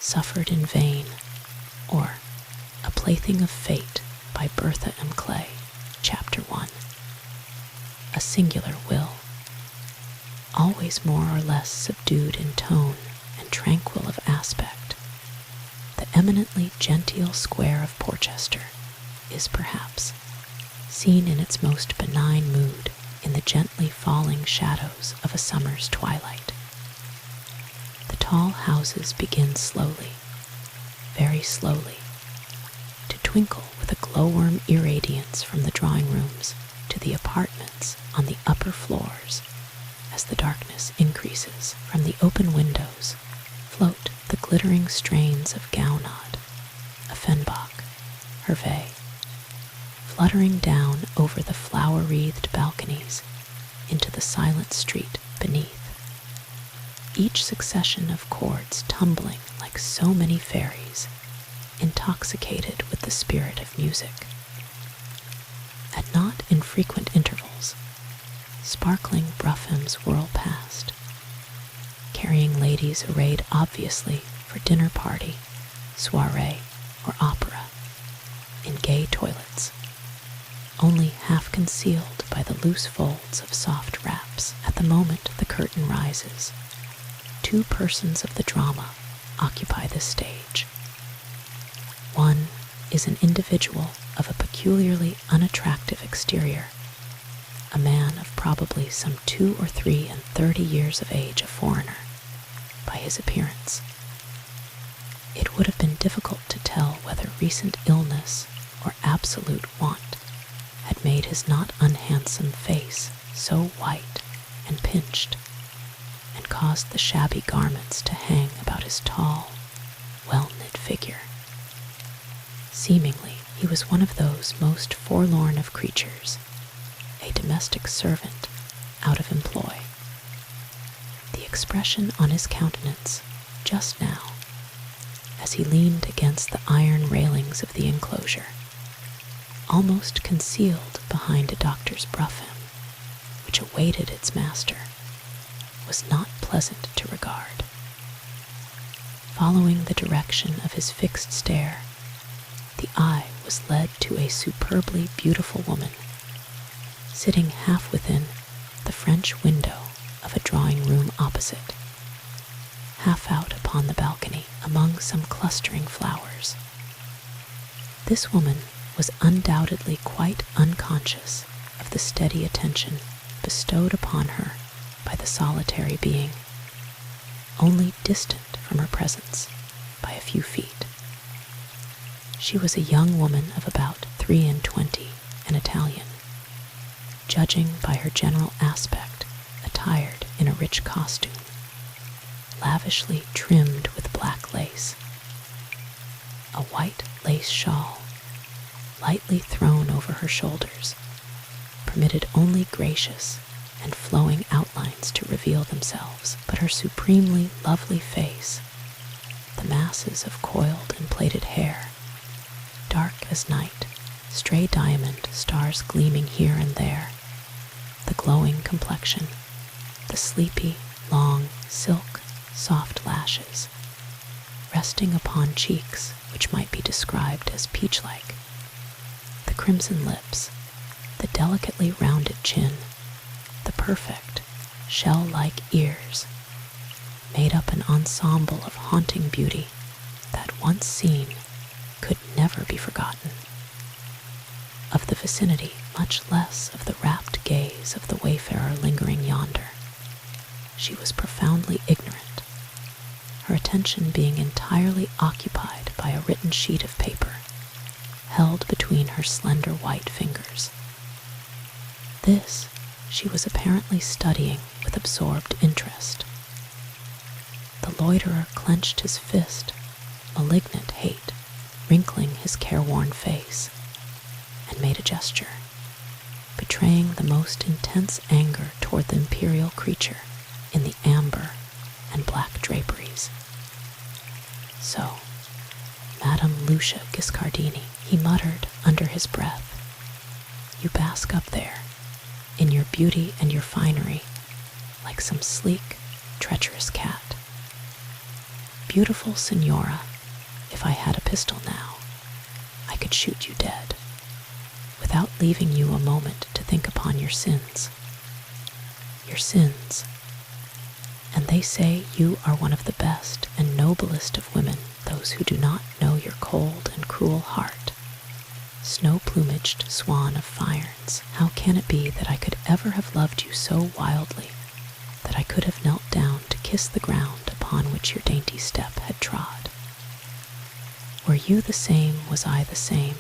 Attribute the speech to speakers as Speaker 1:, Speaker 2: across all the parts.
Speaker 1: suffered in vain, or A Plaything of Fate by Bertha M. Chapter 1. A singular will, always more or less subdued in tone and tranquil of aspect. The eminently genteel square of Porchester is perhaps seen in its most benign mood in the gently falling shadows of a summer's twilight. The tall houses begin slowly, very slowly, to twinkle with a glowworm irradiance from the drawing rooms to the apartments on the upper floors. As the darkness increases, from the open windows float the glittering strains of Gounod, Offenbach, Hervé, fluttering down over the flower-wreathed balconies into the silent street beneath, each succession of chords tumbling like so many fairies, intoxicated with the spirit of music. At not infrequent intervals, sparkling broughams whirl past, carrying ladies arrayed obviously for dinner party, soiree, or opera, in gay toilets, only half concealed by the loose folds of soft wraps. At the moment the curtain rises, two persons of the drama occupy the stage. One is an individual of a peculiarly unattractive exterior, a man of probably some 2 or 30 years of age, a foreigner, by his appearance. It would have been difficult to tell whether recent illness or absolute want had made his not unhandsome face so white and pinched, and caused the shabby garments to hang about his tall, well-knit figure. Seemingly, he was one of those most forlorn of creatures, a domestic servant out of employ. The expression on his countenance just now, as he leaned against the iron railings of the enclosure, almost concealed behind a doctor's brougham, which awaited its master, was not pleasant to regard. Following the direction of his fixed stare, the eye was led to a superbly beautiful woman, sitting half within the French window of a drawing-room opposite, half out upon the balcony among some clustering flowers. This woman was undoubtedly quite unconscious of the steady attention bestowed upon her by the solitary being, only distant from her presence by a few feet. She was a young woman of about 23, an Italian, judging by her general aspect, attired in a rich costume, lavishly trimmed with black lace. A white lace shawl, lightly thrown over her shoulders, permitted only gracious and flowing outlines to reveal themselves, but her supremely lovely face, the masses of coiled and plaited hair, dark as night, stray diamond stars gleaming here and there, the glowing complexion, the sleepy, long, silk, soft lashes, resting upon cheeks which might be described as peach-like, the crimson lips, the delicately rounded chin, the perfect, shell-like ears, made up an ensemble of haunting beauty that, once seen, could never be forgotten. Of the vicinity, much less of the rapt gaze of the wayfarer lingering yonder, she was profoundly ignorant, her attention being entirely occupied by a written sheet of paper held between her slender white fingers. This she was apparently studying with absorbed interest. The loiterer clenched his fist, malignant hate wrinkling his careworn face, and made a gesture, betraying the most intense anger toward the imperial creature in the amber and black draperies. So, Madame Lucia Giscardini, he muttered under his breath, you bask up there, in your beauty and your finery, like some sleek, treacherous cat. Beautiful Signora, if I had a pistol now, I could shoot you dead, without leaving you a moment to think upon your sins. Your sins. And they say you are one of the best and noblest of women, those who do not know your cold and cruel heart. Snow-plumaged swan of Fynes, how can it be that I could ever have loved you so wildly, that I could have knelt down to kiss the ground upon which your dainty step had trod? Were you the same, was I the same?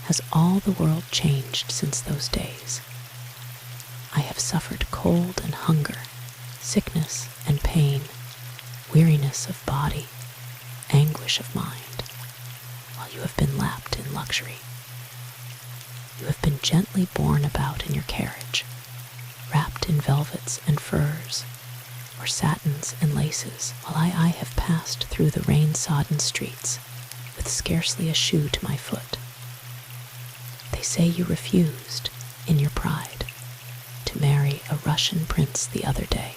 Speaker 1: Has all the world changed since those days? I have suffered cold and hunger, sickness and pain, weariness of body, anguish of mind, while you have been lapped in luxury. You have been gently borne about in your carriage, wrapped in velvets and furs, or satins and laces, while I have passed through the rain-sodden streets with scarcely a shoe to my foot. They say you refused, in your pride, to marry a Russian prince the other day.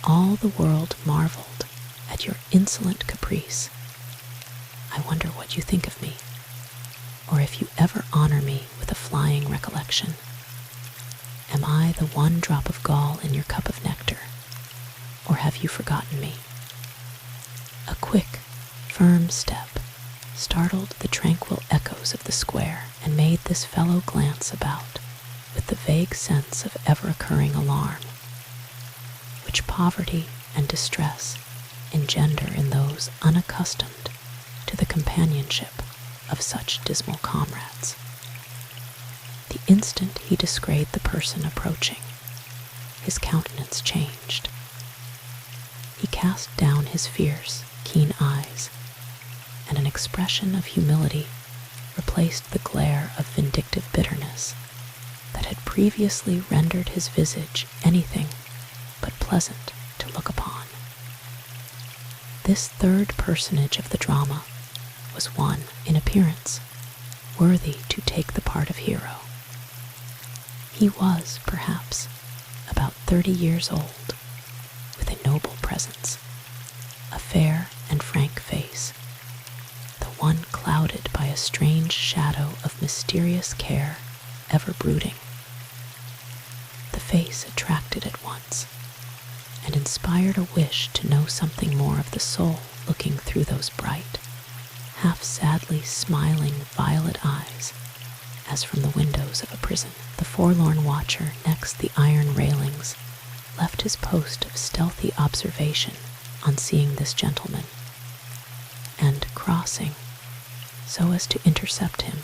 Speaker 1: All the world marveled at your insolent caprice. I wonder what you think of me, or if you ever honor me with a flying recollection. Am I the one drop of gall in your cup of nectar, or have you forgotten me? A quick, firm step startled the tranquil echoes of the square and made this fellow glance about with the vague sense of ever-occurring alarm, which poverty and distress engender in those unaccustomed to the companionship of such dismal comrades. The instant he descried the person approaching, his countenance changed. He cast down his fierce, keen eyes, and an expression of humility replaced the glare of vindictive bitterness that had previously rendered his visage anything but pleasant to look upon. This third personage of the drama was one, in appearance, worthy to take the part of hero. He was, perhaps, about 30 years old, with a noble presence, a fair and frank face, the one clouded by a strange shadow of mysterious care ever brooding. The face attracted at once, and inspired a wish to know something more of the soul looking through those bright, half-sadly smiling violet eyes, as from the windows of a prison. The forlorn watcher next the iron railings left his post of stealthy observation on seeing this gentleman, and crossing, so as to intercept him,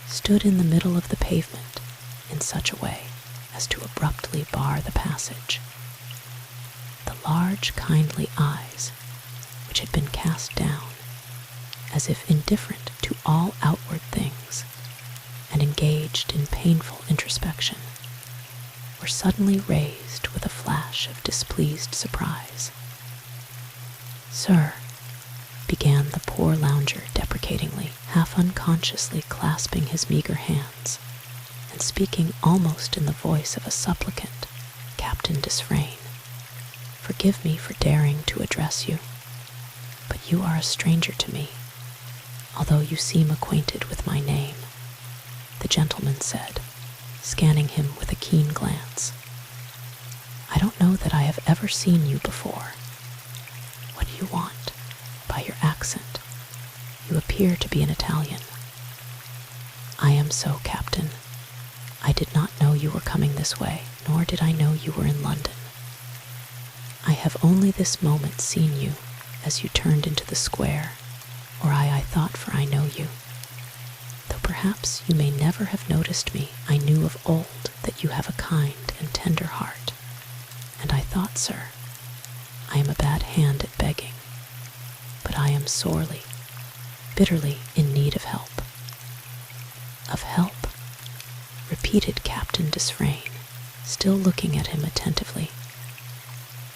Speaker 1: stood in the middle of the pavement in such a way as to abruptly bar the passage. The large, kindly eyes, which had been cast down, as if indifferent to all outward things, and engaged in painful introspection, were suddenly raised with a flash of displeased surprise. "Sir," began the poor lounger deprecatingly, half unconsciously clasping his meager hands, and speaking almost in the voice of a supplicant, Captain Desfrayne, "forgive me for daring to address you, but you are a stranger to me, although you seem acquainted with my name," the gentleman said, scanning him with a keen glance. "I don't know that I have ever seen you before. What do you want? By your accent, you appear to be an Italian." "I am so, Captain. I did not know you were coming this way, nor did I know you were in London. I have only this moment seen you as you turned into the square, or I thought, for I know you. Though perhaps you may never have noticed me, I knew of old that you have a kind and tender heart, and I thought, sir, I am a bad hand at begging, but I am sorely, bitterly in need of help." "Of help?" repeated Captain Desfrayne, still looking at him attentively.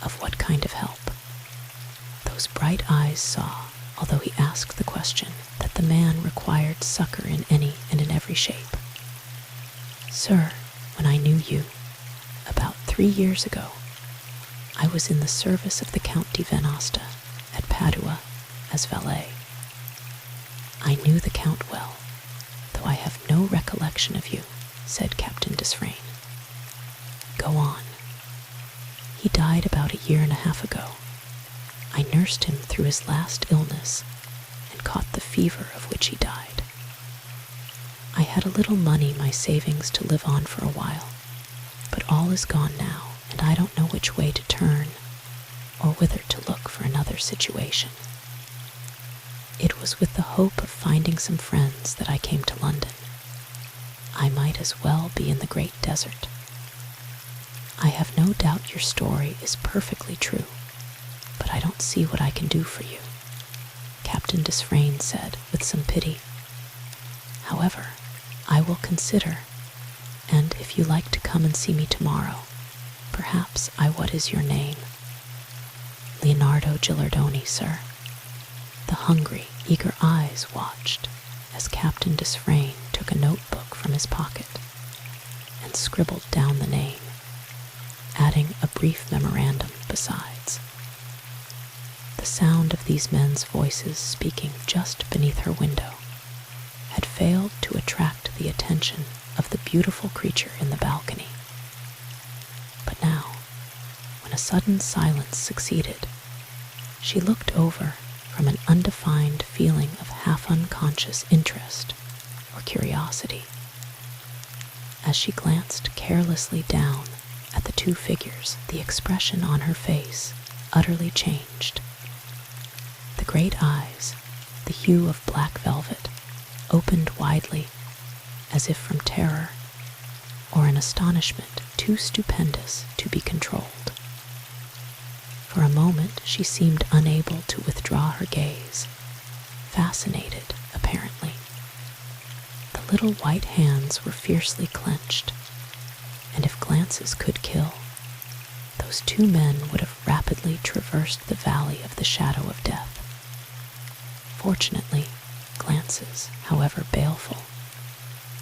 Speaker 1: "Of what kind of help?" Those bright eyes saw, although he asked the question, that the man required succor in any and in every shape. "Sir, when I knew you, about 3 years ago, I was in the service of the Count di Venosta at Padua as valet. I knew the Count well, though I have no recollection of you," said Captain Desfrayne. "Go on." "He died about 1.5 years ago. I nursed him through his last illness and caught the fever of which he died. I had a little money, my savings, to live on for a while, but all is gone now, and I don't know which way to turn or whither to look for another situation. It was with the hope of finding some friends that I came to London. I might as well be in the great desert. I have no doubt your story is perfectly true, but I don't see what I can do for you," Captain Desfrayne said with some pity. "However, I will consider, and if you like to come and see me tomorrow, perhaps what is your name?" "Leonardo Gilardoni, sir." The hungry, eager eyes watched as Captain Desfrayne took a notebook from his pocket and scribbled down the name, adding a brief memorandum besides. The sound of these men's voices speaking just beneath her window had failed to attract the attention of the beautiful creature in the balcony. But now, when a sudden silence succeeded, she looked over from an undefined feeling of half-unconscious interest or curiosity. As she glanced carelessly down at the two figures, the expression on her face utterly changed. The great eyes, the hue of black velvet, opened widely, as if from terror or an astonishment too stupendous to be controlled. For a moment she seemed unable to withdraw her gaze, fascinated, apparently. The little white hands were fiercely clenched, and if glances could kill, those two men would have rapidly traversed the valley of the shadow of death. Fortunately, glances, however baleful,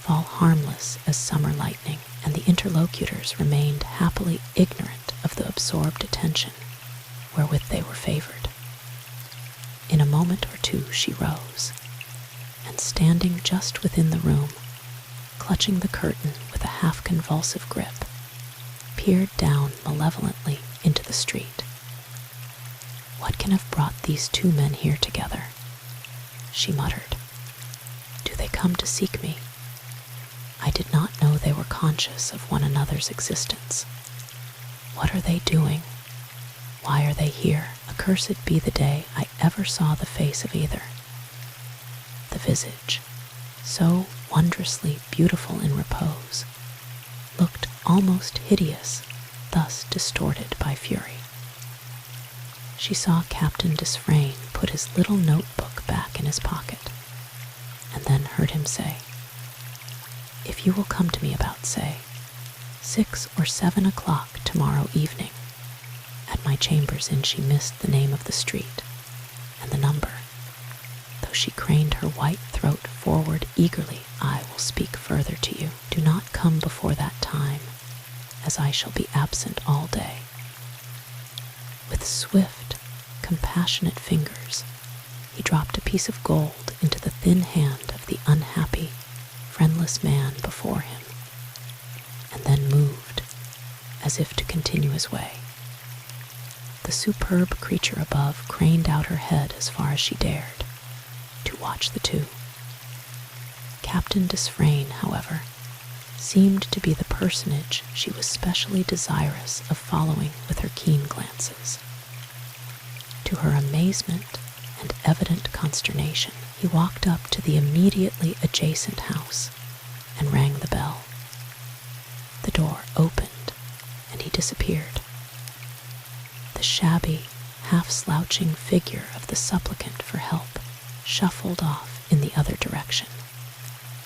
Speaker 1: fall harmless as summer lightning, and the interlocutors remained happily ignorant of the absorbed attention wherewith they were favored. In a moment or two she rose, and standing just within the room, clutching the curtain with a half-convulsive grip, peered down malevolently into the street. "What can have brought these two men here together?" she muttered. "Do they come to seek me? I did not know they were conscious of one another's existence. What are they doing? Why are they here? Accursed be the day I ever saw the face of either." The visage, so wondrously beautiful in repose, looked almost hideous, thus distorted by fury. She saw Captain Desfrayne put his little notebook back in his pocket, and then heard him say, "If you will come to me about, say, 6 or 7 o'clock tomorrow evening, at my chambers in," she missed the name of the street and the number, though she craned her white throat forward eagerly. "I will speak further to you. Do not come before that time, as I shall be absent all day." With swift, compassionate fingers, he dropped a piece of gold into the thin hand of the unhappy, friendless man before him, and then moved, as if to continue his way. The superb creature above craned out her head as far as she dared, to watch the two. Captain Desfrayne, however, seemed to be the personage she was specially desirous of following with her keen glances. To her amazement and evident consternation, he walked up to the immediately adjacent house and rang the bell. The door opened, and he disappeared. The shabby, half-slouching figure of the supplicant for help shuffled off in the other direction,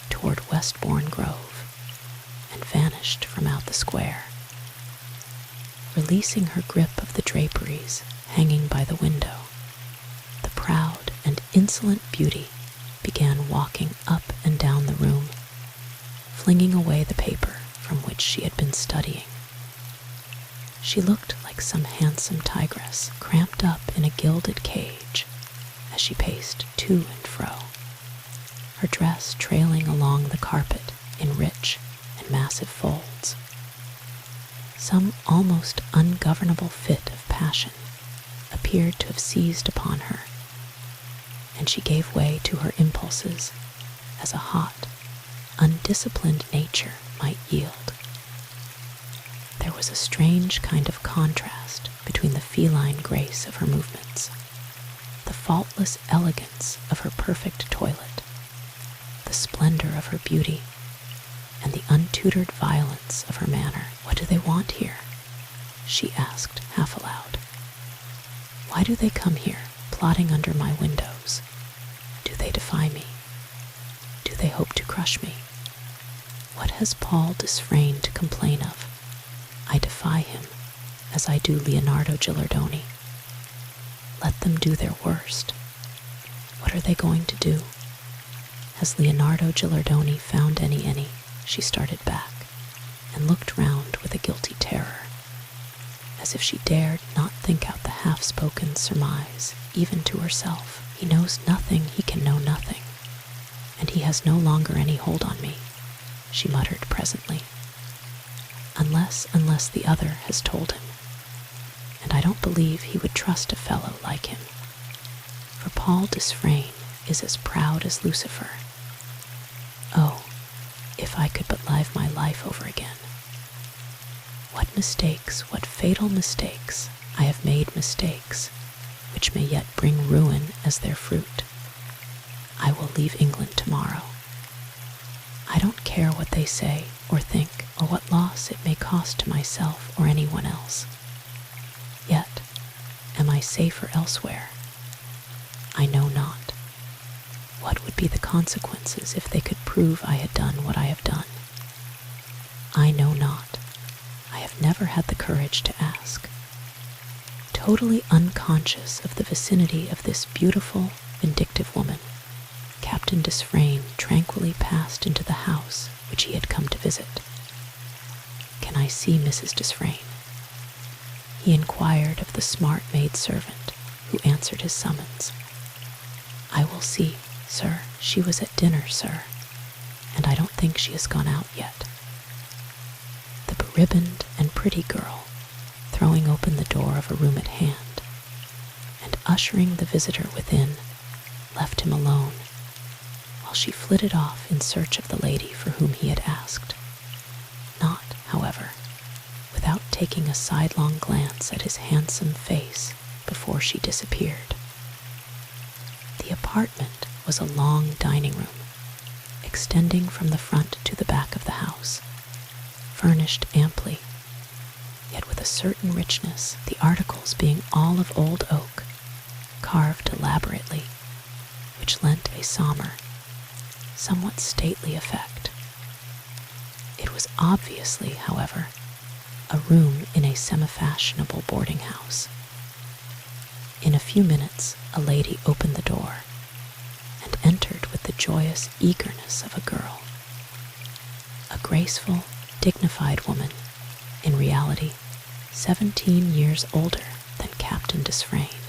Speaker 1: toward Westbourne Grove, and vanished from out the square. Releasing her grip of the draperies hanging by the window, the proud and insolent beauty began walking up and down the room, flinging away the paper from which she had been studying. She looked like like some handsome tigress cramped up in a gilded cage as she paced to and fro, her dress trailing along the carpet in rich and massive folds. Some almost ungovernable fit of passion appeared to have seized upon her, and she gave way to her impulses as a hot, undisciplined nature might yield. There was a strange kind of contrast between the feline grace of her movements, the faultless elegance of her perfect toilet, the splendor of her beauty, and the untutored violence of her manner. "What do they want here?" she asked half aloud. "Why do they come here, plotting under my windows? Do they defy me? Do they hope to crush me? What has Paul Desfrayne to complain of? I defy him, as I do Leonardo Gilardoni. Let them do their worst. What are they going to do? Has Leonardo Gilardoni found any?" She started back and looked round with a guilty terror, as if she dared not think out the half-spoken surmise, even to herself. "He knows nothing, he can know nothing, and he has no longer any hold on me," she muttered presently. Unless the other has told him, and I don't believe he would trust a fellow like him, for Paul Desfrayne is as proud as Lucifer. Oh, if I could but live my life over again. What mistakes, what fatal mistakes! I have made mistakes, which may yet bring ruin as their fruit. I will leave England tomorrow. I don't care what they say or think, or what loss it may cost to myself or anyone else. Yet, am I safer elsewhere? I know not. What would be the consequences if they could prove I had done what I have done? I know not. I have never had the courage to ask. Totally unconscious of the vicinity of this beautiful, vindictive woman, Captain Desfrayne tranquilly passed into the house which he had come to visit. "Can I see Mrs. Desfrayne?" He inquired of the smart maid-servant who answered his summons. "I will see, sir. She was at dinner, sir, and I don't think she has gone out yet." The beribboned and pretty girl, throwing open the door of a room at hand, and ushering the visitor within, left him alone, while she flitted off in search of the lady for whom he had asked, not, however, without taking a sidelong glance at his handsome face before she disappeared. The apartment was a long dining room, extending from the front to the back of the house, furnished amply, yet with a certain richness, the articles being all of old oak, carved elaborately, which lent a sombre, somewhat stately effect. It was obviously, however, a room in a semi-fashionable boarding house. In a few minutes, a lady opened the door and entered with the joyous eagerness of a girl. A graceful, dignified woman, in reality 17 years older than Captain Desfrayne,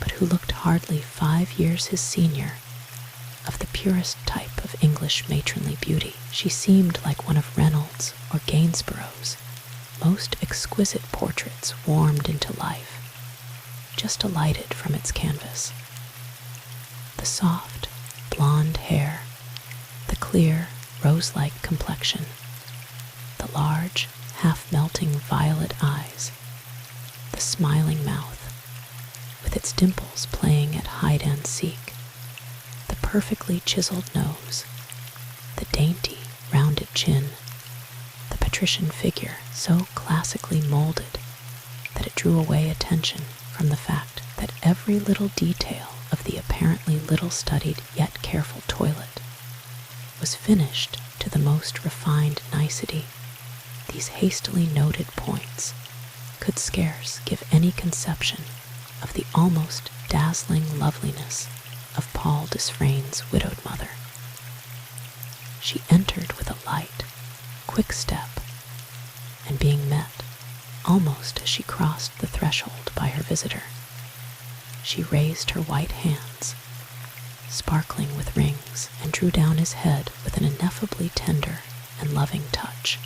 Speaker 1: but who looked hardly 5 years his senior, of the purest type of English matronly beauty. She seemed like one of Reynolds or Gainsborough's most exquisite portraits warmed into life, just alighted from its canvas. The soft, blonde hair, the clear, rose-like complexion, the large, half-melting violet eyes, the smiling mouth, with its dimples playing at hide-and-seek, the perfectly chiseled nose, the dainty, rounded chin, the patrician figure so classically molded that it drew away attention from the fact that every little detail of the apparently little-studied yet careful toilet was finished to the most refined nicety. These hastily noted points could scarce give any conception of the almost dazzling loveliness of Paul Desfrayne's widowed mother. She entered with a light, quick step, and being met almost as she crossed the threshold by her visitor. She raised her white hands, sparkling with rings, and drew down his head with an ineffably tender and loving touch.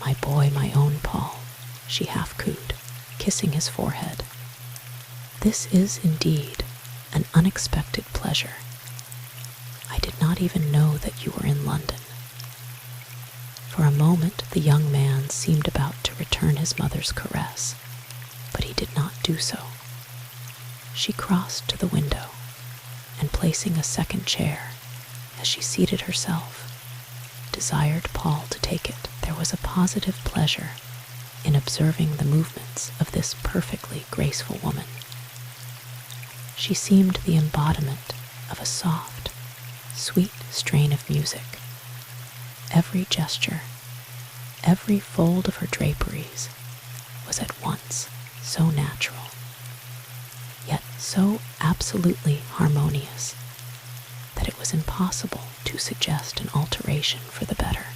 Speaker 1: "My boy, my own Paul," she half-cooed, kissing his forehead. "This is indeed an unexpected pleasure. I did not even know that you were in London." For a moment the young man seemed about to return his mother's caress, but he did not do so. She crossed to the window, and placing a second chair, as she seated herself, desired Paul to take it. There was a positive pleasure in observing the movements of this perfectly graceful woman. She seemed the embodiment of a soft, sweet strain of music. Every gesture, every fold of her draperies was at once so natural, yet so absolutely harmonious that it was impossible to suggest an alteration for the better.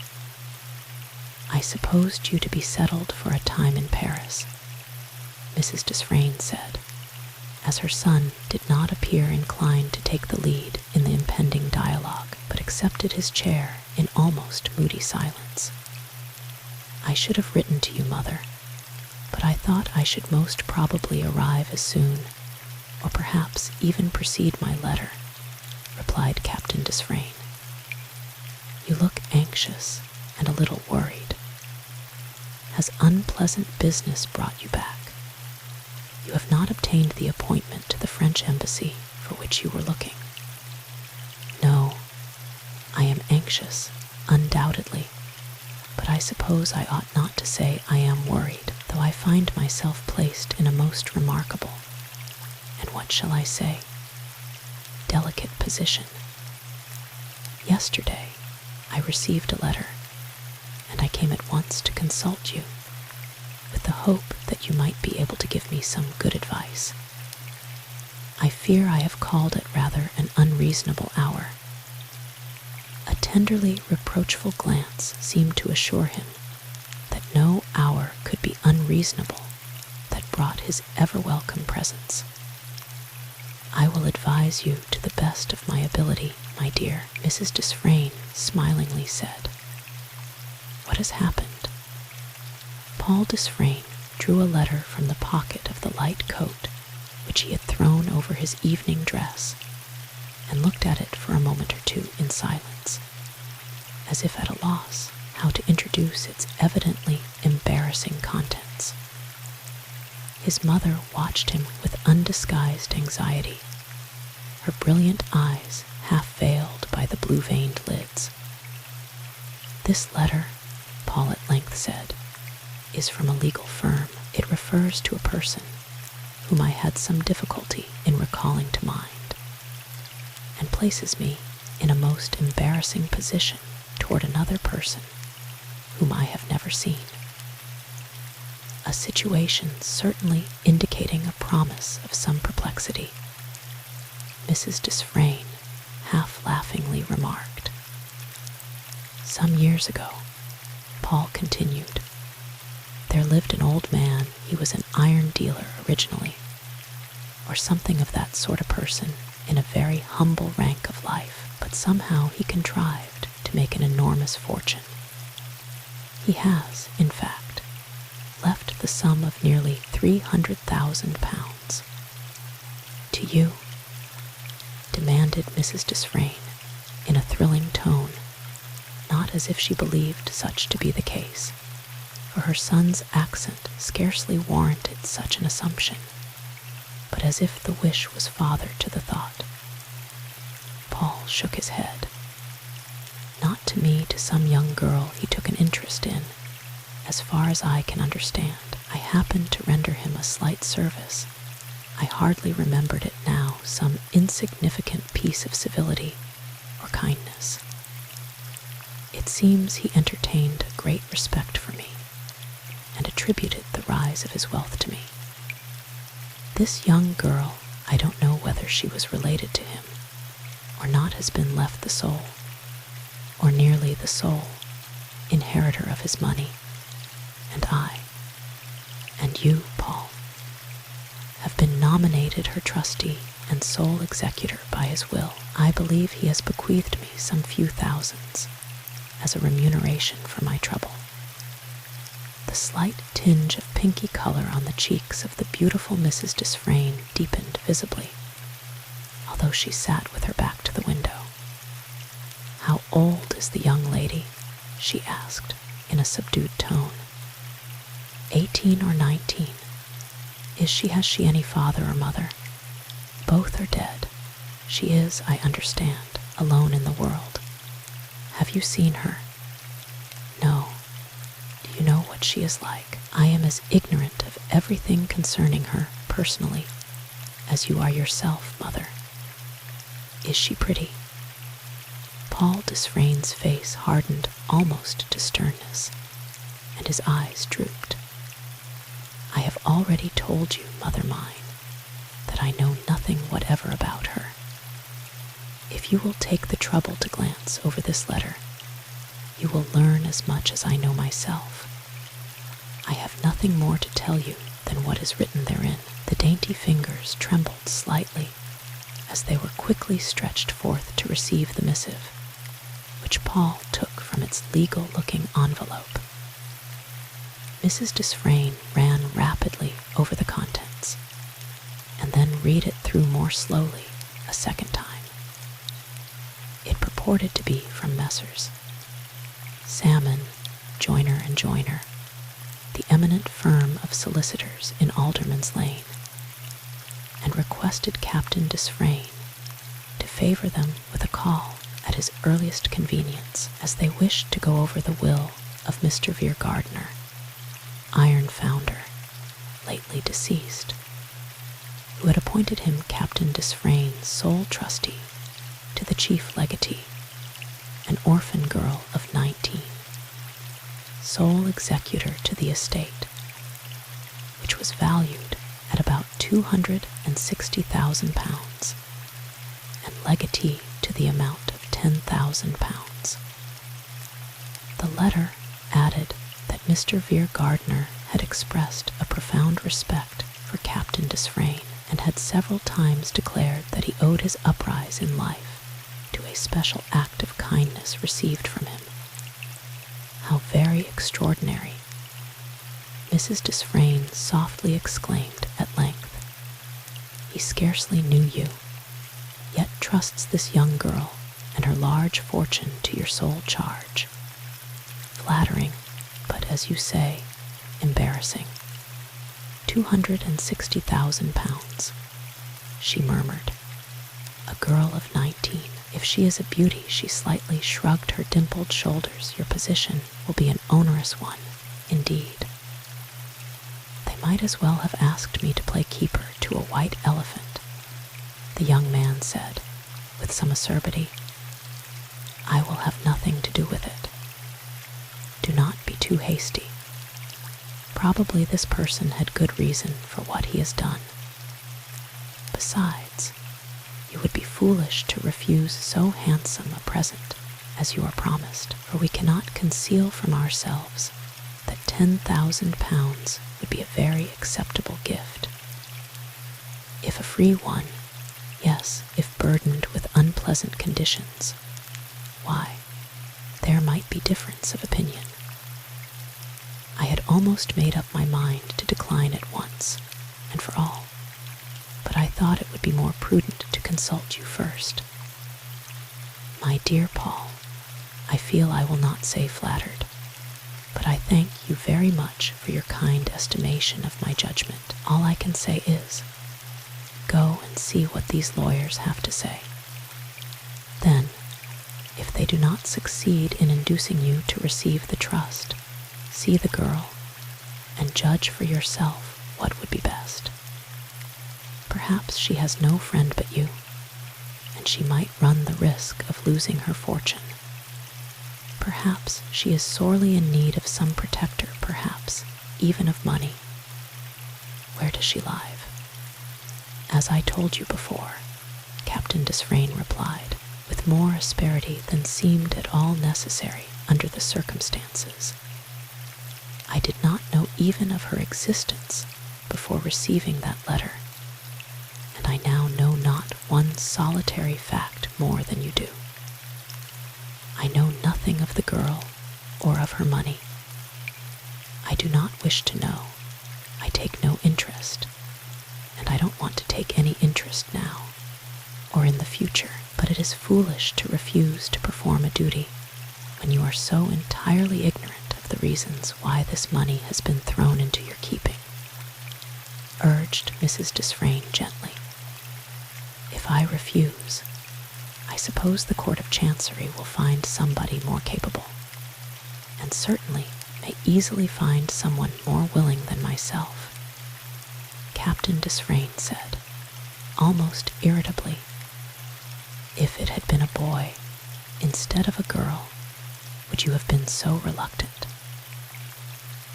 Speaker 1: "I supposed you to be settled for a time in Paris," Mrs. Desfrayne said, as her son did not appear inclined to take the lead in the impending dialogue, but accepted his chair in almost moody silence. "I should have written to you, Mother, but I thought I should most probably arrive as soon, or perhaps even precede my letter," replied Captain Desfrayne. "You look anxious and a little worried. Has unpleasant business brought you back? You have not obtained the appointment to the French embassy for which you were looking." "No, I am anxious, undoubtedly, but I suppose I ought not to say I am worried, though I find myself placed in a most remarkable, and what shall I say, delicate position. Yesterday I received a letter, and I came at once to consult you, with the hope that you might be able to give me some good advice. I fear I have called at rather an unreasonable hour." A tenderly reproachful glance seemed to assure him that no hour could be unreasonable that brought his ever-welcome presence. "I will advise you to the best of my ability, my dear," Mrs. Desfrayne smilingly said. "What has happened?" Paul Desfrayne drew a letter from the pocket of the light coat which he had thrown over his evening dress, and looked at it for a moment or two in silence, as if at a loss how to introduce its evidently embarrassing contents. His mother watched him with undisguised anxiety, her brilliant eyes half veiled by the blue-veined lids. "This letter," Paul at length said, "is from a legal firm. It refers to a person whom I had some difficulty in recalling to mind, and places me in a most embarrassing position toward another person whom I have never seen. A situation certainly indicating a promise of some perplexity," Mrs. Desfrayne half-laughingly remarked. "Some years ago," Paul continued, "there lived an old man. He was an iron dealer originally, or something of that sort of person, in a very humble rank of life, but somehow he contrived to make an enormous fortune. He has, in fact, left the sum of nearly £300,000. To you?" demanded Mrs. Desfrayne in a thrilling tone, not as if she believed such to be the case, for her son's accent scarcely warranted such an assumption, but as if the wish was father to the thought. Paul shook his head. "Not to me, to some young girl he took an interest in. As far as I can understand, I happened to render him a slight service. I hardly remembered it now, some insignificant piece of civility or kindness. It seems he entertained a great respect for me, and attributed the rise of his wealth to me. This young girl, I don't know whether she was related to him or not, has been left the sole, or nearly the sole, inheritor of his money, and I, And you, Paul, have been nominated her trustee and sole executor by his will. I believe he has bequeathed me some few thousands as a remuneration for my trouble. The slight tinge of pinky color on the cheeks of the beautiful Mrs. Desfrayne deepened visibly, although she sat with her back to the window. "How old is the young lady?" she asked in a subdued tone. 18 or 19. Has she any father or mother? Both are dead. She is, I understand, alone in the world. Have you seen her? No. Do you know what she is like? I am as ignorant of everything concerning her, personally, as you are yourself, mother. Is she pretty? Paul Desfrayne's face hardened almost to sternness, and his eyes drooped. I have already told you, mother mine, that I know nothing whatever about her. If you will take the trouble to glance over this letter, you will learn as much as I know myself. I have nothing more to tell you than what is written therein. The dainty fingers trembled slightly as they were quickly stretched forth to receive the missive, which Paul took from its legal-looking envelope. Mrs. Desfrayne ran rapidly over the contents, and then read it through more slowly a second time. It purported to be from Messrs. Salmon, Joyner and Joyner, the eminent firm of solicitors in Alderman's Lane, and requested Captain Desfrayne to favor them with a call at his earliest convenience, as they wished to go over the will of Mr. Vere Gardner, iron founder, lately deceased, who had appointed him Captain Desfrayne's sole trustee to the chief legatee, an orphan girl of 19, sole executor to the estate, which was valued at about £260,000, and legatee to the amount of £10,000. The letter added that Mr. Vere Gardner had expressed a profound respect for Captain Desfrayne, and had several times declared that he owed his uprise in life to a special act of kindness received from him. How very extraordinary! Mrs. Desfrayne softly exclaimed at length. He scarcely knew you, yet trusts this young girl and her large fortune to your sole charge. Flattering, but as you say, embarrassing. £260,000, she murmured. A girl of 19. If she is a beauty, she slightly shrugged her dimpled shoulders. Your position will be an onerous one, indeed. They might as well have asked me to play keeper to a white elephant, the young man said, with some acerbity. I will have nothing to do with it. Do not be too hasty. Probably this person had good reason for what he has done. Besides, you would be foolish to refuse so handsome a present as you are promised, for we cannot conceal from ourselves that £10,000 would be a very acceptable gift. If a free one, yes, if burdened with unpleasant conditions, why, there might be difference of opinion. I had almost made up my mind to decline at once, and for all, but I thought it would be more prudent to consult you first. My dear Paul, I feel I will not say flattered, but I thank you very much for your kind estimation of my judgment. All I can say is, go and see what these lawyers have to say. Then, if they do not succeed in inducing you to receive the trust, see the girl, and judge for yourself what would be best. Perhaps she has no friend but you, and she might run the risk of losing her fortune. Perhaps she is sorely in need of some protector, perhaps even of money. Where does she live? As I told you before, Captain Desfrayne replied, with more asperity than seemed at all necessary under the circumstances. I did not know even of her existence before receiving that letter, and I now know not one solitary fact more than you do. I know nothing of the girl or of her money. I do not wish to know. I take no interest, and I don't want to take any interest now or in the future, but it is foolish to refuse to perform a duty when you are so entirely ignorant of the reasons why this money has been thrown into your keeping, urged Mrs. Desfrayne gently. If I refuse, I suppose the Court of Chancery will find somebody more capable, and certainly may easily find someone more willing than myself. Captain Desfrayne said, almost irritably. If it had been a boy instead of a girl, would you have been so reluctant?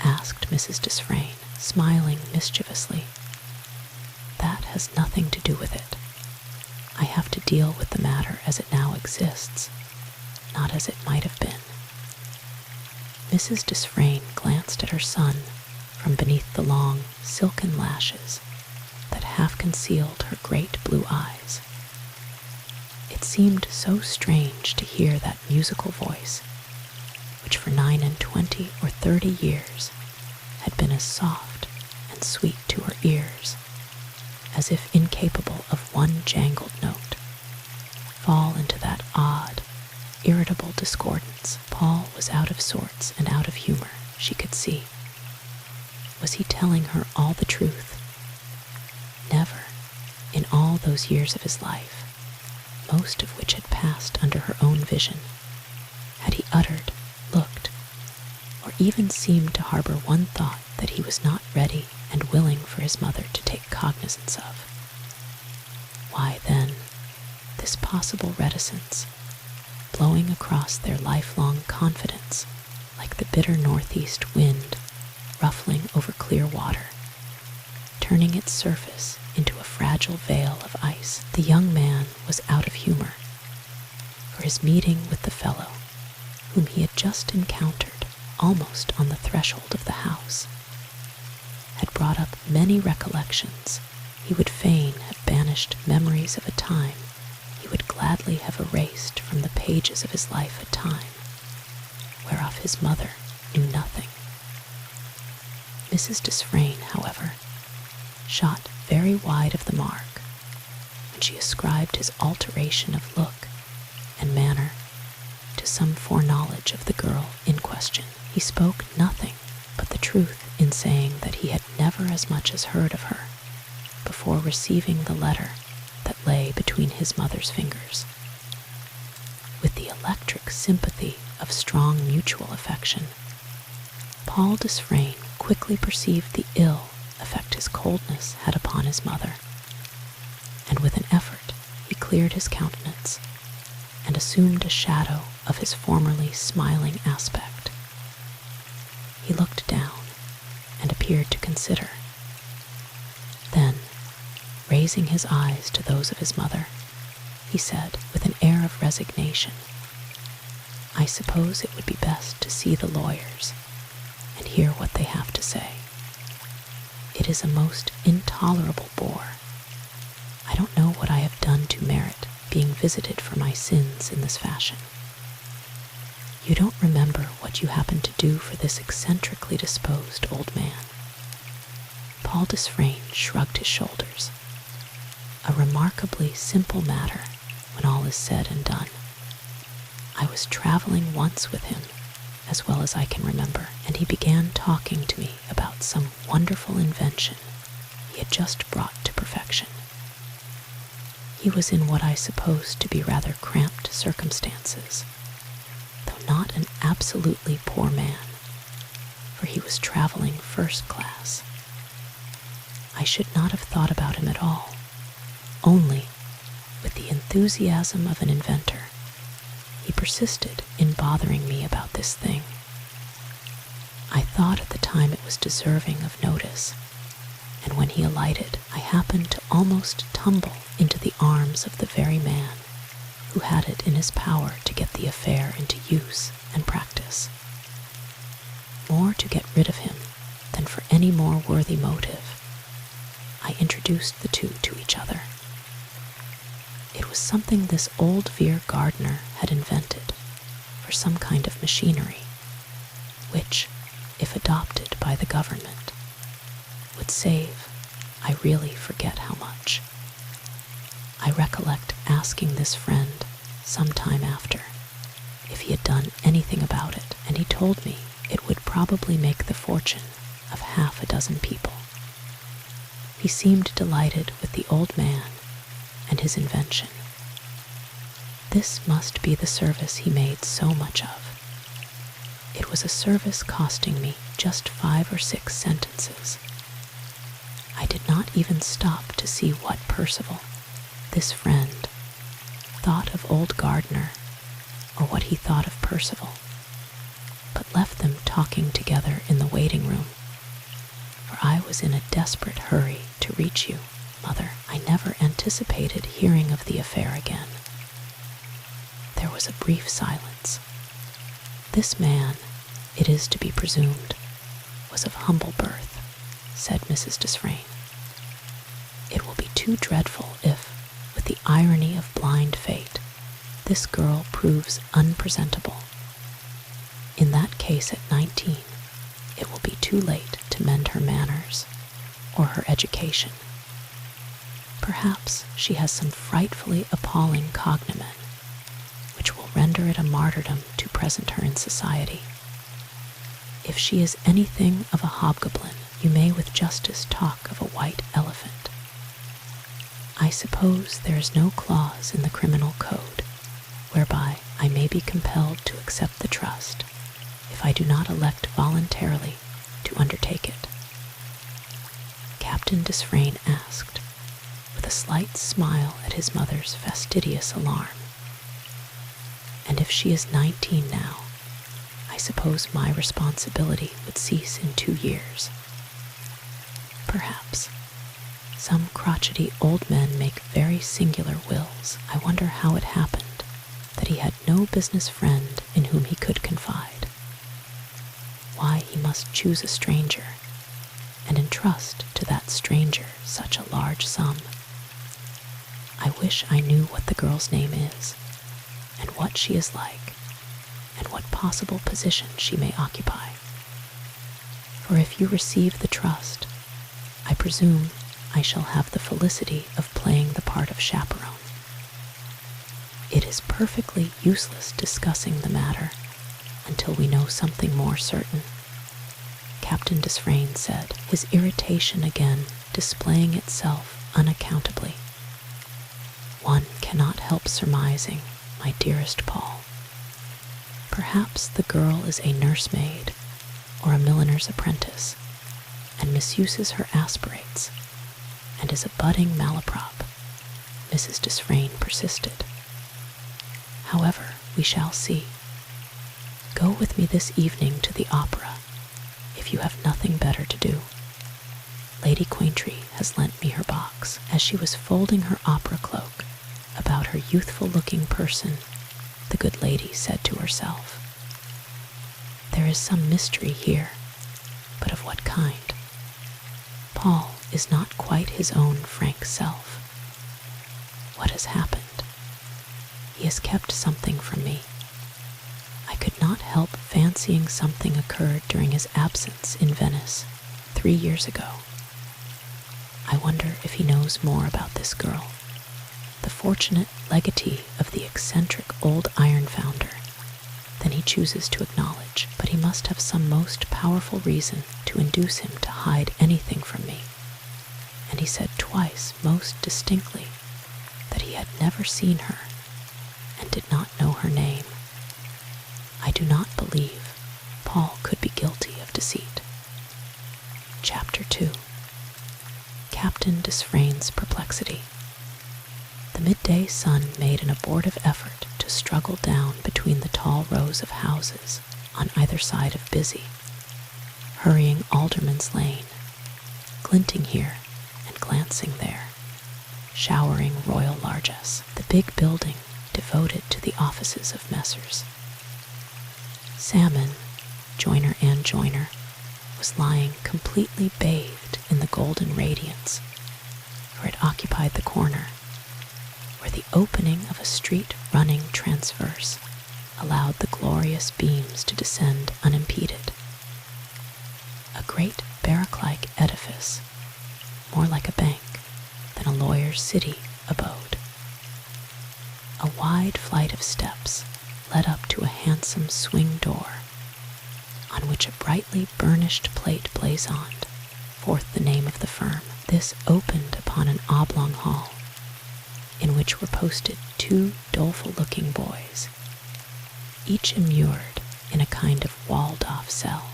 Speaker 1: Asked Mrs. Desfrayne, smiling mischievously. That has nothing to do with it. I have to deal with the matter as it now exists, not as it might have been. Mrs. Desfrayne glanced at her son from beneath the long, silken lashes that half concealed her great blue eyes. It seemed so strange to hear that musical voice, which for 29 or 30 years had been as soft and sweet to her ears, as if incapable of one jangled note, fall into that odd, irritable discordance. Paul was out of sorts and out of humor, she could see. Was he telling her all the truth? Never, in all those years of his life, most of which had passed under her own vision, had he uttered, looked, or even seemed to harbor one thought that he was not ready and willing for his mother to take cognizance of. Why, then, this possible reticence, blowing across their lifelong confidence like the bitter northeast wind ruffling over clear water, turning its surface into a fragile veil of ice. The young man was out of humor, for his meeting with the fellow whom he had just encountered almost on the threshold of the house had brought up many recollections he would fain have banished, memories of a time he would gladly have erased from the pages of his life, a time whereof his mother knew nothing. Mrs. Desfrayne, however, shot very wide of the mark when she ascribed his alteration of look and manner to some foreknowledge of the girl in question. He spoke nothing but the truth in saying that he had never as much as heard of her before receiving the letter that lay between his mother's fingers. With the electric sympathy of strong mutual affection, Paul Desfrayne quickly perceived the ill effect his coldness had upon his mother, and with an effort he cleared his countenance and assumed a shadow of his formerly smiling aspect. He looked down and appeared to consider. Then, raising his eyes to those of his mother, he said with an air of resignation, I suppose it would be best to see the lawyers and hear what they have to say. It is a most intolerable bore. I don't know what I have done to merit being visited for my sins in this fashion. You don't remember what you happened to do for this eccentrically disposed old man. Paul Desfrayne shrugged his shoulders. A remarkably simple matter when all is said and done. I was traveling once with him, as well as I can remember, and he began talking to me about some wonderful invention he had just brought to perfection. He was in what I supposed to be rather cramped circumstances, though not an absolutely poor man, for he was traveling first class. I should not have thought about him at all, only, with the enthusiasm of an inventor, he persisted in bothering me about this thing. I thought at the time it was deserving of notice, and when he alighted, I happened to almost tumble into the arms of the very man who had it in his power to get the affair into use and practice. more to get rid of him than for any more worthy motive, I introduced the two to each other. It was something this old Veer gardener had invented for some kind of machinery, which, if adopted by the government, would save, I really forget how much. I recollect asking this friend some time after if he had done anything about it, and he told me it would probably make the fortune of half a dozen people. He seemed delighted with the old man and his invention. This must be the service he made so much of. It was a service costing me just 5 or 6 sentences. I did not even stop to see what Percival, this friend, thought of old Gardner, or what he thought of Percival, but left them talking together in the waiting room, for I was in a desperate hurry to reach you, Mother. I never anticipated hearing of the affair again. There was a brief silence. This man, it is to be presumed, was of humble birth, said Mrs. Desfrayne. It will be too dreadful if, with the irony of blind fate, this girl proves unpresentable. In that case, at 19, it will be too late to mend her manners or her education. Perhaps she has some frightfully appalling cognomen, which will render it a martyrdom to present her in society. If she is anything of a hobgoblin, you may with justice talk of a white elephant. I suppose there is no clause in the criminal code whereby I may be compelled to accept the trust if I do not elect voluntarily to undertake it. Captain Desfrayne asked, with a slight smile at his mother's fastidious alarm. And if she is 19 now, I suppose my responsibility would cease in 2 years. Perhaps. Some crotchety old men make very singular wills. I wonder how it happened that he had no business friend in whom he could confide. Why he must choose a stranger and entrust to that stranger such a large sum. I wish I knew what the girl's name is, and what she is like, and what possible position she may occupy. For if you receive the trust, I presume I shall have the felicity of playing the part of chaperone. It is perfectly useless discussing the matter until we know something more certain, Captain Desfrayne said, his irritation again displaying itself unaccountably. One cannot help surmising, my dearest Paul. Perhaps the girl is a nursemaid or a milliner's apprentice, and misuses her aspirates, and is a budding malaprop, Mrs. Desfrayne persisted. However, we shall see. Go with me this evening to the opera, if you have nothing better to do. Lady Quaintree has lent me her box. As she was folding her opera cloak about her youthful-looking person, the good lady said to herself, "There is some mystery here, but of what kind? Paul is not quite his own frank self. What has happened? He has kept something from me. I could not help fancying something occurred during his absence in Venice 3 years ago. I wonder if he knows more about this girl, the fortunate legatee of the eccentric old iron founder, than he chooses to acknowledge, but he must have some most powerful reason to induce him to hide anything from me. And he said twice most distinctly that he had never seen her and did not know her name. I do not believe Paul could be guilty of deceit." Chapter 2. Captain Desfrayne's Perplexity. The midday sun made an abortive effort to struggle down between the tall rows of houses on either side of Busy, hurrying Alderman's Lane, glinting here and glancing there, showering royal largesse, the big building devoted to the offices of Messrs. Salmon joiner and joiner, was lying completely bathed in the golden radiance, for it occupied the corner where the opening of a street running transverse allowed the glorious beams to descend unimpeded. A great barrack-like edifice, more like a bank than a lawyer's city abode. A wide flight of steps led up to a handsome swing door, on which a brightly burnished plate blazoned forth the name of the firm. This opened upon an oblong hall, in which were posted 2 doleful-looking boys, each immured in a kind of walled-off cell.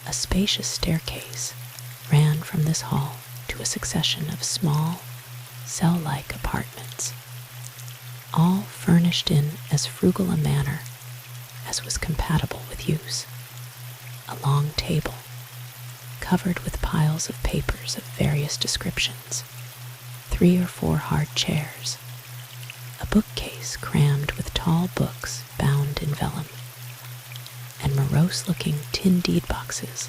Speaker 1: A spacious staircase ran from this hall to a succession of small, cell-like apartments, all furnished in as frugal a manner as was compatible with use. A long table, covered with piles of papers of various descriptions, 3 or 4 hard chairs, a bookcase crammed with tall books bound in vellum, and morose-looking tin deed boxes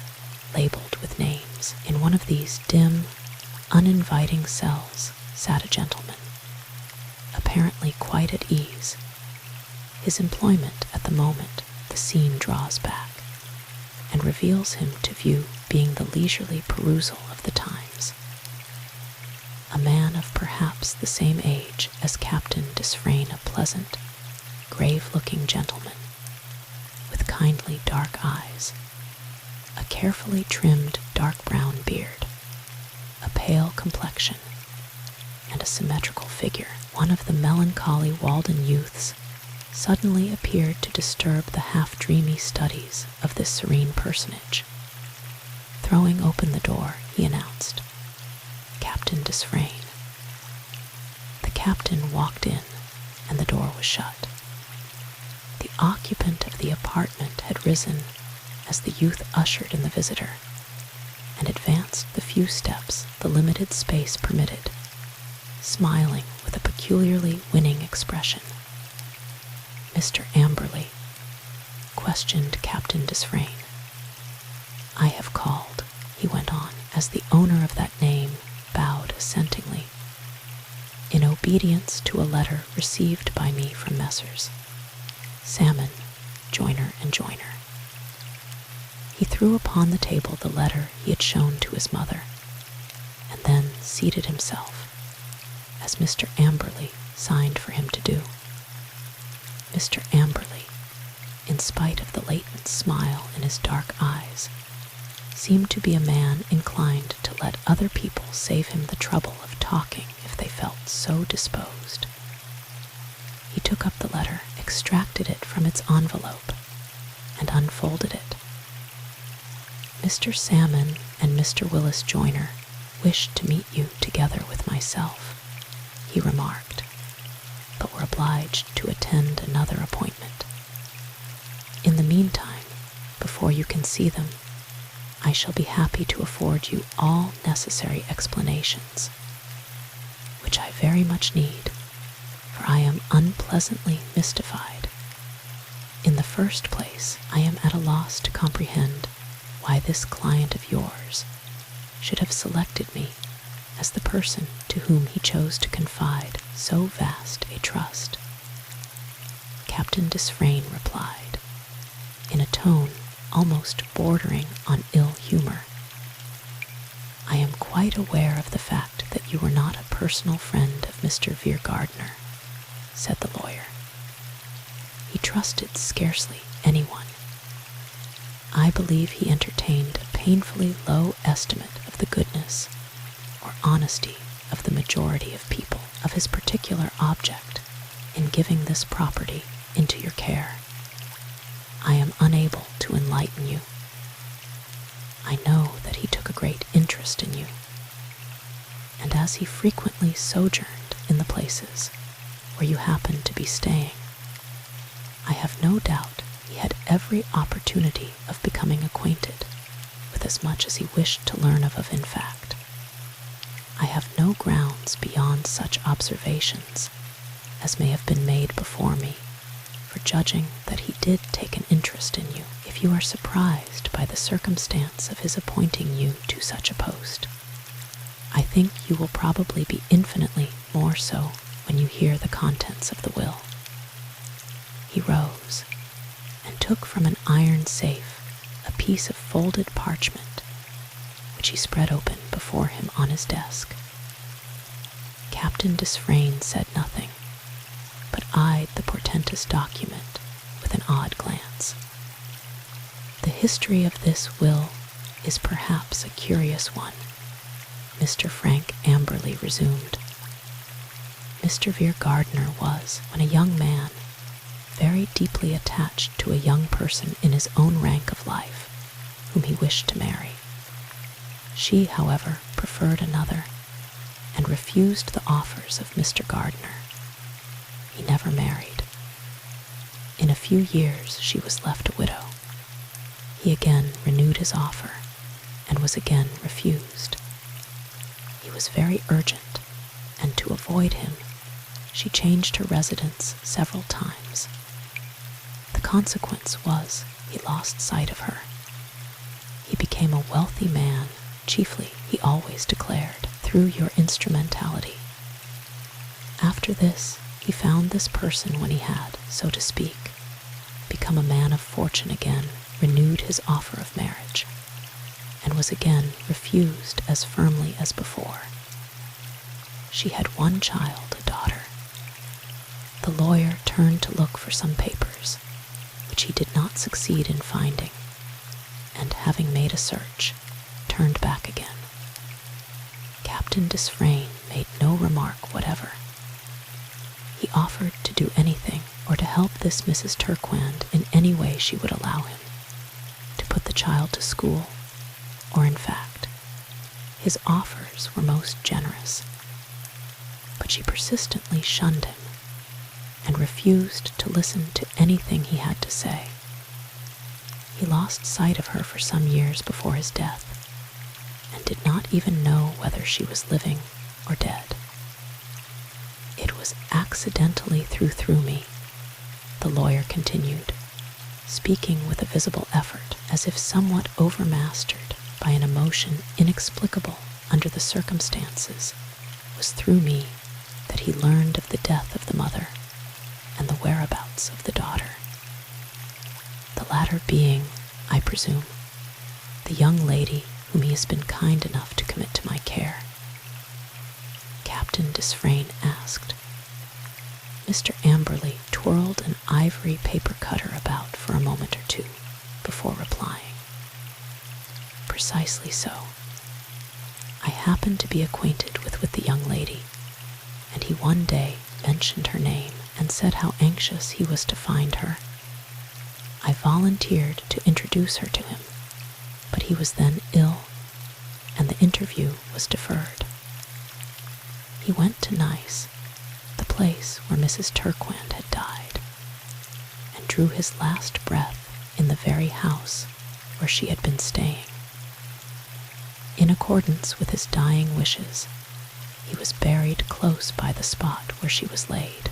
Speaker 1: labeled with names. In one of these dim, uninviting cells sat a gentleman, apparently quite at ease. His employment at the moment the scene draws back, and reveals him to view being the leisurely perusal of the times. A man of perhaps the same age as Captain Desfrayne, a pleasant, grave-looking gentleman, with kindly dark eyes, a carefully trimmed dark brown beard, a pale complexion, and a symmetrical figure. One of the melancholy Walden youths suddenly appeared to disturb the half-dreamy studies of this serene personage. Throwing open the door, he announced, "Captain Desfrayne." The captain walked in, and the door was shut. The occupant of the apartment had risen as the youth ushered in the visitor, and advanced the few steps the limited space permitted, smiling with a peculiarly winning expression. "Mr. Amberley?" questioned Captain Desfrayne. "I have called," he went on, as the owner of that name bowed assentingly, "in obedience to a letter received by me from Messrs. Salmon, joiner and joiner." He threw upon the table the letter he had shown to his mother, and then seated himself, as Mr. Amberley signed for him to do. Mr. Amberley, in spite of the latent smile in his dark eyes, seemed to be a man inclined to let other people save him the trouble of talking if they felt so disposed. He took up the letter, extracted it from its envelope, and unfolded it. "Mr. Salmon and Mr. Willis Joyner wished to meet you together with myself," he remarked, "but were obliged to attend another appointment. In the meantime, before you can see them, I shall be happy to afford you all necessary explanations, which I very much need, for I am unpleasantly mystified. In the first place, I am at a loss to comprehend why this client of yours should have selected me as the person to whom he chose to confide so vast a trust." Captain Desfrayne replied, in a tone almost bordering on ill humor, "I am quite aware of the fact that you were not a personal friend of Mr. Viergardner," said the lawyer. "He trusted scarcely anyone. I believe he entertained a painfully low estimate of the goodness or honesty of the majority of people. Of his particular object in giving this property into your care, I am unable to enlighten you. I know that he took a great interest in you, and as he frequently sojourned in the places where you happened to be staying, I have no doubt he had every opportunity of becoming acquainted with as much as he wished to learn of in fact. I have no grounds beyond such observations as may have been made before me for judging that he did take an interest in you. If if you are surprised by the circumstance of his appointing you to such a post, I think you will probably be infinitely more so when you hear the contents of the will." He rose and took from an iron safe a piece of folded parchment, which he spread open before him on his desk. Captain Desfrayne said nothing, but eyed the portentous document with an odd glance. "The history of this will is perhaps a curious one," Mr. Frank Amberley resumed. "Mr. Vere Gardner was, when a young man, very deeply attached to a young person in his own rank of life, whom he wished to marry. She, however, preferred another, and refused the offers of Mr. Gardner. He never married. In a few years she was left a widow. He again renewed his offer, and was again refused. He was very urgent, and to avoid him, she changed her residence several times. The consequence was he lost sight of her. He became a wealthy man, chiefly, he always declared, through your instrumentality. After this, he found this person when he had, so to speak, become a man of fortune again, renewed his offer of marriage, and was again refused as firmly as before. She had one child, a daughter. The lawyer turned to look for some papers, which he did not succeed in finding, and having made a search, turned back again. Captain Desfrayne made no remark whatever. He offered to do anything or to help this Mrs. Turquand in any way she would allow him, to put the child to school, or in fact, his offers were most generous. But she persistently shunned him and refused to listen to anything he had to say. He lost sight of her for some years before his death, and did not even know whether she was living or dead. It was accidentally through me, the lawyer continued, speaking with a visible effort, as if somewhat overmastered by an emotion inexplicable under the circumstances, was through me that he learned of the death of the mother and the whereabouts of the daughter. The latter being, I presume, the young lady whom he has been kind enough to commit to my care. Captain Desfrayne asked. Mr. Amberley twirled an ivory paper cutter about for a moment or two before replying. Precisely so. I happened to be acquainted with the young lady, and he one day mentioned her name and said how anxious he was to find her. I volunteered to introduce her to him, but he was then ill, and the interview was deferred. He went to Nice, the place where Mrs. Turquand had died, and drew his last breath in the very house where she had been staying. In accordance with his dying wishes, he was buried close by the spot where she was laid.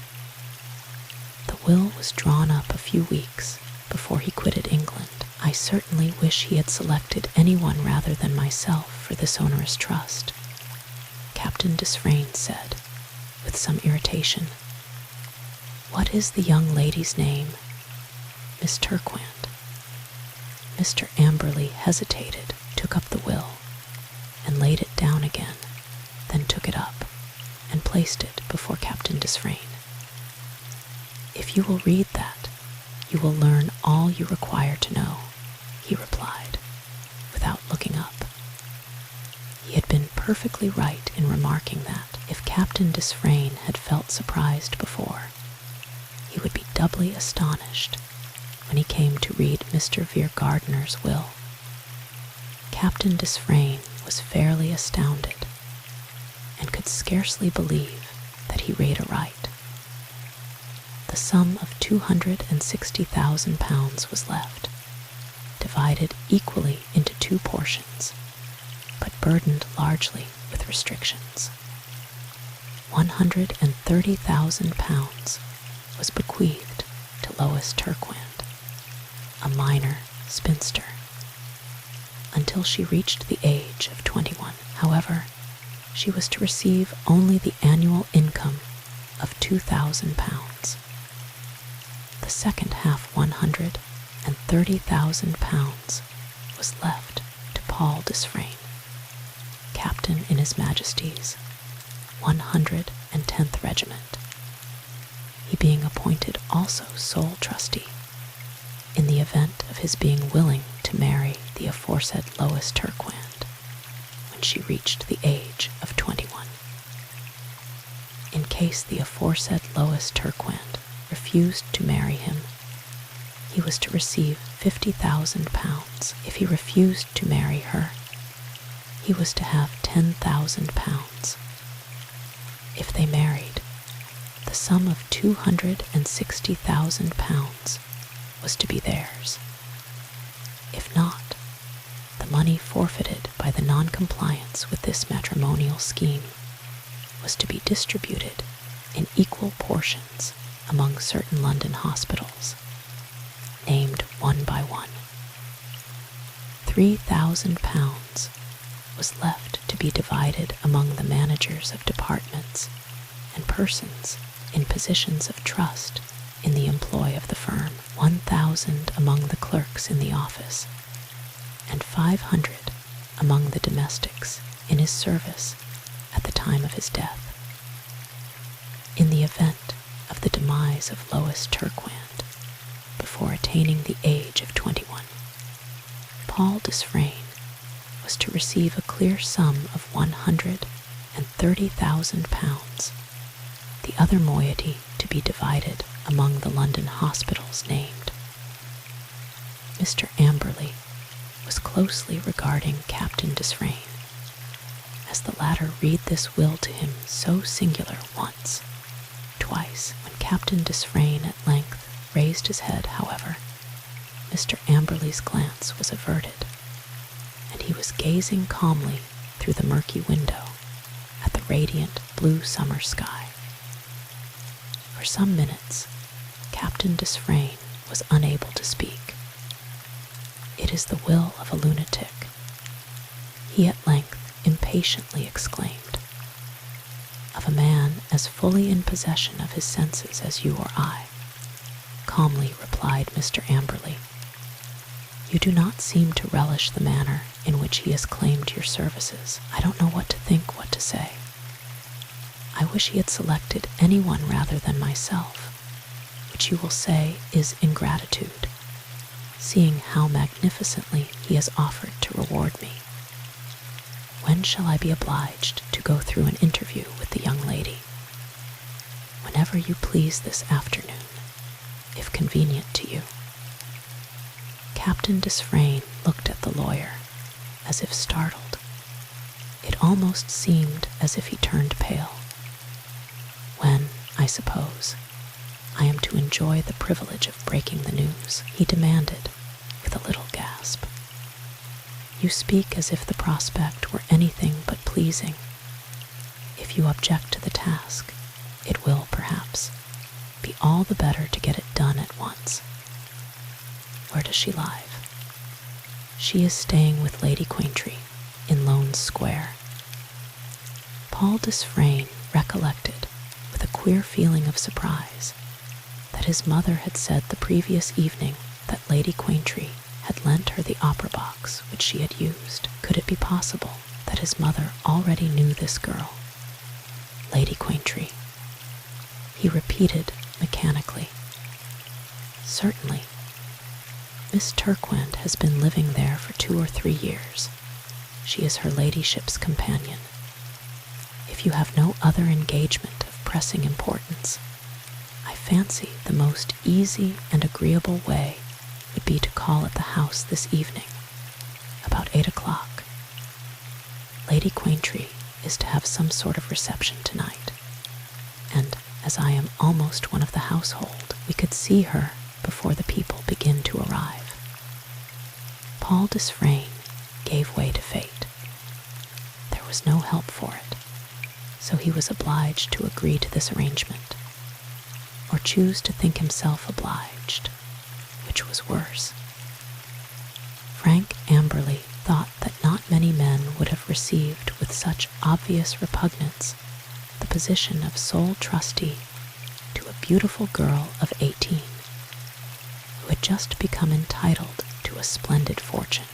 Speaker 1: The will was drawn up a few weeks before he quitted England. I certainly wish he had selected anyone rather than myself for this onerous trust, Captain Desfrayne said, with some irritation. What is the young lady's name? Miss Turquand. Mr. Amberley hesitated, took up the will, and laid it down again, then took it up and placed it before Captain Desfrayne. If you will read that, you will learn all you require to know, he replied, without looking up. He had been perfectly right in remarking that, if Captain Desfrayne had felt surprised before, he would be doubly astonished when he came to read Mr. Vere Gardner's will. Captain Desfrayne was fairly astounded, and could scarcely believe that he read aright. The sum of £260,000 was left, divided equally into two portions, but burdened largely with restrictions. £130,000 was bequeathed to Lois Turquand, a minor spinster, until she reached the age of 21. However, she was to receive only the annual income of £2,000. The second half £130,000 was left to Paul Desfrayne, captain in His Majesty's 110th Regiment, he being appointed also sole trustee in the event of his being willing to marry the aforesaid Lois Turquand when she reached the age of 21. In case the aforesaid Lois Turquand refused to marry him, he was to receive £50,000. If he refused to marry her, he was to have £10,000. If they married, the sum of £260,000 was to be theirs. If not, the money forfeited by the non-compliance with this matrimonial scheme was to be distributed in equal portions among certain London hospitals, named one by one. £3,000 was left to be divided among the managers of departments and persons in positions of trust in the employ of the firm, 1,000 among the clerks in the office, and 500 among the domestics in his service at the time of his death. In the event of the demise of Lois Turquand before attaining the age of 21, Paul Desfrayne was to receive a clear sum of £130,000, the other moiety to be divided among the London hospitals named. Mr. Amberley was closely regarding Captain Desfrayne, as the latter read this will to him so singular once, twice. When Captain Desfrayne at length raised his head, however, Mr. Amberley's glance was averted, and he was gazing calmly through the murky window at the radiant blue summer sky. For some minutes, Captain Desfrayne was unable to speak. "It is the will of a lunatic," he at length impatiently exclaimed. "Of a man as fully in possession of his senses as you or I," calmly replied Mr. Amberley. "You do not seem to relish the manner in which he has claimed your services. I don't know what to think, what to say. I wish he had selected anyone rather than myself, which you will say is ingratitude, seeing how magnificently he has offered to reward me. When shall I be obliged to go through an interview with the young lady?" "Whenever you please this afternoon, if convenient to you." Captain Desfrayne looked at the lawyer, as if startled. It almost seemed as if he turned pale. "When, I suppose, I am to enjoy the privilege of breaking the news?" he demanded, with a little gasp. "You speak as if the prospect were anything but pleasing. If you object to the task, it will, perhaps, be all the better to get it done at once. Where does she live?" "She is staying with Lady Quaintree in Lowndes Square." Paul Desfrayne recollected, with a queer feeling of surprise, that his mother had said the previous evening that Lady Quaintree had lent her the opera box which she had used. Could it be possible that his mother already knew this girl? Lady Quaintree, he repeated mechanically. "Certainly. Miss Turquand has been living there for 2 or 3 years. She is her ladyship's companion. If you have no other engagement of pressing importance, I fancy the most easy and agreeable way would be to call at the house this evening, about 8 o'clock. Lady Quaintree is to have some sort of reception tonight, and as I am almost one of the household, we could see her before the people begin to arrive." Paul Desfrayne gave way to fate. There was no help for it, so he was obliged to agree to this arrangement, or choose to think himself obliged, which was worse. received with such obvious repugnance the position of sole trustee to a beautiful girl of 18 who had just become entitled to a splendid fortune,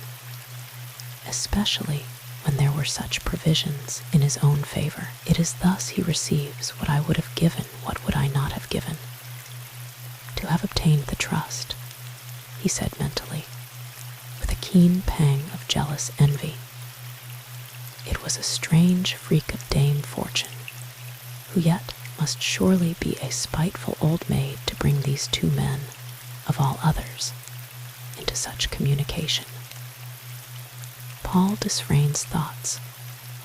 Speaker 1: especially when there were such provisions in his own favor. It is thus he receives what I would have given, what would I not have given, to have obtained the trust, he said mentally, with a keen pang of jealous envy. It was a strange freak of Dame Fortune, who yet must surely be a spiteful old maid to bring these two men, of all others, into such communication. Paul Desfrayne's thoughts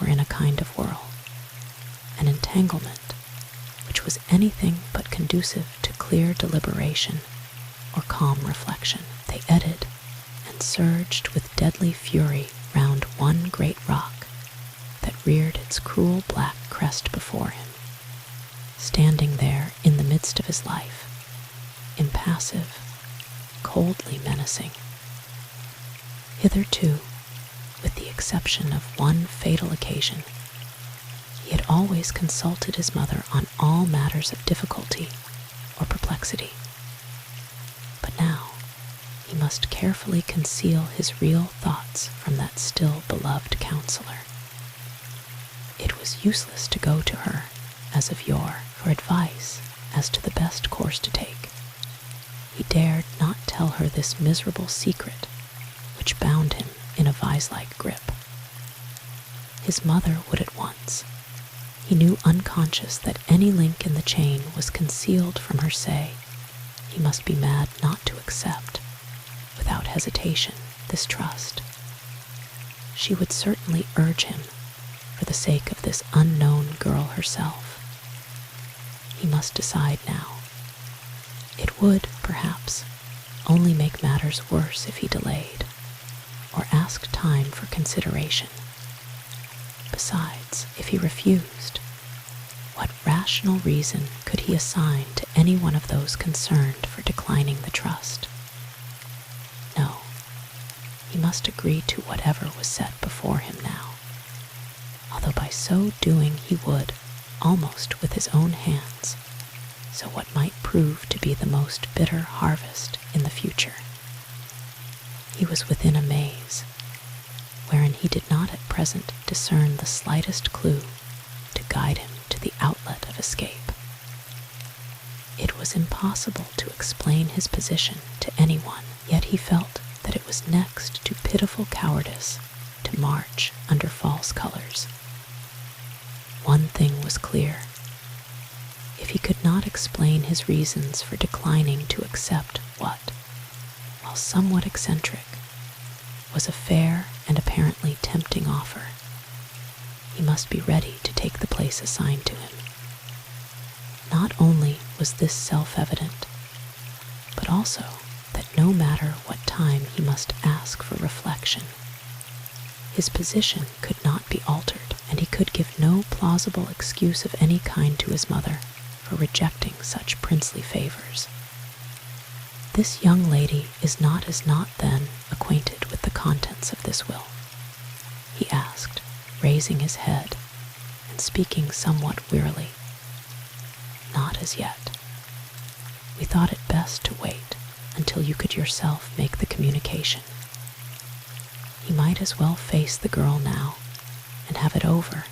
Speaker 1: were in a kind of whirl, an entanglement which was anything but conducive to clear deliberation or calm reflection. They eddied and surged with deadly fury round one great rock that reared its cruel black crest before him, standing there in the midst of his life, impassive, coldly menacing. Hitherto, with the exception of one fatal occasion, he had always consulted his mother on all matters of difficulty or perplexity. But now he must carefully conceal his real thoughts from that still beloved counselor. It was useless to go to her, as of yore, for advice as to the best course to take. He dared not tell her this miserable secret which bound him in a vise-like grip. His mother would at once, he knew unconscious that any link in the chain was concealed from her, say he must be mad not to accept, without hesitation, this trust. She would certainly urge him, for the sake of this unknown girl herself. He must decide now. It would, perhaps, only make matters worse if he delayed, or asked time for consideration. Besides, if he refused, what rational reason could he assign to any one of those concerned for declining the trust? No, he must agree to whatever was set before him now, although by so doing he would, almost with his own hands, sow what might prove to be the most bitter harvest in the future. He was within a maze, wherein he did not at present discern the slightest clue to guide him to the outlet of escape. It was impossible to explain his position to anyone, yet he felt that it was next to pitiful cowardice to march under false colors. One thing was clear. If he could not explain his reasons for declining to accept what, while somewhat eccentric, was a fair and apparently tempting offer, he must be ready to take the place assigned to him. Not only was this self-evident, but also that no matter what time he must ask for reflection, his position could not be altered, and he could give no plausible excuse of any kind to his mother for rejecting such princely favors. This young lady is not as not then acquainted with the contents of this will, he asked, raising his head and speaking somewhat wearily. Not as yet. We thought it best to wait until you could yourself make the communication. He might as well face the girl now and have it over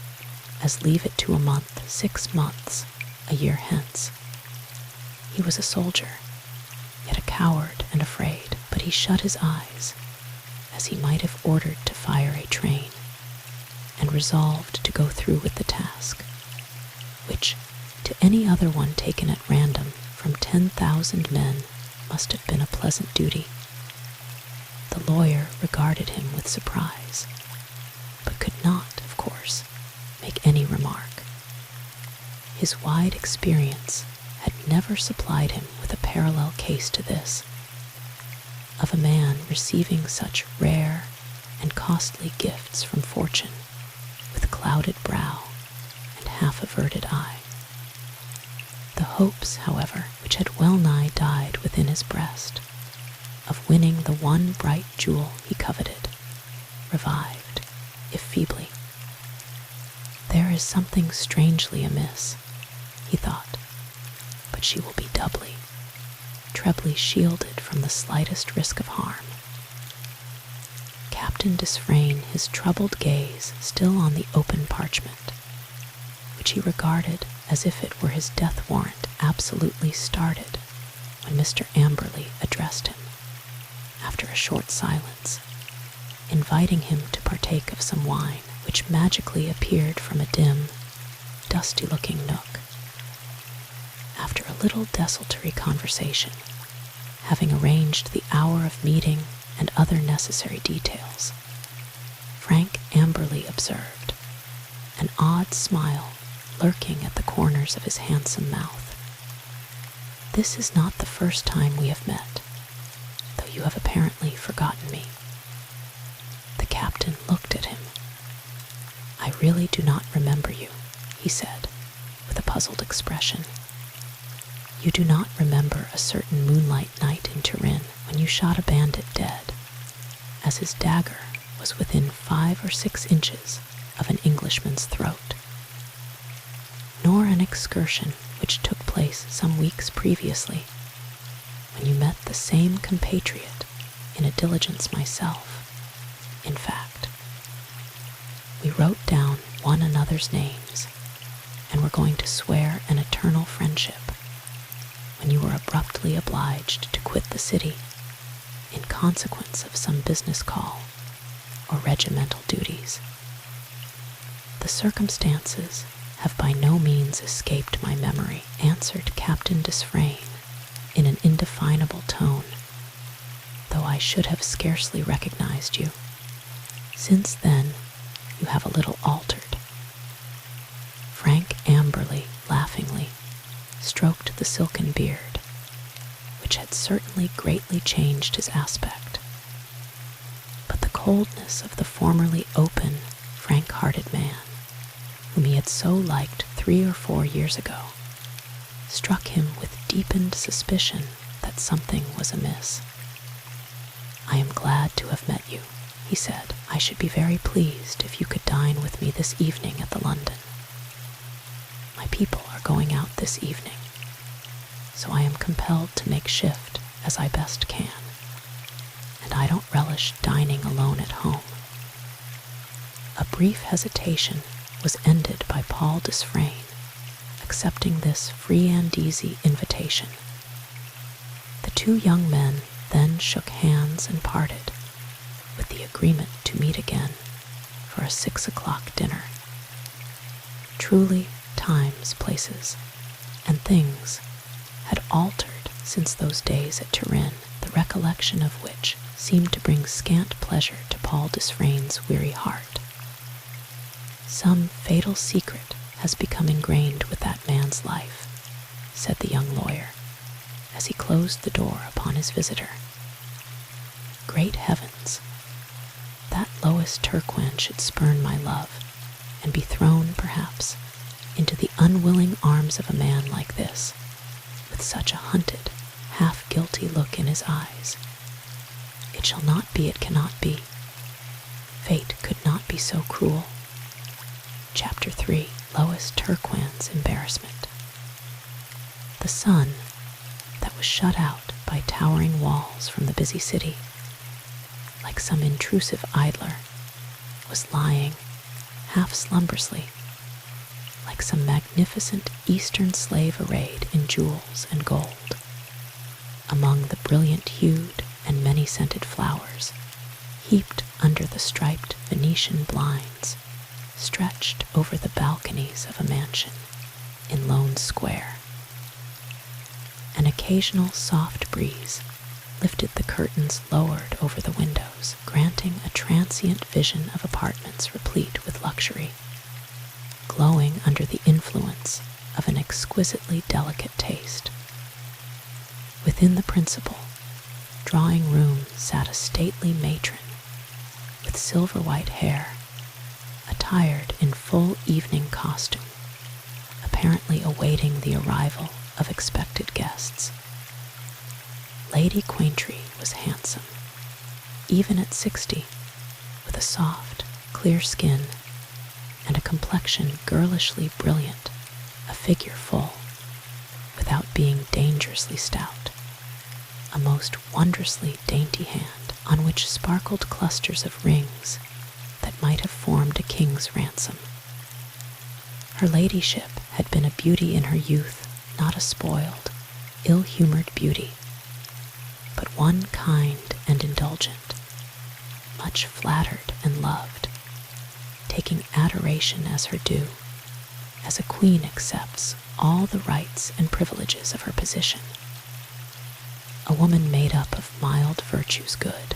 Speaker 1: as leave it to a month, 6 months, a year hence. He was a soldier, yet a coward and afraid, but he shut his eyes, as he might have ordered to fire a train, and resolved to go through with the task, which, to any other one taken at random from 10,000 men, must have been a pleasant duty. The lawyer regarded him with surprise, but could not, of course, make any remark. His wide experience had never supplied him with a parallel case to this, of a man receiving such rare and costly gifts from fortune, with clouded brow and half-averted eye. The hopes, however, which had well-nigh died within his breast, of winning the one bright jewel he coveted, revived, if feebly, is something strangely amiss, he thought, but she will be doubly, trebly shielded from the slightest risk of harm. Captain Desfrayne, his troubled gaze still on the open parchment, which he regarded as if it were his death warrant, absolutely started when Mr. Amberley addressed him, after a short silence, inviting him to partake of some wine which magically appeared from a dim, dusty-looking nook. After a little desultory conversation, having arranged the hour of meeting and other necessary details, Frank Amberley observed, an odd smile lurking at the corners of his handsome mouth. "This is not the first time we have met, though you have apparently forgotten me." The captain looked at him. "I really do not remember you," he said, with a puzzled expression. "You do not remember a certain moonlight night in Turin when you shot a bandit dead, as his dagger was within 5 or 6 inches of an Englishman's throat, nor an excursion which took place some weeks previously, when you met the same compatriot in a diligence myself. In fact, we wrote down one another's names and were going to swear an eternal friendship, when you were abruptly obliged to quit the city in consequence of some business call or regimental duties. The circumstances have by no means escaped my memory," answered Captain Desfrayne in an indefinable tone, "though I should have scarcely recognized you. Since then, you have a little altered." Frank Amberley laughingly stroked the silken beard, which had certainly greatly changed his aspect. But the coldness of the formerly open, frank-hearted man, whom he had so liked 3 or 4 years ago, struck him with deepened suspicion that something was amiss. "I am glad to have met you," he said. "I should be very pleased if you could dine with me this evening at the London. My people are going out this evening, so I am compelled to make shift as I best can, and I don't relish dining alone at home." A brief hesitation was ended by Paul Desfrayne accepting this free and easy invitation. The 2 young men then shook hands and parted, with the agreement to meet again for a 6 o'clock dinner. Truly, times, places, and things had altered since those days at Turin, the recollection of which seemed to bring scant pleasure to Paul Desfrayne's weary heart. "Some fatal secret has become ingrained with that man's life," said the young lawyer, as he closed the door upon his visitor. "Great heavens! That Lois Turquin should spurn my love, and be thrown, perhaps, into the unwilling arms of a man like this, with such a hunted, half-guilty look in his eyes. It shall not be, it cannot be. Fate could not be so cruel." Chapter 3. Lois Turquin's Embarrassment. The sun, that was shut out by towering walls from the busy city, like some intrusive idler, was lying, half slumberously, like some magnificent Eastern slave arrayed in jewels and gold, among the brilliant-hued and many-scented flowers, heaped under the striped Venetian blinds, stretched over the balconies of a mansion in Lone Square. An occasional soft breeze lifted the curtains lowered over the windows, granting a transient vision of apartments replete with luxury, glowing under the influence of an exquisitely delicate taste. Within the principal drawing-room sat a stately matron with silver-white hair, attired in full evening costume, apparently awaiting the arrival of expected guests. Lady Quaintree was handsome, even at 60, with a soft, clear skin, and a complexion girlishly brilliant, a figure full, without being dangerously stout, a most wondrously dainty hand on which sparkled clusters of rings that might have formed a king's ransom. Her ladyship had been a beauty in her youth, not a spoiled, ill-humored beauty, but one kind and indulgent, much flattered and loved, taking adoration as her due, as a queen accepts all the rights and privileges of her position. A woman made up of mild virtues good,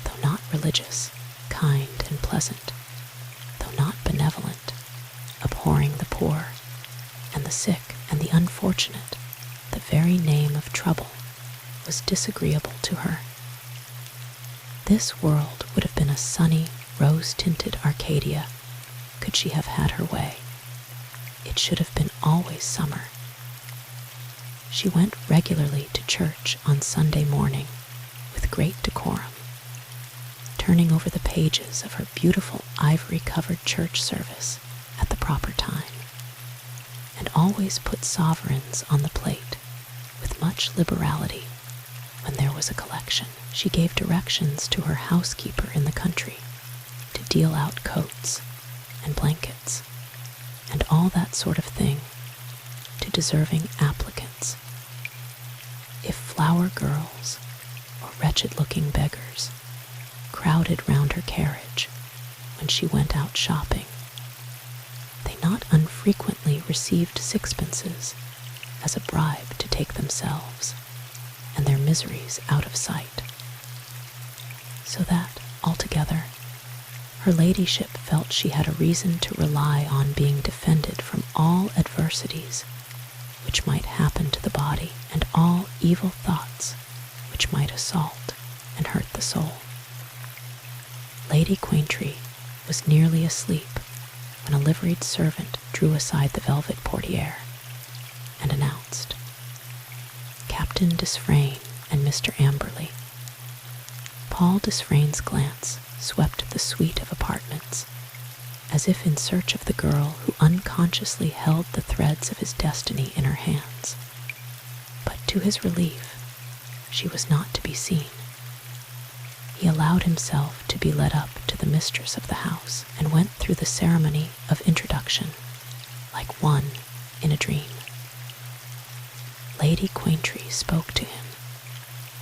Speaker 1: though not religious, kind and pleasant, though not benevolent, abhorring the poor and the sick and the unfortunate. The very name of trouble was disagreeable to her. This world would have been a sunny, rose-tinted Arcadia could she have had her way. It should have been always summer. She went regularly to church on Sunday morning with great decorum, turning over the pages of her beautiful ivory-covered church service at the proper time, and always put sovereigns on the plate with much liberality when there was a collection. She gave directions to her housekeeper in the country to deal out coats and blankets and all that sort of thing to deserving applicants. If flower girls or wretched-looking beggars crowded round her carriage when she went out shopping, they not unfrequently received sixpences as a bribe to take themselves and their miseries out of sight, so that, altogether, her ladyship felt she had a reason to rely on being defended from all adversities which might happen to the body, and all evil thoughts which might assault and hurt the soul. Lady Quaintree was nearly asleep when a liveried servant drew aside the velvet portière and announced, "Captain Desfrayne and Mr. Amberley." Paul Desfrayne's glance swept the suite of apartments, as if in search of the girl who unconsciously held the threads of his destiny in her hands. But to his relief, she was not to be seen. He allowed himself to be led up to the mistress of the house and went through the ceremony of introduction like one in a dream. Lady Quaintree spoke to him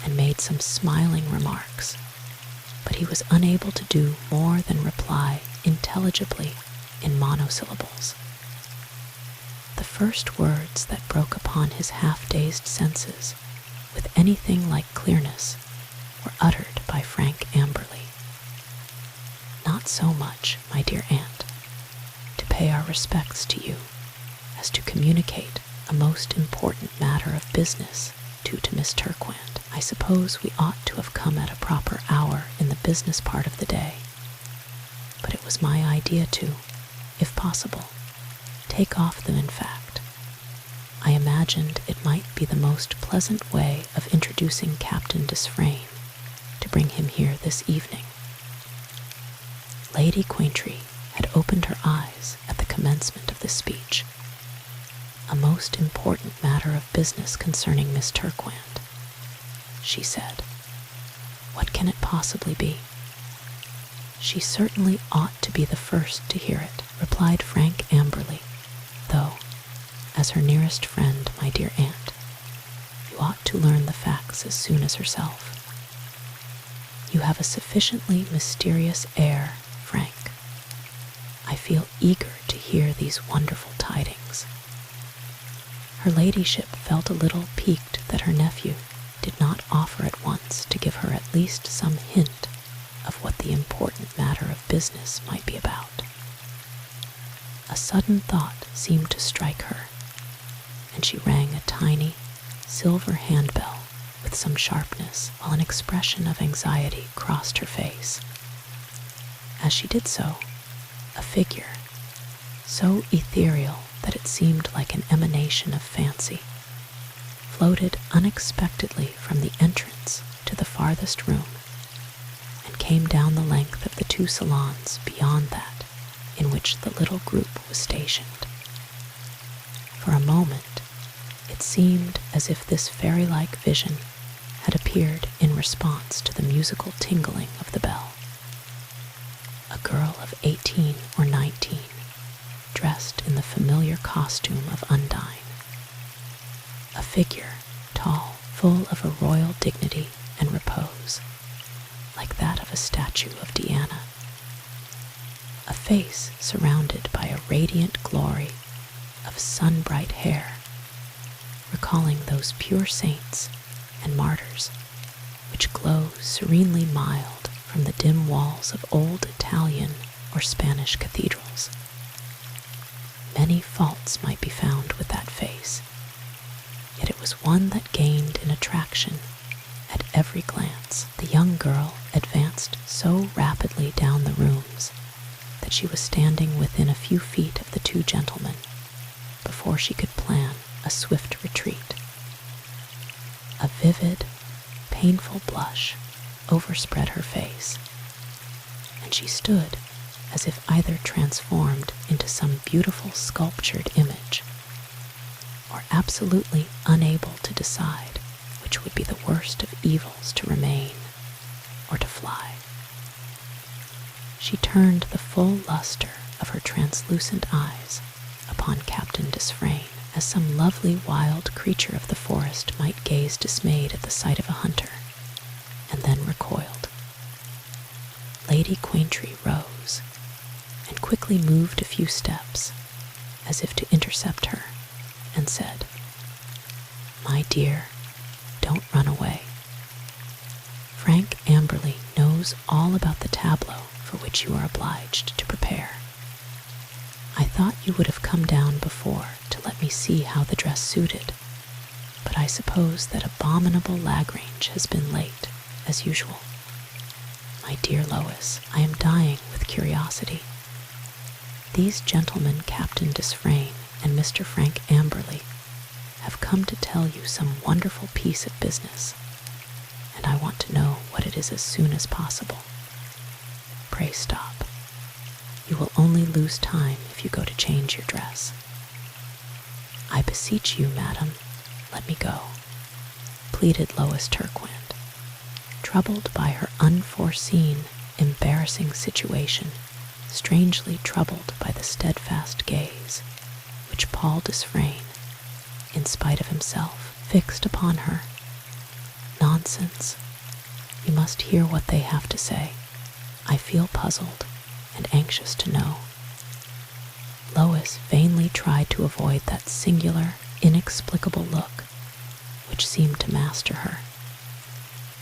Speaker 1: and made some smiling remarks, but he was unable to do more than reply intelligibly in monosyllables. The first words that broke upon his half-dazed senses with anything like clearness were uttered by Frank Amberley. "Not so much, my dear aunt, to pay our respects to you, as to communicate a most important matter of business to Miss Turquand. I suppose we ought to have come at a proper hour in the business part of the day, but it was my idea to, if possible, take off them. In fact, I imagined it might be the most pleasant way of introducing Captain Desfrayne to bring him here this evening." Lady Quaintree had opened her eyes at the commencement of this speech. "A most important matter of business concerning Miss Turquand," she said. "What can it possibly be?" "She certainly ought to be the first to hear it," replied Frank Amberley, "though, as her nearest friend, my dear aunt, you ought to learn the facts as soon as herself. You have a sufficiently mysterious air, Frank. I feel eager to hear these wonderful tidings." Her ladyship felt a little piqued that her nephew did not offer at once to give her at least some hint of what the important matter of business might be about. A sudden thought seemed to strike her, and she rang a tiny, silver handbell with some sharpness, while an expression of anxiety crossed her face. As she did so, a figure, so ethereal that it seemed like an emanation of fancy, floated unexpectedly from the entrance to the farthest room, and came down the length of the two salons beyond that in which the little group was stationed. For a moment, it seemed as if this fairy-like vision had appeared in response to the musical tingling of the bell. A girl of 18 or 19, dressed in the familiar costume of Undine. A figure, tall, full of a royal dignity and repose, like that of a statue of Diana. A face surrounded by a radiant glory of sun-bright hair, recalling those pure saints and martyrs which glow serenely mild from the dim walls of old Italian or Spanish cathedrals. Many faults might be found with that face, yet it was one that gained in attraction at every glance. The young girl advanced so rapidly down the rooms that she was standing within a few feet of the two gentlemen before she could plan a swift retreat. A vivid, painful blush overspread her face, and she stood as if either transformed into some beautiful sculptured image, or absolutely unable to decide which would be the worst of evils, to remain or to fly. She turned the full luster of her translucent eyes upon Captain Desfrayne, as some lovely wild creature of the forest might gaze dismayed at the sight of a hunter, and then recoiled. Lady Quaintree rose and quickly moved a few steps, as if to intercept her, and said, "My dear, don't run away. Frank Amberley knows all about the tableau for which you are obliged to prepare. I thought you would have come down before to let me see how the dress suited, but I suppose that abominable Lagrange has been late, as usual. My dear Lois, I am dying with curiosity. These gentlemen, Captain Desfrayne and Mr. Frank Amberley, have come to tell you some wonderful piece of business, and I want to know what it is as soon as possible. Pray stop. You will only lose time if you go to change your dress. I beseech you, madam, let me go," pleaded Lois Turquand, troubled by her unforeseen, embarrassing situation, strangely troubled by the steadfast gaze which Paul Desfrayne, in spite of himself, fixed upon her. "Nonsense. You must hear what they have to say. I feel puzzled and anxious to know." Lois vainly tried to avoid that singular, inexplicable look which seemed to master her.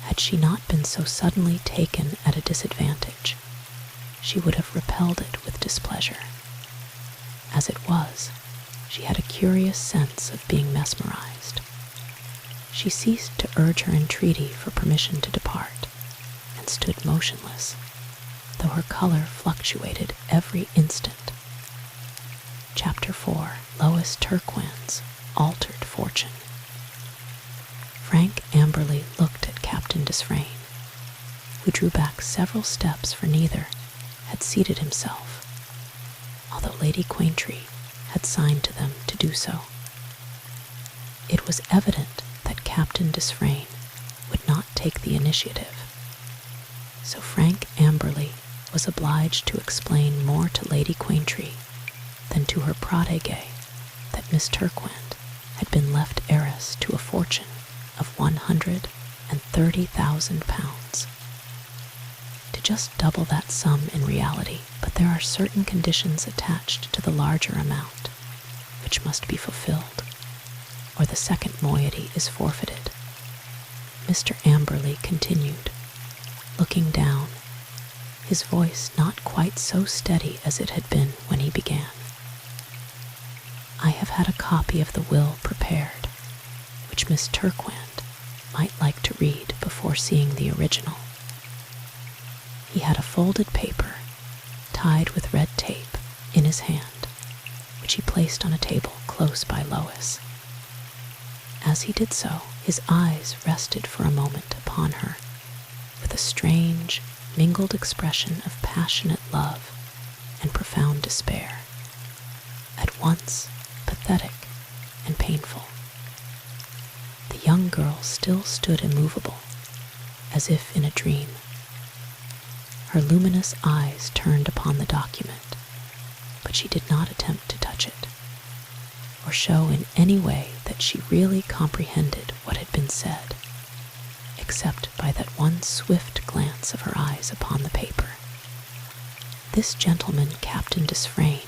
Speaker 1: Had she not been so suddenly taken at a disadvantage, she would have repelled it with displeasure. As it was, she had a curious sense of being mesmerized. She ceased to urge her entreaty for permission to depart, and stood motionless, though her color fluctuated every instant. Chapter 4. Lois Turquand's Altered Fortune. Frank Amberley looked at Captain Desfrayne, who drew back several steps, for neither had seated himself, although Lady Quaintree had signed to them to do so. It was evident that Captain Desfrayne would not take the initiative, so Frank Amberley was obliged to explain more to Lady Quaintree than to her protégé that Miss Turquand had been left heiress to a fortune of £130,000. To just double that sum in reality, but there are certain conditions attached to the larger amount which must be fulfilled, or the second moiety is forfeited. Mr. Amberley continued, looking down, his voice not quite so steady as it had been when he began. "I have had a copy of the will prepared, which Miss Turquand might like to read before seeing the original." He had a folded paper, tied with red tape, in his hand, which he placed on a table close by Lois. As he did so, his eyes rested for a moment upon her with a strange, mingled expression of passionate love and profound despair, at once pathetic and painful. The young girl still stood immovable, as if in a dream. Her luminous eyes turned upon the document, but she did not attempt to touch it, or show in any way that she really comprehended what had been said, except by that one swift glance of her eyes upon the paper. This gentleman, Captain Desfrayne,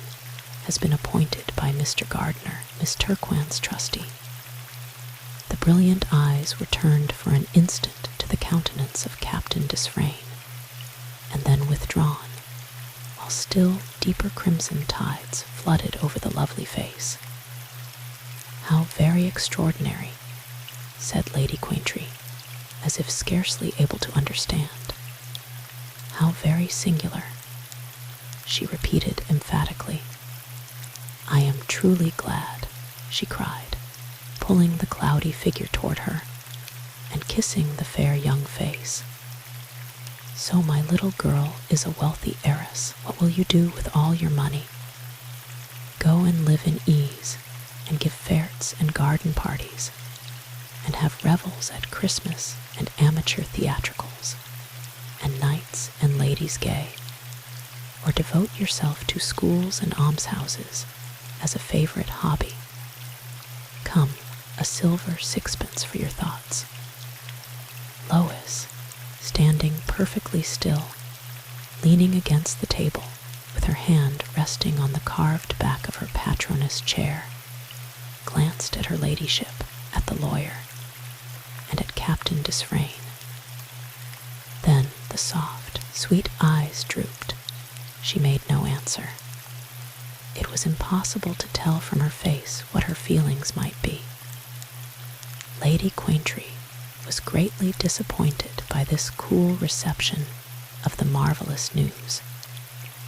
Speaker 1: has been appointed by Mr. Gardner, Miss Turquoine's trustee. The brilliant eyes were turned for an instant to the countenance of Captain Desfrayne, and then withdrawn, while still deeper crimson tides flooded over the lovely face. "How very extraordinary," said Lady Quaintree, as if scarcely able to understand. "How very singular," she repeated emphatically. "I am truly glad," she cried, pulling the cloudy figure toward her, and kissing the fair young face. "So my little girl is a wealthy heiress. What will you do with all your money?" "Go and live in ease, and give fêtes and garden parties, and have revels at Christmas and amateur theatricals, and knights and ladies gay, or devote yourself to schools and almshouses as a favorite hobby. Come, a silver sixpence for your thoughts." Lois, standing perfectly still, leaning against the table, with her hand resting on the carved back of her patroness' chair, glanced at her ladyship, at the lawyer, and at Captain Desfrayne. Then the soft, sweet eyes drooped. She made no answer. It was impossible to tell from her face what her feelings might be. Lady Quaintree was greatly disappointed by this cool reception of the marvelous news,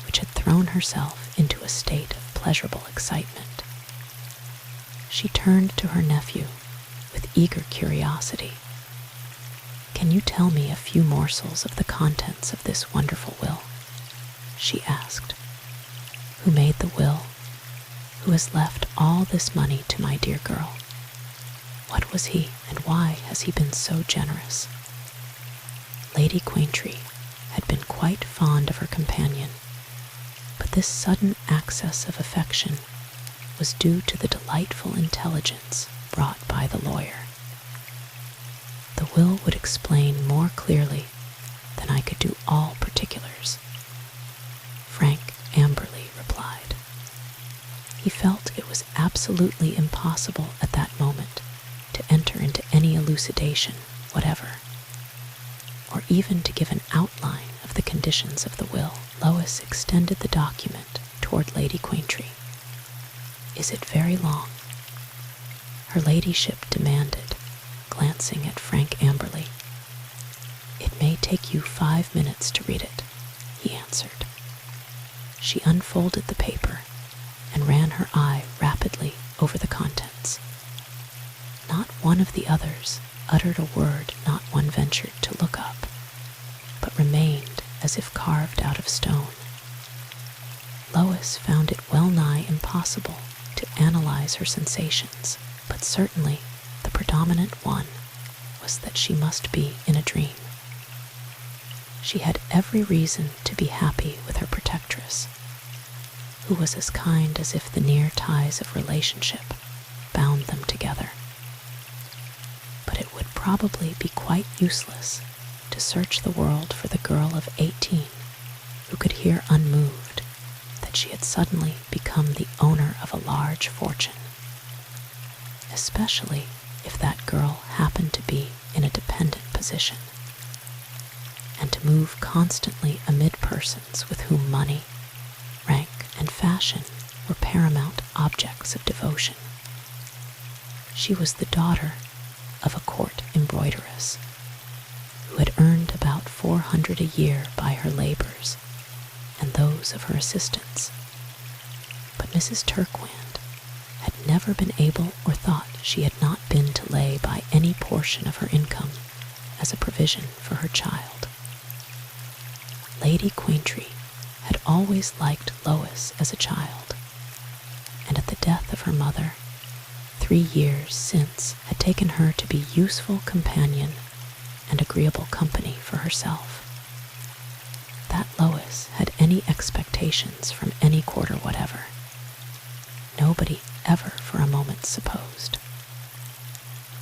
Speaker 1: which had thrown herself into a state of pleasurable excitement. She turned to her nephew with eager curiosity. "Can you tell me a few morsels of the contents of this wonderful will?" she asked. "Who made the will? Who has left all this money to my dear girl? What was he, and why has he been so generous?" Lady Quaintree had been quite fond of her companion, but this sudden access of affection was due to the delightful intelligence brought by the lawyer. "The will would explain more clearly than I could do all particulars," Frank Amberley replied. He felt it was absolutely impossible at that moment to enter into any elucidation whatever, or even to give an outline of the conditions of the will. Lois extended the document toward Lady Quaintree. "Is it very long?" her ladyship demanded, glancing at Frank Amberley. "It may take you 5 minutes to read it," he answered. She unfolded the paper and ran her eye rapidly over the contents. Not one of the others uttered a word not one ventured to look up, but remained as if carved out of stone. Lois found it well nigh impossible to analyze her sensations, but certainly the predominant one was that she must be in a dream. She had every reason to be happy with her protectress, who was as kind as if the near ties of relationship bound them together. But it would probably be quite useless to search the world for the girl of 18 who could hear unmoved that she had suddenly become the owner of a large fortune, especially if that girl happened to be in a dependent position, and to move constantly amid persons with whom money, rank, and fashion were paramount objects of devotion. She was the daughter of a court embroideress, who had earned about 400 a year by her labors and those of her assistants. But Mrs. Turquoine had never been able or thought she had not been to lay by any portion of her income as a provision for her child. Lady Quaintree had always liked Lois as a child, and at the death of her mother, 3 years since, had taken her to be useful companion and agreeable company for herself. That Lois had any expectations from any quarter whatever, nobody ever for a moment supposed.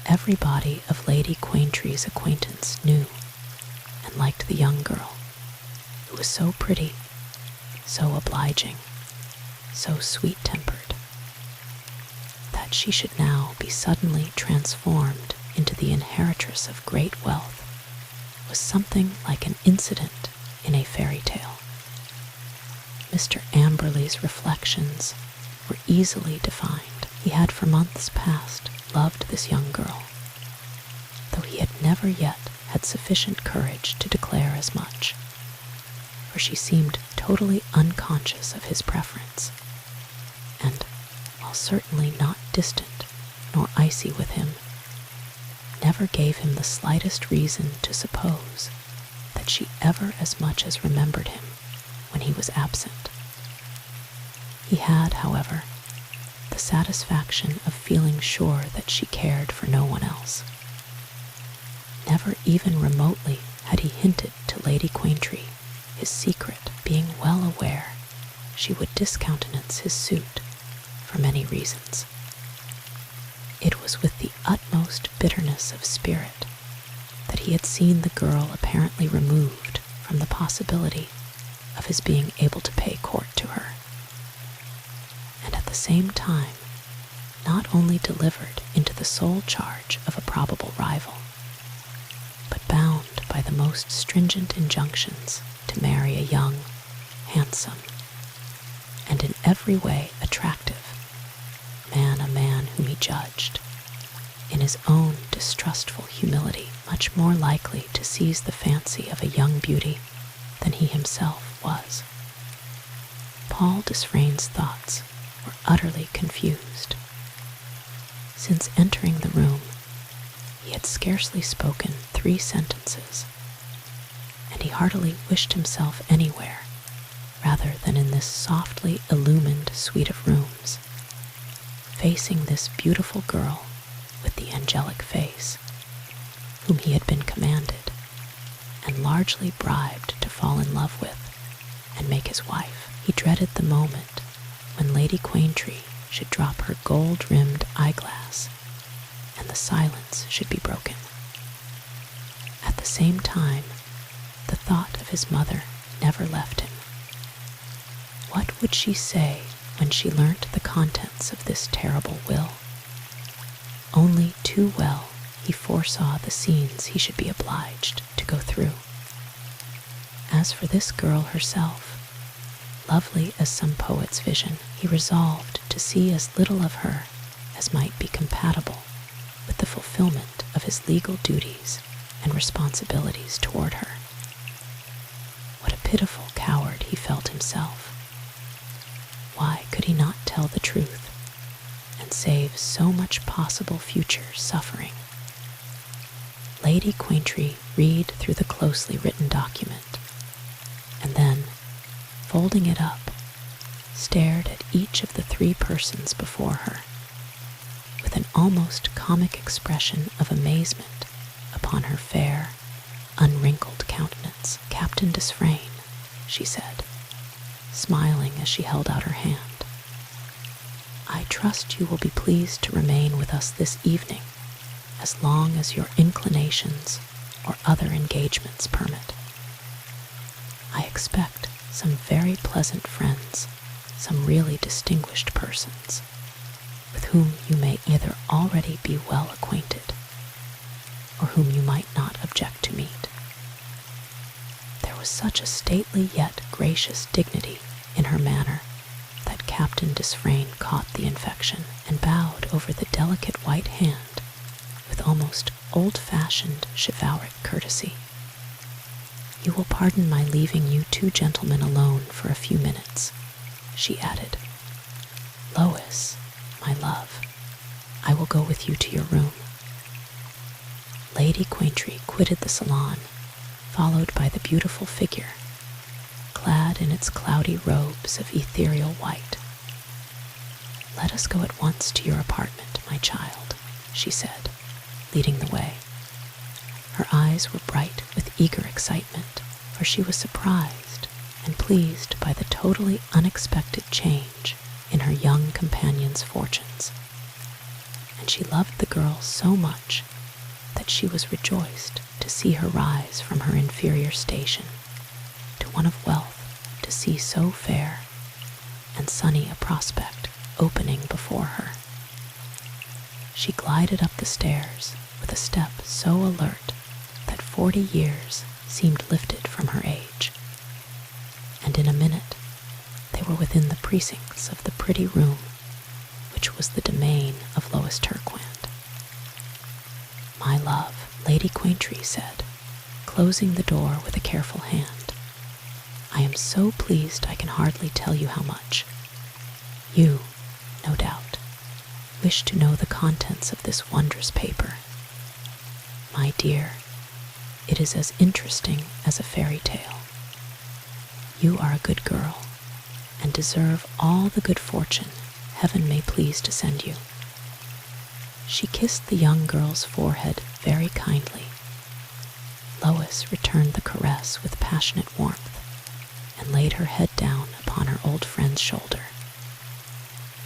Speaker 1: Everybody of Lady Quaintree's acquaintance knew and liked the young girl, who was so pretty, so obliging, so sweet-tempered. That she should now be suddenly transformed into the inheritress of great wealth was something like an incident in a fairy tale. Mr. Amberley's reflections were easily defined. He had for months past loved this young girl, though he had never yet had sufficient courage to declare as much, for she seemed totally unconscious of his preference, and, while certainly not distant nor icy with him, never gave him the slightest reason to suppose that she ever as much as remembered him when he was absent. He had, however, the satisfaction of feeling sure that she cared for no one else. Never even remotely had he hinted to Lady Quaintree his secret, being well aware she would discountenance his suit for many reasons. It was with the utmost bitterness of spirit that he had seen the girl apparently removed from the possibility of his being able to pay court to her, and at the same time not only delivered into the sole charge of a probable rival, but bound by the most stringent injunctions to marry a young, handsome, and in every way attractive man, a man whom he judged, in his own distrustful humility, much more likely to seize the fancy of a young beauty than he himself was. Paul Desfrayne's thoughts were utterly confused. Since entering the room, he had scarcely spoken 3 sentences, and he heartily wished himself anywhere rather than in this softly illumined suite of rooms, facing this beautiful girl with the angelic face, whom he had been commanded and largely bribed to fall in love with and make his wife. He dreaded the moment when Lady Quaintree should drop her gold-rimmed eyeglass and the silence should be broken. At the same time, the thought of his mother never left him. What would she say when she learnt the contents of this terrible will? Only too well he foresaw the scenes he should be obliged to go through. As for this girl herself, lovely as some poet's vision, he resolved to see as little of her as might be compatible with the fulfillment of his legal duties and responsibilities toward her. What a pitiful coward he felt himself. Why could he not tell the truth and save so much possible future suffering? Lady Quaintree read through the closely written document, and then, folding it up, stared at each of the 3 persons before her, with an almost comic expression of amazement upon her fair, unwrinkled countenance. "Captain Desfrayne," she said, smiling as she held out her hand, "I trust you will be pleased to remain with us this evening as long as your inclinations or other engagements permit. I expect some very pleasant friends, some really distinguished persons, with whom you may either already be well acquainted, or whom you might not object to meet." There was such a stately yet gracious dignity in her manner that Captain Desfrayne caught the infection and bowed over the delicate white hand with almost old-fashioned chivalric courtesy. "You will pardon my leaving you 2 gentlemen alone for a few minutes," she added. "Lois, my love, I will go with you to your room." Lady Quaintree quitted the salon, followed by the beautiful figure, clad in its cloudy robes of ethereal white. "Let us go at once to your apartment, my child," she said, leading the way. Her eyes were bright with eager excitement, for she was surprised and pleased by the totally unexpected change in her young companion's fortunes. And she loved the girl so much that she was rejoiced to see her rise from her inferior station to one of wealth, to see so fair and sunny a prospect opening before her. She glided up the stairs with a step so alert that 40 years seemed lifted from her age, and in a minute they were within the precincts of the pretty room which was the domain of Lois Turquand. "My love," Lady Quaintree said, closing the door with a careful hand, "I am so pleased I can hardly tell you how much. You, no doubt, wish to know the contents of this wondrous paper. My dear, it is as interesting as a fairy tale. You are a good girl, and deserve all the good fortune heaven may please to send you." She kissed the young girl's forehead very kindly. Lois returned the caress with passionate warmth, and laid her head down upon her old friend's shoulder.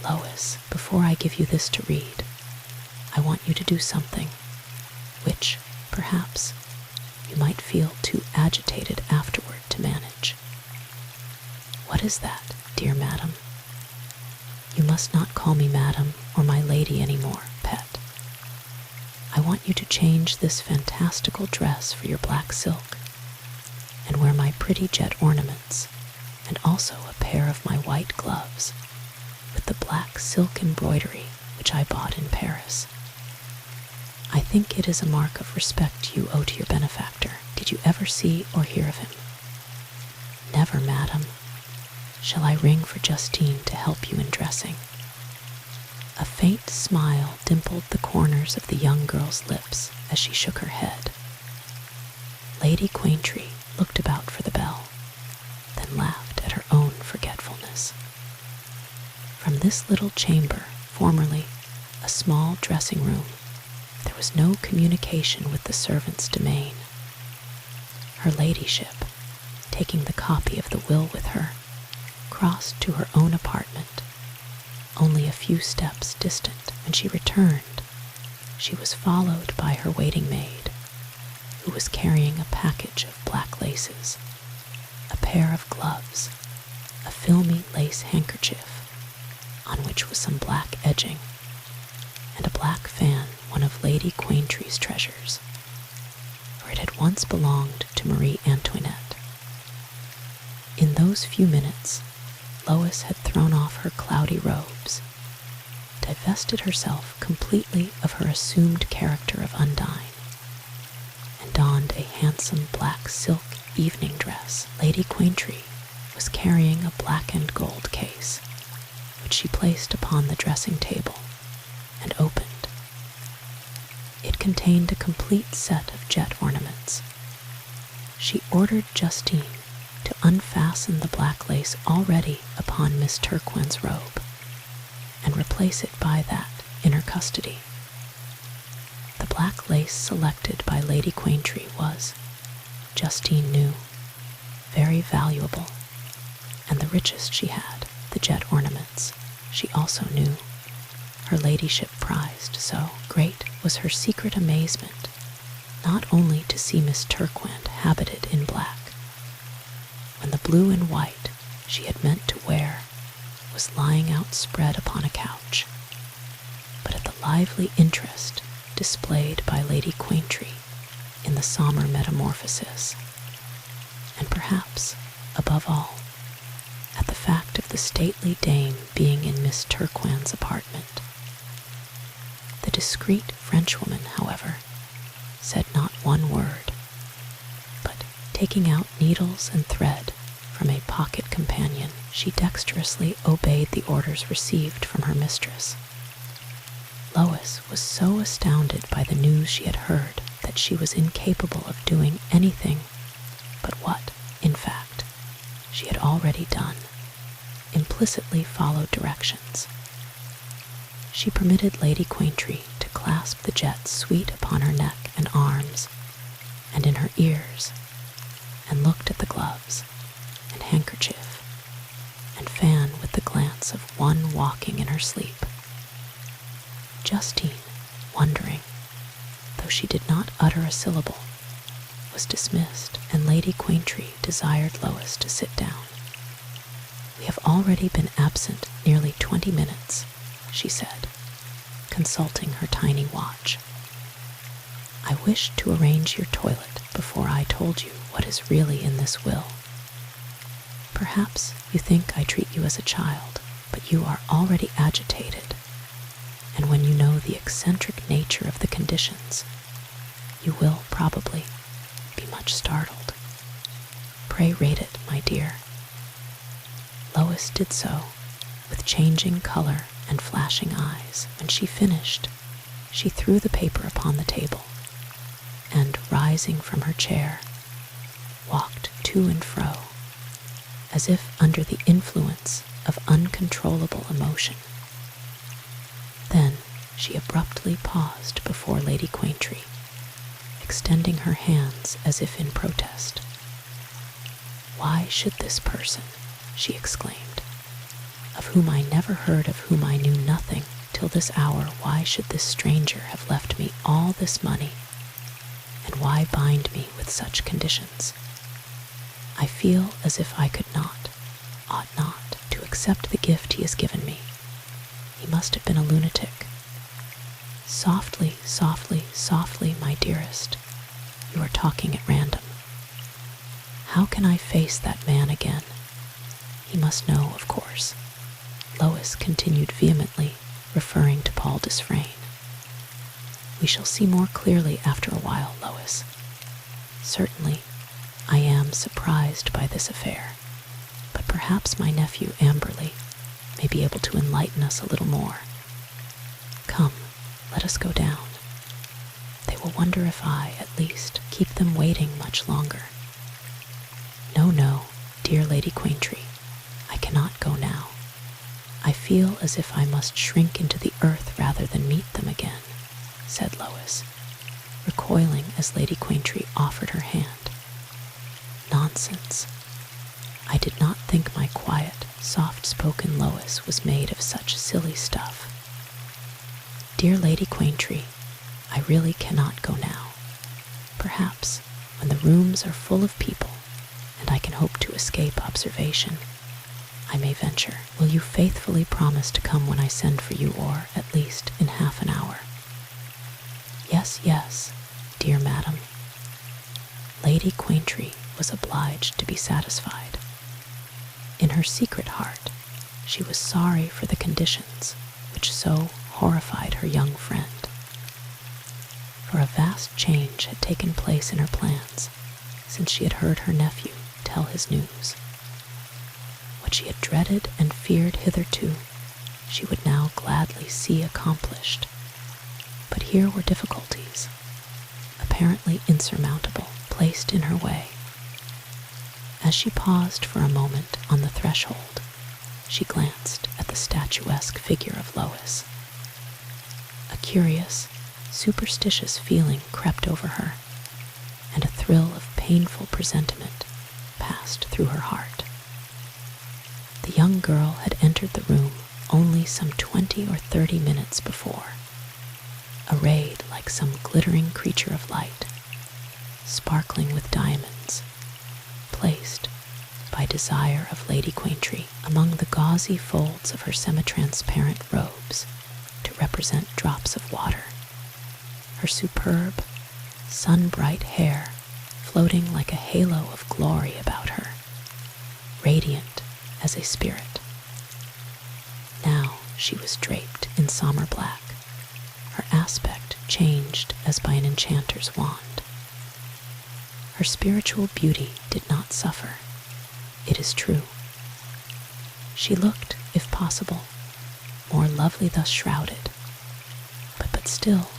Speaker 1: "Lois, before I give you this to read, I want you to do something which, perhaps, you might feel too agitated afterward to manage." "What is that, dear madam?" "You must not call me madam or my lady any more, pet. I want you to change this fantastical dress for your black silk, and wear my pretty jet ornaments, and also a pair of my white gloves, with the black silk embroidery which I bought in Paris. I think it is a mark of respect you owe to your benefactor. Did you ever see or hear of him?" "Never, madam. Shall I ring for Justine to help you in dressing?" A faint smile dimpled the corners of the young girl's lips as she shook her head. Lady Quaintree looked about for the bell, then laughed at her own forgetfulness. From this little chamber, formerly a small dressing room, there was no communication with the servants' domain. Her ladyship, taking the copy of the will with her, crossed to her own apartment. Only a few steps distant, when she returned, she was followed by her waiting maid, who was carrying a package of black laces, a pair of gloves, a filmy lace handkerchief, on which was some black edging, and a black fan, one of Lady Quaintree's treasures, for it had once belonged to Marie Antoinette. In those few minutes, Lois had thrown off her cloudy robes, divested herself completely of her assumed character of Undine, and donned a handsome black silk evening dress. Lady Quaintree was carrying a black and gold case, which she placed upon the dressing table and opened. It contained a complete set of jet ornaments. She ordered Justine to unfasten the black lace already upon Miss Turquand's robe, and replace it by that in her custody. The black lace selected by Lady Quaintree was, Justine knew, very valuable, and the richest she had, the jet ornaments, she also knew, her ladyship prized. So great was her secret amazement, not only to see Miss Turquand habited in black, when the blue and white she had meant to wear was lying outspread upon a couch, but at the lively interest displayed by Lady Quaintree in the sombre metamorphosis, and perhaps, above all, at the fact of the stately dame being in Miss Turquand's apartment. The discreet Frenchwoman, however, said not one word, but taking out needles and thread from a pocket companion, she dexterously obeyed the orders received from her mistress. Lois was so astounded by the news she had heard that she was incapable of doing anything but what, in fact, she had already done, implicitly followed directions. She permitted Lady Quaintree to clasp the jet sweet upon her neck and arms, and in her ears, and looked at the gloves and handkerchief, and fan with the glance of one walking in her sleep. Justine, wondering, though she did not utter a syllable, was dismissed, and Lady Quaintree desired Lois to sit down. "We have already been absent nearly 20 minutes, she said, consulting her tiny watch. "I wished to arrange your toilet before I told you what is really in this will. Perhaps you think I treat you as a child, but you are already agitated, and when you know the eccentric nature of the conditions, you will probably be much startled. Pray read it, my dear." Lois did so, with changing color and flashing eyes. When she finished, she threw the paper upon the table, and, rising from her chair, walked to and fro, as if under the influence of uncontrollable emotion. Then she abruptly paused before Lady Quaintree, extending her hands as if in protest. "Why should this person," she exclaimed, "of whom I never heard, of whom I knew nothing till this hour, why should this stranger have left me all this money, and why bind me with such conditions? I feel as if I could not, ought not, to accept the gift he has given me. He must have been a lunatic. Softly, softly, softly, my dearest. You are talking at random. How can I face that man again? He must know, of course," Lois continued vehemently, referring to Paul Desfrayne. "We shall see more clearly after a while, Lois. Certainly, I am surprised by this affair, but perhaps my nephew Amberley may be able to enlighten us a little more. Come, let us go down. They will wonder if I, at least, keep them waiting much longer." "No, no, dear Lady Quaintree, I cannot go now. I feel as if I must shrink into the earth rather than meet them again," said Lois, recoiling as Lady Quaintree offered her hand. "Nonsense. I did not think my quiet, soft-spoken Lois was made of such silly stuff. Dear Lady Quaintree, I really cannot go now. Perhaps, when the rooms are full of people, and I can hope to escape observation, I may venture. Will you faithfully promise to come when I send for you, or, at least, in half an hour?" "Yes, yes, dear madam." Lady Quaintree was obliged to be satisfied. In her secret heart, she was sorry for the conditions which so horrified her young friend, for a vast change had taken place in her plans since she had heard her nephew tell his news. What she had dreaded and feared hitherto, she would now gladly see accomplished. But here were difficulties, apparently insurmountable, placed in her way. As she paused for a moment on the threshold, she glanced at the statuesque figure of Lois. A curious, superstitious feeling crept over her, and a thrill of painful presentiment passed through her heart. The young girl had entered the room only some 20 or 30 minutes before, arrayed like some glittering creature of light, sparkling with diamonds, placed, by desire of Lady Quaintree, among the gauzy folds of her semi-transparent robes to represent drops of water, her superb, sun-bright hair floating like a halo of glory about her, radiant as a spirit. Now she was draped in sombre black, her aspect changed as by an enchanter's wand. Her spiritual beauty did not suffer, it is true. She looked, if possible, more lovely thus shrouded, but still,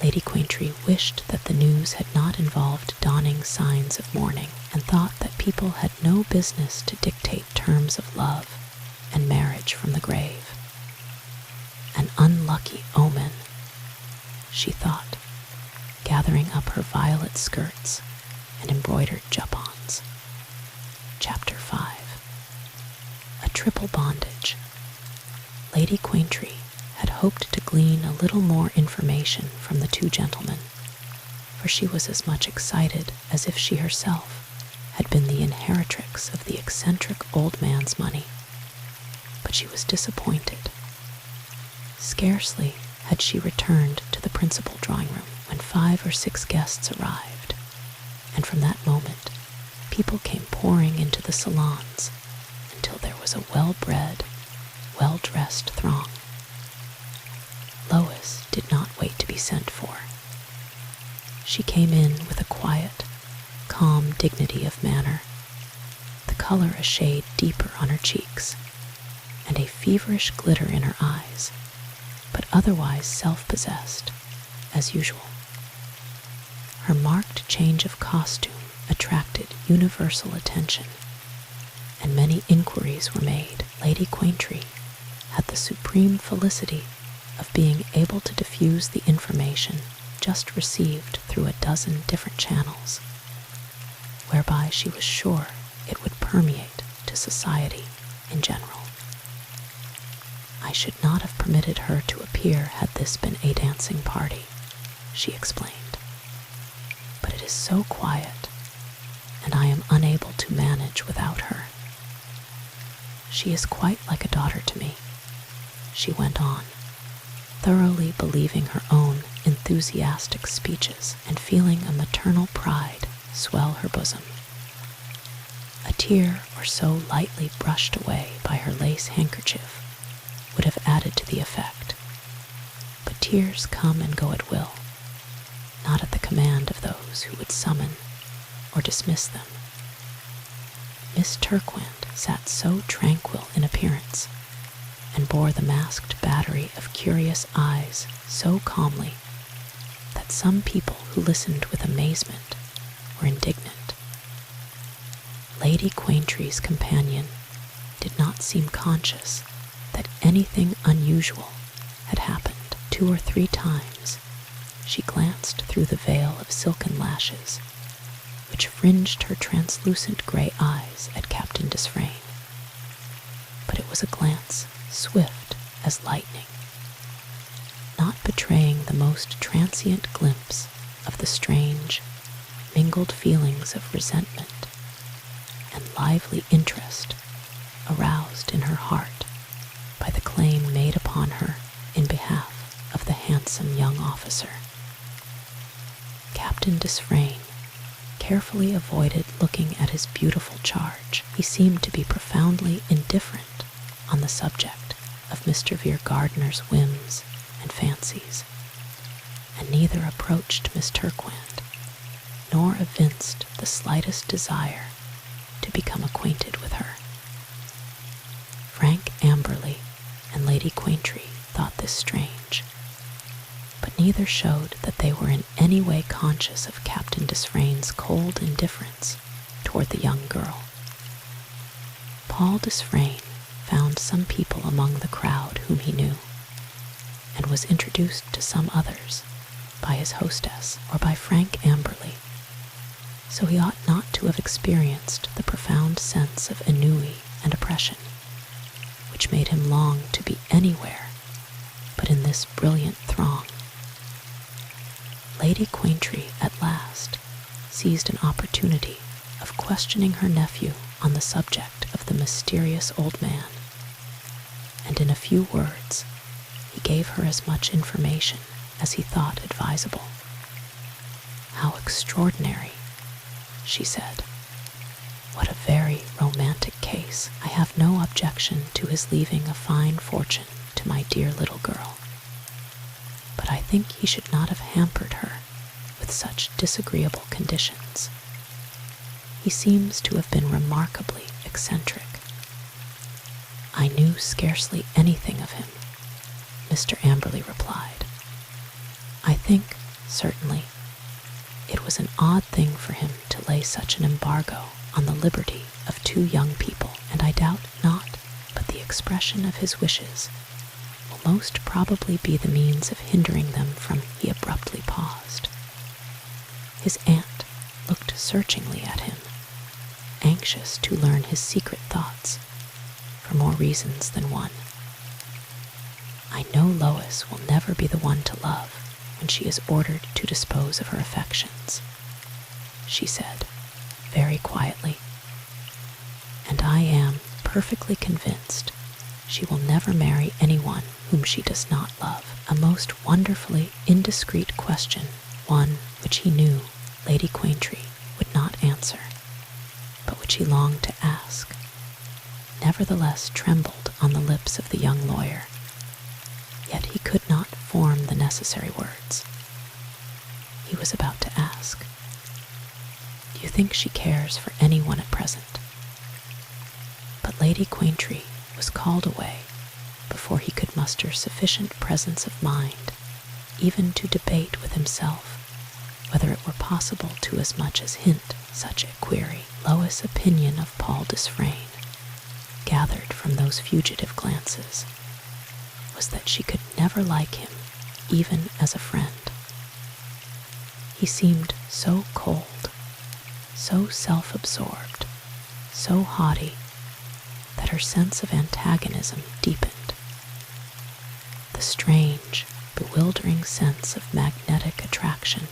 Speaker 1: Lady Quaintree wished that the news had not involved dawning signs of mourning, and thought that people had no business to dictate terms of love and marriage from the grave. An unlucky omen, she thought, gathering up her violet skirts and embroidered jupons. Chapter 5. A triple bondage. Lady Quaintree had hoped to glean a little more information from the two gentlemen, for she was as much excited as if she herself had been the inheritrix of the eccentric old man's money. But she was disappointed. Scarcely had she returned to the principal drawing room when 5 or 6 guests arrived, and from that moment people came pouring into the salons until there was a well-bred, well-dressed throng. Lois did not wait to be sent for. She came in with a quiet, calm dignity of manner, the color a shade deeper on her cheeks, and a feverish glitter in her eyes, but otherwise self-possessed, as usual. Her marked change of costume attracted universal attention, and many inquiries were made. Lady Quaintree had the supreme felicity of being able to diffuse the information just received through a dozen different channels, whereby she was sure it would permeate to society in general. I should not have permitted her to appear had this been a dancing party, she explained, but it is so quiet, and I am unable to manage without her. She is quite like a daughter to me, she went on, thoroughly believing her own enthusiastic speeches and feeling a maternal pride swell her bosom. A tear or so lightly brushed away by her lace handkerchief would have added to the effect, but tears come and go at will, not at the command of those who would summon or dismiss them. Miss Turquand sat so tranquil in appearance, and bore the masked battery of curious eyes so calmly, that some people who listened with amazement were indignant. Lady Quaintree's companion did not seem conscious that anything unusual had happened. 2 or 3 times she glanced through the veil of silken lashes which fringed her translucent gray eyes at Captain Desfrayne, but it was a glance swift as lightning, not betraying the most transient glimpse of the strange, mingled feelings of resentment and lively interest aroused in her heart by the claim made upon her in behalf of the handsome young officer. Captain Desfrayne carefully avoided looking at his beautiful charge. He seemed to be profoundly indifferent on the subject of Mr. Vere Gardiner's whims and fancies, and neither approached Miss Turquand, nor evinced the slightest desire to become acquainted with her. Frank Amberley and Lady Quaintree thought this strange, but neither showed that they were in any way conscious of Captain Desfrayne's cold indifference toward the young girl. Paul Desfrayne found some people among the crowd whom he knew, and was introduced to some others by his hostess or by Frank Amberley, so he ought not to have experienced the profound sense of ennui and oppression, which made him long to be anywhere but in this brilliant throng. Lady Quaintree at last seized an opportunity of questioning her nephew on the subject of the mysterious old man, and in a few words he gave her as much information as he thought advisable. "How extraordinary," she said. "What a very romantic case. I have no objection to his leaving a fine fortune to my dear little girl, but I think he should not have hampered her with such disagreeable conditions. He seems to have been remarkably eccentric." "I knew scarcely anything of him," Mr. Amberley replied. "I think certainly. It was an odd thing for him to lay such an embargo on the liberty of two young people, and I doubt not but the expression of his wishes will most probably be the means of hindering them from. He abruptly paused. His aunt looked searchingly at him, anxious to learn his secret thoughts, for more reasons than one. I know Lois will never be the one to love when she is ordered to dispose of her affections, she said, very quietly, and I am perfectly convinced she will never marry anyone whom she does not love. A most wonderfully indiscreet question, one which he knew Lady Quaintree would not answer, but which he longed to ask, nevertheless trembled on the lips of the young lawyer. Yet he could not form the necessary words. He was about to ask, "Do you think she cares for anyone at present?" But Lady Quaintree was called away before he could muster sufficient presence of mind even to debate with himself whether it were possible to as much as hint such a query. Lois' opinion of Paul Desfrayne, gathered from those fugitive glances, was that she could never like him even as a friend. He seemed so cold, so self-absorbed, so haughty, that her sense of antagonism deepened. The strange, bewildering sense of magnetic attraction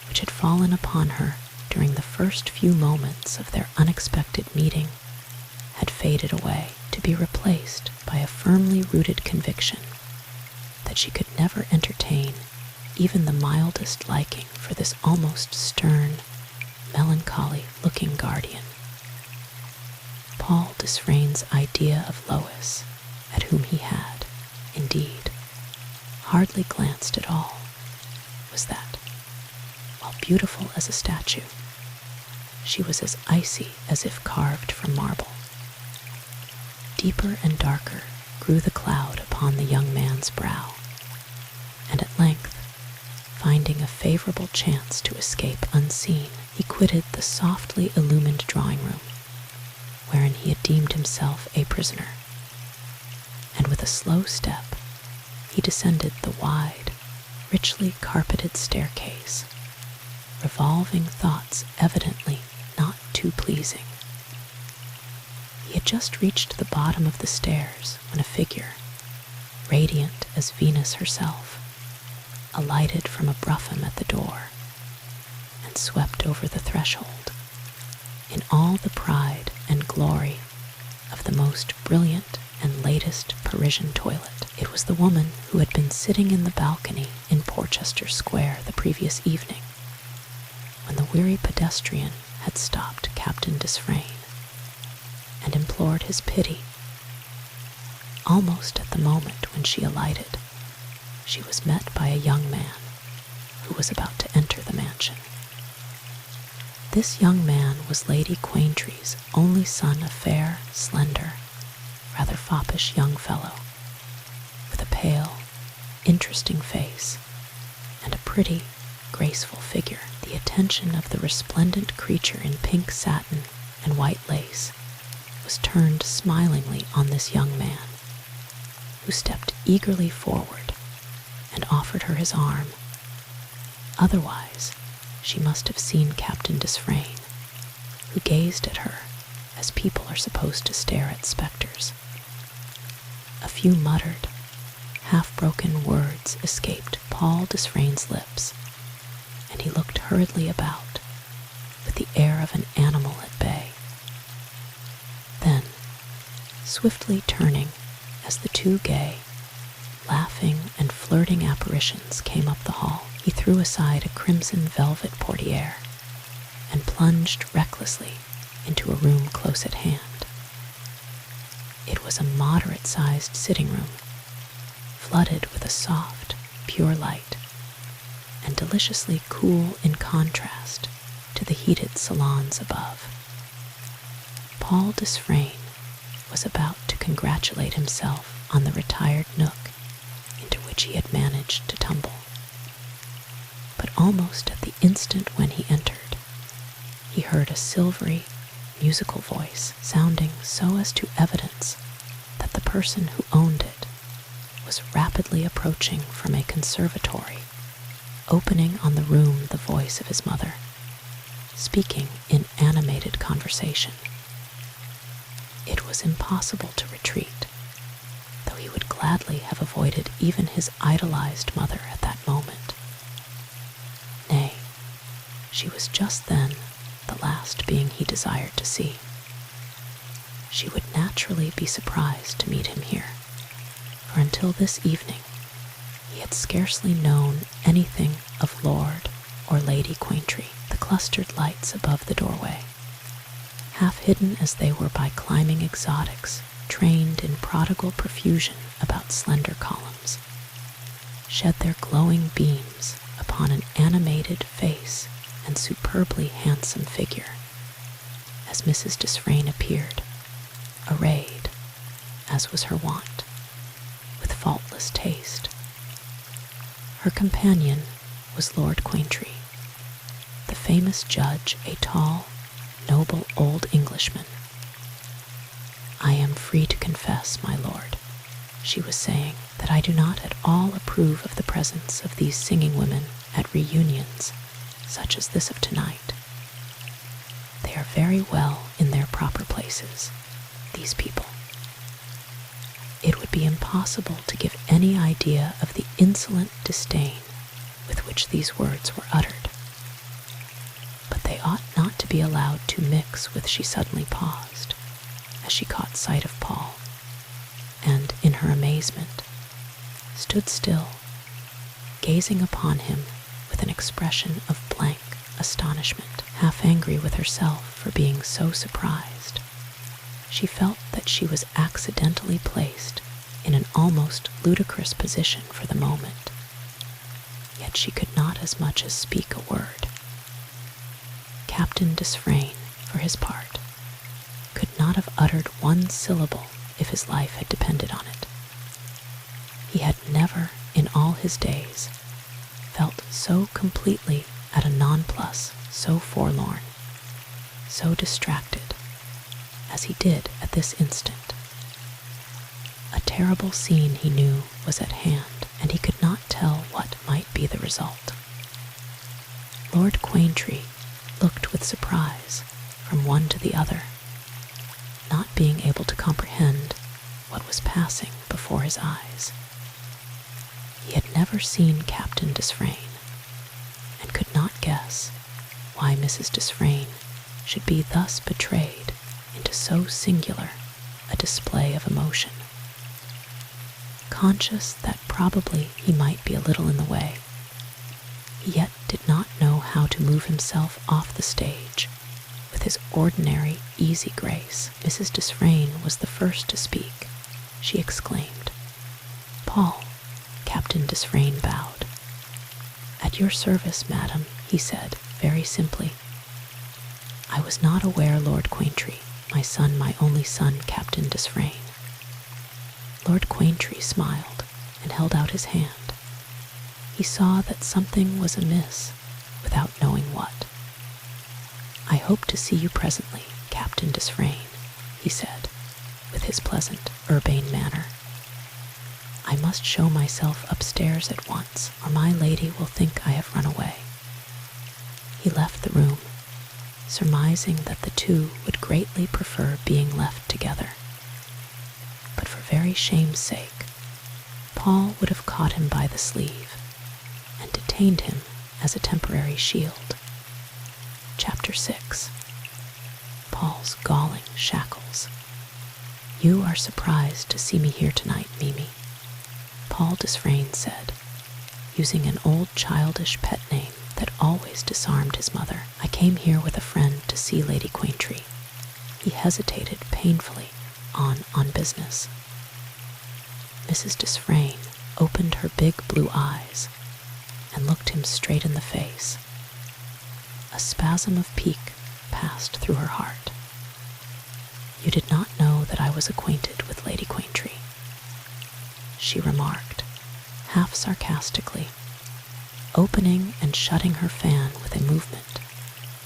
Speaker 1: which had fallen upon her during the first few moments of their unexpected meeting had faded away, to be replaced by a firmly rooted conviction that she could never entertain even the mildest liking for this almost stern, melancholy-looking guardian. Paul Desfrayne's idea of Lois, at whom he had, indeed, hardly glanced at all, was that, while beautiful as a statue, she was as icy as if carved from marble. Deeper and darker grew the cloud upon the young man's brow, and at length, finding a favorable chance to escape unseen, he quitted the softly illumined drawing-room, wherein he had deemed himself a prisoner, and with a slow step he descended the wide, richly carpeted staircase, revolving thoughts evidently not too pleasing. He had just reached the bottom of the stairs when a figure, radiant as Venus herself, alighted from a brougham at the door and swept over the threshold in all the pride and glory of the most brilliant and latest Parisian toilet. It was the woman who had been sitting in the balcony in Porchester Square the previous evening, when the weary pedestrian had stopped Captain Desfrayne and implored his pity. Almost at the moment when she alighted, she was met by a young man who was about to enter the mansion. This young man was Lady Quaintree's only son, a fair, slender, rather foppish young fellow, with a pale, interesting face and a pretty, graceful figure. The attention of the resplendent creature in pink satin and white lace was turned smilingly on this young man, who stepped eagerly forward and offered her his arm. Otherwise, she must have seen Captain Desfrayne, who gazed at her as people are supposed to stare at specters. A few muttered, half-broken words escaped Paul Desfrayne's lips, and he looked hurriedly about with the air of an animal at bay. Then, swiftly turning as the two gay, laughing and flirting apparitions came up the hall, he threw aside a crimson velvet portière and plunged recklessly into a room close at hand. It was a moderate-sized sitting room, flooded with a soft, pure light, and deliciously cool in contrast to the heated salons above. Paul Desfrayne was about to congratulate himself on the retired nook into which he had managed to tumble. But almost at the instant when he entered, he heard a silvery, musical voice sounding so as to evidence that the person who owned it was rapidly approaching from a conservatory, opening on the room the voice of his mother, speaking in animated conversation. It was impossible to retreat, though he would gladly have avoided even his idolized mother at that moment. Nay, she was just then the last being he desired to see. She would naturally be surprised to meet him here, for until this evening he had scarcely known anything of Lord or Lady Quaintry. The clustered lights above the doorway, half hidden as they were by climbing exotics trained in prodigal profusion about slender columns, shed their glowing beams upon an animated face and superbly handsome figure as Mrs. Desfrayne appeared, arrayed, as was her wont, with faultless taste. Her companion was Lord Quaintry, the famous judge, a tall, noble old Englishman. "I am free to confess, my lord," she was saying, "that I do not at all approve of the presence of these singing women at reunions such as this of tonight. They are very well in their proper places, these people. It would be impossible to give any idea of the insolent disdain with which these words were uttered. But they ought not to be allowed to mix with." She suddenly paused as she caught sight of Paul, and, in her amazement, stood still, gazing upon him with an expression of blank astonishment, half angry with herself for being so surprised. She felt that she was accidentally placed in an almost ludicrous position for the moment, yet she could not as much as speak a word. Captain Desfrayne, for his part, could not have uttered one syllable if his life had depended on it. He had never, in all his days, felt so completely at a nonplus, so forlorn, so distracted, as he did at this instant. A terrible scene, he knew, was at hand, and he could not tell what might be the result. Lord Quaintry looked with surprise from one to the other, not being able to comprehend what was passing before his eyes. He had never seen Captain Desfrayne, and could not guess why Mrs. Desfrayne should be thus betrayed into so singular a display of emotion. Conscious that probably he might be a little in the way, he yet did not know how to move himself off the stage with his ordinary easy grace. Mrs. Desfrayne was the first to speak. She exclaimed, "Paul." Captain Desfrayne bowed. "At your service, madam," he said, very simply. "I was not aware, Lord Quaintry, my only son, Captain Desfrayne." Lord Quaintry smiled and held out his hand. He saw that something was amiss without knowing what. "I hope to see you presently, Captain Desfrayne," he said, with his pleasant, urbane manner. "I must show myself upstairs at once, or my lady will think I have run away." He left the room, surmising that the two would greatly prefer being left together. But for very shame's sake, Paul would have caught him by the sleeve and detained him as a temporary shield. Chapter 6. Paul's galling shackles. "You are surprised to see me here tonight, Mimi," Paul Desfrayne said, using an old childish pet name that always disarmed his mother. "I came here with a friend to see Lady Quaintry." He hesitated painfully on business. Mrs. Desfrayne opened her big blue eyes and looked him straight in the face. A spasm of pique passed through her heart. "You did not know that I was acquainted with Lady Quaintry," she remarked, half sarcastically, opening and shutting her fan with a movement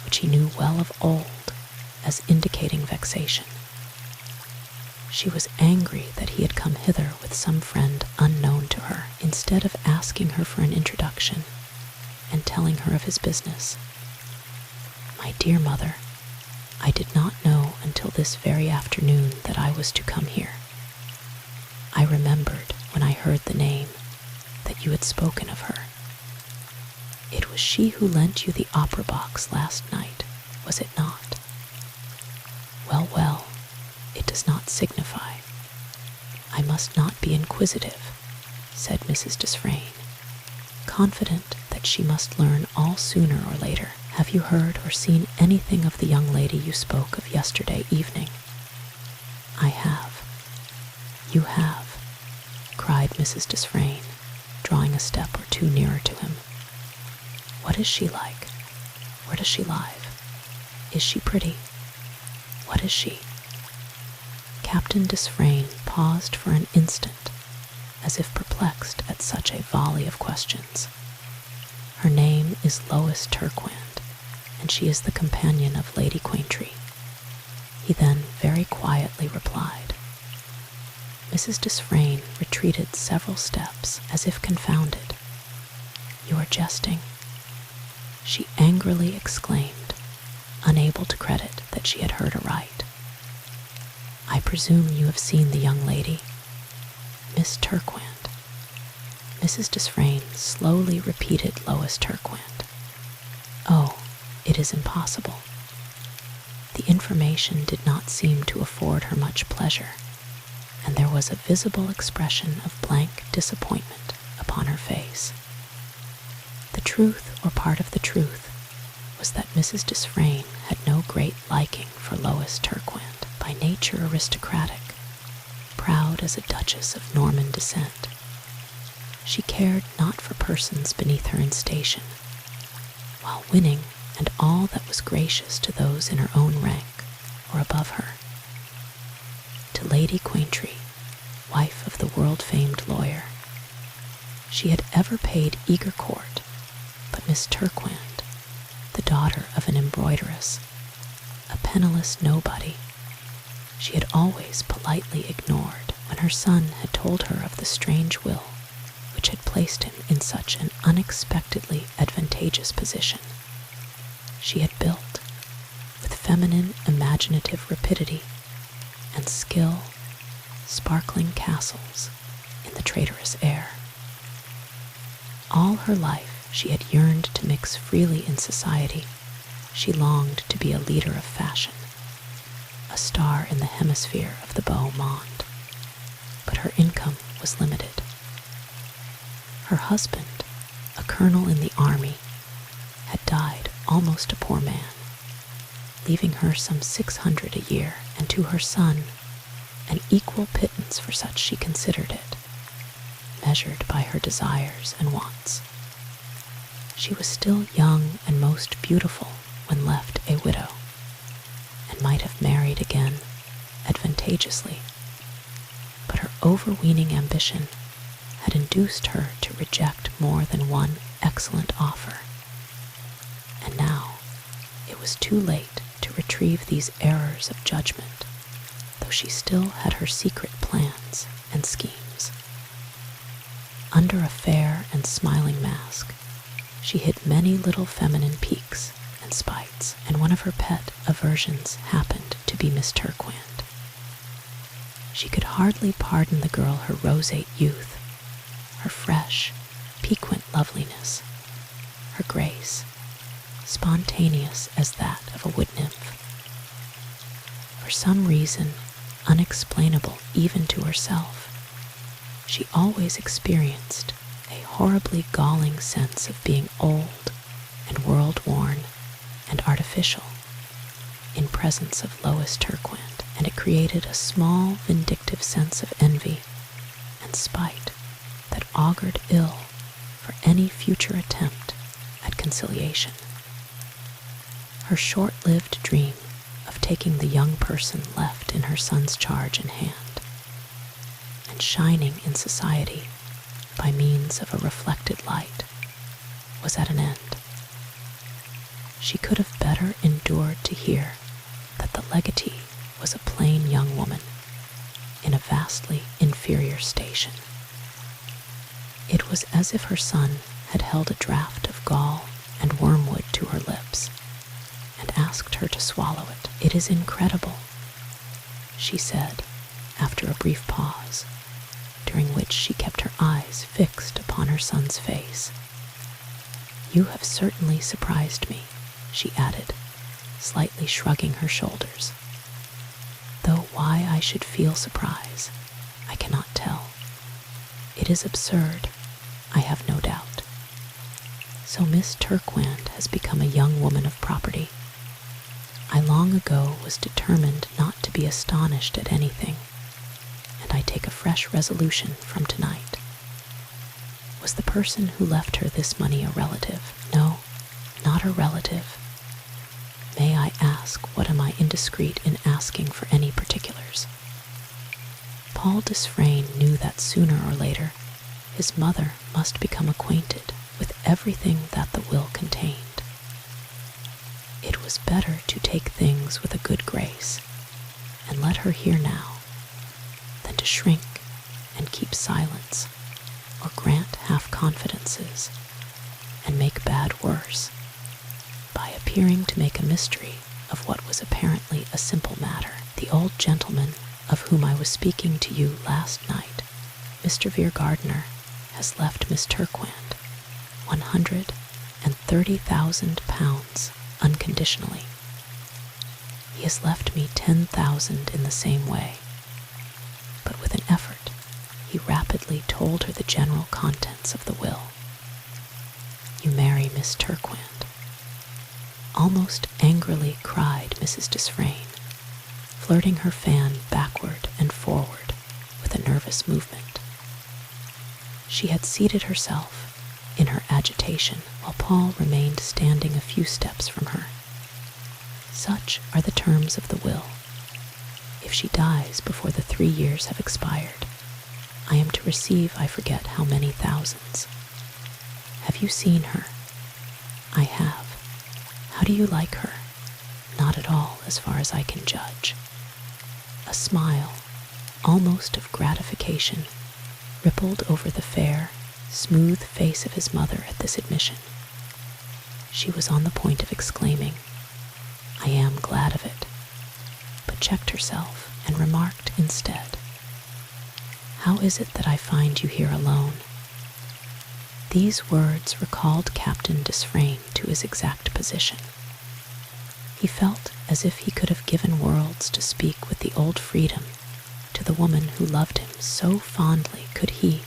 Speaker 1: which he knew well of old as indicating vexation. She was angry that he had come hither with some friend unknown to her, instead of asking her for an introduction and telling her of his business. "My dear mother, I did not know until this very afternoon that I was to come here. I remembered when I heard the name that you had spoken of her. It was she who lent you the opera box last night, was it not? Well, well, it does not signify. I must not be inquisitive," said Mrs. Desfrayne, confident that she must learn all sooner or later. "Have you heard or seen anything of the young lady you spoke of yesterday evening?" "I have." "You have," cried Mrs. Desfrayne, drawing a step or two nearer to him. "What is she like? Where does she live? Is she pretty? What is she?" Captain Desfrayne paused for an instant, as if perplexed at such a volley of questions. "Her name is Lois Turquand, and she is the companion of Lady Quaintree," he then very quietly replied. Mrs. Desfrayne retreated several steps as if confounded. "You are jesting," she angrily exclaimed, unable to credit that she had heard aright. "I presume you have seen the young lady, Miss Turquand." Mrs. Desfrayne slowly repeated Lois Turquand. "Oh, it is impossible." The information did not seem to afford her much pleasure, and there was a visible expression of blank disappointment upon her face. The truth, or part of the truth, was that Mrs. Desfrayne had no great liking for Lois Turquand, by nature aristocratic, proud as a duchess of Norman descent. She cared not for persons beneath her in station, while winning and all that was gracious to those in her own rank or above her. To Lady Quaintree, wife of the world-famed lawyer, she had ever paid eager court, but Miss Turquand, the daughter of an embroideress, a penniless nobody, she had always politely ignored when her son had told her of the strange will which had placed him in such an unexpectedly advantageous position. She had built, with feminine imaginative rapidity and skill, sparkling castles in the traitorous air. All her life she had yearned to mix freely in society. She longed to be a leader of fashion, a star in the hemisphere of the beau monde, but her income was limited. Her husband, a colonel in the army, had died almost a poor man, leaving her some 600 a year, and to her son an equal pittance for such she considered it, measured by her desires and wants. She was still young and most beautiful when left a widow, and might have married again advantageously, but her overweening ambition had induced her to reject more than one excellent offer, and now it was too late to retrieve these errors of judgment, though she still had her secret plans and schemes. Under a fair and smiling mask, she hid many little feminine piques and spites, and one of her pet aversions happened to be Miss Turquand. She could hardly pardon the girl her roseate youth, her fresh, piquant loveliness, her grace, spontaneous as that of a wood nymph. For some reason, unexplainable even to herself, she always experienced a horribly galling sense of being old and world-worn and artificial in presence of Lois Turquand, and it created a small vindictive sense of envy and spite that augured ill for any future attempt at conciliation. Her short-lived dream of taking the young person left in her son's charge in hand, and shining in society by means of a reflected light, was at an end. She could have better endured to hear that the legatee was a plain young woman in a vastly inferior station. It was as if her son had held a draught of gall and wormwood to her lips and asked her to swallow it. "It is incredible," she said after a brief pause, during which she kept her eyes fixed upon her son's face. "You have certainly surprised me," she added, slightly shrugging her shoulders. "Though why I should feel surprise, I cannot tell. It is absurd, I have no doubt. So Miss Turquand has become a young woman of property. I long ago was determined not to be astonished at anything, and I take a fresh resolution from tonight. Was the person who left her this money a relative? No, not a relative. May I ask, what am I indiscreet in asking for any particulars?" Paul Desfrayne knew that sooner or later his mother must become acquainted with everything that the will contained. It was better to take things with a good grace and let her hear now than to shrink and keep silence or grant half-confidences and make bad worse by appearing to make a mystery of what was apparently a simple matter. The old gentleman of whom I was speaking to you last night, Mr. Vere-Gardner, has left Miss Turquand £130,000 unconditionally. He has left me 10,000 in the same way, but with an effort he rapidly told her the general contents of the will. "You marry Miss Turquand," almost angrily cried Mrs. Desfrayne, flirting her fan backward and forward with a nervous movement. She had seated herself in her agitation while Paul remained standing a few steps from her. "Such are the terms of the will. If she dies before the 3 years have expired, I am to receive I forget how many thousands. Have you seen her?" "I have. How do you like her?" "Not at all, as far as I can judge." A smile, almost of gratification, rippled over the fair, smooth face of his mother at this admission. She was on the point of exclaiming, "I am glad of it," but checked herself and remarked instead, "How is it that I find you here alone?" These words recalled Captain Desfrayne to his exact position. He felt as if he could have given worlds to speak with the old freedom to the woman who loved him so fondly could he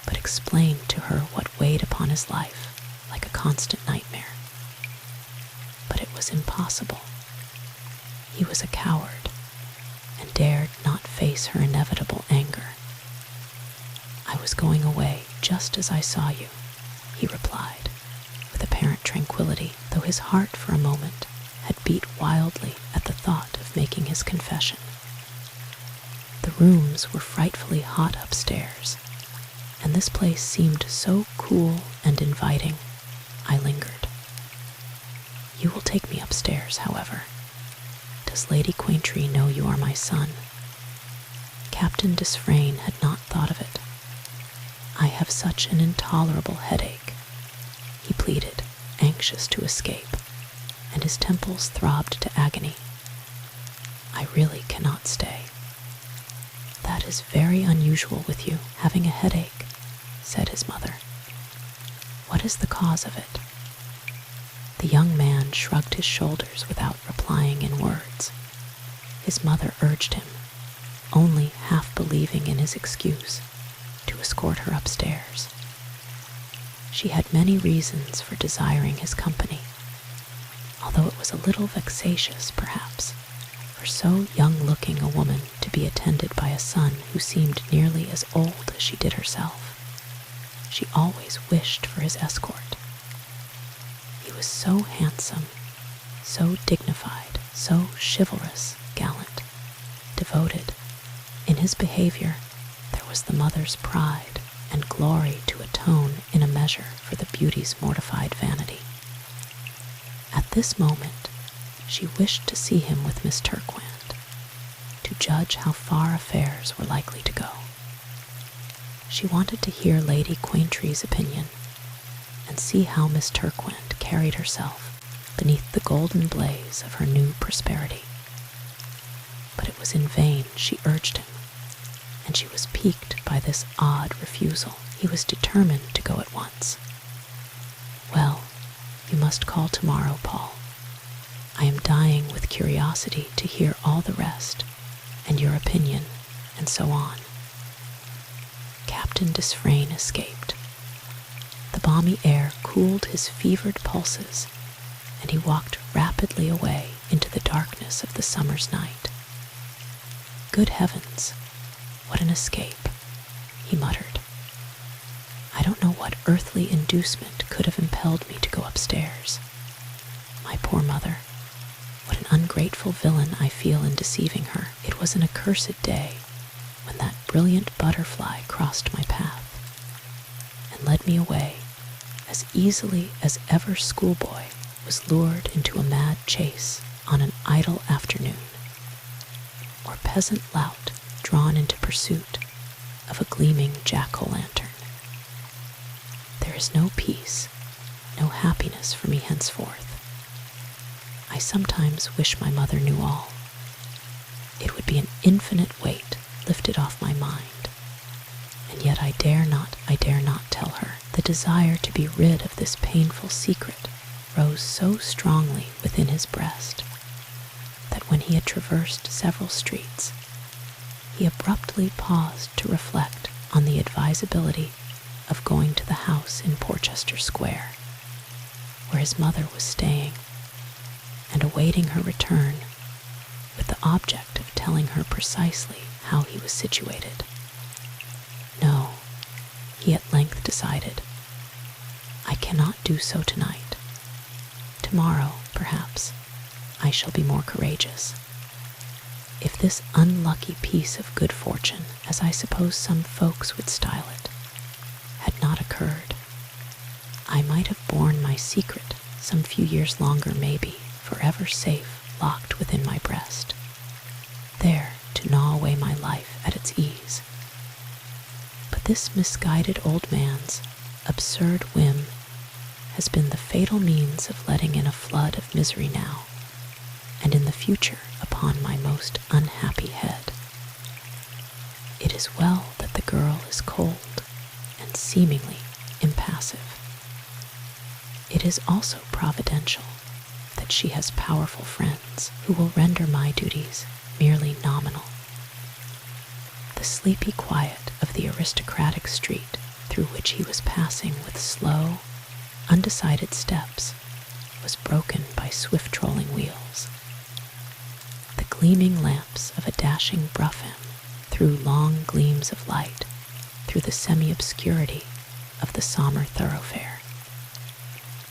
Speaker 1: but explain to her what weighed upon his life like a constant nightmare. But it was impossible. He was a coward and dared not face her inevitable anger. "I was going away just as I saw you," he replied, with apparent tranquility, though his heart for a moment had beat wildly at the thought of making his confession. The rooms were frightfully hot upstairs, and this place seemed so cool and inviting, I lingered. "You will take me upstairs, however. Does Lady Quaintree know you are my son?" Captain Desfrayne had not thought of it. "I have such an intolerable headache," he pleaded, anxious to escape, and his temples throbbed to agony. "I really cannot stay." "That is very unusual with you, having a headache," said his mother. "What is the cause of it?" The young man shrugged his shoulders without replying in words. His mother urged him, only half believing in his excuse, to escort her upstairs. She had many reasons for desiring his company, although it was a little vexatious, perhaps, for so young-looking a woman to be attended by a son who seemed nearly as old as she did herself. She always wished for his escort. He was so handsome, so dignified, so chivalrous, gallant, devoted. In his behavior there was the mother's pride and glory to atone in a measure for the beauty's mortified vanity. At this moment, she wished to see him with Miss Turquand, to judge how far affairs were likely to go. She wanted to hear Lady Quaintry's opinion, and see how Miss Turquand carried herself beneath the golden blaze of her new prosperity. But it was in vain she urged him, and she was piqued by this odd refusal. He was determined to go at once. "Well, you must call tomorrow, Paul. I am dying with curiosity to hear all the rest, and your opinion, and so on." Captain Desfrayne escaped. The balmy air cooled his fevered pulses, and he walked rapidly away into the darkness of the summer's night. "Good heavens, what an escape," he muttered. "I don't know what earthly inducement could have impelled me to go upstairs. My poor mother, what an ungrateful villain I feel in deceiving her. It was an accursed day when that brilliant butterfly crossed my path, and led me away as easily as ever schoolboy was lured into a mad chase on an idle afternoon, or peasant lout drawn into pursuit of a gleaming jack-o'-lantern. There is no peace, no happiness for me henceforth. I sometimes wish my mother knew all. It would be an infinite weight lifted off my mind, and yet I dare not tell her. The desire to be rid of this painful secret rose so strongly within his breast that when he had traversed several streets, he abruptly paused to reflect on the advisability of going to the house in Porchester Square, where his mother was staying, and awaiting her return with the object of telling her precisely how he was situated. No, he at length decided, I cannot do so tonight. Tomorrow, perhaps, I shall be more courageous. If this unlucky piece of good fortune, as I suppose some folks would style it, had not occurred, I might have borne my secret some few years longer, maybe, forever safe, locked within my breast, there to gnaw away my life at its ease. But this misguided old man's absurd whim has been the fatal means of letting in a flood of misery now, and in the future upon my most unhappy head. It is well that the girl is cold and seemingly impassive. It is also providential that she has powerful friends who will render my duties merely nominal. The sleepy quiet of the aristocratic street through which he was passing with slow, undecided steps was broken by swift rolling wheels. The gleaming lamps of a dashing brougham threw long gleams of light through the semi-obscurity of the sombre thoroughfare,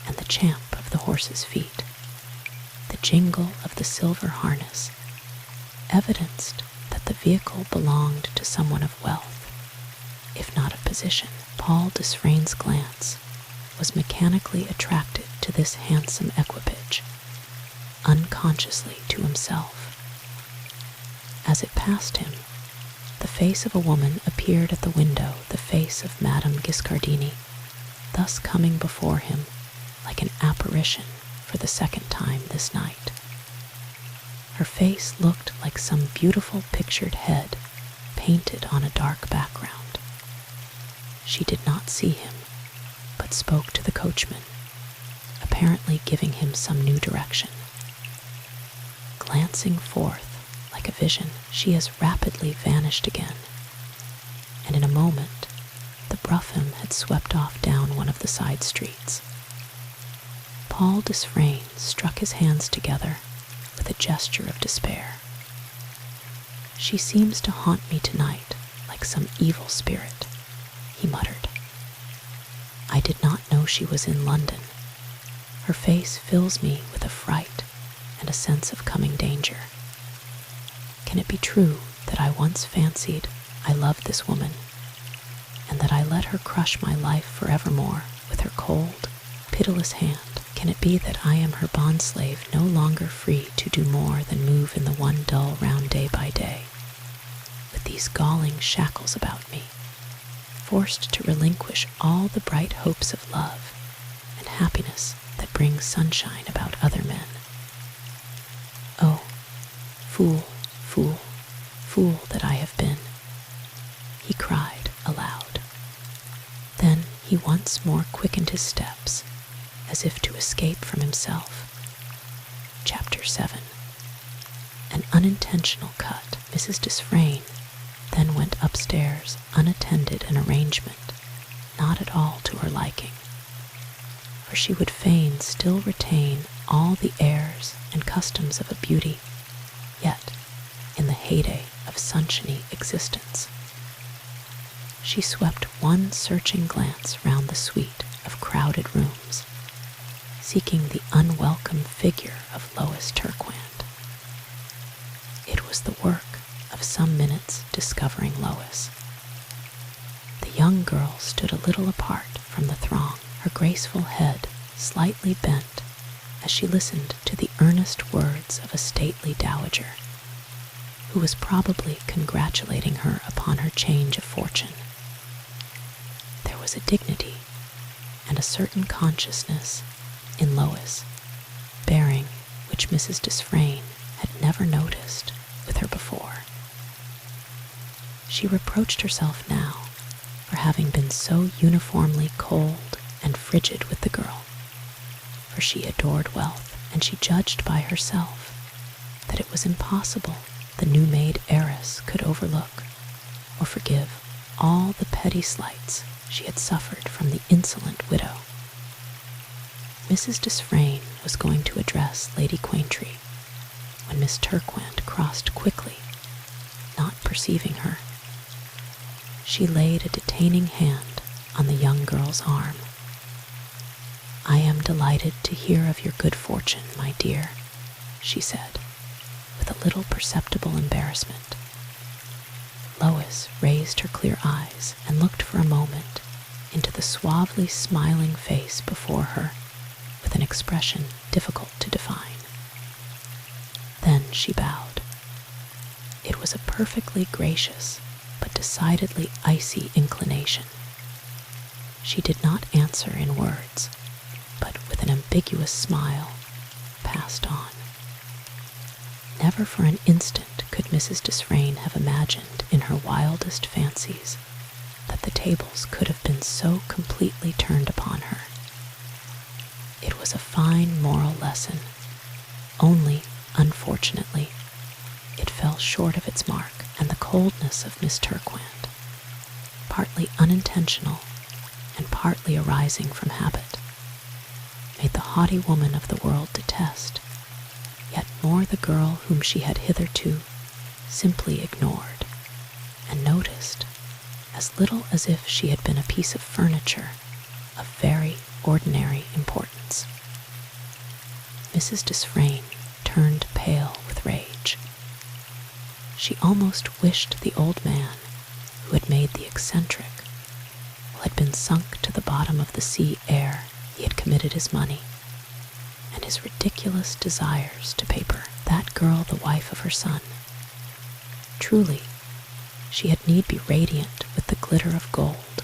Speaker 1: and the champ of the horses' feet, the jingle of the silver harness, evidenced that the vehicle belonged to someone of wealth, if not of position. Paul Desfrayne's glance was mechanically attracted to this handsome equipage, unconsciously to himself. As it passed him, the face of a woman appeared at the window, the face of Madame Guiscardini, thus coming before him like an apparition for the second time this night. Her face looked like some beautiful pictured head painted on a dark background. She did not see him, but spoke to the coachman, apparently giving him some new direction. Glancing forth like a vision, she as rapidly vanished again, and in a moment the brougham had swept off down one of the side streets. Paul Desfrayne struck his hands together with a gesture of despair. She seems to haunt me tonight like some evil spirit, he muttered. I did not know she was in London. Her face fills me with a fright and a sense of coming danger. Can it be true that I once fancied I loved this woman, and that I let her crush my life forevermore with her cold, pitiless hand? Can it be that I am her bondslave, no longer free to do more than move in the one dull round day by day, with these galling shackles about me, forced to relinquish all the bright hopes of love and happiness that brings sunshine about other men? Oh, fool, fool, fool that I have been, he cried aloud. Then he once more quickened his steps, as if to escape from himself. Chapter 7. An unintentional cut. Mrs. Desfrayne then went upstairs unattended, an arrangement not at all to her liking, for she would fain still retain all the airs and customs of a beauty, yet in the heyday of sunshiny existence. She swept one searching glance round the suite of crowded rooms, seeking the unwelcome figure of Lois Turquand. It was the work of some minutes discovering Lois. The young girl stood a little apart from the throng, her graceful head slightly bent as she listened to the earnest words of a stately dowager, who was probably congratulating her upon her change of fortune. There was a dignity and a certain consciousness in Lois, bearing which Mrs. Desfrayne had never noticed with her before. She reproached herself now for having been so uniformly cold and frigid with the girl, for she adored wealth, and she judged by herself that it was impossible the new-made heiress could overlook or forgive all the petty slights she had suffered from the insolent widow. Mrs. Desfrayne was going to address Lady Quaintree when Miss Turquand crossed quickly, not perceiving her. She laid a detaining hand on the young girl's arm. "I am delighted to hear of your good fortune, my dear," she said, with a little perceptible embarrassment. Lois raised her clear eyes and looked for a moment into the suavely smiling face before her with an expression difficult to define. Then she bowed. It was a perfectly gracious but decidedly icy inclination. She did not answer in words, but with an ambiguous smile passed on. Never for an instant could Mrs. Desfrayne have imagined in her wildest fancies that the tables could have been so completely turned upon her. It was a fine moral lesson, only, unfortunately, it fell short of its mark, and the coldness of Miss Turquand, partly unintentional and partly arising from habit, made the haughty woman of the world detest yet more the girl whom she had hitherto simply ignored and noticed as little as if she had been a piece of furniture of very ordinary importance. Mrs. Desfrayne turned pale with rage. She almost wished the old man who had made the eccentric, who had been sunk to the bottom of the sea ere he had committed his money, and his ridiculous desires to paper that girl the wife of her son. Truly, she had need be radiant with the glitter of gold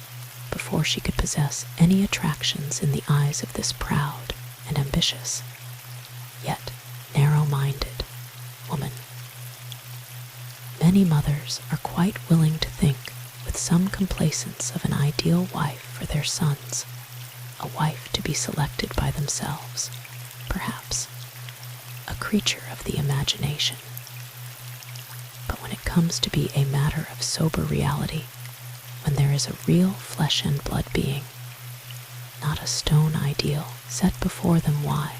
Speaker 1: before she could possess any attractions in the eyes of this proud and ambitious, yet narrow-minded woman. Many mothers are quite willing to think with some complacence of an ideal wife for their sons, a wife to be selected by themselves, perhaps, a creature of the imagination. But when it comes to be a matter of sober reality, when there is a real flesh and blood being, not a stone ideal set before them, why,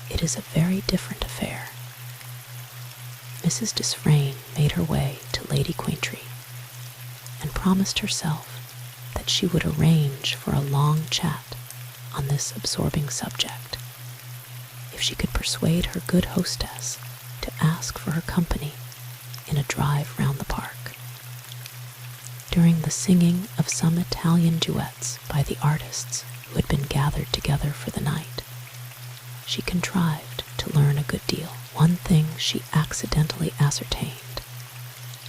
Speaker 1: it is a very different affair. Mrs. Desfrayne made her way to Lady Quaintree, and promised herself that she would arrange for a long chat on this absorbing subject, if she could persuade her good hostess to ask for her company in a drive round the park. during the singing of some Italian duets by the artists who had been gathered together for the night, she contrived to learn a good deal. One thing she accidentally ascertained,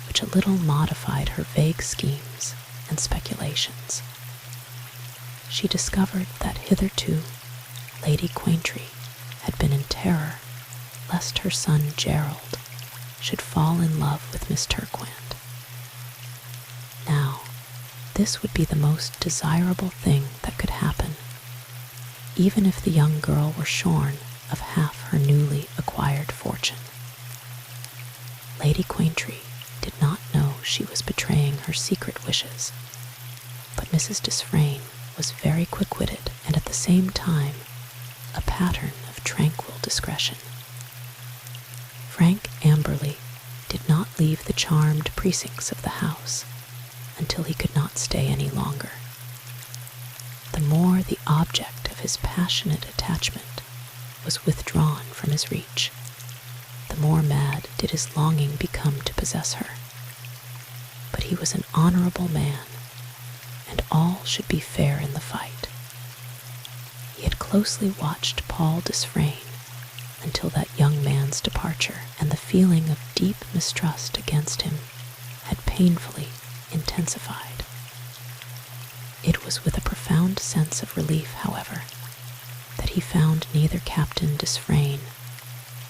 Speaker 1: which a little modified her vague schemes and speculations. She discovered that hitherto Lady Quaintree had been in terror lest her son Gerald should fall in love with Miss Turquand. Now, this would be the most desirable thing that could happen, even if the young girl were shorn of half her newly acquired fortune. Lady Quaintree did not know she was betraying her secret wishes, but Mrs. Desfrayne was very quick-witted and at the same time a pattern of tranquil discretion. Frank Amberley did not leave the charmed precincts of the house until he could not stay any longer. The more the object of his passionate attachment was withdrawn from his reach, the more mad did his longing become to possess her. But he was an honorable man, and all should be fair in the fight. He had closely watched Paul Desfrayne until that young man's departure, and the feeling of deep mistrust against him had painfully intensified. It was with a profound sense of relief, however, that he found neither Captain Desfrayne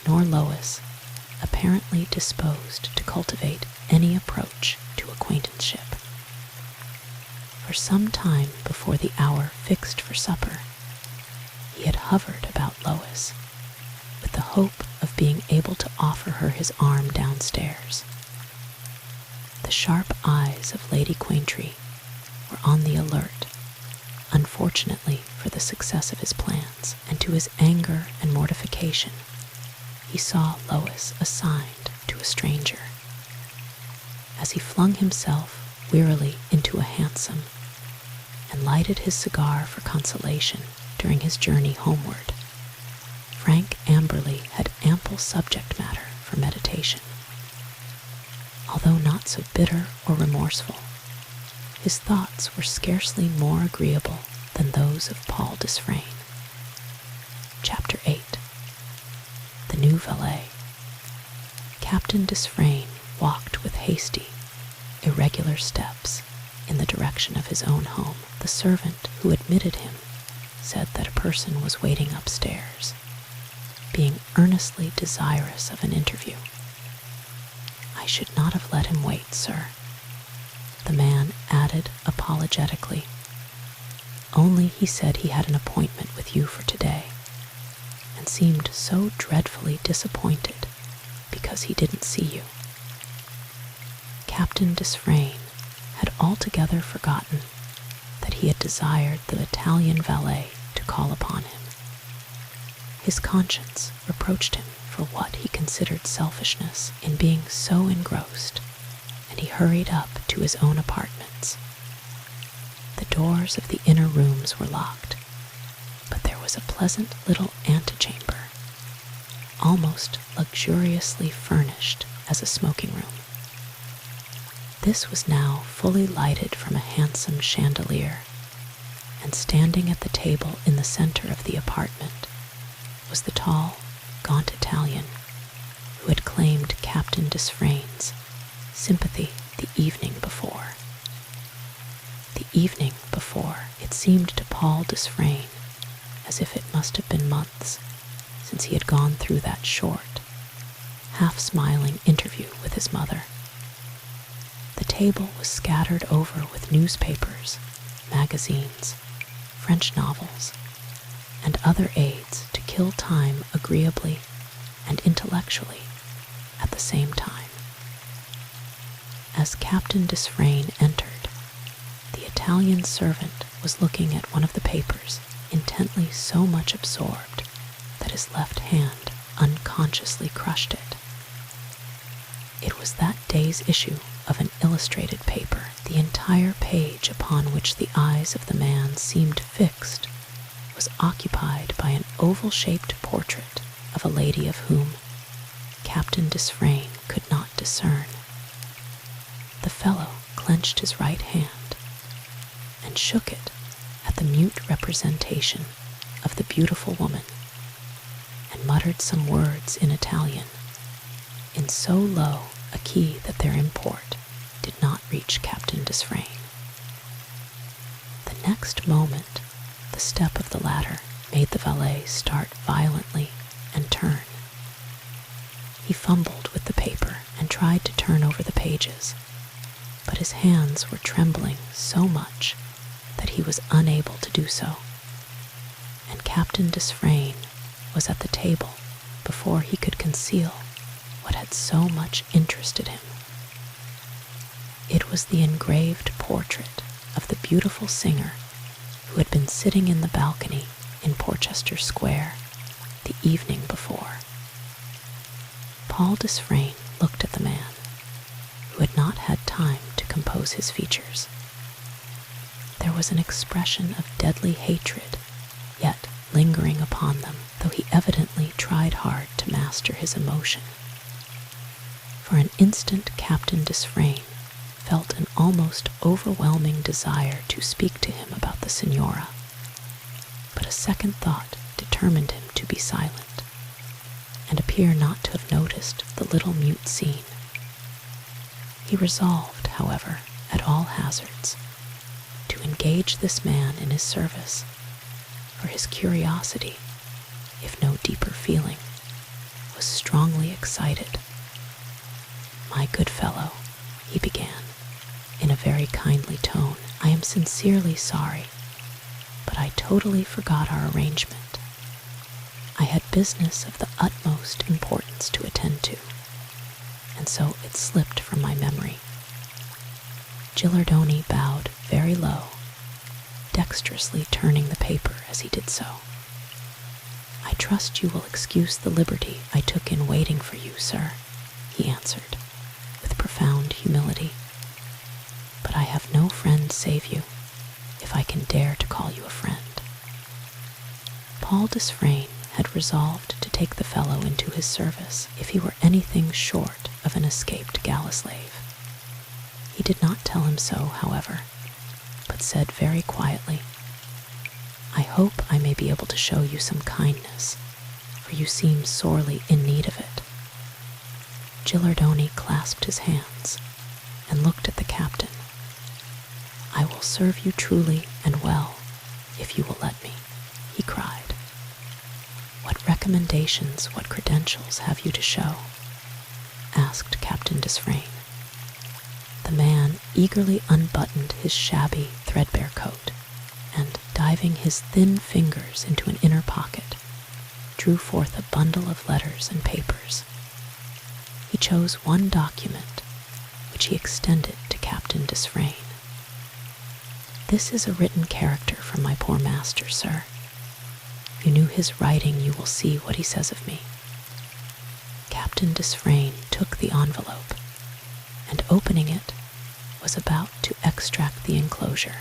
Speaker 1: nor Lois apparently disposed to cultivate any approach to acquaintanceship. For some time before the hour fixed for supper, he had hovered about Lois, with the hope of being able to offer her his arm downstairs. The sharp eyes of Lady Quaintree were on the alert, unfortunately for the success of his plans, and to his anger and mortification, he saw Lois assigned to a stranger. As he flung himself wearily into a hansom and lighted his cigar for consolation during his journey homeward, Frank Amberley had ample subject matter for meditation. Although not so bitter or remorseful, his thoughts were scarcely more agreeable than those of Paul Desfrayne. Chapter 8. The New Valet. Captain Desfrayne walked with hasty, irregular steps in the direction of his own home. The servant who admitted him said that a person was waiting upstairs, being earnestly desirous of an interview. "I should not have let him wait, sir," the man added apologetically. "Only he said he had an appointment with you for today, and seemed so dreadfully disappointed because he didn't see you." Captain Desfrayne had altogether forgotten that he had desired the Italian valet to call upon him. His conscience reproached him for what he considered selfishness in being so engrossed, and he hurried up to his own apartments. The doors of the inner rooms were locked, but there was a pleasant little antechamber, almost luxuriously furnished as a smoking room. This was now fully lighted from a handsome chandelier, and standing at the table in the center of the apartment was the tall, gaunt Italian who had claimed Captain Desfrayne's sympathy the evening before. The evening before, it seemed to Paul Desfrayne as if it must have been months since he had gone through that short, half-smiling interview with his mother. The table was scattered over with newspapers, magazines, French novels, and other aids to kill time agreeably and intellectually at the same time. As Captain Desfrayne entered, the Italian servant was looking at one of the papers, intently so much absorbed that his left hand unconsciously crushed it. It was that day's issue of an illustrated paper. The entire page upon which the eyes of the man seemed fixed was occupied by an oval-shaped portrait of a lady of whom Captain Desfrayne could not discern. The fellow clenched his right hand and shook it at the mute representation of the beautiful woman, and muttered some words in Italian in so low a key that their import did not reach Captain Desfrayne. The next moment, the step of the ladder made the valet start violently and turn. He fumbled with the paper and tried to turn over the pages, but his hands were trembling so much that he was unable to do so, and Captain Desfrayne was at the table before he could conceal what had so much interested him. It was the engraved portrait of the beautiful singer who had been sitting in the balcony in Porchester Square the evening before. Paul Desfrayne looked at the man, who had not had time to compose his features. There was an expression of deadly hatred yet lingering upon them, though he evidently tried hard to master his emotion. For an instant Captain Desfrayne felt an almost overwhelming desire to speak to him about the Signora, but a second thought determined him to be silent, and appear not to have noticed the little mute scene. He resolved, however, at all hazards, to engage this man in his service, for his curiosity, if no deeper feeling, was strongly excited. "My good fellow," he began, in a very kindly tone, "I am sincerely sorry, but I totally forgot our arrangement. I had business of the utmost importance to attend to, and so it slipped from my memory." Gilardoni bowed very low, dexterously turning the paper as he did so. "I trust you will excuse the liberty I took in waiting for you, sir," he answered, with profound humility. "But I have no friend save you, if I can dare to call you a friend." Paul Desfrayne had resolved to take the fellow into his service if he were anything short of an escaped galley slave. He did not tell him so, however, but said very quietly, "I hope I may be able to show you some kindness, for you seem sorely in need of it." Gilardoni clasped his hands and looked at the captain. "I will serve you truly and well, if you will let me," he cried. "What recommendations, what credentials have you to show?" asked Captain Desfrayne. The man eagerly unbuttoned his shabby, threadbare coat, and, diving his thin fingers into an inner pocket, drew forth a bundle of letters and papers. He chose one document, which he extended to Captain Desfrayne. "This is a written character from my poor master, sir. You knew his writing, you will see what he says of me." Captain Desfrayne took the envelope, and opening it, was about to extract the enclosure,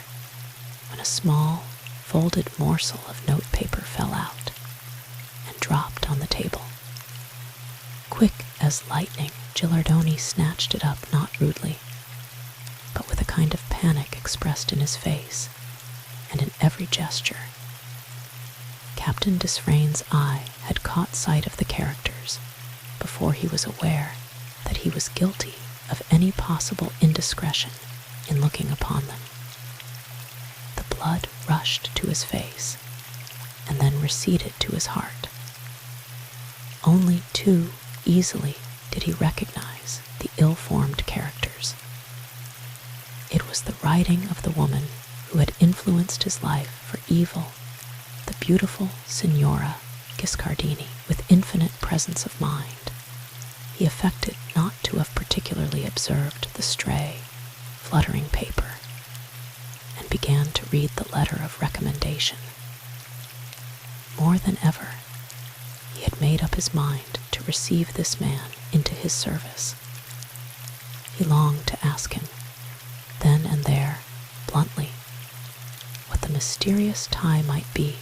Speaker 1: when a small, folded morsel of notepaper fell out and dropped on the table. Quick as lightning, Gilardoni snatched it up, not rudely, but with a kind of panic expressed in his face and in every gesture. Captain Desfrayne's eye had caught sight of the characters before he was aware that he was guilty of any possible indiscretion in looking upon them. The blood rushed to his face and then receded to his heart. Only too easily did he recognize the ill-formed characters. It was the writing of the woman who had influenced his life for evil, the beautiful Signora Guiscardini, with infinite presence of mind. He affected not to have particularly observed the stray, fluttering paper, and began to read the letter of recommendation. More than ever, he had made up his mind to receive this man into his service. He longed to ask him, then and there, bluntly, what the mysterious tie might be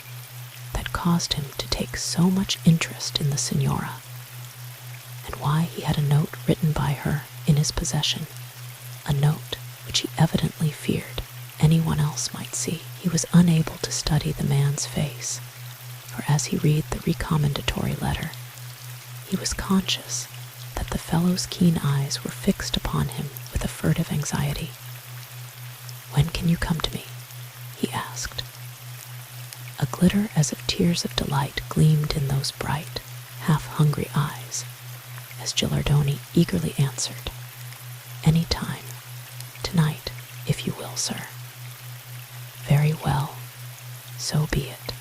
Speaker 1: that caused him to take so much interest in the Signora, and why he had a note written by her in his possession, a note which he evidently feared anyone else might see. He was unable to study the man's face, for as he read the recommendatory letter, he was conscious that the fellow's keen eyes were fixed upon him with a furtive anxiety. "When can you come to me?" he asked. A glitter as of tears of delight gleamed in those bright, half-hungry eyes, as Gilardoni eagerly answered, "Any time. Tonight, if you will, sir." "Very well. So be it."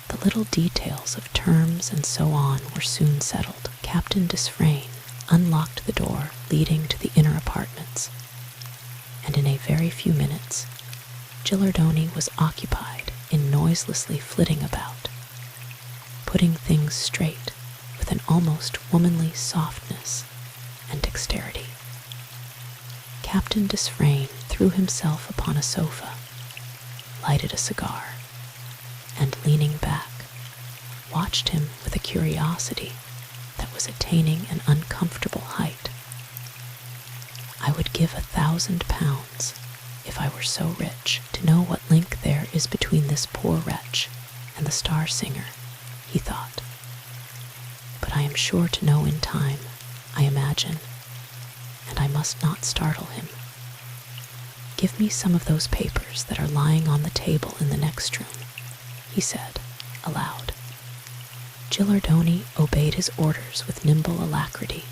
Speaker 1: The little details of terms and so on were soon settled. Captain Desfrayne unlocked the door leading to the inner apartments, and in a very few minutes, Gilardoni was occupied in noiselessly flitting about, putting things straight with an almost womanly softness and dexterity. Captain Desfrayne threw himself upon a sofa, lighted a cigar, and leaning back, watched him with a curiosity that was attaining an uncomfortable height. "I would give £1,000, if I were so rich, to know what link there is between this poor wretch and the star singer," he thought. "But I am sure to know in time, I imagine, and I must not startle him. Give me some of those papers that are lying on the table in the next room," he said, aloud. Gilardoni obeyed his orders with nimble alacrity,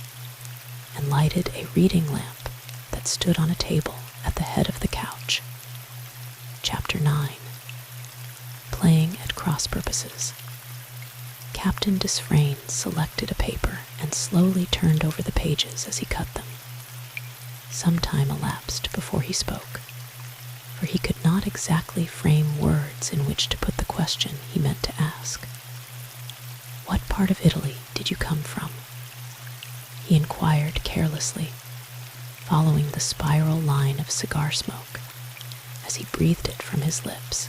Speaker 1: and lighted a reading lamp that stood on a table at the head of the couch. Chapter 9. Playing at cross purposes. Captain Desfrayne selected a paper and slowly turned over the pages as he cut them. Some time elapsed before he spoke, for he could not exactly frame words in which to put the question he meant to ask. "What part of Italy did you come from?" he inquired carelessly, following the spiral line of cigar smoke as he breathed it from his lips.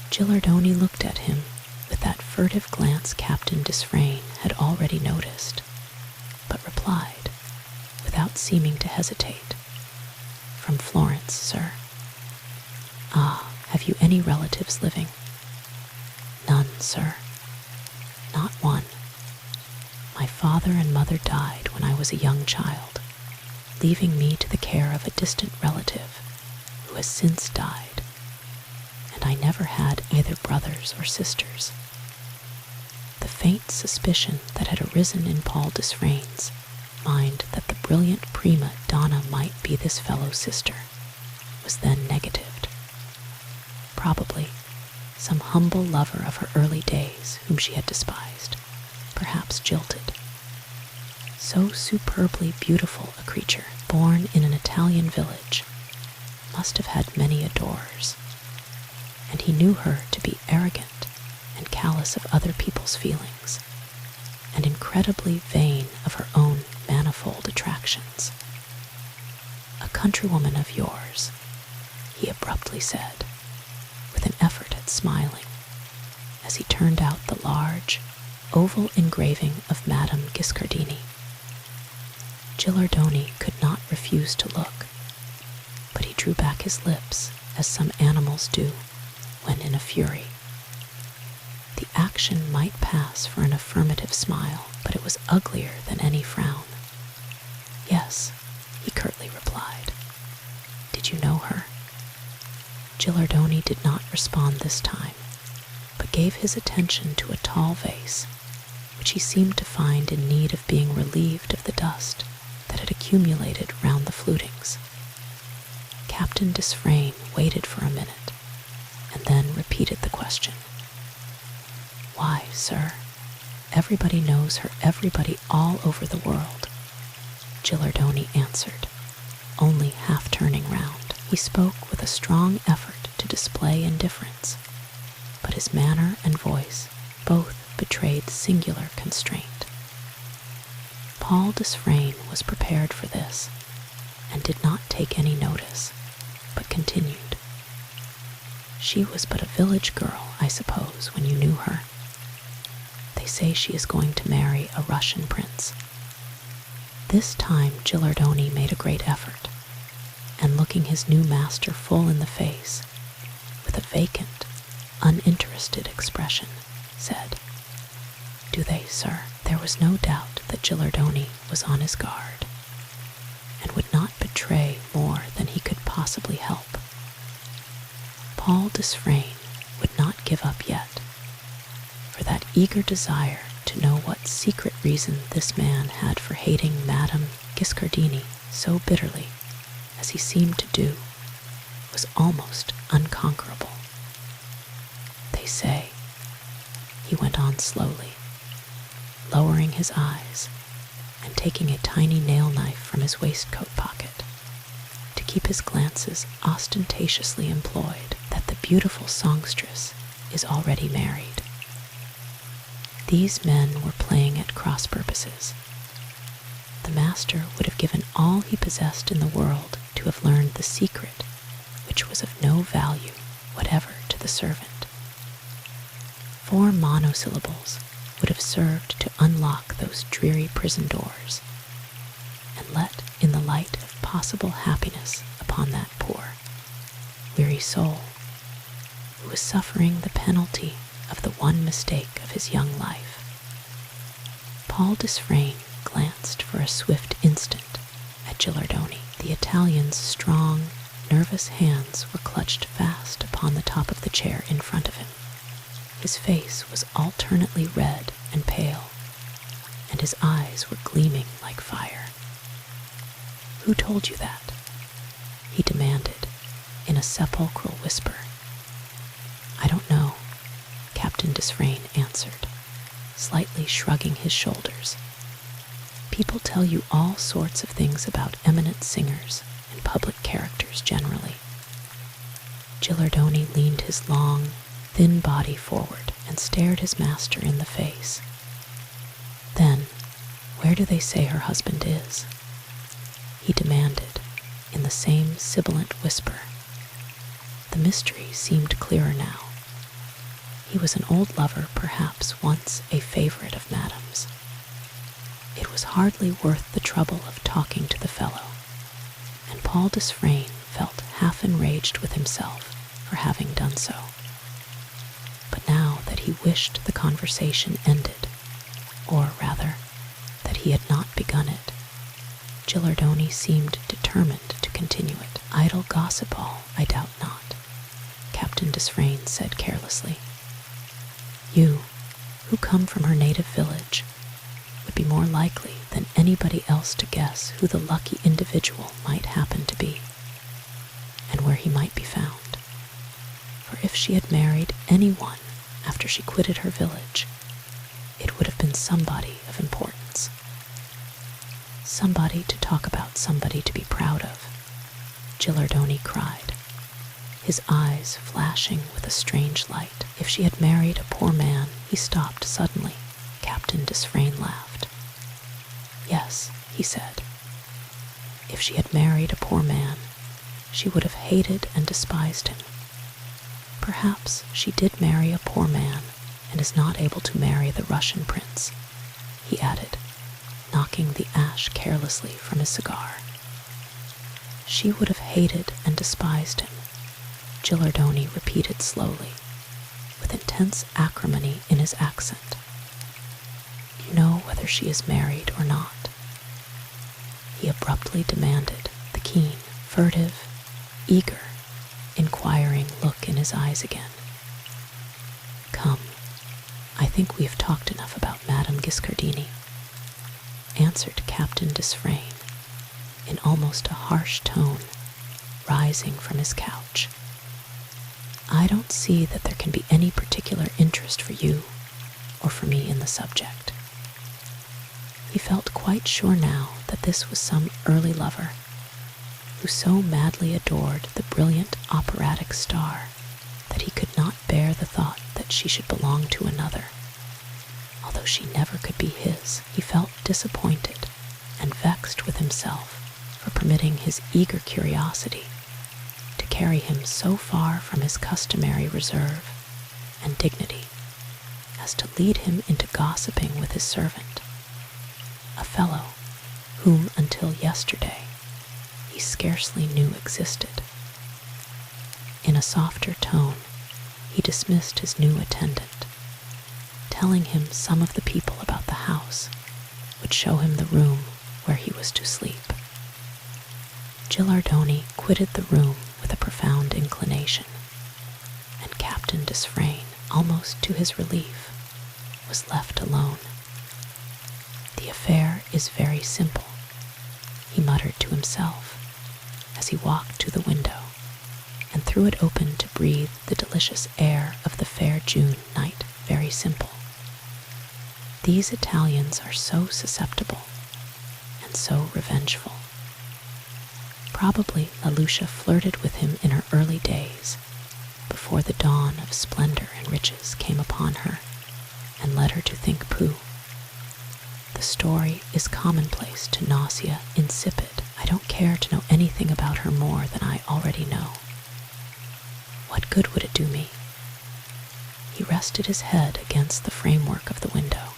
Speaker 1: Gilardoni looked at him with that furtive glance Captain Desfrayne had already noticed, but replied, without seeming to hesitate, "From Florence, sir." "Ah, have you any relatives living?" "None, sir. Not one. My father and mother died when I was a young child, leaving me to the care of a distant relative who has since died, and I never had either brothers or sisters." The faint suspicion that had arisen in Paul Desfrayne's mind that the brilliant prima donna might be this fellow's sister was then negatived. Probably some humble lover of her early days whom she had despised, perhaps jilted. So superbly beautiful a creature, born in an Italian village, must have had many adorers, and he knew her to be arrogant and callous of other people's feelings, and incredibly vain of her own manifold attractions. "A countrywoman of yours," he abruptly said, with an effort at smiling, as he turned out the large, oval engraving of Madame Guiscardini. Gilardoni could not refuse to look, but he drew back his lips as some animals do when in a fury. The action might pass for an affirmative smile, but it was uglier than any frown. "Yes," he curtly replied. "Did you know her?" Gilardoni did not respond this time, but gave his attention to a tall vase, which he seemed to find in need of being relieved of the dust that had accumulated round the flutings. Captain Desfrayne waited for a minute, and then repeated the question. "Why, sir, everybody knows her, everybody all over the world," Gilardoni answered, only half turning round. He spoke with a strong effort to display indifference, but his manner and voice both betrayed singular constraint. Paul Desfrayne was prepared for this, and did not take any notice, but continued. "She was but a village girl, I suppose, when you knew her. They say she is going to marry a Russian prince." This time Gilardoni made a great effort, and looking his new master full in the face, with a vacant, uninterested expression, said, "Do they, sir?" There was no doubt that Gilardoni was on his guard, and would not betray more than he could possibly help. Paul Desfrayne would not give up yet, for that eager desire to know what secret reason this man had for hating Madame Guiscardini so bitterly as he seemed to do was almost unconquerable. "They say," he went on slowly, lowering his eyes and taking a tiny nail knife from his waistcoat pocket to keep his glances ostentatiously employed, "that the beautiful songstress is already married." These men were playing at cross purposes. The master would have given all he possessed in the world to have learned the secret, which was of no value whatever to the servant. 4 monosyllables would have served to unlock those dreary prison doors and let in the light of possible happiness upon that poor, weary soul who was suffering the penalty of the one mistake of his young life. Paul Desfrayne glanced for a swift instant at Gilardoni. The Italian's strong, nervous hands were clutched fast upon the top of the chair in front of him. His face was alternately red and pale, and his eyes were gleaming like fire. "Who told you that?" he demanded in a sepulchral whisper. "I don't know," Captain Desfrayne answered, slightly shrugging his shoulders. "People tell you all sorts of things about eminent singers and public characters generally." Gilardoni leaned his long, thin body forward and stared his master in the face. "Then, where do they say her husband is?" he demanded in the same sibilant whisper. The mystery seemed clearer now. He was an old lover, perhaps once a favorite of Madame's. It was hardly worth the trouble of talking to the fellow, and Paul Desfrayne felt half enraged with himself for having done so. But now that he wished the conversation ended, or rather, that he had not begun it, Gilardoni seemed determined to continue it. "Idle gossip all, I doubt not," Captain Desfrayne said carelessly. "You, who come from her native village, would be more likely than anybody else to guess who the lucky individual might happen to be, and where he might be found. For if she had married anyone after she quitted her village, it would have been somebody of importance. Somebody to talk about, somebody to be proud of," Gilardoni cried, his eyes flashing with a strange light. "If she had married a poor man—" He stopped suddenly. Captain Desfrayne laughed. "Yes," he said, "if she had married a poor man, she would have hated and despised him. Perhaps she did marry a poor man and is not able to marry the Russian prince," he added, knocking the ash carelessly from his cigar. "She would have hated and despised him," Gilardoni repeated slowly, with intense acrimony in his accent. "You know whether she is married or not?" he abruptly demanded, the keen, furtive, eager, inquiring look in his eyes again. "Come, I think we have talked enough about Madame Guiscardini," answered Captain Desfrayne in almost a harsh tone, rising from his couch. "I don't see that there can be any particular interest for you or for me in the subject." He felt quite sure now that this was some early lover who so madly adored the brilliant operatic star that he could not bear the thought that she should belong to another. Although she never could be his, he felt disappointed and vexed with himself for permitting his eager curiosity to carry him so far from his customary reserve and dignity as to lead him into gossiping with his servant, a fellow whom until yesterday he he scarcely knew existed. In a softer tone, he dismissed his new attendant, telling him some of the people about the house would show him the room where he was to sleep. Gilardoni quitted the room with a profound inclination, and Captain Desfrayne, almost to his relief, was left alone. "The affair is very simple," he muttered to himself as he walked to the window and threw it open to breathe the delicious air of the fair June night. "Very simple. These Italians are so susceptible and so revengeful. Probably Lucia flirted with him in her early days, before the dawn of splendor and riches came upon her and led her to think pooh. The story is commonplace to nausea, insipid. I don't care to know anything about her more than I already know. What good would it do me?" He rested his head against the framework of the window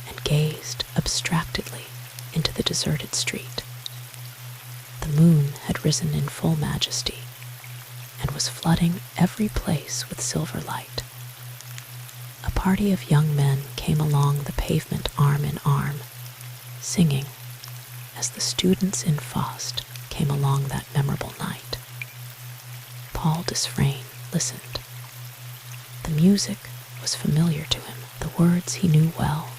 Speaker 1: and gazed abstractedly into the deserted street. The moon had risen in full majesty and was flooding every place with silver light. A party of young men came along the pavement arm in arm, singing as the students in Faust came along that memorable night. Paul Desfrayne listened. The music was familiar to him, the words he knew well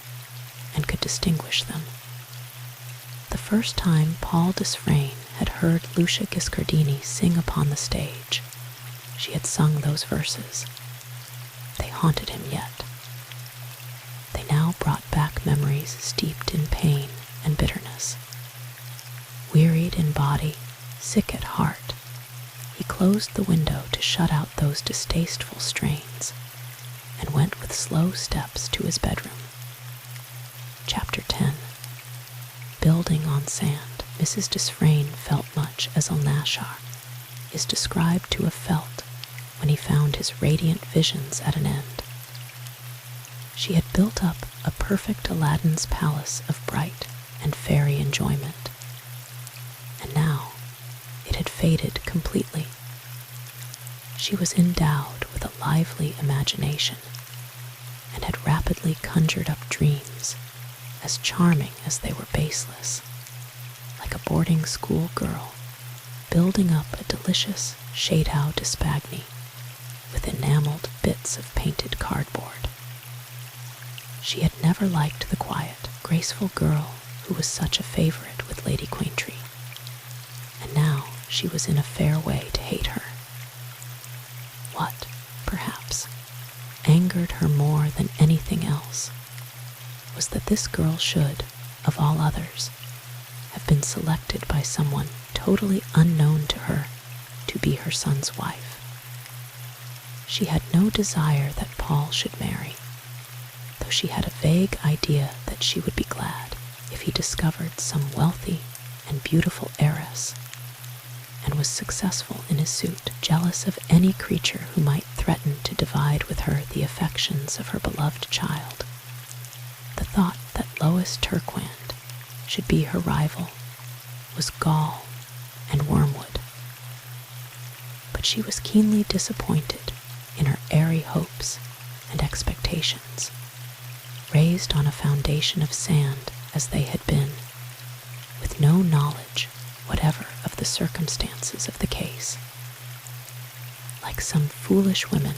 Speaker 1: and could distinguish them. The first time Paul Desfrayne had heard Lucia Giscardini sing upon the stage, she had sung those verses. They haunted him yet. They now brought back memories steeped in pain and bitterness. Wearied in body, sick at heart, he closed the window to shut out those distasteful strains and went with slow steps to his bedroom. Chapter 10. Building on sand. Mrs. Desfrayne felt much as Alnaschar is described to have felt when he found his radiant visions at an end. She had built up a perfect Aladdin's palace of bright and fairy enjoyment, and now it had faded completely. She was endowed with a lively imagination and had rapidly conjured up dreams as charming as they were baseless, like a boarding school girl building up a delicious chateau d'Espagne with enameled bits of painted cardboard. She had never liked the quiet, graceful girl who was such a favorite with Lady Quaintree, and now she was in a fair way to hate her. What, perhaps, angered her more than anything else was that this girl should, of all others, have been selected by someone totally unknown to her to be her son's wife. She had no desire that Paul should marry, though she had a vague idea that she would be glad if he discovered some wealthy and beautiful heiress and was successful in his suit, jealous of any creature who might threaten to divide with her the affections of her beloved child. The thought that Lois Turquand should be her rival was gall and wormwood. But she was keenly disappointed in her airy hopes and expectations, raised on a foundation of sand as they had been, with no knowledge whatever of the circumstances of the case. Like some foolish women,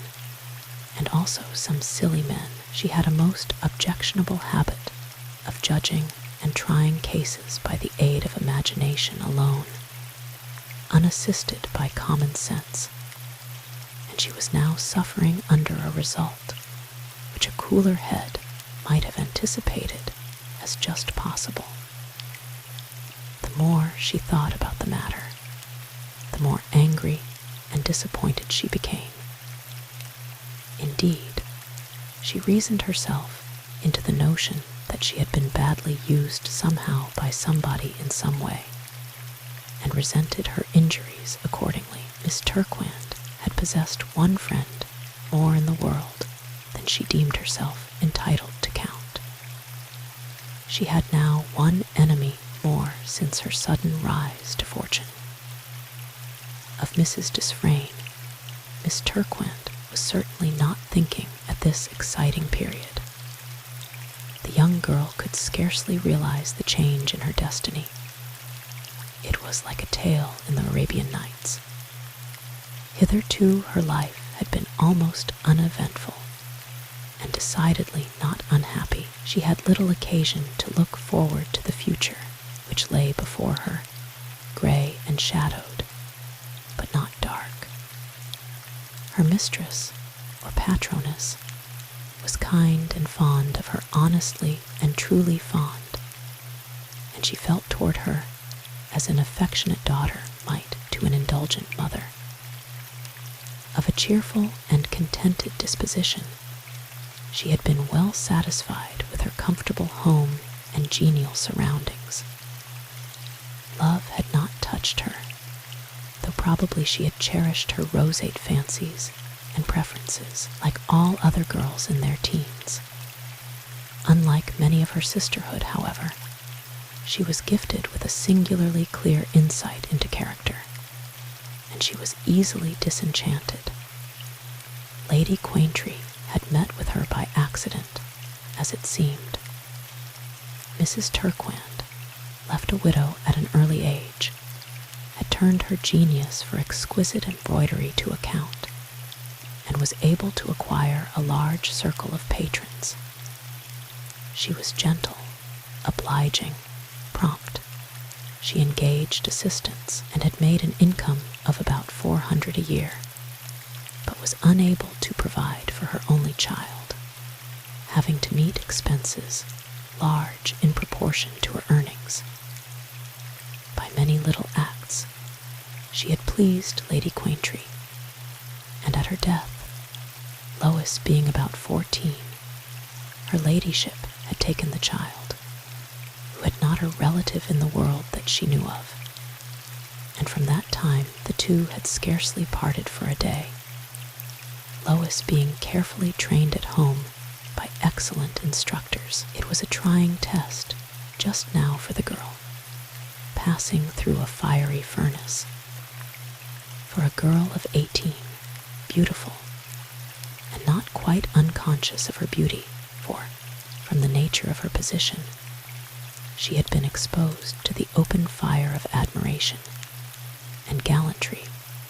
Speaker 1: and also some silly men, she had a most objectionable habit of judging and trying cases by the aid of imagination alone, unassisted by common sense, and she was now suffering under a result which a cooler head might have anticipated as just possible. The more she thought about the matter, the more angry and disappointed she became. Indeed, she reasoned herself into the notion that she had been badly used somehow by somebody in some way, and resented her injuries accordingly. Miss Turquand had possessed one friend more in the world than she deemed herself entitled to count. She had now one enemy more since her sudden rise to fortune. Of Mrs. Desfrayne, Miss Turquand was certainly not thinking at this exciting period. The young girl could scarcely realize the change in her destiny. It was like a tale in the Arabian Nights. Hitherto her life had been almost uneventful, and decidedly not unhappy. She had little occasion to look forward to the future which lay before her, gray and shadowed, but not dark. Her mistress, or patroness, was kind and fond of her, honestly and truly fond, and she felt toward her as an affectionate daughter might to an indulgent mother. Of a cheerful and contented disposition, she had been well satisfied with her comfortable home and genial surroundings. Love had not touched her, though probably she had cherished her roseate fancies and preferences like all other girls in their teens. Unlike many of her sisterhood, however, she was gifted with a singularly clear insight into character, and she was easily disenchanted. Lady Quaintree had met with her by accident, as it seemed. Mrs. Turquand, left a widow at an early age, had turned her genius for exquisite embroidery to account, and was able to acquire a large circle of patrons. She was gentle, obliging, prompt. She engaged assistants and had made an income of about $400 a year, but was unable to provide for her only child, having to meet expenses large in proportion to her earnings. By many little acts, she had pleased Lady Quaintree, and at her death, Lois being about 14, her ladyship had taken the child, who had not a relative in the world that she knew of, and from that time the two had scarcely parted for a day. Lois being carefully trained at home by excellent instructors, it was a trying test just now for the girl, passing through a fiery furnace. For a girl of 18, beautiful, and not quite unconscious of her beauty, for, from the nature of her position, she had been exposed to the open fire of admiration and gallantry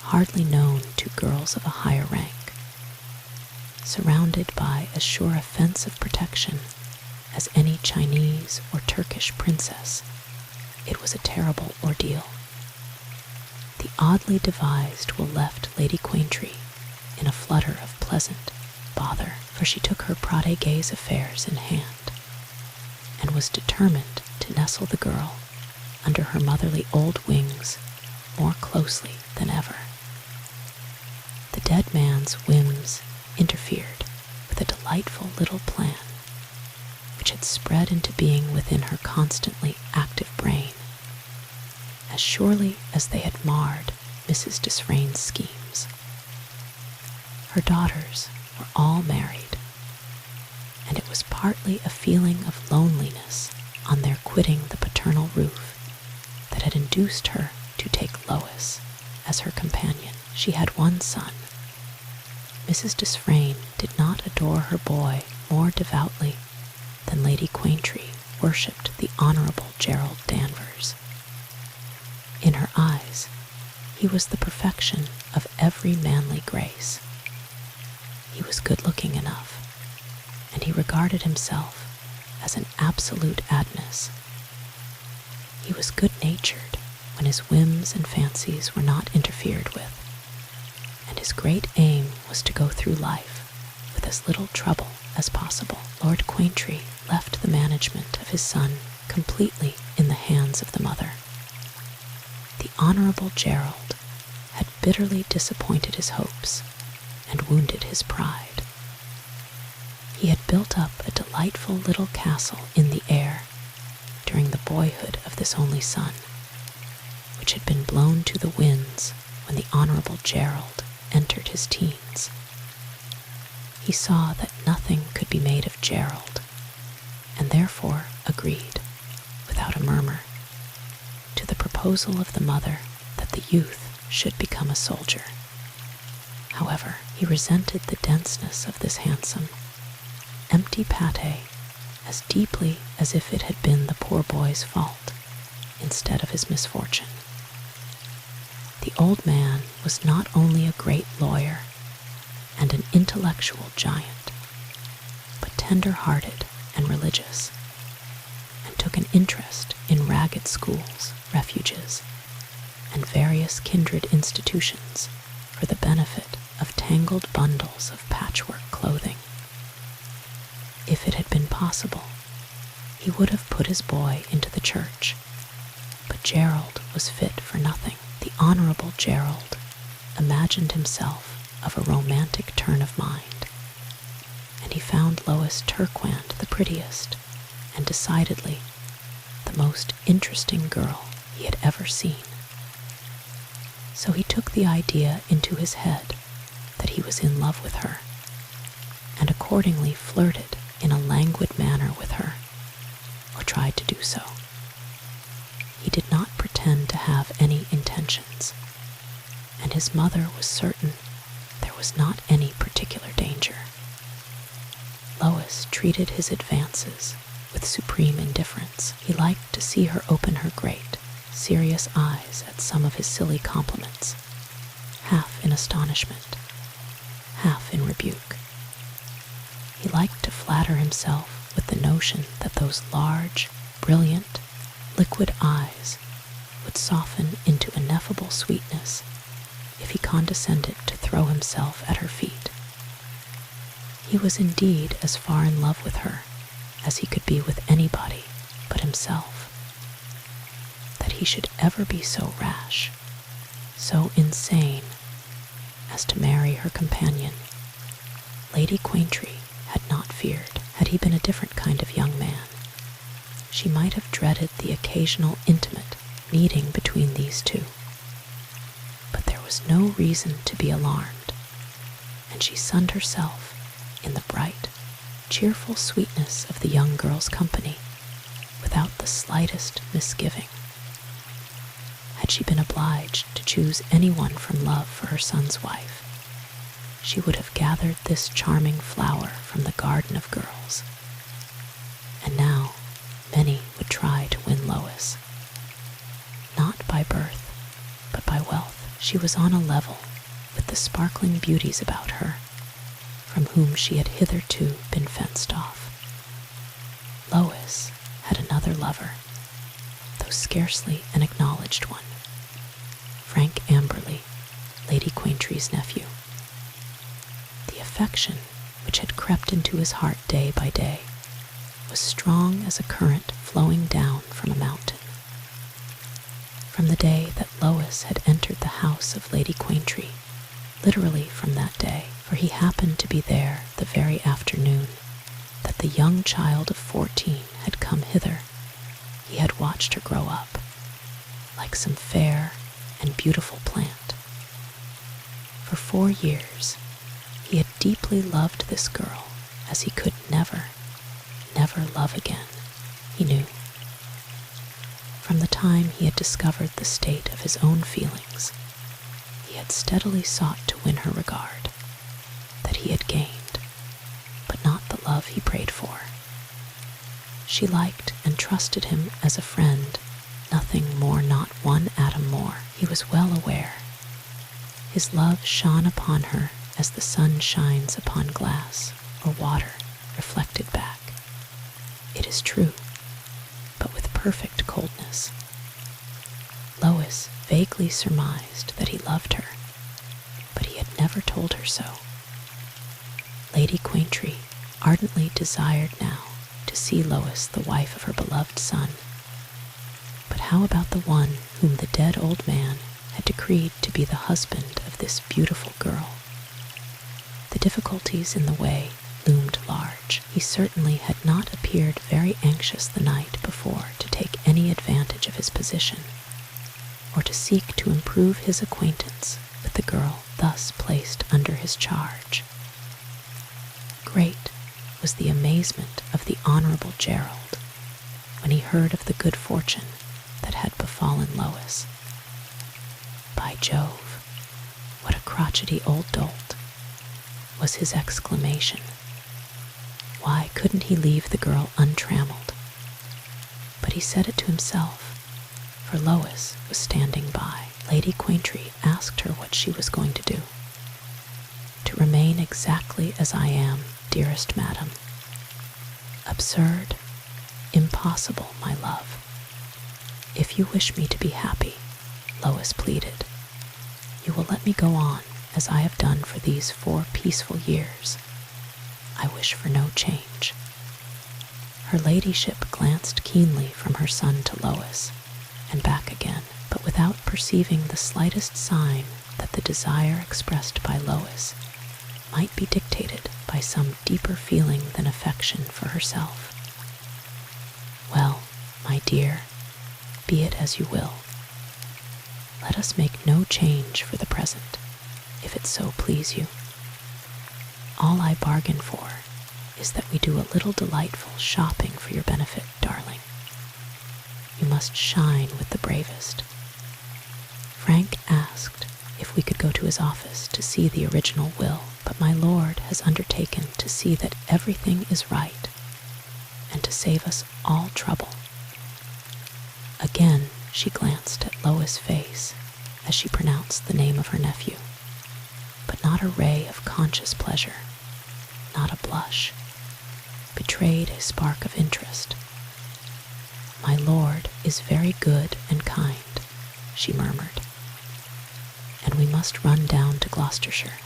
Speaker 1: hardly known to girls of a higher rank. Surrounded by as sure a fence of protection as any Chinese or Turkish princess, it was a terrible ordeal. The oddly devised will left Lady Quaintree in a flutter of pleasant bother, for she took her protégée's affairs in hand, and was determined to nestle the girl under her motherly old wings more closely than ever. The dead man's whims interfered with a delightful little plan which had spread into being within her constantly active brain, as surely as they had marred Mrs. Desfrayne's schemes. Her daughters were all married, and it was partly a feeling of loneliness on their quitting the paternal roof that had induced her to take Lois as her companion. She had one son. Mrs. Desfrayne did not adore her boy more devoutly than Lady Quaintree worshipped the Honorable Gerald Danvers. In her eyes, he was the perfection of every manly grace. He was good-looking enough, and he regarded himself as an absolute adness. He was good-natured when his whims and fancies were not interfered with, and his great aim was to go through life with as little trouble as possible. Lord Quaintree left the management of his son completely in the hands of the mother. The Honorable Gerald had bitterly disappointed his hopes and wounded his pride. He had built up a delightful little castle in the air during the boyhood of this only son, which had been blown to the winds when the Honorable Gerald entered his teens. He saw that nothing could be made of Gerald, and therefore agreed, without a murmur, proposal of the mother that the youth should become a soldier. However, he resented the denseness of this handsome, empty pate as deeply as if it had been the poor boy's fault instead of his misfortune. The old man was not only a great lawyer and an intellectual giant, but tender-hearted and religious, and took an interest in ragged schools, refuges, and various kindred institutions for the benefit of tangled bundles of patchwork clothing. If it had been possible, he would have put his boy into the church, but Gerald was fit for nothing. The Honorable Gerald imagined himself of a romantic turn of mind, and he found Lois Turquand the prettiest and decidedly the most interesting girl he had ever seen. So he took the idea into his head that he was in love with her, and accordingly flirted in a languid manner with her, or tried to do so. He did not pretend to have any intentions, and his mother was certain there was not any particular danger. Lois treated his advances with supreme indifference. He liked to see her open her great, serious eyes at some of his silly compliments, half in astonishment, half in rebuke. He liked to flatter himself with the notion that those large, brilliant, liquid eyes would soften into ineffable sweetness if he condescended to throw himself at her feet. He was indeed as far in love with her as he could be with anybody but himself. That he should ever be so rash, so insane, as to marry her companion, Lady Quaintree had not feared. Had he been a different kind of young man, she might have dreaded the occasional intimate meeting between these two. But there was no reason to be alarmed, and she sunned herself in the bright, cheerful sweetness of the young girl's company without the slightest misgiving. Had she been obliged to choose anyone from love for her son's wife, she would have gathered this charming flower from the garden of girls. And now many would try to win Lois, not by birth, but by wealth. She was on a level with the sparkling beauties about her, from whom she had hitherto been fenced off. Lois had another lover, though scarcely an acknowledged one, Frank Amberley, Lady Quaintree's nephew. The affection which had crept into his heart day by day was strong as a current flowing down from a mountain. From the day that Lois had entered the house of Lady Quaintree, literally from that day, for he happened to be there the very afternoon that the young child of 14 had come hither, he had watched her grow up, like some fair and beautiful plant. For 4 years, he had deeply loved this girl as he could never, never love again, he knew. From the time he had discovered the state of his own feelings, he had steadily sought to win her regard, that he had gained, but not the love he prayed for. She liked and trusted him as a friend, nothing more, not one atom more, he was well aware. His love shone upon her as the sun shines upon glass or water reflected back. It is true, but with perfect coldness. Lois vaguely surmised that he loved her, but he had never told her so. Lady Quaintree ardently desired now to see Lois the wife of her beloved son. But how about the one whom the dead old man had decreed to be the husband of this beautiful girl? The difficulties in the way loomed large. He certainly had not appeared very anxious the night before to take any advantage of his position, or to seek to improve his acquaintance with the girl thus placed under his charge. Great was the amazement of the Honorable Gerald when he heard of the good fortune that had befallen Lois. "By Jove, what a crotchety old dolt," was his exclamation. Why couldn't he leave the girl untrammeled? But he said it to himself, for Lois was standing by. Lady Quaintree asked her what she was going to do. "To remain exactly as I am, dearest madam." "Absurd, impossible, my love. If you wish me to be happy," Lois pleaded, "you will let me go on as I have done for these 4 peaceful years. I wish for no change." Her ladyship glanced keenly from her son to Lois, and back again, but without perceiving the slightest sign that the desire expressed by Lois might be dictated by some deeper feeling than affection for herself. "Well, my dear, be it as you will. Let us make no change for the present, if it so please you. All I bargain for is that we do a little delightful shopping for your benefit, darling. You must shine with the bravest." Frank asked if we could go to his office to see the original will, but my lord has undertaken to see that everything is right, and to save us all trouble. Again she glanced at Lois' face as she pronounced the name of her nephew, but not a ray of conscious pleasure, not a blush, betrayed a spark of interest. "My lord is very good and kind," she murmured, "and we must run down to Gloucestershire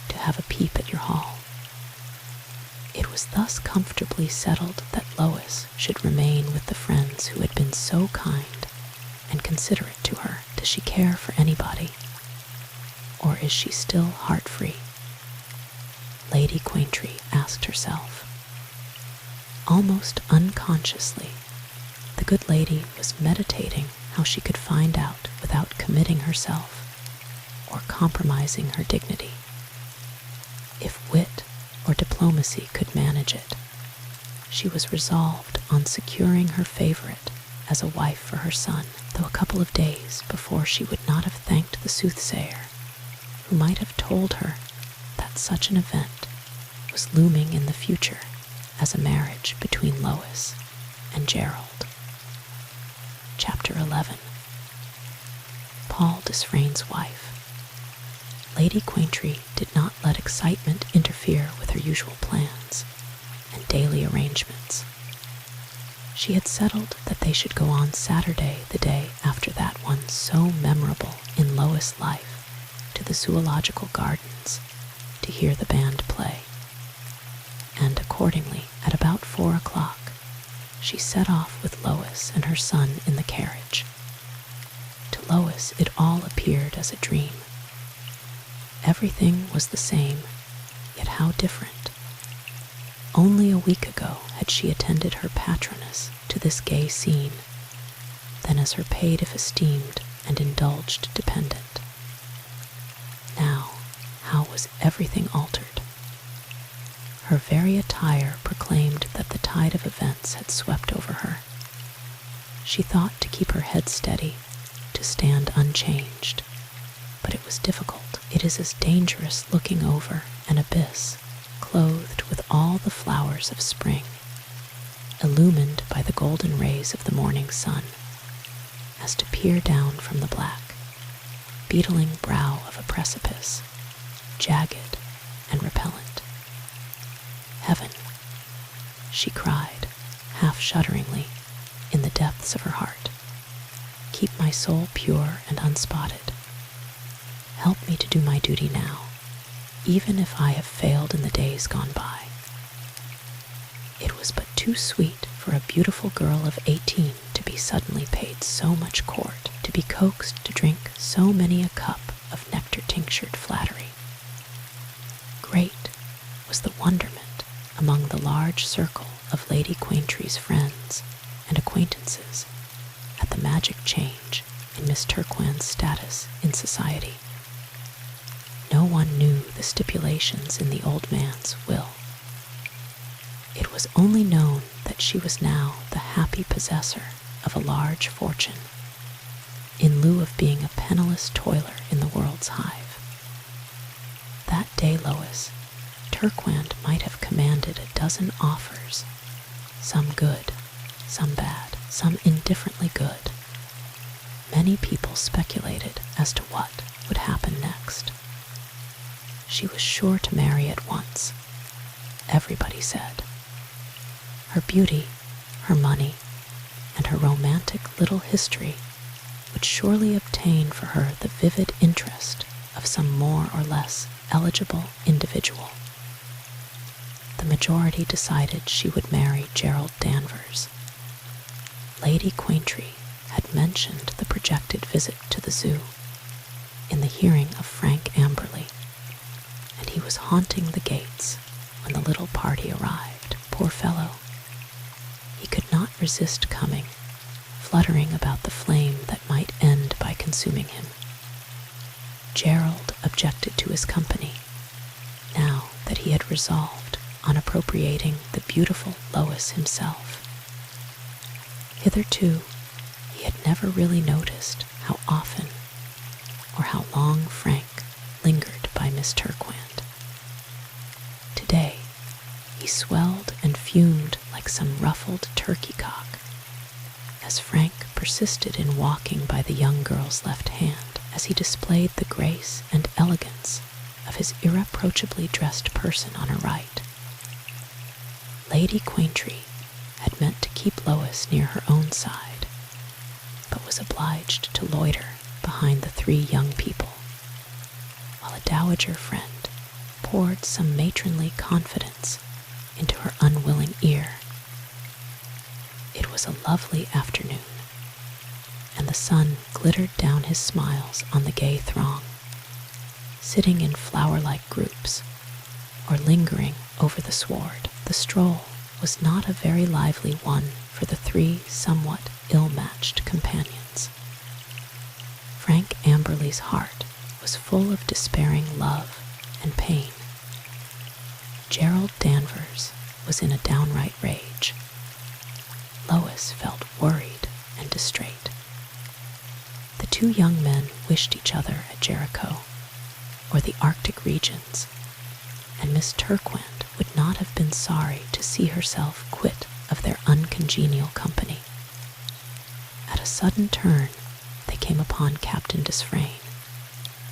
Speaker 1: to have a peep at your hall." It was thus comfortably settled that Lois should remain with the friends who had been so kind and considerate to her. Does she care for anybody? Or is she still heart-free? Lady Quaintree asked herself. Almost unconsciously, the good lady was meditating how she could find out without committing herself or compromising her dignity. If wit or diplomacy could manage it, she was resolved on securing her favorite as a wife for her son, though a couple of days before she would not have thanked the soothsayer who might have told her that such an event was looming in the future as a marriage between Lois and Gerald. Chapter 11. Paul Desfrayne's wife. Lady Quaintree did not let excitement interfere with her usual plans and daily arrangements. She had settled that they should go on Saturday, the day after that one so memorable in Lois' life, to the Zoological Gardens to hear the band play. And accordingly, at about 4 o'clock, she set off with Lois and her son in the carriage. To Lois it all appeared as a dream. Everything was the same, yet how different. Only a week ago had she attended her patroness to this gay scene, then as her paid if esteemed and indulged dependent. Now, how was everything altered? Her very attire proclaimed that the tide of events had swept over her. She thought to keep her head steady, to stand unchanged, but it was difficult. It is as dangerous looking over an abyss clothed with all the flowers of spring, illumined by the golden rays of the morning sun, as to peer down from the black, beetling brow of a precipice, jagged and repellent. "Heaven," she cried, half shudderingly, in the depths of her heart, "keep my soul pure and unspotted. Help me to do my duty now, even if I have failed in the days gone by." It was but too sweet for a beautiful girl of 18 to be suddenly paid so much court, to be coaxed to drink so many a cup of nectar-tinctured flattery. Great was the wonderment among the large circle of Lady Quaintree's friends and acquaintances at the magic change in Miss Turquoine's status in society. No one knew the stipulations in the old man's will. It was only known that she was now the happy possessor of a large fortune in lieu of being a penniless toiler in the world's hive. That day, Lois, Turquand might have commanded a dozen offers, some good, some bad, some indifferently good. Many people speculated as to what would happen next. She was sure to marry at once, everybody said. Her beauty, her money, and her romantic little history would surely obtain for her the vivid interest of some more or less eligible individual. The majority decided she would marry Gerald Danvers. Lady Quaintree had mentioned the projected visit to the zoo in the hearing of Frank Amberley, and he was haunting the gates when the little party arrived. Poor fellow. He could not resist coming, fluttering about the flame that might end by consuming him. Gerald objected to his company, now that he had resolved on appropriating the beautiful Lois himself. Hitherto, he had never really noticed how often or how long Frank lingered by Miss Turquand. Today, he swelled and fumed like some ruffled turkey cock as Frank persisted in walking by the young girl's left hand, as he displayed the grace and elegance of his irreproachably dressed person on her right. Lady Quaintree had meant to keep Lois near her own side, but was obliged to loiter behind the three young people, while a dowager friend poured some matronly confidence into her unwilling ear. It was a lovely afternoon, and the sun glittered down his smiles on the gay throng, sitting in flower-like groups or lingering over the sward. The stroll was not a very lively one for the three somewhat ill-matched companions. Frank Amberley's heart was full of despairing love and pain. Gerald Danvers was in a downright rage. Lois felt worried and distrait. The two young men wished each other at Jericho or the Arctic regions, and Miss Turquand would not have been sorry to see herself quit of their uncongenial company. At a sudden turn, they came upon Captain Desfrayne,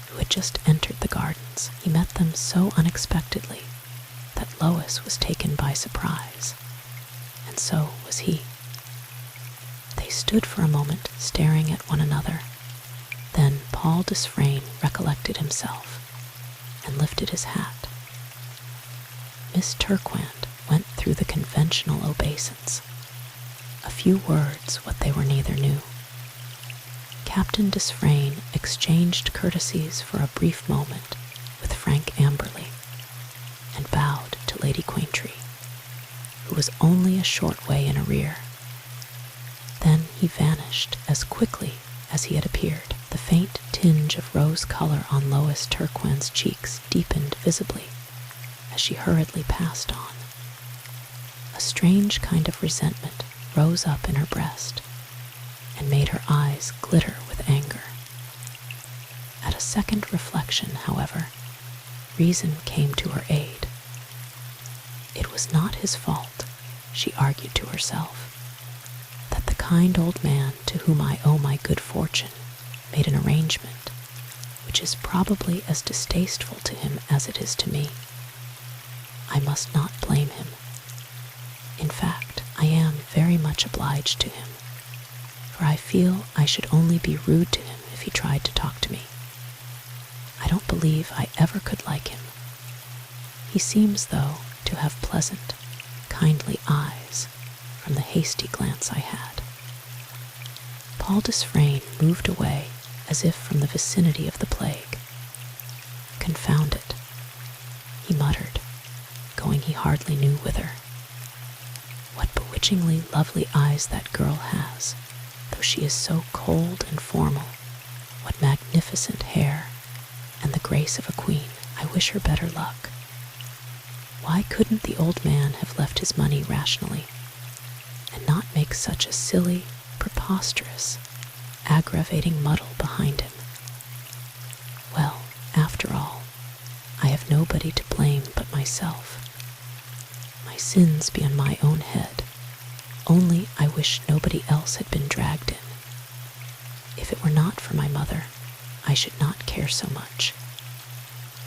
Speaker 1: who had just entered the gardens. He met them so unexpectedly that Lois was taken by surprise, and so was he. They stood for a moment staring at one another. Then Paul Desfrayne recollected himself and lifted his hat. Miss Turquand went through the conventional obeisance, a few words what they were neither knew. Captain Desfrayne exchanged courtesies for a brief moment with Frank Amberley and bowed to Lady Quaintree, who was only a short way in arrear. Then he vanished as quickly as he had appeared. The faint tinge of rose color on Lois Turquand's cheeks deepened visibly as she hurriedly passed on. A strange kind of resentment rose up in her breast and made her eyes glitter with anger. At a second reflection, however, reason came to her aid. It was not his fault, she argued to herself, that the kind old man to whom I owe my good fortune made an arrangement which is probably as distasteful to him as it is to me. I must not blame him. In fact, I am very much obliged to him, for I feel I should only be rude to him if he tried to talk to me. I don't believe I ever could like him. He seems, though, to have pleasant, kindly eyes from the hasty glance I had. Paul Desfrayne moved away as if from the vicinity of the plague. Confound it, he muttered, going he hardly knew whither. What bewitchingly lovely eyes that girl has, though she is so cold and formal. What magnificent hair, and the grace of a queen. I wish her better luck. Why couldn't the old man have left his money rationally, and not make such a silly, preposterous, aggravating muddle behind him. Well, after all, I have nobody to blame but myself. My sins be on my own head, only I wish nobody else had been dragged in. If it were not for my mother, I should not care so much.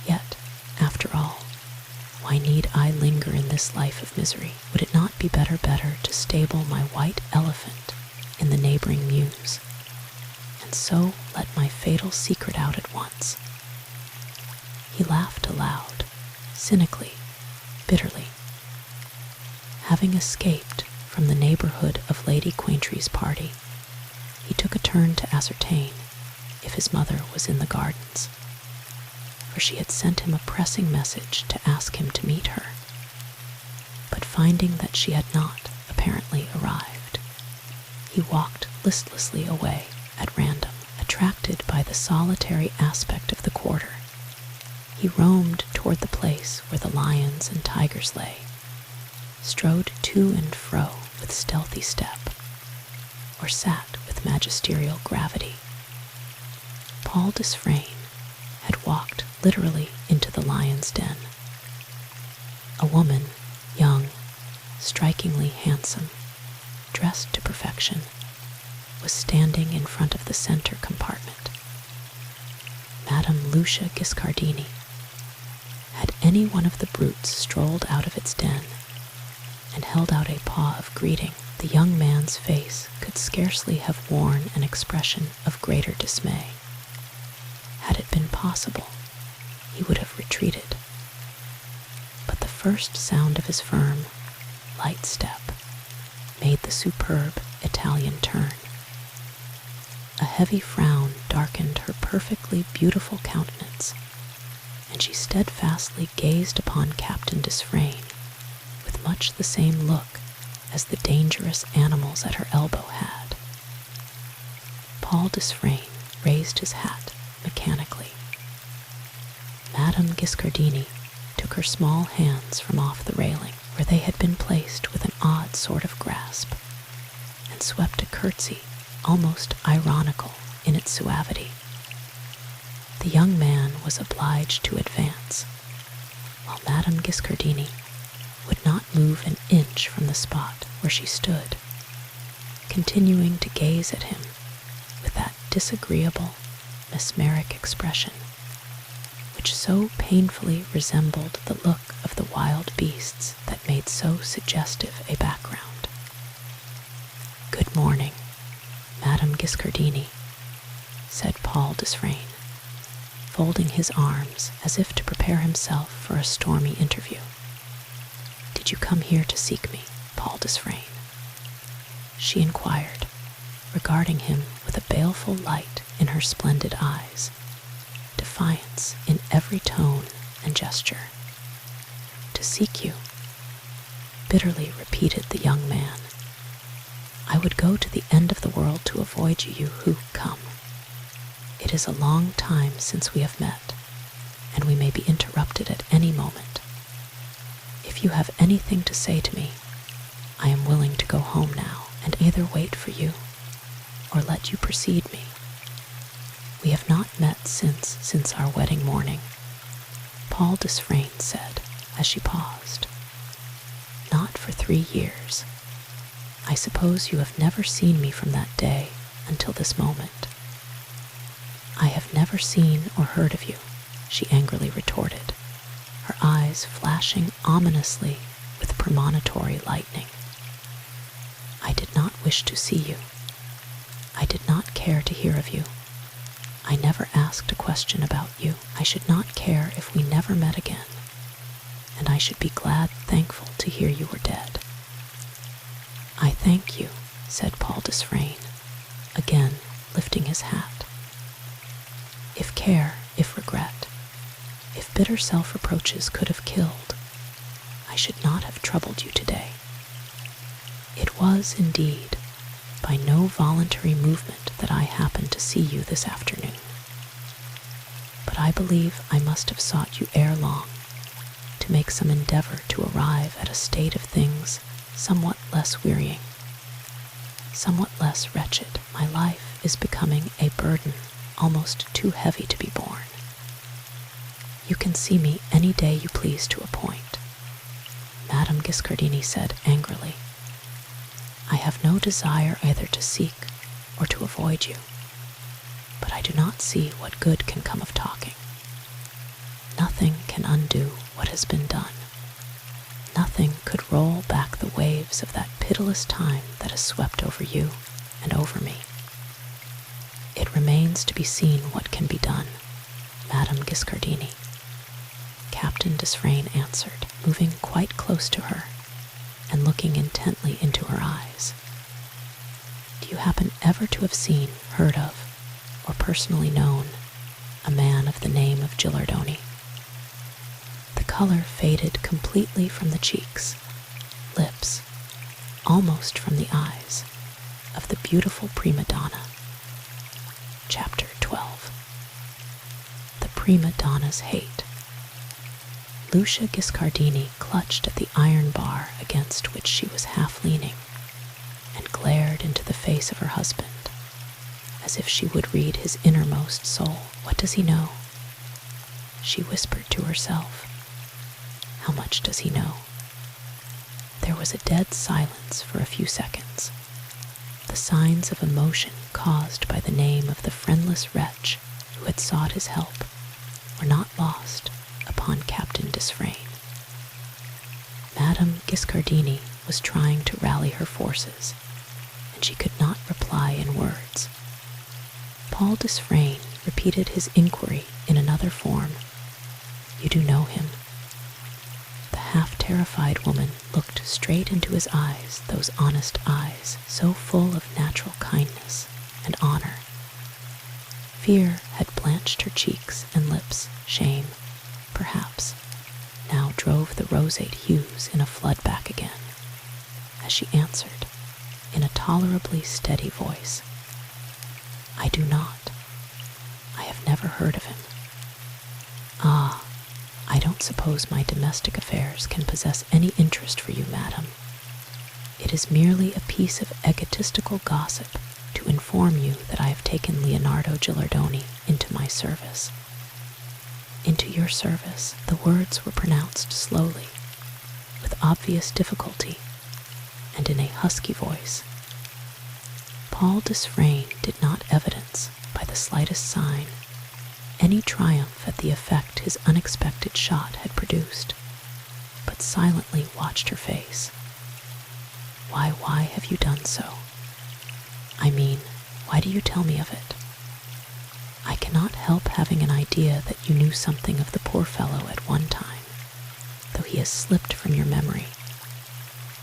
Speaker 1: Yet, after all, why need I linger in this life of misery? Would it not be better to stable my white elephant in the neighboring mews, and so let my fatal secret out at once? He laughed aloud, cynically, bitterly. Having escaped from the neighborhood of Lady Quaintry's party, he took a turn to ascertain if his mother was in the gardens, for she had sent him a pressing message to ask him to meet her. But finding that she had not apparently arrived, he walked listlessly away at random. Attracted by the solitary aspect of the quarter, he roamed toward the place where the lions and tigers lay, strode to and fro with stealthy step, or sat with magisterial gravity. Paul Desfrayne had walked literally into the lion's den. A woman, young, strikingly handsome, dressed to perfection, was standing in front of the center compartment. Madame Lucia Giscardini. Had any one of the brutes strolled out of its den and held out a paw of greeting, the young man's face could scarcely have worn an expression of greater dismay. Had it been possible, he would have retreated. But the first sound of his firm, light step made the superb Italian turn. A heavy frown darkened her perfectly beautiful countenance, and she steadfastly gazed upon Captain Desfrayne with much the same look as the dangerous animals at her elbow had. Paul Desfrayne raised his hat mechanically. Madame Giscardini took her small hands from off the railing, where they had been placed with an odd sort of grasp, and swept a curtsy almost ironical in its suavity. The young man was obliged to advance, while Madame Giscardini would not move an inch from the spot where she stood, continuing to gaze at him with that disagreeable, mesmeric expression, which so painfully resembled the look of the wild beasts that made so suggestive a background. "Good morning, Madame Giscardini," said Paul Desfrayne, folding his arms as if to prepare himself for a stormy interview. "Did you come here to seek me, Paul Desfrayne?" she inquired, regarding him with a baleful light in her splendid eyes, defiance in every tone and gesture. "To seek you," bitterly repeated the young man. "I would go to the end of the world to avoid you who come. It is a long time since we have met, and we may be interrupted at any moment. If you have anything to say to me, I am willing to go home now and either wait for you or let you precede me. We have not met since our wedding morning," Paul Desfrayne said as she paused. "Not for 3 years. I suppose you have never seen me from that day until this moment." "I have never seen or heard of you," she angrily retorted, her eyes flashing ominously with premonitory lightning. "I did not wish to see you. I did not care to hear of you. I never asked a question about you. I should not care if we never met again, and I should be thankful to hear you were dead." "I thank you," said Paul Desfrayne, again lifting his hat. "If care, if regret, if bitter self-reproaches could have killed, I should not have troubled you today. It was, indeed, by no voluntary movement that I happened to see you this afternoon. But I believe I must have sought you ere long, to make some endeavor to arrive at a state of things somewhat less wearying, somewhat less wretched. My life is becoming a burden almost too heavy to be borne. You can see me any day you please to appoint, Madame Giscardini said angrily. I have no desire either to seek or to avoid you, but I do not see what good can come of talking. Nothing can undo what has been done. Nothing could roll back the waves of that pitiless time that has swept over you and over me. It remains to be seen what can be done, Madame Giscardini, Captain Desfrayne answered, moving quite close to her and looking intently into her eyes. Do you happen ever to have seen, heard of, or personally known a man of the name of Gilardoni? The color faded completely from the cheeks, lips, almost from the eyes of the beautiful prima donna. Chapter 12. The prima donna's hate. Lucia Giscardini clutched at the iron bar against which she was half leaning and glared into the face of her husband as if she would read his innermost soul. What does he know? She whispered to herself. How much does he know? There was a dead silence for a few seconds. The signs of emotion caused by the name of the friendless wretch who had sought his help were not lost upon Captain Desfrayne. Madame Giscardini was trying to rally her forces, and she could not reply in words. Paul Desfrayne repeated his inquiry in another form. You do know him? The half-terrified woman looked straight into his eyes, those honest eyes, so full of natural kindness and honor. Fear had blanched her cheeks and lips. Shame, perhaps, now drove the roseate hues in a flood back again, as she answered, in a tolerably steady voice, I do not. I have never heard of him. Ah, I don't suppose my domestic affairs can possess any interest for you, madam. It is merely a piece of egotistical gossip to inform you that I have taken Leonardo Gilardoni into my service. Into your service, the words were pronounced slowly, with obvious difficulty, and in a husky voice. Paul Desfrayne did not evidence, by the slightest sign, any triumph at the effect his unexpected shot had produced, but silently watched her face. Why have you done so? I mean, why do you tell me of it? I cannot help having an idea that you knew something of the poor fellow at one time, though he has slipped from your memory,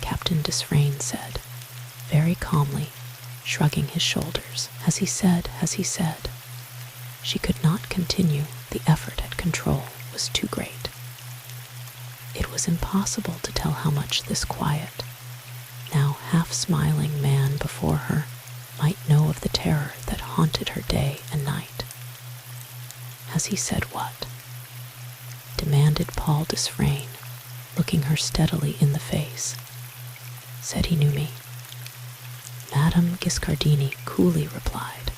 Speaker 1: Captain Desfrayne said, very calmly, shrugging his shoulders. Has he said? She could not continue. The effort at control was too great. It was impossible to tell how much this quiet, now half-smiling man before her might know of the terror that haunted her day and night. Has he said what? Demanded Paul Desfrayne, looking her steadily in the face. Said he knew me. Madame Giscardini coolly replied.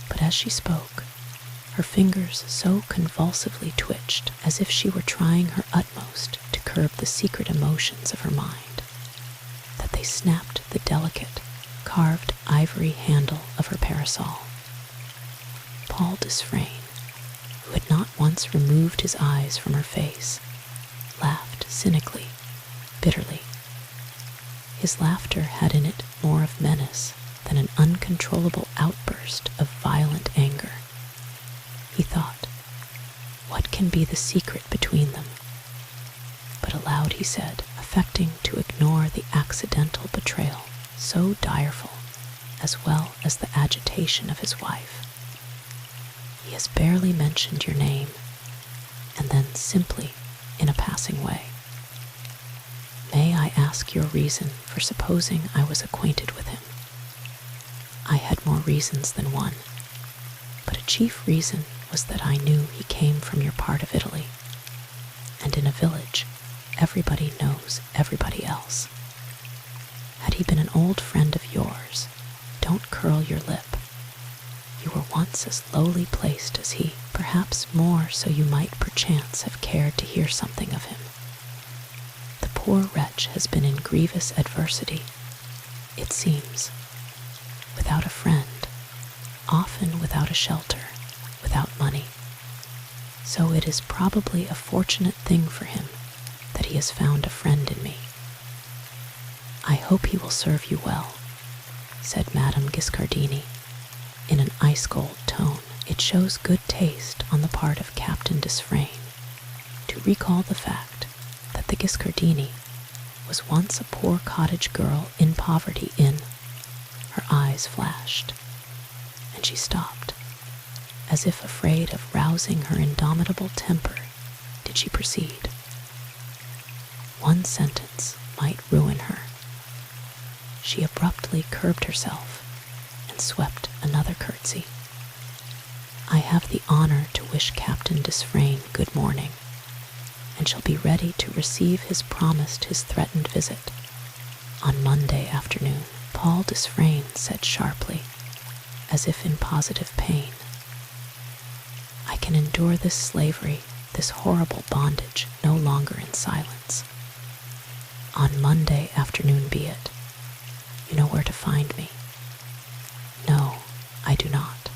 Speaker 1: But as she spoke, her fingers so convulsively twitched as if she were trying her utmost to curb the secret emotions of her mind, that they snapped the delicate, carved ivory handle of her parasol. Paul Desfrayne, who had not once removed his eyes from her face, laughed cynically, bitterly. His laughter had in it more of menace than an uncontrollable outburst of violent anger. He thought, what can be the secret between them? But aloud he said, affecting to ignore the accidental betrayal, so direful, as well as the agitation of his wife. He has barely mentioned your name, and then simply in a passing way. May I ask your reason for supposing I was acquainted with him? I had more reasons than one, but a chief reason was that I knew he came from your part of Italy, and in a village, everybody knows everybody else. Had he been an old friend of yours, don't curl your lip, once as lowly placed as he, perhaps more so you might perchance have cared to hear something of him. The poor wretch has been in grievous adversity, it seems, without a friend, often without a shelter, without money. So it is probably a fortunate thing for him that he has found a friend in me. I hope he will serve you well, said Madame Guiscardini, in an ice-cold tone. It shows good taste on the part of Captain Desfrayne to recall the fact that the Guiscardini was once a poor cottage girl in poverty in. Her eyes flashed, and she stopped, as if afraid of rousing her indomitable temper did she proceed. One sentence might ruin her. She abruptly curbed herself and swept another curtsy. I have the honor to wish Captain Desfrayne good morning, and shall be ready to receive his threatened visit on Monday afternoon. Paul Desfrayne said sharply, as if in positive pain. I can endure this slavery, this horrible bondage, no longer in silence. On Monday afternoon be it. You know where to find me. No, I do not.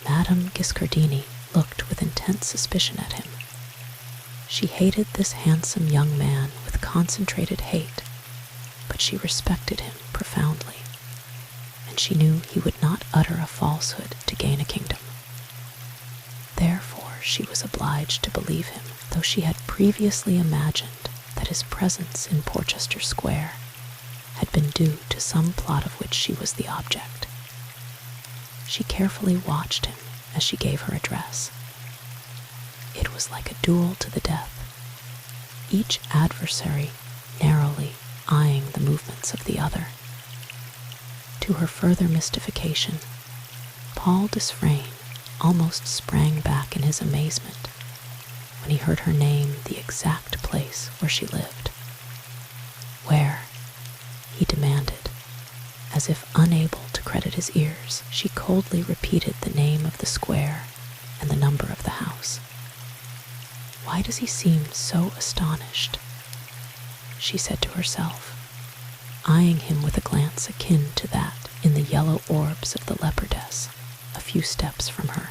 Speaker 1: Madame Guiscardini looked with intense suspicion at him. She hated this handsome young man with concentrated hate, but she respected him profoundly, and she knew he would not utter a falsehood to gain a kingdom. Therefore she was obliged to believe him, though she had previously imagined that his presence in Porchester Square had been due to some plot of which she was the object. She carefully watched him as she gave her address. It was like a duel to the death, each adversary narrowly eyeing the movements of the other. To her further mystification, Paul Desfrayne almost sprang back in his amazement when he heard her name the exact place where she lived. Where? He demanded, as if unable to credit his ears. She coldly repeated the name of the square and the number of the house. Why does he seem so astonished? She said to herself, eyeing him with a glance akin to that in the yellow orbs of the leopardess a few steps from her.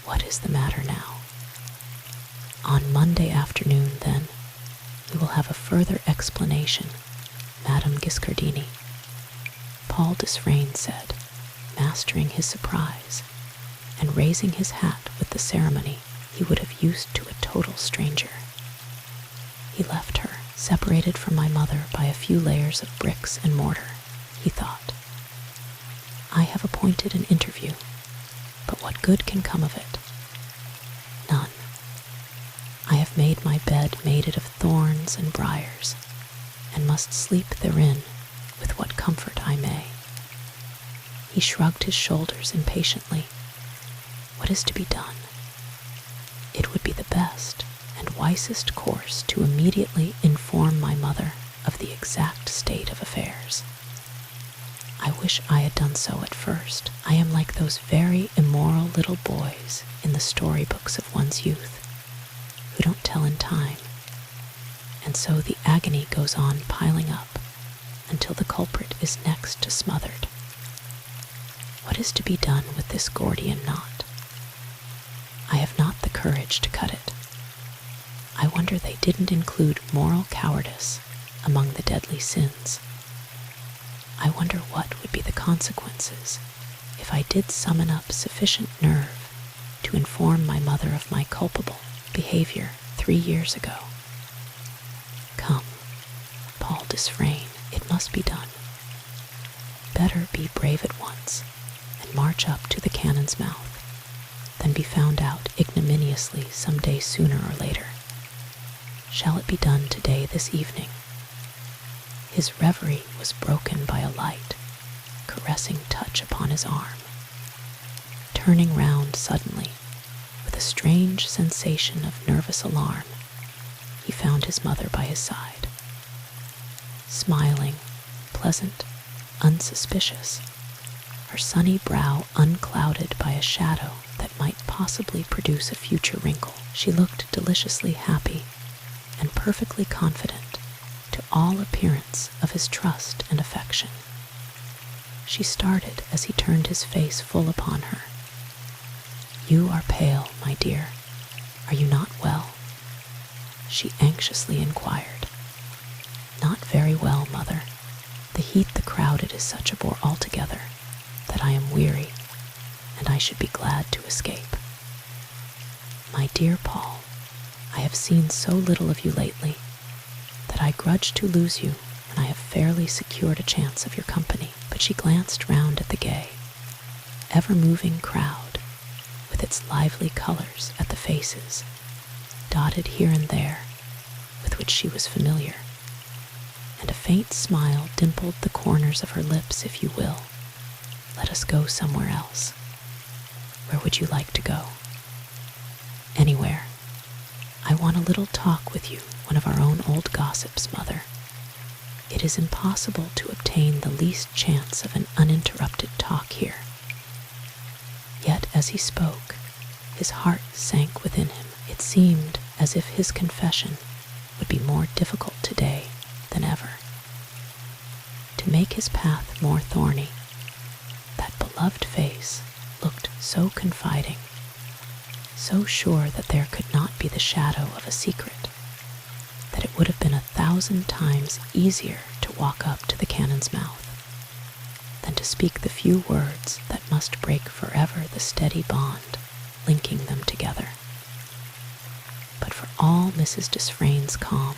Speaker 1: What is the matter now? On Monday afternoon, then, we will have a further explanation, Madame Guiscardini, Paul Desfrayne said, mastering his surprise, and raising his hat with the ceremony he would have used to a total stranger. He left her, separated from my mother by a few layers of bricks and mortar, he thought. I have appointed an interview, but what good can come of it? None. I have made my bed made it of thorns and briars, and must sleep therein with what comfort I may. He shrugged his shoulders impatiently. What is to be done? It would be the best and wisest course to immediately inform my mother of the exact state of affairs. I wish I had done so at first. I am like those very immoral little boys in the storybooks of one's youth, who don't tell in time, and so the agony goes on piling up until the culprit is next to smothered. What is to be done with this Gordian knot? I have not the courage to cut it. I wonder they didn't include moral cowardice among the deadly sins. I wonder what would be the consequences if I did summon up sufficient nerve to inform my mother of my culpable behavior 3 years ago. Come, Paul Desfrayne, it must be done. Better be brave at once and march up to the cannon's mouth than be found out ignominiously some day sooner or later. Shall it be done today, this evening? His reverie was broken by a light, caressing touch upon his arm. Turning round suddenly, with a strange sensation of nervous alarm, he found his mother by his side. Smiling, pleasant, unsuspicious, her sunny brow unclouded by a shadow that might possibly produce a future wrinkle. She looked deliciously happy and perfectly confident to all appearance of his trust and affection. She started as he turned his face full upon her. "You are pale, my dear. Are you not well?" she anxiously inquired. "Not very well, mother. The heat the crowded is such a bore altogether that I am weary, and I should be glad to escape." "My dear Paul, I have seen so little of you lately that I grudge to lose you when I have fairly secured a chance of your company." But she glanced round at the gay, ever-moving crowd with its lively colors at the faces, dotted here and there, with which she was familiar, and a faint smile dimpled the corners of her lips. "If you will, let us go somewhere else. Where would you like to go?" "Anywhere. I want a little talk with you, one of our own old gossips, mother. It is impossible to obtain the least chance of an uninterrupted talk here." Yet as he spoke, his heart sank within him. It seemed as if his confession would be more difficult today than ever. To make his path more thorny, that beloved face looked so confiding, so sure that there could not be the shadow of a secret, that it would have been 1,000 times easier to walk up to the cannon's mouth than to speak the few words that must break forever the steady bond linking them together. But for all Mrs. Desfrayne's calm,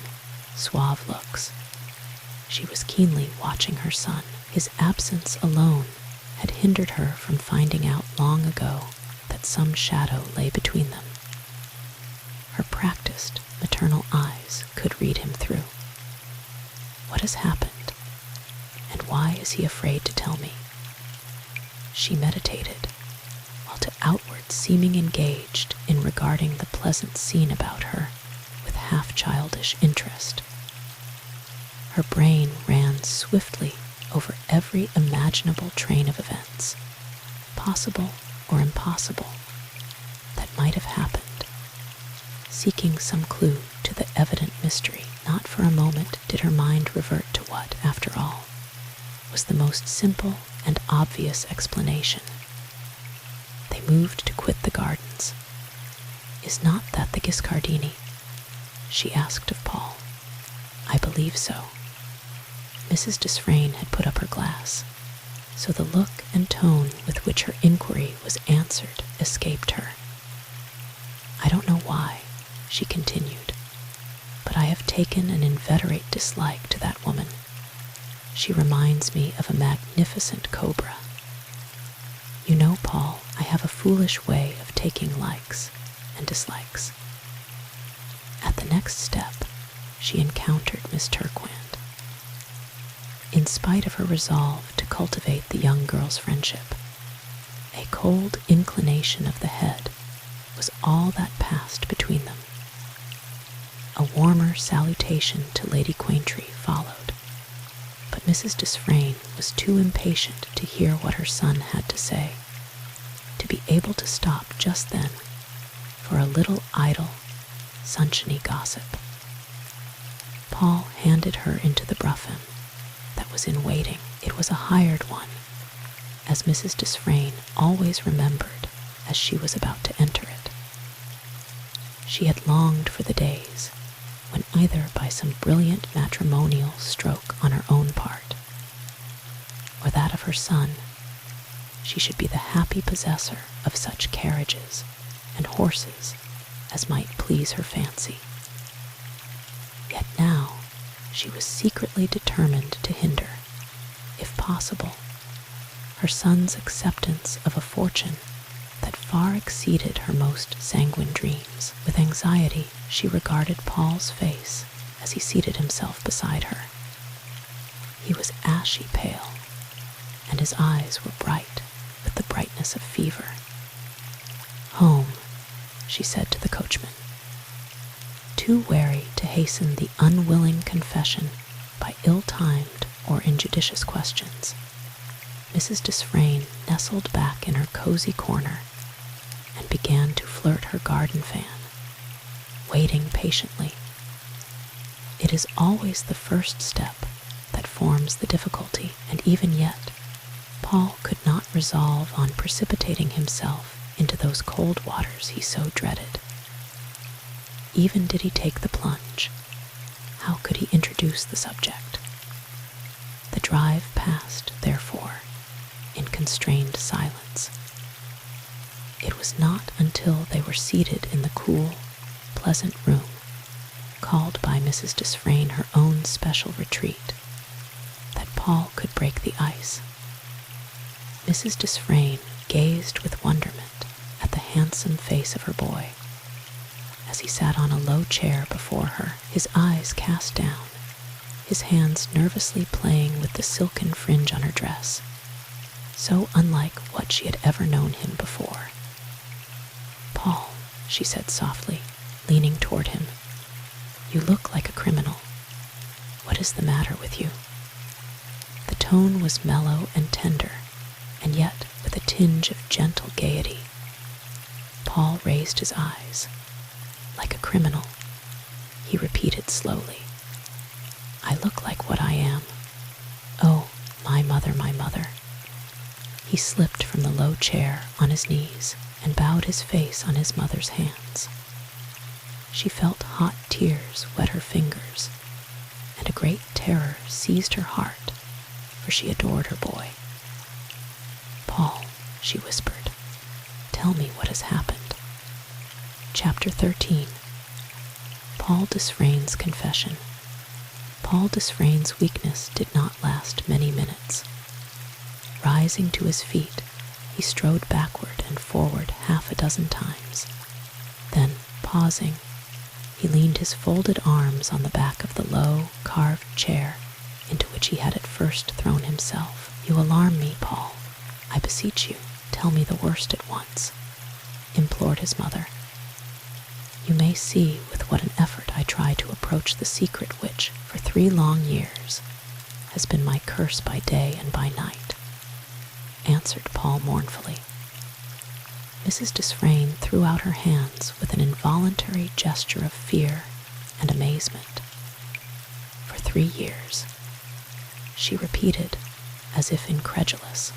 Speaker 1: suave looks, she was keenly watching her son. His absence alone had hindered her from finding out long ago that some shadow lay between them. Her practiced maternal eyes could read him through. "What has happened? And why is he afraid to tell me?" She meditated, while to outward seeming engaged in regarding the pleasant scene about her with half-childish interest. Her brain ran swiftly over every imaginable train of events, possible or impossible, that might have happened, seeking some clue to the evident mystery. Not for a moment did her mind revert to what, after all, was the most simple and obvious explanation. They moved to quit the gardens. "Is not that the Giscardini?" she asked of Paul. "I believe so." Mrs. Desfrayne had put up her glass, so the look and tone with which her inquiry was answered escaped her. "I don't know why," she continued, "but I have taken an inveterate dislike to that woman. She reminds me of a magnificent cobra. You know, Paul, I have a foolish way of taking likes and dislikes." At the next step, she encountered Miss Turquand. In spite of her resolve to cultivate the young girl's friendship, a cold inclination of the head was all that passed between them. A warmer salutation to Lady Quaintree followed, but Mrs. Desfrayne was too impatient to hear what her son had to say, to be able to stop just then for a little idle, sunshiny gossip. Paul handed her into the brougham that was in waiting. It was a hired one, as Mrs. Desfrayne always remembered as she was about to enter it. She had longed for the days when, either by some brilliant matrimonial stroke on her own part, or that of her son, she should be the happy possessor of such carriages and horses as might please her fancy. Yet now she was secretly determined to hinder, if possible, her son's acceptance of a fortune that far exceeded her most sanguine dreams. With anxiety, she regarded Paul's face as he seated himself beside her. He was ashy pale, and his eyes were bright with the brightness of fever. "Home," she said to the coachman, too wary to hasten the unwilling confession by ill-timed or injudicious questions. Mrs. Desfrayne nestled back in her cozy corner and began to flirt her garden fan, waiting patiently. It is always the first step that forms the difficulty, and even yet, Paul could not resolve on precipitating himself into those cold waters he so dreaded. Even did he take the plunge, how could he introduce the subject? The drive passed, therefore, in constrained silence. It was not until they were seated in the cool, pleasant room, called by Mrs. Desfrayne her own special retreat, that Paul could break the ice. Mrs. Desfrayne gazed with wonderment at the handsome face of her boy, as he sat on a low chair before her, his eyes cast down, his hands nervously playing with the silken fringe on her dress, so unlike what she had ever known him before. "Paul," she said softly, leaning toward him, "you look like a criminal. What is the matter with you?" The tone was mellow and tender, and yet with a tinge of gentle gaiety. Paul raised his eyes. "Like a criminal," he repeated slowly. "I look like what I am. Oh, my mother, my mother." He slipped from the low chair on his knees and bowed his face on his mother's hands. She felt hot tears wet her fingers, and a great terror seized her heart, for she adored her boy. "Paul," she whispered, "tell me what has happened." Chapter 13. Paul Desfrayne's Confession. Paul Desfrayne's weakness did not last many minutes. Rising to his feet, he strode backward and forward half a dozen times. Then, pausing, he leaned his folded arms on the back of the low, carved chair into which he had at first thrown himself. "You alarm me, Paul. I beseech you, tell me the worst at once," implored his mother. "You may see with what an effort I try to approach the secret which, for 3 long years, has been my curse by day and by night," answered Paul mournfully. Mrs. Desfrayne threw out her hands with an involuntary gesture of fear and amazement. "For 3 years," she repeated, as if incredulous.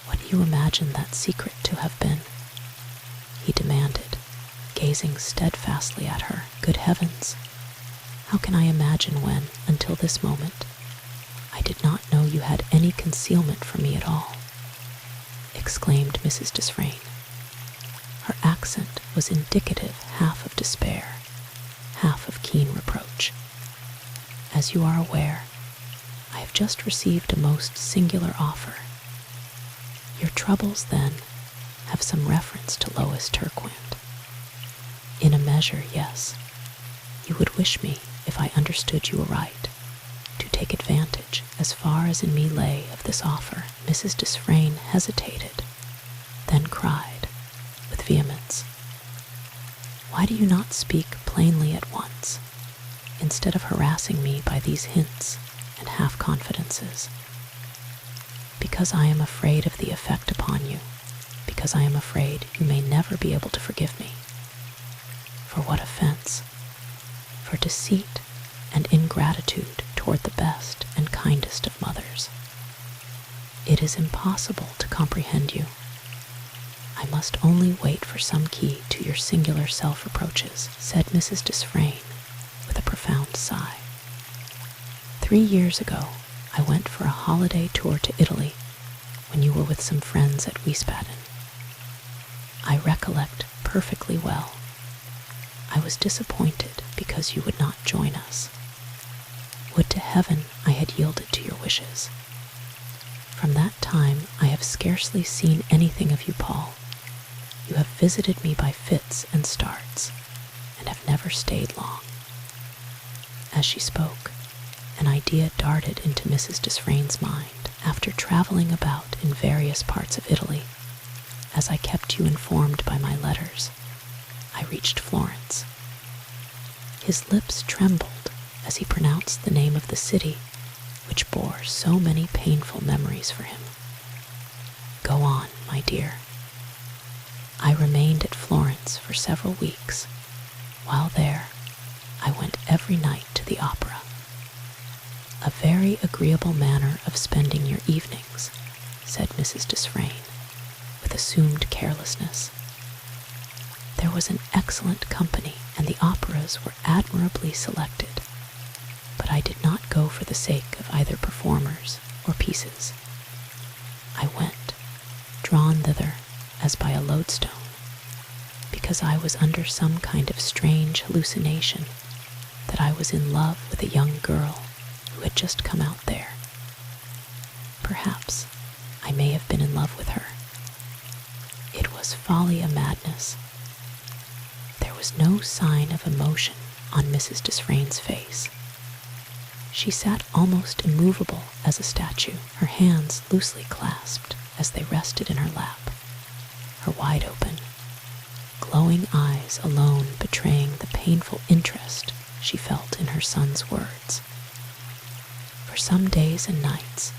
Speaker 1: "What do you imagine that secret to have been?" he demanded, gazing steadfastly at her. "Good heavens! How can I imagine when, until this moment, I did not know you had any concealment from me at all?" exclaimed Mrs. Desfrayne. Her accent was indicative half of despair, half of keen reproach. "As you are aware, I have just received a most singular offer. Your troubles, then, have some reference to Lois Turquand." "In a measure, yes. You would wish me, if I understood you aright, to take advantage, as far as in me lay, of this offer." Mrs. Desfrayne hesitated, then cried, with vehemence, "Why do you not speak plainly at once, instead of harassing me by these hints and half-confidences?" "Because I am afraid of the effect upon you, because I am afraid you may never be able to forgive me." "For what offense?" "For deceit and ingratitude toward the best and kindest of mothers." "It is impossible to comprehend you. I must only wait for some key to your singular self-reproaches," said Mrs. Desfrayne with a profound sigh. 3 years ago, I went for a holiday tour to Italy when you were with some friends at Wiesbaden. I recollect perfectly well. I was disappointed because you would not join us. Would to heaven I had yielded to your wishes. From that time I have scarcely seen anything of you, Paul. You have visited me by fits and starts, and have never stayed long. As she spoke, an idea darted into Mrs. Desfrayne's mind. After traveling about in various parts of Italy, as I kept you informed by my letters, I reached Florence. His lips trembled as he pronounced the name of the city which bore so many painful memories for him. Go on, my dear. I remained at Florence for several weeks. While there, I went every night to the opera. A very agreeable manner of spending your evenings, said Mrs. Desfrayne, with assumed carelessness. There was an excellent company, and the operas were admirably selected, but I did not go for the sake of either performers or pieces. I went, drawn thither as by a lodestone, because I was under some kind of strange hallucination that I was in love with a young girl who had just come out there. Perhaps I may have been in love with her. It was folly, a madness. There was no sign of emotion on Mrs. Desfrayne's face. She sat almost immovable as a statue, her hands loosely clasped as they rested in her lap, her wide open, glowing eyes alone betraying the painful interest she felt in her son's words. For some days and nights,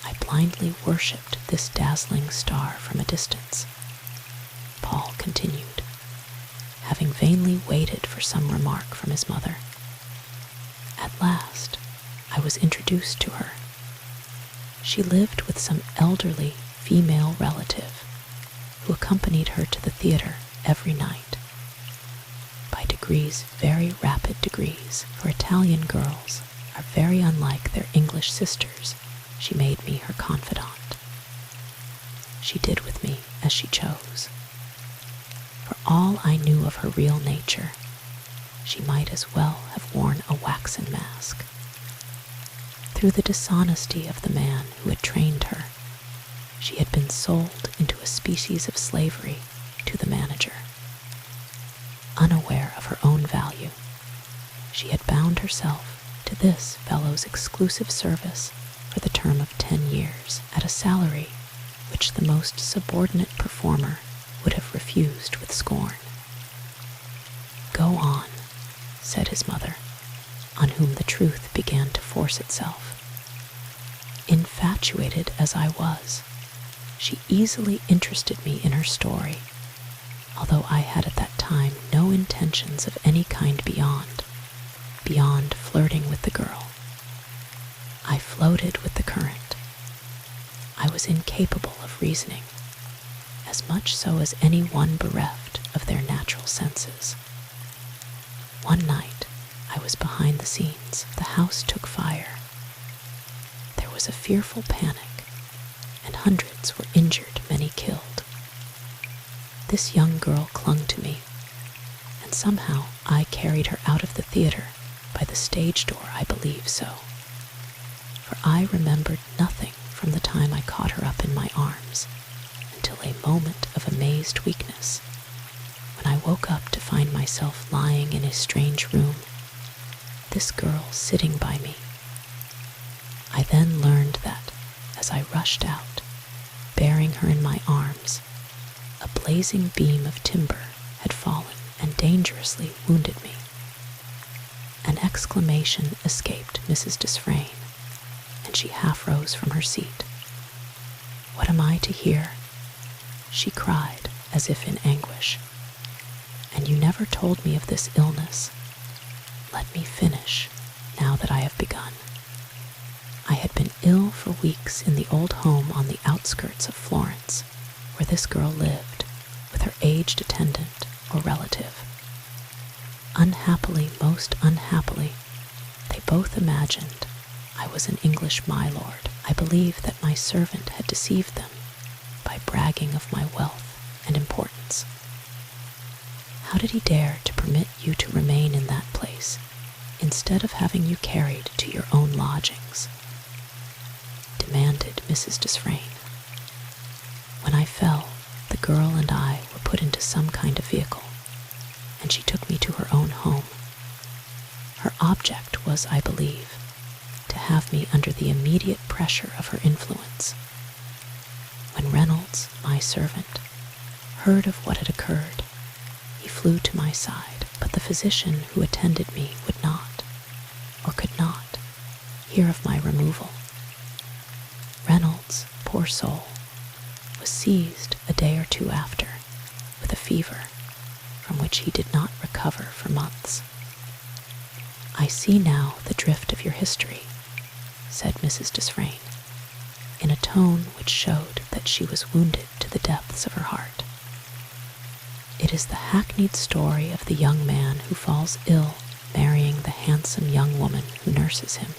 Speaker 1: I blindly worshipped this dazzling star from a distance. Paul continued, having vainly waited for some remark from his mother. At last, I was introduced to her. She lived with some elderly female relative who accompanied her to the theater every night. By degrees, very rapid degrees, for Italian girls are very unlike their English sisters, she made me her confidant. She did with me as she chose. For all I knew of her real nature, she might as well have worn a waxen mask. Through the dishonesty of the man who had trained her, she had been sold into a species of slavery to the manager. Unaware of her own value, she had bound herself to this fellow's exclusive service for the term of 10 years at a salary which the most subordinate performer would have refused with scorn. Go on, said his mother, on whom the truth began to force itself. Infatuated as I was, she easily interested me in her story, although I had at that time no intentions of any kind beyond flirting with the girl. I floated with the current. I was incapable of reasoning, as much so as any one bereft of their natural senses. One night, I was behind the scenes. The house took fire. There was a fearful panic, and hundreds were injured, many killed. This young girl clung to me, and somehow I carried her out of the theater by the stage door, I believe so. For I remembered nothing from the time I caught her up in my arms until a moment of amazed weakness, when I woke up to find myself lying in a strange room, this girl sitting by me. I then learned that, as I rushed out, bearing her in my arms, a blazing beam of timber had fallen and dangerously wounded me. An exclamation escaped Mrs. Desfrayne, and she half rose from her seat. What am I to hear? She cried, as if in anguish. And you never told me of this illness. Let me finish, now that I have begun. I had been ill for weeks in the old home on the outskirts of Florence, where this girl lived, with her aged attendant or relative. Unhappily, most unhappily, they both imagined I was an English my lord. I believe that my servant had deceived them by bragging of my wealth and importance. How did he dare to permit you to remain in that place, instead of having you carried to your own lodgings? Demanded Mrs. Desfrayne. When I fell, the girl and I were put into some kind of vehicle, and she took me to her own home. Her object was, I believe, to have me under the immediate pressure of her influence. When Reynolds, my servant, heard of what had occurred, he flew to my side, but the physician who attended me would not, or could not, hear of my removal. Reynolds, poor soul, was seized a day or two after with a fever from which he did not recover for months. "I see now the drift of your history," said Mrs. Desfrayne, in a tone which showed that she was wounded to the depths of her heart. "It is the hackneyed story of the young man who falls ill marrying the handsome young woman who nurses him."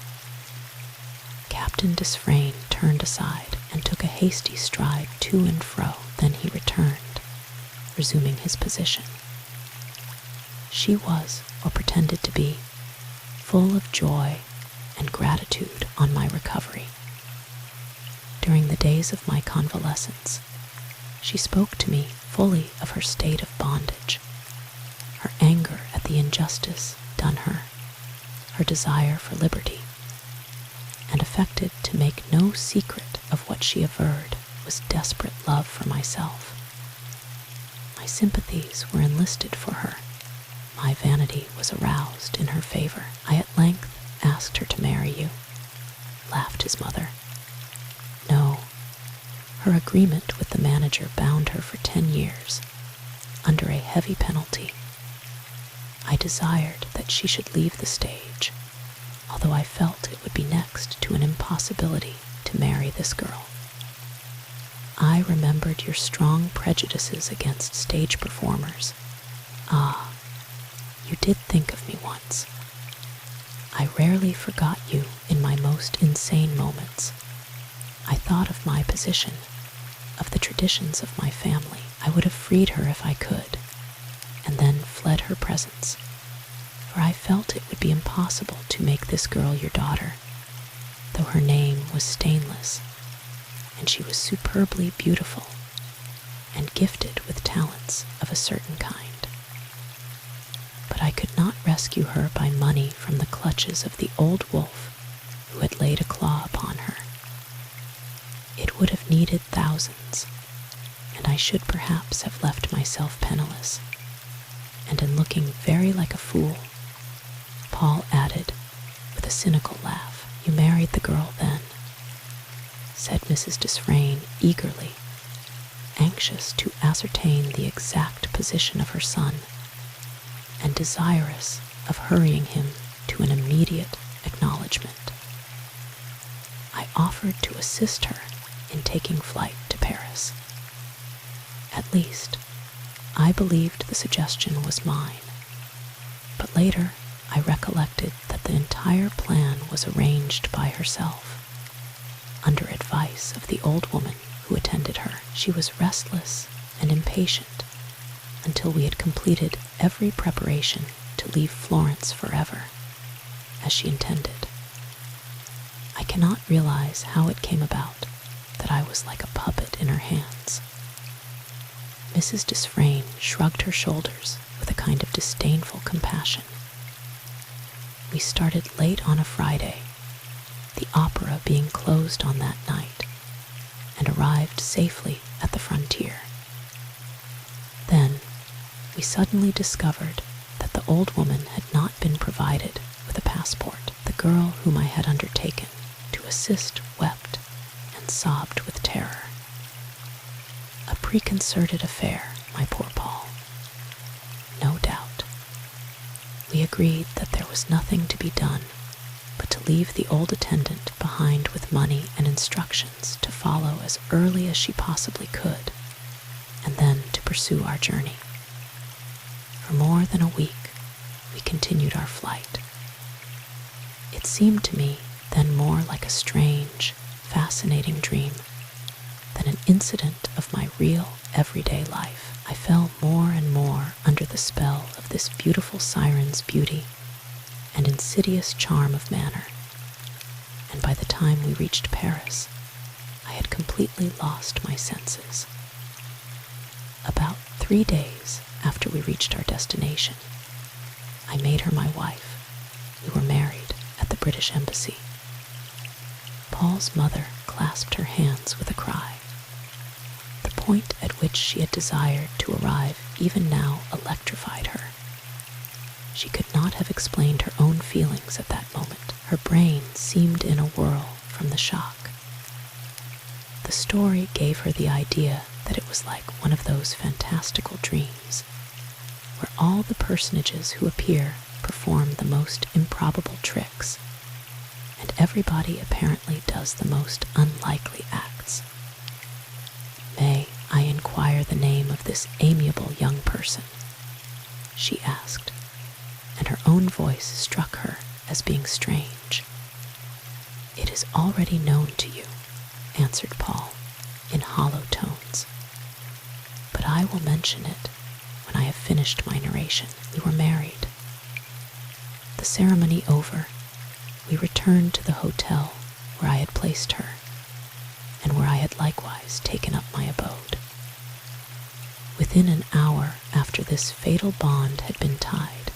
Speaker 1: Captain Desfrayne turned aside and took a hasty stride to and fro. Then he returned, resuming his position. She was, or pretended to be, full of joy and gratitude on my recovery. During the days of my convalescence, she spoke to me fully of her state of bondage, her anger at the injustice done her, her desire for liberty, and affected to make no secret of what she averred was desperate love for myself. My sympathies were enlisted for her. My vanity was aroused in her favor. "I at length asked her to marry you," laughed his mother. "No, her agreement with the manager bound her for 10 years, under a heavy penalty. I desired that she should leave the stage, although I felt it would be next to an impossibility to marry this girl. I remembered your strong prejudices against stage performers. Ah, you did think of me once. I rarely forgot you in my most insane moments. I thought of my position, of the traditions of my family. I would have freed her if I could, and then fled her presence, for I felt it would be impossible to make this girl your daughter, though her name was stainless, and she was superbly beautiful and gifted with talents of a certain kind. But I could not rescue her by money from the clutches of the old wolf who had laid a claw upon her. It would have needed thousands, and I should perhaps have left myself penniless, and in looking very like a fool, Paul added, with a cynical laugh, "You married the girl then," said Mrs. Desfrayne eagerly, anxious to ascertain the exact position of her son, and desirous of hurrying him to an immediate acknowledgment. I offered to assist her in taking flight to Paris. At least, I believed the suggestion was mine, but later I recollected that the entire plan was arranged by herself, under advice of the old woman who attended her. She was restless and impatient until we had completed every preparation to leave Florence forever, as she intended. I cannot realize how it came about that I was like a puppet in her hands. Mrs. Desfrayne shrugged her shoulders with a kind of disdainful compassion. We started late on a Friday, the opera being closed on that night, and arrived safely at the frontier. Then we suddenly discovered that the old woman had not been provided with a passport. The girl whom I had undertaken to assist wept and sobbed with terror. A preconcerted affair, my poor Paul. No doubt. We agreed that there was nothing to be done but to leave the old attendant behind with money and instructions to follow as early as she possibly could, and then to pursue our journey. For more than a week, we continued our flight. It seemed to me then more like a strange, fascinating dream than an incident of my real, everyday life. I fell more and more under the spell of this beautiful siren's beauty and insidious charm of manner, and by the time we reached Paris, I had completely lost my senses. About 3 days after we reached our destination, I made her my wife. We were married at the British Embassy. Paul's mother clasped her hands with a cry. The point at which she had desired to arrive even now electrified her. She could not have explained her own feelings at that moment. Her brain seemed in a whirl from the shock. The story gave her the idea that it was like one of those fantastical dreams, where all the personages who appear perform the most improbable tricks, and everybody apparently does the most unlikely acts. "May I inquire the name of this amiable young person?" she asked, and her own voice struck her as being strange. "It is already known to you," answered Paul in hollow tones, "but I will mention it when I have finished my narration. We were married. The ceremony over, we returned to the hotel where I had placed her, and where I had likewise taken up my abode. Within an hour after this fatal bond had been tied,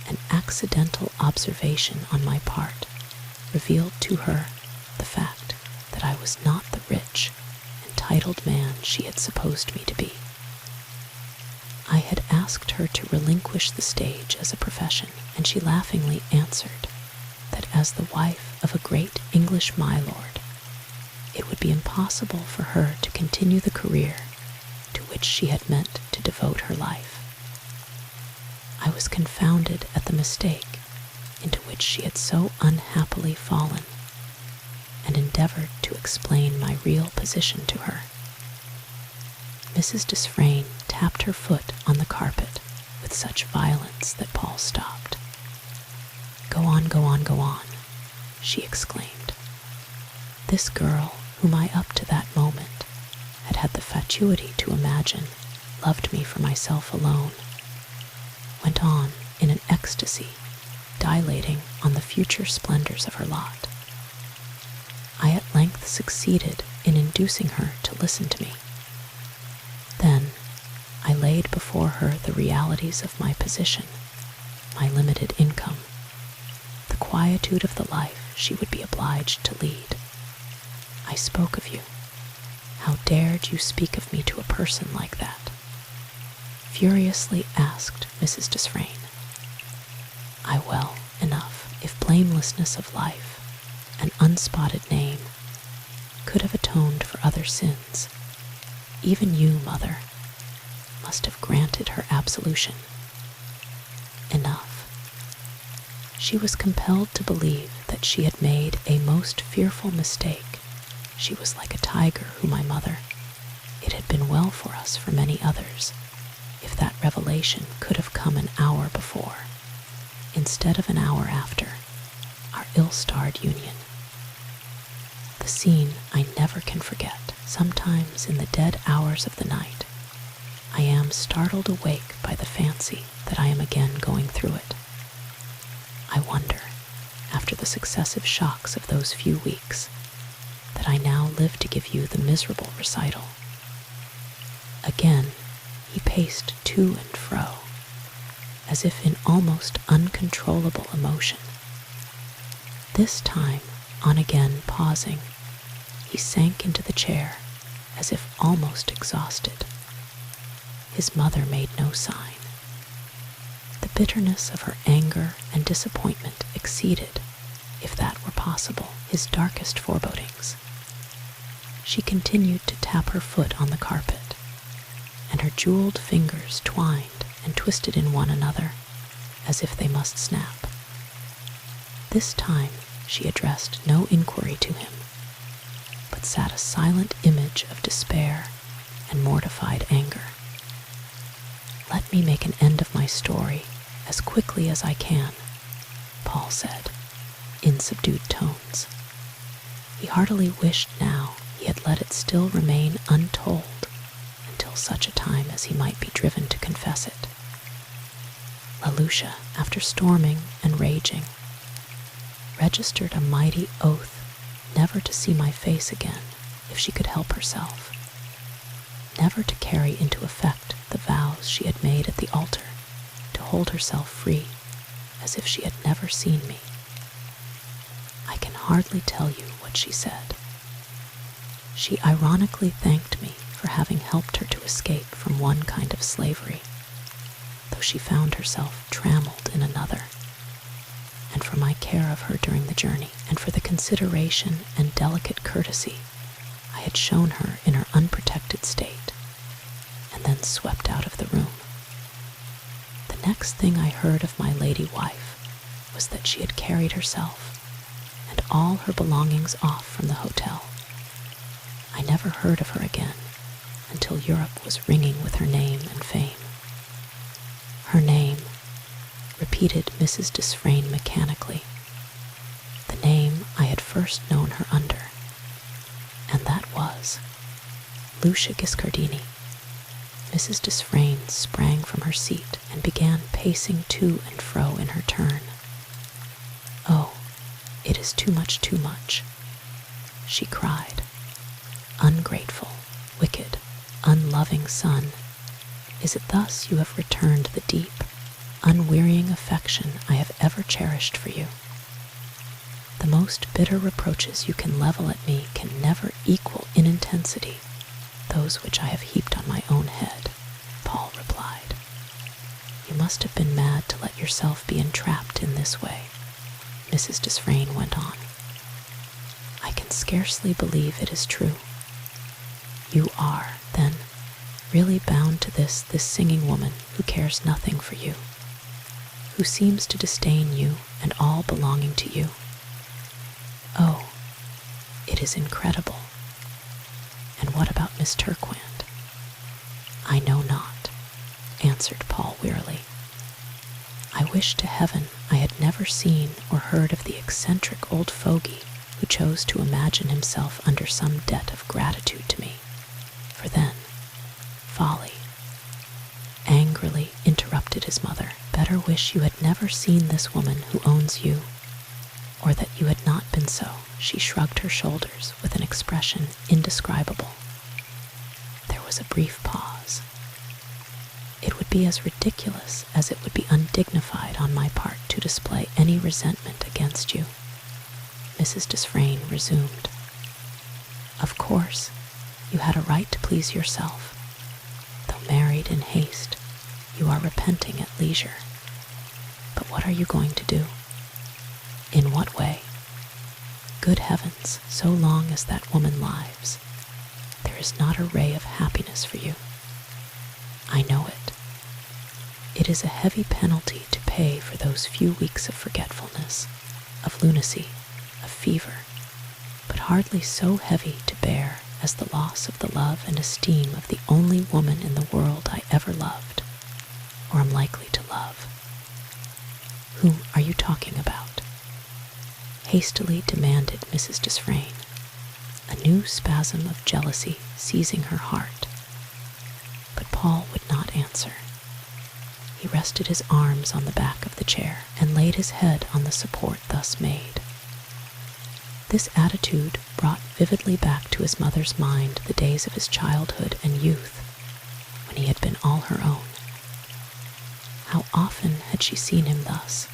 Speaker 1: an accidental observation on my part revealed to her the fact that I was not the rich, entitled man she had supposed me to be. I had asked her to relinquish the stage as a profession, and she laughingly answered that as the wife of a great English my lord, it would be impossible for her to continue the career to which she had meant to devote her life. I was confounded at the mistake into which she had so unhappily fallen, and endeavored to explain my real position to her. Mrs. Desfrayne tapped her foot on the carpet with such violence that Paul stopped. "Go on, go on, go on," she exclaimed. This girl, whom I up to that moment had had the fatuity to imagine loved me for myself alone, went on in an ecstasy, dilating on the future splendors of her lot. I at length succeeded in inducing her to listen to me. Then I laid before her the realities of my position, my limited income, the quietude of the life she would be obliged to lead. I spoke of you. "How dared you speak of me to a person like that?" furiously asked Mrs. Desfrayne. I well enough, if blamelessness of life, an unspotted name, could have atoned for other sins, even you, mother, must have granted her absolution. Enough. She was compelled to believe that she had made a most fearful mistake. She was like a tiger who, my mother, it had been well for us for many others, if that revelation could have come an hour before, instead of an hour after, our ill-starred union. The scene I never can forget. Sometimes in the dead hours of the night, I am startled awake by the fancy that I am again going through it. I wonder, after the successive shocks of those few weeks, that I now live to give you the miserable recital. Again, he paced to and fro, as if in almost uncontrollable emotion. This time, on again pausing, he sank into the chair, as if almost exhausted. His mother made no sign. The bitterness of her anger and disappointment exceeded, if that were possible, his darkest forebodings. She continued to tap her foot on the carpet, and her jeweled fingers twined and twisted in one another, as if they must snap. This time she addressed no inquiry to him, but sat a silent image of despair and mortified anger. "Let me make an end of my story as quickly as I can," Paul said, in subdued tones. He heartily wished now he had let it still remain untold until such a time as he might be driven to confess it. Lalusha, after storming and raging, registered a mighty oath never to see my face again if she could help herself, never to carry into effect the vows she had made at the altar, to hold herself free as if she had never seen me. I can hardly tell you what she said. She ironically thanked me for having helped her to escape from one kind of slavery, though she found herself trammelled in another, and for my care of her during the journey, and for the consideration and delicate courtesy I had shown her in her unprotected state, and then swept out of the room. The next thing I heard of my lady wife was that she had carried herself and all her belongings off from the hotel. I never heard of her again until Europe was ringing with her name and fame. Her name, repeated Mrs. Desfrayne mechanically, the name I had first known her under, and that was Lucia Giscardini. Mrs. Desfrayne sprang from her seat and began pacing to and fro in her turn. "Oh, it is too much," she cried. "Ungrateful, wicked, unloving son, is it thus you have returned the deep, unwearying affection I have ever cherished for you? The most bitter reproaches you can level at me can never equal in intensity those which I have heaped on my own head," Paul replied. "You must have been mad to let yourself be entrapped in this way," Mrs. Desfrayne went on. "I can scarcely believe it is true. You are, then, really bound to this singing woman who cares nothing for you, who seems to disdain you and all belonging to you. Oh, it is incredible. And what about Miss Turquand?" "I know not," answered Paul wearily. "I wish to heaven I had never seen or heard of the eccentric old fogey who chose to imagine himself under some debt of gratitude to me, for then, folly," angrily interrupted his mother. "Better wish you had never seen this woman who owns you, or that you had not been so." She shrugged her shoulders with an expression indescribable. There was a brief pause. "It would be as ridiculous as it would be undignified on my part to display any resentment against you," Mrs. Desfrayne resumed. "Of course, you had a right to please yourself. Though married in haste, you are repenting at leisure. But what are you going to do? In what way? Good heavens, so long as that woman lives, there is not a ray of happiness for you. I know it. It is a heavy penalty to pay for those few weeks of forgetfulness, of lunacy, of fever, but hardly so heavy to bear as the loss of the love and esteem of the only woman in the world I ever loved, or am likely to love." "Whom are you talking about?" hastily demanded Mrs. Desfrayne, a new spasm of jealousy seizing her heart. But Paul would not answer. He rested his arms on the back of the chair and laid his head on the support thus made. This attitude brought vividly back to his mother's mind the days of his childhood and youth, when he had been all her own. How often had she seen him thus,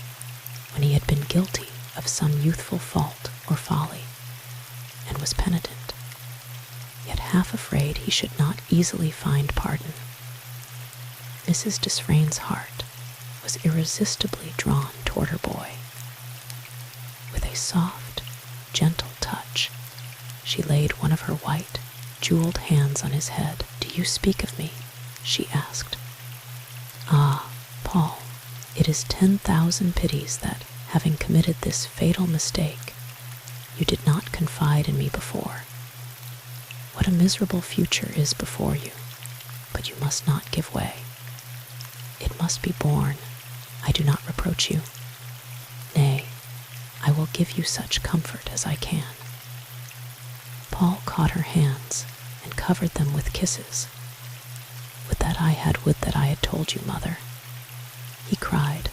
Speaker 1: when he had been guilty of some youthful fault or folly, and was penitent, yet half afraid he should not easily find pardon. Mrs. Desfrayne's heart was irresistibly drawn toward her boy. With a soft, gentle touch, she laid one of her white, jeweled hands on his head. "Do you speak of me?" she asked. "Ah, Paul, it is 10,000 pities that, having committed this fatal mistake, you did not confide in me before. What a miserable future is before you, but you must not give way. It must be borne. I do not reproach you. Nay, I will give you such comfort as I can." Paul caught her hands and covered them with kisses. "Would that I had told you, mother," he cried,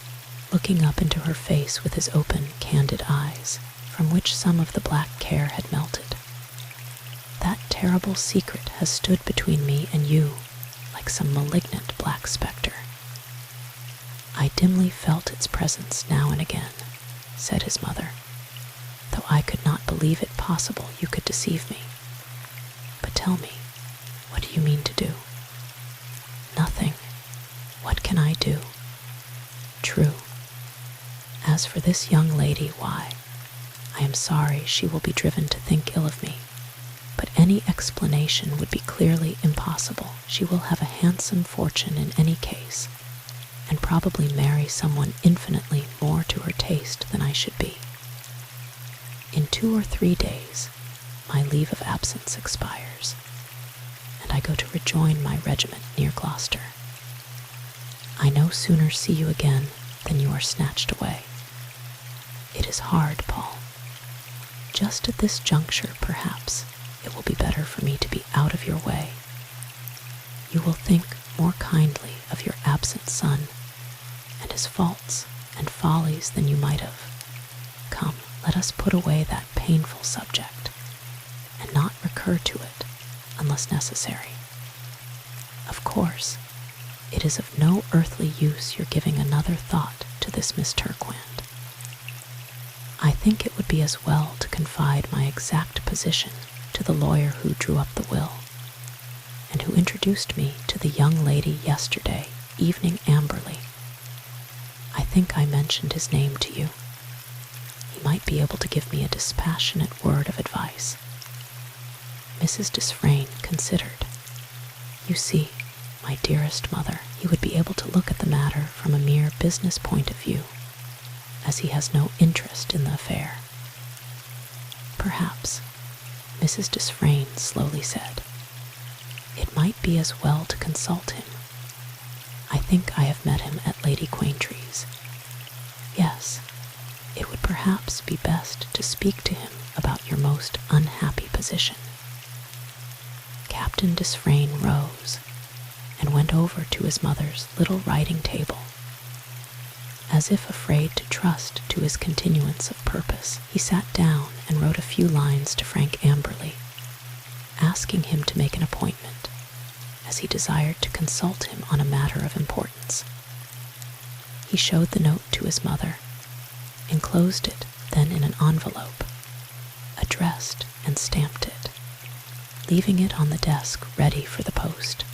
Speaker 1: looking up into her face with his open, candid eyes, from which some of the black care had melted. "That terrible secret has stood between me and you like some malignant black specter. I dimly felt its presence now and again," said his mother, "though I could not believe it possible you could deceive me. But tell me, what do you mean to do?" "Nothing. What can I do?" "True. As for this young lady, why, I am sorry she will be driven to think ill of me, but any explanation would be clearly impossible. She will have a handsome fortune in any case, and probably marry someone infinitely more to her taste than I should be. In 2 or 3 days, my leave of absence expires, and I go to rejoin my regiment near Gloucester. I no sooner see you again than you are snatched away. It is hard, Paul. Just at this juncture, perhaps, it will be better for me to be out of your way. You will think more kindly of your absent son and his faults and follies than you might have. Come, let us put away that painful subject and not recur to it unless necessary. Of course, it is of no earthly use your giving another thought to this Miss Turquand. I think it would be as well to confide my exact position to the lawyer who drew up the will, and who introduced me to the young lady yesterday evening, Amberley. I think I mentioned his name to you. He might be able to give me a dispassionate word of advice. Mrs. Desfrayne considered. You see, my dearest mother, he would be able to look at the matter from a mere business point of view, as he has no interest in the affair. Perhaps, Mrs. Desfrayne slowly said, it might be as well to consult him. I think I have met him at Lady Quaintree's. Yes, it would perhaps be best to speak to him about your most unhappy position. Captain Desfrayne rose and went over to his mother's little writing table. As if afraid to trust to his continuance of purpose, he sat down and wrote a few lines to Frank Amberley, asking him to make an appointment, as he desired to consult him on a matter of importance. He showed the note to his mother, enclosed it then in an envelope, addressed and stamped it, leaving it on the desk ready for the post.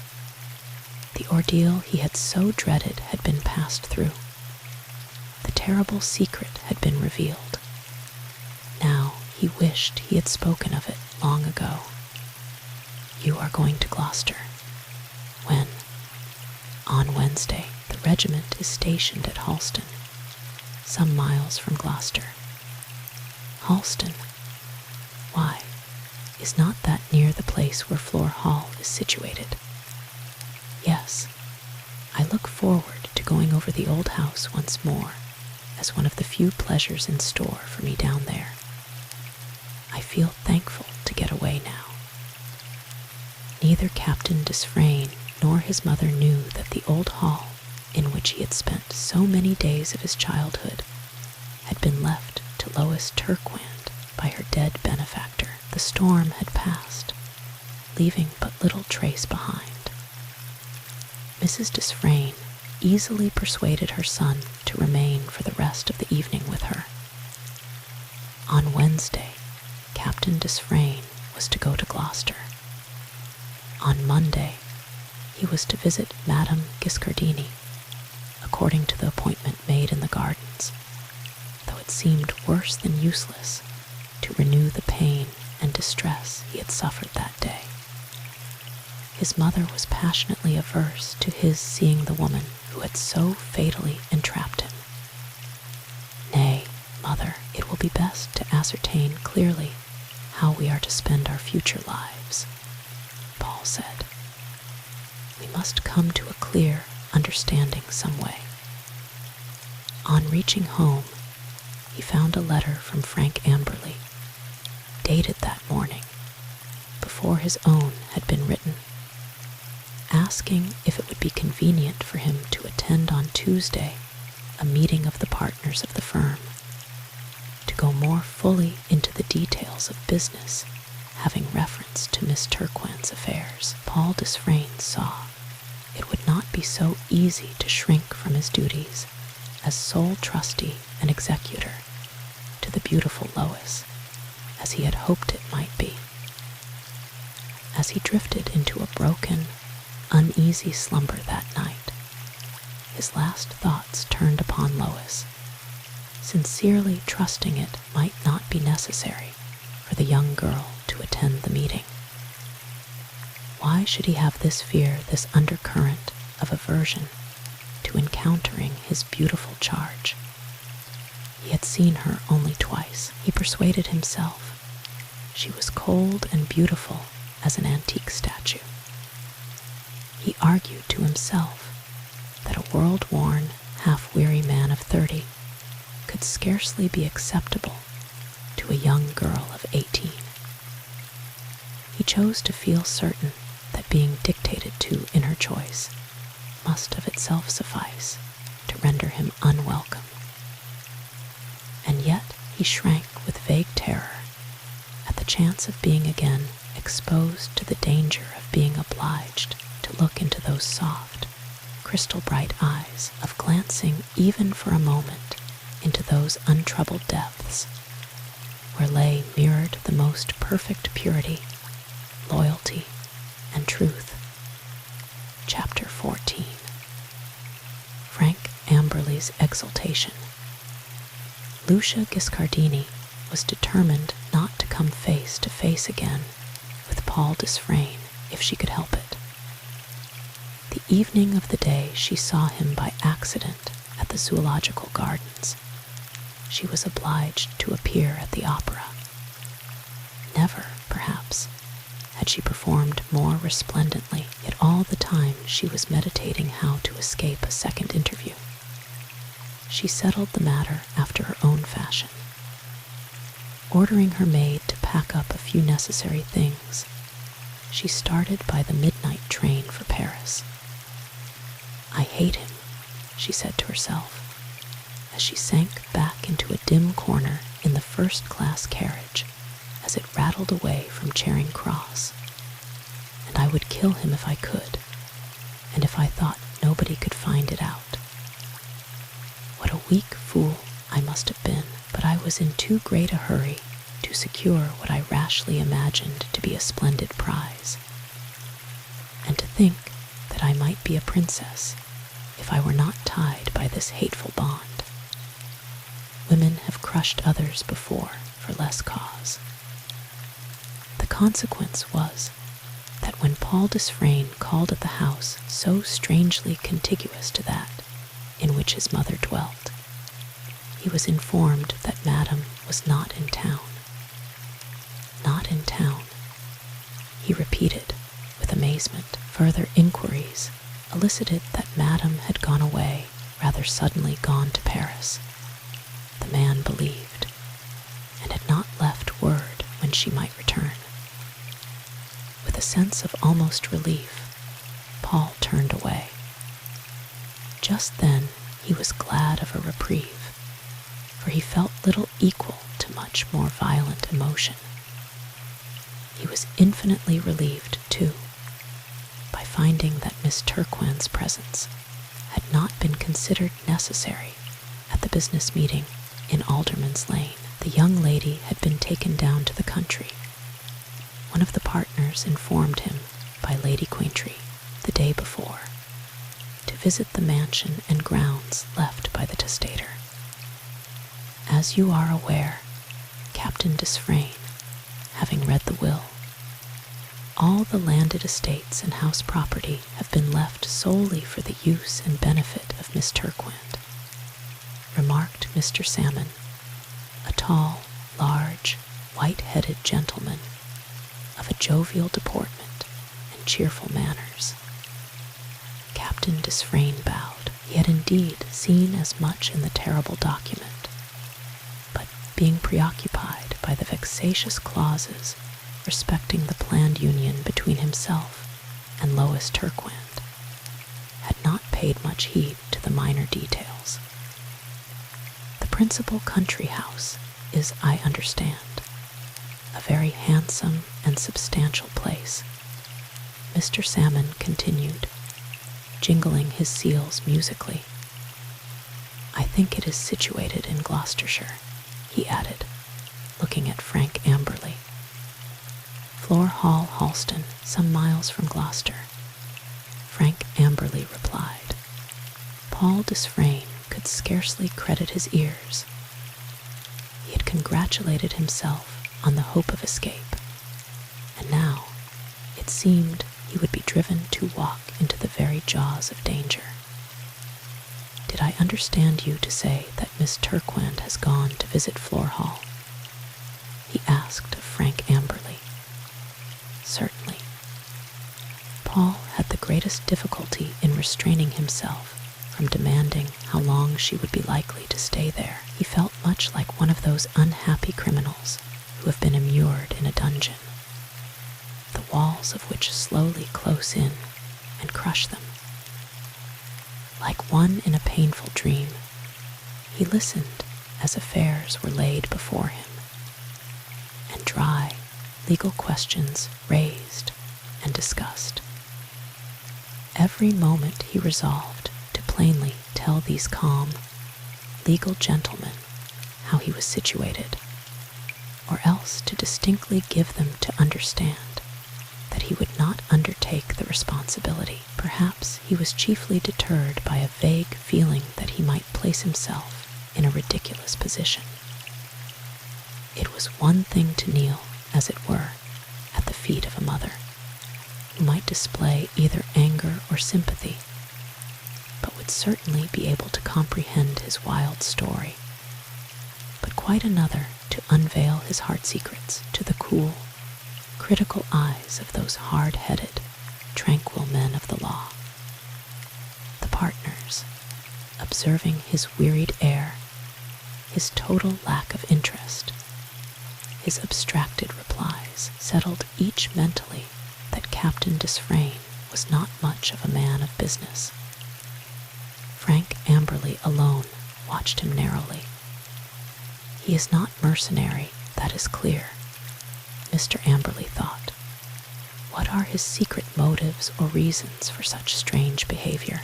Speaker 1: The ordeal he had so dreaded had been passed through. The terrible secret had been revealed. Now he wished he had spoken of it long ago. You are going to Gloucester. When? On Wednesday. The regiment is stationed at Halston, some miles from Gloucester. Halston? Why, is not that near the place where Flor Hall is situated? Yes, I look forward to going over the old house once more as one of the few pleasures in store for me down there. I feel thankful to get away now. Neither Captain Desfrayne nor his mother knew that the old hall, in which he had spent so many days of his childhood, had been left to Lois Turquand by her dead benefactor. The storm had passed, leaving but little trace behind. Mrs. Desfrayne easily persuaded her son to remain for the rest of the evening with her. On Wednesday, Captain Desfrayne was to go to Gloucester. On Monday, he was to visit Madame Giscardini, according to the appointment made in the gardens, though it seemed worse than useless to renew the pain and distress he had suffered that day. His mother was passionately averse to his seeing the woman who had so fatally entrapped him. Nay, mother, it will be best to ascertain clearly how we are to spend our future lives, Paul said. We must come to a clear understanding some way. On reaching home, he found a letter from Frank Amberley, dated that morning, before his own had been written, asking if it would be convenient for him to attend on Tuesday a meeting of the partners of the firm, to go more fully into the details of business having reference to Miss Turquand's affairs. Paul Desfrayne saw it would not be so easy to shrink from his duties as sole trustee and executor to the beautiful Lois, as he had hoped it might be. As he drifted into a broken, uneasy slumber that night, his last thoughts turned upon Lois, sincerely trusting it might not be necessary for the young girl to attend the meeting. Why should he have this fear, this undercurrent of aversion to encountering his beautiful charge? He had seen her only twice. He persuaded himself she was cold and beautiful as an antique statue. He argued to himself that a world-worn, half-weary man of 30 could scarcely be acceptable to a young girl of 18. He chose to feel certain that being dictated to in her choice must of itself suffice to render him unwelcome. And yet he shrank with vague terror at the chance of being again exposed to the danger of being obliged to look into those soft, crystal-bright eyes, of glancing even for a moment into those untroubled depths where lay mirrored the most perfect purity, loyalty, and truth. Chapter 14. Frank Amberley's Exultation. Lucia Giscardini was determined not to come face to face again with Paul Desfrayne if she could help it. The evening of the day she saw him by accident at the Zoological Gardens, she was obliged to appear at the opera. Never, perhaps, had she performed more resplendently, yet all the time she was meditating how to escape a second interview. She settled the matter after her own fashion, ordering her maid to pack up a few necessary things. She started by the midnight train for Paris. "I hate him," she said to herself, as she sank back into a dim corner in the first-class carriage as it rattled away from Charing Cross. "And I would kill him if I could, and if I thought nobody could find it out. What a weak fool I must have been, but I was in too great a hurry to secure what I rashly imagined to be a splendid prize. And to think that I might be a princess if I were not tied by this hateful bond. Women have crushed others before for less cause." The consequence was that when Paul Desfrayne called at the house so strangely contiguous to that in which his mother dwelt, he was informed that Madame was not in town. Not in town, he repeated with amazement. Further inquiries elicited that Madame had gone away, rather suddenly gone to Paris, the man believed, and had not left word when she might return. With a sense of almost relief, Paul turned away. Just then he was glad of a reprieve, for he felt little equal to much more violent emotion. He was infinitely relieved, too, by finding that Miss Turquin's presence had not been considered necessary at the business meeting in Alderman's Lane. The young lady had been taken down to the country. One of the partners informed him by Lady Quaintry the day before to visit the mansion and grounds left by the testator. As you are aware, Captain Desfrayne, having read the will, all the landed estates and house property have been left solely for the use and benefit of Miss Turquin, remarked Mr. Salmon, a tall, large, white-headed gentleman of a jovial deportment and cheerful manners. Captain Desfrayne bowed. He had indeed seen as much in the terrible document, but being preoccupied by the vexatious clauses respecting the planned union between himself and Lois Turquin, had not paid much heed to the minor details. The principal country house is, I understand, a very handsome and substantial place, Mr. Salmon continued, jingling his seals musically. I think it is situated in Gloucestershire, he added, looking at Frank Amberley. Flor Hall, Halston, some miles from Gloucester, Frank Amberley replied. Paul Desfrayne could scarcely credit his ears congratulated himself on the hope of escape, and now it seemed he would be driven to walk into the very jaws of danger. "Did I understand you to say that Miss Turquand has gone to visit Floor Hall?" he asked of Frank Amberley. "Certainly." Paul had the greatest difficulty in restraining himself from demanding how long she would be likely to stay there. He felt much like one of those unhappy criminals who have been immured in a dungeon, the walls of which slowly close in and crush them. Like one in a painful dream, he listened as affairs were laid before him, and dry, legal questions raised and discussed. Every moment he resolved to plainly tell these calm, legal gentlemen how he was situated, or else to distinctly give them to understand that he would not undertake the responsibility. Perhaps he was chiefly deterred by a vague feeling that he might place himself in a ridiculous position. It was one thing to kneel, as it were, at the feet of a mother, who might display either anger or sympathy, but would certainly be able to comprehend his wild story. But quite another to unveil his heart secrets to the cool, critical eyes of those hard-headed, tranquil men of the law. The partners, observing his wearied air, his total lack of interest, his abstracted replies, settled each mentally that Captain Desfrayne was not much of a man of business. Frank Amberley alone watched him narrowly. He is not mercenary, that is clear, Mr. Amberley thought. What are his secret motives or reasons for such strange behavior?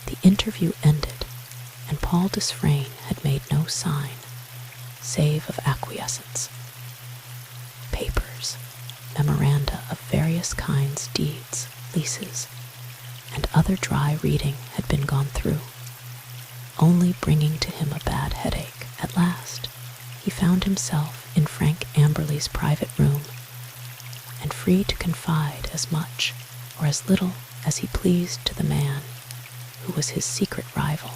Speaker 1: The interview ended, and Paul Desfrayne had made no sign, save of acquiescence. Papers, memoranda of various kinds, deeds, leases, and other dry reading had been gone through, only bringing to him a bad headache. At last, he found himself in Frank Amberley's private room, and free to confide as much or as little as he pleased to the man who was his secret rival.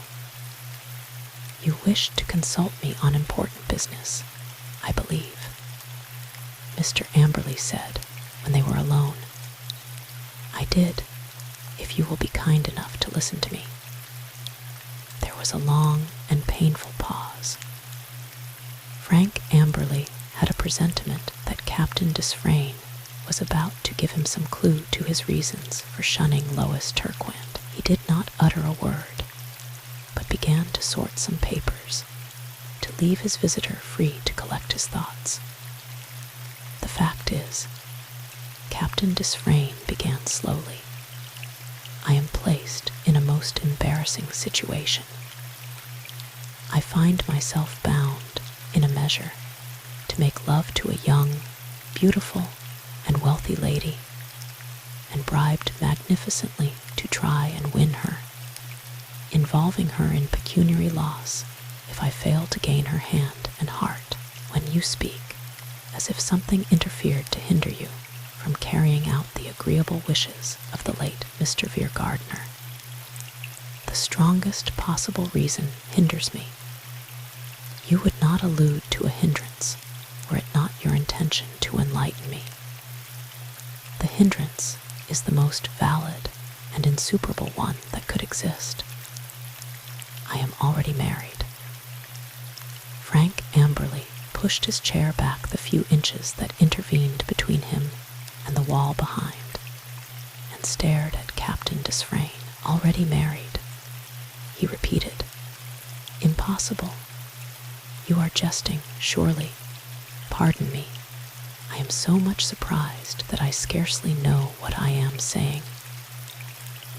Speaker 1: "You wished to consult me on important business, I believe," Mr. Amberley said when they were alone. "I did, if you will be kind enough to listen to me." There was a long and painful pause. Frank Amberley had a presentiment that Captain Desfrayne was about to give him some clue to his reasons for shunning Lois Turquand. He did not utter a word, but began to sort some papers, to leave his visitor free to collect his thoughts. "The fact is," Captain Desfrayne began slowly, "I am placed in a most embarrassing situation. I find myself bound, in a measure, to make love to a young, beautiful, and wealthy lady, and bribed magnificently to try and win her, involving her in pecuniary loss if I fail to gain her hand and heart. When you speak, as if something interfered to hinder you from carrying out the agreeable wishes of the late Mr. Vere Gardner, the strongest possible reason hinders me. You would not allude to a hindrance were it not your intention to enlighten me. The hindrance is the most valid and insuperable one that could exist. I am already married." Frank Amberley pushed his chair back the few inches that intervened between him and the wall behind, and stared at Captain Desfrayne. "Already married," he repeated. "Impossible. You are jesting, surely. Pardon me. I am so much surprised that I scarcely know what I am saying.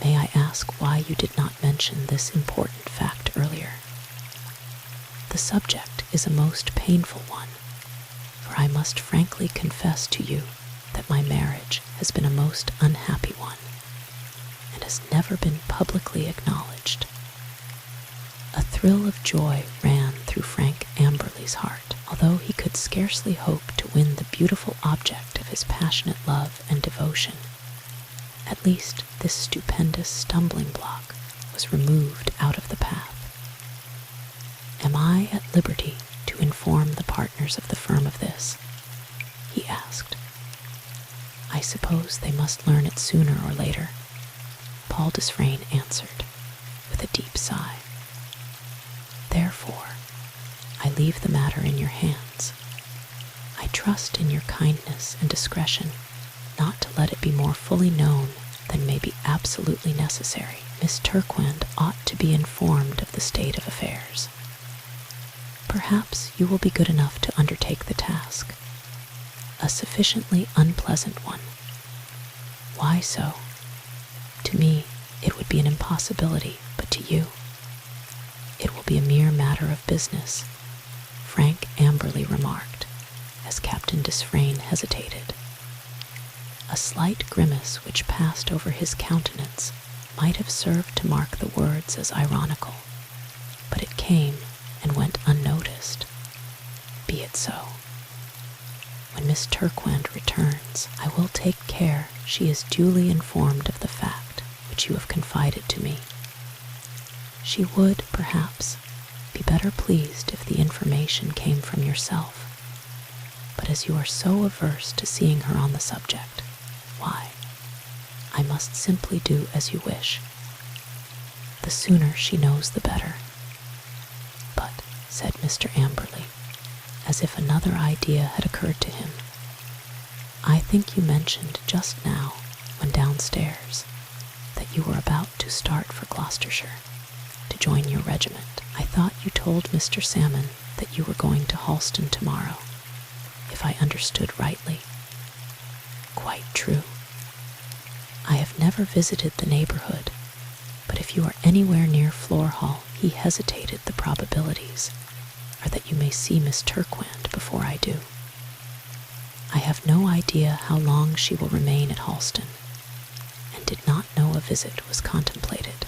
Speaker 1: May I ask why you did not mention this important fact earlier? The subject is a most painful one, for I must frankly confess to you that my marriage has been a most unhappy one, and has never been publicly acknowledged." A thrill of joy ran through through Frank Amberley's heart, although he could scarcely hope to win the beautiful object of his passionate love and devotion. At least this stupendous stumbling block was removed out of the path. "Am I at liberty to inform the partners of the firm of this?" he asked. "I suppose they must learn it sooner or later," Paul Desfrayne answered, with a deep sigh. "Therefore, I leave the matter in your hands. I trust in your kindness and discretion not to let it be more fully known than may be absolutely necessary. Miss Turquand ought to be informed of the state of affairs. Perhaps you will be good enough to undertake the task, a sufficiently unpleasant one." "Why so?" "To me, it would be an impossibility, but to you, it will be a mere matter of business," Frank Amberley remarked, as Captain Desfrayne hesitated. A slight grimace which passed over his countenance might have served to mark the words as ironical, but it came and went unnoticed. "Be it so. When Miss Turquand returns, I will take care she is duly informed of the fact which you have confided to me. She would, perhaps, be better pleased if the information came from yourself, but as you are so averse to seeing her on the subject, why, I must simply do as you wish. The sooner she knows the better." "But," said Mr. Amberley, as if another idea had occurred to him, "I think you mentioned just now, when downstairs, that you were about to start for Gloucestershire, to join your regiment. I thought you told Mr. Salmon that you were going to Halston tomorrow, if I understood rightly." "Quite true. I have never visited the neighborhood, but if you are anywhere near Floor Hall, he hesitated. The probabilities are that you may see Miss Turquand before I do. I have no idea how long she will remain at Halston, and did not know a visit was contemplated.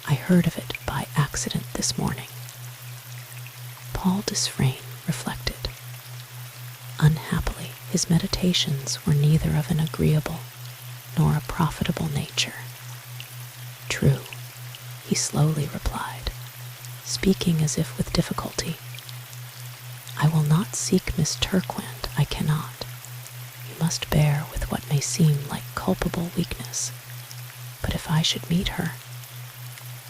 Speaker 1: I heard of it by accident this morning." Paul Desfrayne reflected. Unhappily, his meditations were neither of an agreeable nor a profitable nature. "True," he slowly replied, speaking as if with difficulty. "I will not seek Miss Turquand, I cannot. You must bear with what may seem like culpable weakness. But if I should meet her,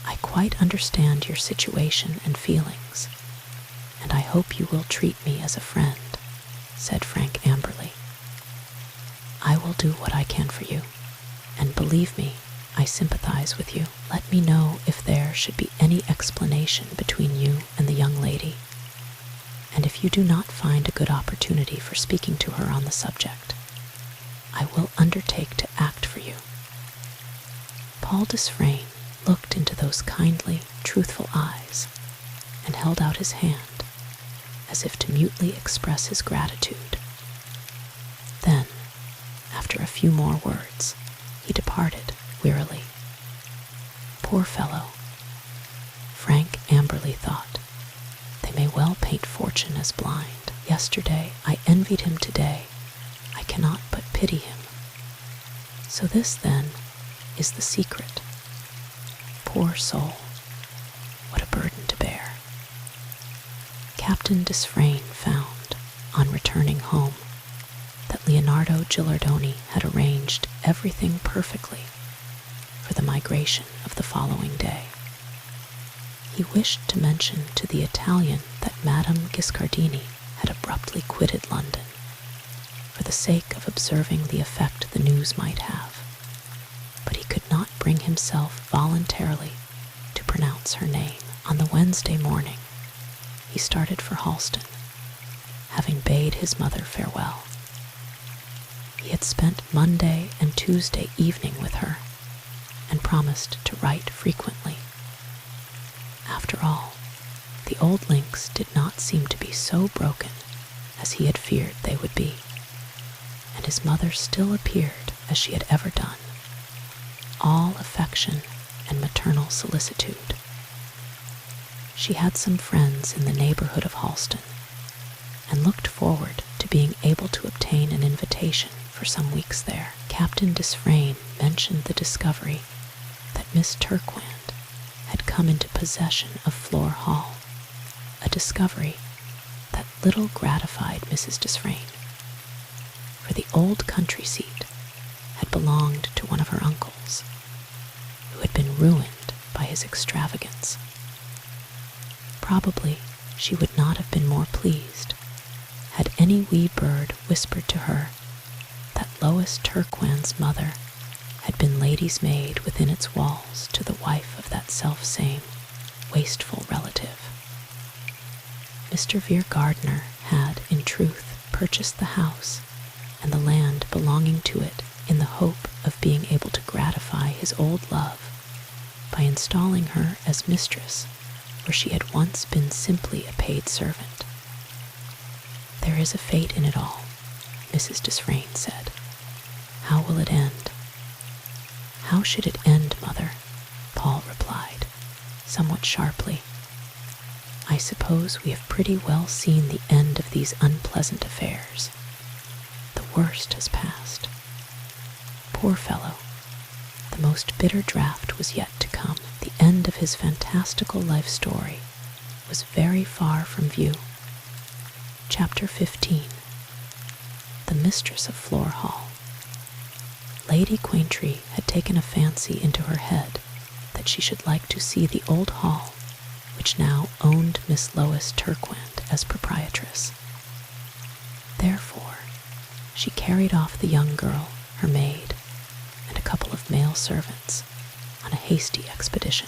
Speaker 1: I quite understand your situation and feelings, and I hope you will treat me as a friend," said Frank Amberley. "I will do what I can for you, and believe me, I sympathize with you. Let me know if there should be any explanation between you and the young lady, and if you do not find a good opportunity for speaking to her on the subject, I will undertake to act for you." Paul Desfrayne looked into those kindly, truthful eyes, and held out his hand, as if to mutely express his gratitude. Then, after a few more words, he departed wearily. Poor fellow, Frank Amberley thought, they may well paint fortune as blind. Yesterday I envied him, today I cannot but pity him. So this, then, is the secret. Poor soul, what a burden to bear. Captain Desfrayne found, on returning home, that Leonardo Gilardoni had arranged everything perfectly for the migration of the following day. He wished to mention to the Italian that Madame Giscardini had abruptly quitted London, for the sake of observing the effect the news might have, but he could not bring himself voluntarily to pronounce her name. On the Wednesday morning, he started for Halston, having bade his mother farewell. He had spent Monday and Tuesday evening with her, and promised to write frequently. After all, the old links did not seem to be so broken as he had feared they would be, and his mother still appeared as she had ever done, all affection and maternal solicitude. She had some friends in the neighborhood of Halston and looked forward to being able to obtain an invitation for some weeks there. Captain Desfrayne mentioned the discovery that Miss Turquand had come into possession of Flore Hall, a discovery that little gratified Mrs. Desfrayne, for the old country seat had belonged to one of her uncles, who had been ruined by his extravagance. Probably she would not have been more pleased had any wee bird whispered to her that Lois Turquand's mother had been lady's maid within its walls to the wife of that self-same wasteful relative. Mr. Vere Gardner had, in truth, purchased the house and the land belonging to it in the hope of being able to gratify his old love by installing her as mistress where she had once been simply a paid servant. "There is a fate in it all," Mrs. Desfrayne said. "How will it end?" "How should it end, Mother?" Paul replied, somewhat sharply. "I suppose we have pretty well seen the end of these unpleasant affairs. The worst has passed. Poor fellow, the most bitter draught was yet to come. The end of his fantastical life story was very far from view. Chapter 15. The Mistress of Flore Hall. Lady Quaintree had taken a fancy into her head that she should like to see the old hall, which now owned Miss Lois Turquand as proprietress. Therefore, she carried off the young girl, her maid, and a couple of male servants on a hasty expedition.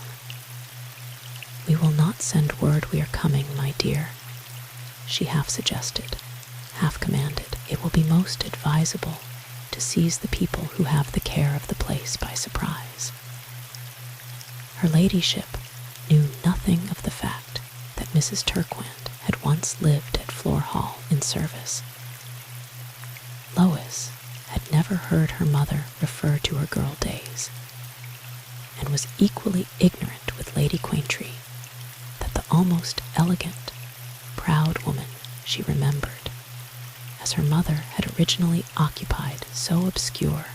Speaker 1: "We will not send word we are coming, my dear," she half suggested, half commanded. "It will be most advisable to seize the people who have the care of the place by surprise." Her ladyship knew nothing of the fact that Mrs. Turquand had once lived at Flore Hall in service. Lois had never heard her mother refer to her girl days, and was equally ignorant with Lady Quaintree that the almost elegant, proud woman she remembered, as her mother had originally occupied so obscure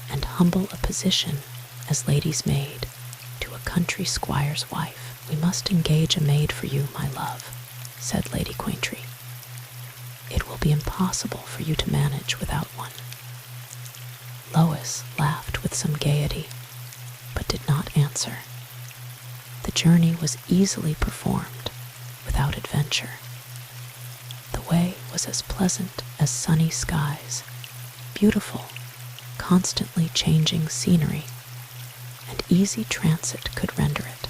Speaker 1: and humble a position as lady's maid to a country squire's wife. "We must engage a maid for you, my love," said Lady Quaintree. "It will be impossible for you to manage without one." Lois laughed with some gaiety, but did not answer. The journey was easily performed without adventure. The way was as pleasant as sunny skies, beautiful, constantly changing scenery, and easy transit could render it.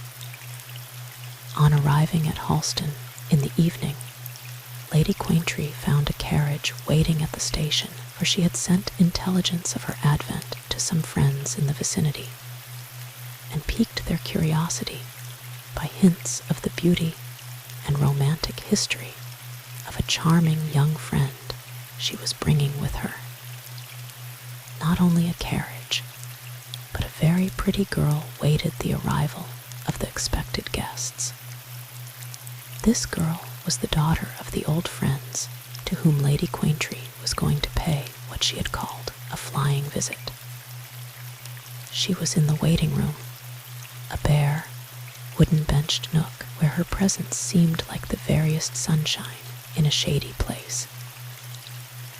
Speaker 1: On arriving at Halston in the evening, Lady Quaintree found a carriage waiting at the station, for she had sent intelligence of her advent to some friends in the vicinity, and piqued their curiosity by hints of the beauty and romantic history of a charming young friend she was bringing with her. Not only a carriage, but a very pretty girl waited the arrival of the expected guests. This girl was the daughter of the old friends to whom Lady Quaintree was going to pay what she had called a flying visit. She was in the waiting room, a bare, wooden-benched nook where her presence seemed like the veriest sunshine in a shady place.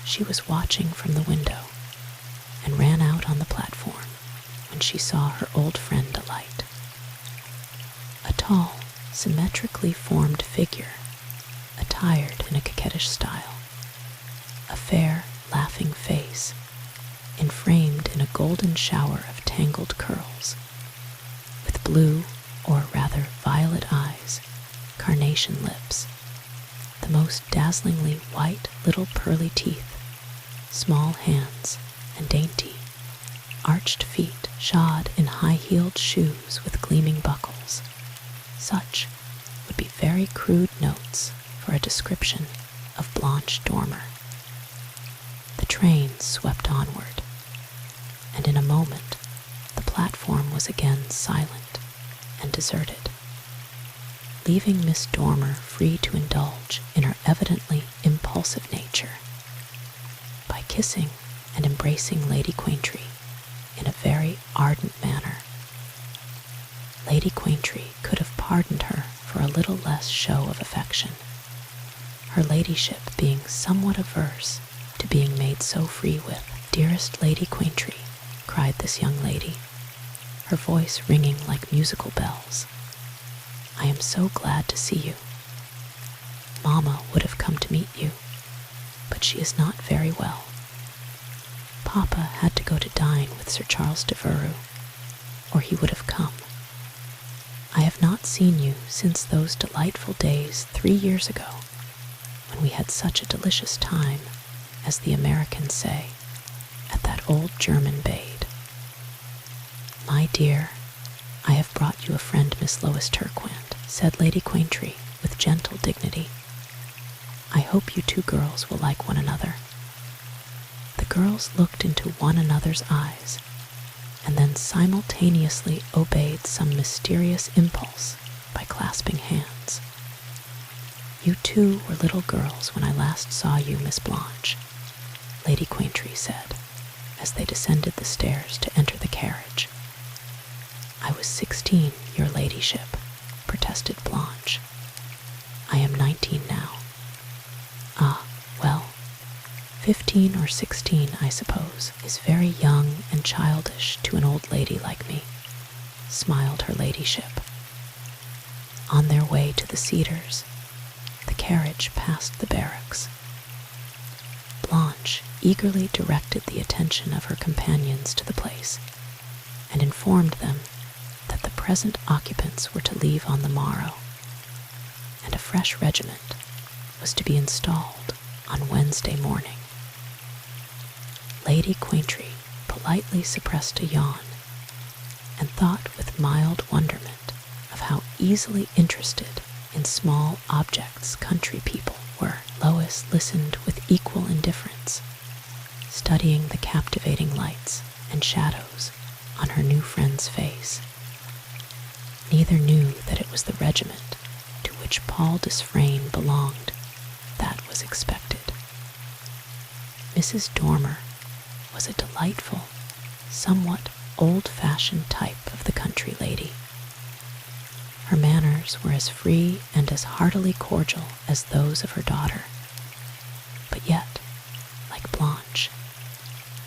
Speaker 1: She was watching from the window and ran out on the platform when she saw her old friend alight. A tall, symmetrically formed figure, attired in a coquettish style, a fair, laughing face, enframed in a golden shower of tangled curls, with blue, or rather violet eyes, carnation lips, the most dazzlingly white little pearly teeth, small hands, and dainty, arched feet shod in high-heeled shoes with gleaming buckles. Such would be very crude notes for a description of Blanche Dormer. The train swept onward, and in a moment the platform was again silent and deserted. leaving Miss Dormer free to indulge in her evidently impulsive nature by kissing and embracing Lady Quaintree in a very ardent manner. Lady Quaintree could have pardoned her for a little less show of affection, her ladyship being somewhat averse to being made so free with. "Dearest Lady Quaintree," cried this young lady, her voice ringing like musical bells, "I am so glad to see you. Mamma would have come to meet you, but she is not very well. Papa had to go to dine with Sir Charles de Veru, or he would have come. I have not seen you since those delightful days 3 years ago, when we had such a delicious time, as the Americans say, at that old German bade. My dear, I have brought you a friend, Miss Lois Turquant," said Lady Quaintree with gentle dignity. "I hope you two girls will like one another." The girls looked into one another's eyes, and then simultaneously obeyed some mysterious impulse by clasping hands. "You two were little girls when I last saw you, Miss Blanche," Lady Quaintree said, as they descended the stairs to enter the carriage. "I was 16, your ladyship," protested Blanche. "I am 19 now." "Ah, well, 15 or 16, I suppose, is very young and childish to an old lady like me," smiled her ladyship. On their way to the Cedars, the carriage passed the barracks. Blanche eagerly directed the attention of her companions to the place, and informed them that the present occupants were to leave on the morrow, and a fresh regiment was to be installed on Wednesday morning. Lady Quaintree politely suppressed a yawn, and thought with mild wonderment of how easily interested in small objects country people were. Lois listened with equal indifference, studying the captivating lights and shadows on her new friend's face. Neither knew that it was the regiment to which Paul Desfrayne belonged that was expected. Mrs. Dormer was a delightful, somewhat old-fashioned type of the country lady. Her manners were as free and as heartily cordial as those of her daughter, but yet, like Blanche,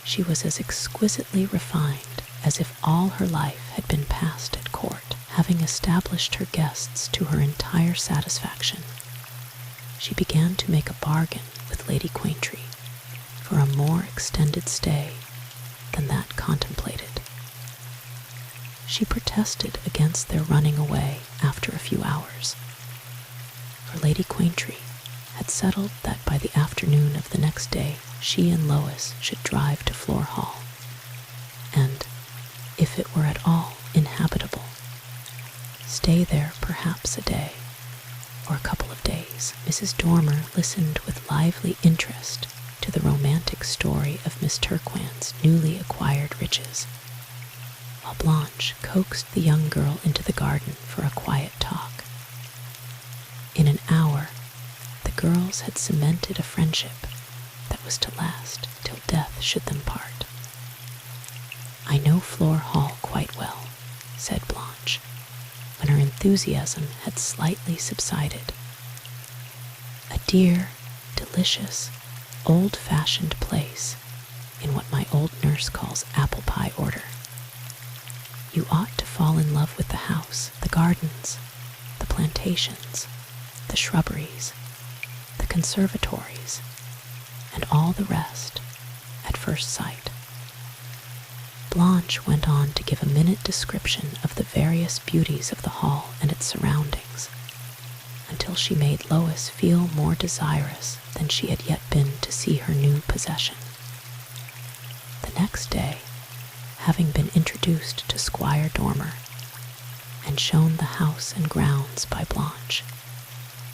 Speaker 1: she was as exquisitely refined as if all her life had been passed at court. Having established her guests to her entire satisfaction, she began to make a bargain with Lady Quaintree for a more extended stay than that contemplated. She protested against their running away after a few hours, for Lady Quaintree had settled that by the afternoon of the next day she and Lois should drive to Flor Hall, and, if it were at all inhabitable, stay there perhaps a day or a couple of days. Mrs. Dormer listened with lively interest to the romantic story of Miss Turquant's newly acquired riches, while Blanche coaxed the young girl into the garden for a quiet talk. In an hour, the girls had cemented a friendship that was to last till death should them part. "I know Flor Hall quite well," said Blanche, when her enthusiasm had slightly subsided. "A dear, delicious, old-fashioned place in what my old nurse calls apple pie order. You ought to fall in love with the house, the gardens, the plantations, the shrubberies, the conservatories, and all the rest at first sight." Blanche went on to give a minute description of the various beauties of the hall and its surroundings, until she made Lois feel more desirous than she had yet been to see her new possession. The next day, having been introduced to Squire Dormer, and shown the house and grounds by Blanche,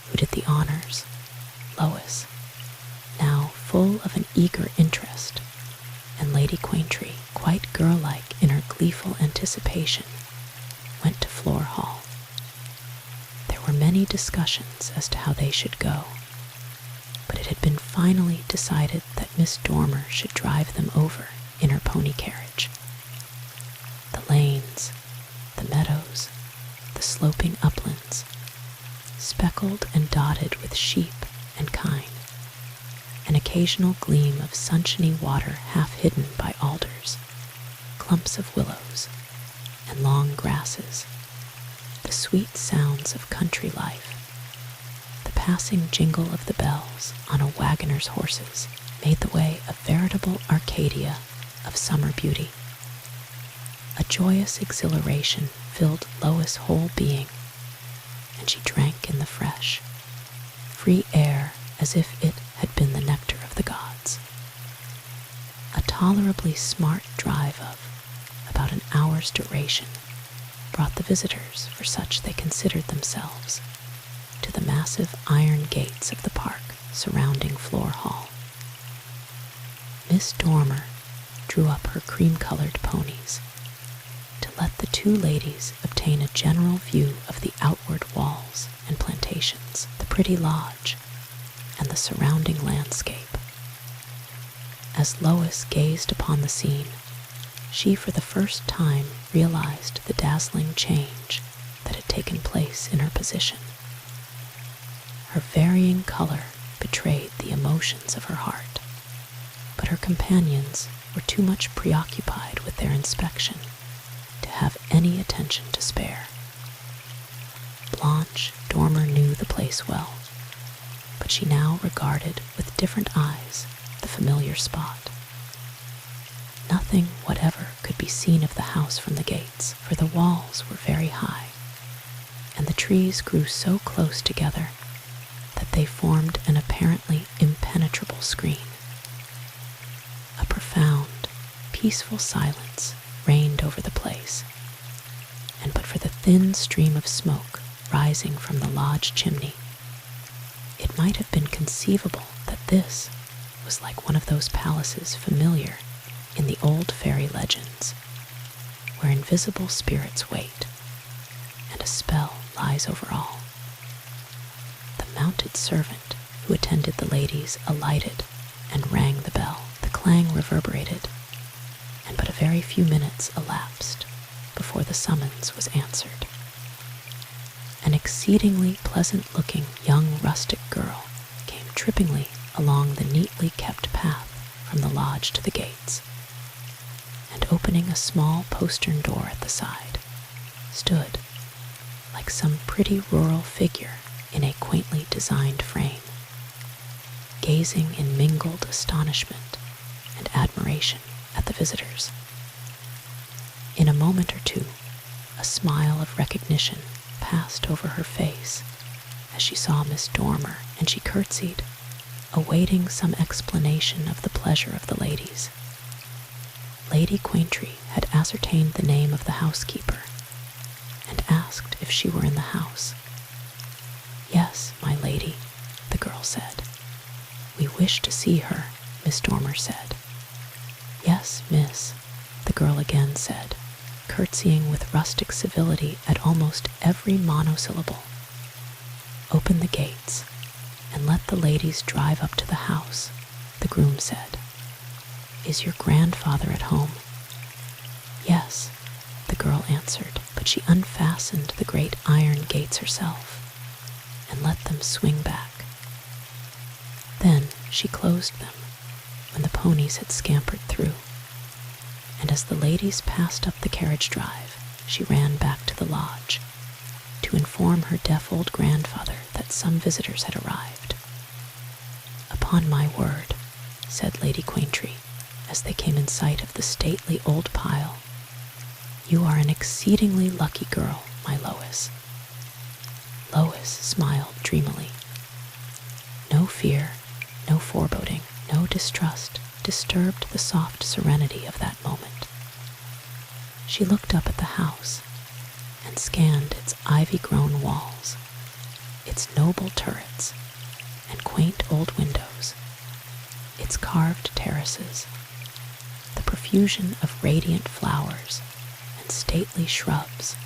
Speaker 1: who did the honors, Lois, now full of an eager interest, and Lady Quaintree, quite girl-like in her gleeful anticipation, went to Flor Hall. There were many discussions as to how they should go, but it had been finally decided that Miss Dormer should drive them over in her pony carriage. The lanes, the meadows, the sloping uplands, speckled and dotted with sheep and kine, an occasional gleam of sunshiny water half hidden by alders, clumps of willows, and long grasses, the sweet sounds of country life, the passing jingle of the bells on a wagoner's horses made the way a veritable Arcadia of summer beauty. A joyous exhilaration filled Lois' whole being, and she drank in the fresh, free air as if it had been the nectar of the gods. A tolerably smart drive of about an hour's duration brought the visitors, for such they considered themselves, to the massive iron gates of the park surrounding Floor Hall. Miss Dormer drew up her cream-colored ponies to let the two ladies obtain a general view of the outward walls and plantations, the pretty lodge, and the surrounding landscape. As Lois gazed upon the scene, she for the first time realized the dazzling change that had taken place in her position. Her varying color betrayed the emotions of her heart, but her companions were too much preoccupied with their inspection to have any attention to spare. Blanche Dormer knew the place well, but she now regarded with different eyes the familiar spot. Nothing whatever could be seen of the house from the gates, for the walls were very high, and the trees grew so close together that they formed an apparently impenetrable screen. A profound, peaceful silence reigned over the place, and but for the thin stream of smoke rising from the lodge chimney, it might have been conceivable that this was like one of those palaces familiar in the old fairy legends, where invisible spirits wait, and a spell lies over all. The mounted servant who attended the ladies alighted and rang the bell. The clang reverberated, and but a very few minutes elapsed before the summons was answered. An exceedingly pleasant-looking young rustic girl came trippingly along the neatly kept path from the lodge to the gates, and opening a small postern door at the side, stood, like some pretty rural figure in a quaintly designed frame, gazing in mingled astonishment and admiration at the visitors. In a moment or two, a smile of recognition passed over her face as she saw Miss Dormer, and she curtsied, awaiting some explanation of the pleasure of the ladies. Lady Quaintree had ascertained the name of the housekeeper, and asked if she were in the house. "Yes, my lady," the girl said. "We wish to see her," Miss Dormer said. "Yes, miss," the girl again said, curtsying with rustic civility at almost every monosyllable. "Open the gates, and let the ladies drive up to the house," the groom said. "Is your grandfather at home?" "Yes," the girl answered, but she unfastened the great iron gates herself, and let them swing back. Then she closed them when the ponies had scampered through, and as the ladies passed up the carriage drive, she ran back to the lodge to inform her deaf old grandfather that some visitors had arrived. "Upon my word," said Lady Quaintree, as they came in sight of the stately old pile, "you are an exceedingly lucky girl, my Lois." Lois smiled dreamily. No fear, no foreboding, no distrust disturbed the soft serenity of that moment. She looked up at the house and scanned its ivy-grown walls, its noble turrets and quaint old windows, its carved terraces, the profusion of radiant flowers and stately shrubs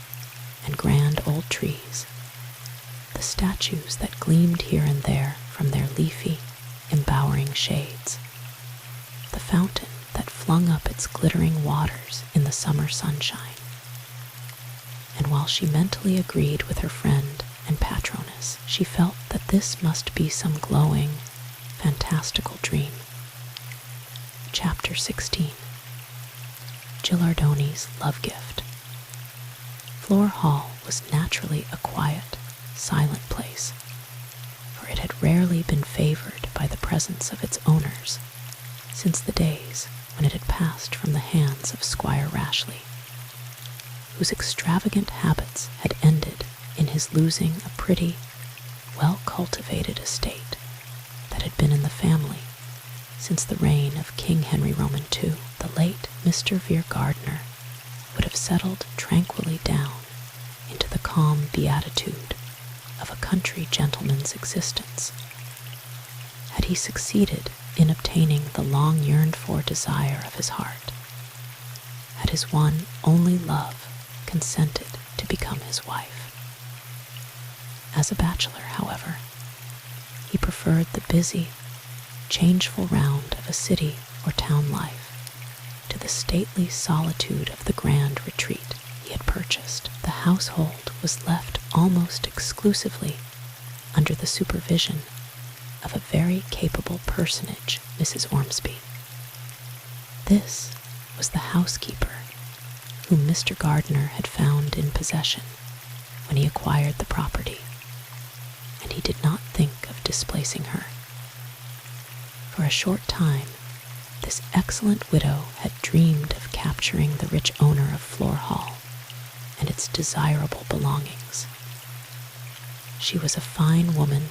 Speaker 1: and grand old trees, the statues that gleamed here and there from their leafy, embowering shades, the fountain that flung up its glittering waters in the summer sunshine. And while she mentally agreed with her friend and patroness, she felt that this must be some glowing, fantastical dream. Chapter 16. Gilardoni's Love Gift. Flor Hall was naturally a quiet, silent place, for it had rarely been favored by the presence of its owners since the days when it had passed from the hands of Squire Rashleigh, whose extravagant habits had ended in his losing a pretty, well-cultivated estate that had been in the family since the reign of King Henry Roman II. The late Mr. Vere Gardiner would have settled tranquilly down into the calm beatitude of a country gentleman's existence had he succeeded in obtaining the long yearned-for desire of his heart, had his one only love consented to become his wife. As a bachelor, however, he preferred the busy, changeful round of a city or town life to the stately solitude of the grand retreat he had purchased. The household was left almost exclusively under the supervision of a very capable personage, Mrs. Ormsby. This was the housekeeper whom Mr. Gardiner had found in possession when he acquired the property, and he did not think of displacing her. For a short time, this excellent widow had dreamed of capturing the rich owner of Flor Hall and its desirable belongings. She was a fine woman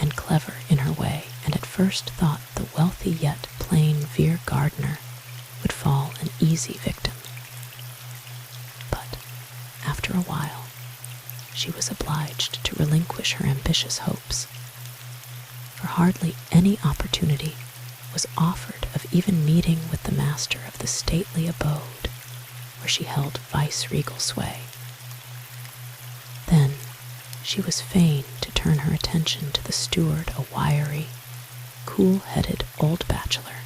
Speaker 1: and clever in her way, and at first thought the wealthy yet plain Vere Gardiner would fall an easy victim. But after a while, she was obliged to relinquish her ambitious hopes, for hardly any opportunity was offered of even meeting with the master of the stately abode where she held vice-regal sway. Then she was fain to turn her attention to the steward, a wiry, cool-headed old bachelor,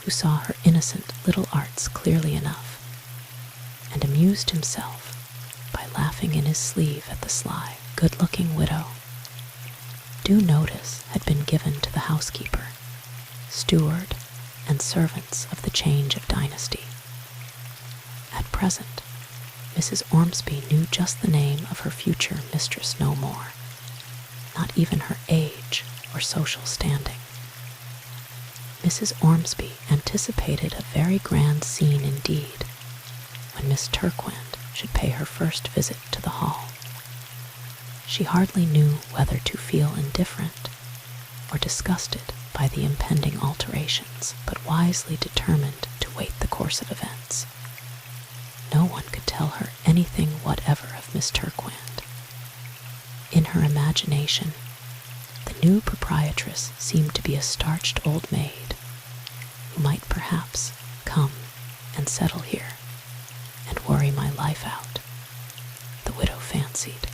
Speaker 1: who saw her innocent little arts clearly enough, and amused himself by laughing in his sleeve at the sly, good-looking widow. Due notice had been given to the housekeeper, steward, and servants of the change of dynasty. At present, Mrs. Ormsby knew just the name of her future mistress no more, not even her age or social standing. Mrs. Ormsby anticipated a very grand scene indeed when Miss Turquand should pay her first visit to the hall. She hardly knew whether to feel indifferent or disgusted by the impending alterations, but wisely determined to wait the course of events. No one could tell her anything whatever of Miss Turquand. In her imagination, the new proprietress seemed to be a starched old maid who might perhaps come and settle here and worry my life out, the widow fancied.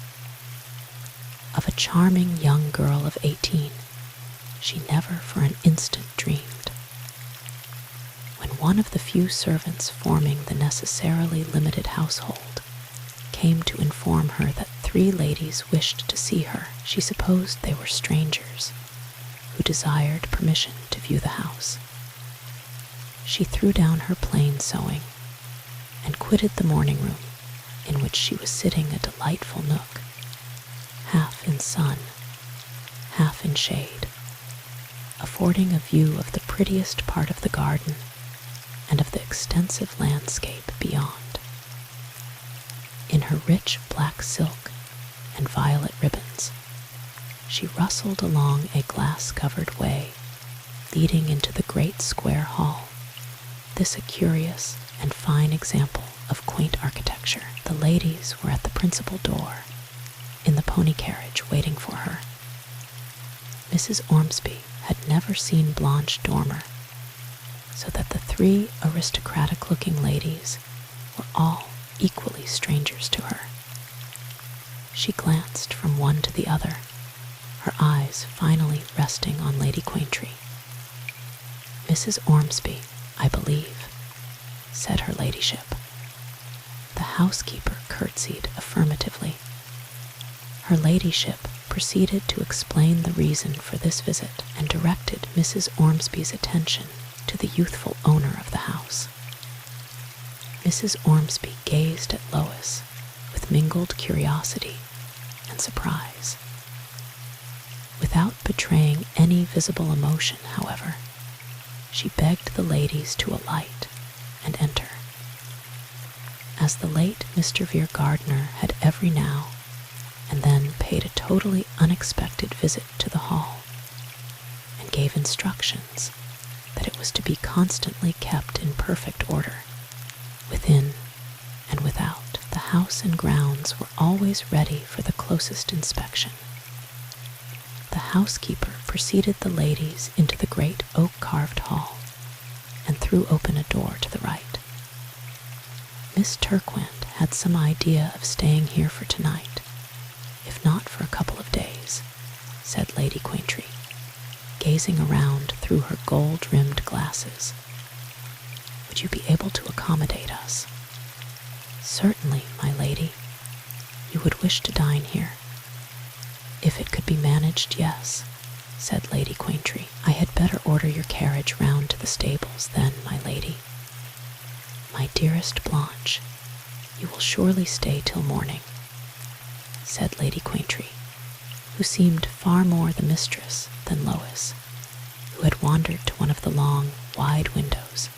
Speaker 1: Of a charming young girl of 18, she never for an instant dreamed. When one of the few servants forming the necessarily limited household came to inform her that 3 ladies wished to see her, she supposed they were strangers who desired permission to view the house. She threw down her plain sewing and quitted the morning room, in which she was sitting a delightful nook, half in sun, half in shade, affording a view of the prettiest part of the garden and of the extensive landscape beyond. In her rich black silk and violet ribbons, she rustled along a glass-covered way leading into the great square hall, this a curious and fine example of quaint architecture. The ladies were at the principal door, in the pony carriage waiting for her. Mrs. Ormsby had never seen Blanche Dormer, so that the 3 aristocratic-looking ladies were all equally strangers to her. She glanced from one to the other, her eyes finally resting on Lady Quaintree. "Mrs. Ormsby, I believe," said her ladyship. The housekeeper curtsied affirmatively. Her ladyship proceeded to explain the reason for this visit and directed Mrs. Ormsby's attention to the youthful owner of the house. Mrs. Ormsby gazed at Lois with mingled curiosity and surprise. Without betraying any visible emotion, however, she begged the ladies to alight and enter. As the late Mr. Vere Gardner had every now and then paid a totally unexpected visit to the hall, and gave instructions that it was to be constantly kept in perfect order, within and without, the house and grounds were always ready for the closest inspection. The housekeeper preceded the ladies into the great oak-carved hall, and threw open a door to the right. Miss Turquand had some idea of staying here for tonight, if not for a couple of days, said Lady Quaintree, gazing around through her gold-rimmed glasses. "Would you be able to accommodate us?" "Certainly, my lady. You would wish to dine here?" "If it could be managed, yes," said Lady Quaintree. "I had better order your carriage round to the stables, then, my lady." "My dearest Blanche, you will surely stay till morning," said Lady Quaintree, who seemed far more the mistress than Lois, who had wandered to one of the long, wide windows,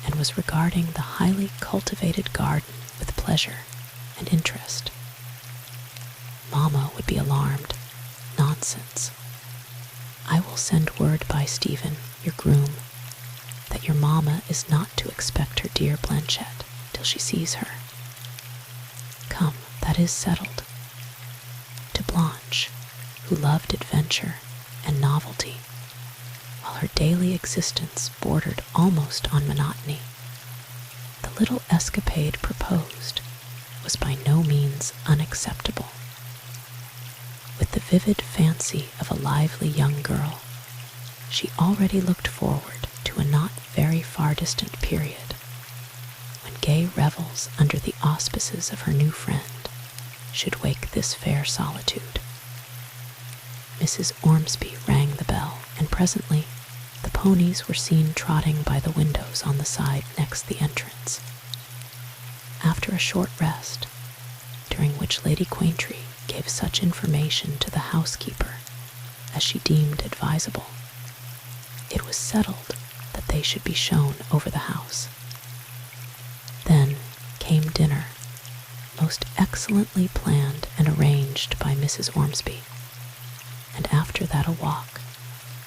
Speaker 1: and was regarding the highly cultivated garden with pleasure and interest. "Mamma would be alarmed. Nonsense. I will send word by Stephen, your groom, that your mamma is not to expect her dear Blanchette till she sees her. Come, that is settled." To Blanche, who loved adventure and novelty, while her daily existence bordered almost on monotony, the little escapade proposed was by no means unacceptable. With the vivid fancy of a lively young girl, she already looked forward to a not very far distant period, when gay revels under the auspices of her new friend should wake this fair solitude. Mrs. Ormsby rang the bell, and presently the ponies were seen trotting by the windows on the side next the entrance. After a short rest, during which Lady Quaintree gave such information to the housekeeper as she deemed advisable, it was settled that they should be shown over the house. Then came dinner, most excellently planned and arranged by Mrs. Ormsby, and after that a walk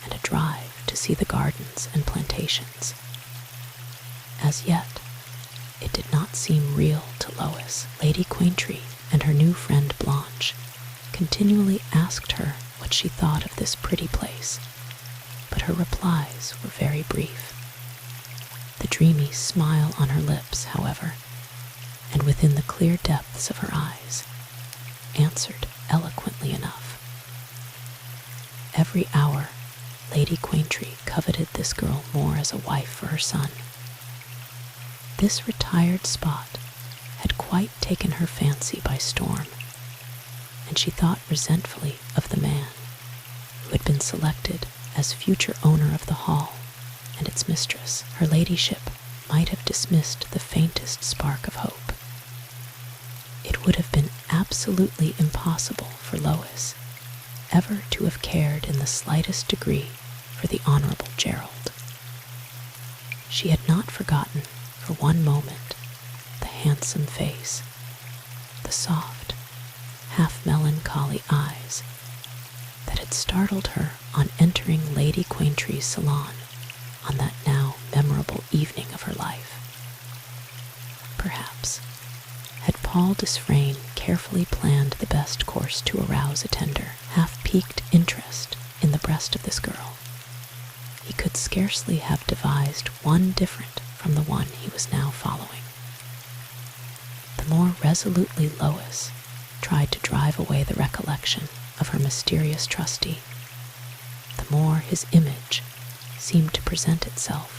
Speaker 1: and a drive to see the gardens and plantations. As yet, it did not seem real to Lois. Lady Quaintree and her new friend Blanche continually asked her what she thought of this pretty place, but her replies were very brief. The dreamy smile on her lips, however, and within the clear depths of her eyes, answered eloquently enough. Every hour, Lady Quaintree coveted this girl more as a wife for her son. This retired spot had quite taken her fancy by storm, and she thought resentfully of the man who had been selected as future owner of the hall and its mistress. Her ladyship might have dismissed the faintest spark of hope. It would have been absolutely impossible for Lois ever to have cared in the slightest degree for the Honorable Gerald. She had not forgotten for one moment the handsome face, the soft, half-melancholy eyes that had startled her on entering Lady Quaintree's salon on that now memorable evening of her life. Perhaps, had Paul Desfrayne carefully planned the best course to arouse a tender, half-piqued interest in the breast of this girl, he could scarcely have devised one different from the one he was now following. The more resolutely Lois tried to drive away the recollection of her mysterious trustee, the more his image seemed to present itself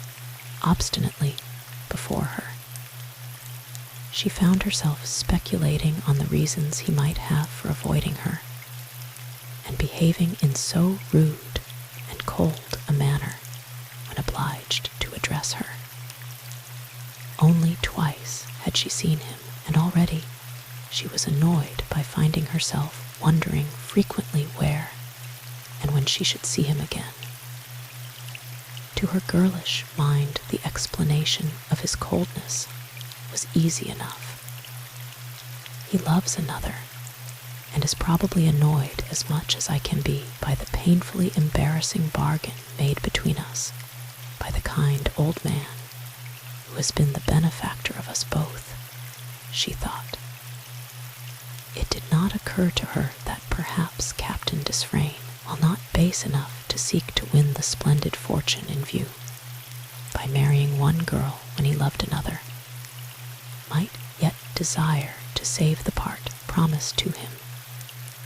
Speaker 1: obstinately before her. She found herself speculating on the reasons he might have for avoiding her, and behaving in so rude and cold a manner when obliged to address her. Only twice had she seen him, and already she was annoyed by finding herself wondering frequently where and when she should see him again. To her girlish mind, the explanation of his coldness was easy enough. He loves another, and is probably annoyed as much as I can be by the painfully embarrassing bargain made between us by the kind old man who has been the benefactor of us both, she thought. It did not occur to her that perhaps Captain Desfrayne, while not base enough to seek to win the splendid fortune in view, by marrying one girl when he loved another, might yet desire to save the part promised to him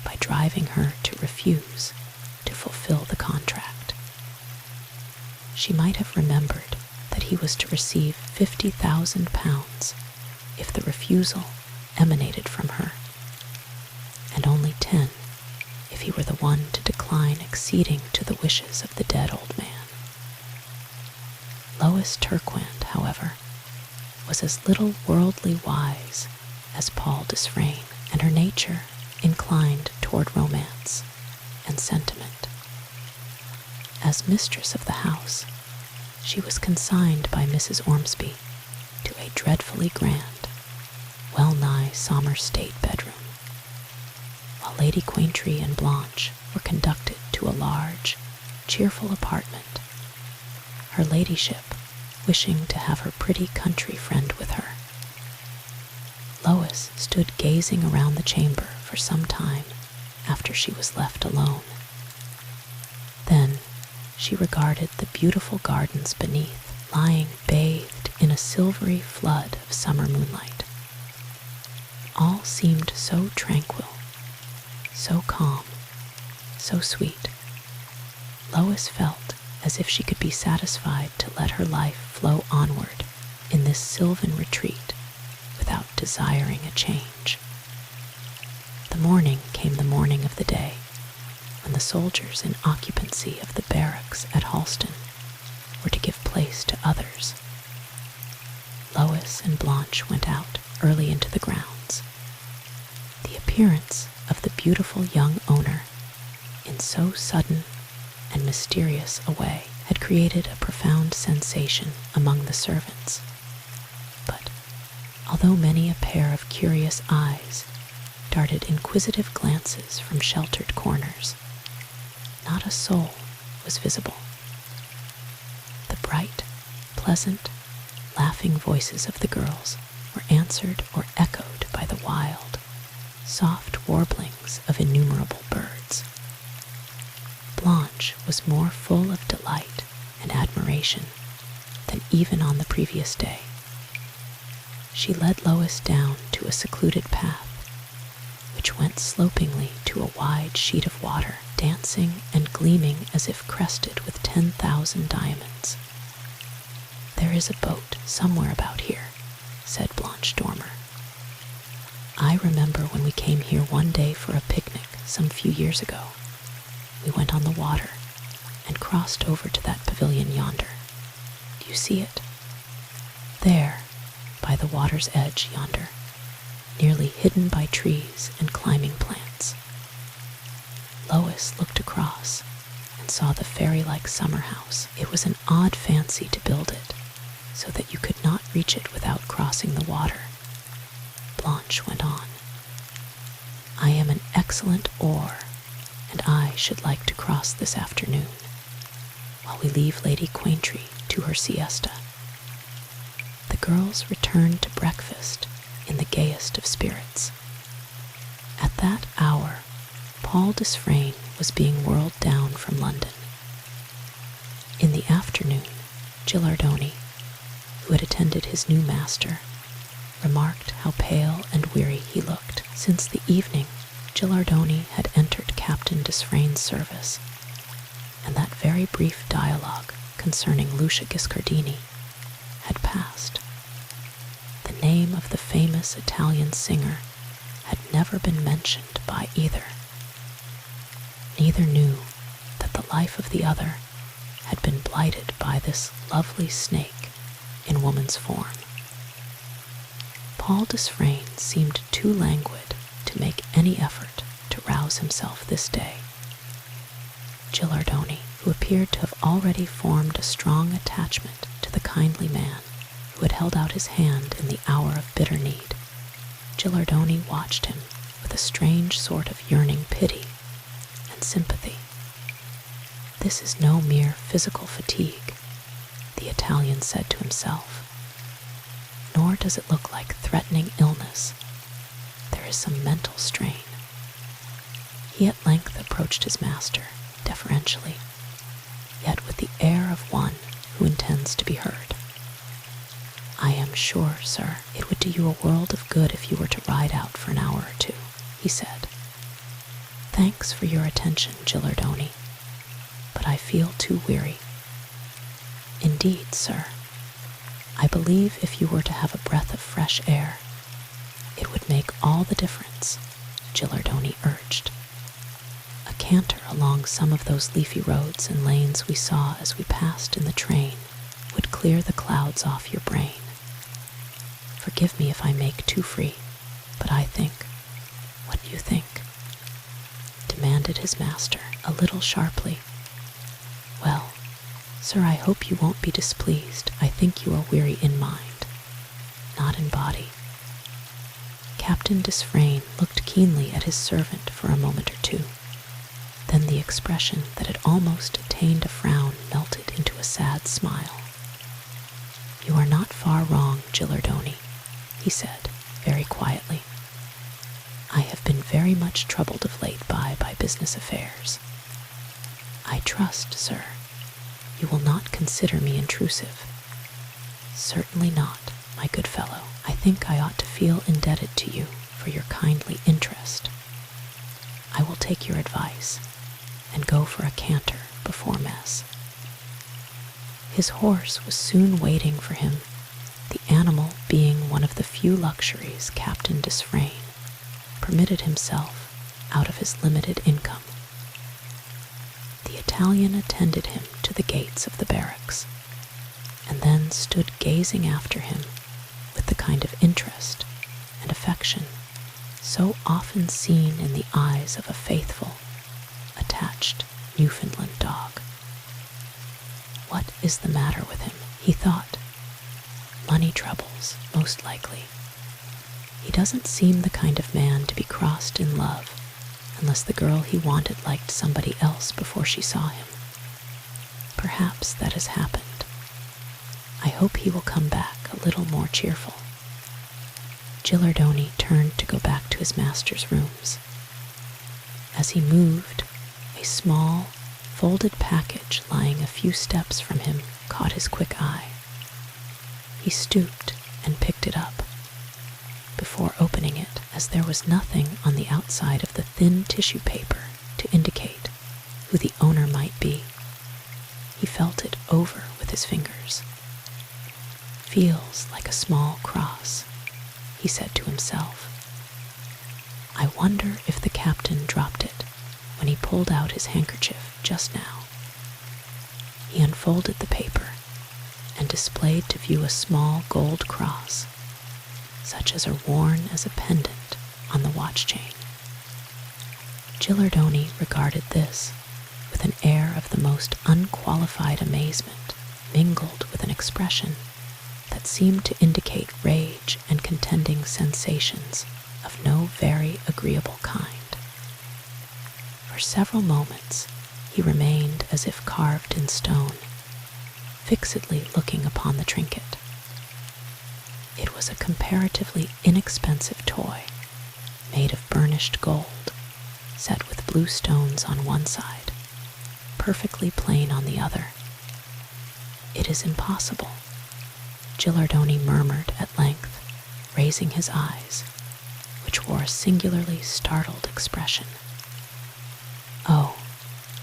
Speaker 1: by driving her to refuse to fulfill the contract. She might have remembered that he was to receive £50,000 if the refusal emanated from her, and only 10 if he were the one to decline acceding to the wishes of the dead old man. Lois Turquand, however, was as little worldly wise as Paul Desfrayne, and her nature inclined toward romance and sentiment. As mistress of the house, she was consigned by Mrs. Ormsby to a dreadfully grand, well-nigh sombre state bedroom, while Lady Quaintree and Blanche were conducted to a large, cheerful apartment, her ladyship wishing to have her pretty country friend with her. Lois stood gazing around the chamber for some time after she was left alone. Then she regarded the beautiful gardens beneath, lying bathed in a silvery flood of summer moonlight. All seemed so tranquil, so calm, so sweet. Lois felt as if she could be satisfied to let her life flow onward in this sylvan retreat without desiring a change. The morning came, the morning of the day, when the soldiers in occupancy of the barracks at Halston were to give place to others. Lois and Blanche went out early into the grounds. The appearance of the beautiful young owner, in so sudden and mysterious a way, had created a profound sensation among the servants. But although many a pair of curious eyes darted inquisitive glances from sheltered corners, not a soul was visible. The bright, pleasant, laughing voices of the girls were answered or echoed by the wild, soft warblings of innumerable birds. Blanche was more full of delight and admiration than even on the previous day. She led Lois down to a secluded path, which went slopingly to a wide sheet of water, dancing and gleaming as if crested with 10,000 diamonds. "There is a boat somewhere about here," said Blanche Dormer. "I remember when we came here one day for a picnic some few years ago. We went on the water and crossed over to that pavilion yonder. Do you see it? There, by the water's edge yonder, nearly hidden by trees and climbing plants." Lois looked across and saw the fairy-like summer house. It was an odd fancy to build it, so that you could not reach it without crossing the water. Blanche went on. "I am an excellent oar, and I should like to cross this afternoon, while we leave Lady Quaintree to her siesta." The girls returned to breakfast in the gayest of spirits. At that hour, Paul Desfrayne was being whirled down from London. In the afternoon, Gilardoni, who had attended his new master, remarked how pale and weary he looked. Since the evening, Gilardoni had entered Captain Desfrayne's service, and that very brief dialogue concerning Lucia Giscardini had passed. The name of the famous Italian singer had never been mentioned by either. Neither knew that the life of the other had been blighted by this lovely snake in woman's form. Paul Desfrayne seemed too languid to make any effort to rouse himself this day. Gilardoni, who appeared to have already formed a strong attachment to the kindly man who had held out his hand in the hour of bitter need, Gilardoni watched him with a strange sort of yearning pity and sympathy. "This is no mere physical fatigue," the Italian said to himself, "nor does it look like threatening illness. There is some mental strain." He at length approached his master, deferentially, yet with the air of one who intends to be heard. "I am sure, sir, it would do you a world of good if you were to ride out for an hour or two," he said. "Thanks for your attention, Gilardoni, but I feel too weary." "Indeed, sir, I believe if you were to have a breath of fresh air, it would make all the difference," Gilardoni urged. "A canter along some of those leafy roads and lanes we saw as we passed in the train would clear the clouds off your brain. Forgive me if I make too free, but I think—" "What do you think?" demanded his master, a little sharply. "Well, sir, I hope you won't be displeased. I think you are weary in mind, not in body." Captain Desfrayne looked keenly at his servant for a moment or two. Then the expression that had almost attained a frown melted into a sad smile. "You are not far wrong, Gilardoni," he said, very quietly. "I have been very much troubled of late by business affairs. I trust, sir, you will not consider me intrusive." "Certainly not, my good fellow. I think I ought to feel indebted to you for your kindly interest. I will take your advice and go for a canter before mess." His horse was soon waiting for him, the animal being one of the few luxuries Captain Desfrayne permitted himself out of his limited income. The Italian attended him to the gates of the barracks, and then stood gazing after him with the kind of interest and affection so often seen in the eyes of a faithful, attached Newfoundland dog. "What is the matter with him?" he thought. "Money troubles, most likely. He doesn't seem the kind of man to be crossed in love unless the girl he wanted liked somebody else before she saw him. Perhaps that has happened. I hope he will come back a little more cheerful." Gilardoni turned to go back to his master's rooms. As he moved, a small, folded package lying a few steps from him caught his quick eye. He stooped and picked it up. Before opening it, as there was nothing on the outside of the thin tissue paper to indicate who the owner might be, he felt it over with his fingers. "Feels like a small cross," he said to himself. "I wonder if the captain dropped it when he pulled out his handkerchief just now." He unfolded the paper and displayed to view a small gold cross, such as are worn as a pendant on the watch chain. Gilardoni regarded this with an air of the most unqualified amazement, mingled with an expression that seemed to indicate rage and contending sensations of no very agreeable kind. For several moments he remained as if carved in stone, fixedly looking upon the trinket. It was a comparatively inexpensive toy, made of burnished gold, set with blue stones on one side, perfectly plain on the other. "It is impossible," Gilardoni murmured at length, raising his eyes, which wore a singularly startled expression. "Oh,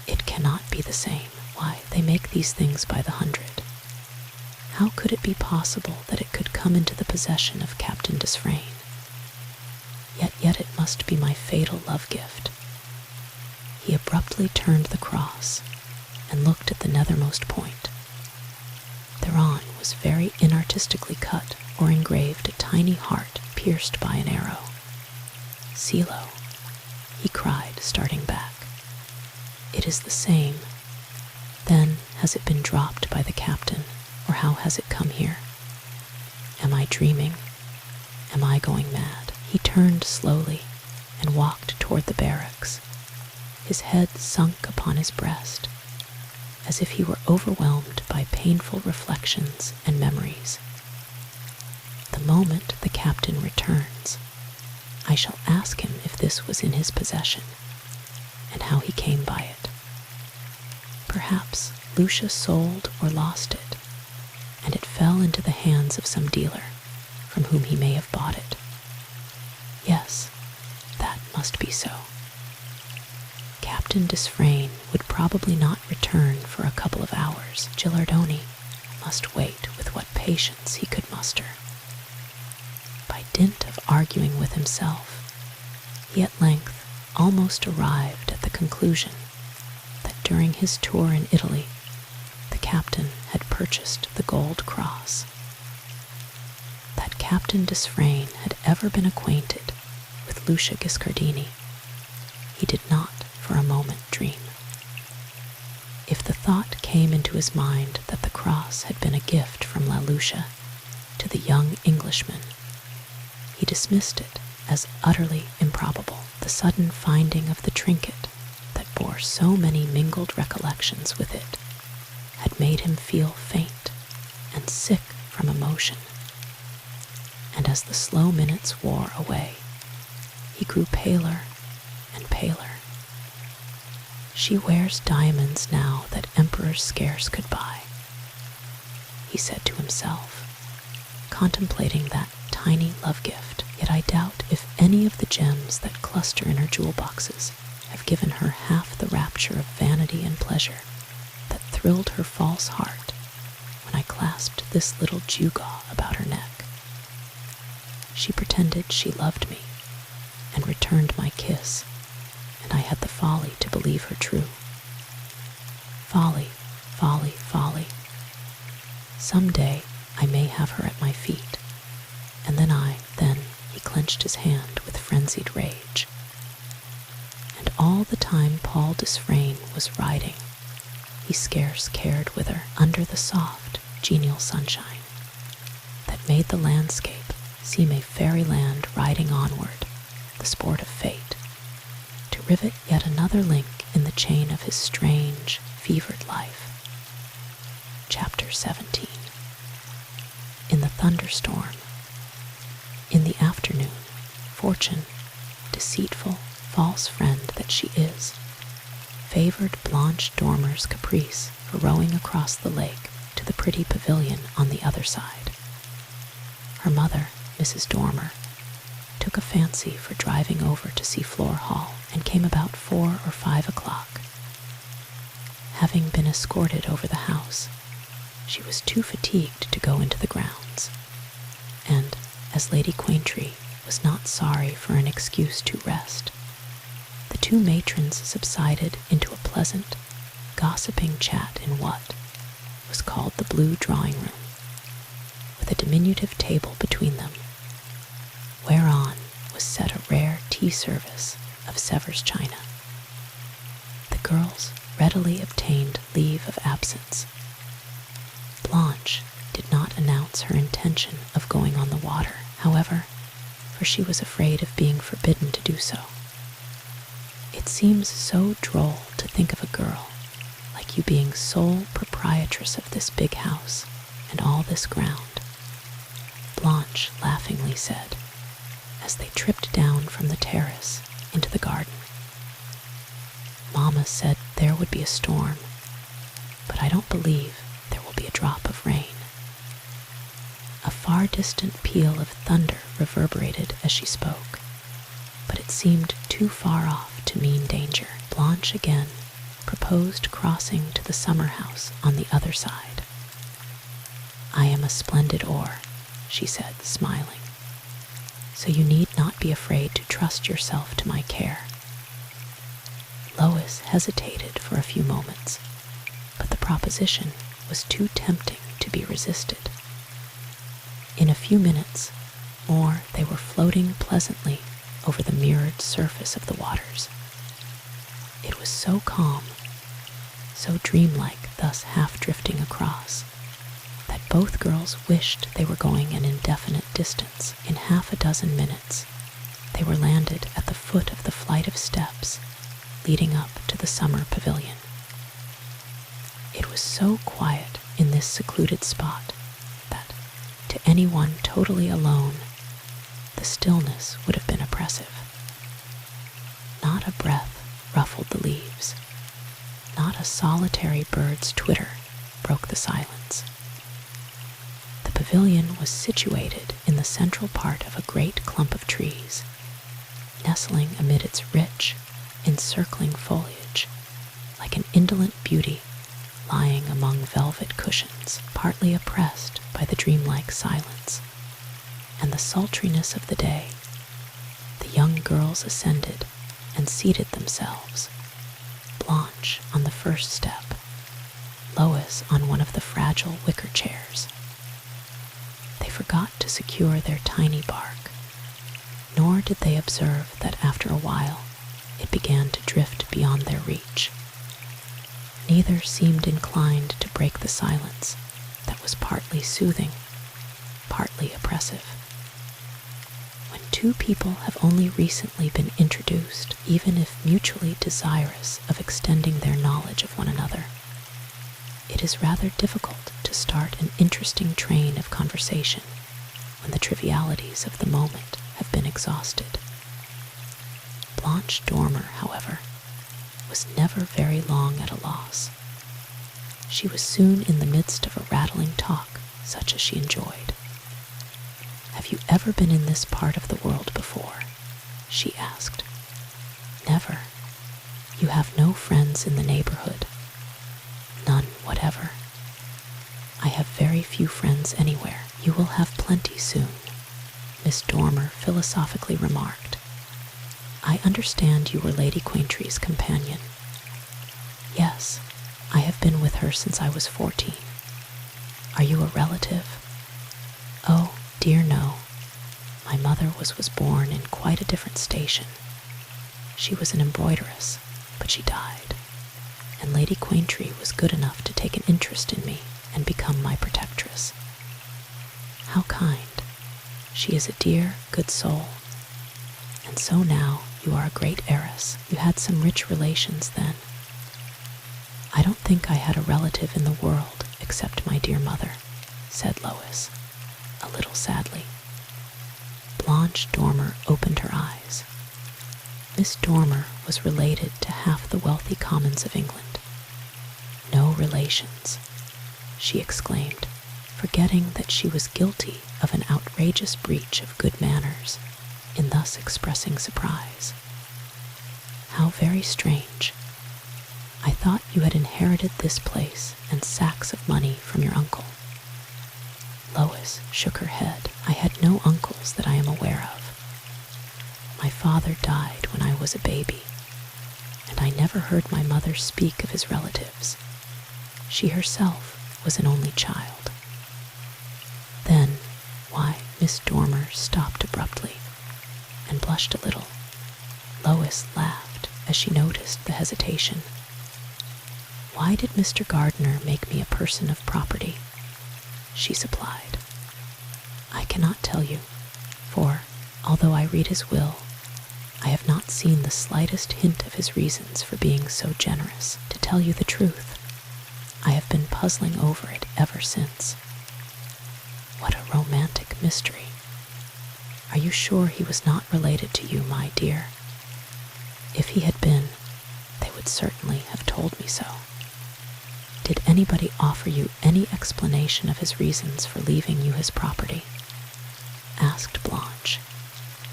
Speaker 1: it cannot be the same. Why, they make these things by the hundred. How could it be possible that it could come into the possession of Captain Desfrayne? Yet it must be my fatal love gift." He abruptly turned the cross and looked at the nethermost point. Thereon was very inartistically cut or engraved a tiny heart pierced by an arrow. "Silo," he cried, starting back. "It is the same. Then has it been dropped by the captain, or how has it come here? Am I dreaming? Am I going mad?" He turned slowly and walked toward the barracks, his head sunk upon his breast, as if he were overwhelmed by painful reflections and memories. "The moment the captain returns, I shall ask him if this was in his possession, and how he came by it. Perhaps Lucia sold or lost it, and it fell into the hands of some dealer from whom he may have bought it. Yes, that must be so. Captain Desfrayne would probably not return for a couple of hours. Gilardoni must wait with what patience he could muster." By dint of arguing with himself, he at length almost arrived at the conclusion that during his tour in Italy, the captain had purchased the gold cross. That Captain Desfrayne had ever been acquainted with Lucia Giscardini, he did not for a moment dream. If the thought came into his mind that the cross had been a gift from La Lucia to the young Englishman, he dismissed it as utterly improbable. The sudden finding of the trinket that bore so many mingled recollections with it had made him feel faint and sick from emotion, and as the slow minutes wore away, he grew paler and paler. "She wears diamonds now that emperors scarce could buy," he said to himself, contemplating that tiny love gift. "Yet I doubt if any of the gems that cluster in her jewel boxes have given her half the rapture of vanity and pleasure that thrilled her false heart when I clasped this little gewgaw about her neck. She pretended she loved me and returned my kiss, and I had the folly to believe her true. Folly, folly, folly. Some day I may have her at my feet, and then he clenched his hand with frenzied rage. And all the time Paul Desfrayne was riding, he scarce cared whither, under the soft, genial sunshine that made the landscape seem a fairyland riding onward, the sport of fate, to rivet yet another link in the chain of his strange, fevered life. Chapter 17. In the thunderstorm. In the afternoon, Fortune, deceitful, false friend that she is, favored Blanche Dormer's caprice for rowing across the lake to the pretty pavilion on the other side. Her mother, Mrs. Dormer, took a fancy for driving over to see Flore Hall and came about 4 or 5 o'clock. Having been escorted over the house, she was too fatigued to go into the grounds, and, as Lady Quaintree was not sorry for an excuse to rest, the two matrons subsided into a pleasant, gossiping chat in what was called the Blue Drawing Room, with a diminutive table between them, whereon was set a rare tea service of Sevres china. The girls readily obtained leave of absence. Blanche did not announce her intention of going on the water, however, for she was afraid of being forbidden to do so. It seems so droll to think of a girl like you being sole proprietress of this big house and all this ground, Blanche laughingly said, as they tripped down from the terrace into the garden. Mamma said there would be a storm, but I don't believe there will be a drop of rain. A far distant peal of thunder reverberated as she spoke, but it seemed too far off to mean danger. Blanche again proposed crossing to the summer house on the other side. "I am a splendid oar," she said, smiling, "so you need not be afraid to trust yourself to my care." Lois hesitated for a few moments, but the proposition was too tempting to be resisted. In a few minutes more they were floating pleasantly over the mirrored surface of the waters. It was so calm, so dreamlike thus half drifting across, that both girls wished they were going an indefinite distance. In half a dozen minutes they were landed at the foot of the flight of steps leading up to the summer pavilion. It was so quiet in this secluded spot that, to anyone totally alone, the stillness would have been oppressive. Not a breath ruffled the leaves. Not a solitary bird's twitter broke the silence. The pavilion was situated in the central part of a great clump of trees, nestling amid its rich, encircling foliage, like an indolent beauty lying among velvet cushions, partly oppressed by the dreamlike silence and the sultriness of the day. The young girls ascended and seated themselves, Blanche on the first step, Lois on one of the fragile wicker chairs. They forgot to secure their tiny bark, nor did they observe that after a while it began to drift beyond their reach. Neither seemed inclined to break the silence that was partly soothing, partly oppressive. When two people have only recently been introduced, even if mutually desirous of extending their knowledge of one another, it is rather difficult to start an interesting train of conversation when the trivialities of the moment have been exhausted. Blanche Dormer, however, was never very long at a loss. She was soon in the midst of a rattling talk such as she enjoyed. "Have you ever been in this part of the world before?" she asked. "Never. You have no friends in the neighborhood?" "None whatever." "I have very few friends anywhere." "You will have plenty soon," Miss Dormer philosophically remarked. "I understand you were Lady Quaintry's companion." "Yes, I have been with her since I was 14. "Are you a relative?" "Oh, dear no. My mother was born in quite a different station. She was an embroideress, but she died, and Lady Quaintry was good enough to take an interest in me and become my protectress." "How kind. She is a dear, good soul. And so now you are a great heiress. You had some rich relations then." "I don't think I had a relative in the world except my dear mother," said Lois, a little sadly. Blanche Dormer opened her eyes. Miss Dormer was related to half the wealthy commons of England. "No relations," she exclaimed, forgetting that she was guilty of an outrageous breach of good manners in thus expressing surprise. "How very strange. I thought you had inherited this place and sacks of money from your uncle." Lois shook her head. "I had no uncles that I am aware of. My father died when I was a baby, and I never heard my mother speak of his relatives. She herself was an only child." "Then, why—" Miss Dormer stopped abruptly and blushed a little. Lois laughed as she noticed the hesitation. "Why did Mr. Gardiner make me a person of property?" she supplied. "I cannot tell you, for, although I read his will, I have not seen the slightest hint of his reasons for being so generous. To tell you the truth, I have been puzzling over it ever since. What a romantic mystery. Are you sure he was not related to you, my dear? If he had been, they would certainly have told me so. Did anybody offer you any explanation of his reasons for leaving you his property?" asked Blanche,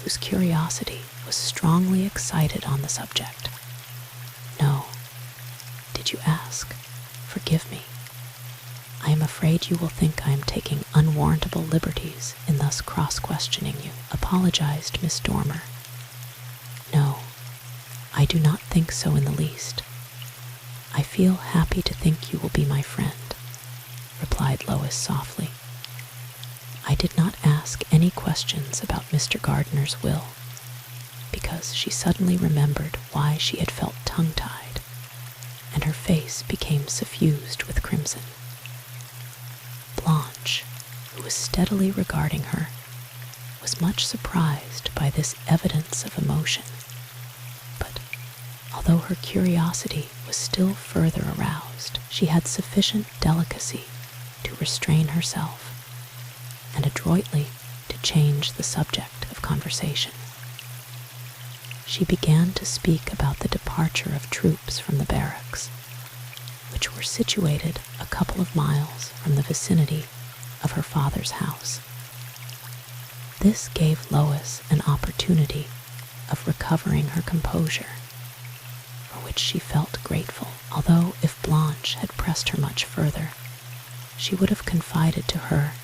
Speaker 1: whose curiosity was strongly excited on the subject. "No. Did you ask? Forgive me. I am afraid you will think I am taking unwarrantable liberties in thus cross-questioning you," apologized Miss Dormer. "No, I do not think so in the least. I feel happy to think you will be my friend," replied Lois softly. "I did not ask any questions about Mr. Gardiner's will, because she suddenly remembered why she had felt tongue-tied, and her face became suffused with crimson. Blanche, who was steadily regarding her, was much surprised by this evidence of emotion, but although her curiosity was still further aroused, she had sufficient delicacy to restrain herself and adroitly to change the subject of conversation. She began to speak about the departure of troops from the barracks, which were situated a couple of miles from the vicinity of her father's house. This gave Lois an opportunity of recovering her composure, for which she felt grateful, although if Blanche had pressed her much further, she would have confided to her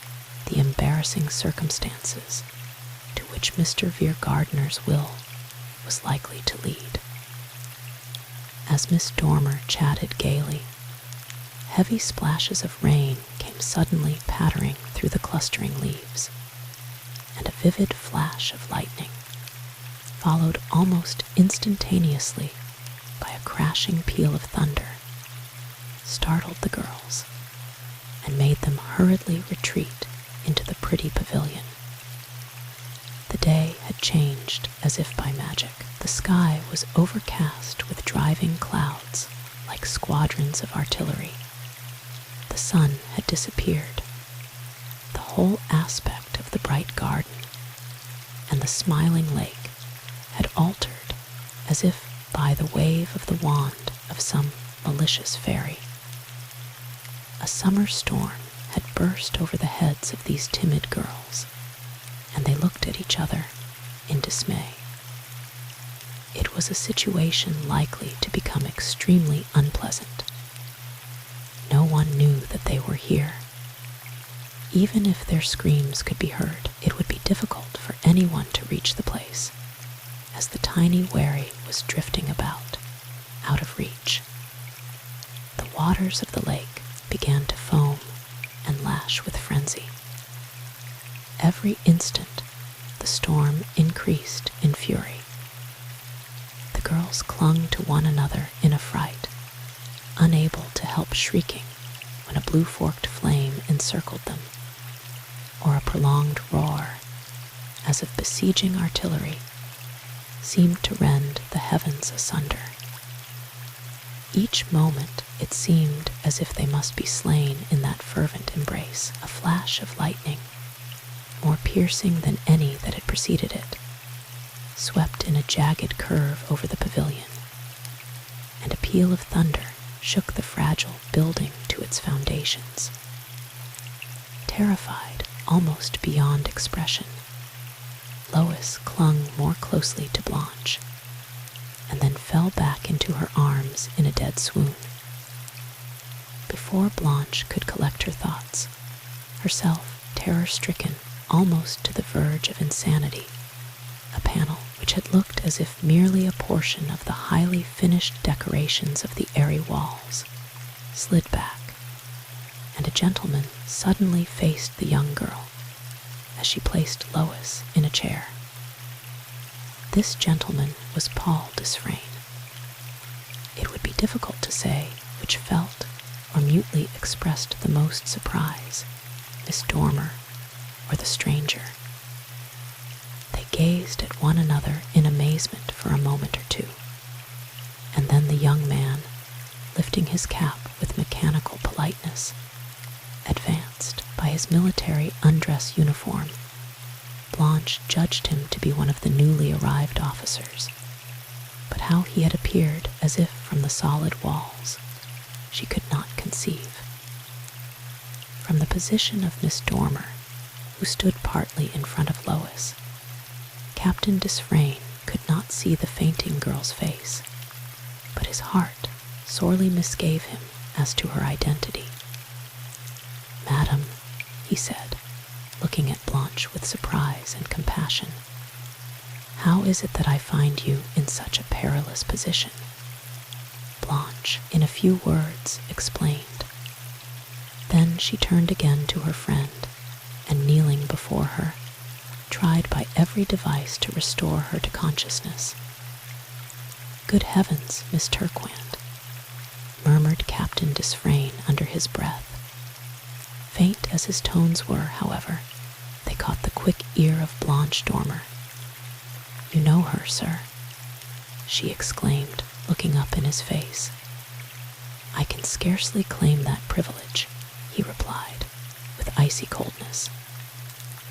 Speaker 1: the embarrassing circumstances to which Mr. Gardiner's will was likely to lead. As Miss Dormer chatted gaily, heavy splashes of rain came suddenly pattering through the clustering leaves, and a vivid flash of lightning, followed almost instantaneously by a crashing peal of thunder, startled the girls and made them hurriedly retreat into the pretty pavilion. The day had changed as if by magic. The sky was overcast with driving clouds like squadrons of artillery. The sun had disappeared. The whole aspect of the bright garden and the smiling lake had altered as if by the wave of the wand of some malicious fairy. A summer storm had burst over the heads of these timid girls, and they looked at each other in dismay. It was a situation likely to become extremely unpleasant. No one knew that they were here. Even if their screams could be heard, it would be difficult for anyone to reach the place, as the tiny wherry was drifting about, out of reach. The waters of the lake began to foam and lash with frenzy. Every instant, the storm increased in fury. The girls clung to one another in affright, unable to help shrieking when a blue-forked flame encircled them, or a prolonged roar, as of besieging artillery, seemed to rend the heavens asunder. Each moment it seemed as if they must be slain in that fervent embrace. A flash of lightning, more piercing than any that had preceded it, swept in a jagged curve over the pavilion, and a peal of thunder shook the fragile building to its foundations. Terrified almost beyond expression, Lois clung more closely to Blanche, and then fell back into her arms in a dead swoon. Before Blanche could collect her thoughts, herself terror-stricken almost to the verge of insanity, a panel which had looked as if merely a portion of the highly finished decorations of the airy walls slid back, and a gentleman suddenly faced the young girl as she placed Lois in a chair. This gentleman was Paul Desfrayne. It would be difficult to say which felt or mutely expressed the most surprise, Miss Dormer or the stranger. They gazed at one another in amazement for a moment or two, and then the young man, lifting his cap with mechanical politeness, advanced. By his military undress uniform, Blanche judged him to be one of the newly arrived officers, but how he had appeared as if from the solid walls, she could not conceive. From the position of Miss Dormer, who stood partly in front of Lois. Captain Desfrayne could not see the fainting girl's face, but his heart sorely misgave him as to her identity. "Madam," he said, looking at Blanche with surprise and compassion, "how is it that I find you in such a perilous position?" Blanche, in a few words, explained. Then she turned again to her friend, and kneeling before her, tried by every device to restore her to consciousness. "Good heavens, Miss Turquand," murmured Captain Desfrayne under his breath. Faint as his tones were, however, they caught the quick ear of Blanche Dormer. "You know her, sir?" she exclaimed, looking up in his face. "I can scarcely claim that privilege," he replied, with icy coldness.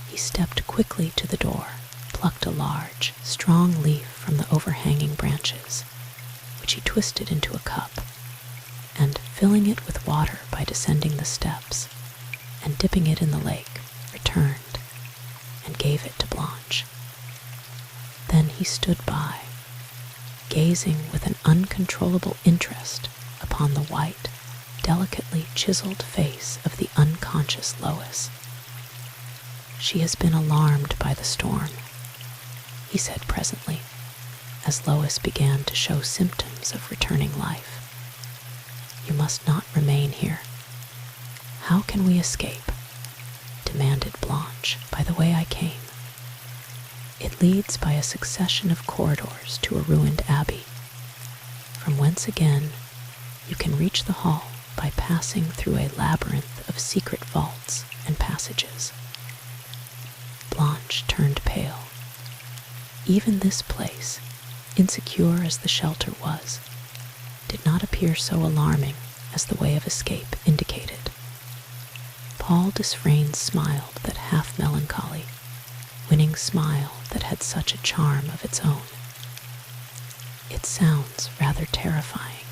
Speaker 1: He stepped quickly to the door, plucked a large, strong leaf from the overhanging branches, which he twisted into a cup, and, filling it with water by descending the steps, and dipping it in the lake, returned, and gave it to Blanche. Then he stood by, gazing with an uncontrollable interest upon the white, delicately chiseled face of the unconscious Lois. "She has been alarmed by the storm," he said presently, as Lois began to show symptoms of returning life. "You must not remain here." "How can we escape?" demanded Blanche. "By the way I came." "It leads by a succession of corridors to a ruined abbey, from whence again you can reach the hall by passing through a labyrinth of secret vaults and passages." Blanche turned pale. Even this place, insecure as the shelter was, did not appear so alarming as the way of escape indicated. Paul Desfrayne smiled that half-melancholy, winning smile that had such a charm of its own. "It sounds rather terrifying,"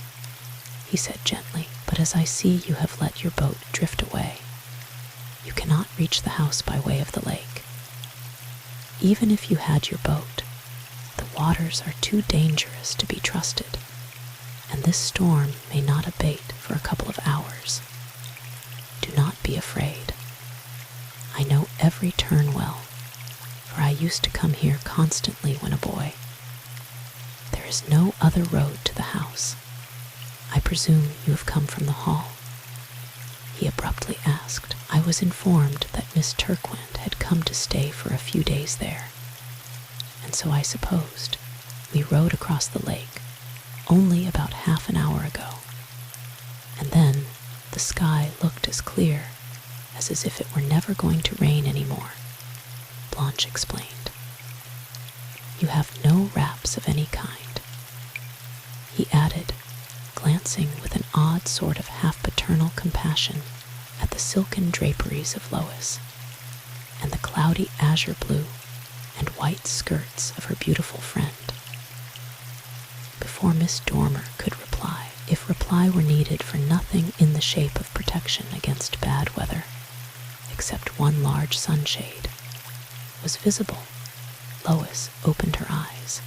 Speaker 1: he said gently, "but as I see you have let your boat drift away, you cannot reach the house by way of the lake. Even if you had your boat, the waters are too dangerous to be trusted, and this storm may not abate for a couple of hours. Do not be afraid. I know every turn well, for I used to come here constantly when a boy. There is no other road to the house. I presume you have come from the hall?" he abruptly asked. "I was informed that Miss Turquand had come to stay for a few days there, and so I supposed. We rowed across the lake only about half an hour ago, and then the sky looked as clear as if it were never going to rain any more," Blanche explained. "You have no wraps of any kind," he added, glancing with an odd sort of half-paternal compassion at the silken draperies of Lois, and the cloudy azure blue and white skirts of her beautiful friend. Before Miss Dormer could reply, if reply were needed, for nothing in the shape of protection against bad weather, except one large sunshade, was visible, Lois opened her eyes.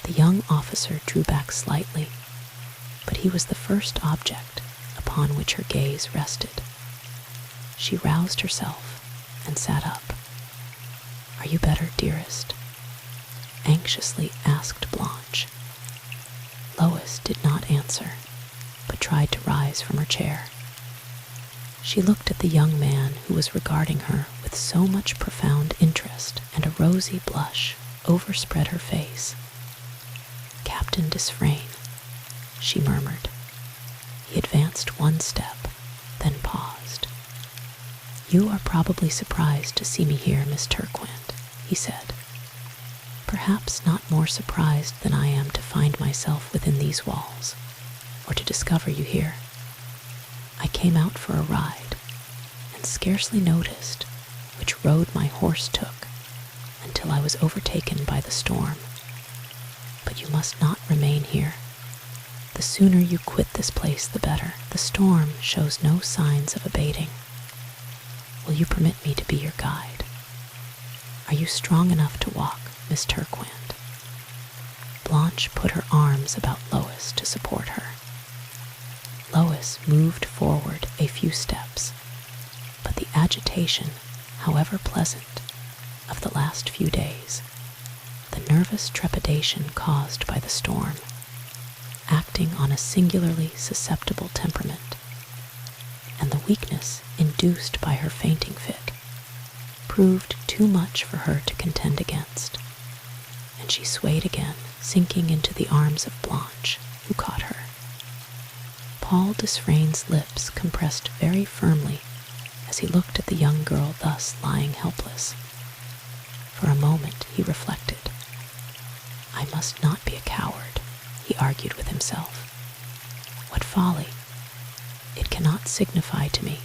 Speaker 1: The young officer drew back slightly, but he was the first object upon which her gaze rested. She roused herself and sat up. "Are you better, dearest?" anxiously asked Blanche. Lois did not answer, but tried to rise from her chair. She looked at the young man who was regarding her with so much profound interest, and a rosy blush overspread her face. "Captain Desfrayne," she murmured. He advanced one step, then paused. "You are probably surprised to see me here, Miss Turquand," he said. "Perhaps not more surprised than I am to find myself within these walls, or to discover you here. I came out for a ride, and scarcely noticed which road my horse took until I was overtaken by the storm. But you must not remain here. The sooner you quit this place, the better. The storm shows no signs of abating. will you permit me to be your guide? Are you strong enough to walk, Miss Turquand?" Blanche put her arms about Lois to support her. Lois moved forward a few steps, but the agitation, however pleasant, of the last few days, the nervous trepidation caused by the storm, acting on a singularly susceptible temperament, and the weakness induced by her fainting fit, proved too much for her to contend against, and she swayed again, sinking into the arms of Blanche, who caught her. Paul Desfrayne's lips compressed very firmly as he looked at the young girl thus lying helpless. For a moment he reflected. "I must not be a coward," he argued with himself. "What folly! It cannot signify to me.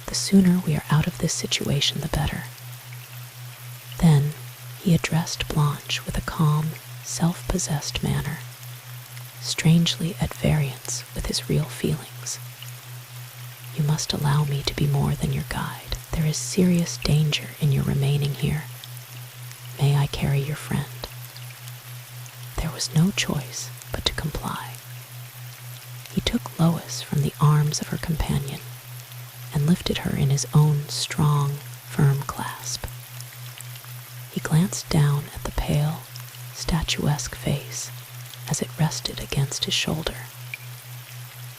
Speaker 1: The sooner we are out of this situation, the better." Then he addressed Blanche with a calm, self-possessed manner, strangely at variance with his real feelings. "You must allow me to be more than your guide. There is serious danger in your remaining here. May I carry your friend?" There was no choice but to comply. He took Lois from the arms of her companion and lifted her in his own strong, firm clasp. He glanced down at the pale, statuesque face as it rested against his shoulder,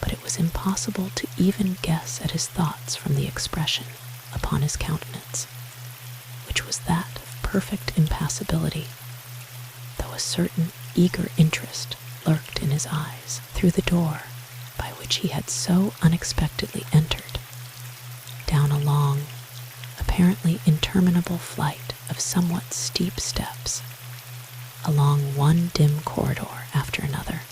Speaker 1: but it was impossible to even guess at his thoughts from the expression upon his countenance, which was that of perfect impassibility, though a certain eager interest lurked in his eyes. Through the door by which he had so unexpectedly entered, down a long, apparently interminable flight of somewhat steep steps, along one dim corridor after another,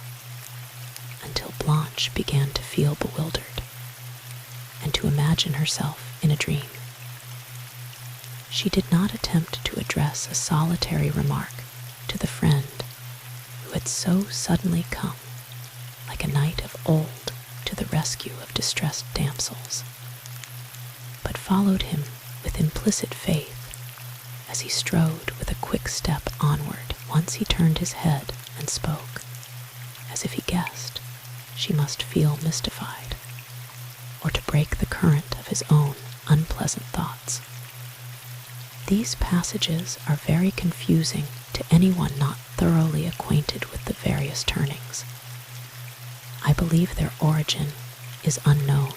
Speaker 1: until Blanche began to feel bewildered and to imagine herself in a dream. She did not attempt to address a solitary remark to the friend who had so suddenly come, like a knight of old, to the rescue of distressed damsels, but followed him with implicit faith as he strode with a quick step onward. Once he turned his head and spoke, as if he guessed she must feel mystified, or to break the current of his own unpleasant thoughts. These passages are very confusing to anyone not thoroughly acquainted with the various turnings. I believe their origin is unknown,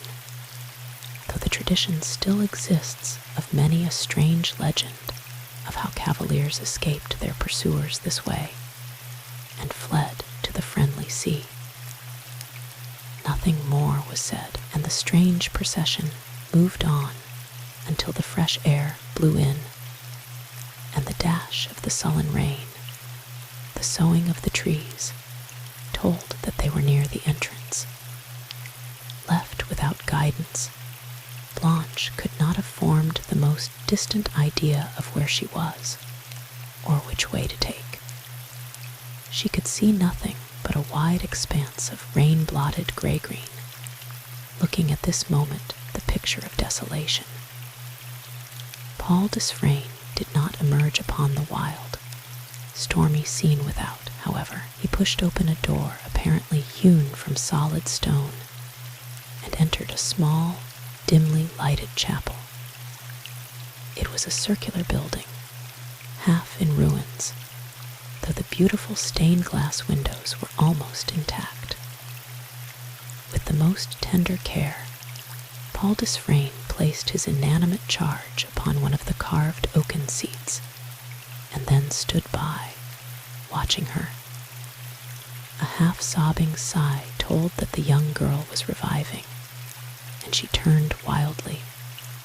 Speaker 1: though the tradition still exists of many a strange legend of how cavaliers escaped their pursuers this way and fled to the friendly sea. Nothing more was said, and the strange procession moved on until the fresh air blew in, and the dash of the sullen rain, the soughing of the trees, told that they were near the entrance. Left without guidance, Blanche could not have formed the most distant idea of where she was, or which way to take. She could see nothing but a wide expanse of rain-blotted gray-green, looking at this moment the picture of desolation. Paul Desfrayne did not emerge upon the wild, stormy scene without, however. He pushed open a door apparently hewn from solid stone and entered a small, dimly lighted chapel. It was a circular building, half in ruins, though the beautiful stained glass windows were almost intact. With the most tender care, Paul Desfrayne placed his inanimate charge upon one of the carved oaken seats, and then stood by, watching her. A half-sobbing sigh told that the young girl was reviving, and she turned wildly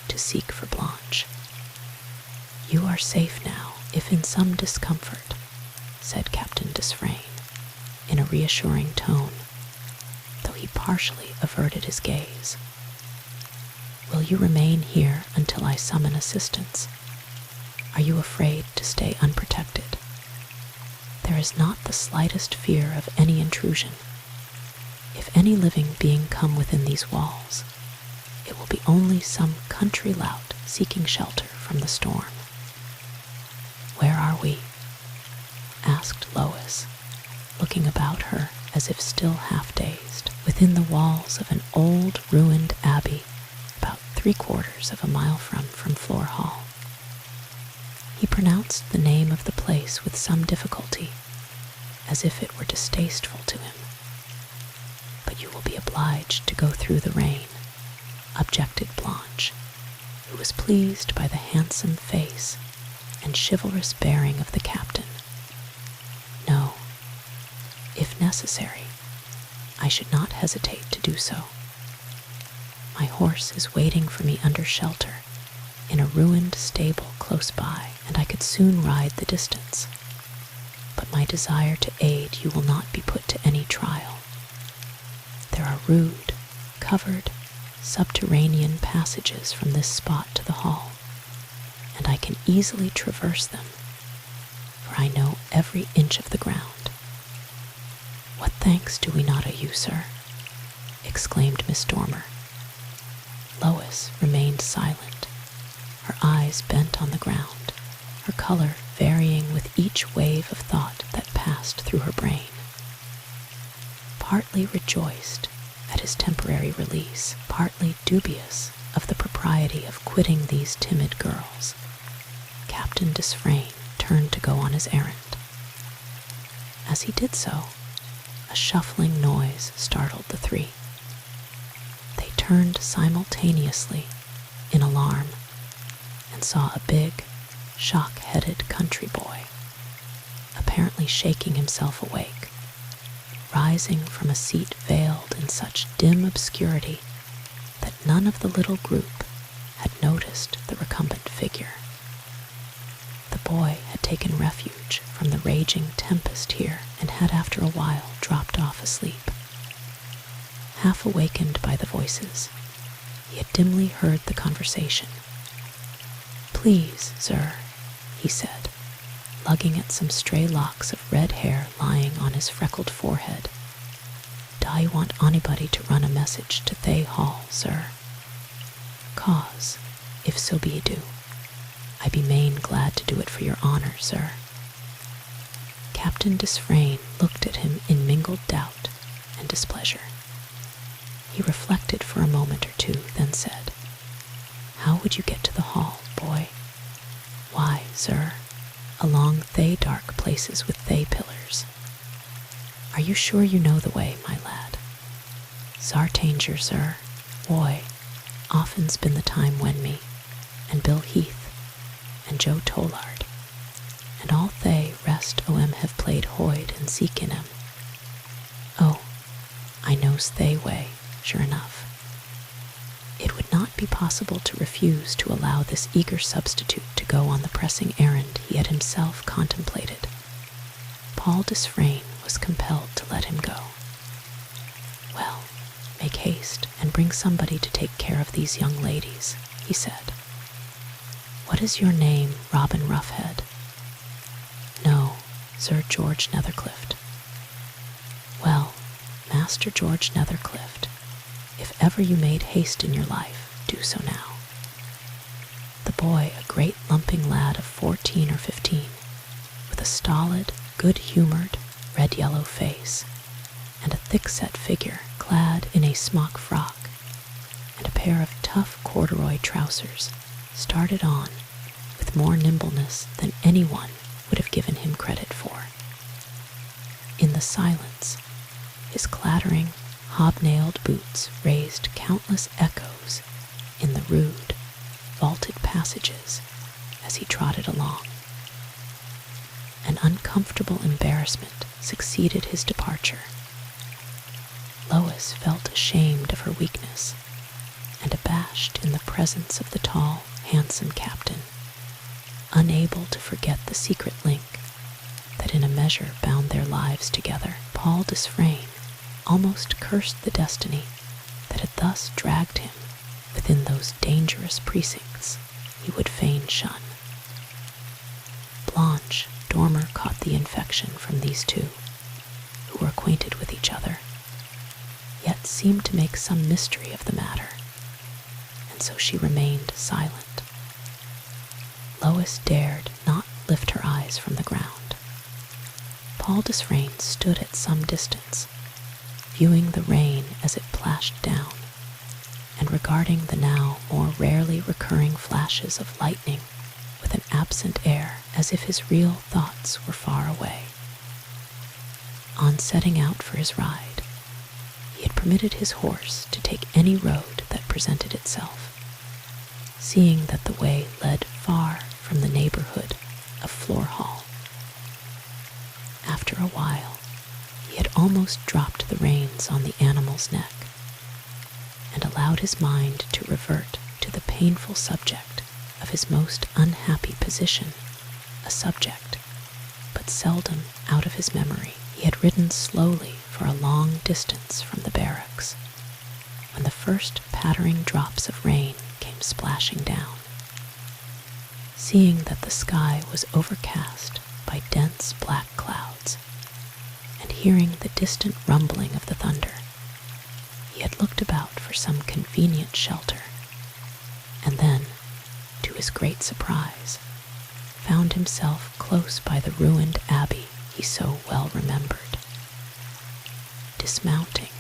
Speaker 1: to seek for Blanche. "You are safe now, if in some discomfort," said Captain Desfrayne, in a reassuring tone, though he partially averted his gaze. "Will you remain here until I summon assistance? Are you afraid to stay unprotected? There is not the slightest fear of any intrusion. If any living being come within these walls, it will be only some country lout seeking shelter from the storm. Where are we? Asked Lois, looking about her as if still half-dazed. Within the walls of an old, ruined abbey, about 3/4 of a mile from Floor Hall. He pronounced the name of the place with some difficulty, as if it were distasteful to him. But you will be obliged to go through the rain, objected Blanche, who was pleased by the handsome face and chivalrous bearing of the captain. No, if necessary, I should not hesitate to do so. My horse is waiting for me under shelter in a ruined stable close by, and I could soon ride the distance. But my desire to aid you will not be put to any trial. There are rude, covered, subterranean passages from this spot to the hall, and I can easily traverse them, for I know every inch of the ground. What thanks do we not owe you, sir? Exclaimed Miss Dormer. Lois remained silent, her eyes bent on the ground, her color varying with each wave of thought that passed through her brain. Partly rejoiced at his temporary release, partly dubious of the propriety of quitting these timid girls, Captain Desfrayne turned to go on his errand. As he did so, a shuffling noise startled the three. They turned simultaneously in alarm and saw a big, shock-headed country boy, apparently shaking himself awake, rising from a seat veiled in such dim obscurity that none of the little group had noticed the recumbent figure. The boy had taken refuge from the raging tempest here and had after a while dropped off asleep. Half awakened by the voices, he had dimly heard the conversation. "Please, sir," he said, lugging at some stray locks of red hair lying on his freckled forehead. "I want anybody to run a message to Thay Hall, sir. Cause, if so be do, I be main glad to do it for your honor, sir." Captain Desfrayne looked at him in mingled doubt and displeasure. He reflected for a moment or two, then said, "How would you get to the hall, boy?" "Why, sir, along Thay dark places with Thay pillars." "Are you sure you know the way, my lad?" "Sartanger, sir. Boy, often's been the time when me, and Bill Heath, and Joe Tollard, and all Thay rest o' 'em have played hoid and seek in 'em. Oh, I knows Thay way, sure enough." It would not be possible to refuse to allow this eager substitute to go on the pressing errand he had himself contemplated. Paul Desfrayne was compelled to let him go. "Well, make haste and bring somebody to take care of these young ladies," he said. "What is your name, Robin Roughhead?" "No, Sir George Netherclift." "Well, Master George Netherclift, if ever you made haste in your life, do so now." The boy, a great lumping lad of 14 or 15, with a stolid, good-humored, red-yellow face, and a thick-set figure clad in a smock frock, and a pair of tough corduroy trousers, started on with more nimbleness than anyone would have given him credit for. In the silence, his clattering, hobnailed boots raised countless echoes in the rude, vaulted passages as he trotted along. An uncomfortable embarrassment succeeded his departure. Lois felt ashamed of her weakness and abashed in the presence of the tall, handsome captain, unable to forget the secret link that in a measure bound their lives together. Paul Desfrayne almost cursed the destiny that had thus dragged him within those dangerous precincts he would fain shun. Blanche Dormer caught the infection from these two, who were acquainted with each other, yet seemed to make some mystery of the matter, and so she remained silent. Lois dared not lift her eyes from the ground. Paul Desfrayne stood at some distance, viewing the rain as it plashed down, and regarding the now more rarely recurring flashes of lightning with an absent air, as if his real thoughts were far away. On setting out for his ride, he had permitted his horse to take any road that presented itself, seeing that the way led far from the neighborhood of Floor Hall. After a while, he had almost dropped the reins on the animal's neck and allowed his mind to revert to the painful subject of his most unhappy position, a subject, but seldom out of his memory. He had ridden slowly for a long distance from the barracks when the first pattering drops of rain came splashing down. Seeing that the sky was overcast by dense black clouds, and hearing the distant rumbling of the thunder, he had looked about for some convenient shelter, and then, to his great surprise, found himself close by the ruined abbey he so well remembered. Dismounting,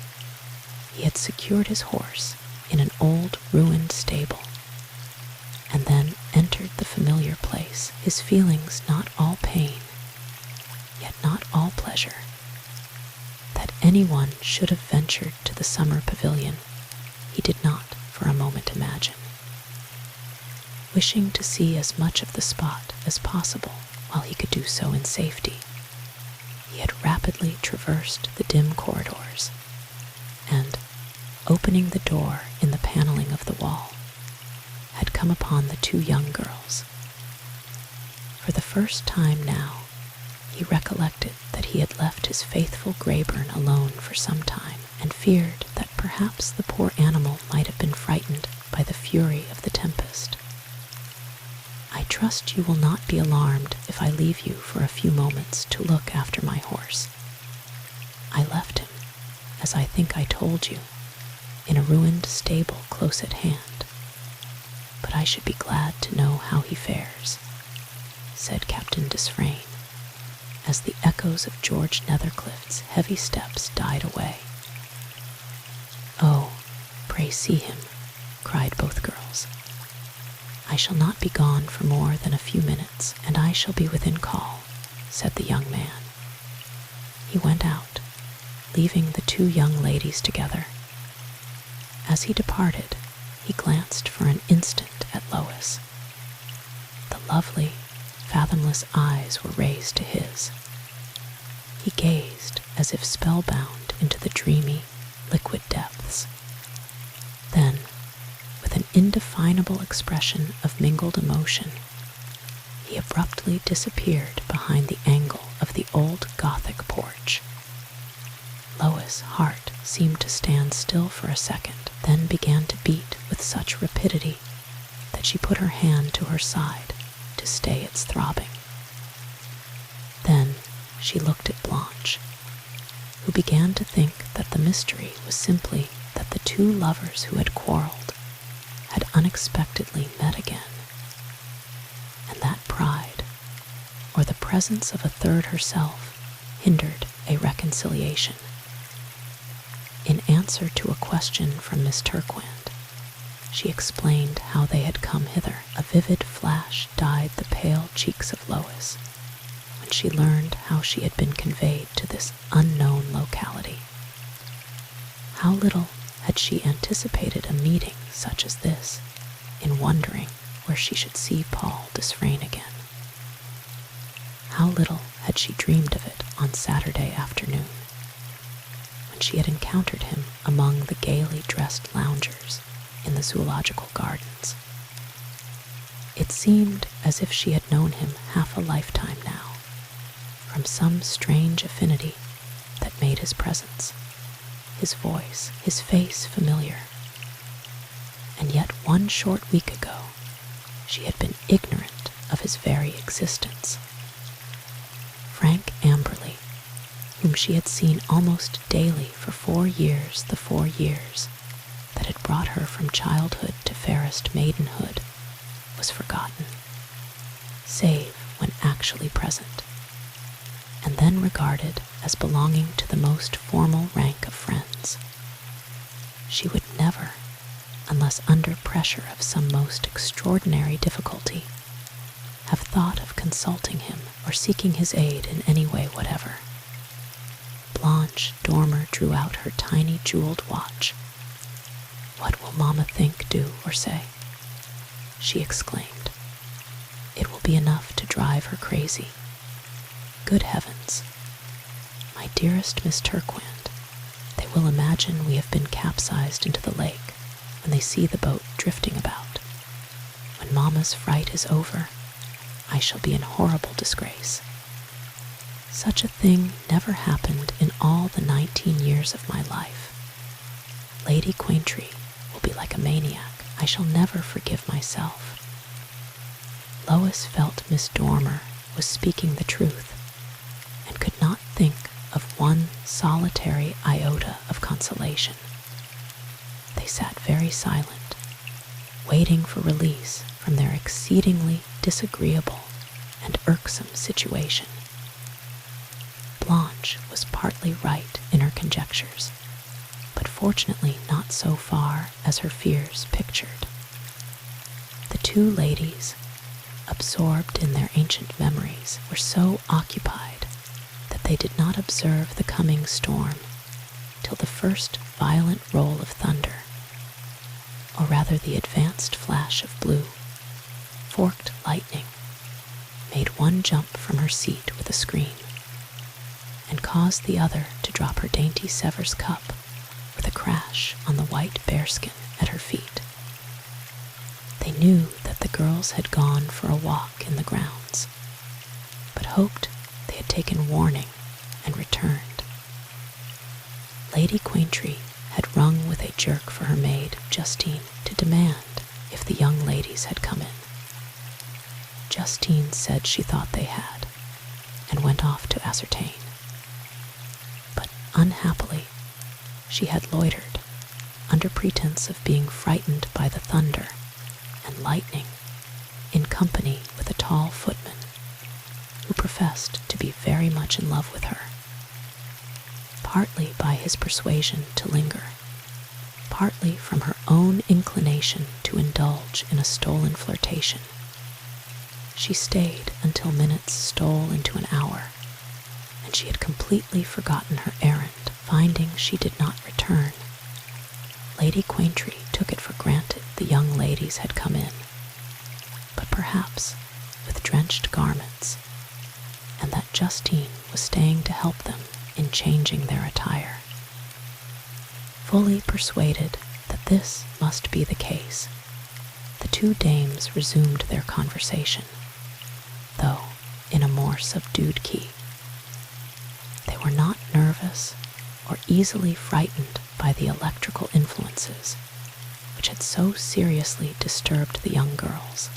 Speaker 1: he had secured his horse in an old ruined stable, and then entered the familiar place, his feelings not all pain, yet not all pleasure. That anyone should have ventured to the summer pavilion, he did not for a moment imagine. Wishing to see as much of the spot as possible while he could do so in safety, he had rapidly traversed the dim corridors, and, opening the door in the paneling of the wall, had come upon the two young girls. For the first time now, he recollected that he had left his faithful Greyburn alone for some time, and feared that perhaps the poor animal might have been frightened by the fury of the tempest. "I trust you will not be alarmed if I leave you for a few moments to look after my horse. I left him, as I think I told you, in a ruined stable close at hand, but I should be glad to know how he fares," said Captain Desfrayne, as the echoes of George Nethercliff's heavy steps died away. "Oh, pray see him," cried both girls. "I shall not be gone for more than a few minutes, and I shall be within call," said the young man. He went out, leaving the two young ladies together. As he departed, he glanced for an instant at Lois. The lovely, fathomless eyes were raised to his. He gazed as if spellbound into the dreamy, liquid depths. Then, with an indefinable expression of mingled emotion, he abruptly disappeared behind the angle of the old Gothic porch. Lois' heart seemed to stand still for a second, then began to beat with such rapidity that she put her hand to her side to stay its throbbing. Then she looked at Blanche, who began to think that the mystery was simply that the two lovers who had quarreled had unexpectedly met again, and that pride, or the presence of a third herself, hindered a reconciliation. In answer to a question from Miss Turquand, she explained how they had come hither. A vivid flash dyed the pale cheeks of Lois when she learned how she had been conveyed to this unknown locality. How little had she anticipated a meeting such as this, in wondering where she should see Paul Desfrayne again. How little had she dreamed of it on Saturday afternoon, when she had encountered him among the gaily dressed loungers in the zoological gardens. It seemed as if she had known him half a lifetime now, from some strange affinity that made his presence, his voice, his face familiar. And yet 1 short week ago, she had been ignorant of his very existence. Frank Amberley, whom she had seen almost daily for 4 years, the 4 years that had brought her from childhood to fairest maidenhood was forgotten, save when actually present, and then regarded as belonging to the most formal rank of friends. She would never, unless under pressure of some most extraordinary difficulty, have thought of consulting him or seeking his aid in any way whatever. Blanche Dormer drew out her tiny jeweled watch. "What will Mamma think, do, or say?" she exclaimed. "It will be enough to drive her crazy. Good heavens! My dearest Miss Turquand, they will imagine we have been capsized into the lake when they see the boat drifting about. When Mamma's fright is over, I shall be in horrible disgrace. Such a thing never happened in all the 19 years of my life. Lady Quaintree will be like a maniac. I shall never forgive myself." Lois felt Miss Dormer was speaking the truth, and could not think of one solitary iota of consolation. They sat very silent, waiting for release from their exceedingly disagreeable and irksome situation. Blanche was partly right in her conjectures, but fortunately not so far as her fears pictured. The two ladies, absorbed in their ancient memories, were so occupied that they did not observe the coming storm till the first violent roll of thunder, or rather the advanced flash of blue, forked lightning, made one jump from her seat with a scream, and caused the other to drop her dainty Sevres cup with a crash on the white bearskin at her feet. They knew that the girls had gone for a walk in the grounds, but hoped they had taken warning and returned. Lady Quaintree had rung with a jerk for her maid, Justine, to demand if the young ladies had come in. Justine said she thought they had, and went off to ascertain. But unhappily, she had loitered, under pretense of being frightened by the thunder and lightning, in company with a tall footman, who professed to be very much in love with her, partly by his persuasion to linger, partly from her own inclination to indulge in a stolen flirtation. She stayed until minutes stole into an hour, and she had completely forgotten her errand. Finding she did not return, Lady Quaintree took it for granted the young ladies had come in, but perhaps with drenched garments, and that Justine was staying to help them in changing their attire. Fully persuaded that this must be the case, the two dames resumed their conversation, though in a more subdued key. They were not nervous or easily frightened by the electrical influences which had so seriously disturbed the young girls,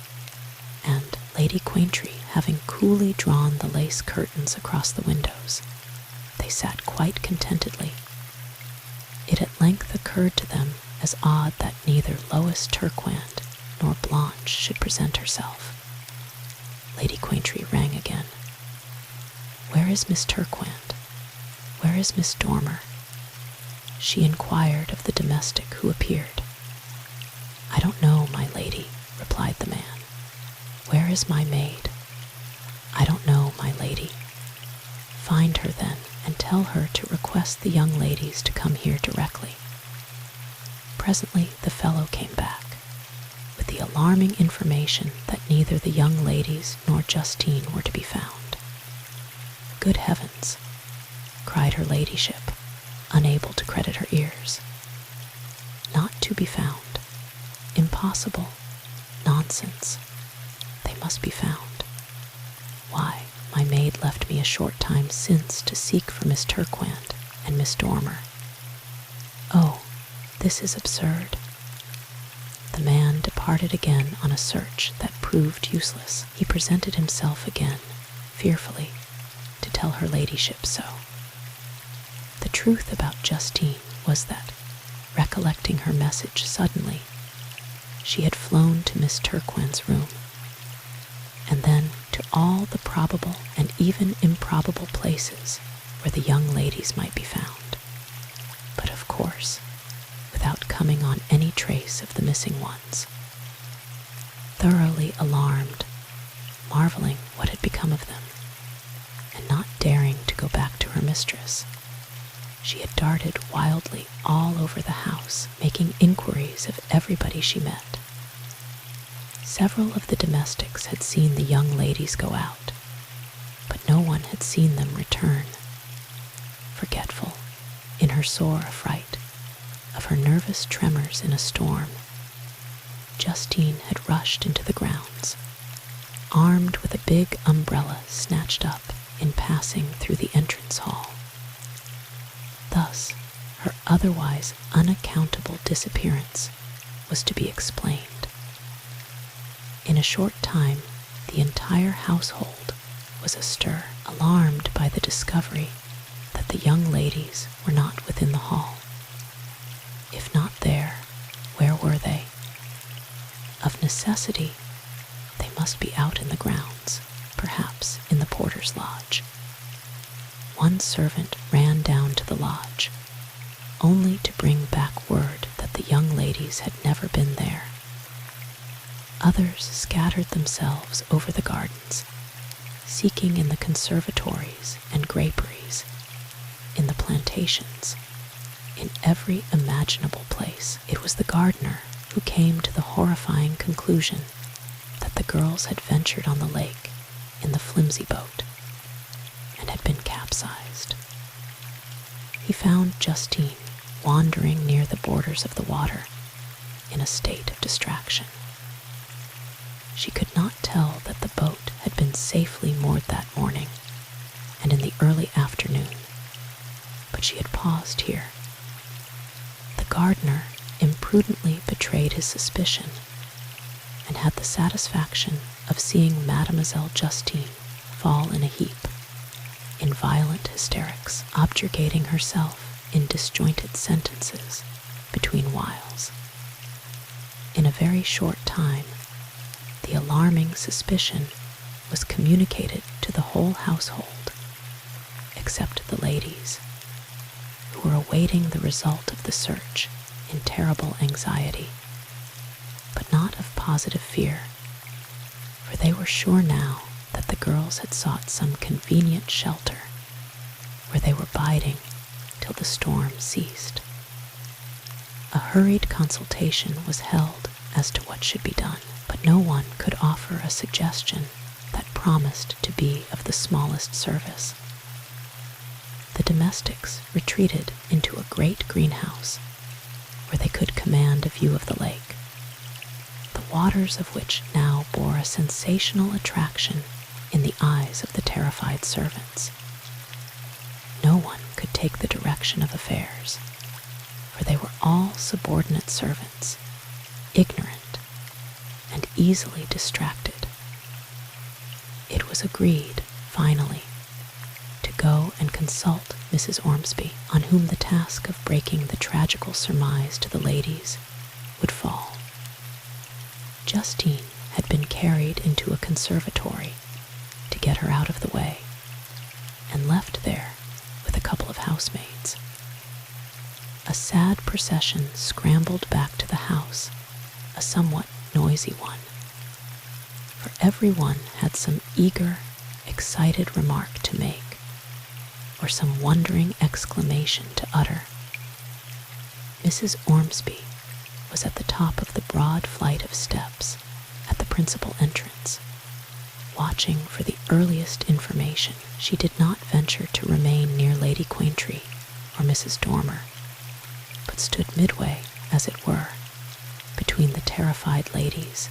Speaker 1: and Lady Quaintree having coolly drawn the lace curtains across the windows, they sat quite contentedly. It at length occurred to them as odd that neither Lois Turquand nor Blanche should present herself. Lady Quaintree rang again. "Where is Miss Turquand? Where is Miss Dormer?" she inquired of the domestic who appeared. "I don't know, my lady," replied the man. "Where is my maid?" "I don't know, my lady." "Find her, then, and tell her to request the young ladies to come here directly." Presently the fellow came back, with the alarming information that neither the young ladies nor Justine were to be found. "Good heavens!" cried her ladyship, unable to credit her ears. "Not to be found? Impossible! Nonsense! They must be found. Why, my maid left me a short time since to seek for Miss Turquand and Miss Dormer. Oh, this is absurd." The man departed again on a search that proved useless. He presented himself again, fearfully, to tell her ladyship so. The truth about Justine was that, recollecting her message suddenly, she had flown to Miss Turquin's room, and then to all the probable and even improbable places where the young ladies might be found, but of course, without coming on any trace of the missing ones. Thoroughly alarmed, marveling what had become of them, and not daring to go back to her mistress, she had darted wildly all over the house, making inquiries of everybody she met. Several of the domestics had seen the young ladies go out, but no one had seen them return. Forgetful, in her sore affright, of her nervous tremors in a storm, Justine had rushed into the grounds, armed with a big umbrella snatched up in passing through the entrance hall. Thus, her otherwise unaccountable disappearance was to be explained. In a short time, the entire household was astir, alarmed by the discovery that the young ladies were not within the hall. If not there, where were they? Of necessity, they must be out in the grounds, perhaps in the porter's lodge. One servant ran down to the lodge, only to bring back word that the young ladies had never been there. Others scattered themselves over the gardens, seeking in the conservatories and graperies, in the plantations, in every imaginable place. It was the gardener who came to the horrifying conclusion that the girls had ventured on the lake in the flimsy boat and had been capsized. He found Justine wandering near the borders of the water in a state of distraction. She could not tell that the boat had been safely moored that morning and in the early afternoon, but she had paused here. The gardener imprudently betrayed his suspicion and had the satisfaction of seeing Mademoiselle Justine fall in a heap, in violent hysterics, objurgating herself in disjointed sentences between whiles. In a very short time, the alarming suspicion was communicated to the whole household, except the ladies, who were awaiting the result of the search in terrible anxiety, but not of positive fear, for they were sure now that the girls had sought some convenient shelter, where they were biding till the storm ceased. A hurried consultation was held as to what should be done, but no one could offer a suggestion that promised to be of the smallest service. The domestics retreated into a great greenhouse, where they could command a view of the lake, the waters of which now bore a sensational attraction in the eyes of the terrified servants. No one could take the direction of affairs, for they were all subordinate servants, ignorant and easily distracted. It was agreed, finally, to go and consult Mrs. Ormsby, on whom the task of breaking the tragical surmise to the ladies would fall. Justine had been carried into a conservatory to get her out of the way, and left there with a couple of housemaids. A sad procession scrambled back to the house, a somewhat noisy one, for every one had some eager, excited remark to make, or some wondering exclamation to utter. Mrs. Ormsby was at the top of the broad flight of steps at the principal entrance, watching for the earliest information. She did not venture to remain near Lady Quaintree or Mrs. Dormer, but stood midway, as it were, between the terrified ladies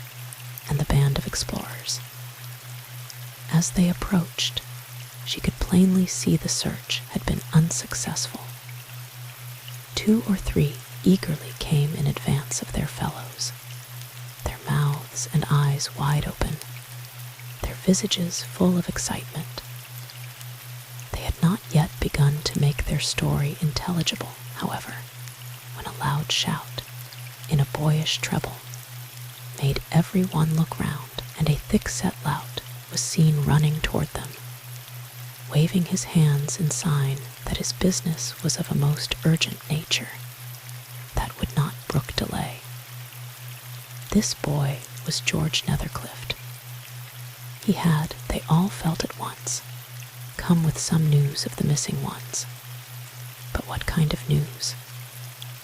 Speaker 1: and the band of explorers. As they approached, she could plainly see the search had been unsuccessful. 2 or 3 eagerly came in advance of their fellows, their mouths and eyes wide open, their visages full of excitement. They had not yet begun to make their story intelligible, however, when a loud shout, in a boyish treble, made every one look round, and a thick-set lout was seen running toward them, waving his hands in sign that his business was of a most urgent nature, that would not brook delay. This boy was George Netherclift. He had, they all felt at once, come with some news of the missing ones. But what kind of news?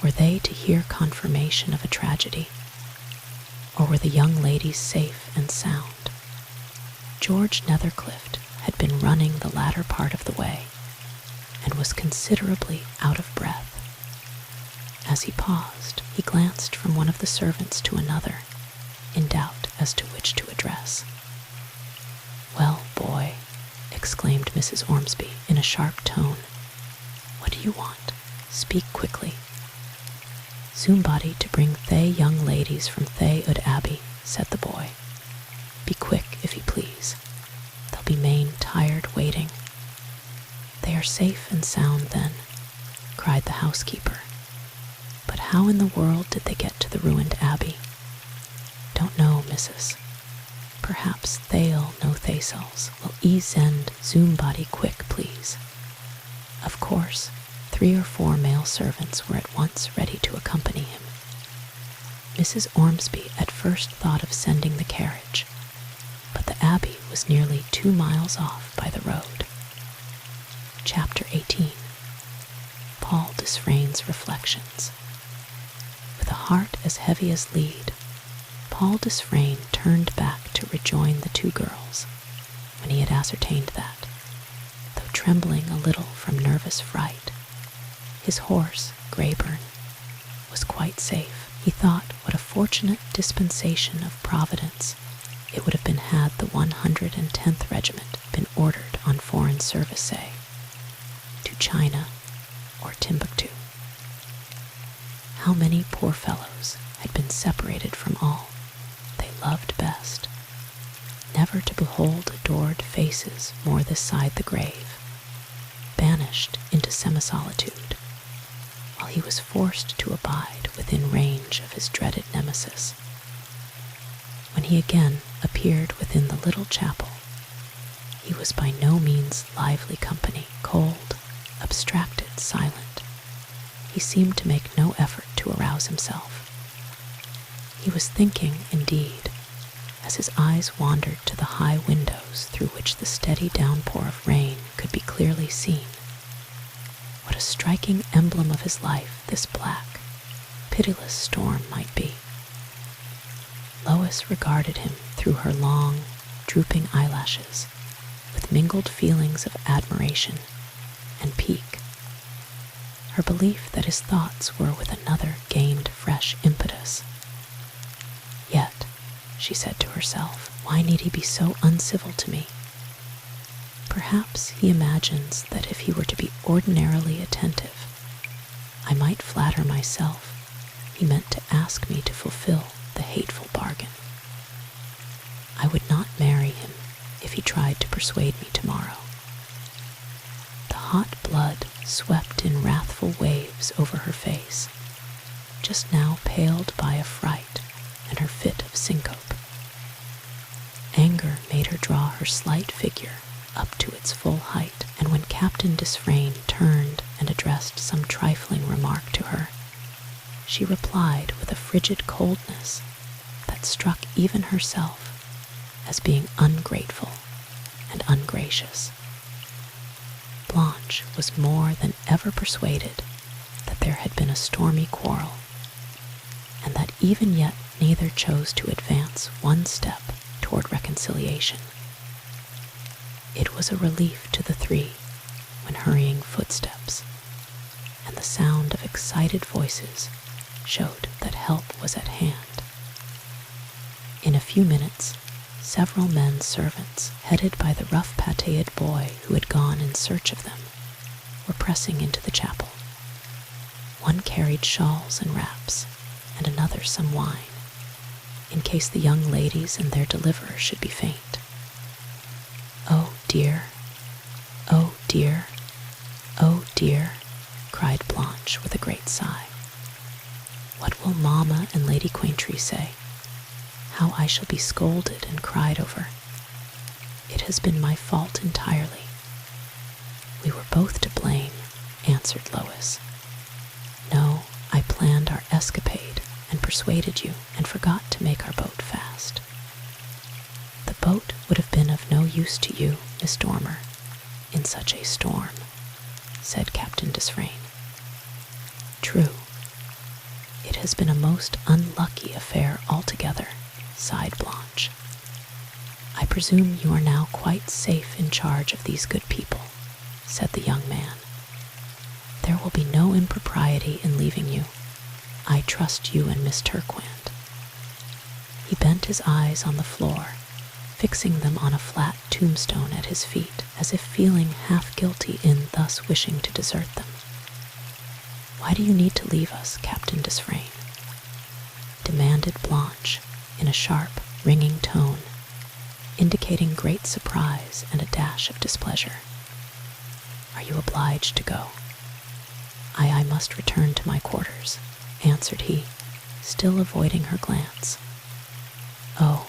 Speaker 1: Were they to hear confirmation of a tragedy? Or were the young ladies safe and sound? George Netherclift had been running the latter part of the way, and was considerably out of breath. As he paused, he glanced from one of the servants to another, in doubt as to which to address. "Well, boy," exclaimed Mrs. Ormsby in a sharp tone, "what do you want? Speak quickly." "Somebody to bring they young ladies from they Ud Abbey," said the boy. "Be quick, if you please. They'll be main tired waiting." "They are safe and sound, then," cried the housekeeper. "But how in the world did they get to the ruined abbey?" "Don't know, missus. Perhaps they'll know theyselves. Will 'ee send somebody quick, please?" Of course, 3 or 4 male servants were at once ready to accompany him. Mrs. Ormsby at first thought of sending the carriage, but the abbey was nearly 2 miles off by the road. Chapter 18. Paul Desfrayne's Reflections. With a heart as heavy as lead, Paul Desfrayne turned back to rejoin the 2 girls, when he had ascertained that, though trembling a little from nervous fright, his horse, Greyburn, was quite safe. He thought what a fortunate dispensation of Providence it would have been had the 110th Regiment been ordered on foreign service, say, to China or Timbuktu. How many poor fellows had been separated from all they loved best, never to behold adored faces more this side the grave, banished into semi-solitude, while he was forced to abide within range of his dreaded nemesis. When he again appeared within the little chapel, he was by no means lively company, cold, abstracted, silent. He seemed to make no effort to arouse himself. He was thinking, indeed, as his eyes wandered to the high windows through which the steady downpour of rain could be clearly seen, what a striking emblem of his life this black, pitiless storm might be. Lois regarded him through her long, drooping eyelashes with mingled feelings of admiration and pique. Her belief that his thoughts were with another gained fresh impetus. "Yet," she said to herself, "why need he be so uncivil to me? Perhaps he imagines that if he were to be ordinarily attentive, I might flatter myself he meant to ask me to fulfill the hateful bargain. I would not marry him if he tried to persuade me tomorrow." The hot blood swept in wrathful waves over her face, just now paled by affright and her fit of syncope. Anger made her draw her slight figure up to its full height, and when Captain Desfrayne turned and addressed some trifling remark to her, she replied with a frigid coldness that struck even herself as being ungrateful and ungracious. Blanche was more than ever persuaded that there had been a stormy quarrel, and that even yet neither chose to advance one step toward reconciliation. It was a relief to the 3 when hurrying footsteps and the sound of excited voices showed that help was at hand. In a few minutes, several men servants, headed by the rough patéed boy who had gone in search of them, were pressing into the chapel. One carried shawls and wraps, and another some wine, in case the young ladies and their deliverer should be faint. "Oh dear, oh dear, oh dear," cried Blanche with a great sigh. Lady Quaintree say? How I shall be scolded and cried over. It has been my fault entirely. We were both to blame, answered Lois. No, I planned our escapade and persuaded you and forgot to make our boat fast. The boat would have been of no use to you, Miss Dormer, in such a storm, said Captain Desfrayne. True. It has been a most unlucky affair altogether, sighed Blanche. I presume you are now quite safe in charge of these good people, said the young man. There will be no impropriety in leaving you. I trust you and Miss Turquand. He bent his eyes on the floor, fixing them on a flat tombstone at his feet, as if feeling half guilty in thus wishing to desert them. Why do you need to leave us, Captain Desfrayne? Demanded Blanche in a sharp, ringing tone, indicating great surprise and a dash of displeasure. Are you obliged to go? I must return to my quarters, answered he, still avoiding her glance. Oh,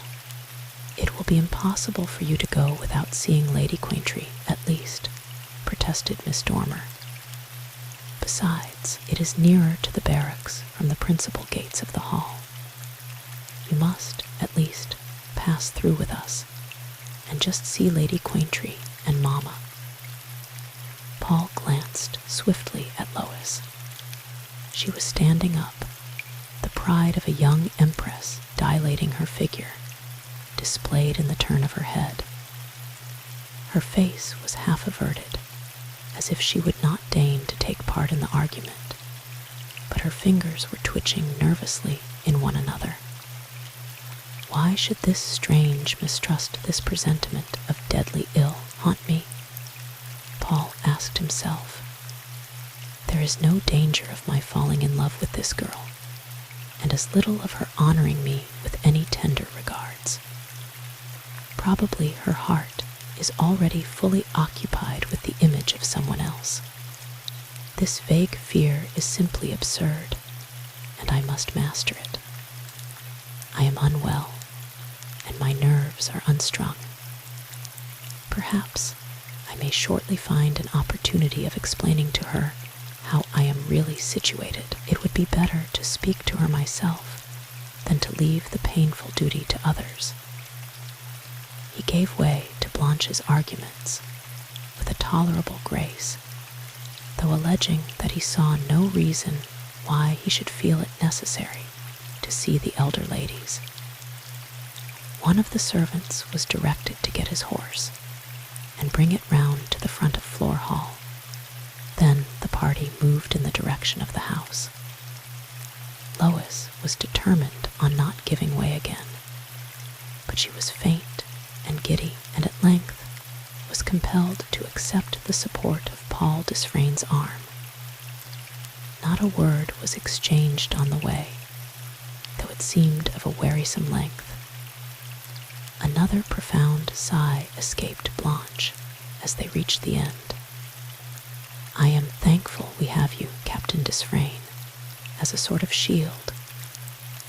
Speaker 1: it will be impossible for you to go without seeing Lady Quaintree, at least, protested Miss Dormer. Besides, it is nearer to the barracks from the principal gates of the hall. You must, at least, pass through with us, and just see Lady Quaintree and Mamma. Paul glanced swiftly at Lois. She was standing up, the pride of a young empress dilating her figure, displayed in the turn of her head. Her face was half averted, as if she would not deign to take part in the argument, but her fingers were twitching nervously in one another. Why should this strange mistrust, this presentiment of deadly ill, haunt me? Paul asked himself. There is no danger of my falling in love with this girl, and as little of her honoring me with any tender regards. Probably her heart is already fully occupied with the image of someone else. This vague fear is simply absurd, and I must master it. I am unwell, and my nerves are unstrung. Perhaps I may shortly find an opportunity of explaining to her how I am really situated. It would be better to speak to her myself than to leave the painful duty to others. He gave way to Blanche's arguments with a tolerable grace, though alleging that he saw no reason why he should feel it necessary to see the elder ladies. One of the servants was directed to get his horse and bring it round to the front of Floor Hall. Then the party moved in the direction of the house. Lois was determined on not giving way again, but she was faint and giddy, and at length was compelled to accept the support of Paul Desfrayne's arm. Not a word was exchanged on the way, though it seemed of a wearisome length. Another profound sigh escaped Blanche as they reached the end. I am thankful we have you, Captain Desfrayne, as a sort of shield,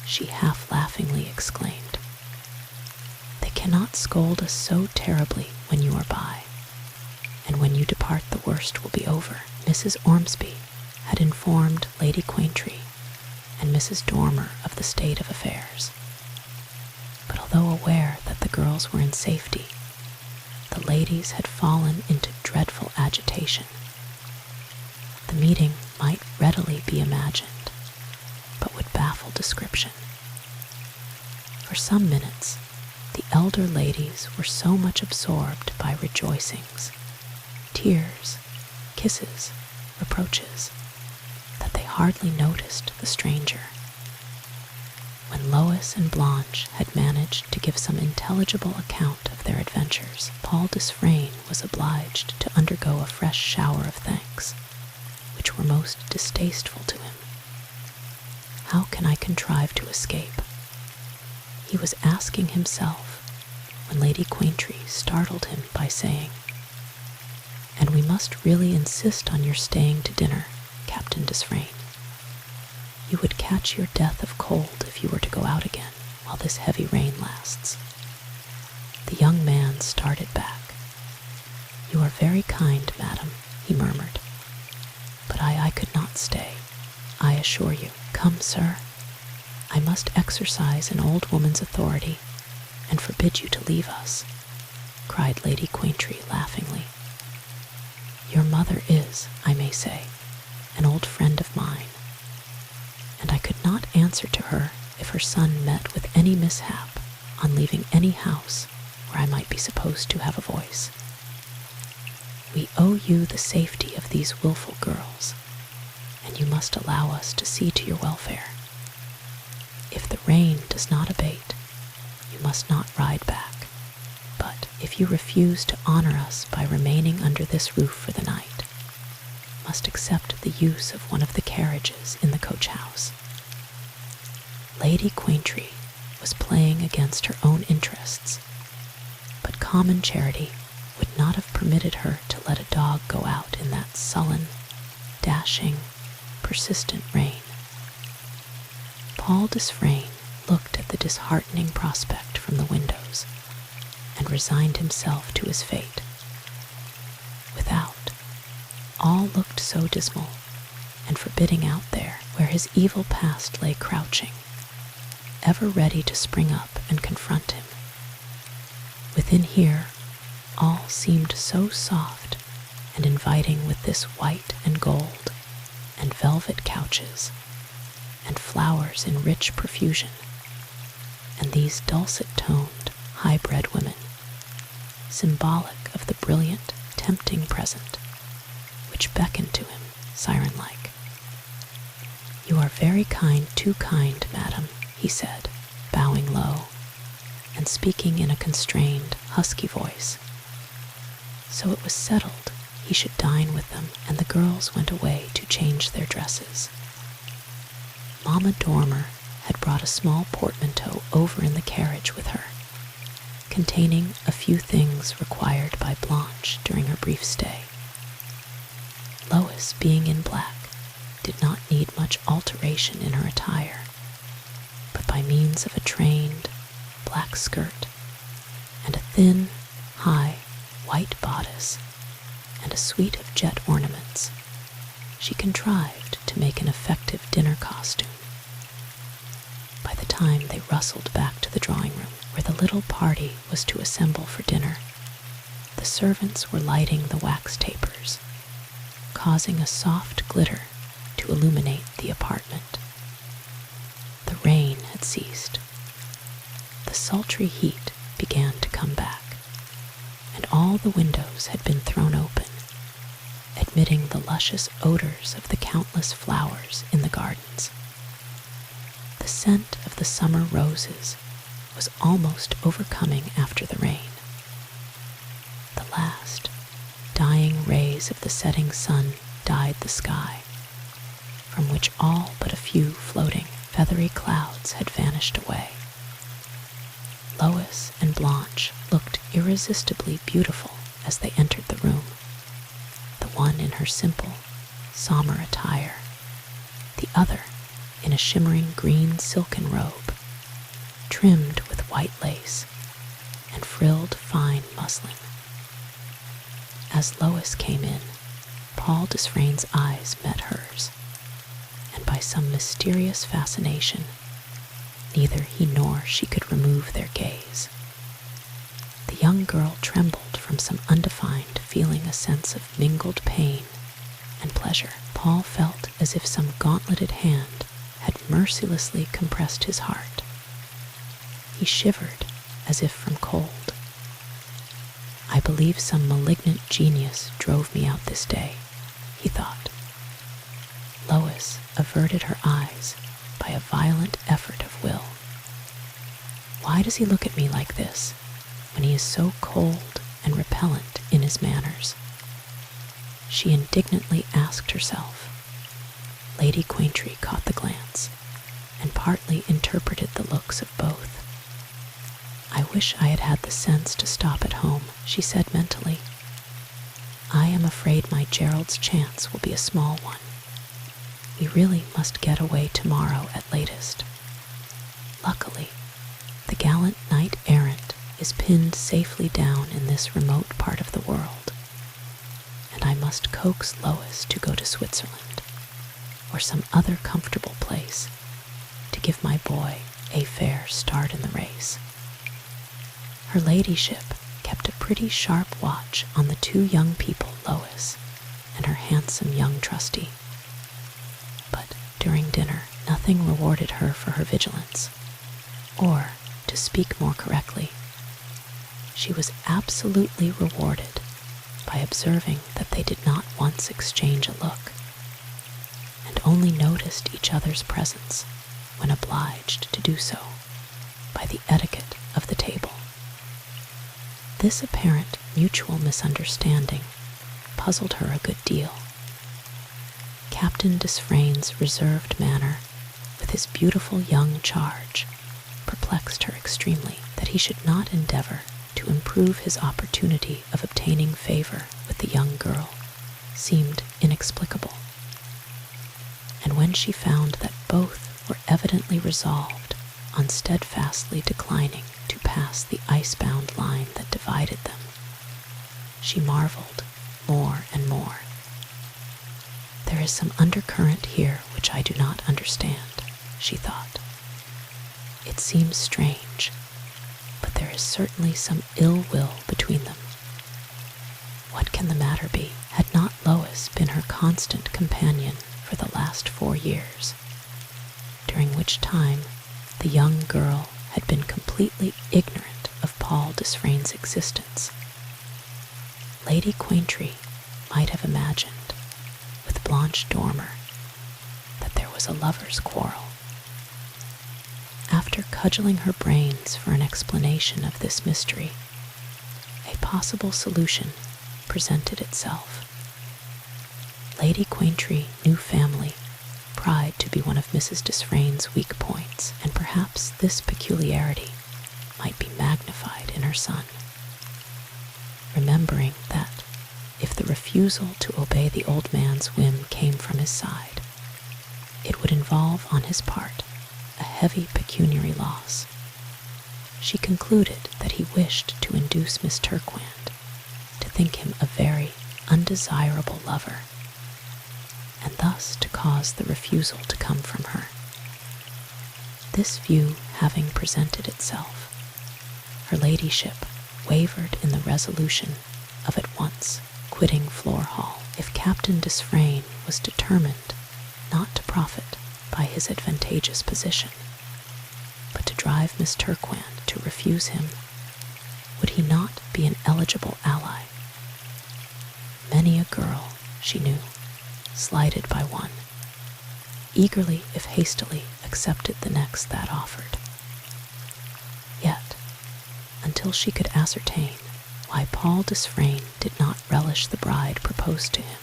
Speaker 1: she half-laughingly exclaimed. They cannot scold us so terribly when you are by, and when you depart the worst will be over. Mrs. Ormsby had informed Lady Quaintree and Mrs. Dormer of the state of affairs, but although aware that the girls were in safety, the ladies had fallen into dreadful agitation. The meeting might readily be imagined, but would baffle description. For some minutes, the elder ladies were so much absorbed by rejoicings, tears, kisses, reproaches, that they hardly noticed the stranger. When Lois and Blanche had managed to give some intelligible account of their adventures, Paul Desfrayne was obliged to undergo a fresh shower of thanks, which were most distasteful to him. How can I contrive to escape? He was asking himself when Lady Quaintree startled him by saying, "And we must really insist on your staying to dinner, Captain Desfrayne." You would catch your death of cold if you were to go out again while this heavy rain lasts." The young man started back. "You are very kind, madam," he murmured, "but I could not stay, I assure you." "Come, sir, I must exercise an old woman's authority and forbid you to leave us," cried Lady Quaintree laughingly. "Your mother is, I may say, an old friend of mine, and I could not answer to her if her son met with any mishap on leaving any house where I might be supposed to have a voice. We owe you the safety of these willful girls, and you must allow us to see to your welfare. If the rain does not abate, you must not ride back, but if you refuse to honor us by remaining under this roof for the night, must accept the use of one of the carriages in the coach-house." Lady Quaintree was playing against her own interests, but common charity would not have permitted her to let a dog go out in that sullen, dashing, persistent rain. Paul Desfrayne looked at the disheartening prospect from the windows and resigned himself to his fate. Without, all looked so dismal and forbidding out there where his evil past lay crouching, ever ready to spring up and confront him. Within here, all seemed so soft and inviting with this white and gold and velvet couches and flowers in rich profusion, and these dulcet-toned, high-bred women, symbolic of the brilliant, tempting present, which beckoned to him, siren-like. "You are very kind, too kind, madam," he said, bowing low, and speaking in a constrained, husky voice. So it was settled he should dine with them, and the girls went away to change their dresses. Mamma Dormer had brought a small portmanteau over in the carriage with her, containing a few things required by Blanche during her brief stay. Lois, being in black, did not need much alteration in her attire, but by means of a trained, black skirt and a thin, high, white bodice and a suite of jet ornaments, she contrived to make an effective dinner costume. By the time they rustled back to the drawing-room where the little party was to assemble for dinner, the servants were lighting the wax tapers, causing a soft glitter to illuminate the apartment. The rain had ceased. The sultry heat began to come back, and all the windows had been thrown open, admitting the luscious odors of the countless flowers in the gardens. The scent of the summer roses was almost overcoming after the rain. The last, dying rays of the setting sun dyed the sky, from which all but a few floating, feathery clouds had vanished away. Lois and Blanche looked irresistibly beautiful as they entered the room, the one in her simple, sombre attire, the other in a shimmering green silken robe, trimmed with white lace and frilled fine muslin. As Lois came in, Paul Desfrayne's eyes met hers, and by some mysterious fascination, neither he nor she could remove their gaze. The young girl trembled from some undefined, feeling a sense of mingled pain and pleasure. Paul felt as if some gauntleted hand had mercilessly compressed his heart. He shivered as if from cold. "I believe some malignant genius drove me out this day," he thought. Lois averted her eyes by a violent effort of will. Why does he look at me like this, when he is so cold and repellent in his manners? She indignantly asked herself. Lady Quaintree caught the glance, and partly interpreted the looks of both. "I wish I had had the sense to stop at home," she said mentally. "I am afraid my Gerald's chance will be a small one." We really must get away tomorrow at latest. Luckily, the gallant knight-errant is pinned safely down in this remote part of the world, and I must coax Lois to go to Switzerland, or some other comfortable place, to give my boy a fair start in the race. Her ladyship kept a pretty sharp watch on the two young people, Lois and her handsome young trustee. But during dinner, nothing rewarded her for her vigilance, or, to speak more correctly, she was absolutely rewarded by observing that they did not once exchange a look, and only noticed each other's presence when obliged to do so by the etiquette of the table. This apparent mutual misunderstanding puzzled her a good deal. Captain Desfrayne's reserved manner, with his beautiful young charge, perplexed her extremely. That he should not endeavor to improve his opportunity of obtaining favor with the young girl seemed inexplicable. And when she found that both were evidently resolved on steadfastly declining to pass the ice-bound line that divided them, she marveled more and more. There is some undercurrent here which I do not understand, she thought. It seems strange, but there is certainly some ill will between them. What can the matter be? Had not Lois been her constant companion for the last 4 years, during which time the young girl had been completely ignorant of Paul Desfrayne's existence? Lady Quaintree might have imagined, with Blanche Dormer, that there was a lover's quarrel. After cudgeling her brains for an explanation of this mystery, a possible solution presented itself. Lady Quaintree knew family pride to be one of Mrs. Desfrayne's weak points, and perhaps this peculiarity might be magnified in her son. Remembering that, if the refusal to obey the old man's whim came from his side, it would involve on his part a heavy pecuniary loss, she concluded that he wished to induce Miss Turquand to think him a very undesirable lover, and thus to cause the refusal to come from her. This view having presented itself, her ladyship wavered in the resolution of at once quitting Floor Hall. If Captain Desfrayne was determined not to profit by his advantageous position, but to drive Miss Turquand to refuse him, would he not be an eligible ally? Many a girl, she knew, slighted by one, eagerly if hastily accepted the next that offered. Yet, until she could ascertain why Paul Desfrayne did not relish the bride proposed to him,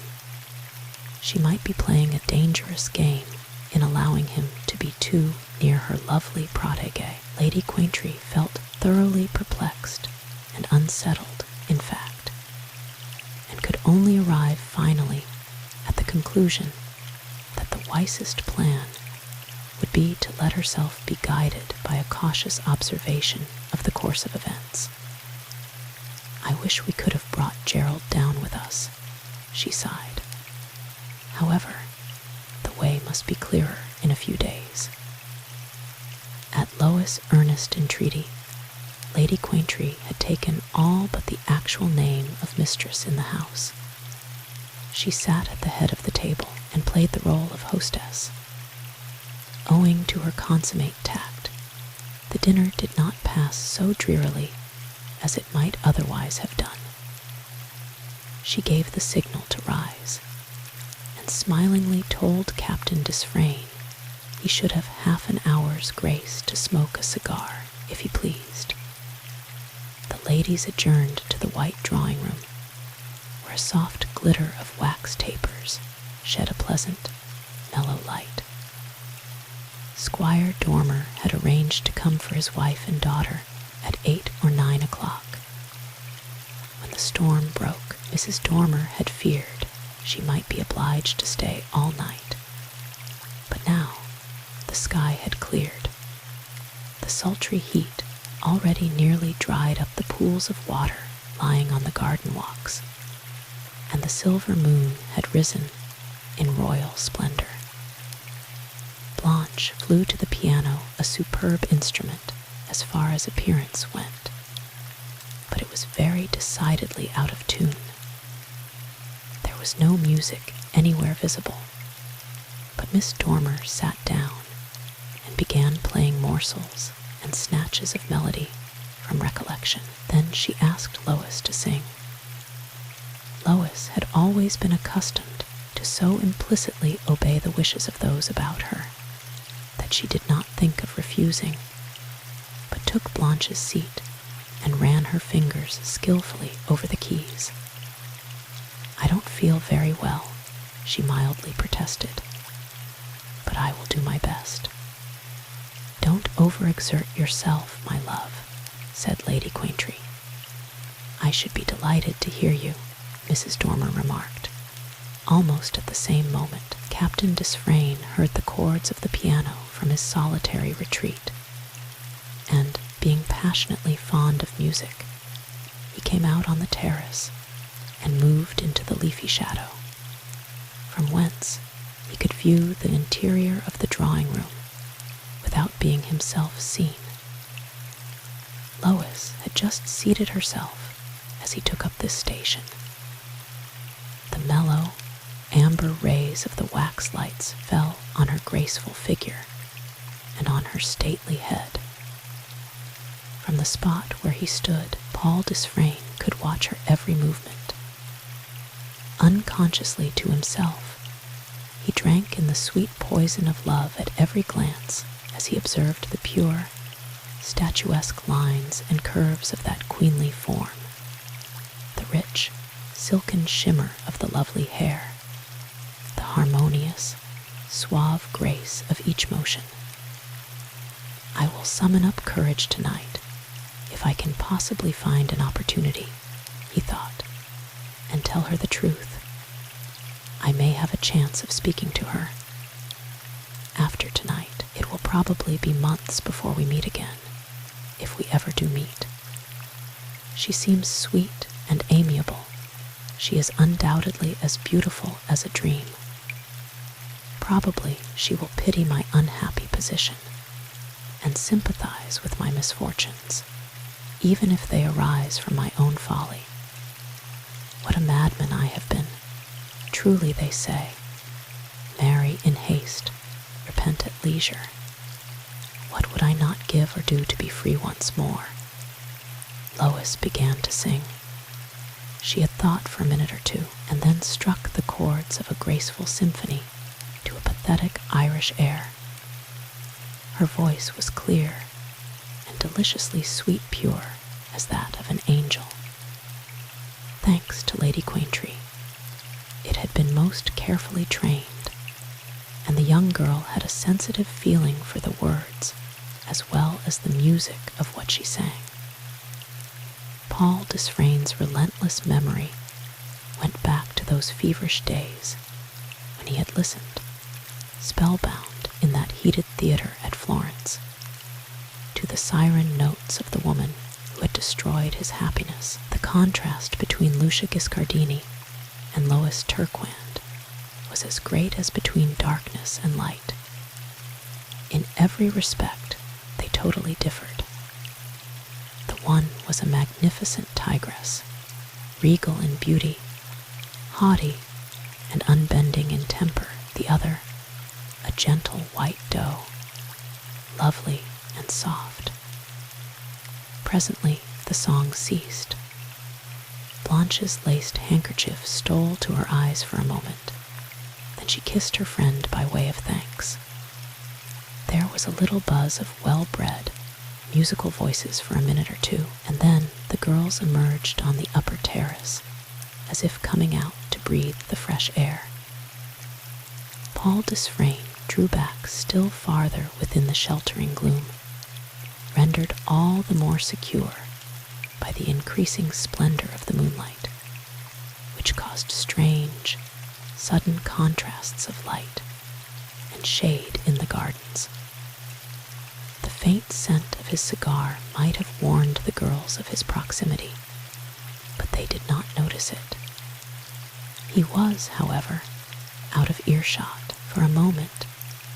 Speaker 1: she might be playing a dangerous game in allowing him to be too near her lovely protégée. Lady Quaintree felt thoroughly perplexed and unsettled, in fact, and could only arrive finally at the conclusion that the wisest plan would be to let herself be guided by a cautious observation of the course of events. I wish we could have brought Gerald down with us, she sighed. However, the way must be clearer in a few days. At Lois' earnest entreaty, Lady Quaintree had taken all but the actual name of mistress in the house. She sat at the head of the table and played the role of hostess. Owing to her consummate tact, the dinner did not pass so drearily as it might otherwise have done. She gave the signal to rise, and smilingly told Captain Desfrayne he should have half an hour's grace to smoke a cigar, if he pleased. The ladies adjourned to the white drawing-room, where a soft glitter of wax tapers shed a pleasant, mellow light. Squire Dormer had arranged to come for his wife and daughter at 8 or 9 o'clock. When the storm broke, Mrs. Dormer had feared she might be obliged to stay all night, cleared. The sultry heat already nearly dried up the pools of water lying on the garden walks, and the silver moon had risen in royal splendor. Blanche flew to the piano, a superb instrument as far as appearance went, but it was very decidedly out of tune. There was no music anywhere visible, but Miss Dormer sat down and began playing morsels and snatches of melody from recollection. Then she asked Lois to sing. Lois had always been accustomed to so implicitly obey the wishes of those about her that she did not think of refusing, but took Blanche's seat and ran her fingers skillfully over the keys. "I don't feel very well," she mildly protested, "but I will do my best." "Don't overexert yourself, my love," said Lady Quaintree. "I should be delighted to hear you," Mrs. Dormer remarked. Almost at the same moment, Captain Desfrayne heard the chords of the piano from his solitary retreat, and, being passionately fond of music, he came out on the terrace and moved into the leafy shadow, from whence he could view the interior of the drawing-room without being himself seen. Lois had just seated herself as he took up this station. The mellow, amber rays of the wax lights fell on her graceful figure and on her stately head. From the spot where he stood, Paul Desfrayne could watch her every movement. Unconsciously to himself, he drank in the sweet poison of love at every glance as he observed the pure, statuesque lines and curves of that queenly form, the rich, silken shimmer of the lovely hair, the harmonious, suave grace of each motion. "I will summon up courage tonight, if I can possibly find an opportunity," he thought, "and tell her the truth. I may have a chance of speaking to her. After tonight, it will probably be months before we meet again, if we ever do meet. She seems sweet and amiable. She is undoubtedly as beautiful as a dream. Probably she will pity my unhappy position and sympathize with my misfortunes, even if they arise from my own folly. What a madman I have been. Truly they say, marry in haste, repent at leisure. What would I not give or do to be free once more?" Lois began to sing. She had thought for a minute or two, and then struck the chords of a graceful symphony to a pathetic Irish air. Her voice was clear and deliciously sweet pure as that of an angel. Thanks to Lady Quaintree, it had been most carefully trained, and the young girl had a sensitive feeling for the words as well as the music of what she sang. Paul Desfrayne's relentless memory went back to those feverish days when he had listened, spellbound in that heated theater at Florence, to the siren notes of the woman who had destroyed his happiness. The contrast between Lucia Giscardini and Lois Turquand was as great as between darkness and light. In every respect, they totally differed. The one was a magnificent tigress, regal in beauty, haughty and unbending in temper. The other, a gentle white doe, lovely and soft. Presently the song ceased. Blanche's laced handkerchief stole to her eyes for a moment. Then she kissed her friend by way of thanks. There was a little buzz of well-bred, musical voices for a minute or two, and then the girls emerged on the upper terrace, as if coming out to breathe the fresh air. Paul Desfrayne drew back still farther within the sheltering gloom, rendered all the more secure by the increasing splendor of the moonlight, which caused strange, sudden contrasts of light and shade in the gardens. faint scent of his cigar might have warned the girls of his proximity, but they did not notice it. He was, however, out of earshot. For a moment,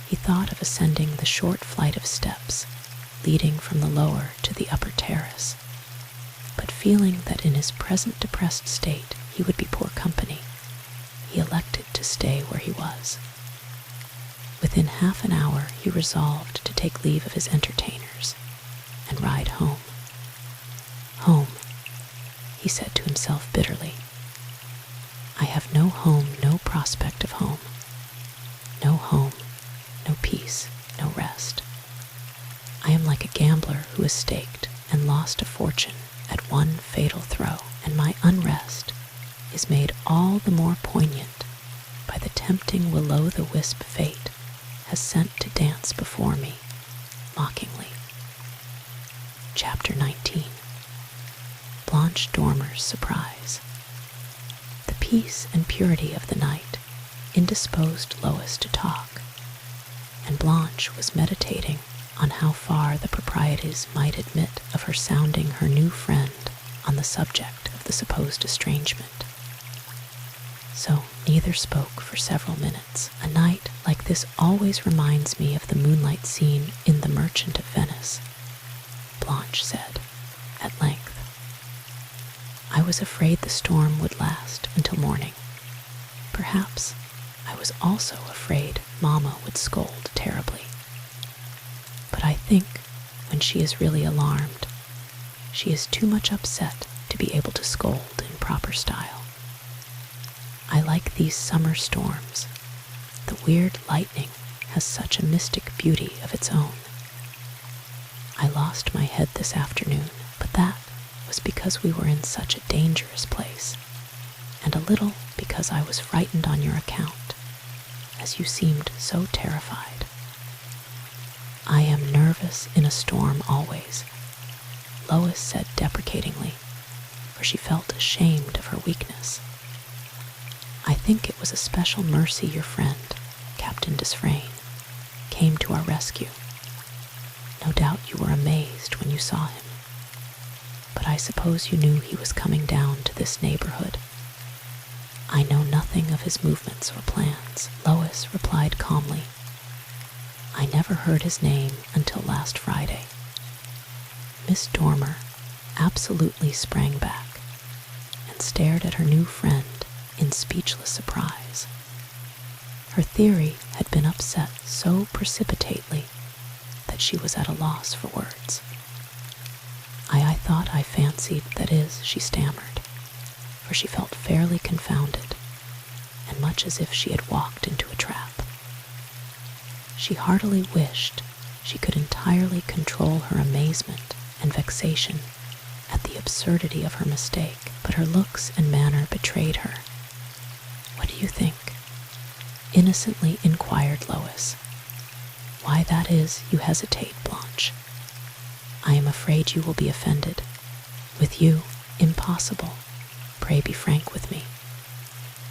Speaker 1: he thought of ascending the short flight of steps leading from the lower to the upper terrace, but feeling that in his present depressed state he would be poor company, he elected to stay where he was. Within half an hour he resolved to take leave of his entertainers and ride home. Home, he said to himself bitterly. I have no home, no prospect of home. No home, no peace, no rest. I am like a gambler who has staked and lost a fortune at one fatal throw, and my unrest is made all the more poignant by the tempting will-o'-the-wisp fate has sent to dance before me, mockingly. Chapter 19. Blanche Dormer's Surprise. The peace and purity of the night indisposed Lois to talk, and Blanche was meditating on how far the proprieties might admit of her sounding her new friend on the subject of the supposed estrangement. So neither spoke for several minutes. A night like this always reminds me of the moonlight scene in The Merchant of Venice, Blanche said, at length. I was afraid the storm would last until morning. Perhaps I was also afraid Mamma would scold terribly. But I think when she is really alarmed, she is too much upset to be able to scold in proper style. I like these summer storms. The weird lightning has such a mystic beauty of its own. I lost my head this afternoon, but that was because we were in such a dangerous place, and a little because I was frightened on your account, as you seemed so terrified. I am nervous in a storm always, Lois said deprecatingly, for she felt ashamed of her weakness. I think it was a special mercy your friend, Captain Desfrayne, came to our rescue. No doubt you were amazed when you saw him, but I suppose you knew he was coming down to this neighborhood. I know nothing of his movements or plans, Lois replied calmly. I never heard his name until last Friday. Miss Dormer absolutely sprang back and stared at her new friend in speechless surprise. Her theory had been upset so precipitately that she was at a loss for words. I thought I fancied, that is, she stammered, for she felt fairly confounded, and much as if she had walked into a trap. She heartily wished she could entirely control her amazement and vexation at the absurdity of her mistake, but her looks and manner betrayed her. What do you think? Innocently inquired Lois. Why, that is, you hesitate, Blanche. I am afraid you will be offended. With you, impossible. Pray be frank with me.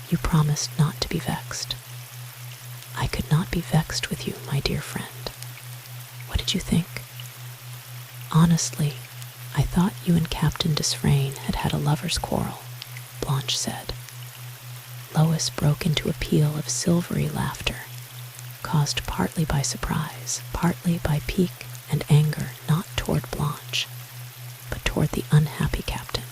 Speaker 1: You promised not to be vexed. I could not be vexed with you, my dear friend. What did you think? Honestly, I thought you and Captain Desfrayne had had a lover's quarrel, Blanche said. Lois broke into a peal of silvery laughter, caused partly by surprise, partly by pique and anger, not toward Blanche, but toward the unhappy captain.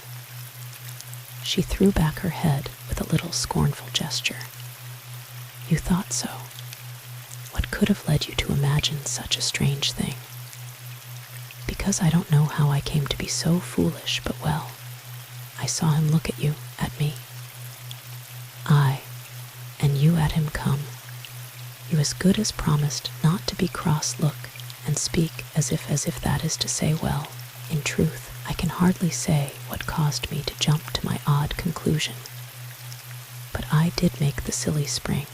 Speaker 1: She threw back her head with a little scornful gesture. You thought so. What could have led you to imagine such a strange thing? Because I don't know how I came to be so foolish, but well, I saw him look at you, at me. Aye, and you at him come. You as good as promised not to be cross-look and speak as if that is to say, well, in truth, I can hardly say what caused me to jump to my odd conclusion. But I did make the silly spring,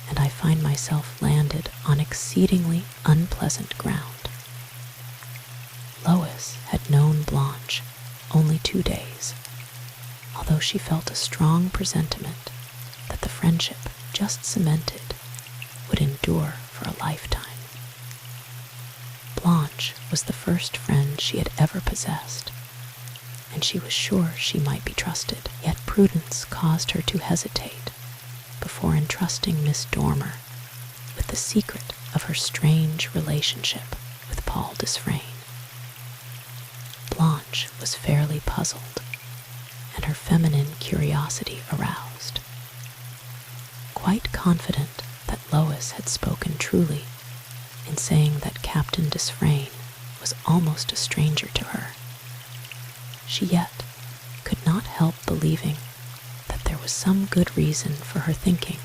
Speaker 1: and I find myself landed on exceedingly unpleasant ground. Lois had known Blanche only 2 days, although she felt a strong presentiment that the friendship just cemented would endure for a lifetime. Blanche Blanche was the first friend she had ever possessed, and she was sure she might be trusted. Yet prudence caused her to hesitate before entrusting Miss Dormer with the secret of her strange relationship with Paul Desfrayne. Blanche was fairly puzzled, and her feminine curiosity aroused. Quite confident that Lois had spoken truly in saying that Captain Desfrayne was almost a stranger to her, she yet could not help believing that there was some good reason for her thinking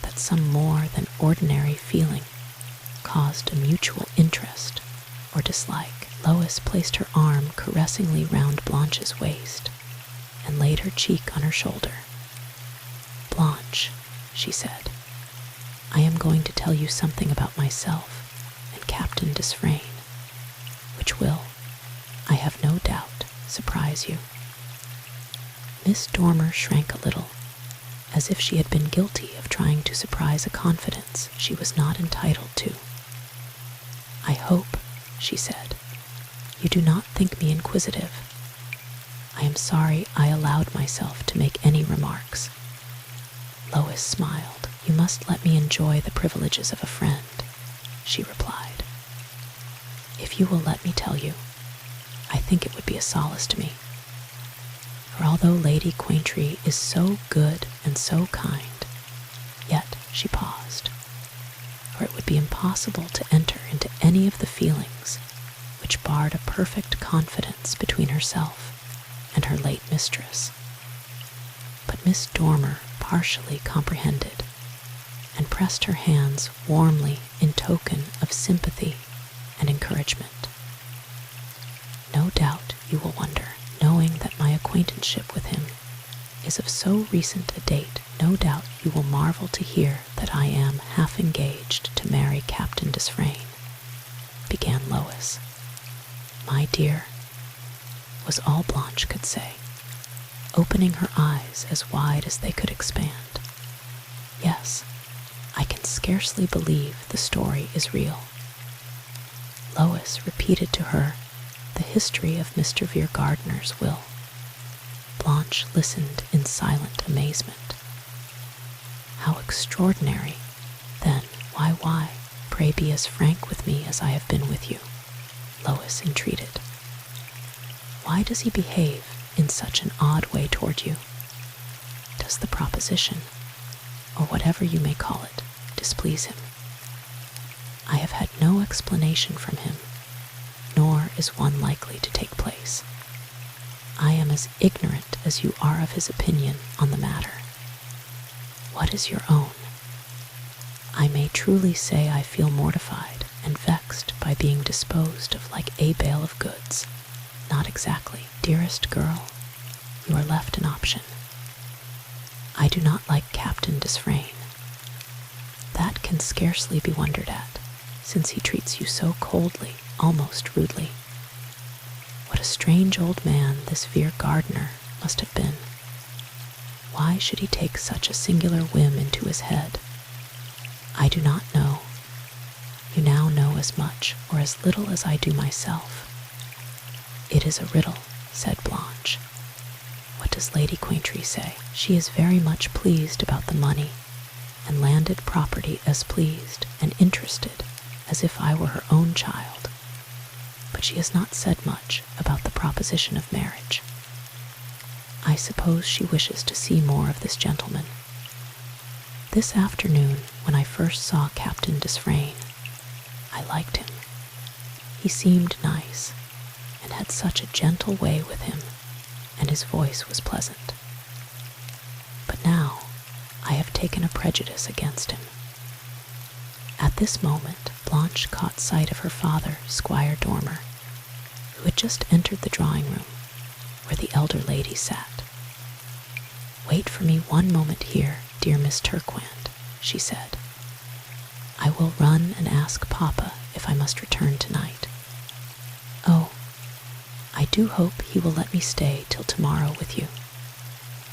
Speaker 1: that some more than ordinary feeling caused a mutual interest or dislike. Lois placed her arm caressingly round Blanche's waist and laid her cheek on her shoulder. "Blanche," she said, "I am going to tell you something about myself and Captain Desfrayne, which will, I have no doubt, surprise you." Miss Dormer shrank a little, as if she had been guilty of trying to surprise a confidence she was not entitled to. "I hope," she said, "you do not think me inquisitive. I am sorry I allowed myself to make any remarks." Lois smiled. "You must let me enjoy the privileges of a friend," she replied. "If you will let me tell you, I think it would be a solace to me. For although Lady Quaintree is so good and so kind, yet," she paused, "for it would be impossible to enter into any of the feelings which barred a perfect confidence between herself and her late mistress." But Miss Dormer partially comprehended, and pressed her hands warmly in token of sympathy and encouragement. "No doubt you will wonder, knowing that my acquaintanceship with him is of so recent a date, no doubt you will marvel to hear that I am half engaged to marry Captain Desfrayne," began Lois. "My dear," was all Blanche could say, opening her eyes as wide as they could expand. "Yes, I can scarcely believe the story is real." Lois repeated to her the history of Mr. Vere-Gardiner's will. Blanche listened in silent amazement. "How extraordinary! Then, why, pray be as frank with me as I have been with you," Lois entreated. "Why does he behave in such an odd way toward you? Does the proposition, or whatever you may call it, displease him? I have had no explanation from him, nor is one likely to take place. I am as ignorant as you are of his opinion on the matter. What is your own? I may truly say I feel mortified and vexed by being disposed of like a bale of goods. Not exactly. Dearest girl, you are left an option. I do not like Captain Desfrayne. That can scarcely be wondered at, since he treats you so coldly, almost rudely. What a strange old man this Vere-Gardiner must have been. Why should he take such a singular whim into his head? I do not know. You now know as much or as little as I do myself. It is a riddle, said Blanche. What does Lady Quaintree say? She is very much pleased about the money, and landed property as pleased and interested as if I were her own child. But she has not said much about the proposition of marriage. I suppose she wishes to see more of this gentleman. This afternoon, when I first saw Captain Desfrayne, I liked him. He seemed nice, and had such a gentle way with him, and his voice was pleasant. But now I have taken a prejudice against him. At this moment, Blanche caught sight of her father, Squire Dormer, who had just entered the drawing-room, where the elder lady sat. Wait for me one moment here, dear Miss Turquand, she said. I will run and ask Papa if I must return tonight. Oh, I do hope he will let me stay till tomorrow with you.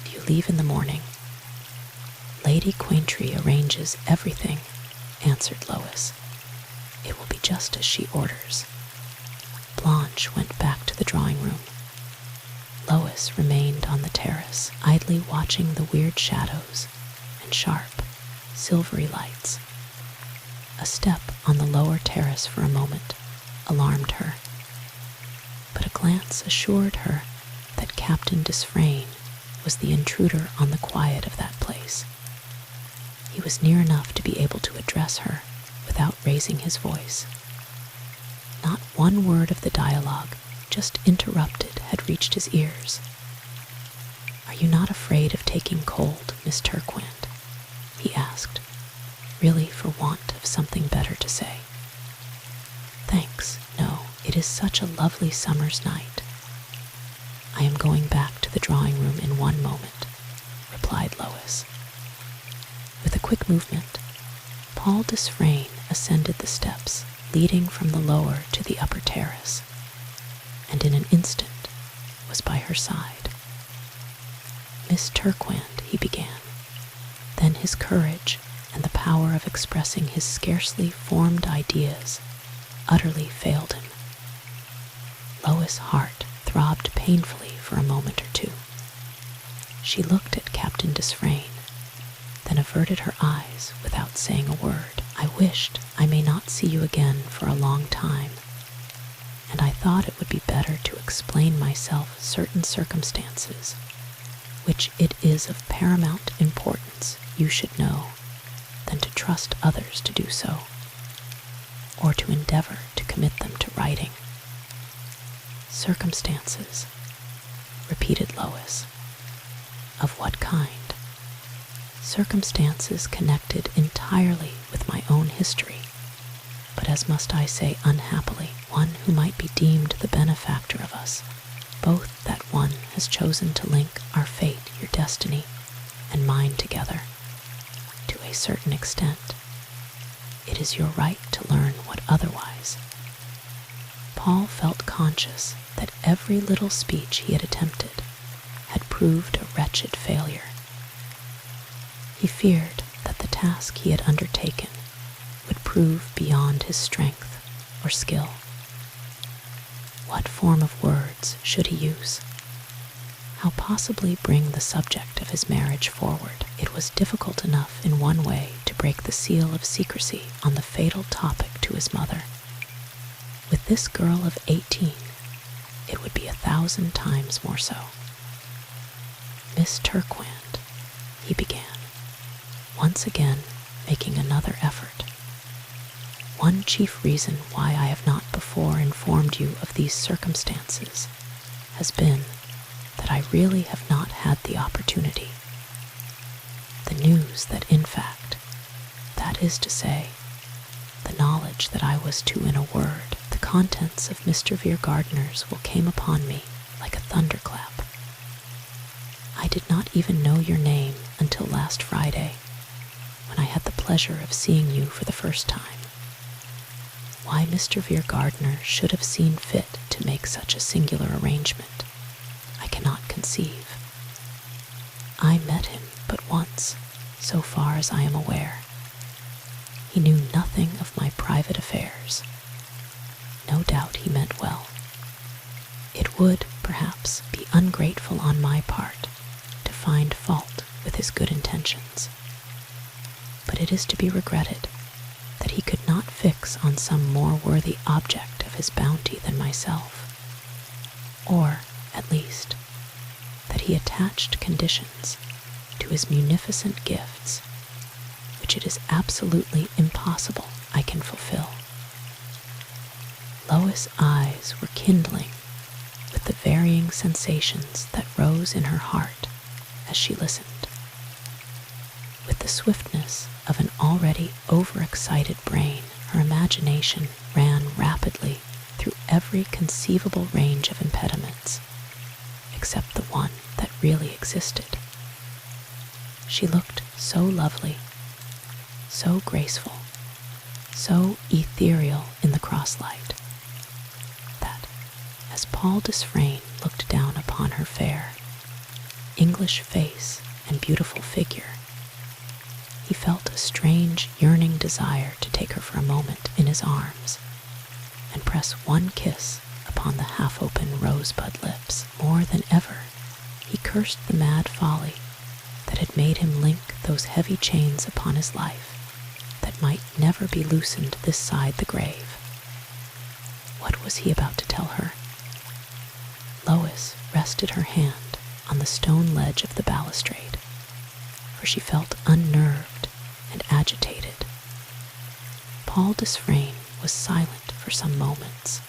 Speaker 1: Do you leave in the morning? Lady Quaintree arranges everything, answered Lois. It will be just as she orders. Blanche went back to the drawing room. Lois remained on the terrace, idly watching the weird shadows and sharp, silvery lights. A step on the lower terrace for a moment alarmed her, but a glance assured her that Captain Desfrayne was the intruder on the quiet of that place. He was near enough to be able to address her without raising his voice. Not one word of the dialogue just interrupted had reached his ears. "Are you not afraid of taking cold, Miss Turquand?" he asked, really for want of something better to say. "Thanks, no, it is such a lovely summer's night. I am going back to the drawing room in one moment," replied Lois. With a quick movement, Paul Desfrayne ascended the steps leading from the lower to the upper terrace, and in an instant was by her side. "Miss Turquand," he began. Then his courage and the power of expressing his scarcely formed ideas utterly failed him. Lois' heart throbbed painfully for a moment or two. She looked at Captain Desfrayne, then averted her eyes without saying a word. "I wished I may not see you again for a long time, and I thought it would be better to explain myself certain circumstances, which it is of paramount importance you should know, than to trust others to do so, or to endeavor to commit them to writing." "Circumstances," repeated Lois. "Of what kind?" "Circumstances connected entirely with my own history, but as must I say unhappily, one who might be deemed the benefactor of us, both that one has chosen to link our fate, your destiny, and mine together. To a certain extent, it is your right to learn what otherwise." Paul felt conscious that every little speech he had attempted had proved a wretched failure. He feared that the task he had undertaken would prove beyond his strength or skill. What form of words should he use? How possibly bring the subject of his marriage forward? It was difficult enough in one way to break the seal of secrecy on the fatal topic to his mother. With this girl of 18, it would be 1,000 times more so. "Miss Turquand," he began, once again making another effort. "One chief reason why I have not before informed you of these circumstances has been that I really have not had the opportunity. The news that, in fact, that is to say, the knowledge that I was to, in a word, the contents of Mr. Viergardner's will came upon me like a thunderclap. I did not even know your name until last Friday, when I had the pleasure of seeing you for the first time. Why Mr. Viergardner should have seen fit to make such a singular arrangement, I cannot conceive. I met him but once, so far as I am aware. He knew nothing of my private affairs. No doubt he meant well. It would, perhaps, be ungrateful on my part to find fault with his good intentions. But it is to be regretted that he could not fix on some more worthy object of his bounty than myself, or, at least, that he attached conditions to his munificent gifts which it is absolutely impossible I can fulfill." Lois' eyes were kindling with the varying sensations that rose in her heart as she listened. With the swiftness of an already overexcited brain, her imagination ran rapidly through every conceivable range of impediments, except the one that really existed. She looked so lovely, so graceful, so ethereal in the crosslight, that, as Paul Desfrayne looked down upon her fair, English face and beautiful figure, he felt a strange, yearning desire to take her for a moment in his arms and press one kiss upon the half-open rosebud lips. More than ever, he cursed the mad folly that had made him link those heavy chains upon his life that might never be loosened this side the grave. What was he about to tell her? Lois rested her hand on the stone ledge of the balustrade, for she felt unnerved and agitated. Paul Desfrayne was silent for some moments.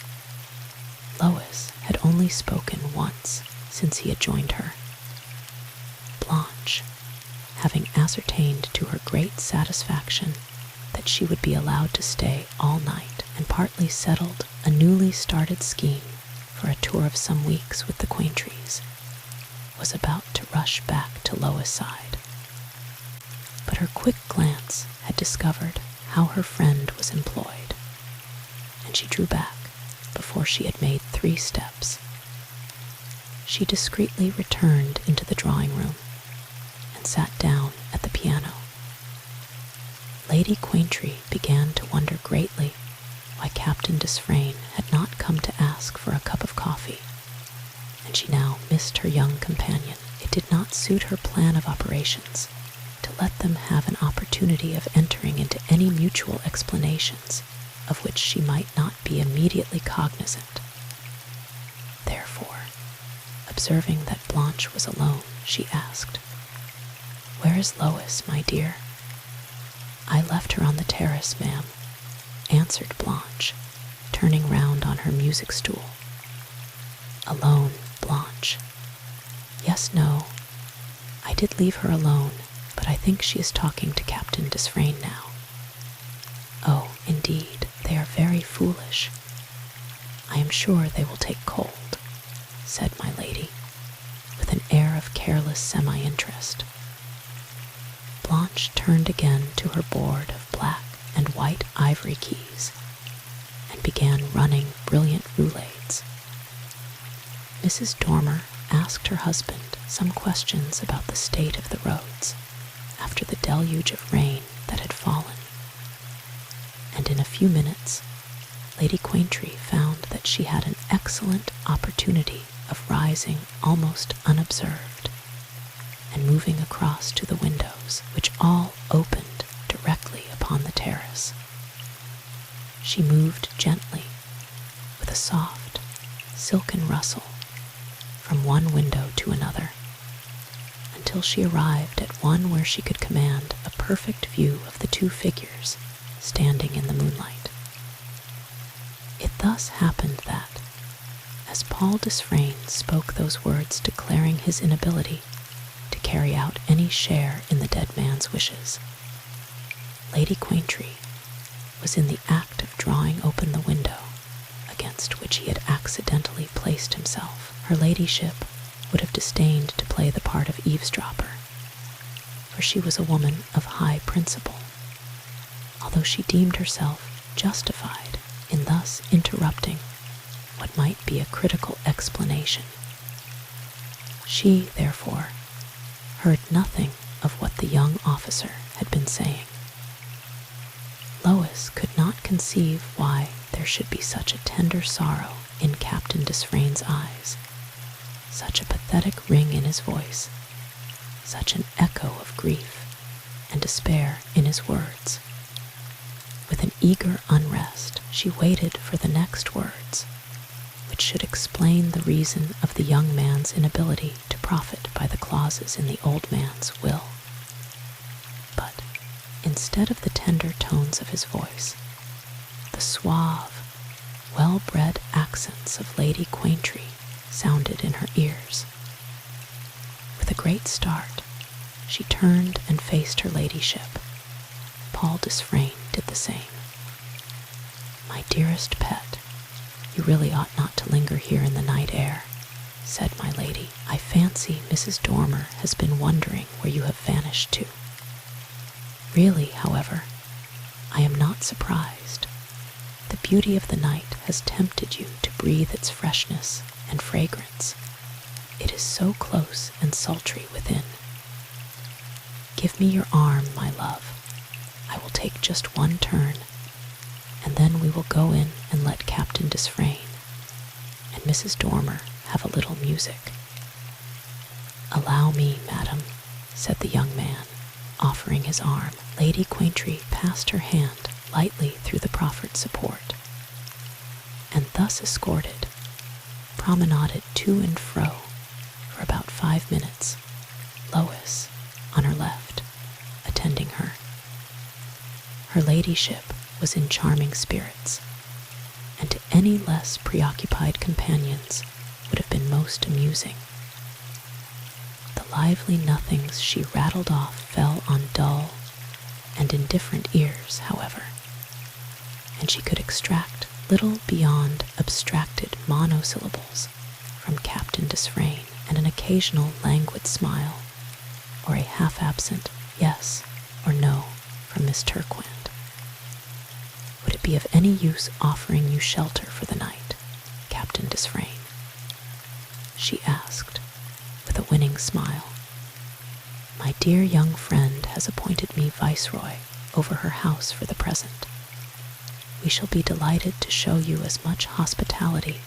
Speaker 1: Lois had only spoken once since he had joined her. Blanche, having ascertained to her great satisfaction that she would be allowed to stay all night, and partly settled a newly started scheme for a tour of some weeks with the Quaintrees, was about to rush back to Lois' side. But her quick glance had discovered how her friend was employed, and she drew back before she had made 3 steps. She discreetly returned into the drawing room and sat down at the piano. Lady Quaintree began to wonder greatly why Captain Desfrayne had not come to ask for a cup of coffee, and she now missed her young companion. It did not suit her plan of operations to let them have an opportunity of entering into any mutual explanations of which she might not be immediately cognizant. Therefore, observing that Blanche was alone, she asked, "Where is Lois, my dear?" "I left her on the terrace, ma'am," answered Blanche, turning round on her music stool. "Alone, Blanche?" "Yes, no. I did leave her alone, but I think she is talking to Captain Desfrayne now." "Oh, indeed, they are very foolish. I am sure they will take cold," said my lady, with an air of careless semi-interest. Blanche turned again to her board of black and white ivory keys and began running brilliant roulades. Mrs. Dormer asked her husband some questions about the state of the roads after the deluge of rain that had fallen, and in a few minutes Lady Quaintree found that she had an excellent opportunity of rising almost unobserved and moving across to the windows, which all opened directly upon the terrace. She moved gently, with a soft, silken rustle, from one window to another, until she arrived at one where she could command a perfect view of the 2 figures standing in the moonlight. It thus happened that, as Paul Desfrayne spoke those words declaring his inability to carry out any share in the dead man's wishes, Lady Quaintree was in the act of drawing open the window against which he had accidentally placed himself. Her ladyship would have disdained to play the part of eavesdropper, for she was a woman of high principle, although she deemed herself justified in thus interrupting what might be a critical explanation. She, therefore, heard nothing of what the young officer had been saying. Lois could not conceive why there should be such a tender sorrow in Captain Desfrayne's eyes, such a pathetic ring in his voice, such an echo of grief and despair in his words. With an eager unrest, she waited for the next words, which should explain the reason of the young man's inability to profit by the clauses in the old man's will. But instead of the tender tones of his voice, the suave, well-bred accents of Lady Quaintree sounded in her ears. With a great start, she turned and faced her ladyship. Paul Desfrayne did the same. "My dearest pet, you really ought not to linger here in the night air," said my lady. "I fancy Mrs. Dormer has been wondering where you have vanished to. Really, however, I am not surprised. The beauty of the night has tempted you to breathe its freshness and fragrance. It is so close and sultry within. Give me your arm, my love. I will take just one turn, and then we will go in and let Captain Desfrayne, Mrs. Dormer have a little music?" "Allow me, madam," said the young man, offering his arm. Lady Quaintry passed her hand lightly through the proffered support, and thus escorted, promenaded to and fro for about 5 minutes, Lois, on her left, attending her. Her ladyship was in charming spirits, and to any less preoccupied companions would have been most amusing. The lively nothings she rattled off fell on dull and indifferent ears, however, and she could extract little beyond abstracted monosyllables from Captain Desfrayne and an occasional languid smile, or a half-absent yes or no from Miss Turquand. "Would it be of any use offering you shelter for the night, Captain Desfrayne?" she asked, with a winning smile. "My dear young friend has appointed me viceroy over her house for the present. We shall be delighted to show you as much hospitality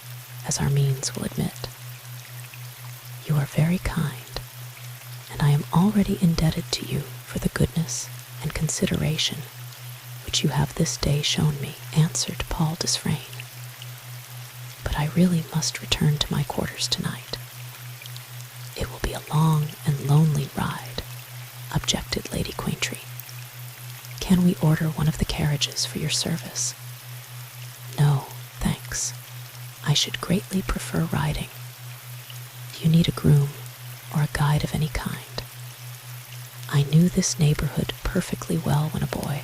Speaker 1: as our means will admit. You are very kind, and I am already indebted to you for the goodness and consideration which you have this day shown me," answered Paul Desfrayne. "But I really must return to my quarters tonight." "It will be a long and lonely ride," objected Lady Quaintry. "Can we order one of the carriages for your service?" "No, thanks. I should greatly prefer riding. Do you need a groom or a guide of any kind? I knew this neighborhood perfectly well when a boy,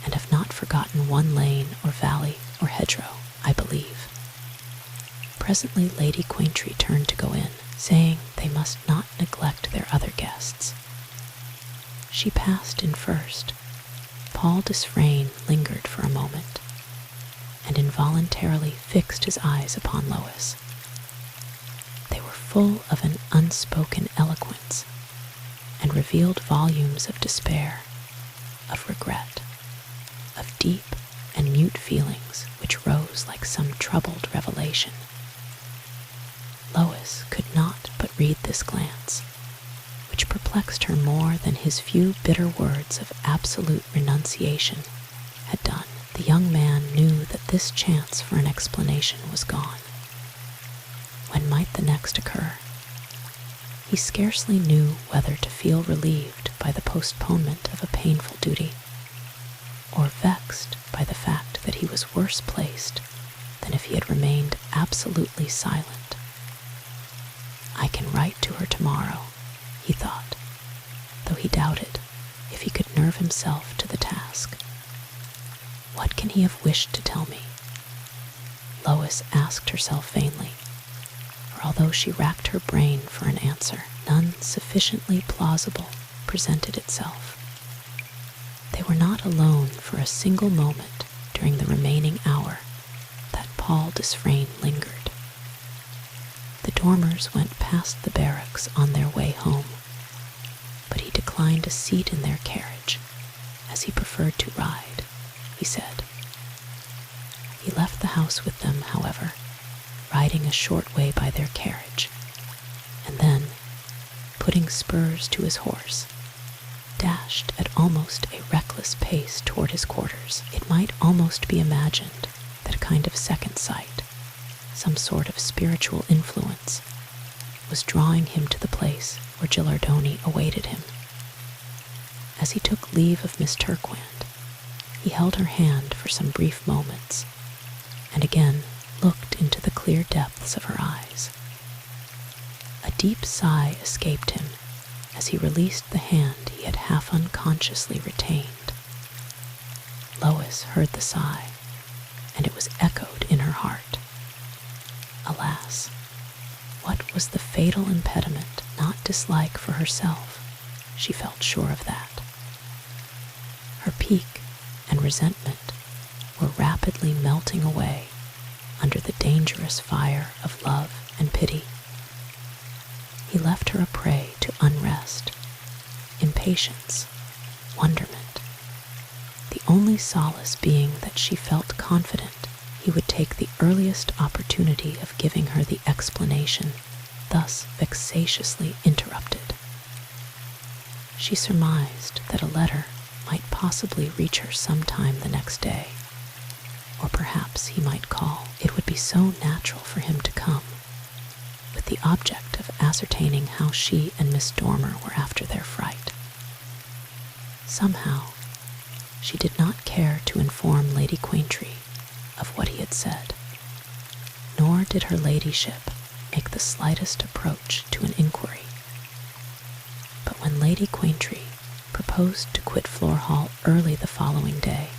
Speaker 1: and have not forgotten one lane or valley or hedgerow, I believe." Presently Lady Quaintry turned to go in, saying they must not neglect their other guests. She passed in first. Paul Desfrayne lingered for a moment, and involuntarily fixed his eyes upon Lois. They were full of an unspoken eloquence, and revealed volumes of despair, of regret, of deep and mute feelings which rose like some troubled revelation. Lois could not but read this glance, which perplexed her more than his few bitter words of absolute renunciation had done. The young man knew that this chance for an explanation was gone. When might the next occur? He scarcely knew whether to feel relieved by the postponement of a painful duty, or vexed by the fact that he was worse placed than if he had remained absolutely silent. "I can write to her tomorrow," he thought, though he doubted if he could nerve himself to the task. What can he have wished to tell me? Lois asked herself vainly, for although she racked her brain for an answer, none sufficiently plausible presented itself. They were not alone for a single moment during the remaining hour that Paul Desfrayne lingered. The Dormers went past the barracks on their way home, but he declined a seat in their carriage, as he preferred to ride, he said. He left the house with them, however, riding a short way by their carriage, and then, putting spurs to his horse, dashed at almost a reckless pace toward his quarters. It might almost be imagined that a kind of second sight, some sort of spiritual influence, was drawing him to the place where Gilardoni awaited him. As he took leave of Miss Turquand, he held her hand for some brief moments, and again looked into the clear depths of her eyes. A deep sigh escaped him as he released the hand he had half unconsciously retained. Lois heard the sigh, and it was echoed in her heart. Alas, what was the fatal impediment? Not dislike for herself, she felt sure of that. Her pique and resentment were rapidly melting away under the dangerous fire of love and pity. He left her a prey to unrest, impatience, wonderment, the only solace being that she felt confident he would take the earliest opportunity of giving her the explanation thus vexatiously interrupted. She surmised that a letter might possibly reach her sometime the next day, or perhaps he might call. It would be so natural for him to come, with the object of ascertaining how she and Miss Dormer were after their fright. Somehow, she did not care to inform Lady Quaintree of what he had said, nor did her ladyship make the slightest approach to an inquiry. But when Lady Quaintree proposed to quit Floor Hall early the following day,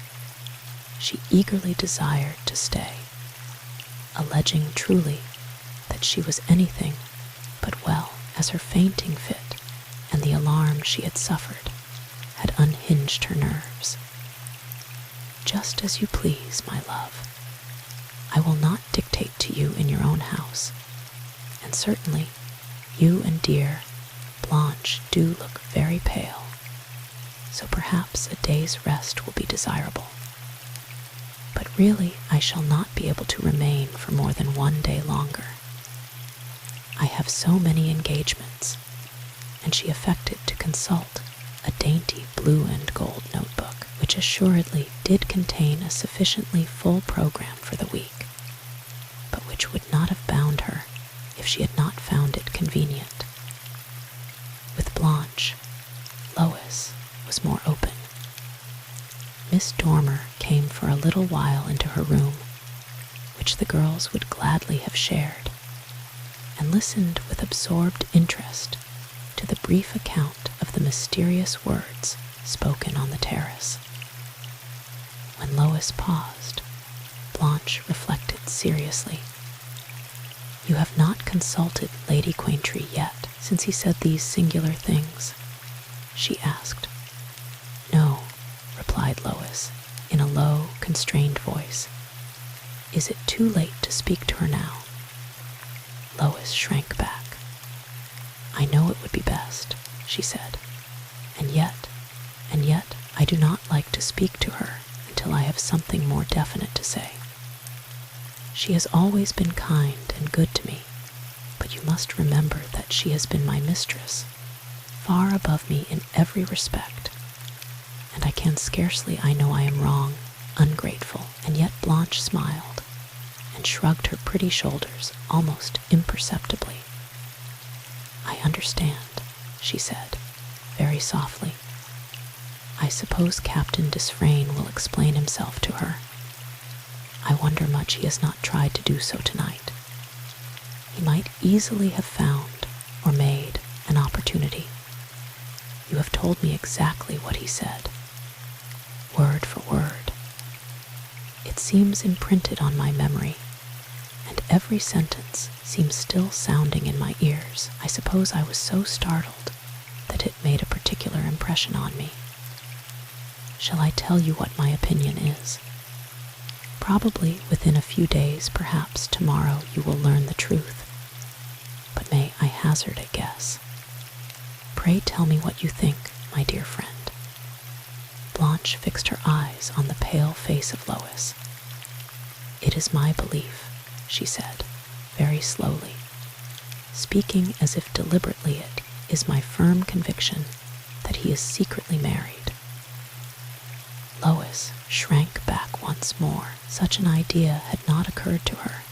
Speaker 1: she eagerly desired to stay, alleging truly that she was anything but well, as her fainting fit and the alarm she had suffered had unhinged her nerves. "Just as you please, my love. I will not dictate to you in your own house, and certainly you and dear Blanche do look very pale, so perhaps a day's rest will be desirable. But really I shall not be able to remain for more than 1 day longer. I have so many engagements," and she affected to consult a dainty blue and gold notebook, which assuredly did contain a sufficiently full program for the week, but which would not have bound her if she had not found it convenient. With Blanche, Lois was more open. Miss Dormer came for a little while into her room, which the girls would gladly have shared, and listened with absorbed interest to the brief account of the mysterious words spoken on the terrace. When Lois paused, Blanche reflected seriously. "You have not consulted Lady Quaintree yet since he said these singular things?" she asked. "No," replied Lois, in a low, constrained voice. "Is it too late to speak to her now?" Lois shrank back. "I know it would be best," she said, and yet, I do not like to speak to her until I have something more definite to say. She has always been kind and good to me, but you must remember that she has been my mistress, far above me in every respect, and I can scarcely, I know I am wrong, ungrateful." And yet Blanche smiled and shrugged her pretty shoulders almost imperceptibly. "I understand," she said, very softly. "I suppose Captain Desfrayne will explain himself to her. I wonder much he has not tried to do so tonight. He might easily have found or made an opportunity. You have told me exactly what he said, word for word. It seems imprinted on my memory, and every sentence seems still sounding in my ears. I suppose I was so startled that it made a particular impression on me. Shall I tell you what my opinion is? Probably within a few days, perhaps tomorrow, you will learn the truth. But may I hazard a guess? Pray tell me what you think, my dear friend." Blanche fixed her eyes on the pale face of Lois. "It is my belief," she said, very slowly, speaking as if deliberately, "it is my firm conviction that he is secretly married." Lois shrank back once more. Such an idea had not occurred to her,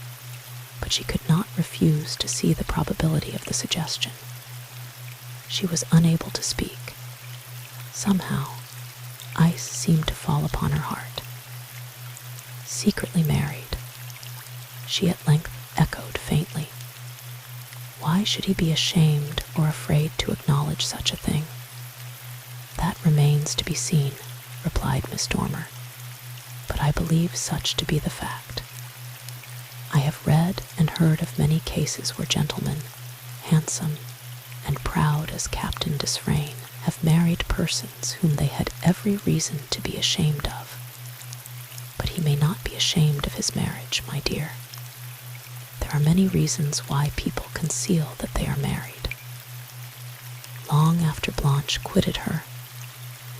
Speaker 1: but she could not refuse to see the probability of the suggestion. She was unable to speak. Somehow, ice seemed to fall upon her heart. "Secretly married," she at length echoed faintly. "Why should he be ashamed or afraid to acknowledge such a thing?" "That remains to be seen," replied Miss Dormer, "but I believe such to be the fact. I have read and heard of many cases where gentlemen, handsome and proud as Captain Desfrayne, have married persons whom they had every reason to be ashamed of. But he may not be ashamed of his marriage, my dear. There are many reasons why people conceal that they are married." Long after Blanche quitted her,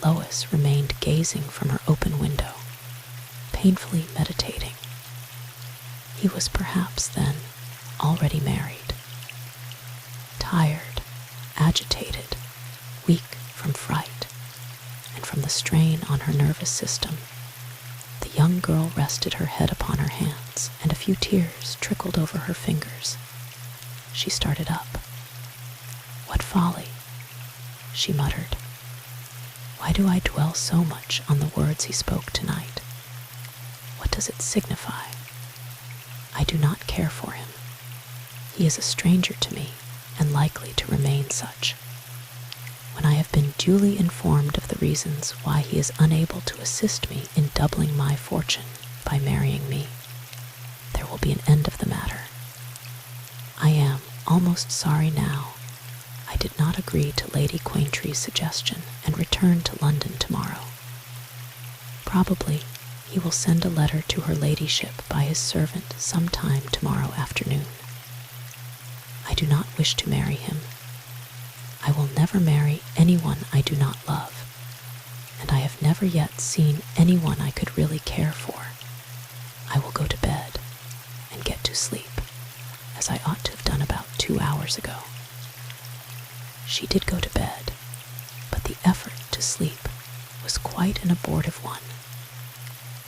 Speaker 1: Lois remained gazing from her open window, painfully meditating, He was perhaps then already married. Tired, agitated, weak from fright, and from the strain on her nervous system, the young girl rested her head upon her hands, and a few tears trickled over her fingers. She started up. "What folly," she muttered. "Why do I dwell so much on the words he spoke tonight? What does it signify? I do not care for him. He is a stranger to me, and likely to remain such. When I have been duly informed of the reasons why he is unable to assist me in doubling my fortune by marrying me, there will be an end of the matter. I am almost sorry now I did not agree to Lady Quaintree's suggestion and return to London tomorrow. Probably he will send a letter to her ladyship by his servant some time tomorrow afternoon. I do not wish to marry him. I will never marry anyone I do not love, and I have never yet seen anyone I could really care for. I will go to bed and get to sleep, as I ought to have done about 2 hours ago." She did go to bed, but the effort to sleep was quite an abortive one.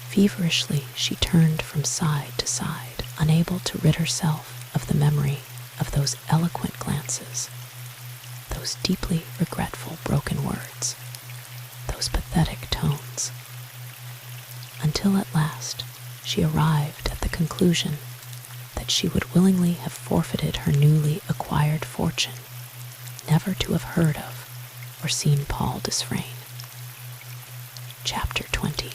Speaker 1: Feverishly she turned from side to side, unable to rid herself of the memory of those eloquent glances, those deeply regretful broken words, those pathetic tones, until at last she arrived at the conclusion that she would willingly have forfeited her newly acquired fortune never to have heard of or seen Paul Desfrayne. Chapter 20.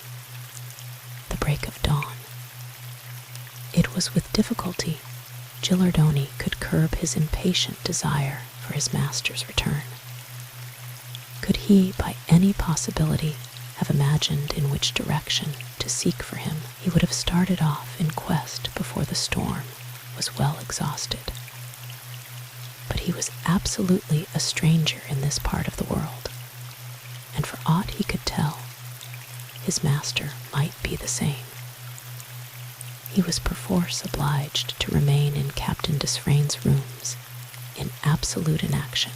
Speaker 1: The Break of Dawn. It was with difficulty Gilardoni could curb his impatient desire for his master's return. Could he by any possibility have imagined in which direction to seek for him, he would have started off in quest before the storm was well exhausted. But he was absolutely a stranger in this part of the world, and for aught he could tell, his master might be the same. He was perforce obliged to remain in Captain Desfrayne's rooms in absolute inaction,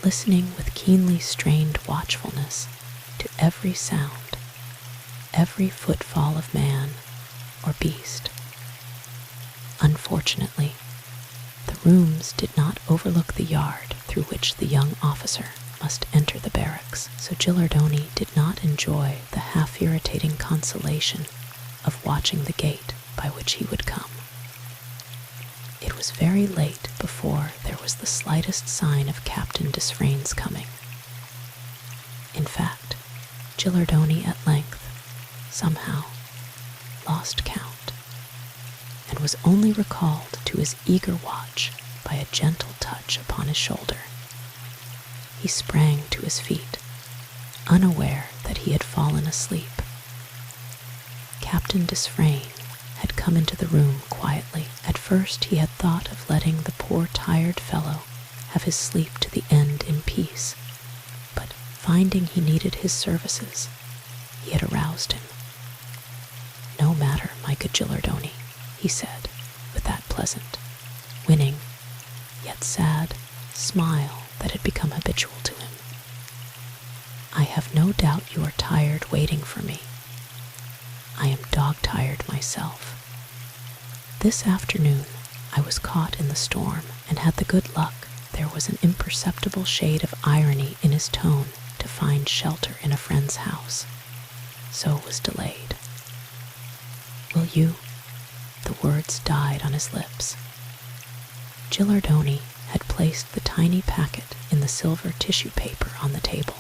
Speaker 1: listening with keenly strained watchfulness to every sound, every footfall of man or beast. Unfortunately, the rooms did not overlook the yard through which the young officer must enter the barracks, so Gilardoni did not enjoy the half-irritating consolation of watching the gate by which he would come. It was very late before there was the slightest sign of Captain Desfrayne's coming. In fact, Gilardoni at length, somehow, lost count, and was only recalled to his eager watch by a gentle touch upon his shoulder. He sprang to his feet, unaware that he had fallen asleep. Captain Desfrayne had come into the room quietly. At first he had thought of letting the poor tired fellow have his sleep to the end in peace, but finding he needed his services, he had aroused him. "No matter, my good Gilardoni," he said, with that pleasant, winning, yet sad smile that had become habitual to him. "I have no doubt you are tired waiting for me. I am dog-tired myself. This afternoon I was caught in the storm, and had the good luck, there was an imperceptible shade of irony in his tone, to find shelter in a friend's house, so was delayed. Will you?" The words died on his lips. Gilardoni had placed the tiny packet in the silver tissue paper on the table,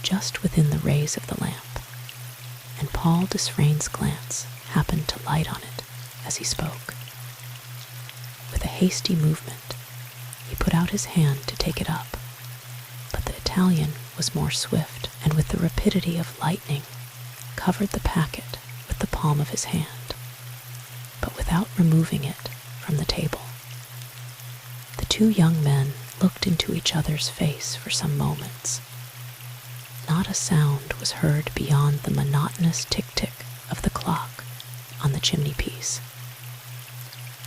Speaker 1: just within the rays of the lamp, and Paul Desfrayne's glance happened to light on it as he spoke. With a hasty movement, he put out his hand to take it up, but the Italian was more swift, and with the rapidity of lightning, covered the packet with the palm of his hand, but without removing it from the table. The two young men looked into each other's face for some moments. Not a sound was heard beyond the monotonous tick-tick of the clock on the chimney-piece.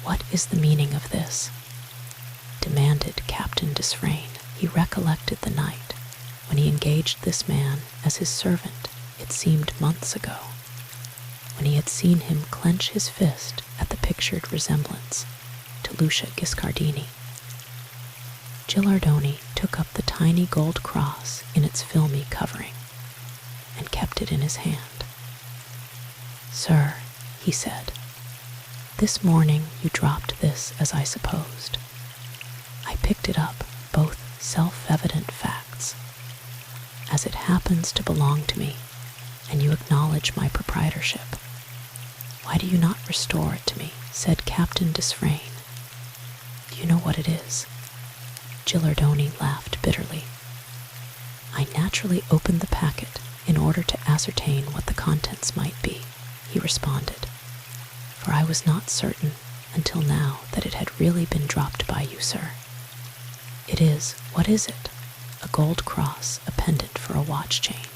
Speaker 1: "What is the meaning of this?" demanded Captain Desfrayne. He recollected the night when he engaged this man as his servant, it seemed months ago, when he had seen him clench his fist at the pictured resemblance to Lucia Giscardini. Gilardoni took up the tiny gold cross in its filmy covering and kept it in his hand. "Sir," he said, "this morning you dropped this as I supposed. I picked it up, both self-evident facts. As it happens to belong to me, and you acknowledge my proprietorship, why do you not restore it to me?" said Captain Desfrayne. "Do you know what it is?" Gilardoni laughed bitterly. "I naturally opened the packet in order to ascertain what the contents might be," he responded, "for I was not certain until now that it had really been dropped by you, sir. It is, what is it? A gold cross, a pendant for a watch chain.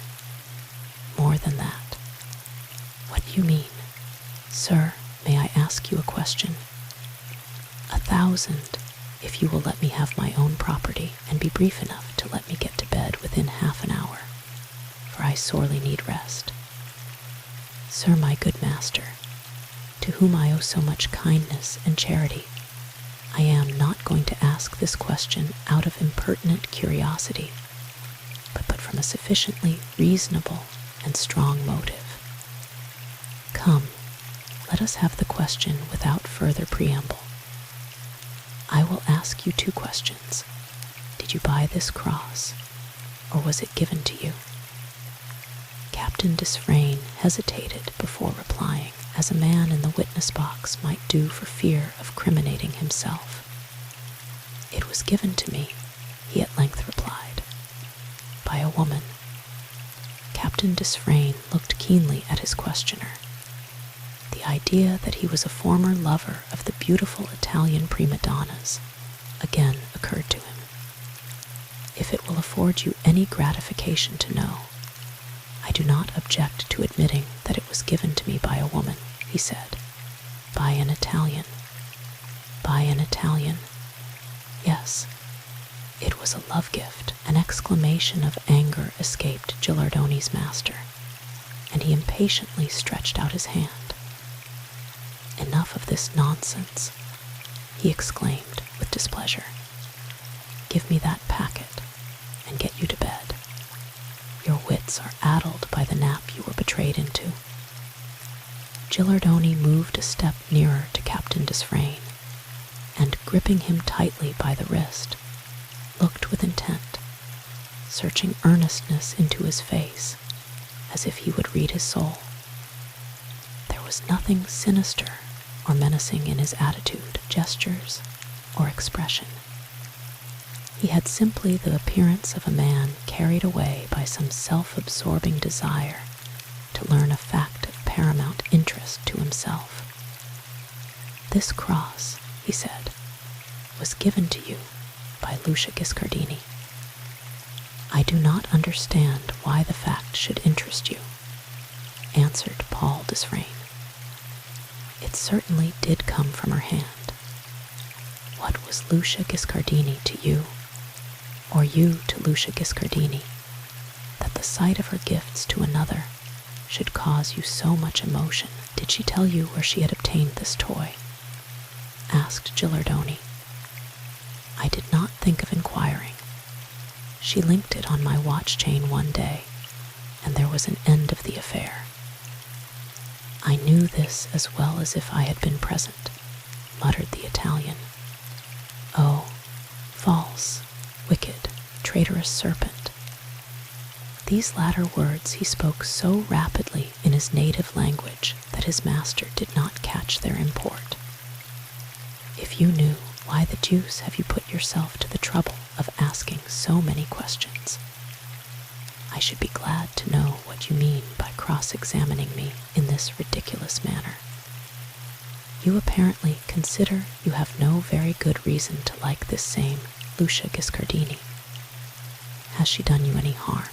Speaker 1: More than that. What do you mean? Sir, may I ask you a question? 1,000, if you will let me have my own property and be brief enough to let me get to bed within half an hour, for I sorely need rest. Sir, my good master, to whom I owe so much kindness and charity, I am not going to ask this question out of impertinent curiosity, but from a sufficiently reasonable and strong motive. Come, let us have the question without further preamble. I will ask you 2 questions. Did you buy this cross, or was it given to you?" Captain Desfrayne hesitated before replying, as a man in the witness box might do for fear of criminating himself. "It was given to me," he at length replied, "by a woman." Captain Desfrayne looked keenly at his questioner. The idea that he was a former lover of the beautiful Italian prima donnas again occurred to him. "If it will afford you any gratification to know, I do not object to admitting that it was given to me by a woman," he said. "By an Italian." "By an Italian? Yes. It was a love gift." An exclamation of anger escaped Gilardoni's master, and he impatiently stretched out his hand. "Enough of this nonsense," he exclaimed with displeasure. "Give me that packet and get you to bed. Your wits are addled by the nap you were betrayed into." Gilardoni moved a step nearer to Captain Desfrayne, and gripping him tightly by the wrist, looked with intent, searching earnestness into his face, as if he would read his soul. There was nothing sinister or menacing in his attitude, gestures, or expression. He had simply the appearance of a man carried away by some self-absorbing desire to learn a fact of paramount interest to himself. "This cross," he said, "was given to you by Lucia Giscardini. I do not understand why the fact should interest you," answered Paul Desfrayne. "It certainly did come from her hand. What was Lucia Giscardini to you, or you to Lucia Giscardini, that the sight of her gifts to another should cause you so much emotion?" "Did she tell you where she had obtained this toy?" asked Gilardoni. "I did not think of inquiring. She linked it on my watch chain one day, and there was an end of the affair." "I knew this as well as if I had been present," muttered the Italian. "Oh, false, wicked, traitorous serpent." These latter words he spoke so rapidly in his native language that his master did not catch their import. "If you knew, why the deuce have you put yourself to the trouble of asking so many questions? I should be glad to know what you mean by cross-examining me in this ridiculous manner. You apparently consider you have no very good reason to like this same Lucia Giscardini. Has she done you any harm?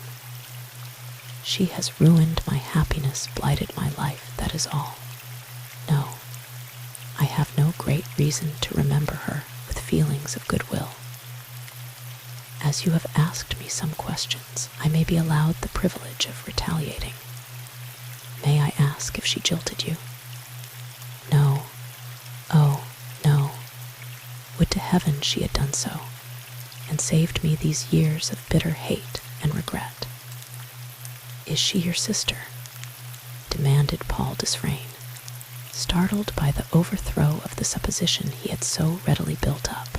Speaker 1: She has ruined my happiness, blighted my life, that is all. reason to remember her with feelings of goodwill. As you have asked me some questions, I may be allowed the privilege of retaliating. May I ask if she jilted you? No. Oh, no. Would to heaven she had done so, and saved me these years of bitter hate and regret. Is she your sister? Demanded Paul Desfrayne, startled by the overthrow of the supposition he had so readily built up.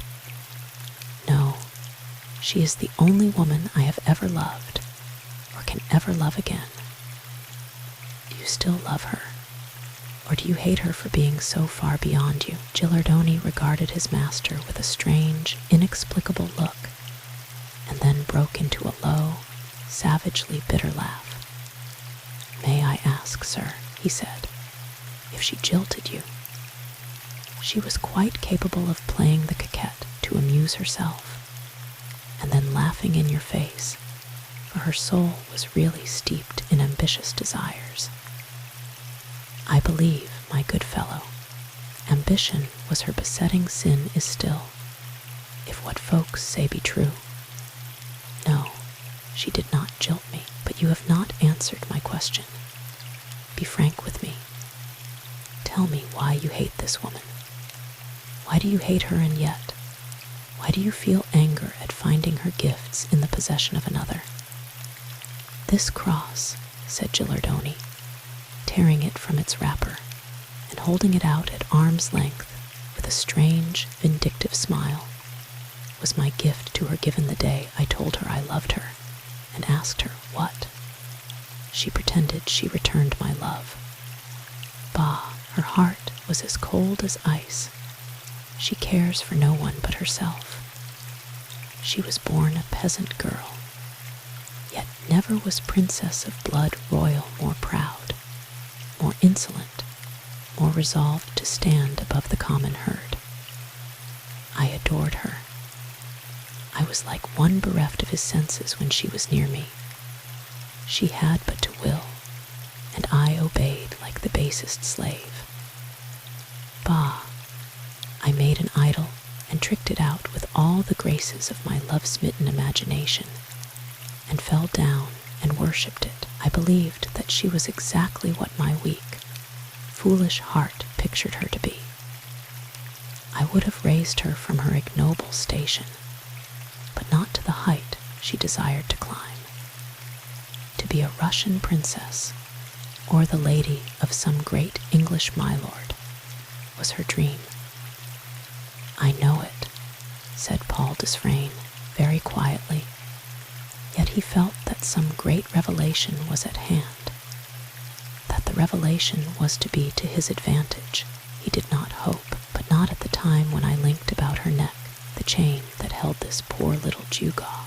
Speaker 1: No, she is the only woman I have ever loved, or can ever love again. Do you still love her, or do you hate her for being so far beyond you? Gilardoni regarded his master with a strange, inexplicable look, and then broke into a low, savagely bitter laugh. May I ask, sir, he said, if she jilted you? She was quite capable of playing the coquette to amuse herself, and then laughing in your face, for her soul was really steeped in ambitious desires. I believe, my good fellow, ambition was her besetting sin is still, if what folks say be true. No, she did not jilt me, but you have not answered my question. Be frank with me. Tell me why you hate this woman. Why do you hate her, and yet, why do you feel anger at finding her gifts in the possession of another? This cross, said Gilardoni, tearing it from its wrapper and holding it out at arm's length with a strange, vindictive smile, was my gift to her given the day I told her I loved her and asked her what. She pretended she returned my love. Bah, her heart was as cold as ice. She cares for no one but herself. She was born a peasant girl, yet never was princess of blood royal more proud, more insolent, more resolved to stand above the common herd. I adored her. I was like one bereft of his senses when she was near me. She had but to will, and I obeyed like the basest slave. Bah, I made an idol and tricked it out with all the graces of my love-smitten imagination, and fell down and worshipped it. I believed that she was exactly what my weak, foolish heart pictured her to be. I would have raised her from her ignoble station, but not to the height she desired to climb. To be a Russian princess, or the lady of some great English milord, was her dream. I know it, said Paul Desfrayne very quietly, yet he felt that some great revelation was at hand. That the revelation was to be to his advantage, he did not hope, but not at the time when I linked about her neck the chain that held this poor little gewgaw,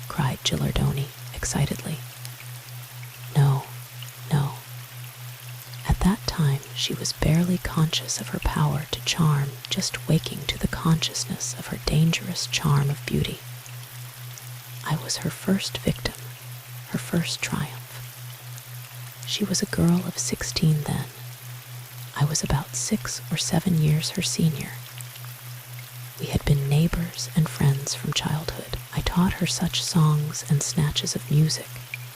Speaker 1: cried Gilardoni excitedly. No, no. At that time she was barely conscious of her power to charm, just waking to the consciousness of her dangerous charm of beauty. I was her first victim, her first triumph. She was a girl of 16 then. I was about 6 or 7 years her senior. We had been neighbors and friends from childhood. I taught her such songs and snatches of music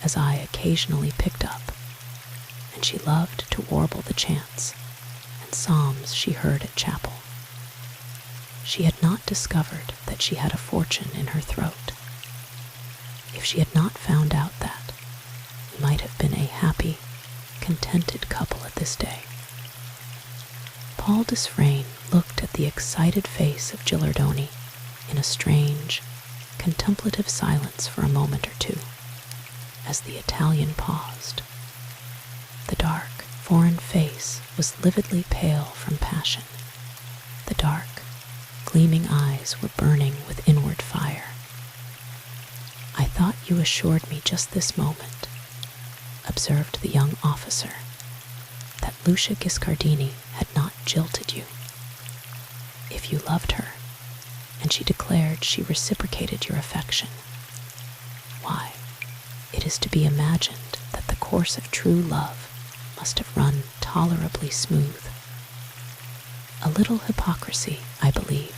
Speaker 1: as I occasionally picked up, and she loved to warble the chants and psalms she heard at chapel. She had not discovered that she had a fortune in her throat. If she had not found out that, we might have been a happy, contented couple at this day. Paul Desfrayne looked at the excited face of Gilardoni in a strange, contemplative silence for a moment or two, as the Italian paused. The dark, foreign face was lividly pale from passion. The dark, gleaming eyes were burning with inward fire. I thought you assured me just this moment, observed the young officer, that Lucia Giscardini had not jilted you. If you loved her, and she declared she reciprocated your affection, why, it is to be imagined that the course of true love must have run tolerably smooth. A little hypocrisy, I believe,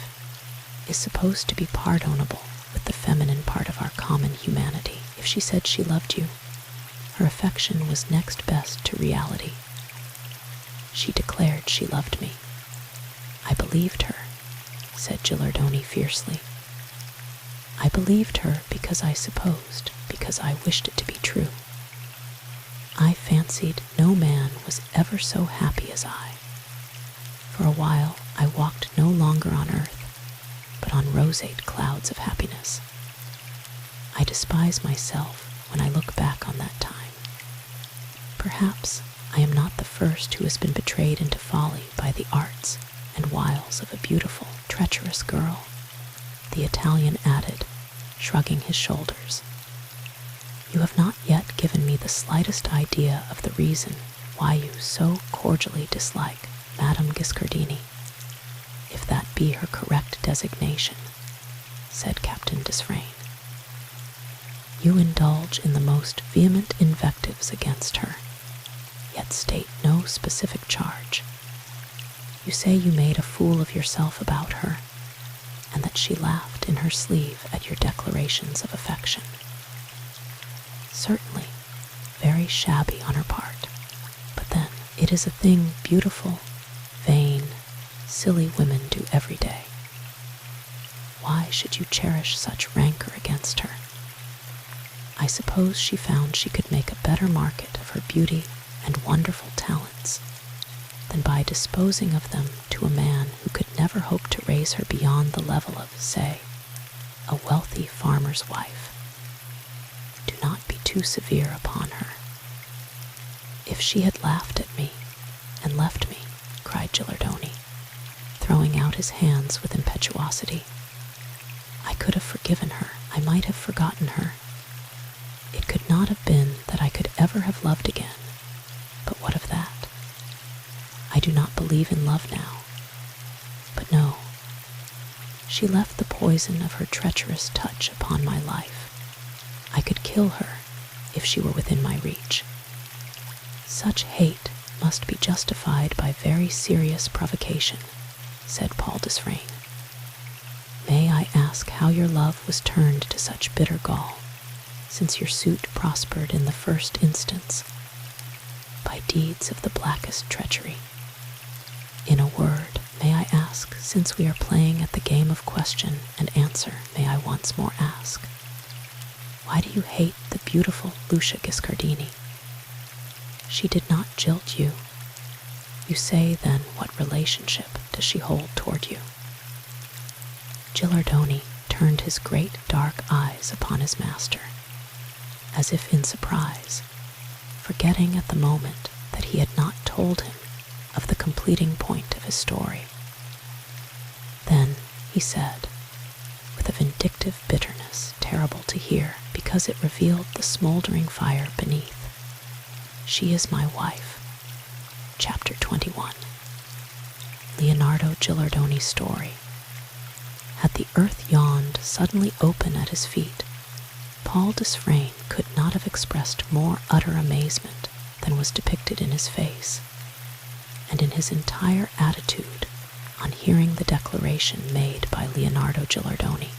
Speaker 1: is supposed to be pardonable with the feminine part of our common humanity. If she said she loved you, her affection was next best to reality. She declared she loved me. I believed her, said Gilardoni fiercely. I believed her because I wished it to be true. I fancied no man was ever so happy as I. For a while I walked no longer on earth, but on roseate clouds of happiness. I despise myself when I look back on that time. Perhaps I am not the first who has been betrayed into folly by the arts and wiles of a beautiful, treacherous girl, the Italian added, shrugging his shoulders. You have not yet given me the slightest idea of the reason why you so cordially dislike Madame Giscardini, if that be her correct designation, said Captain Desfrayne. You indulge in the most vehement invectives against her, yet state no specific charge. You say you made a fool of yourself about her, and that she laughed in her sleeve at your declarations of affection. Certainly, very shabby on her part, but then it is a thing beautiful, vain, silly women do every day. Why should you cherish such rancor against her? I suppose she found she could make a better market of her beauty and wonderful talents than by disposing of them to a man who could never hope to raise her beyond the level of, say, a wealthy farmer's wife. Do not be too severe upon her. If she had laughed at me and left me, cried Gilardoni, throwing out his hands with impetuosity, I could have forgiven her. I might have forgotten her. It could not have been that I could ever have loved again. But what of that? I do not believe in love now. But no, she left the poison of her treacherous touch upon my life. I could kill her if she were within my reach. Such hate must be justified by very serious provocation, said Paul Desfrayne. May I ask how your love was turned to such bitter gall, since your suit prospered in the first instance? By deeds of the blackest treachery. In a word, may I ask, since we are playing at the game of question and answer, may I once more ask, why do you hate the beautiful Lucia Giscardini? She did not jilt you. You say, then, what relationship does she hold toward you? Gilardoni turned his great dark eyes upon his master, as if in surprise, forgetting at the moment that he had not told him of the completing point of his story. Then he said, with a vindictive bitterness terrible to hear because it revealed the smoldering fire beneath, she is my wife. Chapter 21. Leonardo Gilardoni's story. Had the earth yawned suddenly open at his feet, Paul Desfrayne could not have expressed more utter amazement than was depicted in his face, and in his entire attitude on hearing the declaration made by Leonardo Gilardoni.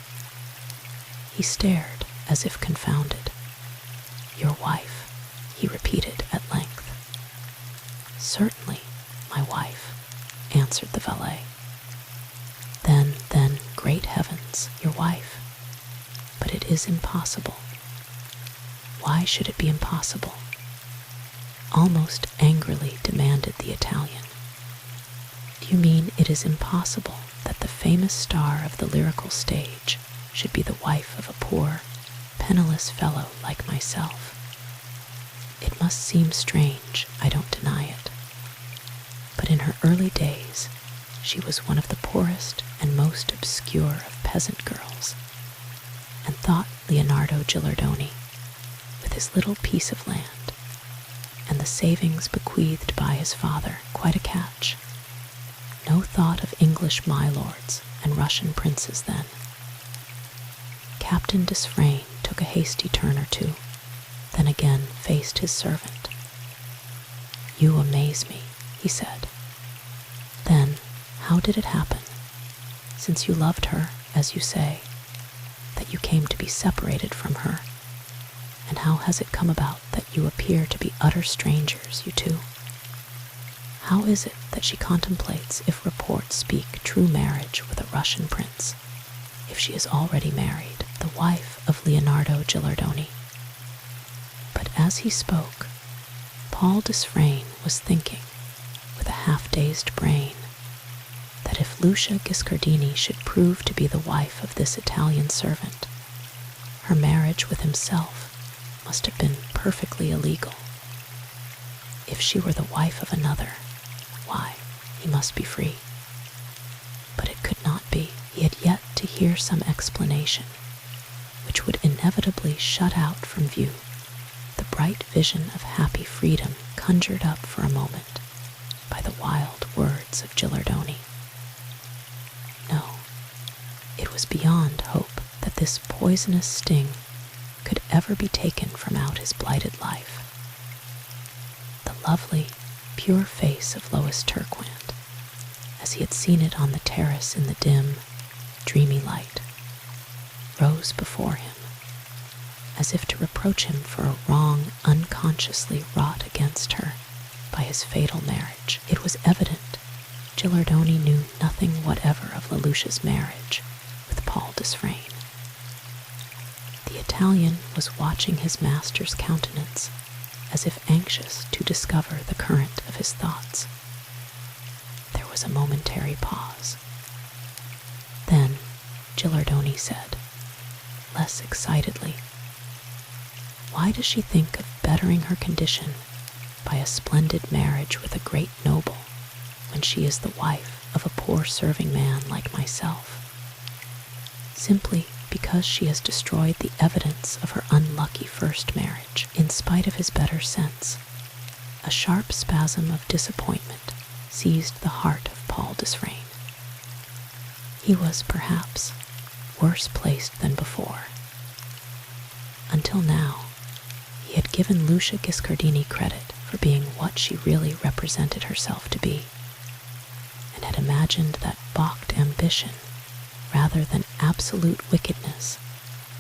Speaker 1: He stared as if confounded. Your wife, he repeated at length. Certainly, my wife, answered the valet. Then, great heavens, your wife. But it is impossible. Why should it be impossible? Almost angrily demanded the Italian. Do you mean it is impossible that the famous star of the lyrical stage should be the wife of a poor, penniless fellow like myself? It must seem strange, I don't deny it. But in her early days, she was one of the poorest and most obscure of peasant girls, and thought Leonardo Gilardoni, with his little piece of land, and the savings bequeathed by his father, quite a catch. No thought of English milords and Russian princes then. Captain Desfrayne took a hasty turn or two, then again faced his servant. You amaze me, he said. Then, How did it happen, since you loved her, as you say, that you came to be separated from her? And how has it come about that you appear to be utter strangers, you two? How is it that she contemplates, if reports speak, true marriage with a Russian prince, if she is already married, the wife of Leonardo Gilardoni? But as he spoke, Paul Desfrayne was thinking, with a half-dazed brain, that if Lucia Giscardini should prove to be the wife of this Italian servant, her marriage with himself must have been perfectly illegal. If she were the wife of another, why, he must be free. But it could not be. He had yet to hear some explanation, which would inevitably shut out from view the bright vision of happy freedom conjured up for a moment by the wild words of Gilardoni. No, it was beyond hope that this poisonous sting could ever be taken from out his blighted life. The lovely, pure face of Lois Turquant, as he had seen it on the terrace in the dim, dreamy light, rose before him, as if to reproach him for a wrong unconsciously wrought against her by his fatal marriage. It was evident Gilardoni knew nothing whatever of Lelouch's marriage with Paul Desfrayne. The Italian was watching his master's countenance as if anxious to discover the current of his thoughts. There was a momentary pause. Then Gilardoni said, less excitedly, "Why does she think of bettering her condition by a splendid marriage with a great noble when she is the wife of a poor serving man like myself? Simply because she has destroyed the evidence of her unlucky first marriage." In spite of his better sense, a sharp spasm of disappointment seized the heart of Paul Desfrayne. He was, perhaps, worse placed than before. Until now, he had given Lucia Giscardini credit for being what she really represented herself to be, and had imagined that balked ambition, rather than absolute wickedness,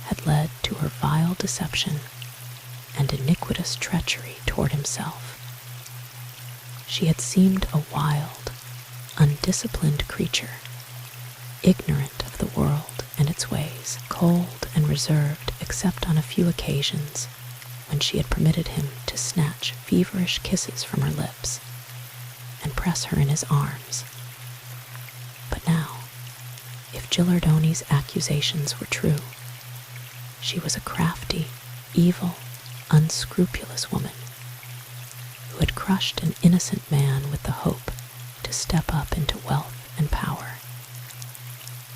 Speaker 1: had led to her vile deception and iniquitous treachery toward himself. She had seemed a wild, undisciplined creature, ignorant of the world and its ways, cold and reserved except on a few occasions when she had permitted him to snatch feverish kisses from her lips and press her in his arms. But now, if Gilardoni's accusations were true, she was a crafty, evil, unscrupulous woman who had crushed an innocent man with the hope to step up into wealth and power.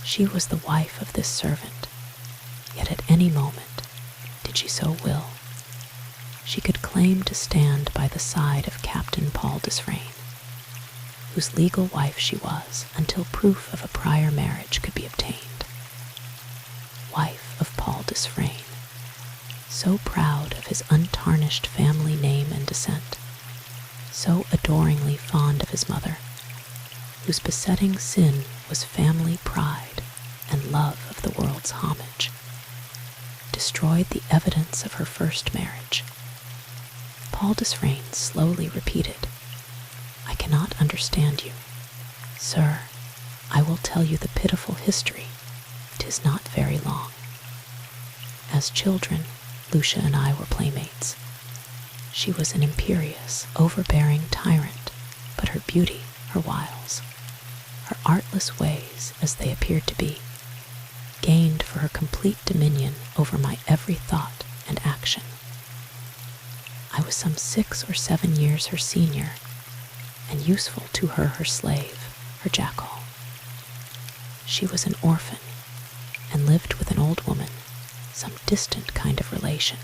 Speaker 1: She was the wife of this servant, yet at any moment, did she so will, she could claim to stand by the side of Captain Paul Desfrayne, whose legal wife she was until proof of a prior marriage could be obtained. Wife of Paul Desfrayne, so proud of his untarnished family name and descent, so adoringly fond of his mother, whose besetting sin was family pride and love of the world's homage, destroyed the evidence of her first marriage. Paul Desfrayne slowly repeated, "I cannot understand you. Sir, I will tell you the pitiful history. 'Tis not very long. As children, Lucia and I were playmates. She was an imperious, overbearing tyrant, but her beauty, her wiles, her artless ways, as they appeared to be, gained for her complete dominion over my every thought and action. I was some 6 or 7 years her senior, and useful to her slave, her jackal. She was an orphan, and lived with an old woman, some distant kind of relation.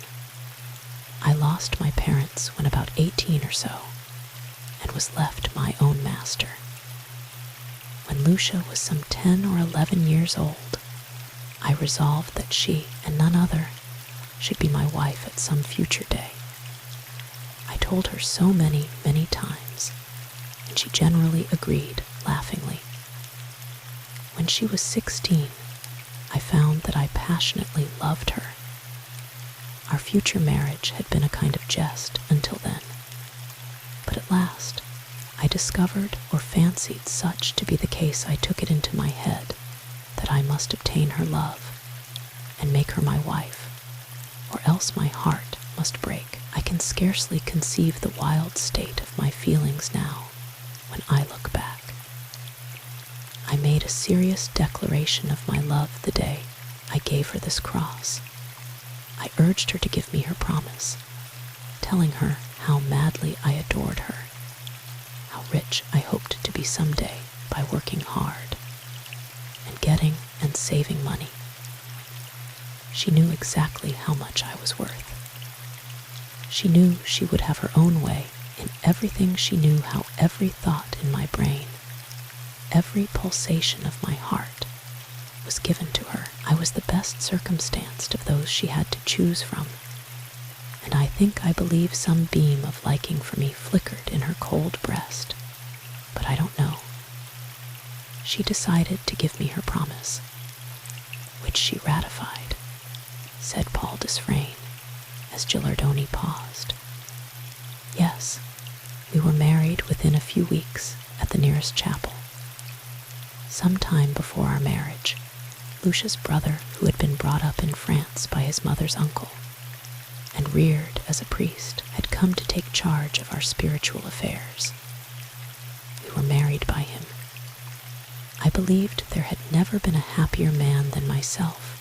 Speaker 1: I lost my parents when about 18 or so, and was left my own master. When Lucia was some 10 or 11 years old, I resolved that she, and none other, should be my wife at some future day. I told her so many, many times, and she generally agreed, laughingly, she was 16, I found that I passionately loved her. Our future marriage had been a kind of jest until then, but at last I discovered or fancied such to be the case I took it into my head that I must obtain her love and make her my wife, or else my heart must break. I can scarcely conceive the wild state of my feelings now when I look back. I made a serious declaration of my love the day I gave her this cross. I urged her to give me her promise, telling her how madly I adored her, how rich I hoped to be someday by working hard and getting and saving money. She knew exactly how much I was worth. She knew she would have her own way in everything. She knew how every thought in my brain, every pulsation of my heart, was given to her. I was the best circumstanced of those she had to choose from, and I believe some beam of liking for me flickered in her cold breast, but I don't know. She decided to give me her promise, which she ratified, said Paul Desfrayne, as Gilardoni paused. Yes, we were married within a few weeks at the nearest chapel. Some time before our marriage, Lucia's brother, who had been brought up in France by his mother's uncle and reared as a priest, had come to take charge of our spiritual affairs. We were married by him. I believed there had never been a happier man than myself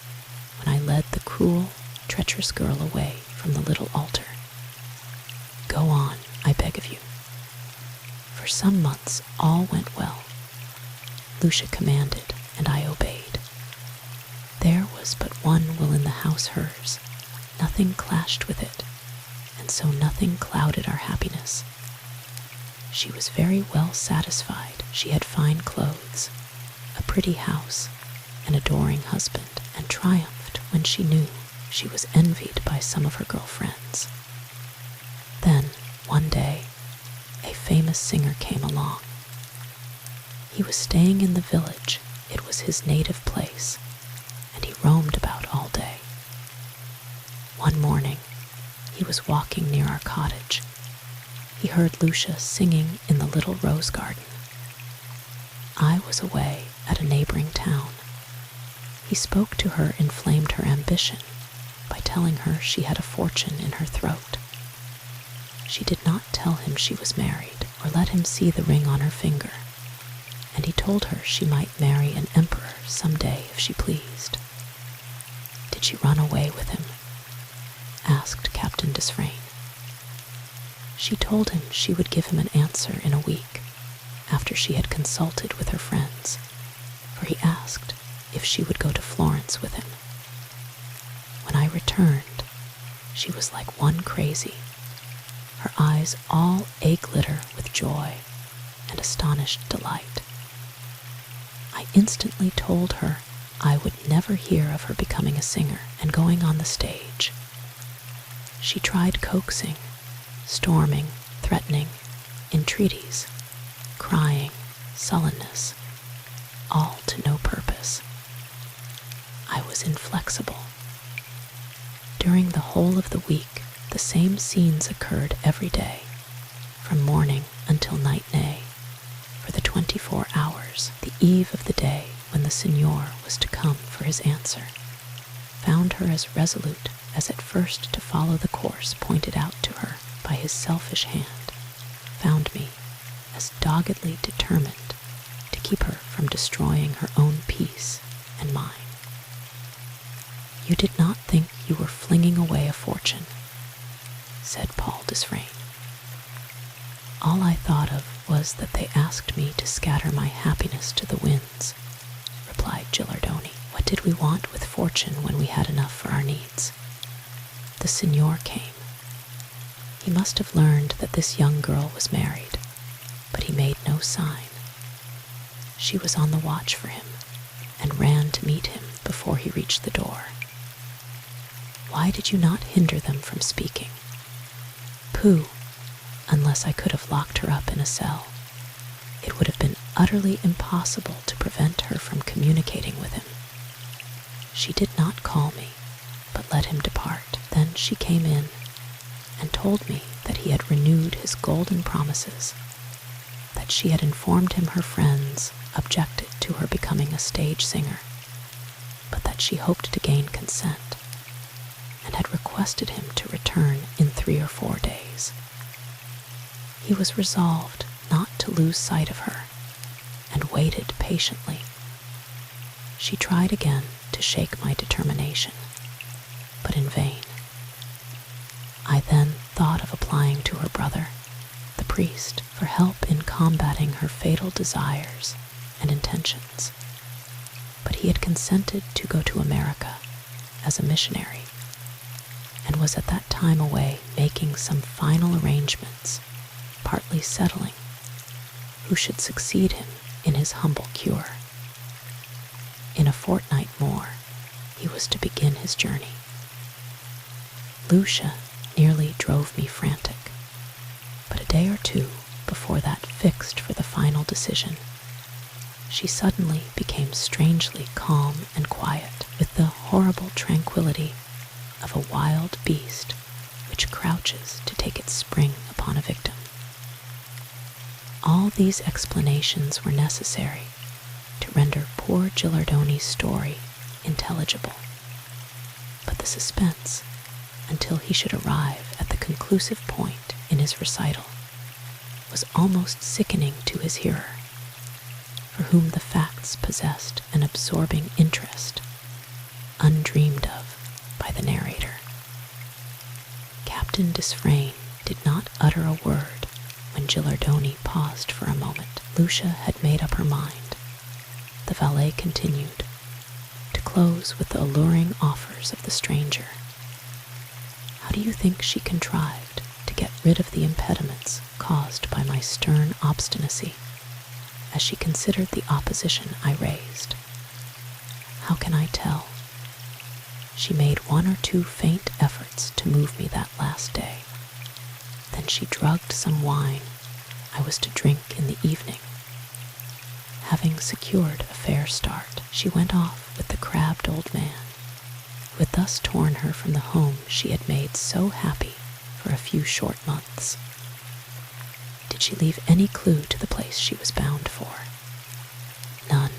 Speaker 1: when I led the cruel, treacherous girl away from the little altar. Go on, I beg of you. For some months all went well. Lucia commanded, and I obeyed. There was but one will in the house, hers. Nothing clashed with it, and so nothing clouded our happiness. She was very well satisfied. She had fine clothes, a pretty house, an adoring husband, and triumphed when she knew she was envied by some of her girl friends. Then, one day, a famous singer came along. He was staying in the village. It was his native place, and he roamed about all day. One morning, he was walking near our cottage. He heard Lucia singing in the little rose garden. I was away at a neighboring town. He spoke to her, inflamed her ambition by telling her she had a fortune in her throat. She did not tell him she was married or let him see the ring on her finger, and he told her she might marry an emperor some day if she pleased. Did she run away with him? Asked Captain Desfrayne. She told him she would give him an answer in a week, after she had consulted with her friends, for he asked if she would go to Florence with him. When I returned, she was like one crazy, her eyes all a-glitter with joy and astonished delight. I instantly told her I would never hear of her becoming a singer and going on the stage. She tried coaxing, storming, threatening, entreaties, crying, sullenness, all to no purpose. I was inflexible. During the whole of the week, the same scenes occurred every day, from morning until night, nay, for the 24 hours. The eve of the day when the signor was to come for his answer found her as resolute as at first to follow the course pointed out to her by his selfish hand, found me as doggedly determined to keep her from destroying her own peace and mine. You did not think you were flinging away a fortune, said Paul Desfrayne. All I thought of was that they asked me to scatter my happiness to the winds, replied Gilardoni. What did we want with fortune when we had enough for our needs? The signor came. He must have learned that this young girl was married, but he made no sign. She was on the watch for him and ran to meet him before he reached the door. Why did you not hinder them from speaking? Pooh, unless I could have locked her up in a cell. It would have been utterly impossible to prevent her from communicating with him. She did not call me, but let him depart. Then she came in and told me that he had renewed his golden promises, that she had informed him her friends objected to her becoming a stage singer, but that she hoped to gain consent, and had requested him to return in 3 or 4 days. He was resolved not to lose sight of her, and waited patiently. She tried again to shake my determination, but in vain. I then thought of applying to her brother, the priest, for help in combating her fatal desires and intentions, but he had consented to go to America as a missionary, and was at that time away making some final arrangements, partly settling who should succeed him in his humble cure. In a fortnight more, he was to begin his journey. Lucia nearly drove me frantic, but a day or two before that fixed for the final decision, she suddenly became strangely calm and quiet, with the horrible tranquility of a wild beast which crouches to take its spring upon a victim. All these explanations were necessary to render poor Gilardoni's story intelligible, but the suspense until he should arrive at the conclusive point in his recital was almost sickening to his hearer, for whom the facts possessed an absorbing interest undreamed of by the narrator. Captain Desfrayne did not utter a word when Gilardoni paused for a moment. Lucia had made up her mind, the valet continued, to close with the alluring offers of the stranger. How do you think she contrived to get rid of the impediments caused by my stern obstinacy, as she considered the opposition I raised? How can I tell? She made 1 or 2 faint efforts to move me that last day. Then she drugged some wine I was to drink in the evening. Having secured a fair start, she went off with the crabbed old man, who had thus torn her from the home she had made so happy for a few short months. Did she leave any clue to the place she was bound for? None.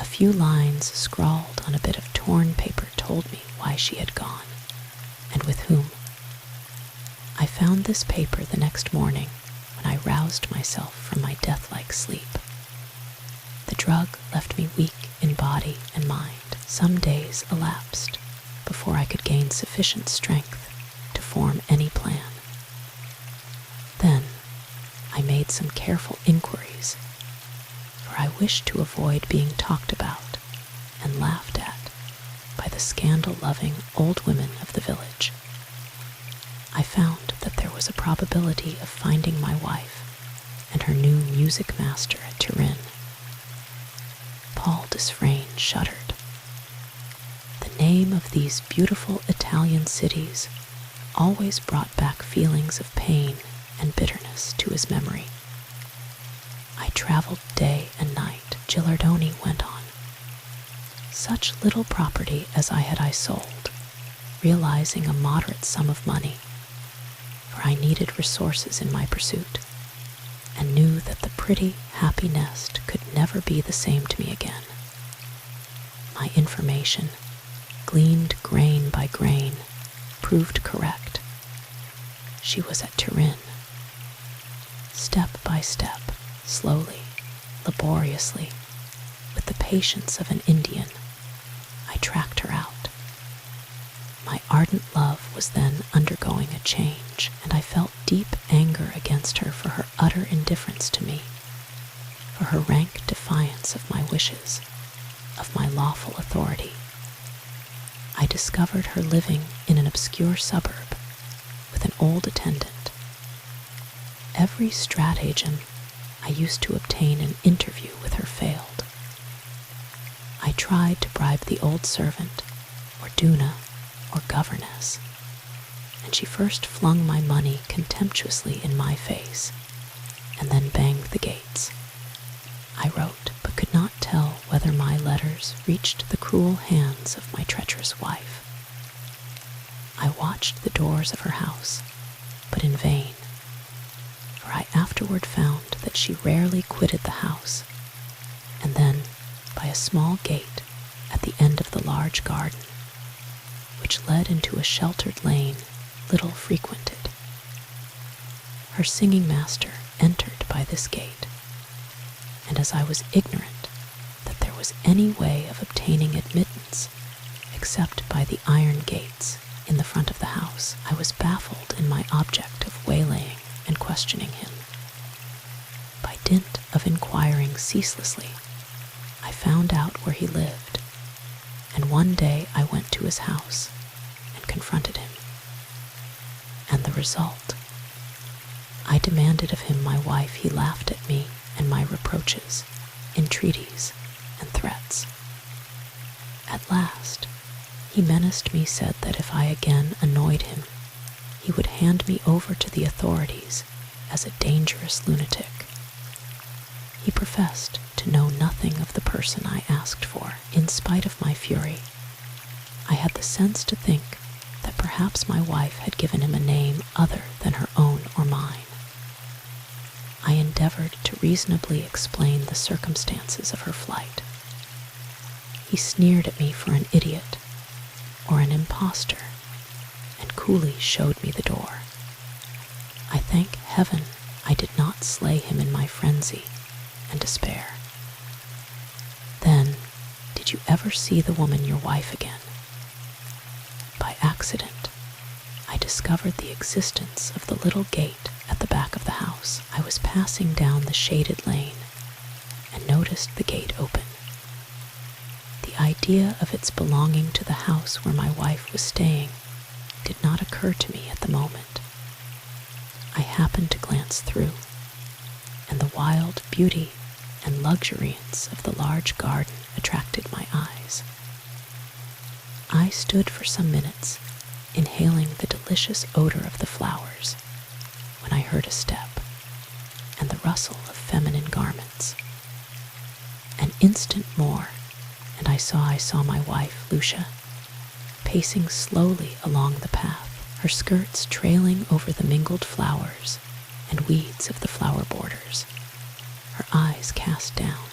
Speaker 1: A few lines scrawled on a bit of torn paper told me why she had gone, and with whom. I found this paper the next morning when I roused myself from my death-like sleep. The drug left me weak in body and mind. Some days elapsed before I could gain sufficient strength to form any plan. Then I made some careful inquiries, for I wished to avoid being talked about and laughed at by the scandal-loving old women of the village. I found that there was a probability of finding my wife and her new music master at Turin. Paul Desfrayne shuddered. The name of these beautiful Italian cities always brought back feelings of pain and bitterness to his memory. I traveled day and night, Gilardoni went on. Such little property as I sold, realizing a moderate sum of money, for I needed resources in my pursuit, and knew that the pretty, happy nest could never be the same to me again. My information, gleaned grain by grain, proved correct. She was at Turin. Step by step, slowly, laboriously, with the patience of an Indian, I tracked her out. My ardent love was then undergoing a change, and I felt deep anger against her for her utter indifference to me, for her rank defiance of my wishes, of my lawful authority. I discovered her living in an obscure suburb with an old attendant. Every stratagem I used to obtain an interview with her failed. I tried to bribe the old servant, or Duna, or governess, and she first flung my money contemptuously in my face, and then banged the gates, I wrote, but could not tell whether my letters reached the cruel hands of my treacherous wife. I watched the doors of her house, but in vain, for I afterward found that she rarely quitted the house, and then by a small gate at the end of the large garden, which led into a sheltered lane little frequented. Her singing master entered by this gate, and as I was ignorant that there was any way of obtaining admittance except by the iron gates in the front of the house, I was baffled in my object of waylaying and questioning him. By dint of inquiring ceaselessly, I found out where he lived, and one day I went to his house and confronted him. And the result? I demanded of him my wife. He laughed at me and my reproaches, entreaties, and threats. At last, he menaced me, said that if I again annoyed him, he would hand me over to the authorities as a dangerous lunatic. He professed to know nothing of the person I asked for. In spite of my fury, I had the sense to think that perhaps my wife had given him a name other than her own or mine. I endeavored to reasonably explain the circumstances of her flight. He sneered at me for an idiot or an impostor, and coolly showed me the door. I thank heaven I did not slay him in my frenzy and despair. Then, did you ever see the woman your wife again? By accident, I discovered the existence of the little gate at the back of the house. I was passing down the shaded lane and noticed the gate open. The idea of its belonging to the house where my wife was staying did not occur to me at the moment. I happened to glance through, and the wild beauty and luxuriance of the large garden attracted my eyes. I stood for some minutes, inhaling the delicious odor of the flowers, when I heard a step and the rustle of feminine garments. An instant more, and I saw my wife, Lucia, pacing slowly along the path, her skirts trailing over the mingled flowers and weeds of the flower borders, her eyes cast down,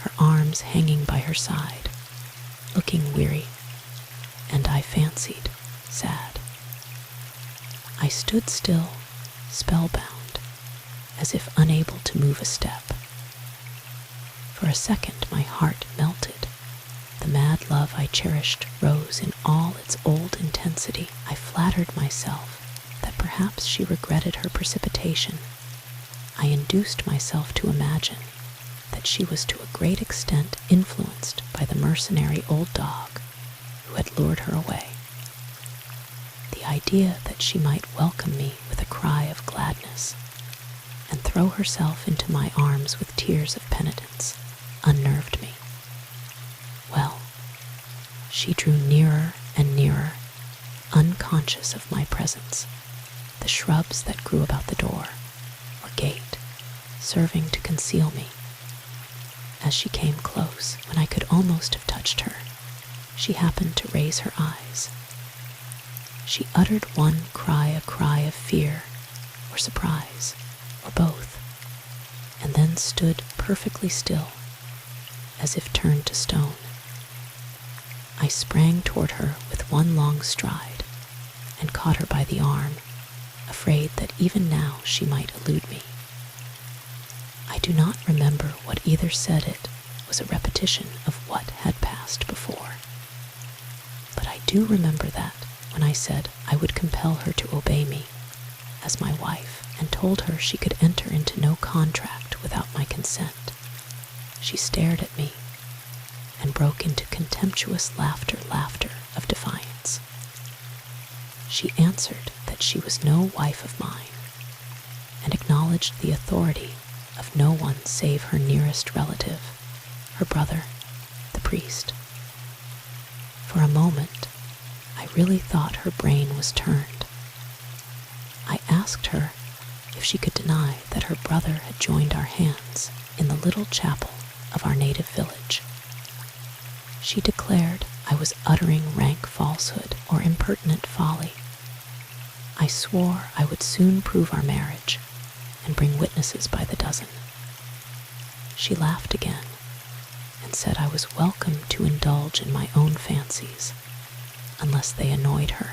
Speaker 1: her arms hanging by her side, looking weary, and I fancied sad. I stood still, spellbound, as if unable to move a step. For a second my heart melted. The mad love I cherished rose in all its old intensity. I flattered myself that perhaps she regretted her precipitation. I induced myself to imagine that she was to a great extent influenced by the mercenary old dog who had lured her away. The idea that she might welcome me with a cry of gladness and throw herself into my arms with tears of penitence unnerved me. Well, she drew nearer and nearer, unconscious of my presence, the shrubs that grew about the door or gate serving to conceal me. As she came close, when I could almost have touched her, she happened to raise her eyes. She uttered one cry, a cry of fear or surprise, or both, and then stood perfectly still, as if turned to stone. I sprang toward her with one long stride and caught her by the arm, afraid that even now she might elude me. I do not remember what either said. It was a repetition of what had passed before. But I do remember that when I said I would compel her to obey me as my wife and told her she could enter into no contract without my consent, she stared at me and broke into contemptuous laughter of defiance. She answered that she was no wife of mine and acknowledged the authority of no one save her nearest relative, her brother, the priest. For a moment, I really thought her brain was turned. I asked her if she could deny that her brother had joined our hands in the little chapel of our native village. She declared I was uttering rank falsehood or impertinent folly. I swore I would soon prove our marriage and bring witnesses by the dozen. She laughed again and said I was welcome to indulge in my own fancies, unless they annoyed her.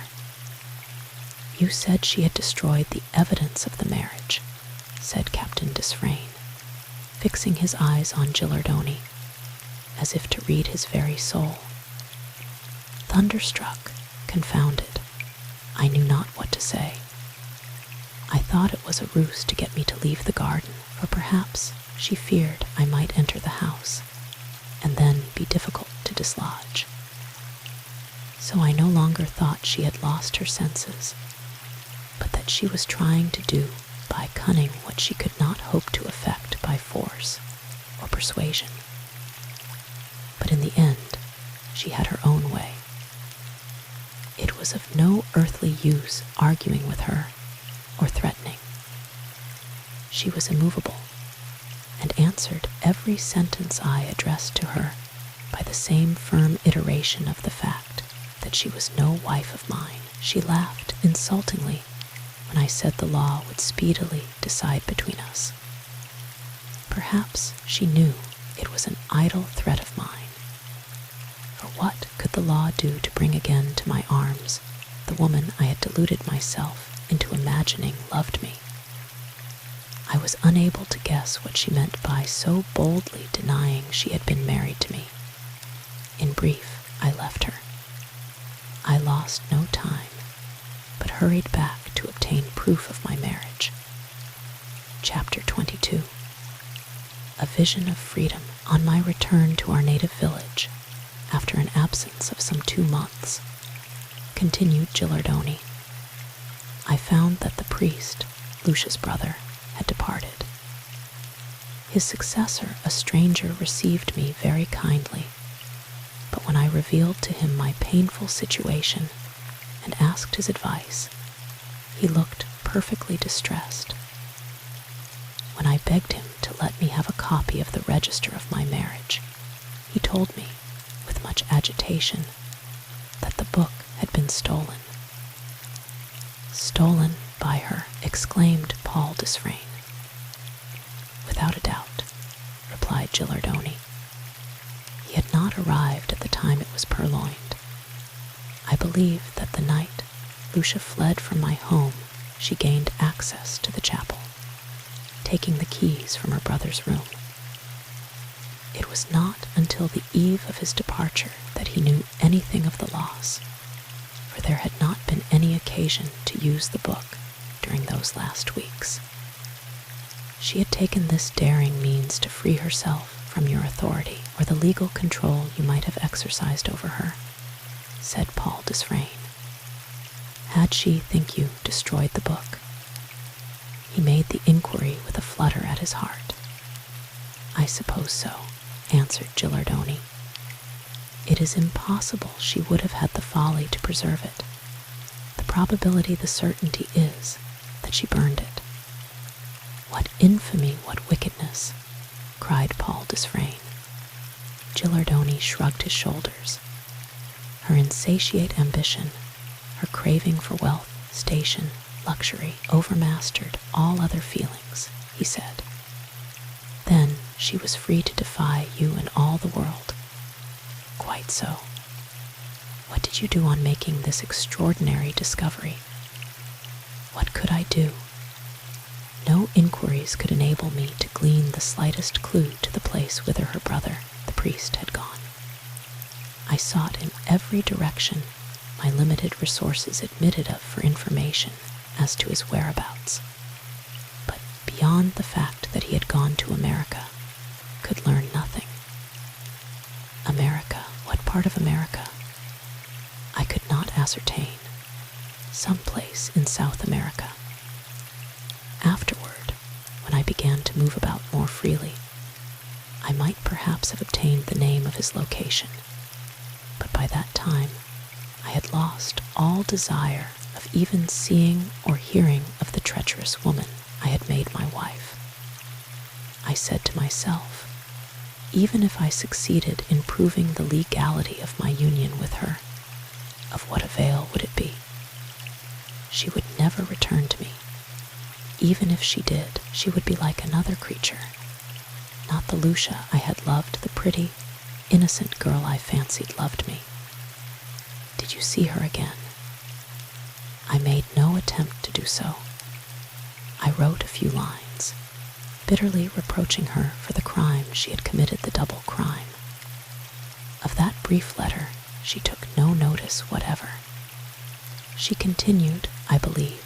Speaker 1: You said she had destroyed the evidence of the marriage, said Captain Desfrayne, fixing his eyes on Gilardoni, as if to read his very soul. Thunderstruck, confounded, I knew not what to say. I thought it was a ruse to get me to leave the garden, for perhaps she feared I might enter the house, and then be difficult to dislodge. So I no longer thought she had lost her senses, but that she was trying to do by cunning what she could not hope to effect by force or persuasion. But in the end, she had her own way. It was of no earthly use arguing with her or threatening. She was immovable, and answered every sentence I addressed to her by the same firm iteration of the fact that she was no wife of mine. She laughed insultingly when I said the law would speedily decide between us. Perhaps she knew it was an idle threat of mine. For what could the law do to bring again to my arms the woman I had deluded myself into imagining loved me? I was unable to guess what she meant by so boldly denying she had been married to me. In brief, I left her. I lost no time, but hurried back to obtain proof of my marriage. Chapter 22. A vision of freedom. On my return to our native village, after an absence of some 2 months, continued Gilardoni, I found that the priest, Lucia's brother, had departed. His successor, a stranger, received me very kindly, but when I revealed to him my painful situation and asked his advice, he looked perfectly distressed. When I begged him to let me have a copy of the register of my marriage, he told me, with much agitation, that the book had been stolen. Stolen by her, exclaimed Paul Desfrayne. Without a doubt, replied Gilardoni. He had not arrived at the time it was purloined. I believe that the night Lucia fled from my home, she gained access to the chapel, taking the keys from her brother's room. It was not until the eve of his departure that he knew anything of the loss, for there had not been any occasion to use the book during those last weeks. She had taken this daring means to free herself from your authority or the legal control you might have exercised over her, said Paul Desfrayne. Had she, think you, destroyed the book? He made the inquiry with a flutter at his heart. I suppose so, answered Gilardoni. It is impossible she would have had the folly to preserve it. The probability, the certainty is that she burned it. What infamy, what wickedness, cried Paul Desfrayne. Gilardoni shrugged his shoulders. Her insatiate ambition, her craving for wealth, station, luxury, overmastered all other feelings, he said. Then she was free to defy you and all the world. Quite so. What did you do on making this extraordinary discovery? What could I do? No inquiries could enable me to glean the slightest clue to the place whither her brother, the priest, had gone. I sought in every direction my limited resources admitted of for information as to his whereabouts, but beyond the fact that he had gone to America, could learn nothing. America? What part of America? I could not ascertain. Some place in South America. Afterward, when I began to move about more freely, I might perhaps have obtained the name of his location, but by that time I had lost all desire of even seeing or hearing of the treacherous woman I had made my wife. I said to myself, even if I succeeded in proving the legality of my union with her, of what avail would it be? She would never return to me. Even if she did, she would be like another creature, not the Lucia I had loved, the pretty, innocent girl I fancied loved me. Did you see her again? I made no attempt to do so. I wrote a few lines, bitterly reproaching her for the crime she had committed, the double crime. Of that brief letter, she took no notice whatever. She continued, I believe,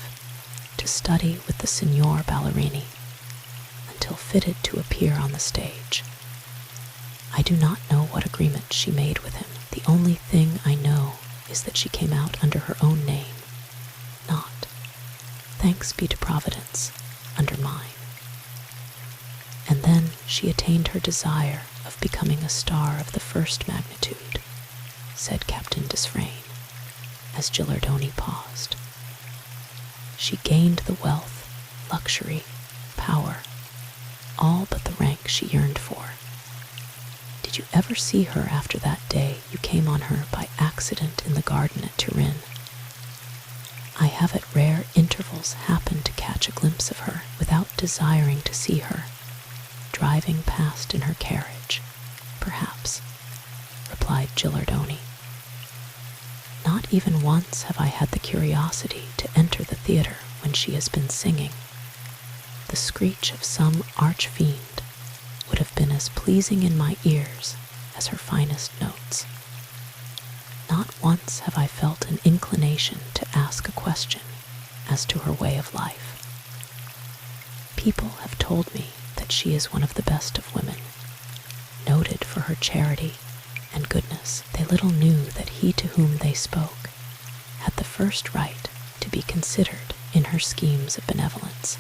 Speaker 1: to study with the Signor Ballerini until fitted to appear on the stage. I do not know what agreement she made with him. The only thing I know is that she came out under her own name, not, thanks be to Providence, under mine. And then she attained her desire of becoming a star of the first magnitude, said Captain Desfrayne, as Gilardoni paused. She gained the wealth, luxury, power, all but the rank she yearned for. Did you ever see her after that day you came on her by accident in the garden at Turin? I have at rare intervals happened to catch a glimpse of her without desiring to see her, driving past in her carriage, perhaps, replied Gilardoni. Not even once have I had the curiosity to enter the theater when she has been singing. The screech of some arch-fiend would have been as pleasing in my ears as her finest notes. Not once have I felt an inclination to ask a question as to her way of life. People have told me that she is one of the best of women, noted for her charity and goodness. They little knew that he to whom they spoke had the first right to be considered in her schemes of benevolence.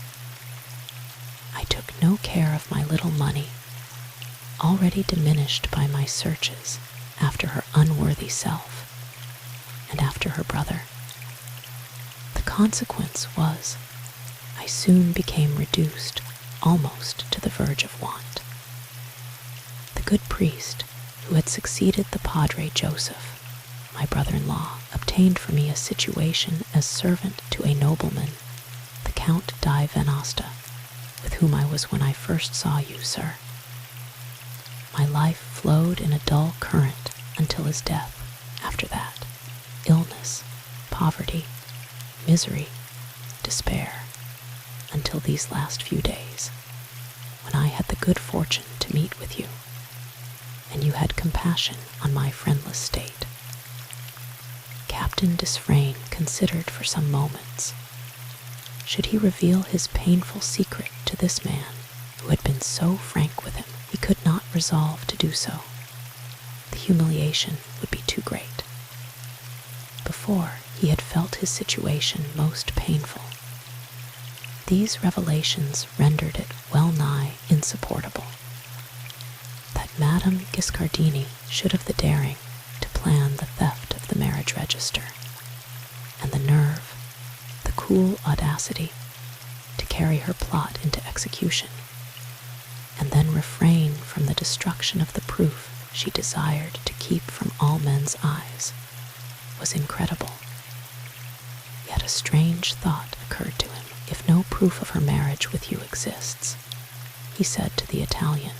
Speaker 1: I took no care of my little money, already diminished by my searches after her unworthy self and after her brother. The consequence was, I soon became reduced almost to the verge of want. The good priest, who had succeeded the Padre Joseph, my brother-in-law, obtained for me a situation as servant to a nobleman, the Count di Venosta, with whom I was when I first saw you, sir. My life flowed in a dull current until his death. After that, illness, poverty, misery, despair, until these last few days, when I had the good fortune to meet with you, and you had compassion on my friendless state. Captain Desfrayne considered for some moments. Should he reveal his painful secret to this man who had been so frank with him? He could not resolve to do so. The humiliation would be too great. Before, he had felt his situation most painful. These revelations rendered it well nigh insupportable. That Madame Guiscardini should have the daring to plan the theft of the marriage register, and the nerve, the cool audacity, to carry her plot into execution, and then refrain from the destruction of the proof she desired to keep from all men's eyes, was incredible. Yet a strange thought occurred to him. If no proof of her marriage with you exists, he said to the Italian,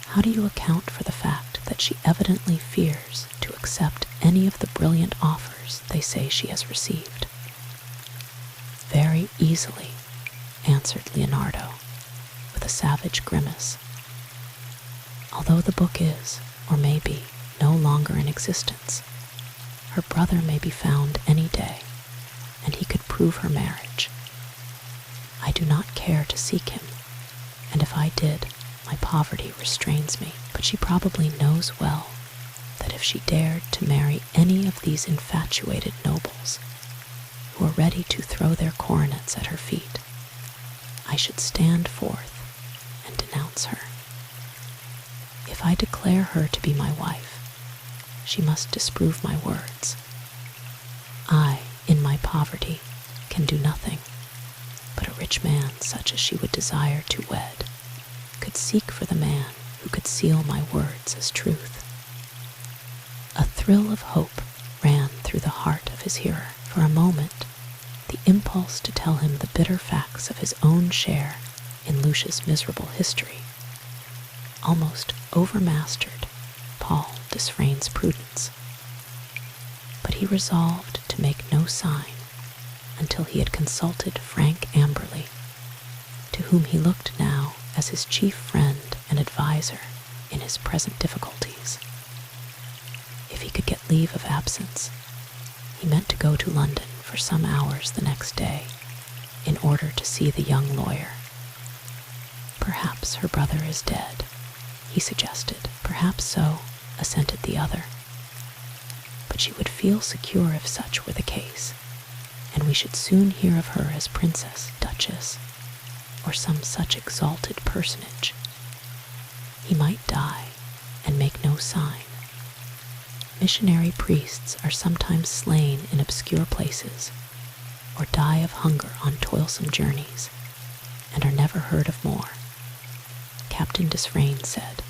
Speaker 1: how do you account for the fact that she evidently fears to accept any of the brilliant offers they say she has received? Very easily, answered Leonardo, with a savage grimace. Although the book is, or may be, no longer in existence, her brother may be found any day, and he could prove her marriage. I do not care to seek him, and if I did, my poverty restrains me. But she probably knows well that if she dared to marry any of these infatuated nobles, who are ready to throw their coronets at her feet, I should stand forth and denounce her. If I declare her to be my wife, she must disprove my words. I, in my poverty, can do nothing but rich man such as she would desire to wed, could seek for the man who could seal my words as truth. A thrill of hope ran through the heart of his hearer. For a moment, the impulse to tell him the bitter facts of his own share in Lucia's miserable history almost overmastered Paul Desfrayne's prudence. But he resolved to make no sign until he had consulted Frank Amberley, to whom he looked now as his chief friend and adviser in his present difficulties. If he could get leave of absence, he meant to go to London for some hours the next day in order to see the young lawyer. Perhaps her brother is dead, he suggested. Perhaps so, assented the other. But she would feel secure if such were the case, and we should soon hear of her as princess, duchess, or some such exalted personage. He might die and make no sign. Missionary priests are sometimes slain in obscure places, or die of hunger on toilsome journeys, and are never heard of more, Captain Desfrayne said.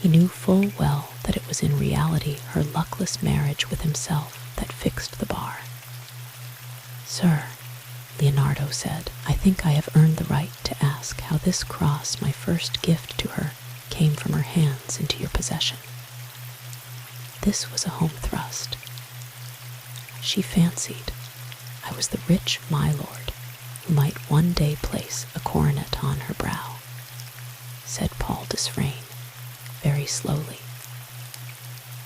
Speaker 1: He knew full well that it was in reality her luckless marriage with himself that fixed the bar. Sir, Leonardo said, I think I have earned the right to ask how this cross, my first gift to her, came from her hands into your possession. This was a home thrust. She fancied I was the rich my lord who might one day place a coronet on her brow, said Paul Desfrayne, very slowly.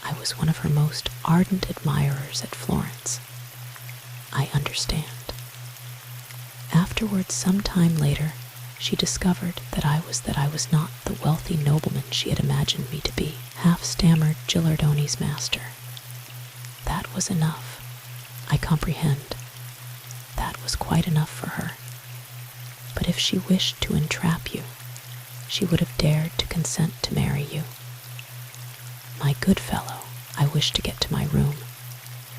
Speaker 1: I was one of her most ardent admirers at Florence. I understand. Afterwards, some time later, she discovered that I was not the wealthy nobleman she had imagined me to be, half-stammered Gilardoni's master. That was enough. I comprehend. That was quite enough for her. But if she wished to entrap you, she would have dared to consent to marry you. My good fellow, I wish to get to my room,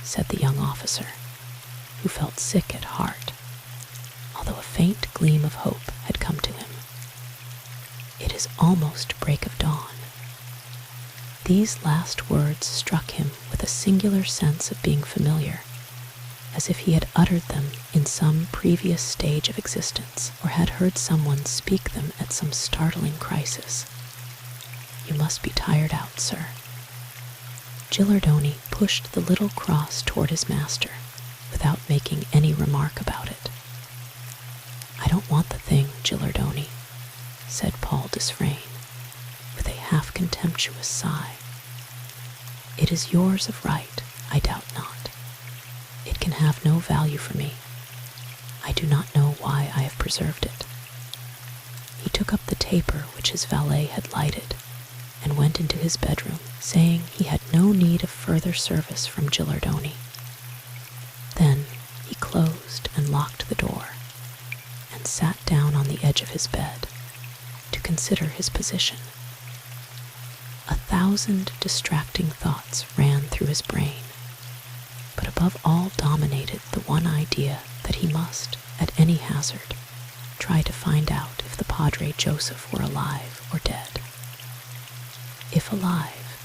Speaker 1: said the young officer, who felt sick at heart, although a faint gleam of hope had come to him. It is almost break of dawn. These last words struck him with a singular sense of being familiar, as if he had uttered them in some previous stage of existence, or had heard someone speak them at some startling crisis. You must be tired out, sir. Gilardoni pushed the little cross toward his master, without making any remark about it. I don't want the thing, Gilardoni, said Paul Desfrayne, with a half-contemptuous sigh. It is yours of right, I doubt not. It can have no value for me. I do not know why I have preserved it. He took up the taper which his valet had lighted, and went into his bedroom, saying he had no need of further service from Gilardoni. Then he closed and locked the door, and sat down on the edge of his bed to consider his position. 1,000 distracting thoughts ran through his brain, but above all dominated the one idea that he must, at any hazard, try to find out if the Padre Joseph were alive or dead. If alive,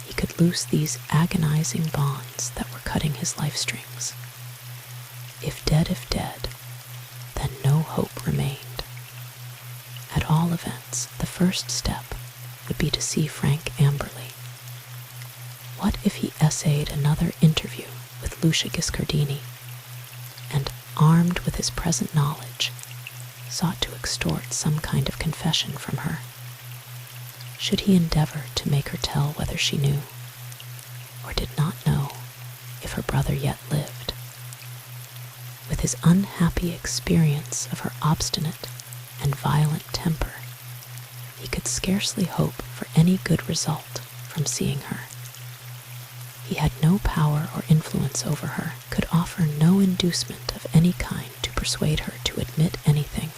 Speaker 1: he could loose these agonizing bonds that were cutting his life strings. If dead, then no hope remained. At all events, the first step would be to see Frank Amberley. What if he essayed another interview with Lucia Guiscardini, and, armed with his present knowledge, sought to extort some kind of confession from her? Should he endeavor to make her tell whether she knew, or did not know, if her brother yet lived? With his unhappy experience of her obstinate and violent temper, he could scarcely hope for any good result from seeing her. He had no power or influence over her, could offer no inducement of any kind to persuade her to admit anything.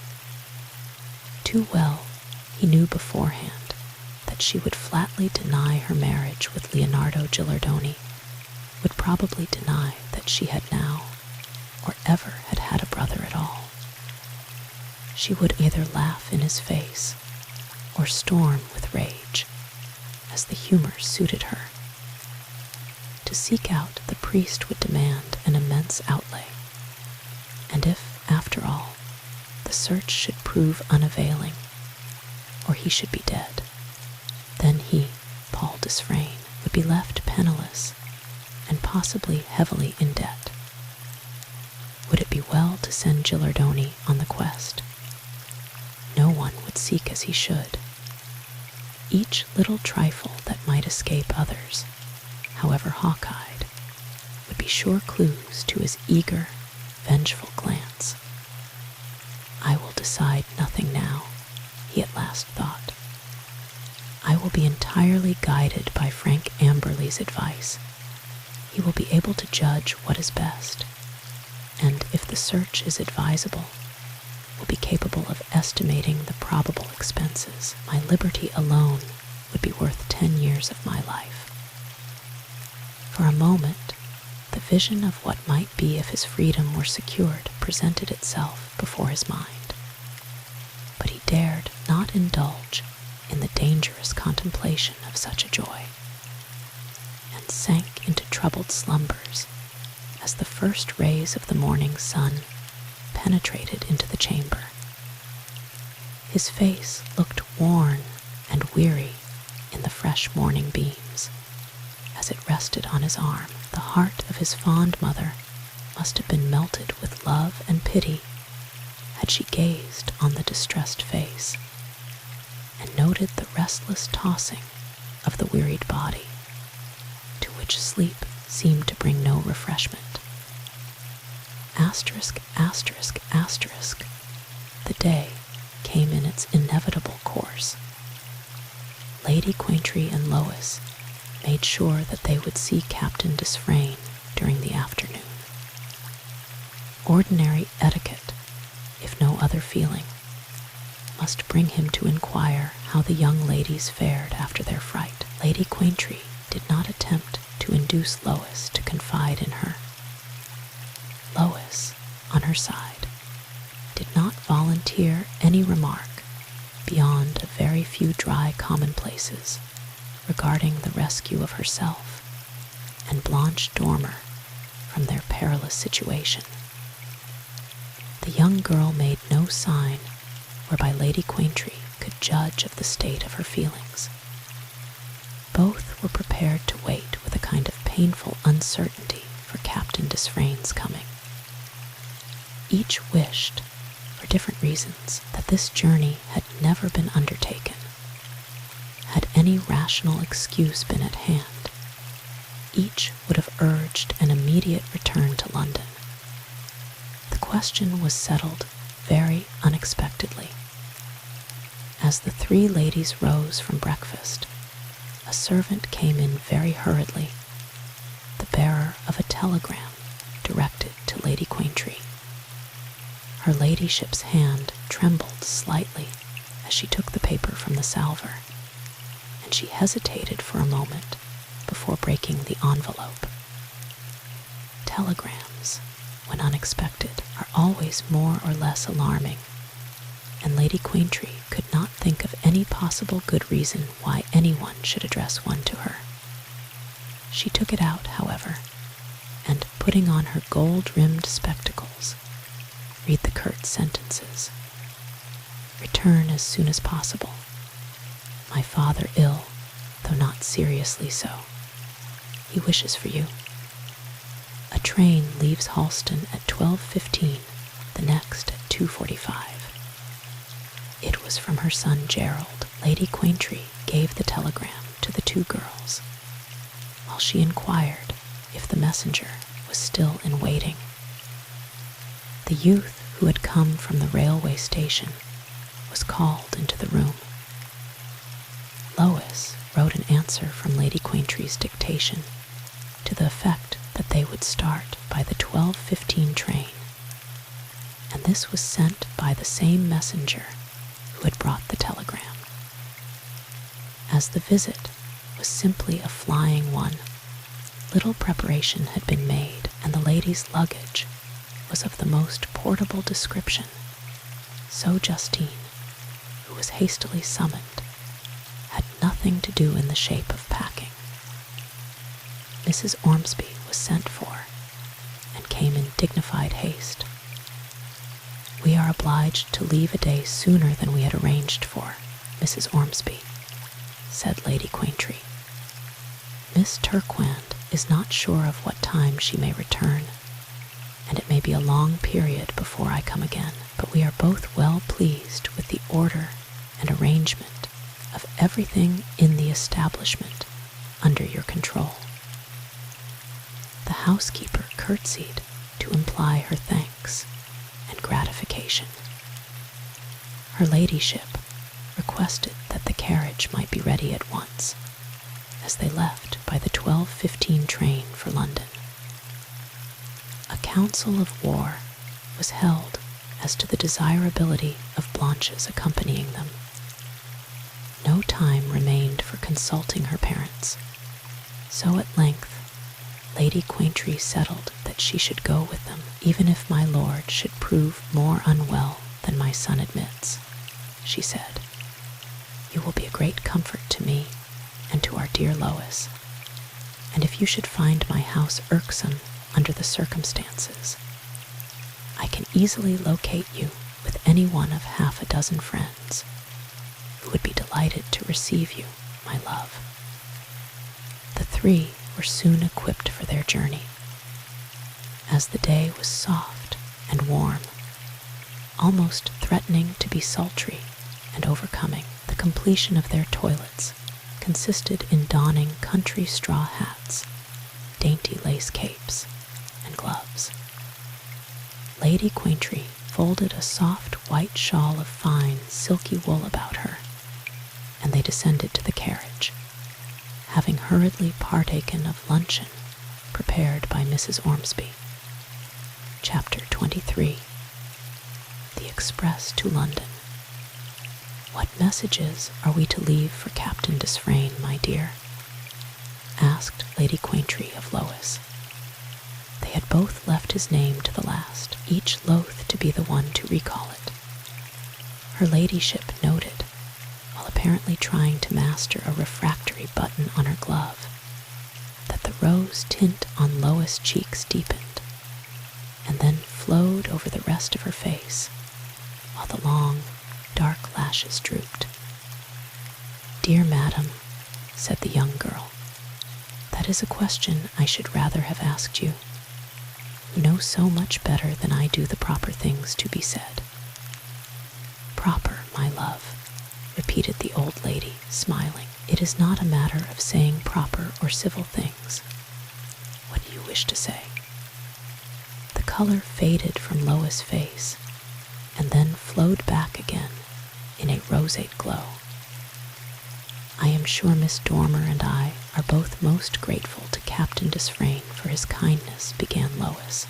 Speaker 1: Too well he knew beforehand that she would flatly deny her marriage with Leonardo Gilardoni, would probably deny that she had now, or ever had had a brother at all. she would either laugh in his face or storm with rage, as the humor suited her. To seek out the priest would demand an immense outlay, and if, after all, the search should prove unavailing, or he should be dead, then he, Paul Desfrayne, would be left penniless and possibly heavily in debt. Would it be well to send Gilardoni on the quest? No one would seek as he should. Each little trifle that might escape others, however hawk-eyed, would be sure clues to his eager, vengeful glance. I will decide nothing now, he at last thought. I will be entirely guided by Frank Amberley's advice. He will be able to judge what is best, and if the search is advisable, will be capable of estimating the probable expenses. My liberty alone would be worth 10 years of my life. For a moment, the vision of what might be if his freedom were secured presented itself before his mind. But he dared not indulge in the dangerous contemplation of such a joy, and sank into troubled slumbers as the first rays of the morning sun penetrated into the chamber. His face looked worn and weary in the fresh morning beams. As it rested on his arm, the heart of his fond mother must have been melted with love and pity had she gazed on the distressed face and noted the restless tossing of the wearied body, to which sleep seemed to bring no refreshment. Asterisk, asterisk, asterisk. The day came in its inevitable course. Lady Quaintree and Lois made sure that they would see Captain Desfrayne during the afternoon. Ordinary etiquette, if no other feeling, must bring him to inquire how the young ladies fared after their fright. Lady Quaintree did not attempt to induce Lois to confide in her. Lois, on her side, did not volunteer any remark beyond a very few dry commonplaces regarding the rescue of herself and Blanche Dormer from their perilous situation. The young girl made no sign whereby Lady Quaintree could judge of the state of her feelings. Both were prepared to wait with a kind of painful uncertainty for Captain Desfrayne's coming. Each wished, for different reasons, that this journey had never been undertaken. Had any rational excuse been at hand, each would have urged an immediate return to London. The question was settled very unexpectedly. As the three ladies rose from breakfast, a servant came in very hurriedly, the bearer of a telegram directed to Lady Quaintree. Her ladyship's hand trembled slightly as she took the paper from the salver, and she hesitated for a moment before breaking the envelope. Telegrams, when unexpected, are always more or less alarming, and Lady Quaintree could not think of any possible good reason why anyone should address one to her. She took it out, however, and, putting on her gold-rimmed spectacles, read the curt sentences. Return as soon as possible. My father ill, though not seriously so. He wishes for you. A train leaves Halston at 12:15, the next at 2:45. It was from her son Gerald. Lady Quaintree gave the telegram to the two girls, while she inquired if the messenger was still in waiting. The youth who had come from the railway station was called into the room. Lois wrote an answer from Lady Quaintree's dictation to the effect that they would start by the 12:15 train, and this was sent by the same messenger who had brought the telegram. As the visit was simply a flying one, little preparation had been made, and the ladies' luggage was of the most portable description, So Justine, who was hastily summoned, had nothing to do in the shape of packing. Mrs. Ormsby was sent for, and came in dignified haste. "We are obliged to leave a day sooner than we had arranged for, Mrs. Ormsby," said Lady Quaintree. "Miss Turquand is not sure of what time she may return, and it may be a long period before I come again, but we are both well pleased with the order and arrangement of everything in the establishment under your control." The housekeeper curtsied to imply her thanks and gratification. Her ladyship requested that the carriage might be ready at once, as they left by the 12:15 train for London. A council of war was held as to the desirability of Blanche's accompanying them. No time remained for consulting her parents, so at length Lady Quaintree settled that she should go with them, even if my lord should prove more unwell than my son admits. She said, "You will be a great comfort to me and to our dear Lois, and if you should find my house irksome under the circumstances, I can easily locate you with any one of half a dozen friends who would be delighted to receive you, my love." The three were soon equipped for their journey. As the day was soft and warm, almost threatening to be sultry and overcoming, the completion of their toilets consisted in donning country straw hats, dainty lace capes, and gloves. Lady Quaintree folded a soft white shawl of fine, silky wool about her, and they descended to the carriage, having hurriedly partaken of luncheon prepared by Mrs. Ormsby. Chapter 23. The Express to London. "What messages are we to leave for Captain Desfrayne, my dear?" asked Lady Quaintree of Lois. They had both left his name to the last, each loath to be the one to recall it. Her ladyship noted, while apparently trying to master a refractory button on her glove, that the rose tint on Lois' cheeks deepened, and then flowed over the rest of her face, while the long, dark lashes drooped. "Dear madam," said the young girl, "that is a question I should rather have asked you. You know so much better than I do the proper things to be said." "Proper, my love," repeated the old lady, smiling. "It is not a matter of saying proper or civil things. What do you wish to say?" The color faded from Lois' face, and then flowed back again in a roseate glow. "I am sure Miss Dormer and I are both most grateful to Captain Desfrayne for his kindness," began Lois.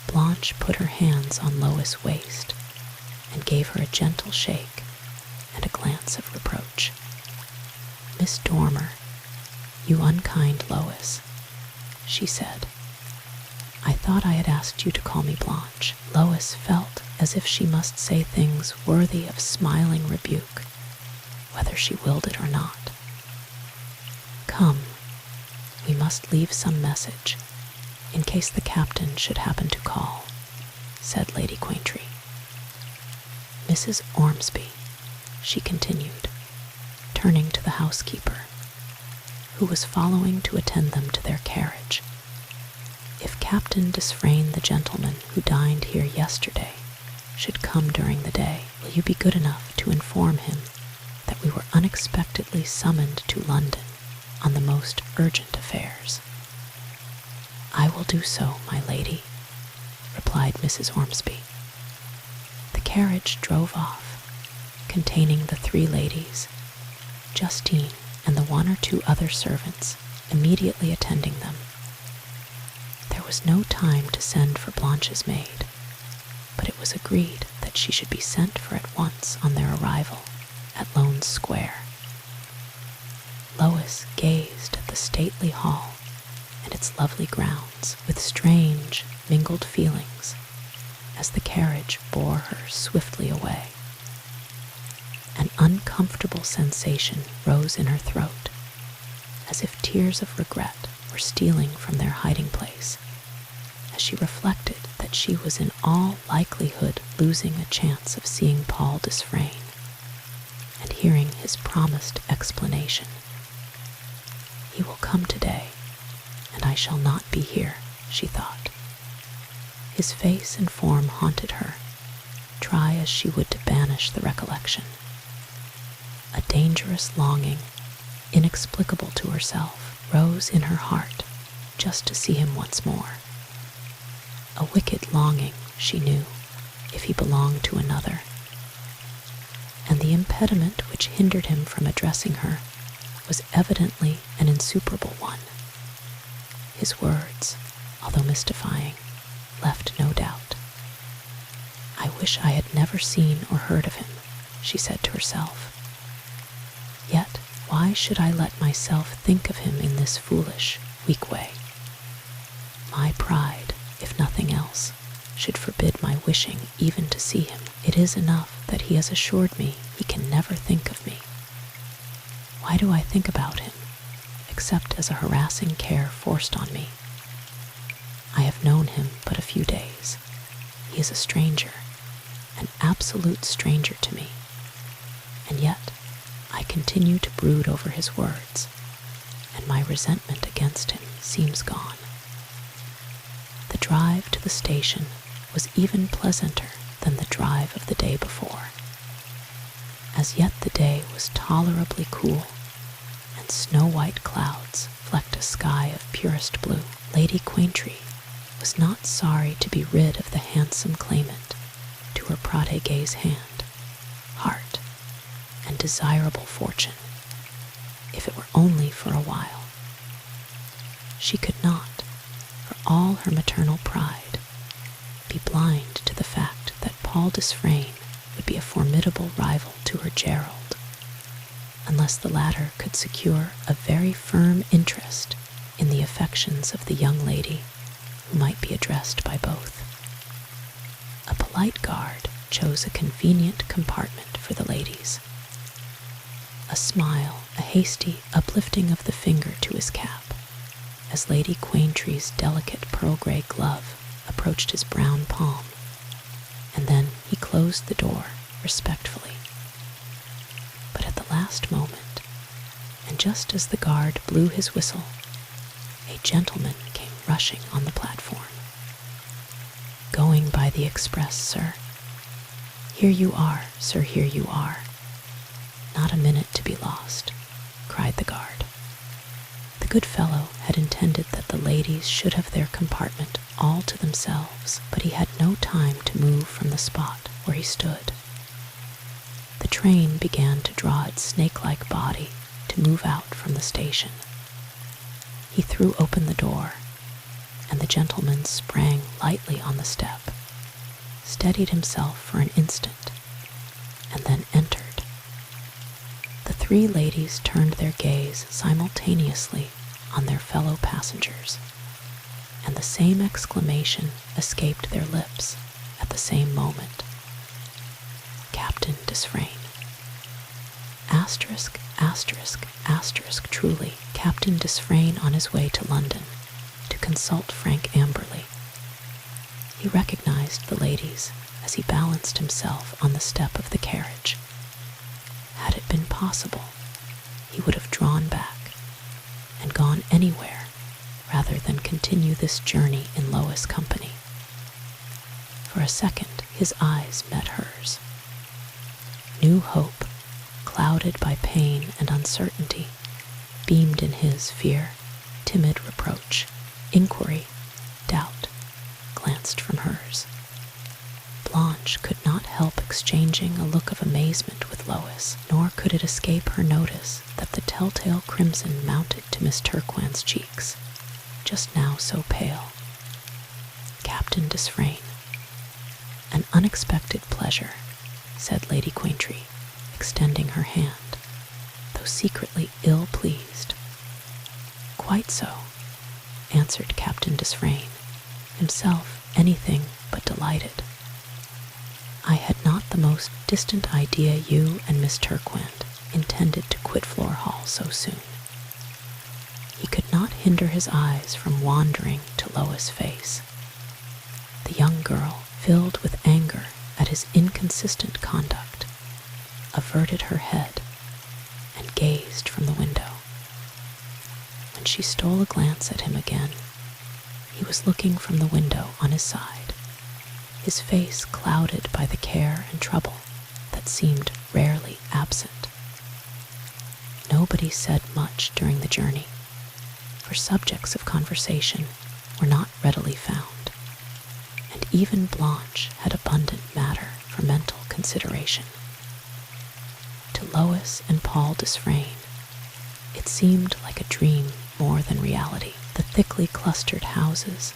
Speaker 1: Blanche put her hands on Lois' waist and gave her a gentle shake and a glance of reproach. "Miss Dormer, you unkind Lois," she said. "I thought I had asked you to call me Blanche." Lois felt as if she must say things worthy of smiling rebuke, whether she willed it or not. "Come, we must leave some message, in case the captain should happen to call," said Lady Quaintree. "Mrs. Ormsby," she continued, turning to the housekeeper, who was following to attend them to their carriage, "if Captain Desfrayne, the gentleman who dined here yesterday, should come during the day, will you be good enough to inform him that we were unexpectedly summoned to London on the most urgent affairs?" "I will do so, my lady," replied Mrs. Ormsby. The carriage drove off, containing the three ladies, Justine and the one or two other servants immediately attending them. There was no time to send for Blanche's maid, but it was agreed that she should be sent for at once on their arrival at Lowndes Square. Lois gazed at the stately hall and its lovely grounds with strange, mingled feelings, as the carriage bore her swiftly away. An uncomfortable sensation rose in her throat, as if tears of regret were stealing from their hiding place, as she reflected that she was in all likelihood losing a chance of seeing Paul Desfrayne and hearing his promised explanation. "He will come today, and I shall not be here," she thought. His face and form haunted her, try as she would to banish the recollection. A dangerous longing, inexplicable to herself, rose in her heart just to see him once more. A wicked longing, she knew, if he belonged to another. And the impediment which hindered him from addressing her was evidently an insuperable one. His words, although mystifying, left no doubt. "I wish I had never seen or heard of him," she said to herself. "Yet why should I let myself think of him in this foolish, weak way? My pride, if nothing else, should forbid my wishing even to see him. It is enough that he has assured me he can never think of me. Why do I think about him, except as a harassing care forced on me? I have known him but a few days. He is a stranger, an absolute stranger to me, and yet I continue to brood over his words, and my resentment against him seems gone." The drive to the station was even pleasanter than the drive of the day before. As yet the day was tolerably cool, and snow-white clouds flecked a sky of purest blue. Lady Quaintree was not sorry to be rid of the handsome claimant to her protege's hand, heart, and desirable fortune, if it were only for a while. She could not, for all her maternal pride, be blind to the fact that Paul Desfrayne would be a formidable rival to her Gerald, unless the latter could secure a very firm interest in the affections of the young lady who might be addressed by both. A polite guard chose a convenient compartment for the ladies. A smile, a hasty uplifting of the finger to his cap, as Lady Quaintree's delicate pearl-gray glove approached his brown palm, and then he closed the door respectfully. But at the last moment, and just as the guard blew his whistle, a gentleman came rushing on the platform. "Going by the express, sir." "Here you are, sir, here you are. Not a minute to be lost," cried the guard. The good fellow had intended that the ladies should have their compartment all to themselves, but he had no time to move from the spot where he stood. The train began to draw its snake-like body to move out from the station. He threw open the door, and the gentleman sprang lightly on the step, steadied himself for an instant, and then entered. The three ladies turned their gaze simultaneously on their fellow passengers, and the same exclamation escaped their lips at the same moment. Captain Desfrayne. Asterisk, asterisk, asterisk, truly, Captain Desfrayne on his way to London to consult Frank Amberley. He recognized the ladies as he balanced himself on the step of the carriage. Had it been possible, he would have drawn back and gone anywhere rather than continue this journey in Lois' company. For a second, his eyes met hers. New hope, clouded by pain and uncertainty, beamed in his. Fear, timid reproach, inquiry, doubt glanced from hers. Blanche could not help exchanging a look of amazement with Lois, nor could it escape her notice that the telltale crimson mounted to Miss Turquoine's cheeks, just now so pale. Captain Desfrayne. "An unexpected pleasure," said Lady Quaintree, extending her hand, though secretly ill-pleased. "Quite so," answered Captain Desfrayne, himself anything but delighted. I had not the most distant idea you and Miss Turquand intended to quit Floor Hall so soon. He could not hinder his eyes from wandering to Lois' face. The young girl, filled with anger at his inconsistent conduct, averted her head and gazed from the window. When she stole a glance at him again, he was looking from the window on his side, his face clouded by the care and trouble that seemed rarely absent. Nobody said much during the journey, for subjects of conversation were not readily found, and even Blanche had abundant matter for mental consideration. To Lois and Paul Desfrayne, it seemed like a dream more than reality. The thickly clustered houses,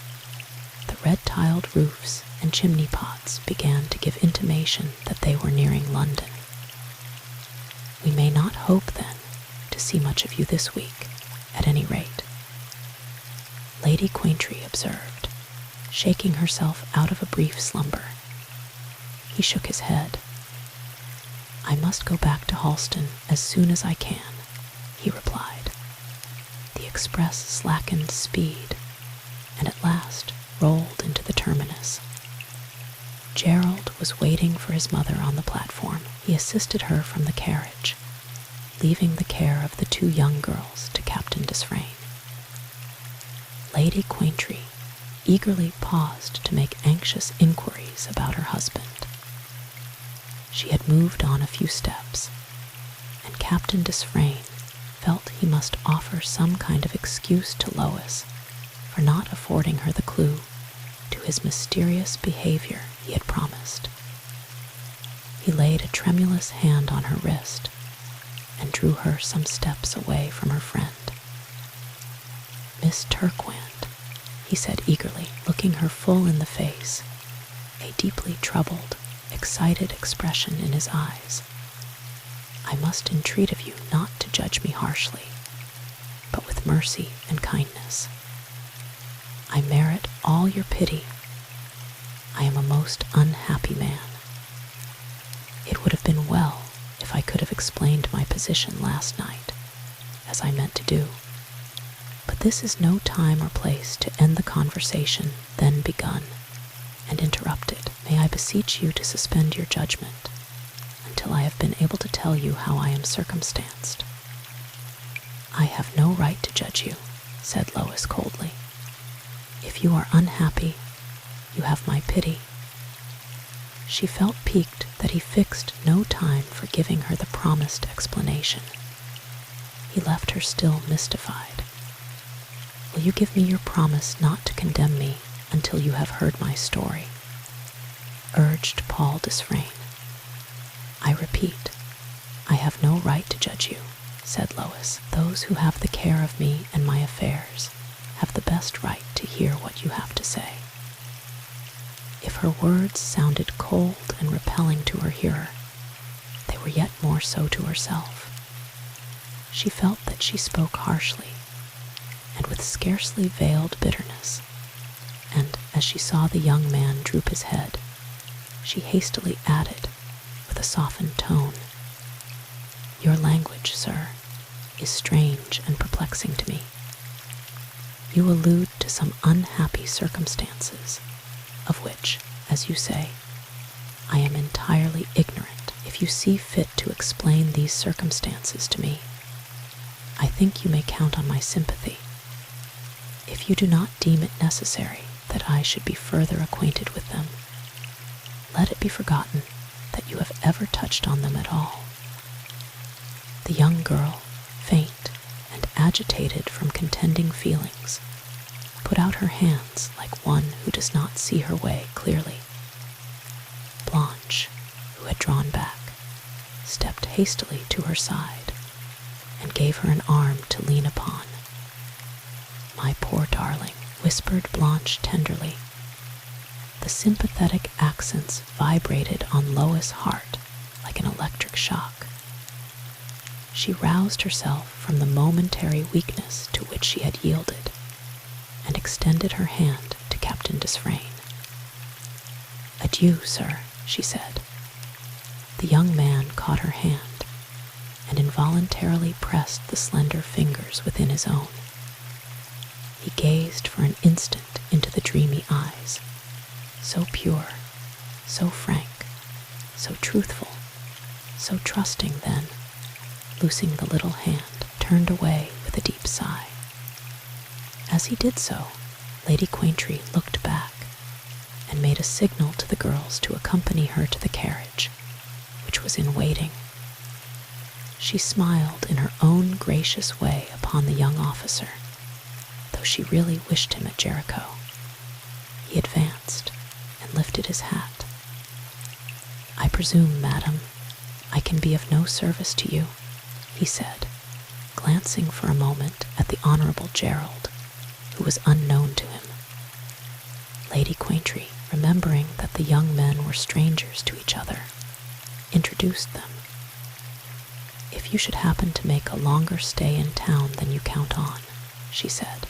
Speaker 1: the red-tiled roofs and chimney pots began to give intimation that they were nearing London. We may not hope, then, to see much of you this week, at any rate, Lady Quaintree observed, shaking herself out of a brief slumber. He shook his head. I must go back to Halston as soon as I can, he replied. The express slackened speed, and at last rolled into the terminus. Gerald was waiting for his mother on the platform. He assisted her from the carriage, leaving the care of the two young girls to Captain Desfrayne. Lady Quaintree eagerly paused to make anxious inquiries about her husband. She had moved on a few steps, and Captain Desfrayne felt he must offer some kind of excuse to Lois for not affording her the clue to his mysterious behavior he had promised. He laid a tremulous hand on her wrist and drew her some steps away from her friend. Miss Turquand, he said eagerly, looking her full in the face, a deeply troubled, excited expression in his eyes. I must entreat of you not to judge me harshly, but with mercy and kindness. I merit all your pity. I am a most unhappy man. It would have been well if I could have explained my position last night, as I meant to do. But this is no time or place to end the conversation then begun and interrupted. May I beseech you to suspend your judgment until I have been able to tell you how I am circumstanced. I have no right to judge you, said Lois coldly. If you are unhappy, you have my pity. She felt piqued that he fixed no time for giving her the promised explanation. He left her still mystified. Will you give me your promise not to condemn me until you have heard my story? Urged Paul Desfrayne. I repeat, I have no right to judge you, said Lois. Those who have the care of me and my affairs have the best right to hear what you have to say. If her words sounded cold and repelling to her hearer, they were yet more so to herself. She felt that she spoke harshly, and with scarcely veiled bitterness, and as she saw the young man droop his head, she hastily added, with a softened tone, Your language, sir, is strange and perplexing to me. You allude to some unhappy circumstances, of which, as you say, I am entirely ignorant. If you see fit to explain these circumstances to me, I think you may count on my sympathy. If you do not deem it necessary that I should be further acquainted with them, let it be forgotten that you have ever touched on them at all. The young girl, faint and agitated from contending feelings, put out her hands like one who does not see her way clearly. Blanche, who had drawn back, stepped hastily to her side and gave her an arm to lean upon. My poor darling, whispered Blanche tenderly. The sympathetic accents vibrated on Lois' heart like an electric shock. She roused herself from the momentary weakness to which she had yielded and extended her hand to Captain Desfrayne. Adieu, sir, she said. The young man caught her hand and involuntarily pressed the slender fingers within his own. He gazed for an instant into the dreamy eyes, so pure, so frank, so truthful, so trusting, then, loosing the little hand, turned away with a deep sigh. As he did so, Lady Quaintree looked back and made a signal to the girls to accompany her to the carriage, which was in waiting. She smiled in her own gracious way upon the young officer, though she really wished him at Jericho. He advanced and lifted his hat. "I presume, madam, I can be of no service to you," he said, glancing for a moment at the Honorable Gerald, who was unknown to him. Lady Quaintree, remembering that the young men were strangers to each other, introduced them. "If you should happen to make a longer stay in town than you count on," she said,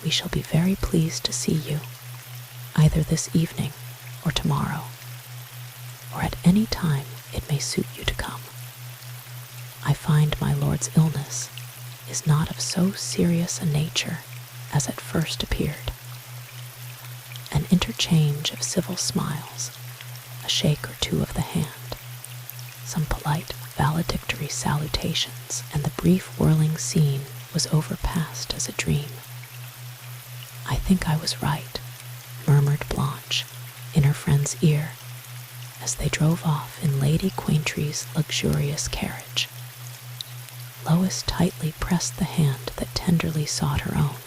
Speaker 1: "we shall be very pleased to see you, either this evening or tomorrow, or at any time it may suit you to come. I find my lord's illness is not of so serious a nature as at first appeared." An interchange of civil smiles, a shake or two of the hand, some polite valedictory salutations, and the brief whirling scene was overpassed as a dream. "I think I was right," murmured Blanche in her friend's ear as they drove off in Lady Quaintree's luxurious carriage. Lois tightly pressed the hand that tenderly sought her own,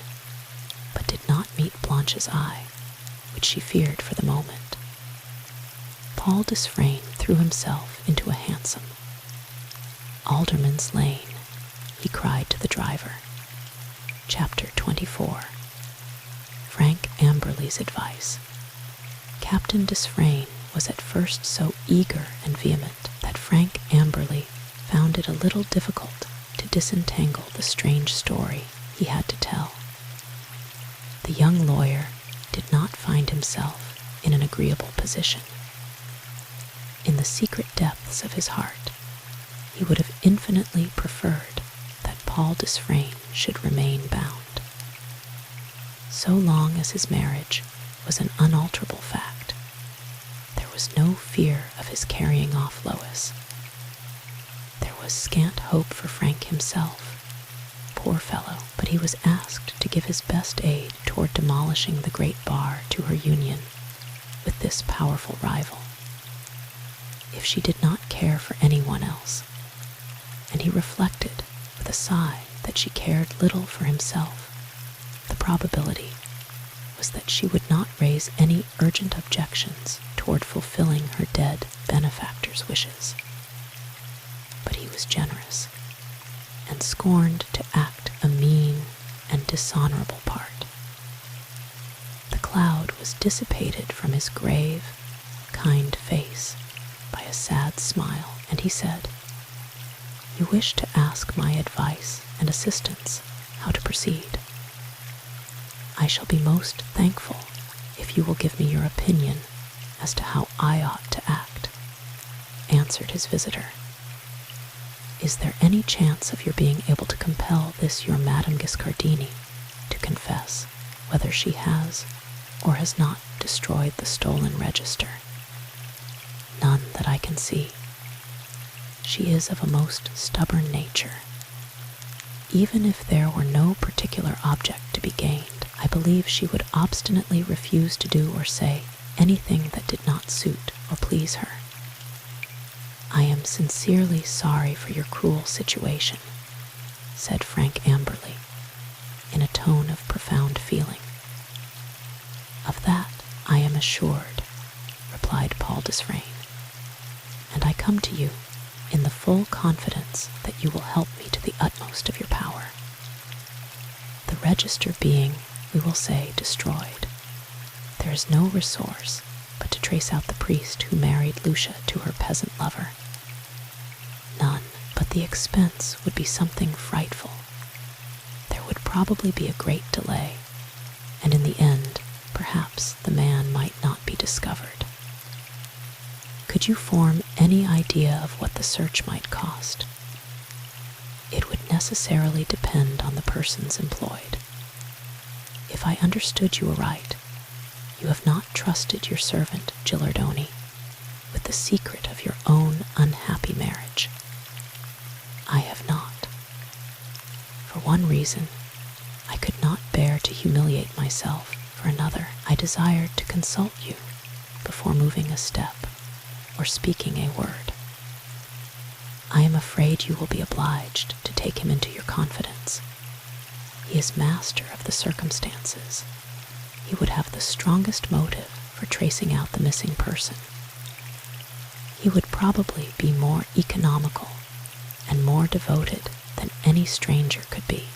Speaker 1: but did not meet Blanche's eye, which she feared for the moment. Paul Desfrayne threw himself into a hansom. "Alderman's Lane," he cried to the driver. Chapter 24. Frank Amberley's Advice. Captain Desfrayne was at first so eager and vehement that Frank Amberley found it a little difficult to disentangle the strange story he had to tell. The young lawyer did not find himself in an agreeable position. In the secret depths of his heart, he would have infinitely preferred that Paul Desfrayne should remain bound. So long as his marriage was an unalterable fact, there was no fear of his carrying off Lois. There was scant hope for Frank himself, poor fellow, but he was asked to give his best aid toward demolishing the great bar to her union with this powerful rival. If she did not care for anyone else, and he reflected with a sigh that she cared little for himself, the probability was that she would not raise any urgent objections toward fulfilling her dead benefactor's wishes. But he was generous, and scorned to act a mean and dishonorable part. The cloud was dissipated from his grave, kind face by a sad smile, and he said, "You wish to ask my advice and assistance how to proceed. I shall be most thankful if you will give me your opinion as to how I ought to act," answered his visitor. "Is there any chance of your being able to compel this your Madame Giscardini to confess whether she has or has not destroyed the stolen register?" "None that I can see. She is of a most stubborn nature. Even if there were no particular object to be gained, I believe she would obstinately refuse to do or say anything that did not suit or please her. I am sincerely sorry for your cruel situation," said Frank Amberley, in a tone of profound feeling. "Of that I am assured," replied Paul Desfrayne, "and I come to you in the full confidence that you will help me to the utmost of your power. The register being, we will say, destroyed, there is no resource but to trace out the priest who married Lucia to her peasant lover. None, but the expense would be something frightful. There would probably be a great delay, and in the end, perhaps the man might not be discovered. Could you form any idea of what the search might cost? It would necessarily depend on the persons employed. If I understood you aright, you have not trusted your servant, Gilardoni, with the secret of your own unhappy marriage. I have not. For one reason, I could not bear to humiliate myself. For another, I desired to consult you before moving a step or speaking a word. I am afraid you will be obliged to take him into your confidence. He is master of the circumstances. He would have the strongest motive for tracing out the missing person. He would probably be more economical and more devoted than any stranger could be.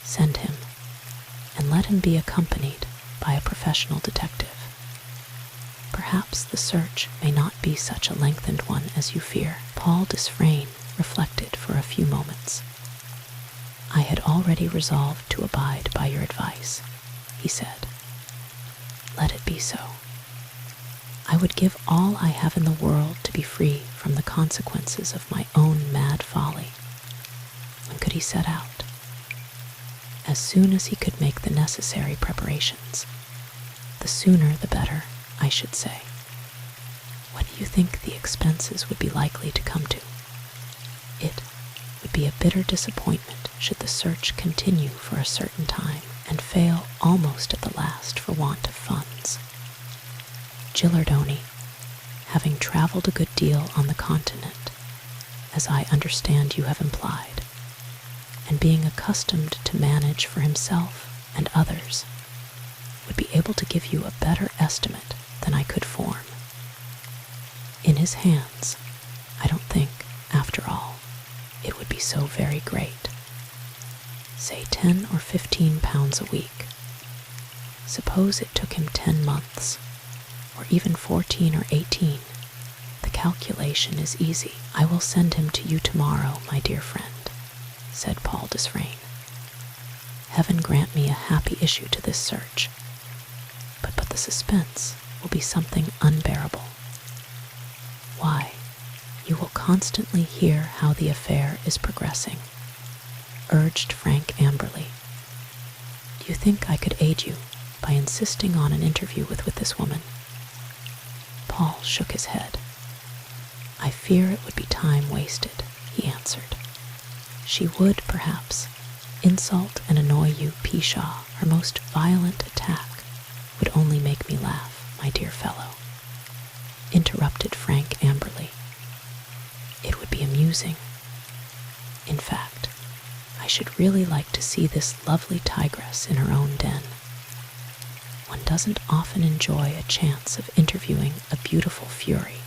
Speaker 1: Send him, and let him be accompanied by a professional detective. Perhaps the search may not be such a lengthened one as you fear. Paul Desfrayne reflected for a few moments. I had already resolved to abide by your advice, he said. Let it be so. I would give all I have in the world to be free from the consequences of my own mad folly. When could he set out? As soon as he could make the necessary preparations. The sooner the better, I should say. What do you think the expenses would be likely to come to? It would be a bitter disappointment should the search continue for a certain time and fail almost at the last for want of funds. Gilardoni, having traveled a good deal on the continent, as I understand you have implied, and being accustomed to manage for himself and others, would be able to give you a better estimate than I could form. In his hands, I don't think, after all, it would be so very great. Say 10 or 15 pounds a week. Suppose it took him 10 months, or even 14 or 18. The calculation is easy. I will send him to you tomorrow, my dear friend, said Paul Desfrayne. Heaven grant me a happy issue to this search. But the suspense will be something unbearable. Why, you will constantly hear how the affair is progressing, urged Frank Amberley. Do you think I could aid you by insisting on an interview with this woman? Paul shook his head. I fear it would be time wasted, he answered. She would, perhaps, insult and annoy you, Pshaw. Her most violent attack would only make me laugh, my dear fellow, interrupted Frank Amberley. It would be amusing. In fact, I should really like to see this lovely tigress in her own den. One doesn't often enjoy a chance of interviewing a beautiful fury.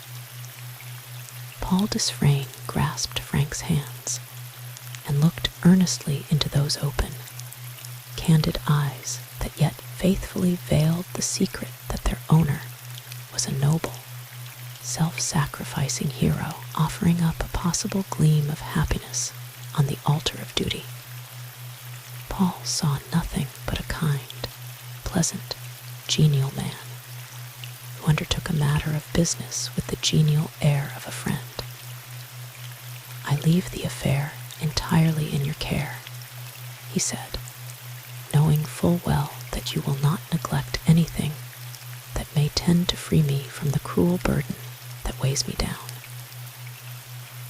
Speaker 1: Paul Desfrayne grasped Frank's hands and looked earnestly into those open, candid eyes that yet faithfully veiled the secret that their owner was a noble, self-sacrificing hero offering up a possible gleam of happiness on the altar of duty. Paul saw nothing but a kind, pleasant, genial man who undertook a matter of business with the genial air of a friend. I leave the affair entirely in your care, he said, knowing full well that you will not neglect anything that may tend to free me from the cruel burden that weighs me down.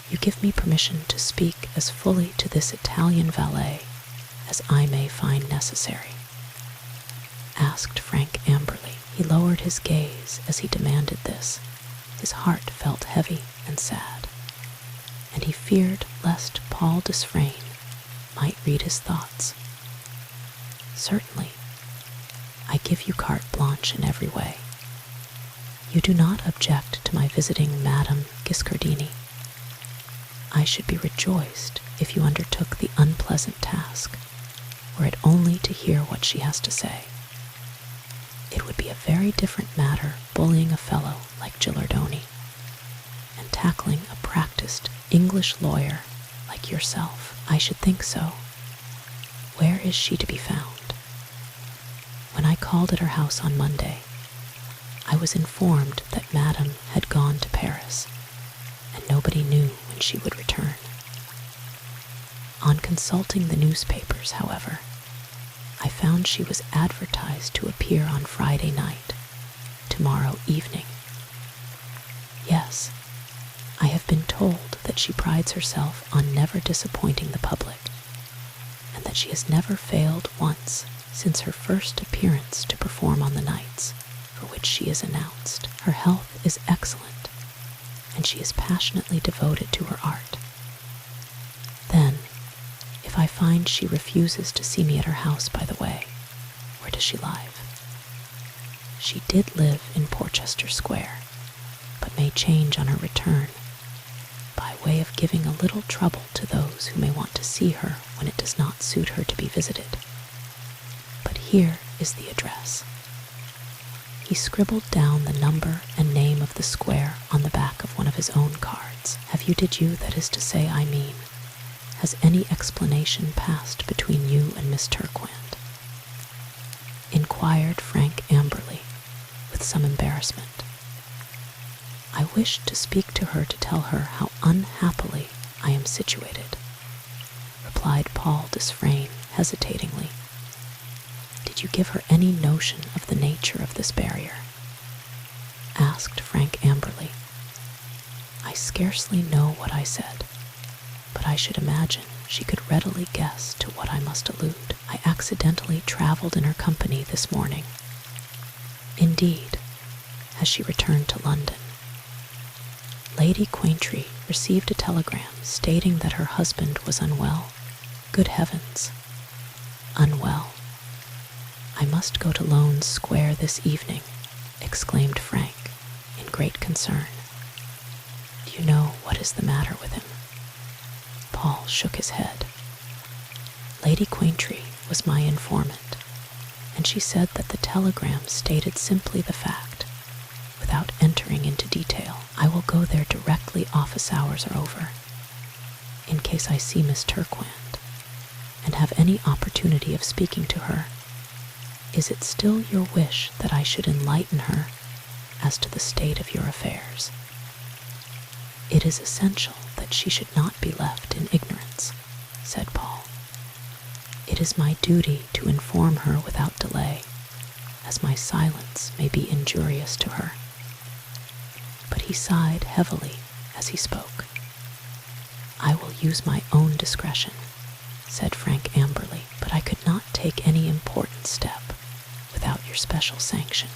Speaker 1: You give me permission to speak as fully to this Italian valet as I may find necessary, asked Frank Amberley. He lowered his gaze as he demanded this. His heart felt heavy and sad, and he feared lest Paul Desfrayne might read his thoughts. Certainly, I give you carte blanche in every way. You do not object to my visiting Madame Giscardini. I should be rejoiced if you undertook the unpleasant task, were it only to hear what she has to say. It would be a very different matter bullying a fellow like Gilardoni and tackling a practiced English lawyer like yourself. I should think so. Where is she to be found? When I called at her house on Monday, I was informed that Madame had gone to Paris, and nobody knew when she would return. On consulting the newspapers, however, I found she was advertised to appear on Friday night, tomorrow evening. Yes, I have been told that she prides herself on never disappointing the public, and that she has never failed once since her first appearance to perform on the nights for which she is announced. Her health is excellent, and she is passionately devoted to her art. Then, if I find she refuses to see me at her house by the way, where does she live? She did live in Porchester Square, but may change on her return, by way of giving a little trouble to those who may want to see her when it does not suit her to be visited. But here is the address. He scribbled down the number and name of the square on the back of one of his own cards. Did you, that is to say, I mean, has any explanation passed between you and Miss Turquand? Inquired Frank Amberley, with some embarrassment. I wished to speak to her to tell her how unhappily I am situated, replied Paul Desfrayne hesitatingly. Did you give her any notion of the nature of this barrier? Asked Frank Amberley. I scarcely know what I said, but I should imagine she could readily guess to what I must allude. I accidentally traveled in her company this morning. Indeed, has she returned to London? Lady Quaintree received a telegram stating that her husband was unwell. Good heavens, unwell. I must go to Lowndes Square this evening, exclaimed Frank, in great concern. Do you know what is the matter with him? Paul shook his head. Lady Quaintree was my informant, and she said that the telegram stated simply the fact, without entering into detail. I will go there directly office hours are over, in case I see Miss Turquand, and have any opportunity of speaking to her. Is it still your wish that I should enlighten her as to the state of your affairs? It is essential that she should not be left in ignorance, said Paul. It is my duty to inform her without delay, as my silence may be injurious to her. But he sighed heavily as he spoke. I will use my own discretion, said Frank Amberley, but I could not take any important step without your special sanction.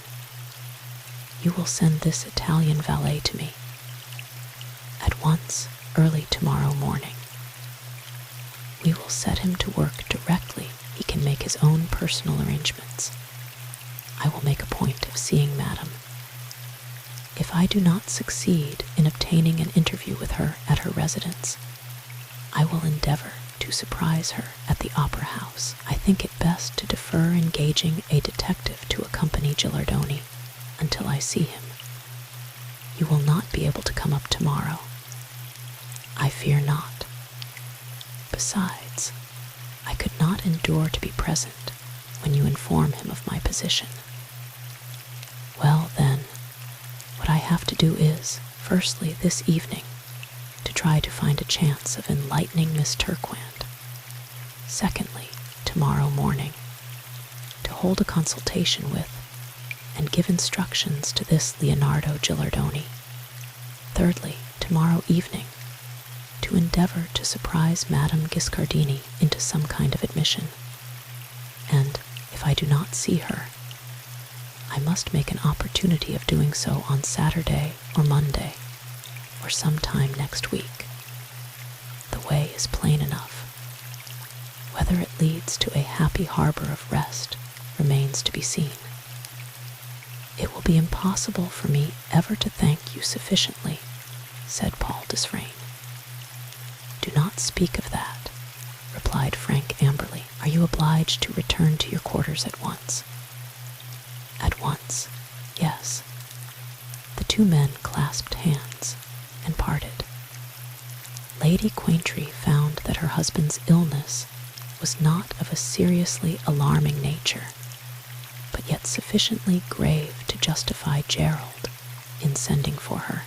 Speaker 1: You will send this Italian valet to me at once, early tomorrow morning. We will set him to work directly he can make his own personal arrangements. I will make a point of seeing Madame. If I do not succeed in obtaining an interview with her at her residence, I will endeavor to surprise her at the Opera House. I think it best to defer engaging a detective to accompany Gilardoni until I see him. You will not be able to come up tomorrow. I fear not. Besides, I could not endure to be present when you inform him of my position. Well, then, what I have to do is, firstly this evening, to try to find a chance of enlightening Miss Turquand. Secondly, tomorrow morning, to hold a consultation with and give instructions to this Leonardo Gilardoni. Thirdly, tomorrow evening, to endeavor to surprise Madame Giscardini into some kind of admission. And, if I do not see her, I must make an opportunity of doing so on Saturday or Monday, or sometime next week. The way is plain enough. Whether it leads to a happy harbor of rest remains to be seen. It will be impossible for me ever to thank you sufficiently, said Paul Desfrayne. Do not speak of that, replied Frank Amberley. Are you obliged to return to your quarters at once? At once, yes. The two men clasped hands and parted. Lady Quaintree found that her husband's illness was not of a seriously alarming nature, but yet sufficiently grave to to justify Gerald in sending for her.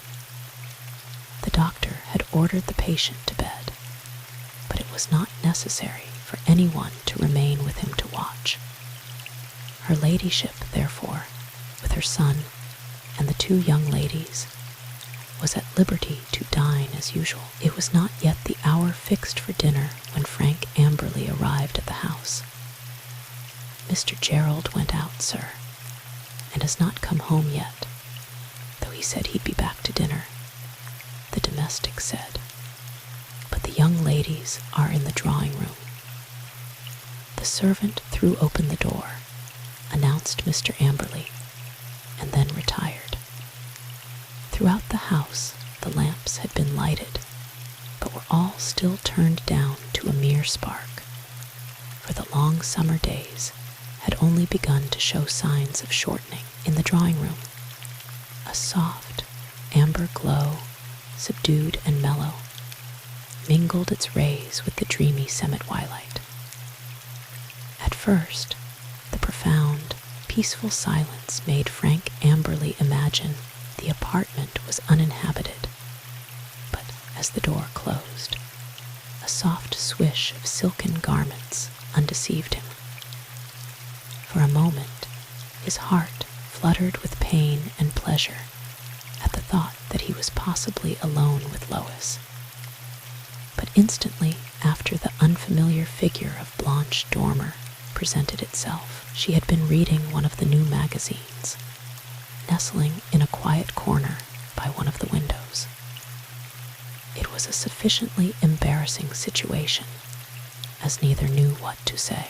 Speaker 1: The doctor had ordered the patient to bed, but it was not necessary for anyone to remain with him to watch. Her ladyship, therefore, with her son and the two young ladies, was at liberty to dine as usual. It was not yet the hour fixed for dinner when Frank Amberley arrived at the house. "Mr. Gerald went out, sir, and has not come home yet, though he said he'd be back to dinner," the domestic said. "But the young ladies are in the drawing room." The servant threw open the door, announced Mr. Amberley, and then retired. Throughout the house the lamps had been lighted, but were all still turned down to a mere spark, for the long summer days had only begun to show signs of shortening. In the drawing room, a soft amber glow, subdued and mellow, mingled its rays with the dreamy semi-twilight. At first, the profound, peaceful silence made Frank Amberley imagine the apartment was uninhabited, but as the door closed, a soft swish of silken garments undeceived him. For a moment, his heart fluttered with pain and pleasure at the thought that he was possibly alone with Lois. But instantly after the unfamiliar figure of Blanche Dormer presented itself, she had been reading one of the new magazines, nestling in a quiet corner by one of the windows. It was a sufficiently embarrassing situation, as neither knew what to say.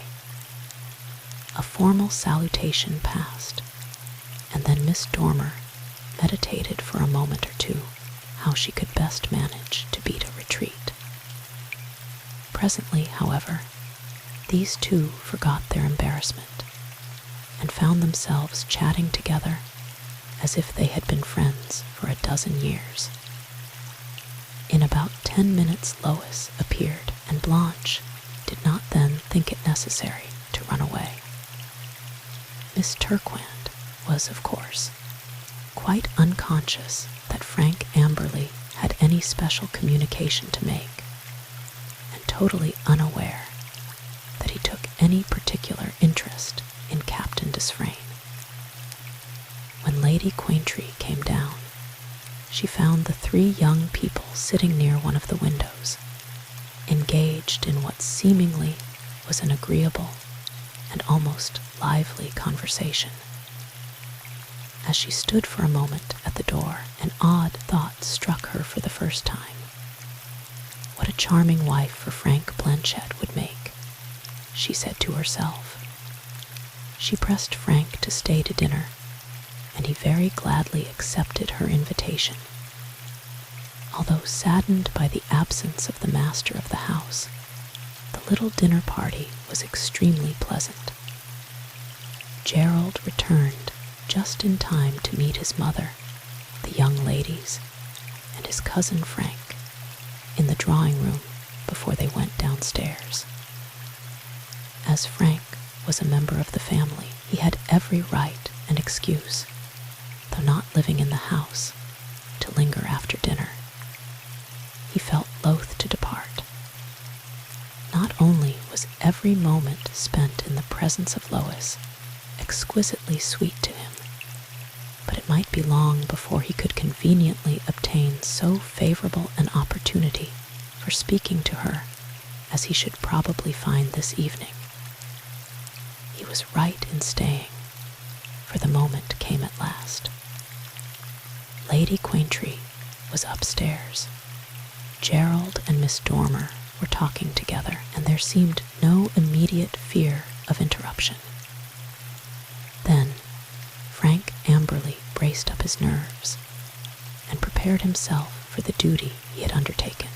Speaker 1: A formal salutation passed, and then Miss Dormer meditated for a moment or two how she could best manage to beat a retreat. Presently, however, these two forgot their embarrassment and found themselves chatting together as if they had been friends for a dozen years. In about 10 minutes Lois appeared, and Blanche did not then think it necessary to run away. Miss Turquand was, of course, quite unconscious that Frank Amberley had any special communication to make, and totally unaware that he took any particular interest in Captain Desfrayne. When Lady Quaintree came down, she found the three young people sitting near one of the windows, engaged in what seemingly was an agreeable and almost lively conversation. As she stood for a moment at the door, an odd thought struck her for the first time. What a charming wife for Frank Blanchette would make, she said to herself. She pressed Frank to stay to dinner, and he very gladly accepted her invitation. Although saddened by the absence of the master of the house, the little dinner party was extremely pleasant. Gerald returned just in time to meet his mother, the young ladies, and his cousin Frank in the drawing room before they went downstairs. As Frank was a member of the family, he had every right and excuse, though not living in the house, to linger after dinner. He felt loath to depart. Not only was every moment spent in the presence of Lois exquisitely sweet to him, but it might be long before he could conveniently obtain so favorable an opportunity for speaking to her as he should probably find this evening. He was right in staying, for the moment came at last. Lady Quaintree was upstairs. Gerald and Miss Dormer were talking together, and there seemed no immediate fear of interruption. Then Frank Amberley braced up his nerves and prepared himself for the duty he had undertaken.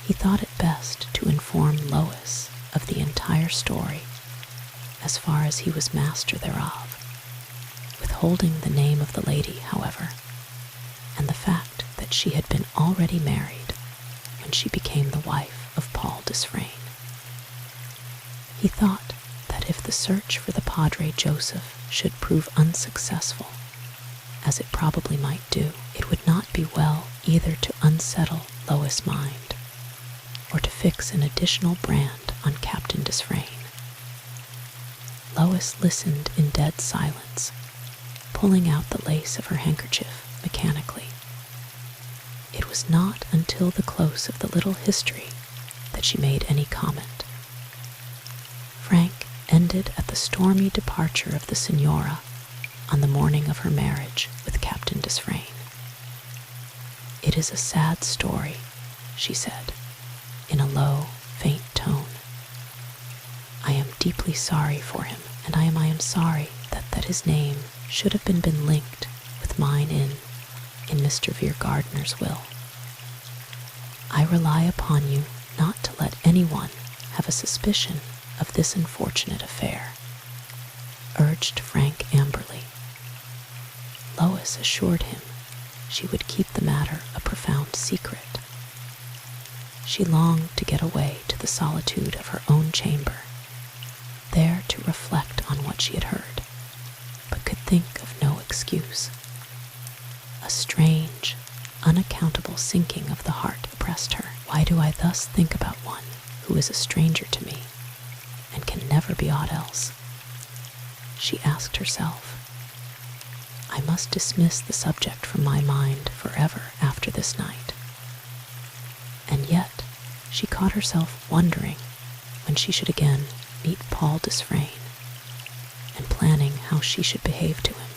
Speaker 1: He thought it best to inform Lois of the entire story, as far as he was master thereof, withholding the name of the lady, however, and the fact that she had been already married when she became the wife of Paul Desfrayne. He thought that if the search for the Padre Joseph should prove unsuccessful, as it probably might do, it would not be well either to unsettle Lois' mind or to fix an additional brand on Captain Desfrayne. Lois listened in dead silence, pulling out the lace of her handkerchief mechanically. It was not until the close of the little history that she made any comment. Frank ended at the stormy departure of the Signora on the morning of her marriage with Captain Desfrayne. "It is a sad story," she said, in a low, faint tone. "I am deeply sorry for him, and I am sorry that his name should have been linked with mine in Mr. Vere-Gardiner's will. I rely upon you not to let anyone have a suspicion of this unfortunate affair," urged Frank amberly. Lois assured him she would keep the matter a profound secret. She longed to get away to the solitude of her own chamber, there to reflect on what she had heard, but could think of no excuse. A strange, unaccountable sinking of the heart oppressed her. Why do I thus think about one who is a stranger to me and can never be aught else? She asked herself. I must dismiss the subject from my mind forever after this night. And yet she caught herself wondering when she should again meet Paul Desfrayne, and planning how she should behave to him.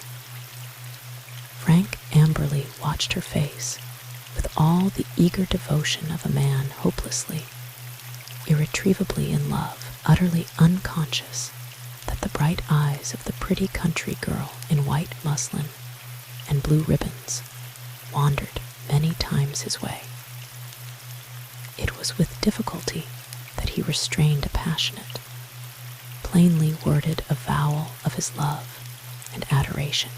Speaker 1: Frank amberly watched her face with all the eager devotion of a man hopelessly, irretrievably in love, utterly unconscious that the bright eyes of the pretty country girl in white muslin and blue ribbons wandered many times his way. It was with difficulty that he restrained a passionate, plainly worded avowal of his love and adoration,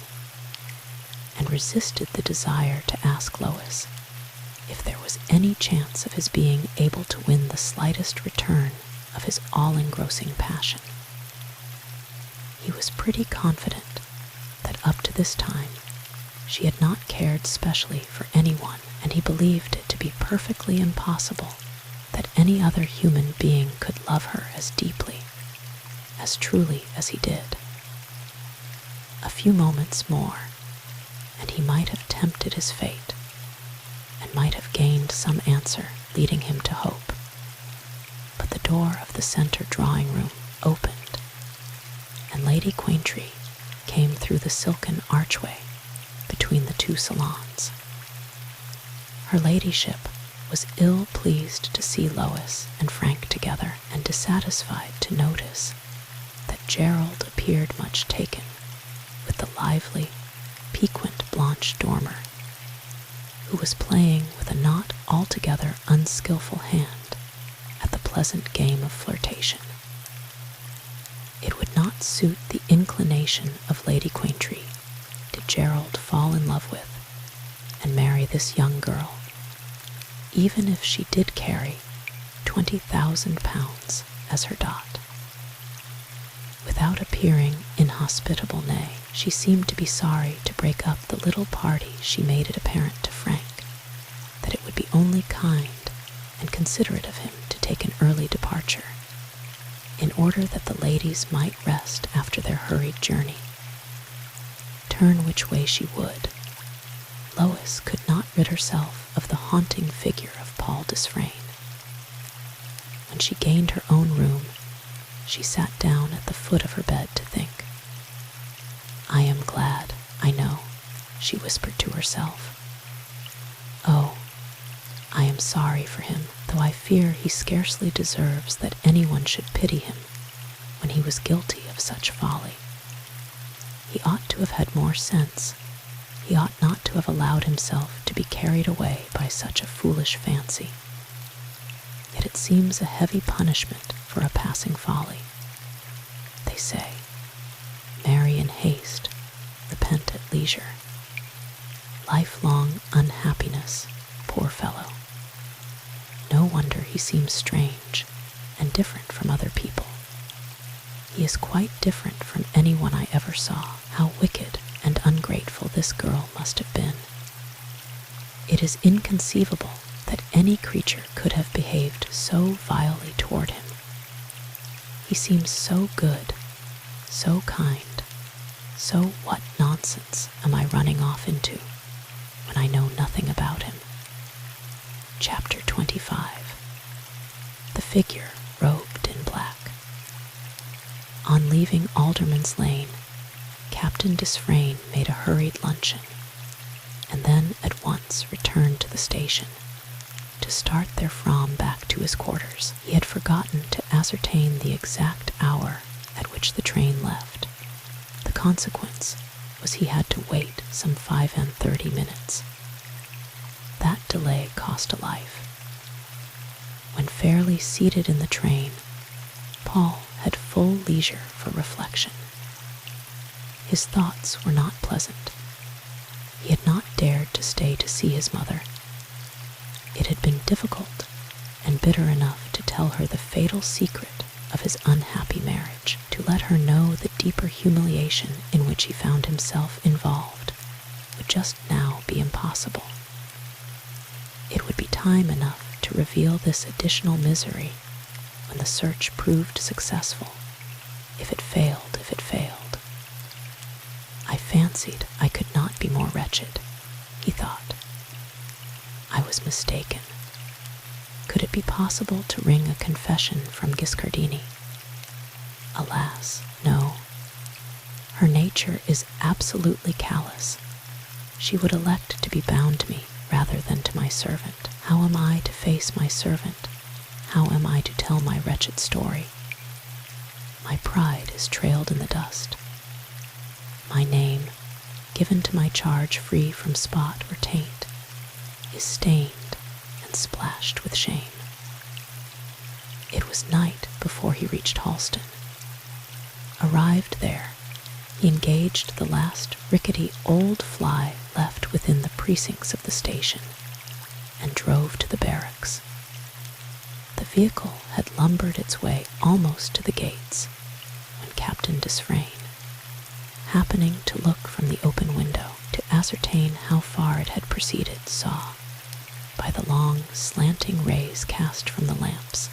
Speaker 1: and resisted the desire to ask Lois if there was any chance of his being able to win the slightest return of his all-engrossing passion. He was pretty confident that up to this time she had not cared specially for anyone, and he believed it to be perfectly impossible that any other human being could love her as deeply, as truly as he did. A few moments more, and he might have tempted his fate, and might have gained some answer leading him to hope. But the door of the center drawing-room opened, and Lady Quaintree came through the silken archway between the two salons. Her ladyship was ill pleased to see Lois and Frank together, and dissatisfied to notice that Gerald appeared much taken with the lively, piquant Blanche Dormer, who was playing with a not altogether unskillful hand at the pleasant game of flirtation. It would not suit the inclination of Lady Quaintree did Gerald fall in love with and marry this young girl, even if she did carry £20,000 as her dot. Without appearing inhospitable, nay, she seemed to be sorry to break up the little party. She made it apparent to Frank that it would be only kind and considerate of him to take an early departure, in order that the ladies might rest after their hurried journey. Turn which way she would, Lois could not rid herself of the haunting figure of Paul Desfrayne. When she gained her own room, she sat down at the foot of her bed to think. I am glad, I know, she whispered to herself. Oh, I am sorry for him, though I fear he scarcely deserves that anyone should pity him when he was guilty of such folly. He ought to have had more sense. He ought not to have allowed himself to be carried away by such a foolish fancy. Yet it seems a heavy punishment for a passing folly. They say, marry in haste, repent at leisure. Lifelong unhappiness, poor fellow. No wonder he seems strange and different from other people. He is quite different from anyone I ever saw. How wicked and ungrateful this girl must have been. It is inconceivable that any creature could have behaved so vilely toward him. He seems so good, so kind. So what nonsense am I running off into when I know nothing about him? Chapter 25. The figure robed in black. On leaving Alderman's Lane, Captain Desfrayne made a hurried luncheon, and then at once returned to the station to start therefrom back to his quarters. He had forgotten to ascertain the exact hour at which the train left. The consequence was he had to wait some 35 minutes. That delay cost a life. When fairly seated in the train, Paul had full leisure for reflection. His thoughts were not pleasant. He had not dared to stay to see his mother. It had been difficult and bitter enough to tell her the fatal secret of his unhappy marriage. To let her know the deeper humiliation in which he found himself involved would just now be impossible. It would be time enough to reveal this additional misery when the search proved successful, if it failed. I fancied I could not be more wretched, he thought. I was mistaken. Could it be possible to wring a confession from Guiscardini? Alas, no. Her nature is absolutely callous. She would elect to be bound to me rather than to my servant. How am I to face my servant? How am I to tell my wretched story? My pride is trailed in the dust. My name, given to my charge free from spot or taint, is stained and splashed with shame. It was night before he reached Halston. Arrived there, he engaged the last rickety old fly left within the precincts of the station and drove to the barracks. The vehicle had lumbered its way almost to the gates when Captain Desfrayne, happening to look from the open window to ascertain how far it had proceeded, saw, by the long, slanting rays cast from the lamps,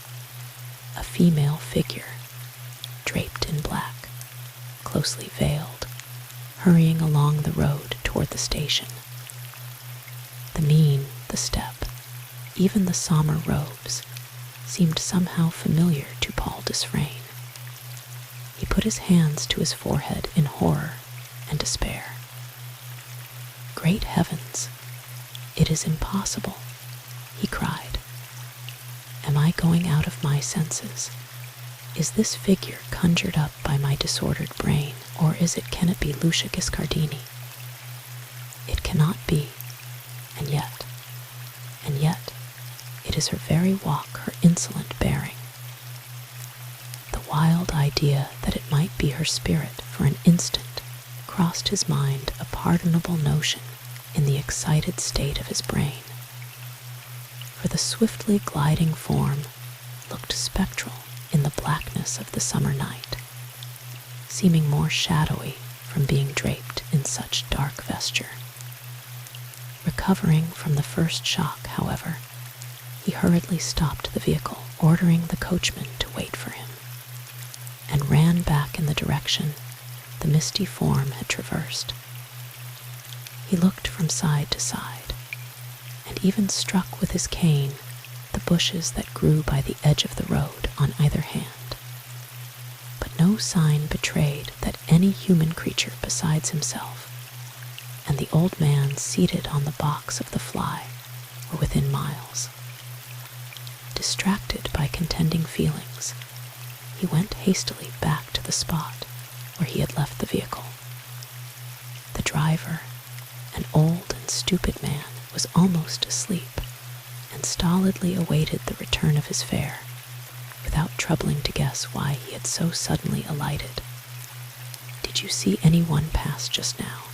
Speaker 1: a female figure, draped in black, closely veiled, hurrying along the road toward the station. The mien, the step, even the sombre robes, seemed somehow familiar to Paul Desfrayne. He put his hands to his forehead in horror and despair. Great heavens! It is impossible, he cried. Am I going out of my senses? Is this figure conjured up by my disordered brain, or can it be Lucia Guiscardini? It cannot be, and yet, it is her very walk, her insolent bearing. The wild idea that it might be her spirit for an instant crossed his mind, a pardonable notion in the excited state of his brain. For the swiftly gliding form looked spectral in the blackness of the summer night, seeming more shadowy from being draped in such dark vesture. Recovering from the first shock, however, he hurriedly stopped the vehicle, ordering the coachman to wait for him, and ran back in the direction the misty form had traversed. He looked from side to side, and even struck with his cane the bushes that grew by the edge of the road on either hand. But no sign betrayed that any human creature besides himself and the old man seated on the box of the fly were within miles. Distracted by contending feelings, he went hastily back to the spot where he had left the vehicle. The driver, an old and stupid man, was almost asleep and stolidly awaited the return of his fare, without troubling to guess why he had so suddenly alighted. "Did you see anyone pass just now?"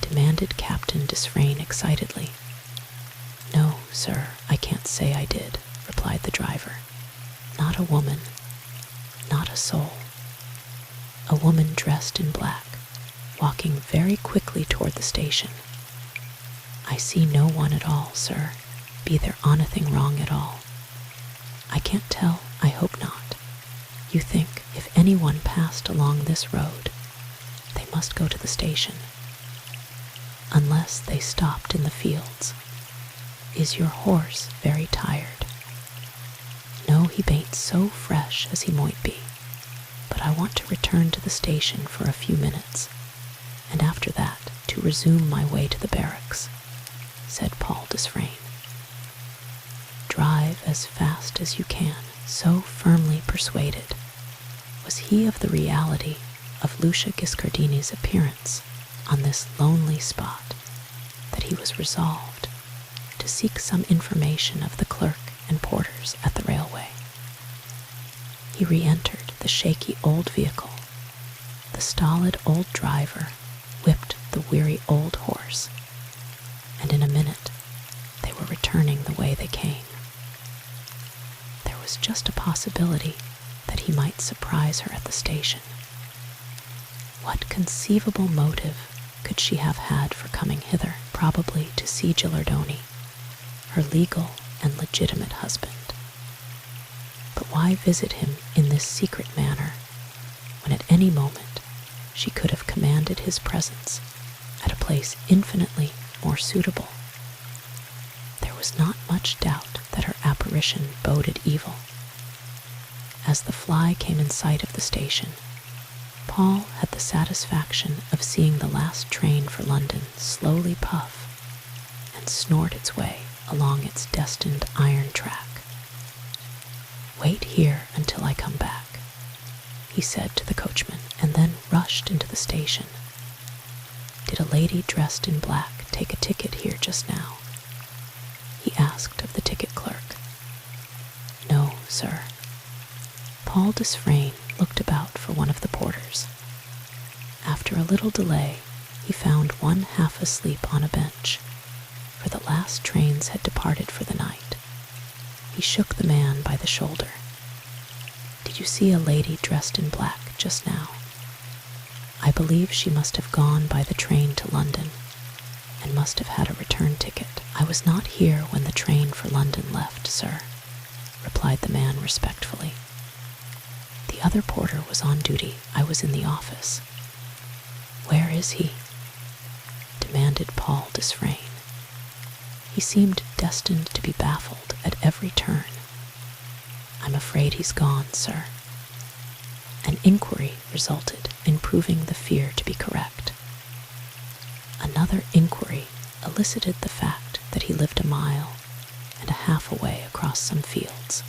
Speaker 1: demanded Captain Desfrayne excitedly. "No, sir, I can't say I did," replied the driver. "Not a woman, not a soul." a woman dressed in black, walking very quickly toward the station. I see no one at all, sir. Be there onything wrong at all? I can't tell, I hope not. You think if anyone passed along this road, they must go to the station. Unless they stopped in the fields. Is your horse very tired? No, he bain't so fresh as he might be, but I want to return to the station for a few minutes, and after that to resume my way to the barracks, said Paul Desfrayne. Drive as fast as you can, so firmly persuaded was he of the reality of Lucia Giscardini's appearance on this lonely spot, that he was resolved to seek some information of the clerk and porters at the railway. He re-entered the shaky old vehicle. The stolid old driver whipped the weary old horse, and in a minute they were returning the way they came. There was just a possibility that he might surprise her at the station. What conceivable motive could she have had for coming hither? Probably to see Gilardoni, her legal and legitimate husband. But why visit him in this secret manner, when at any moment she could have commanded his presence at a place infinitely more suitable? There was not much doubt that her apparition boded evil. As the fly came in sight of the station, Paul had the satisfaction of seeing the last train for London slowly puff and snort its way along its destined iron track. Wait here until I come back, he said to the coachman, and then rushed into the station. Did a lady dressed in black take a ticket here just now? He asked of the ticket clerk. No, sir. Paul Desfrayne looked about for one of the porters. After a little delay, he found one half asleep on a bench, for the last trains had departed for the night. He shook the man by the shoulder. Did you see a lady dressed in black just now? I believe she must have gone by the train to London, and must have had a return ticket. I was not here when the train for London left, sir, replied the man respectfully. The other porter was on duty. I was in the office. Where is he? Demanded Paul Desfrayne. He seemed destined to be baffled at every turn. I'm afraid he's gone, sir. An inquiry resulted in proving the fear to be correct. Another inquiry elicited the fact that he lived a mile and a half away across some fields.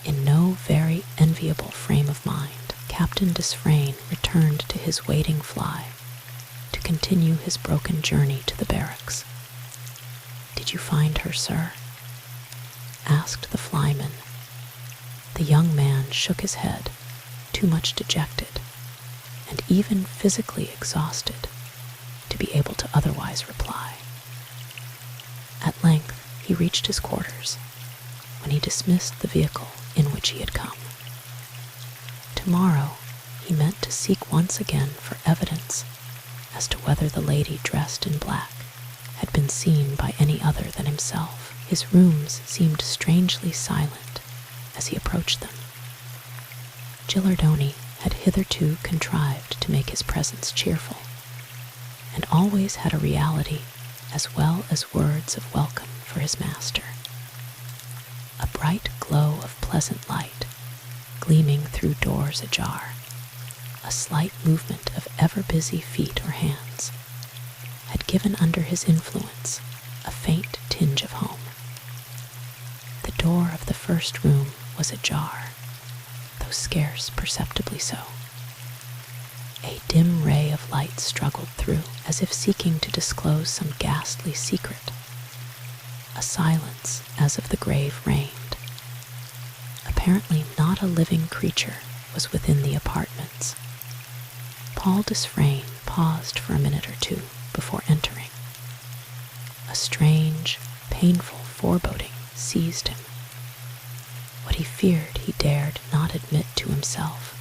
Speaker 1: In no very enviable frame of mind, Captain Desfrayne returned to his waiting fly to continue his broken journey to the barracks. Did you find her, sir? Asked the flyman. The young man shook his head, too much dejected, and even physically exhausted to be able to otherwise reply. At length he reached his quarters, when he dismissed the vehicle in which he had come. Tomorrow he meant to seek once again for evidence as to whether the lady dressed in black had been seen by any other than himself. His rooms seemed strangely silent as he approached them. Gilardoni had hitherto contrived to make his presence cheerful, and always had a reality as well as words of welcome for his master. A bright glow of pleasant light, gleaming through doors ajar, a slight movement of ever-busy feet or hands, had given under his influence a faint tinge of home. The door of the first room was ajar, though scarce perceptibly so. A dim ray of light struggled through, as if seeking to disclose some ghastly secret. A silence as of the grave reigned. Apparently not a living creature was within the apartments. Paul Desfrayne paused for a minute or two before entering. A strange, painful foreboding seized him. What he feared he dared not admit to himself.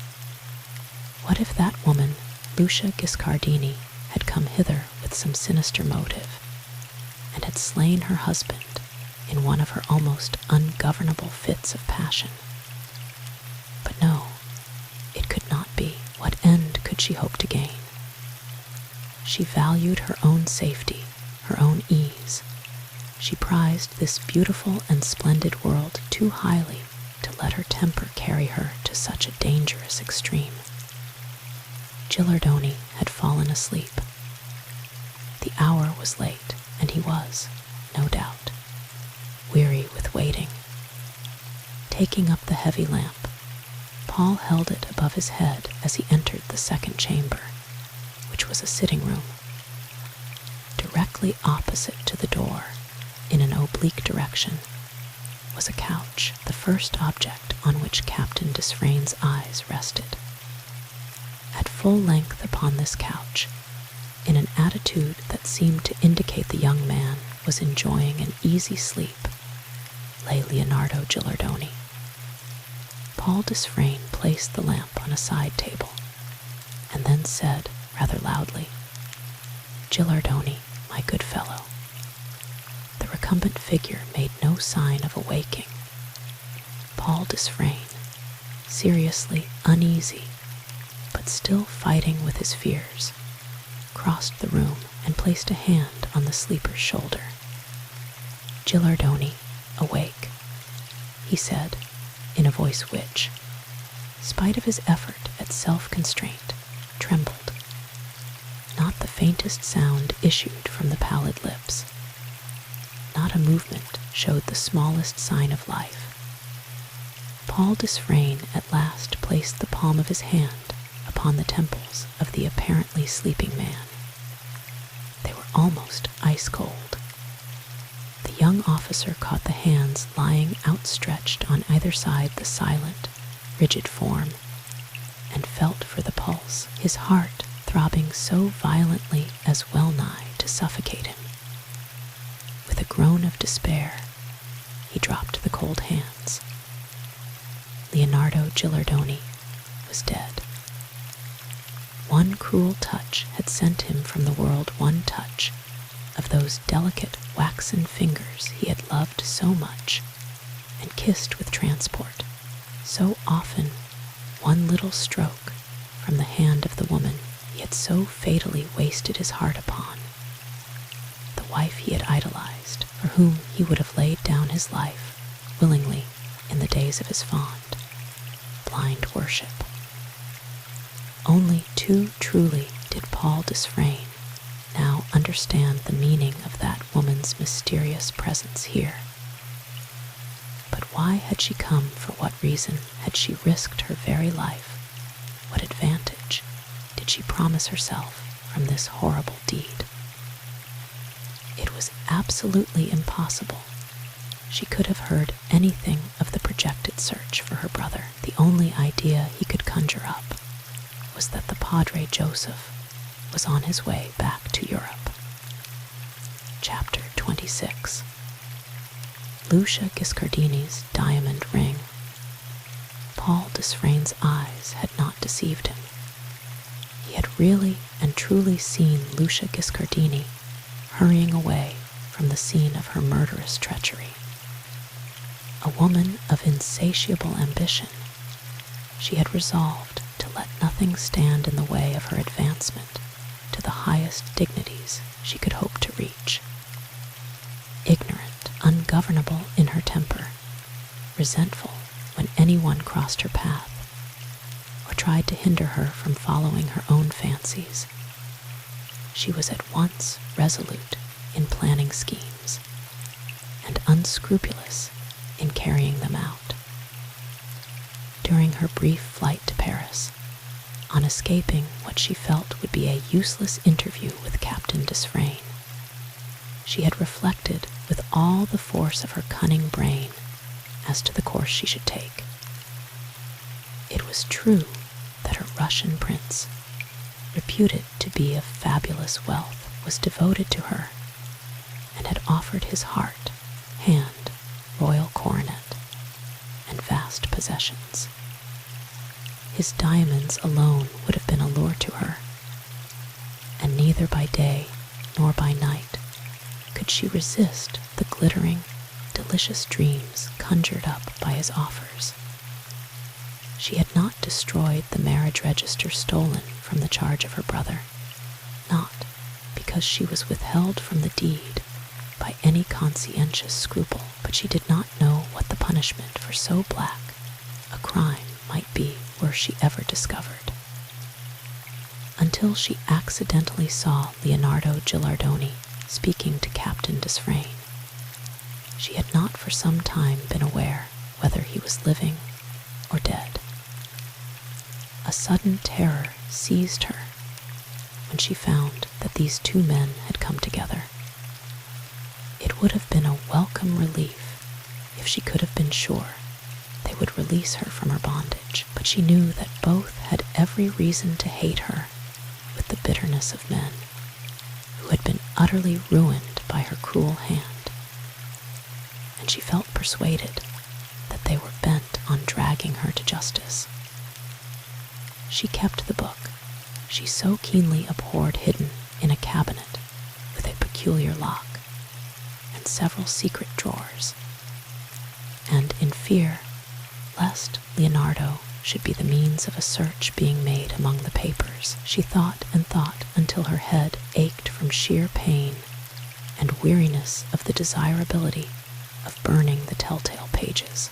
Speaker 1: What if that woman, Lucia Giscardini, had come hither with some sinister motive, and had slain her husband in one of her almost ungovernable fits of passion? But no, it could not be. What end could she hope to gain? She valued her own safety, her own ease. She prized this beautiful and splendid world too highly to let her temper carry her to such a dangerous extreme. Gilardoni had fallen asleep. The hour was late, and he was, no doubt, weary with waiting. Taking up the heavy lamp, Paul held it above his head as he entered the second chamber, which was a sitting room. Directly opposite to the door, in an oblique direction, was a couch, the first object on which Captain Desfrayne's eyes rested. At full length upon this couch, in an attitude that seemed to indicate the young man was enjoying an easy sleep, lay Leonardo Gilardoni. Paul Desfrayne placed the lamp on a side table, and then said, rather loudly, "Gilardoni, my good fellow." The recumbent figure made no sign of awaking. Paul Desfrayne, seriously uneasy, but still fighting with his fears, crossed the room and placed a hand on the sleeper's shoulder. "Gilardoni, awake," he said, in a voice which, spite of his effort at self-constraint, trembled. Not the faintest sound issued from the pallid lips. Not a movement showed the smallest sign of life. Paul Desfrayne at last placed the palm of his hand upon the temples of the apparently sleeping man. They were almost ice cold. The young officer caught the hands lying outstretched on either side the silent, rigid form, and felt for the pulse, his heart throbbing so violently as well nigh to suffocate him. With a groan of despair, he dropped the cold hands. Leonardo Gilardoni was dead. One cruel touch had sent him from the world, one touch of those delicate waxen fingers he had loved so much and kissed with transport, so often one little stroke from the hand of the woman he had so fatally wasted his heart upon, the wife he had idolized, for whom he would have laid down his life willingly in the days of his fond, blind worship. Only too truly did Paul Desfrayne now understand the meaning of that woman's mysterious presence here. But why had she come? For what reason had she risked her very life? What advantage did she promise herself from this horrible deed? It was absolutely impossible she could have heard anything of the projected search for her brother. The only idea he could conjure up was that the Padre Joseph was on his way back to Europe. Chapter 26. Lucia Giscardini's diamond ring. Paul Desfrayne's eyes had not deceived him. He had really and truly seen Lucia Giscardini hurrying away from the scene of her murderous treachery. A woman of insatiable ambition, she had resolved to let nothing stand in the way of her advancement to the highest dignities she could hope to reach. Ignorant, ungovernable in her temper, resentful when anyone crossed her path or tried to hinder her from following her own fancies, she was at once resolute in planning schemes and unscrupulous in carrying them out. During her brief flight to Paris, on escaping what she felt would be a useless interview with Captain Desfrayne, she had reflected with all the force of her cunning brain as to the course she should take. It was true that her Russian prince, reputed to be of fabulous wealth, was devoted to her and had offered his heart, hand, royal coronet, and vast possessions. His diamonds alone would have been a lure to her, and neither by day nor by night could she resist the glittering, delicious dreams conjured up by his offers. She had not destroyed the marriage register stolen from the charge of her brother, not because she was withheld from the deed by any conscientious scruple, but she did not know what the punishment for so black a crime might be were she ever discovered. Until she accidentally saw Leonardo Gilardoni speaking to Captain Desfrayne, she had not for some time been aware whether he was living or dead. A sudden terror seized her when she found that these two men had come together. It would have been a welcome relief if she could have been sure they would release her from her bondage, but she knew that both had every reason to hate her with the bitterness of men who had been utterly ruined by her cruel hand, and she felt persuaded that they were bent on dragging her to justice. She kept the book she so keenly abhorred hidden in a cabinet with a peculiar lock and several secret drawers, and in fear lest Leonardo should be the means of a search being made among the papers, she thought and thought until her head ached from sheer pain and weariness of the desirability of burning the telltale pages.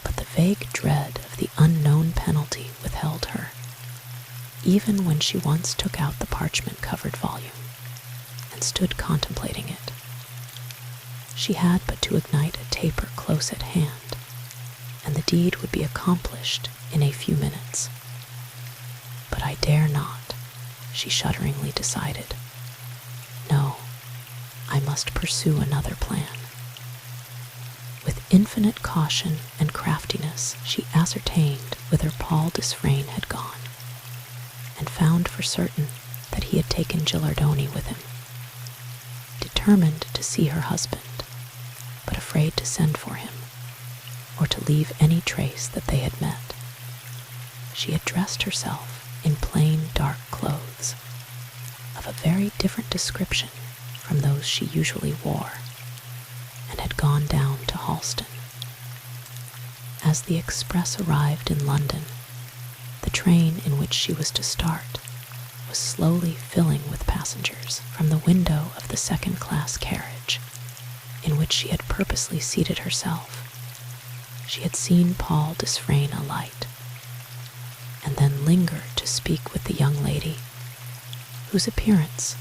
Speaker 1: But the vague dread of the unknown penalty withheld her, even when she once took out the parchment-covered volume and stood contemplating it. She had but to ignite a taper close at hand, and the deed would be accomplished in a few minutes. But I dare not, she shudderingly decided. No, I must pursue another plan. With infinite caution and craftiness, she ascertained whither Paul Desfrayne had gone, and found for certain that he had taken Gilardoni with him. Determined to see her husband, but afraid to send for him, or to leave any trace that they had met, she had dressed herself in plain dark clothes, of a very different description from those she usually wore, and had gone down to Halston. As the express arrived in London, the train in which she was to start was slowly filling with passengers. From the window of the second-class carriage, in which she had purposely seated herself, she had seen Paul Desfrayne alight, and then linger to speak with the young lady, whose appearance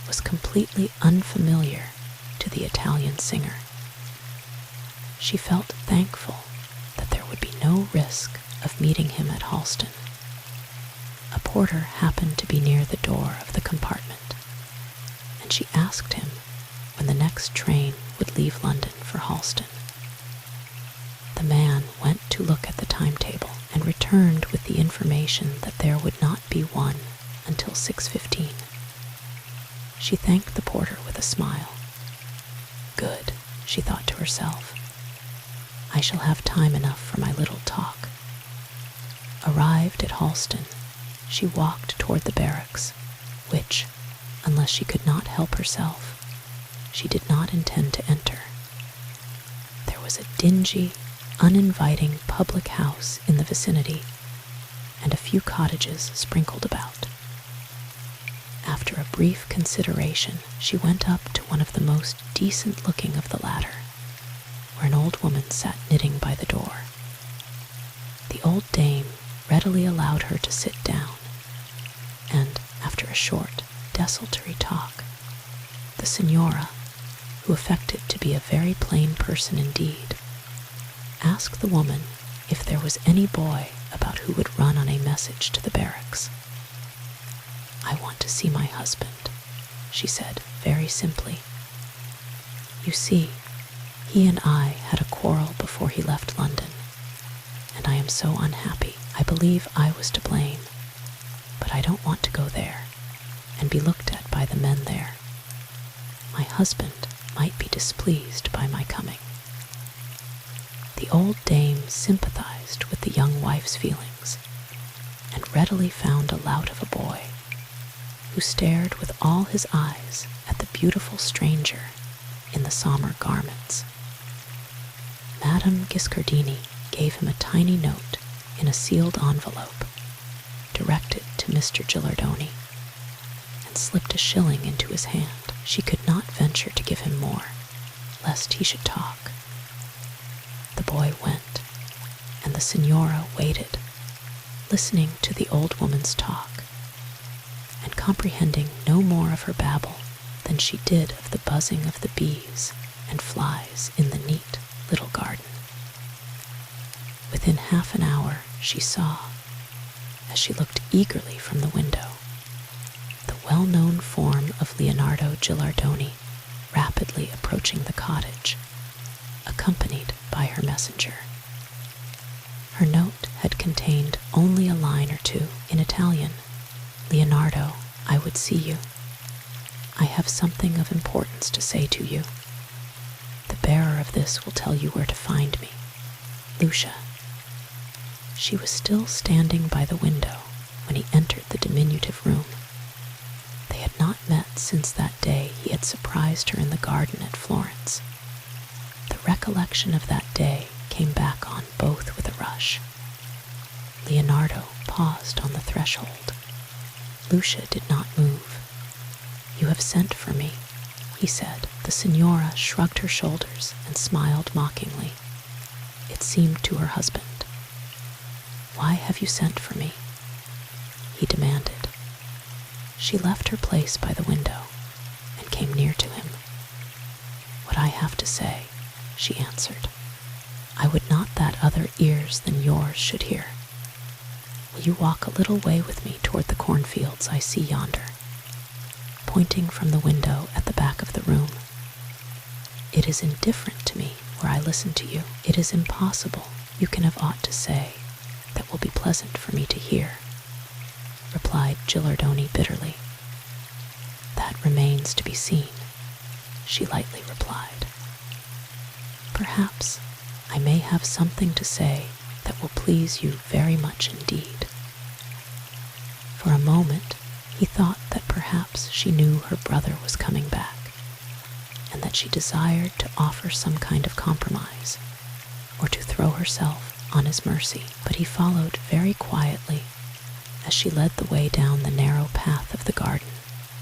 Speaker 1: was completely unfamiliar to the Italian singer. She felt thankful that there would be no risk of meeting him at Halston. A porter happened to be near the door of the compartment, and she asked him when the next train would leave London for Halston. The man went to look at the timetable and returned with the information that there would not be one until 6:15. She thanked the porter with a smile. Good, she thought to herself. I shall have time enough for my little talk. Arrived at Halston, she walked toward the barracks, which, unless she could not help herself, she did not intend to enter. There was a dingy, uninviting public house in the vicinity, and a few cottages sprinkled about. After a brief consideration, she went up to one of the most decent-looking of the latter, where an old woman sat knitting by the door. The old dame readily allowed her to sit down, and after a short, desultory talk, the signora, who affected to be a very plain person indeed, asked the woman if there was any boy about who would run on a message to the barracks. I want to see my husband, she said very simply. You see, he and I had a quarrel before he left London, and I am so unhappy. I believe I was to blame, but I don't want to go there and be looked at by the men there. My husband might be displeased by my coming. The old dame sympathized with the young wife's feelings, and readily found a lout of a boy, who stared with all his eyes at the beautiful stranger in the sombre garments. Madame Giscardini gave him a tiny note in a sealed envelope, directed to Mr. Gilardoni, and slipped a shilling into his hand. She could not venture to give him more, lest he should talk. The boy went, and the signora waited, listening to the old woman's talk, and comprehending no more of her babble than she did of the buzzing of the bees and flies in the neat little garden. Within half an hour she saw, as she looked eagerly from the window, the well-known form of Leonardo Gilardoni rapidly approaching the cottage, accompanied by her messenger. Her note had contained only a line or two in Italian. "Leonardo, I would see you. I have something of importance to say to you. The bearer of this will tell you where to find me. Lucia." She was still standing by the window when he entered the diminutive room. They had not met since that day he had surprised her in the garden at Florence. The recollection of that day came back on both with a rush. Leonardo paused on the threshold. Lucia did not move. "You have sent for me," he said. The signora shrugged her shoulders and smiled mockingly. It seemed to her husband. "Why have you sent for me?" he demanded. She left her place by the window and came near to him. "What I have to say," she answered, "I would not that other ears than yours should hear. Will you walk a little way with me toward the cornfields I see yonder?" Pointing from the window at the back of the room. "It is indifferent to me where I listen to you. It is impossible you can have aught to say that will be pleasant for me to hear," replied Gilardoni bitterly. "That remains to be seen," she lightly replied. "Perhaps I may have something to say that will please you very much indeed." For a moment he thought that perhaps she knew her brother was coming back, and that she desired to offer some kind of compromise, or to throw herself on his mercy. But he followed very quietly as she led the way down the narrow path of the garden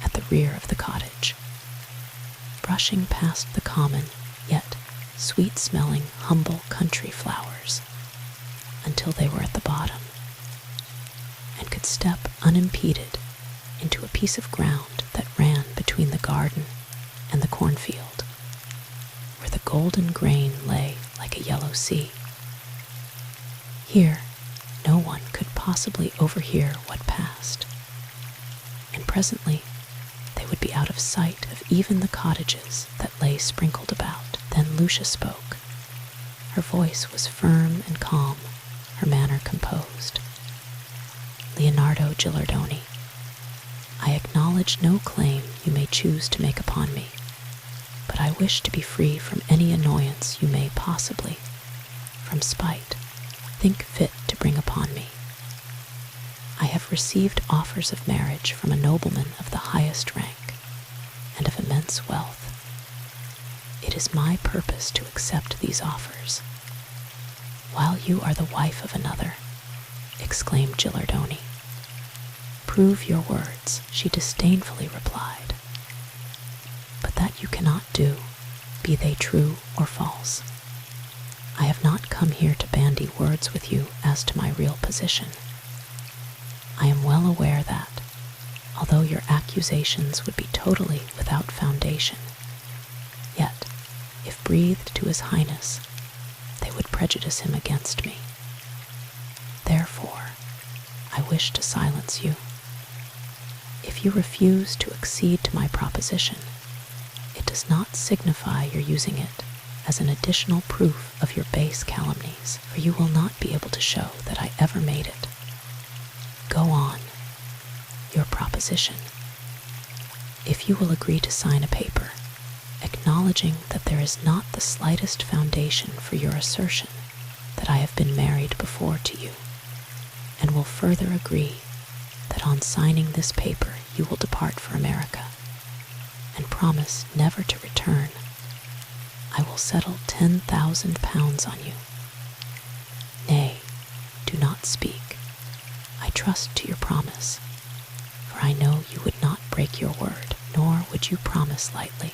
Speaker 1: at the rear of the cottage, brushing past the common yet sweet-smelling humble country flowers until they were at the bottom, and could step unimpeded into a piece of ground that ran between the garden and the cornfield, where the golden grain lay like a yellow sea. Here no one could possibly overhear what passed, and presently they would be out of sight of even the cottages that lay sprinkled about. Then Lucia spoke. Her voice was firm and calm, her manner composed. "Leonardo Gilardoni, I acknowledge no claim you may choose to make upon me, but I wish to be free from any annoyance you may possibly, from spite, think fit to bring upon me. I have received offers of marriage from a nobleman of the highest rank and of immense wealth. It is my purpose to accept these offers, while you are the wife of another," exclaimed Gilardoni. "Prove your words," she disdainfully replied. "But that you cannot do, be they true or false. I have not come here to bandy words with you as to my real position. I am well aware that, although your accusations would be totally without foundation, yet, if breathed to His Highness, they would prejudice him against me. Therefore, I wish to silence you. If you refuse to accede to my proposition, it does not signify your using it as an additional proof of your base calumnies, for you will not be able to show that I ever made it. Go on, your proposition. If you will agree to sign a paper, acknowledging that there is not the slightest foundation for your assertion that I have been married before to you, and will will further agree that on signing this paper you will depart for America, and promise never to return, I will settle 10,000 pounds on you. Nay, do not speak. I trust to your promise, for I know you would not break your word, nor would you promise lightly."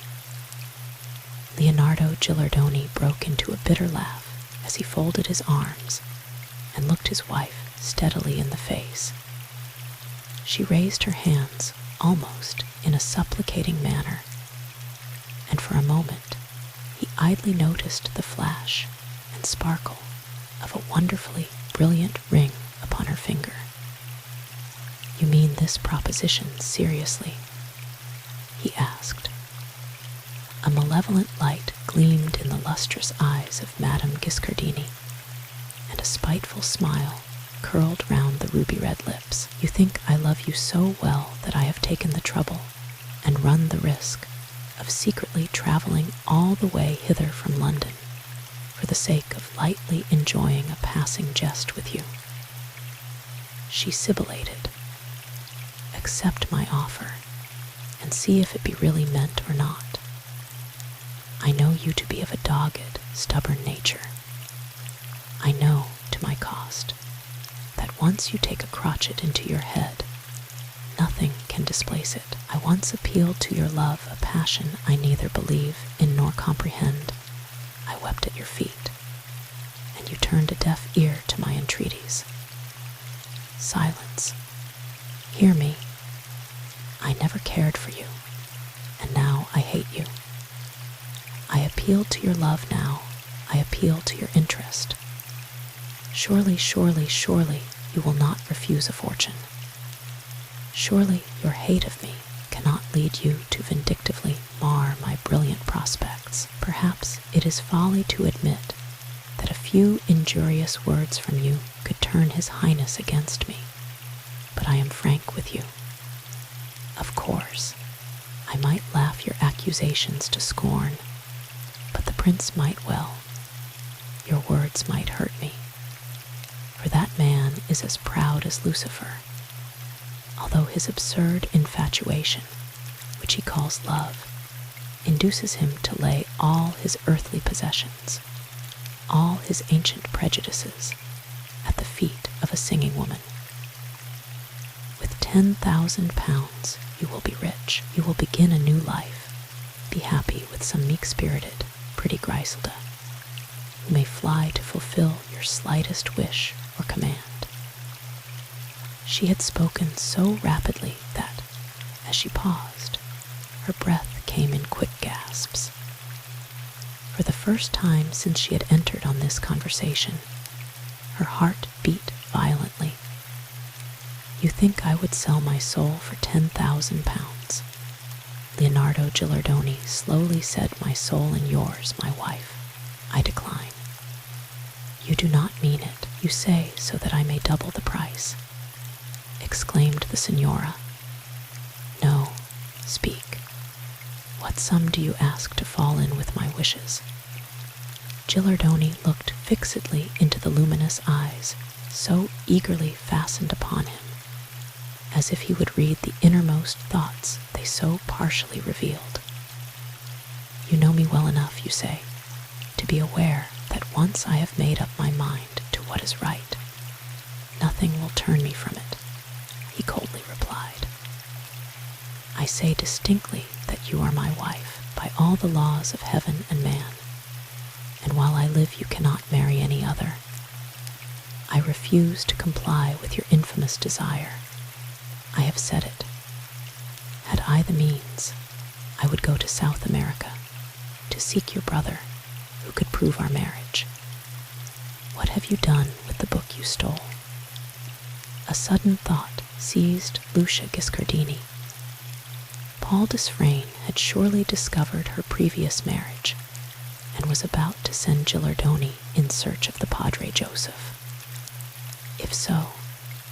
Speaker 1: Leonardo Gilardoni broke into a bitter laugh as he folded his arms and looked his wife steadily in the face. She raised her hands almost in a supplicating manner, and for a moment he idly noticed the flash and sparkle of a wonderfully brilliant ring upon her finger. "You mean this proposition seriously?" he asked. A malevolent light gleamed in the lustrous eyes of Madame Giscardini, and a spiteful smile curled round the ruby-red lips. "You think I love you so well that I have taken the trouble and run the risk of secretly traveling all the way hither from London for the sake of lightly enjoying a passing jest with you." She sibilated. "Accept my offer and see if it be really meant or not. I know you to be of a dogged, stubborn nature. I know, to my cost, that once you take a crotchet into your head, nothing can displace it. I once appealed to your love, a passion I neither believe in nor comprehend. I wept at your feet, and you turned a deaf ear to my entreaties. Silence. Hear me. I never cared for you, and now I hate you. I appeal to your love now. I appeal to your interest. Surely, surely, surely, you will not refuse a fortune. Surely your hate of me cannot lead you to vindictively mar my brilliant prospects. Perhaps it is folly to admit that a few injurious words from you could turn His Highness against me, but I am frank with you. Of course, I might laugh your accusations to scorn, but the prince might well. Your words might hurt me, for that man is as proud as Lucifer, although his absurd infatuation, which he calls love, induces him to lay all his earthly possessions, all his ancient prejudices, at the feet of a singing woman. With 10,000 pounds, you will be rich. You will begin a new life. Be happy with some meek-spirited, pretty Griselda, who may fly to fulfill your slightest wish or command." She had spoken so rapidly that, as she paused, her breath came in quick gasps. For the first time since she had entered on this conversation, her heart beat violently. "You think I would sell my soul for 10,000 pounds? Leonardo Gilardoni slowly said, my soul and yours, my wife. I decline." "You do not mean it. You say so that I may double the price," exclaimed the signora. "No, speak. What sum do you ask to fall in with my wishes?" Gilardoni looked fixedly into the luminous eyes, so eagerly fastened upon him, as if he would read the innermost thoughts they so partially revealed. "You know me well enough, you say, to be aware that once I have made up my mind to what is right, nothing will turn me from it," he coldly replied. "I say distinctly that you are my wife by all the laws of heaven and man, and while I live you cannot marry any other. I refuse to comply with your infamous desire. I have said it. Had I the means, I would go to South America to seek your brother, who could prove our marriage. What have you done with the book you stole?" A sudden thought seized Lucia Giscardini. Paul Desfrayne had surely discovered her previous marriage and was about to send Gilardoni in search of the Padre Joseph. If so,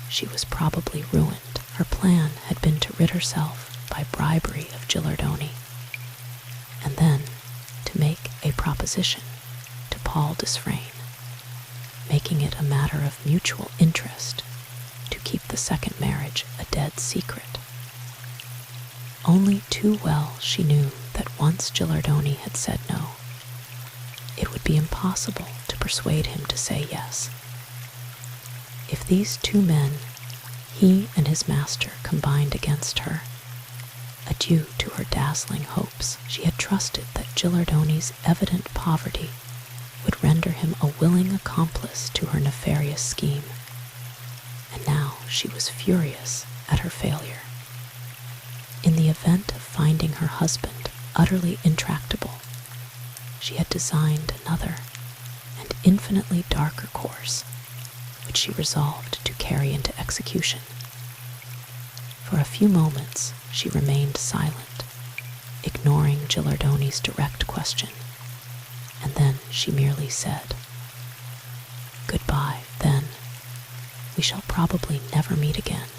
Speaker 1: she was probably ruined. Her plan had been to rid herself by bribery of Gilardoni, and then to make a proposition to Paul Desfrayne, making it a matter of mutual interest the second marriage a dead secret. Only too well she knew that once Gilardoni had said no, it would be impossible to persuade him to say yes. If these two men, he and his master, combined against her, adieu to her dazzling hopes. She had trusted that Gilardoni's evident poverty would render him a willing accomplice to her nefarious scheme, and now she was furious at her failure. In the event of finding her husband utterly intractable, she had designed another and infinitely darker course, which she resolved to carry into execution. For a few moments she remained silent, ignoring Gilardoni's direct question, and then she merely said, "Goodbye, then. We shall probably never meet again.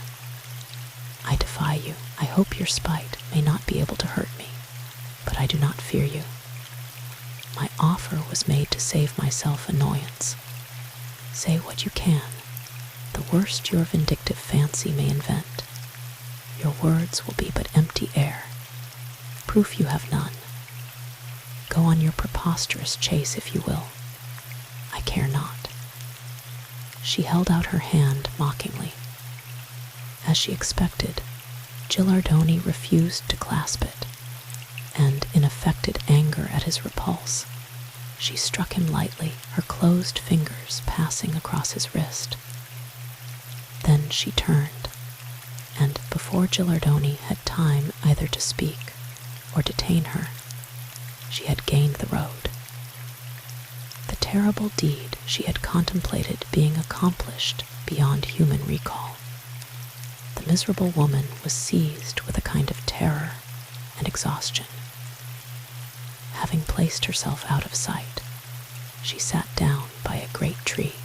Speaker 1: I defy you. I hope your spite may not be able to hurt me, but I do not fear you. My offer was made to save myself annoyance. Say what you can, the worst your vindictive fancy may invent. Your words will be but empty air, proof you have none. Go on your preposterous chase if you will. I care not." She held out her hand mockingly. As she expected, Gilardoni refused to clasp it, and in affected anger at his repulse, she struck him lightly, her closed fingers passing across his wrist. Then she turned, and before Gilardoni had time either to speak or detain her, she had gained the road. The terrible deed she had contemplated being accomplished beyond human recall, the miserable woman was seized with a kind of terror and exhaustion. Having placed herself out of sight, she sat down by a great tree,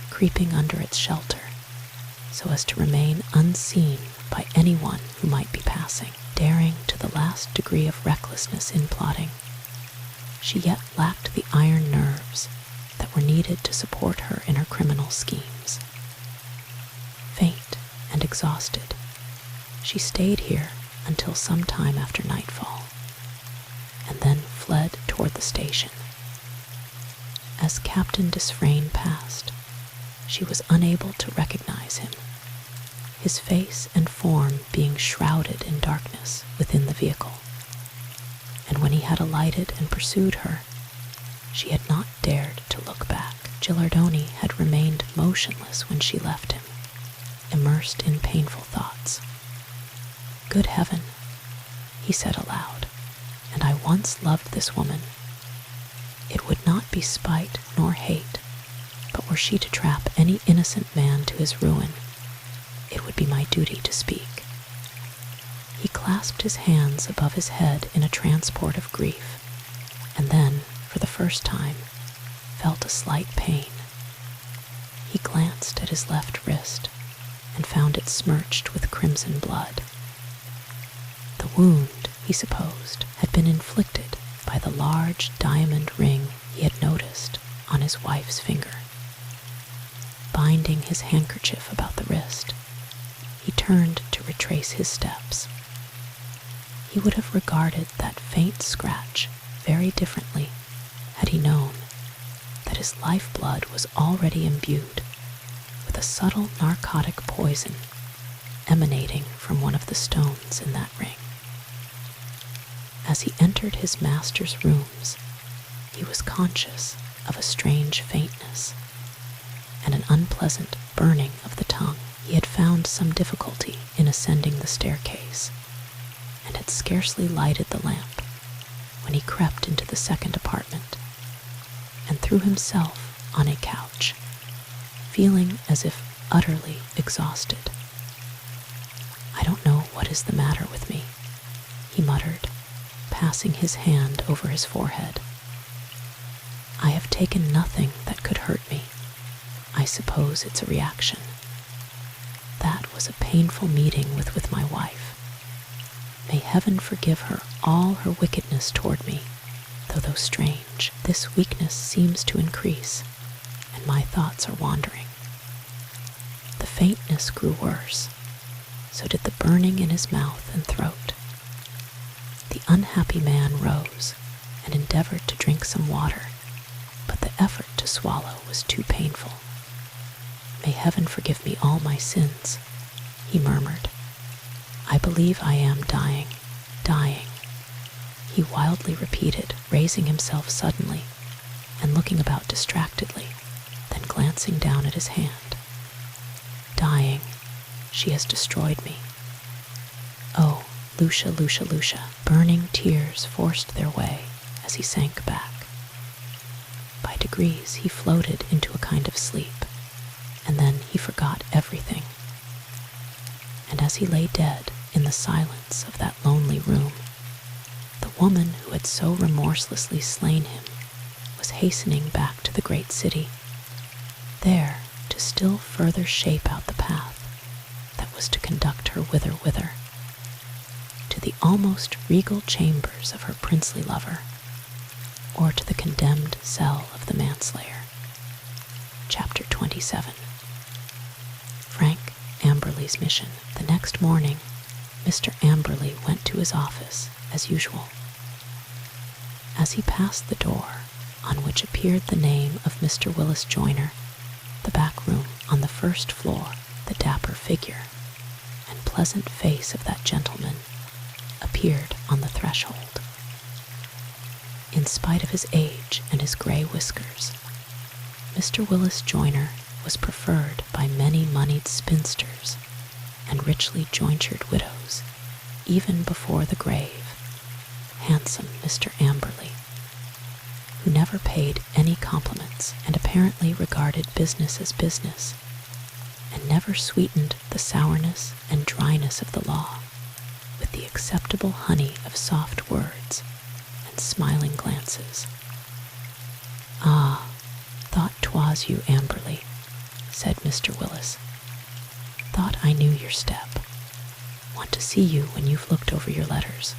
Speaker 1: creeping under its shelter so as to remain unseen by anyone who might be passing. Daring to the last degree of recklessness in plotting, she yet lacked the iron nerves that were needed to support her in her criminal schemes. Faint and exhausted, she stayed here until some time after nightfall, and then fled toward the station. As Captain Desfrayne passed, she was unable to recognize him, his face and form being shrouded in darkness within the vehicle. And when he had alighted and pursued her, she had not dared to look back. Gilardoni had remained motionless when she left him, immersed in painful thoughts. "Good heaven," he said aloud, "and I once loved this woman. It would not be spite nor hate, but were she to trap any innocent man to his ruin, it would be my duty to speak." He clasped his hands above his head in a transport of grief, and then, for the first time, felt a slight pain. He glanced at his left wrist and found it smirched with crimson blood. The wound, he supposed, had been inflicted by the large diamond ring he had noticed on his wife's finger. Binding his handkerchief about the wrist, he turned to retrace his steps. He would have regarded that faint scratch very differently had he known that his lifeblood was already imbued with a subtle narcotic poison emanating from one of the stones in that ring. As he entered his master's rooms, he was conscious of a strange faintness and an unpleasant burning of the tongue. He had found some difficulty in ascending the staircase, and had scarcely lighted the lamp when he crept into the second apartment and threw himself on a couch, feeling as if utterly exhausted. "I don't know what is the matter with me," he muttered, passing his hand over his forehead. "I have taken nothing that could hurt me. I suppose it's a reaction. That was a painful meeting with my wife. May heaven forgive her all her wickedness toward me, though strange, this weakness seems to increase, and my thoughts are wandering. The faintness grew worse, so did the burning in his mouth and throat. The unhappy man rose and endeavored to drink some water, but the effort to swallow was too painful. "May heaven forgive me all my sins," he murmured. "I believe I am dying, dying," he wildly repeated, raising himself suddenly and looking about distractedly, then glancing down at his hand. "Dying. She has destroyed me. Oh, Lucia, Lucia, Lucia." Burning tears forced their way as he sank back. By degrees he floated into a kind of sleep, and then he forgot everything. And as he lay dead in the silence of that lonely room, the woman who had so remorselessly slain him was hastening back to the great city, there to still further shape out the path that was to conduct her whither, to the almost regal chambers of her princely lover, or to the condemned cell of the manslayer. Chapter 27. Frank Amberley's mission. The next morning, Mr. Amberley went to his office as usual. As he passed the door, on which appeared the name of Mr. Willis Joyner, the back room on the first floor, the dapper figure and pleasant face of that gentleman appeared on the threshold. In spite of his age and his gray whiskers, Mr. Willis Joyner was preferred by many moneyed spinsters and richly jointured widows, even before the grave, handsome Mr. Amberley, who never paid any compliments and apparently regarded business as business, and never sweetened the sourness and dryness of the law with the acceptable honey of soft words and smiling glances. "Ah, thought 'twas you, Amberley," said Mr. Willis. "Thought I knew your step. Want to see you when you've looked over your letters."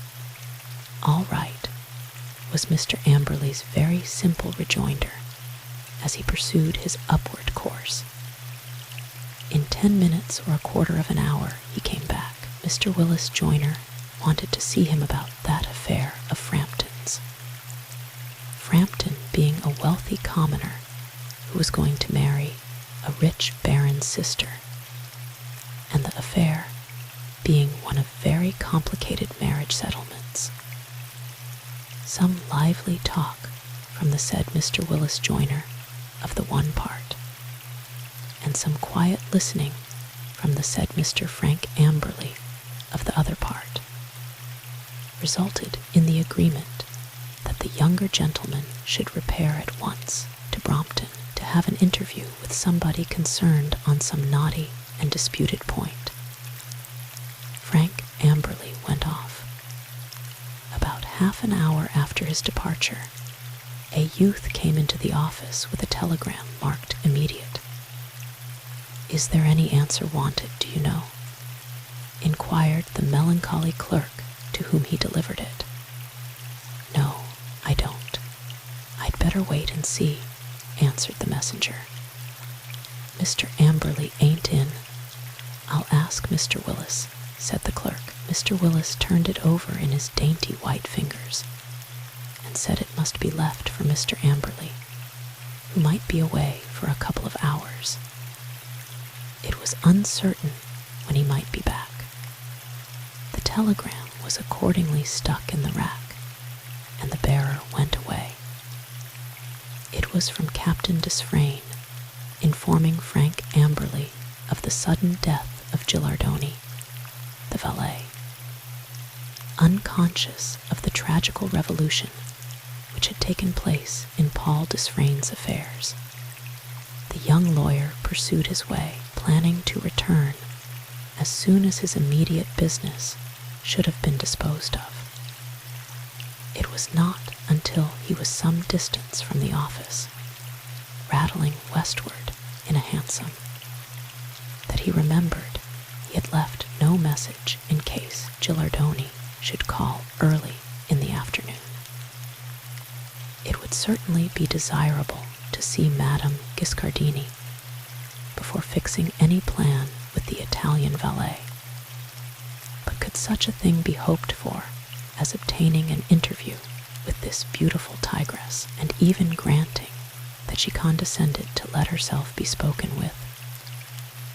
Speaker 1: "All right," was Mr. Amberley's very simple rejoinder as he pursued his upward course. In 10 minutes or a quarter of an hour he came back. Mr. Willis Joyner wanted to see him about that affair of Frampton's. Frampton being a wealthy commoner who was going to marry a rich baron's sister, and the affair being one of very complicated marriage settlements. Some lively talk from the said Mr. Willis Joyner of the one part, and some quiet listening from the said Mr. Frank Amberley of the other part, resulted in the agreement that the younger gentleman should repair at once to Brompton to have an interview with somebody concerned on some knotty and disputed point. Frank Amberley went off. About half an hour after his departure, a youth came into the office with a telegram marked immediate. "Is there any answer wanted, do you know?" inquired the melancholy clerk to whom he delivered it. "No, I don't. I'd better wait and see," answered the messenger. "Mr. Amberley ain't in. I'll ask Mr. Willis," said the clerk. Mr. Willis turned it over in his dainty white fingers and said it must be left for Mr. Amberley, who might be away for a couple of hours. It was uncertain when he might be back. The telegram was accordingly stuck in the rack, and the bearer went away. It was from Captain Desfrayne, informing Frank Amberley of the sudden death of Gilardoni, the valet. Unconscious of the tragical revolution which had taken place in Paul Desfrayne's affairs, the young lawyer pursued his way, planning to return as soon as his immediate business should have been disposed of. It was not until he was some distance from the office, rattling westward in a hansom, that he remembered he had left no message in case Gilardoni should call early in the afternoon. It would certainly be desirable to see Madame Giscardini before before fixing any plan with the Italian valet. But could such a thing be hoped for as obtaining an interview with this beautiful tigress, and even granting that she condescended to let herself be spoken with?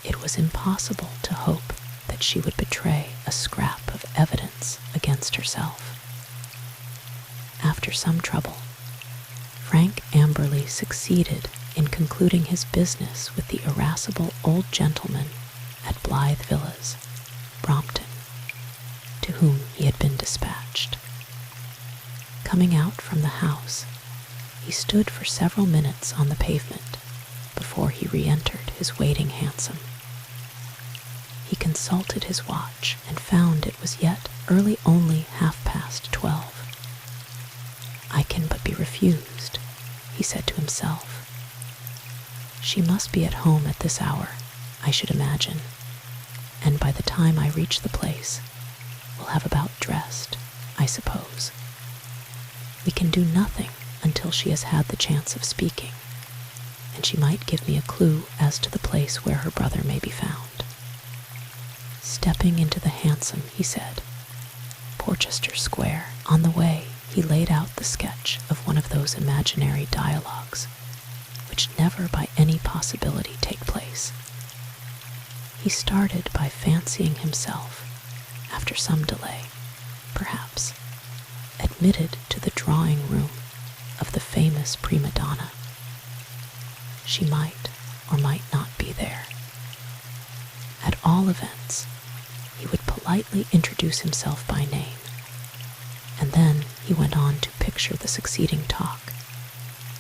Speaker 1: It was impossible to hope that she would betray a scrap of evidence against herself. After some trouble, Frank Amberley succeeded in concluding his business with the irascible old gentleman at Blythe Villas, Brompton, to whom he had been dispatched. Coming out from the house, he stood for several minutes on the pavement before he re-entered his waiting hansom. He consulted his watch and found it was yet early, only 12:30. "I can but be refused," he said to himself. "She must be at home at this hour, I should imagine, and by the time I reach the place, will have about dressed, I suppose. We can do nothing until she has had the chance of speaking, and she might give me a clue as to the place where her brother may be found." Stepping into the hansom, he said, "Porchester Square." On the way, he laid out the sketch of one of those imaginary dialogues which never by any possibility take place. He started by fancying himself, after some delay, perhaps, admitted to the drawing-room of the famous prima donna. She might or might not be there. At all events, he would politely introduce himself by name, and then he went on to picture the succeeding talk,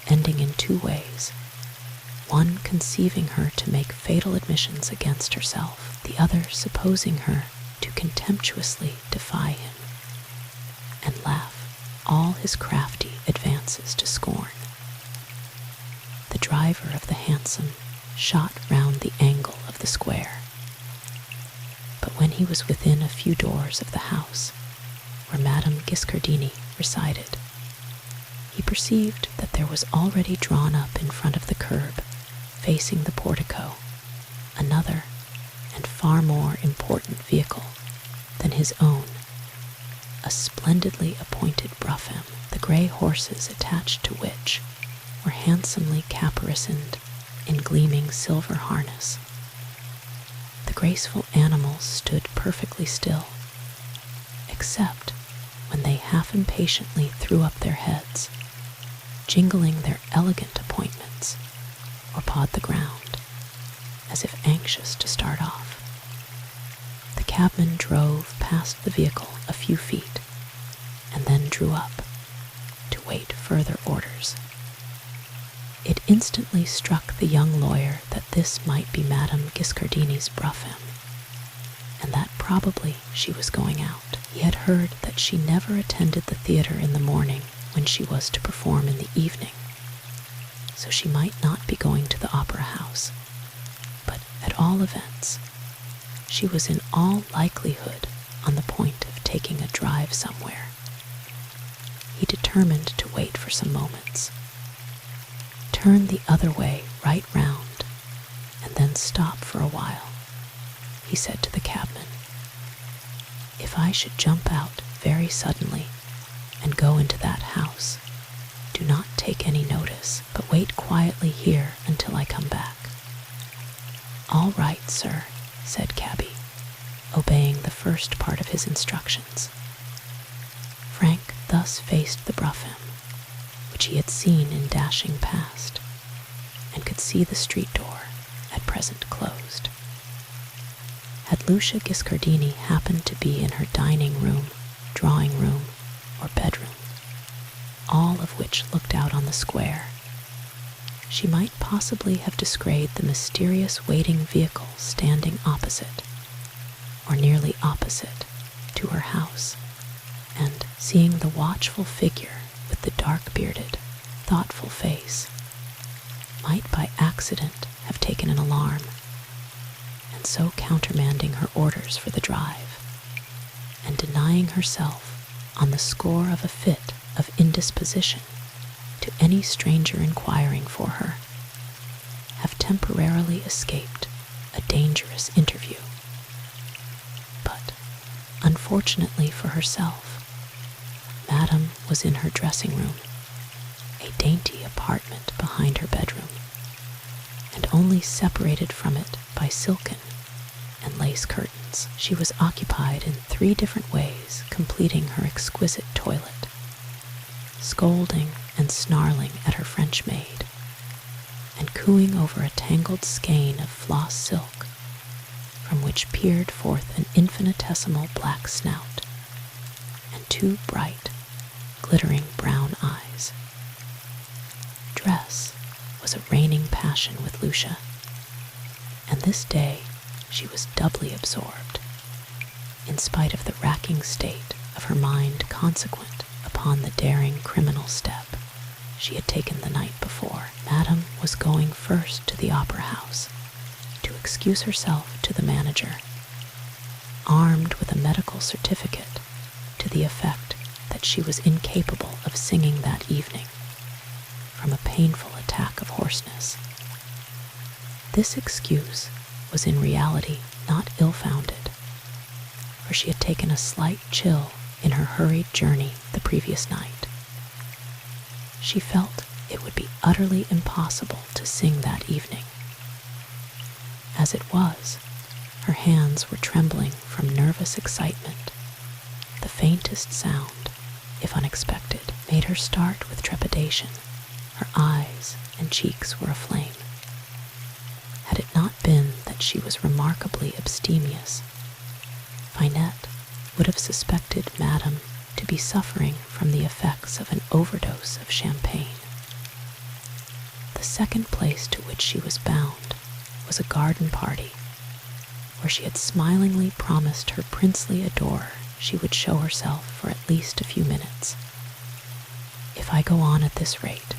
Speaker 1: ending in two ways: one conceiving her to make fatal admissions against herself, the other supposing her to contemptuously defy him, and laugh all his crafty advances to scorn. The driver of the hansom shot round the angle of the square, but when he was within a few doors of the house where Madame Giscardini resided, he perceived that there was already drawn up in front of the curb, facing the portico, another and far more important vehicle than his own, a splendidly appointed brougham, the grey horses attached to which were handsomely caparisoned in gleaming silver harness. The graceful animals stood perfectly still, except when they half impatiently threw up their heads, jingling their elegant appointments, or pawed the ground, as if anxious to start off. The cabman drove past the vehicle a few feet, and then drew up, to wait further orders. It instantly struck the young lawyer that this might be Madame Giscardini's brougham, and that probably she was going out. He had heard that she never attended the theatre in the morning when she was to perform in the evening, so she might not be going to the opera house, but at all events, she was in all likelihood on the point of taking a drive somewhere. He determined to wait for some moments, turn the other way right round, and then stop for a while. He said to the cabman, "If I should jump out very suddenly and go into that house, do not take any notice, but wait quietly here until I come back." "All right, sir," said cabby, obeying the first part of his instructions. Frank thus faced the brougham, which he had seen in dashing past, and could see the street door, at present closed. Had Lucia Giscardini happened to be in her dining room, drawing room, or bedroom, all of which looked out on the square, she might possibly have descried the mysterious waiting vehicle standing opposite, or nearly opposite, to her house, and seeing the watchful figure with the dark-bearded, thoughtful face, might by accident have taken an alarm, and so countermanding her orders for the drive, and denying herself on the score of a fit of indisposition to any stranger inquiring for her, have temporarily escaped a dangerous interview. But, unfortunately for herself, Madame was in her dressing room, a dainty apartment behind her bedroom, and only separated from it by silken and lace curtains. She was occupied in 3 different ways, completing her exquisite toilet, scolding and snarling at her French maid, and cooing over a tangled skein of floss silk, from which peered forth an infinitesimal black snout and 2 bright, glittering brown eyes. Dress was a reigning passion with Lucia, and this day she was doubly absorbed, in spite of the racking state of her mind consequent upon the daring criminal step she had taken the night before. Madame was going first to the opera house to excuse herself to the manager, armed with a medical certificate to the effect that she was incapable of singing that evening from a painful attack of hoarseness. This excuse was in reality not ill-founded, for she had taken a slight chill in her hurried journey the previous night. She felt it would be utterly impossible to sing that evening. As it was, her hands were trembling from nervous excitement. The faintest sound, if unexpected, made her start with trepidation. Her eyes and cheeks were aflame. Had it not been that she was remarkably abstemious, Finette would have suspected Madame to be suffering from the effects of an overdose of champagne. The second place to which she was bound was a garden party, where she had smilingly promised her princely adorer she would show herself for at least a few minutes. If I go on at this rate,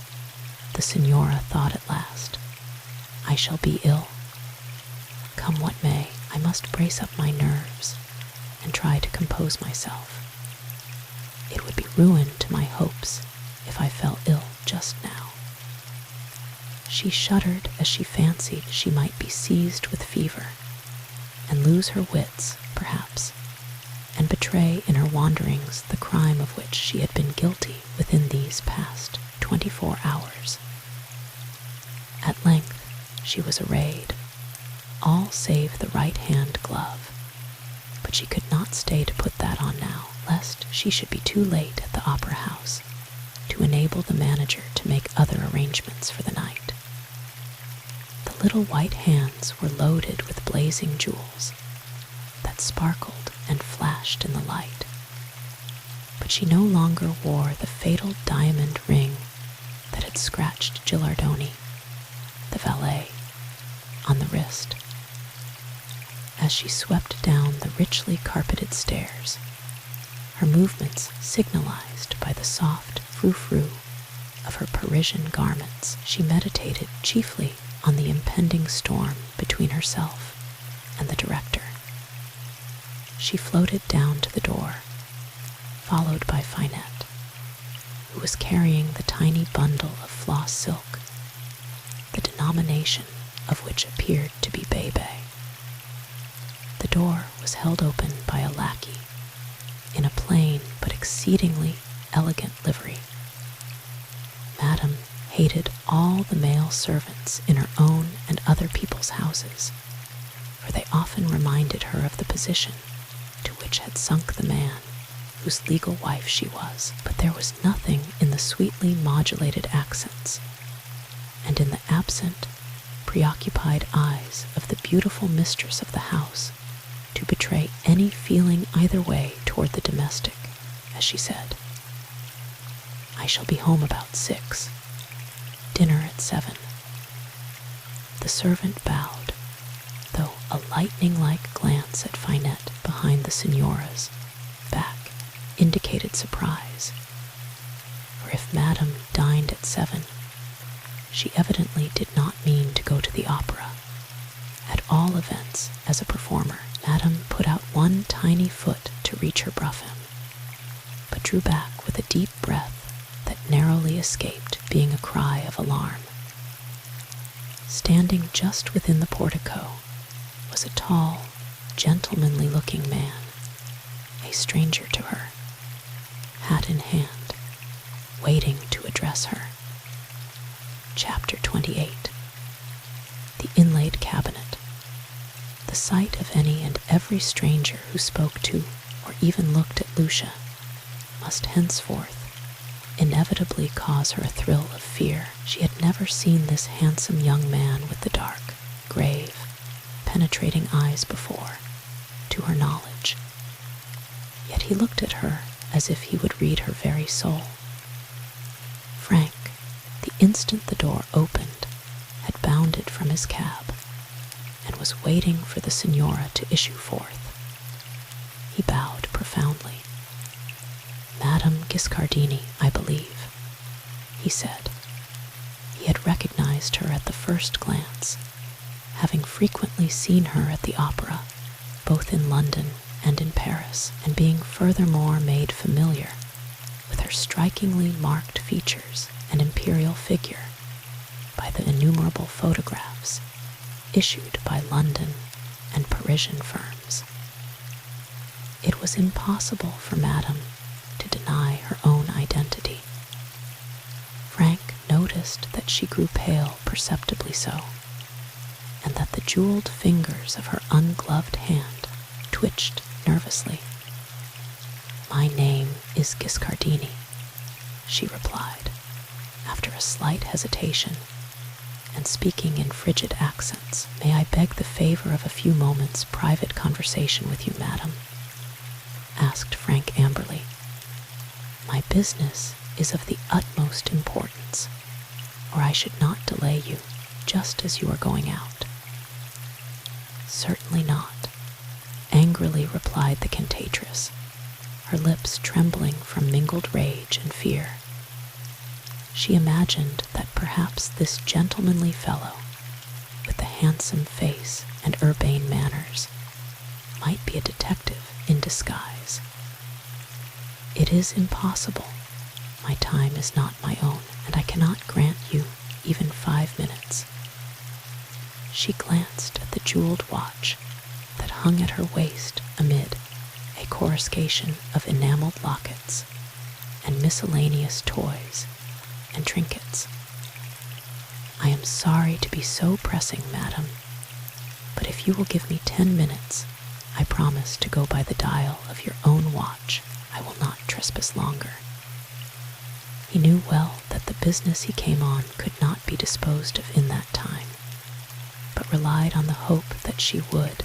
Speaker 1: the signora thought at last, I shall be ill. Come what may, I must brace up my nerves and try to compose myself. It would be ruin to my hopes if I fell ill just now. She shuddered as she fancied she might be seized with fever and lose her wits, perhaps, and betray in her wanderings the crime of which she had been guilty within these past 24 hours. At length she was arrayed, all save the right-hand glove, but she could not stay to put that on now, lest she should be too late at the opera house to enable the manager to make other arrangements for the night. The little white hands were loaded with blazing jewels that sparkled and flashed in the light, but she no longer wore the fatal diamond ring that had scratched Gilardoni, the valet, on the wrist. As she swept down the richly carpeted stairs, her movements signalized by the soft frou-frou of her Parisian garments, she meditated chiefly on the impending storm between herself and the director. She floated down to the door, followed by Finette, who was carrying the tiny bundle of floss silk, the denomination of which appeared to be Bebe. The door was held open by a lackey in a plain but exceedingly elegant livery. Madame hated all the male servants in her own and other people's houses, for they often reminded her of the position to which had sunk the man whose legal wife she was. But there was nothing in the sweetly modulated accents and in the absent, preoccupied eyes of the beautiful mistress of the house to betray any feeling either way toward the domestic, as she said, I shall be home about 6, dinner at 7. The servant bowed, though a lightning-like glance at Finette behind the signora's back indicated surprise, for if Madame dined at 7, she evidently did not mean to go to the opera. At all events, as a performer, Madame put out one tiny foot to reach her bruffin, but drew back with a deep breath that narrowly escaped being a cry of alarm. Standing just within the portico, was a tall, gentlemanly-looking man, a stranger to her, hat in hand, waiting to address her. Chapter 28. The Inlaid Cabinet. The sight of any and every stranger who spoke to or even looked at Lucia must henceforth inevitably cause her a thrill of fear. She had never seen this handsome young man with the dark, grave, penetrating eyes before, to her knowledge. Yet he looked at her as if he would read her very soul. Frank, the instant the door opened, had bounded from his cab and was waiting for the signora to issue forth. He bowed profoundly. "Madame Giscardini, I believe," he said. He had recognized her at the first glance, having frequently seen her at the opera, both in London and in Paris, and being furthermore made familiar with her strikingly marked features and imperial figure by the innumerable photographs issued by London and Parisian firms. It was impossible for Madame to deny her own identity. Frank noticed that she grew pale perceptibly so, and that the jeweled fingers of her ungloved hand twitched nervously. "My name is Giscardini," she replied, after a slight hesitation, and speaking in frigid accents. "May I beg the favor of a few moments' private conversation with you, madam?" asked Frank Amberley. "My business is of the utmost importance, or I should not delay you just as you are going out." "Certainly not," angrily replied the cantatress, her lips trembling from mingled rage and fear. She imagined that perhaps this gentlemanly fellow, with the handsome face and urbane manners, might be a detective in disguise. "It is impossible. My time is not my own, and I cannot grant you even 5 minutes." She glanced at the jeweled watch that hung at her waist amid a coruscation of enameled lockets and miscellaneous toys and trinkets. "I am sorry to be so pressing, madam, but if you will give me 10 minutes, I promise to go by the dial of your own watch. I will not trespass longer." He knew well that the business he came on could not be disposed of in that time, but relied on the hope that she would,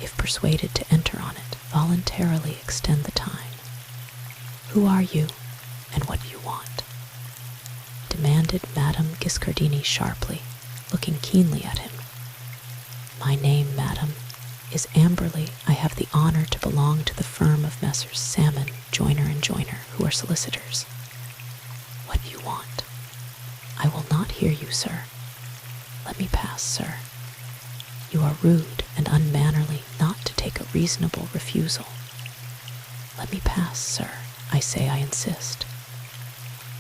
Speaker 1: if persuaded to enter on it, voluntarily extend the time. "Who are you, and what do you want?" demanded Madame Giscardini sharply, looking keenly at him. "My name, madam, is Amberley. I have the honor to belong to the firm of Messrs. Salmon, Joyner & Joyner, who are solicitors." "What do you want?" "I will not hear you, sir. Let me pass, sir. You are rude and unmannerly not to take a reasonable refusal. Let me pass, sir. I say I insist."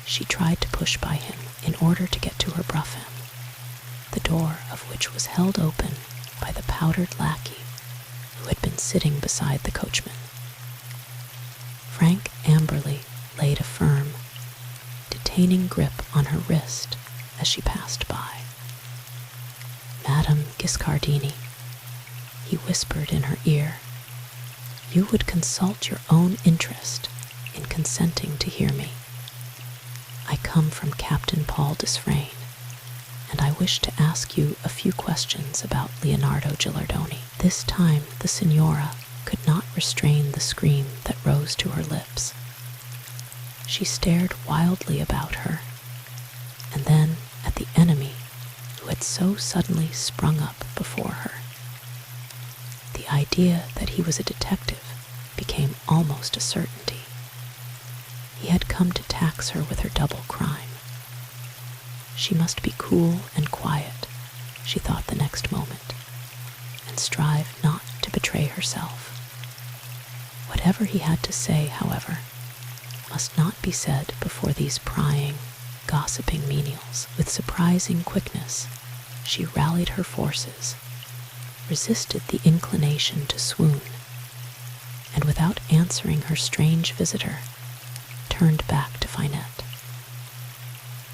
Speaker 1: She tried to push by him in order to get to her brougham, the door of which was held open by the powdered lackey who had been sitting beside the coachman. Frank Amberley laid a firm, detaining grip on her wrist as she passed by. "Madame Giscardini," he whispered in her ear, "you would consult your own interest in consenting to hear me. I come from Captain Desfrayne, and I wish to ask you a few questions about Leonardo Gilardoni." This time the signora could not restrain the scream that rose to her lips. She stared wildly about her, and then at the enemy who had so suddenly sprung up before her. The idea that he was a detective became almost a certainty. He had come to tax her with her double crime. She must be cool and quiet, she thought the next moment, and strive not to betray herself. Whatever he had to say, however, must not be said before these prying, gossiping menials. With surprising quickness, she rallied her forces resisted the inclination to swoon, and without answering her strange visitor, turned back to Finette.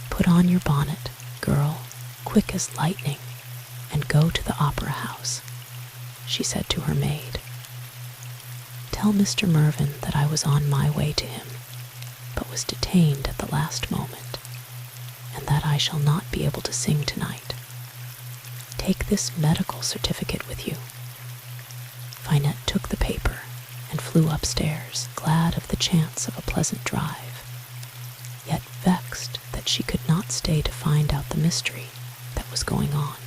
Speaker 1: "Put on your bonnet, girl, quick as lightning, and go to the opera house," she said to her maid. "Tell Mr. Mervyn that I was on my way to him, but was detained at the last moment, and that I shall not be able to sing tonight. Take this medical certificate with you." Finette took the paper and flew upstairs, glad of the chance of a pleasant drive, yet vexed that she could not stay to find out the mystery that was going on.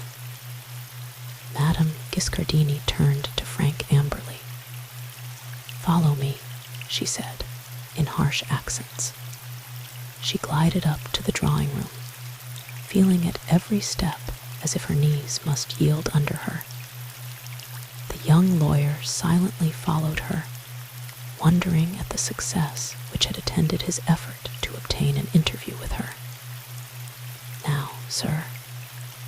Speaker 1: Madame Giscardini turned to Frank Amberley. "Follow me," she said, in harsh accents. She glided up to the drawing room, feeling at every step as if her knees must yield under her. The young lawyer silently followed her, wondering at the success which had attended his effort to obtain an interview with her. "Now, sir,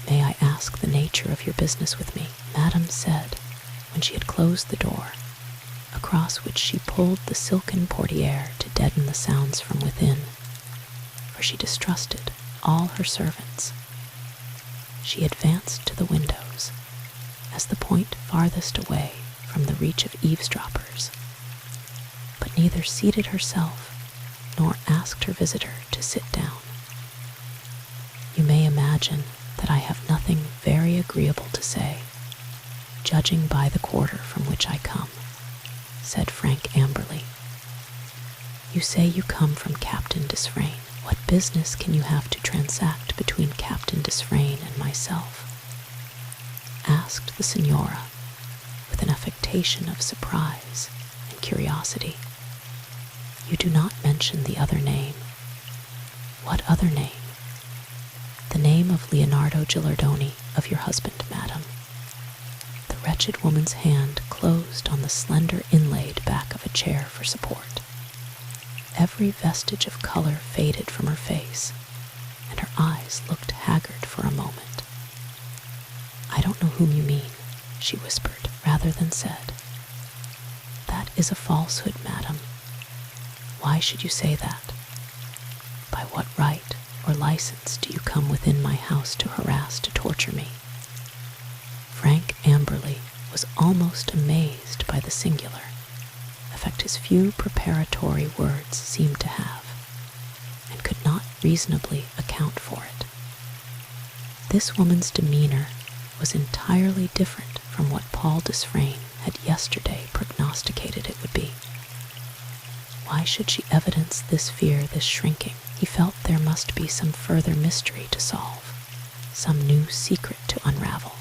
Speaker 1: may I ask the nature of your business with me?" Madame said, when she had closed the door, across which she pulled the silken portière to deaden the sounds from within, for she distrusted all her servants. She advanced to the windows, as the point farthest away from the reach of eavesdroppers, but neither seated herself nor asked her visitor to sit down. "You may imagine that I have nothing very agreeable to say, judging by the quarter from which I come," said Frank Amberley. "You say you come from Captain Desfrayne. What business can you have to transact between Captain Desfrayne and myself?" asked the Signora, with an affectation of surprise and curiosity. "You do not mention the other name." "What other name?" "The name of Leonardo Gilardoni, of your husband, madam." The wretched woman's hand closed on the slender inlaid back of a chair for support. Every vestige of color faded from her face, and her eyes looked haggard for a moment. "I don't know whom you mean," she whispered, rather than said. "That is a falsehood, madam. Why should you say that? By what right or license do you come within my house to harass, to torture me?" Frank Amberley was almost amazed by the singular effect his few preparatory words seemed to have, and could not reasonably account for it. This woman's demeanor was entirely different from what Paul Desfrayne had yesterday prognosticated it would be. Why should she evidence this fear, this shrinking? He felt there must be some further mystery to solve, some new secret to unravel.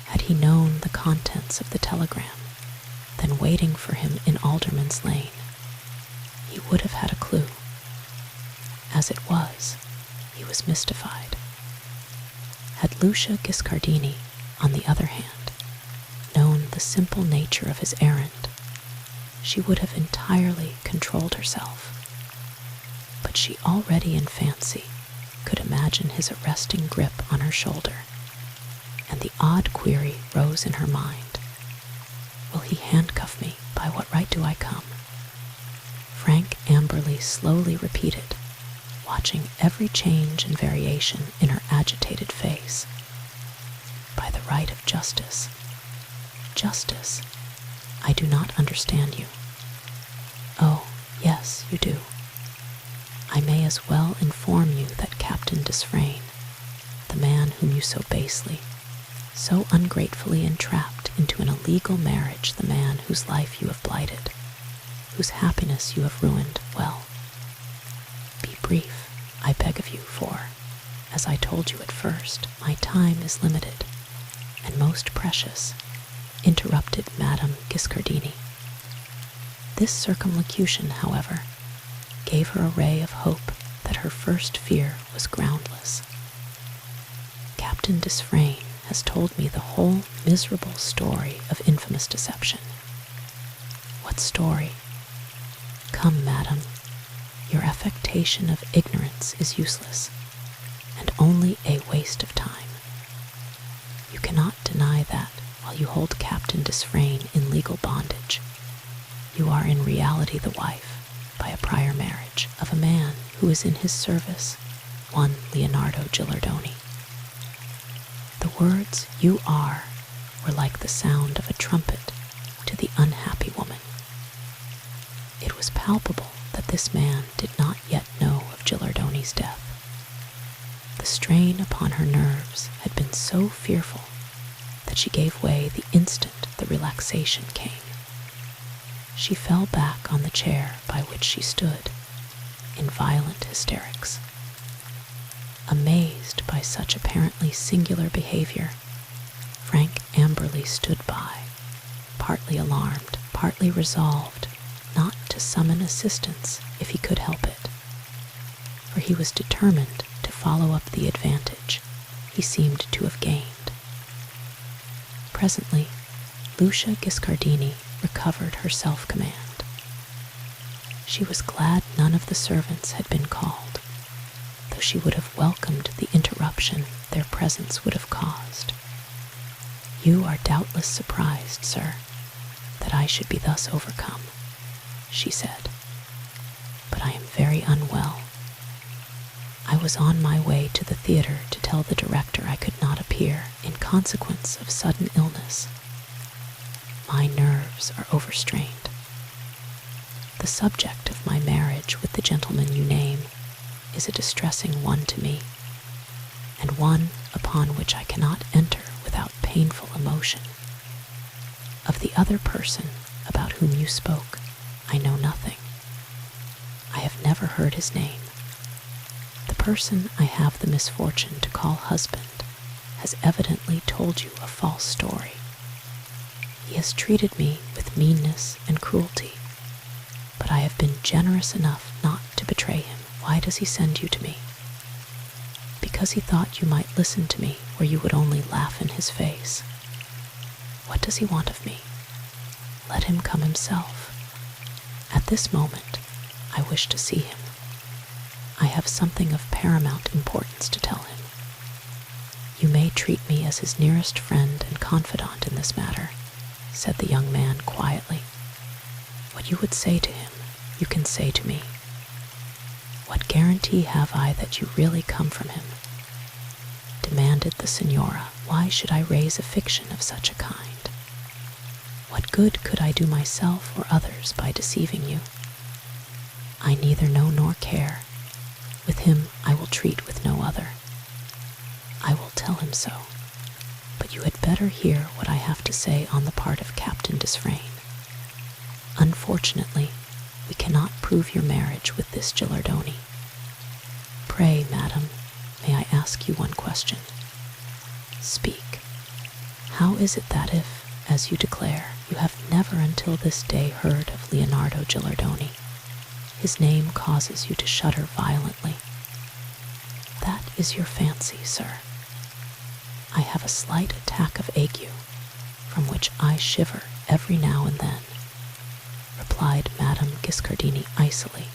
Speaker 1: Had he known the contents of the telegram, then waiting for him in Alderman's Lane, he would have had a clue. As it was, he was mystified. Had Lucia Giscardini, on the other hand, known the simple nature of his errand, she would have entirely controlled herself. But she already in fancy could imagine his arresting grip on her shoulder, and the odd query rose in her mind. Will he handcuff me? By what right do I come? Frank Amberley slowly repeated, watching every change and variation in her agitated face. By the right of justice. Justice? I do not understand you. Oh, yes, you do. I may as well inform you that Captain Desfrayne, the man whom you so basely, so ungratefully entrapped into an illegal marriage, the man whose life you have blighted, whose happiness you have ruined, well, be brief, I beg of you, for, as I told you at first, my time is limited and most precious, interrupted Madame Giscardini. This circumlocution, however, gave her a ray of hope that her first fear was groundless. Captain Desfrayne has told me the whole miserable story of infamous deception. What story? Come, madam, your affectation of ignorance is useless, and only a waste of time. You cannot deny that while you hold Captain Desfrayne in legal bondage, you are in reality the wife, by a prior marriage, of a man who is in his service, one Leonardo Gilardoni. The words "you are" were like the sound of a trumpet to the unhappy woman. It was palpable that this man did not yet know of Gilardoni's death. The strain upon her nerves had been so fearful that she gave way the instant the relaxation came. She fell back on the chair by which she stood, in violent hysterics. Amazed by such apparently singular behavior, Frank Amberley stood by, partly alarmed, partly resolved not to summon assistance if he could help it, for he was determined to follow up the advantage he seemed to have gained. Presently, Lucia Giscardini recovered her self-command. She was glad none of the servants had been called, though she would have welcomed the interruption their presence would have caused. "You are doubtless surprised, sir, that I should be thus overcome," she said, "but I am very unwell. I was on my way to the theater to tell the director I could not appear in consequence of sudden illness. My nerves are overstrained. The subject of my marriage with the gentleman you name is a distressing one to me, and one upon which I cannot enter without painful emotion. Of the other person about whom you spoke, I know nothing. I have never heard his name. The person I have the misfortune to call husband has evidently told you a false story. He has treated me with meanness and cruelty, but I have been generous enough not to betray him. Why does he send you to me? Because he thought you might listen to me where you would only laugh in his face. What does he want of me? Let him come himself. At this moment, I wish to see him. I have something of paramount importance to tell him. You may treat me as his nearest friend and confidant in this matter," said the young man quietly. "What you would say to him, you can say to me. What guarantee have I that you really come from him?" demanded the signora. "Why should I raise a fiction of such a kind? What good could I do myself or others by deceiving you? I neither know nor care. With him I will treat with no other. I will tell him so, but you had better hear what I have to say on the part of Captain Desfrayne. Unfortunately, we cannot prove your marriage with this Gilardoni. Pray, madam, may I ask you one question? Speak. How is it that if, as you declare, you have never until this day heard of Leonardo Gilardoni, his name causes you to shudder violently? That is your fancy, sir. I have a slight attack of ague, from which I shiver every now and then," replied Madame Giscardini icily.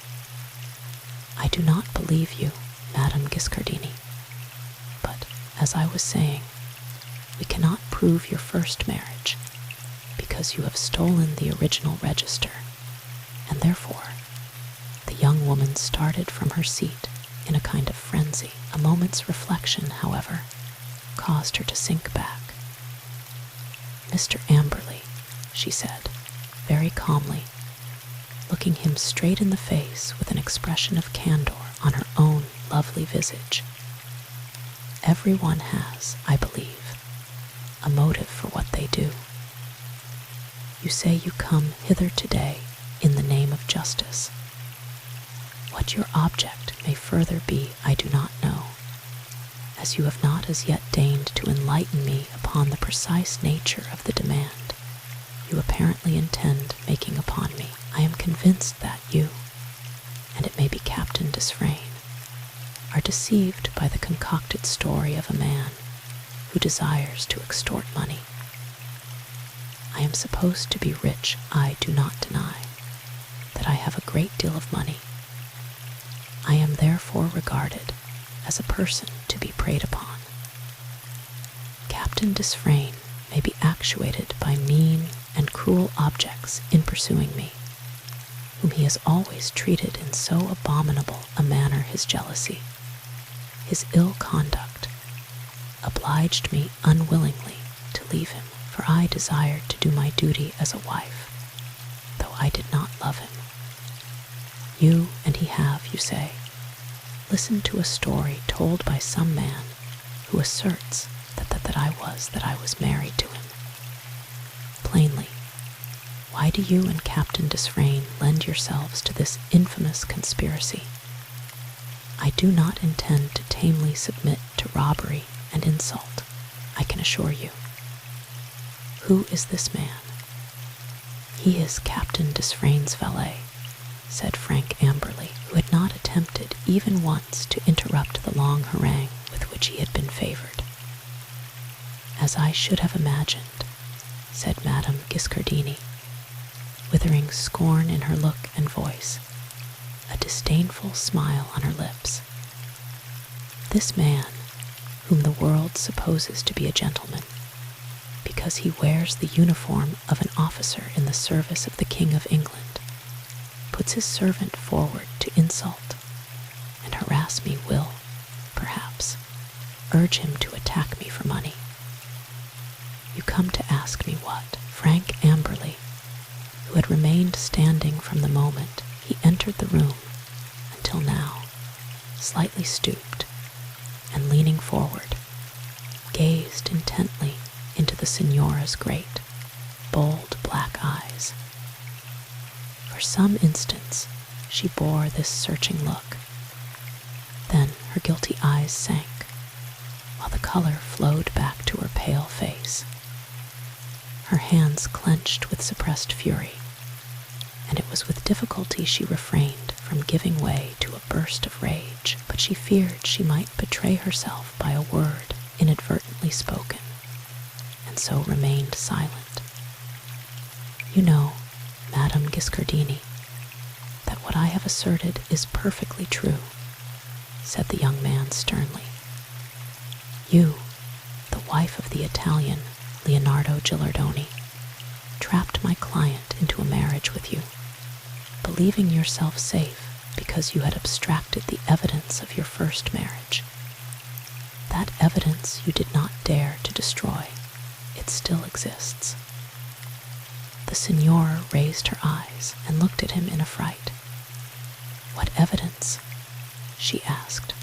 Speaker 1: "I do not believe you, Madame Giscardini, but, as I was saying, we cannot prove your first marriage, because you have stolen the original register, and therefore—" The young woman started from her seat in a kind of frenzy. A moment's reflection, however, caused her to sink back. "Mr. Amberley," she said, very calmly, looking him straight in the face with an expression of candor on her own lovely visage, "everyone has, I believe, a motive for what they do. You say you come hither today in the name of justice. What your object may further be I do not know, as you have not as yet deigned to enlighten me upon the precise nature of the demand you apparently intend making upon me. I am convinced that you, and it may be Captain Desfrayne, are deceived by the concocted story of a man who desires to extort money. I am supposed to be rich. I do not deny that I have a great deal of money. I am therefore regarded as a person to be preyed upon. Captain Captain Desfrayne may be actuated by mean and cruel objects in pursuing me, whom he has always treated in so abominable a manner, his jealousy, his ill conduct, obliged me unwillingly to leave him, for I desired to do my duty as a wife, though I did not love him. You and he have, you say, listened to a story told by some man who asserts that I was married to him. Plainly, why do you and Captain Desfrayne lend yourselves to this infamous conspiracy? I do not intend to tamely submit to robbery and insult, I can assure you. Who is this man? He is Captain Desfrayne's valet, said Frank Amberley, who had not attempted even once to interrupt the long harangue with which he had been favored. As I should have imagined, said Madame Giscardini, withering scorn in her look and voice, a disdainful smile on her lips. This man, whom the world supposes to be a gentleman, because he wears the uniform of an officer in the service of the King of England, puts his servant forward to insult and harass me, will, perhaps, urge him to attack me for money. You come to ask me what? Frank Amberley, who had remained standing from the moment he entered the room until now, slightly stooped and leaning forward, gazed intently into the signora's great, bold black eyes. For some instants she bore this searching look. Then her guilty eyes sank, while the color flowed back to her pale face. Her hands clenched with suppressed fury, and it was with difficulty she refrained from giving way to a burst of rage, but she feared she might betray herself by a word inadvertently spoken, and so remained silent. You know, Madame Giscardini, that what I have asserted is perfectly true, said the young man sternly. You, the wife of the Italian Leonardo Gilardoni, trapped my client into a marriage with you, believing yourself safe because you had abstracted the evidence of your first marriage. That evidence you did not dare to destroy. It still exists. The signora raised her eyes and looked at him in affright. What evidence? She asked.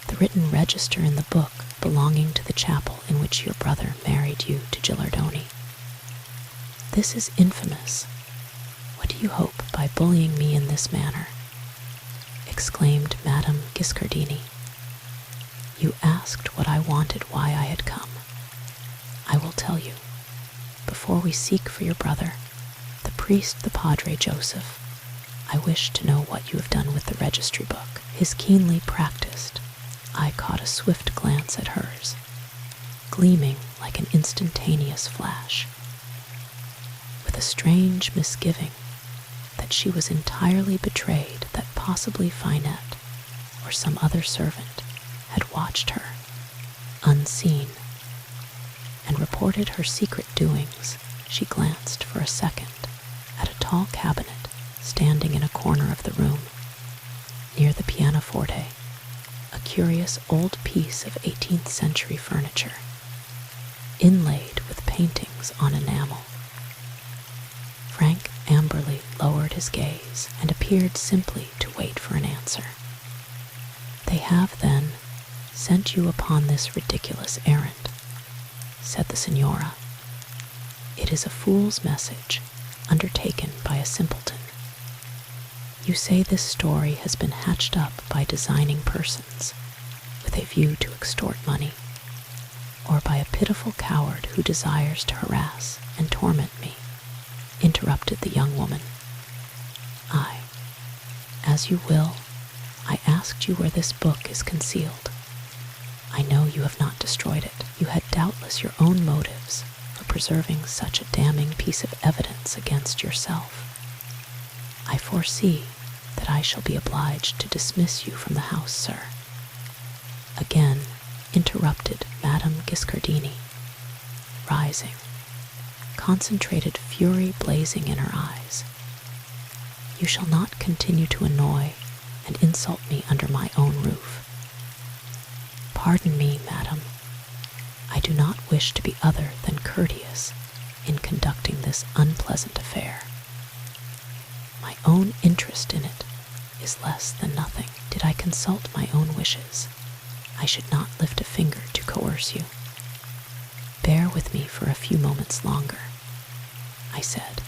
Speaker 1: The written register in the book belonging to the chapel in which your brother married you to Gilardoni. This is infamous. What do you hope by bullying me in this manner? Exclaimed Madame Giscardini. You asked what I wanted, why I had come. I will tell you. Before we seek for your brother, the priest, the Padre Joseph, I wish to know what you have done with the registry book. His keenly practiced eye caught a swift glance at hers, gleaming like an instantaneous flash. With a strange misgiving that she was entirely betrayed, that possibly Finette or some other servant had watched her, unseen, and reported her secret doings, she glanced for a second at a tall cabinet standing in a corner of the room, near the pianoforte, a curious old piece of 18th century furniture, inlaid with paintings on enamel. Frank Amberley lowered his gaze and appeared simply to wait for an answer. They have, then, sent you upon this ridiculous errand, said the signora. It is a fool's message, undertaken by a simpleton. You say this story has been hatched up by designing persons, with a view to extort money, or by a pitiful coward who desires to harass and torment me, interrupted the young woman. Aye, as you will, I asked you where this book is concealed. I know you have not destroyed it. You had doubtless your own motives for preserving such a damning piece of evidence against yourself. I foresee that I shall be obliged to dismiss you from the house, sir. Again interrupted Madame Giscardini, rising, concentrated fury blazing in her eyes. "You shall not continue to annoy and insult me under my own roof. Pardon me, madam. I do not wish to be other than courteous in conducting this unpleasant affair. My own interest in it is less than nothing. Did I consult my own wishes, I should not lift a finger to coerce you. Bear with me for a few moments longer," I said.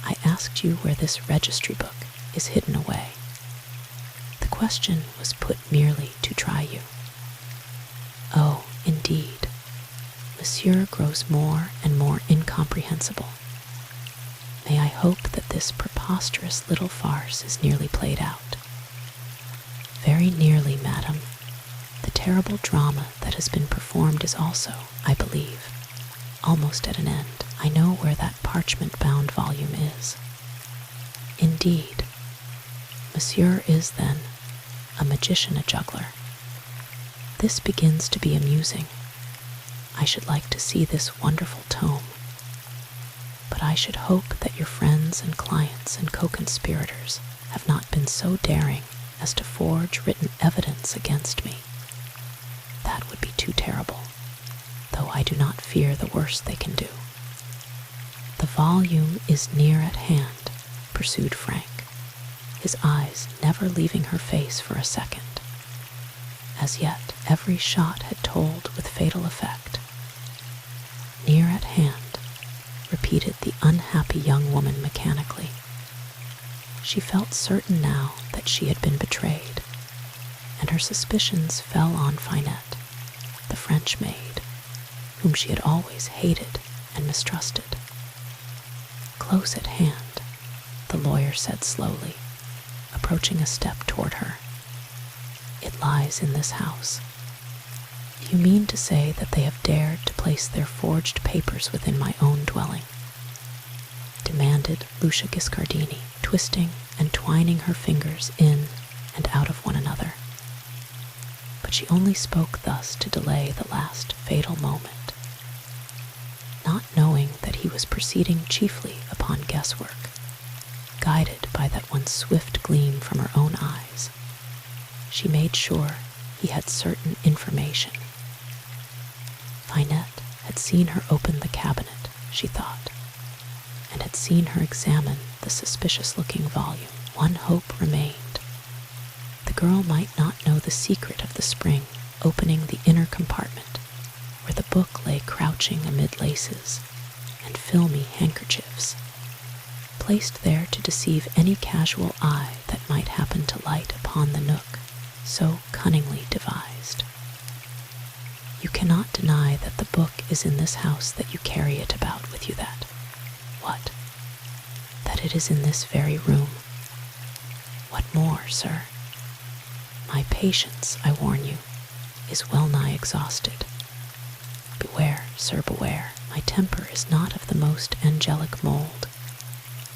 Speaker 1: "I asked you where this registry book is hidden away. The question was put merely to try you." "Oh, indeed. Monsieur grows more and more incomprehensible. May I hope that this preposterous little farce is nearly played out?" "Very nearly, madam. The terrible drama that has been performed is also, I believe, almost at an end. I know where that parchment-bound volume is." "Indeed. Monsieur is, then, a magician, a juggler. This begins to be amusing. I should like to see this wonderful tome. But I should hope that your friends and clients and co-conspirators have not been so daring as to forge written evidence against me. That would be too terrible, though I do not fear the worst they can do." "The volume is near at hand," pursued Frank, his eyes never leaving her face for a second. As yet, every shot had told with fatal effect. "Near at hand," repeated the unhappy young woman mechanically. She felt certain now that she had been betrayed, and her suspicions fell on Finette, the French maid, whom she had always hated and mistrusted. "Close at hand," the lawyer said slowly, approaching a step toward her. "It lies in this house." "You mean to say that they have dared to place their forged papers within my own dwelling?" demanded Lucia Giscardini, twisting and twining her fingers in and out of one another. But she only spoke thus to delay the last fatal moment. Not knowing that he was proceeding chiefly upon guesswork, guided by that one swift gleam from her own eyes, she made sure he had certain information. Finette had seen her open the cabinet, she thought, and had seen her examine the suspicious-looking volume. One hope remained. The girl might not know the secret of the spring opening the inner compartment, where the book lay crouching amid laces and filmy handkerchiefs, placed there to deceive any casual eye that might happen to light upon the nook so cunningly devised. "You cannot deny that the book is in this house, that you carry it about with you, that—" "What?" "That it is in this very room." "What more, sir?" "My patience, I warn you, is well nigh exhausted. Beware, sir, beware. My temper is not of the most angelic mold,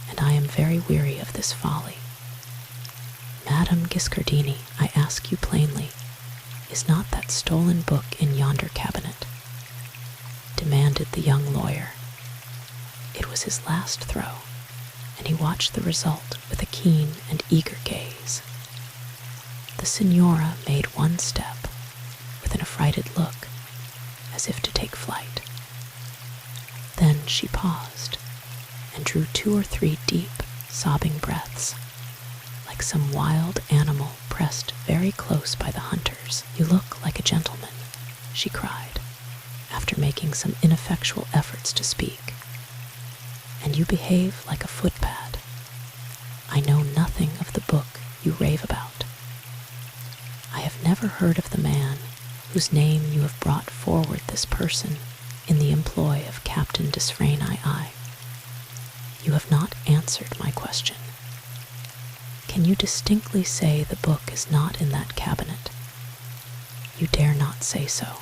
Speaker 1: and I am very weary of this folly. Madame Giscardini, I ask you plainly, is not that stolen book in yonder cabinet?" demanded the young lawyer. It was his last throw, and he watched the result with a keen and eager gaze. The signora made one step, with an affrighted look, as if to take flight. Then she paused, and drew 2 or 3 deep, sobbing breaths, like some wild animal pressed very close by the hunters. "You look like a gentleman," she cried, after making some ineffectual efforts to speak, "and you behave like a footpad. I know nothing of the book you rave about. I have never heard of the man whose name you have brought forward, this person in the employ of Captain Desfrayne. You have not answered my question. Can you distinctly say the book is not in that cabinet? You dare not say so.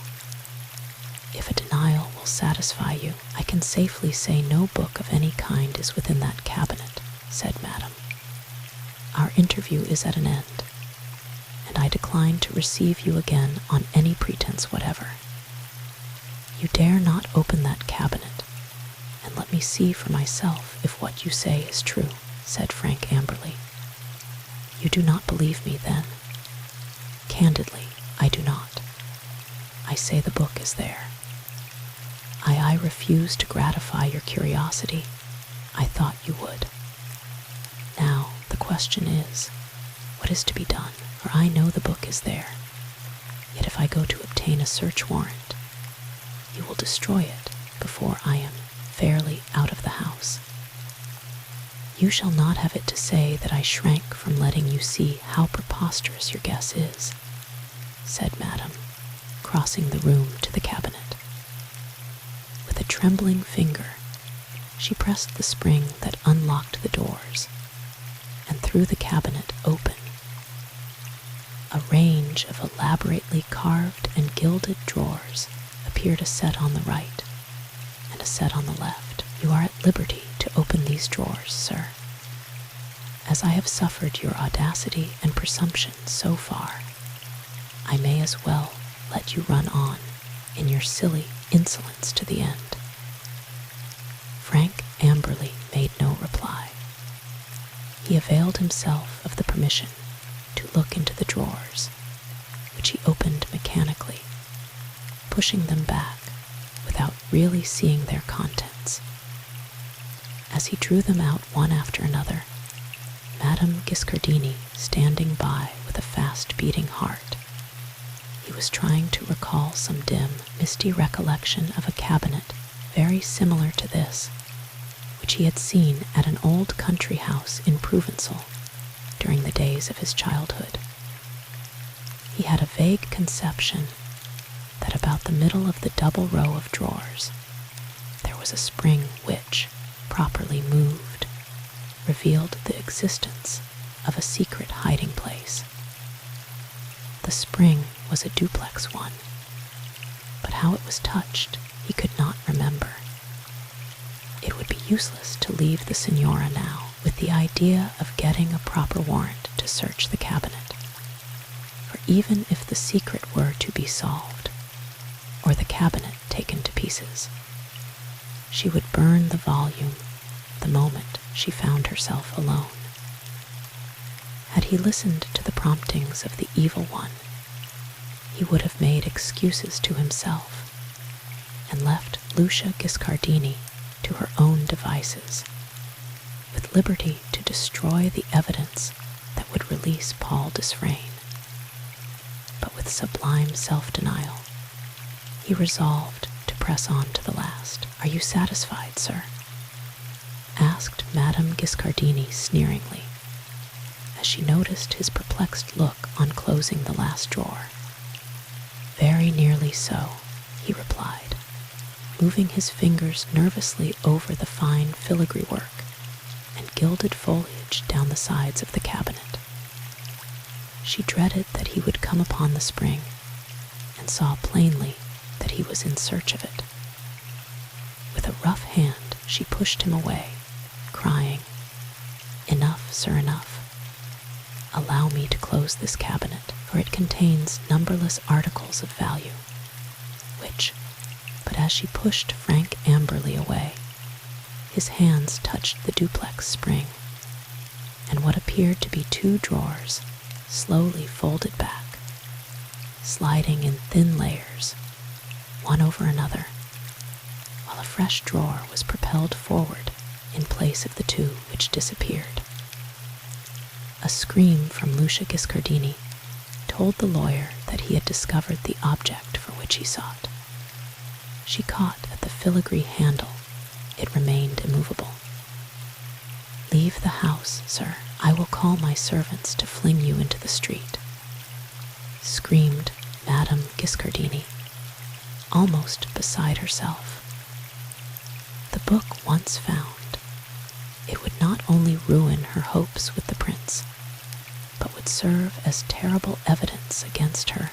Speaker 1: If a denial will satisfy you, I can safely say no book of any kind is within that cabinet," said Madame. "Our interview is at an end, and I decline to receive you again on any pretense whatever. You dare not open that cabinet, and let me see for myself if what you say is true, said Frank Amberley. You do not believe me, then? Candidly, I do not. I say the book is there. I refuse to gratify your curiosity. I thought you would. Now, the question is, what is to be done? For I know the book is there. Yet if I go to obtain a search warrant, you will destroy it before I am fairly out of the house. You shall not have it to say that I shrank from letting you see how preposterous your guess is, said Madame, crossing the room to the cabinet. With a trembling finger, she pressed the spring that unlocked the doors and threw the cabinet open. A range of elaborately carved and gilded drawers appeared, a set on the right and a set on the left. You are at liberty to open these drawers, sir. As I have suffered your audacity and presumption so far, I may as well let you run on in your silly insolence to the end. Frank Amberley made no reply. He availed himself of the permission to look into the drawers, which he opened mechanically, pushing them back without really seeing their contents. As he drew them out one after another, Madame Giscardini standing by with a fast-beating heart, he was trying to recall some dim, misty recollection of a cabinet very similar to this, which he had seen at an old country house in Provençal during the days of his childhood. He had a vague conception that about the middle of the double row of drawers there was a spring which, properly moved, revealed the existence of a secret hiding place. The spring was a duplex one, but how it was touched he could not remember. It would be useless to leave the Signora now with the idea of getting a proper warrant to search the cabinet, for even if the secret were to be solved, or the cabinet taken to pieces, she would burn the volume the moment she found herself alone. Had he listened to the promptings of the evil one, he would have made excuses to himself and left Lucia Giscardini to her own devices, with liberty to destroy the evidence that would release Paul Desfrayne. But with sublime self-denial, he resolved to press on to the last. Are you satisfied, sir? Asked Madame Giscardini sneeringly, as she noticed his perplexed look on closing the last drawer. Very nearly so, he replied, moving his fingers nervously over the fine filigree work and gilded foliage down the sides of the cabinet. She dreaded that he would come upon the spring, and saw plainly that he was in search of it. With a rough hand she pushed him away, crying, "Enough, sir, enough. Allow me to close this cabinet, for it contains numberless articles of value," which, but as she pushed Frank Amberley away, his hands touched the duplex spring, and what appeared to be two drawers slowly folded back, sliding in thin layers, one over another, while a fresh drawer was propelled forward in place of the two which disappeared. A scream from Lucia Giscardini told the lawyer that he had discovered the object for which he sought. She caught at the filigree handle. It remained immovable. "Leave the house, sir. I will call my servants to fling you into the street," screamed Madame Giscardini, almost beside herself. The book once found, it would not only ruin her hopes with the prince, but would serve as terrible evidence against her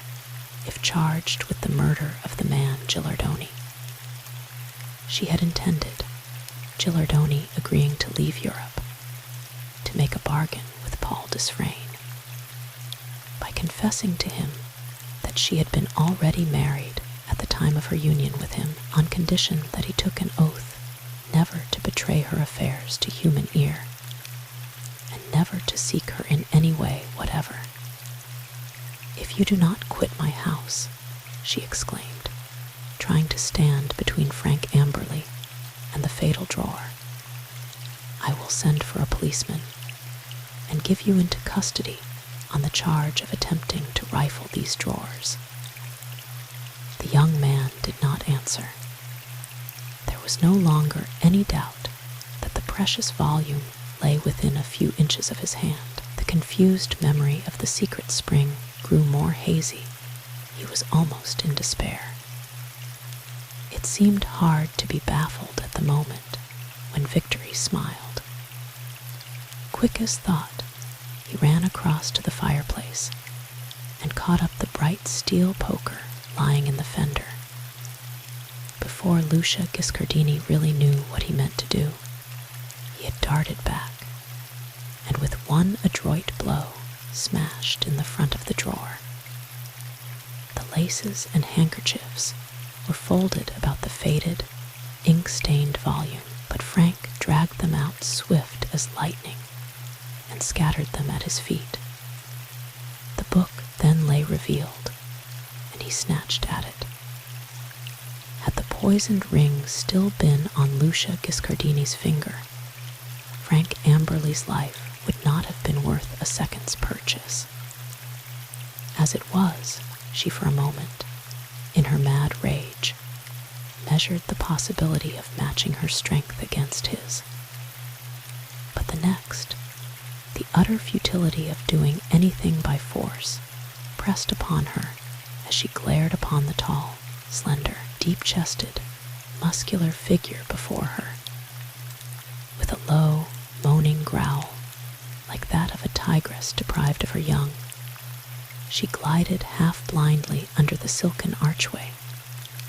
Speaker 1: if charged with the murder of the man Gilardoni. She had intended, Gilardoni agreeing to leave Europe, to make a bargain with Paul Desfrayne. By confessing to him that she had been already married at the time time of her union with him on condition that he took an oath never to betray her affairs to human ear, and never to seek her in any way whatever. "If you do not quit my house," she exclaimed, trying to stand between Frank Amberley and the fatal drawer, "I will send for a policeman and give you into custody on the charge of attempting to rifle these drawers." The young man did not answer. There was no longer any doubt that the precious volume lay within a few inches of his hand. The confused memory of the secret spring grew more hazy. He was almost in despair. It seemed hard to be baffled at the moment when victory smiled. Quick as thought, he ran across to the fireplace and caught up the bright steel poker lying in the fender. Before Lucia Giscardini really knew what he meant to do, he had darted back, and with one adroit blow smashed in the front of the drawer. The laces and handkerchiefs were folded about the faded, ink-stained volume, but Frank dragged them out swift as lightning and scattered them at his feet. The book then lay revealed, and he snatched at it. Had the poisoned ring still been on Lucia Giscardini's finger, Frank Amberley's life would not have been worth a second's purchase. As it was, she for a moment, in her mad rage, measured the possibility of matching her strength against his. But the next, the utter futility of doing anything by force, pressed upon her as she glared upon the tall, slender, deep-chested, muscular figure before her. With a low, moaning growl, like that of a tigress deprived of her young, she glided half-blindly under the silken archway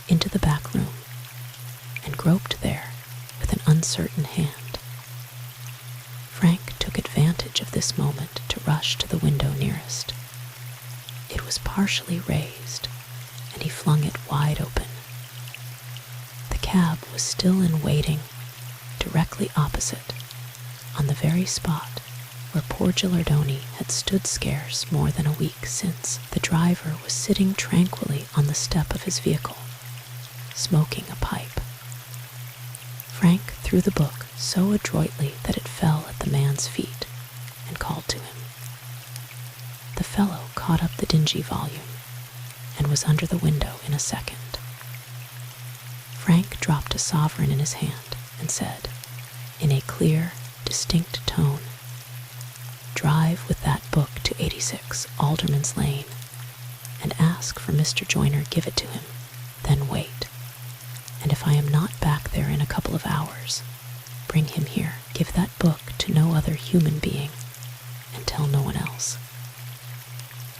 Speaker 1: into the back room and groped there with an uncertain hand. Frank took advantage of this moment to rush to the window nearest. It was partially raised, and he flung it wide open. The cab was still in waiting, directly opposite, on the very spot where poor Gilardoni had stood scarce more than a week since. The driver was sitting tranquilly on the step of his vehicle, smoking a pipe. Frank threw the book so adroitly that it fell at the man's feet and called to him. The fellow caught up the dingy volume and was under the window in a second. Frank dropped a sovereign in his hand and said, in a clear, distinct tone, "Drive with that book to 86 Alderman's Lane and ask for Mr. Joyner, give it to him, then wait. And if I am not back there in a couple of hours, bring him here. Give that book to no other human being and tell no one else."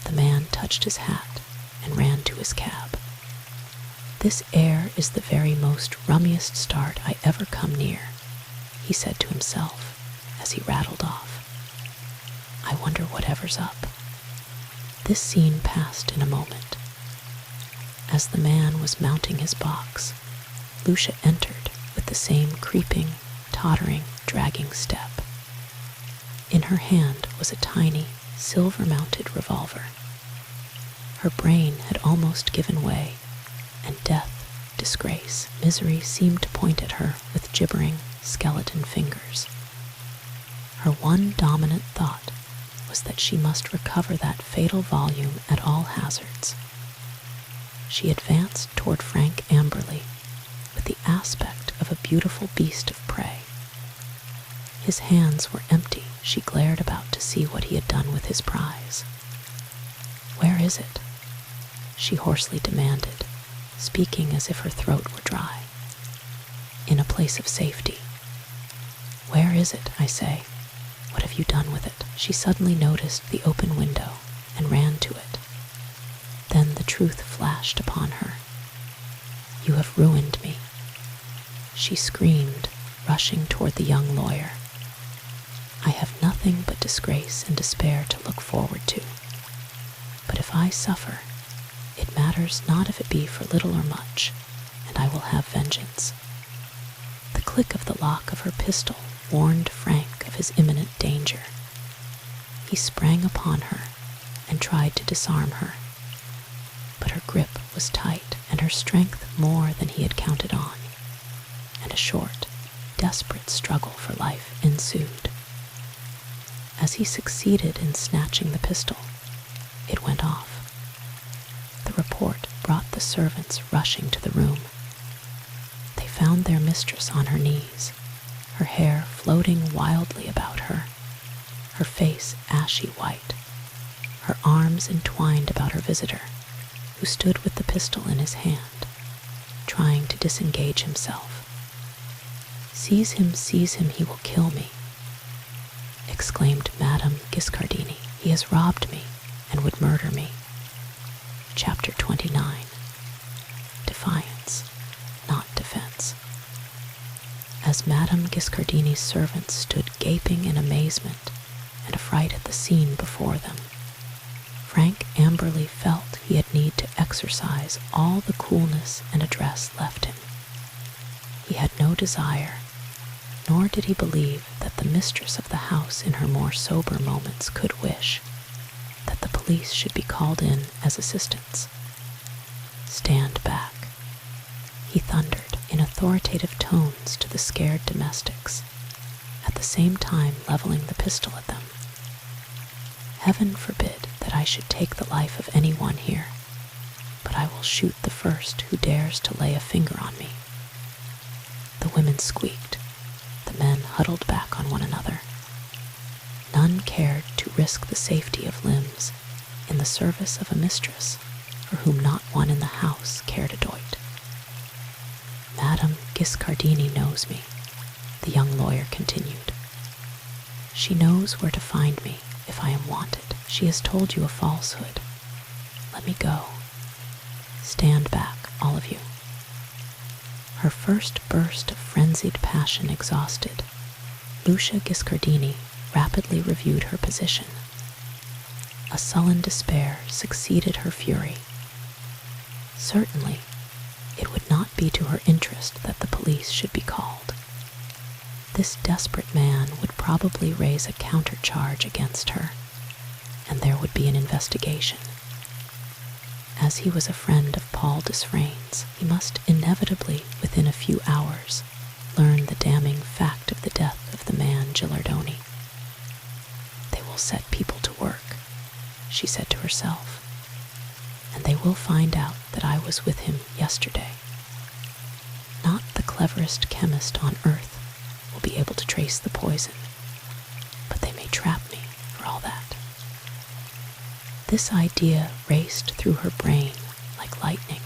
Speaker 1: The man touched his hat and ran to his cab. "This air is the very most rummiest start I ever come near," he said to himself as he rattled off. "I wonder whatever's up." This scene passed in a moment. As the man was mounting his box, Lucia entered with the same creeping, tottering, dragging step. In her hand was a tiny, silver-mounted revolver. Her brain had almost given way, and death, disgrace, misery seemed to point at her with gibbering, skeleton fingers. Her one dominant thought was that she must recover that fatal volume at all hazards. She advanced toward Frank Amberley with the aspect of a beautiful beast of prey. His hands were empty. She glared about to see what he had done with his prize. "Where is it?" she hoarsely demanded, speaking as if her throat were dry. "In a place of safety." "Where is it, I say? What have you done with it?" She suddenly noticed the open window and ran to it. Then the truth flashed upon her. "You have ruined me," she screamed, rushing toward the young lawyer. "I have nothing but disgrace and despair to look forward to. But if I suffer, It matters not if it be for little or much, and I will have vengeance." The click of the lock of her pistol warned Frank of his imminent danger. He sprang upon her and tried to disarm her, but her grip was tight and her strength more than he had counted on, and a short, desperate struggle for life ensued. As he succeeded in snatching the pistol, it went off. The report brought the servants rushing to the room. They found their mistress on her knees, her hair floating wildly about her, her face ashy white, her arms entwined about her visitor, who stood with the pistol in his hand, trying to disengage himself. Seize him, he will kill me," exclaimed Madame Giscardini. "He has robbed me and would murder me." Chapter 29. Defiance, not defense. As Madame Giscardini's servants stood gaping in amazement and affright at the scene before them, Frank Amberley felt he had need to exercise all the coolness and address left him. He had no desire, nor did he believe that the mistress of the house in her more sober moments could wish, that the police should be called in as assistants. "Stand back," he thundered in authoritative tones to the scared domestics, at the same time leveling the pistol at them. "Heaven forbid that I should take the life of anyone here, but I will shoot the first who dares to lay a finger on me." The women squeaked, the men huddled back on one another. None cared to risk the safety of limbs in the service of a mistress for whom not one in the house cared a doit. "Madame Giscardini knows me," the young lawyer continued. "She knows where to find me if I am wanted. She has told you a falsehood. Let me go. Stand back, all of you." Her first burst of frenzied passion exhausted, Lucia Giscardini rapidly reviewed her position. A sullen despair succeeded her fury. Certainly, it would not be to her interest that the police should be called. This desperate man would probably raise a countercharge against her, and there would be an investigation. As he was a friend of Paul Desfrayne's, he must inevitably, within a few hours, learn the damning fact of the death of the man Gilardoni. "They will set people to work," she said to herself, "and they will find out that I was with him yesterday. Not the cleverest chemist on earth will be able to trace the poison, but they may trap me for all that." This idea raced through her brain like lightning,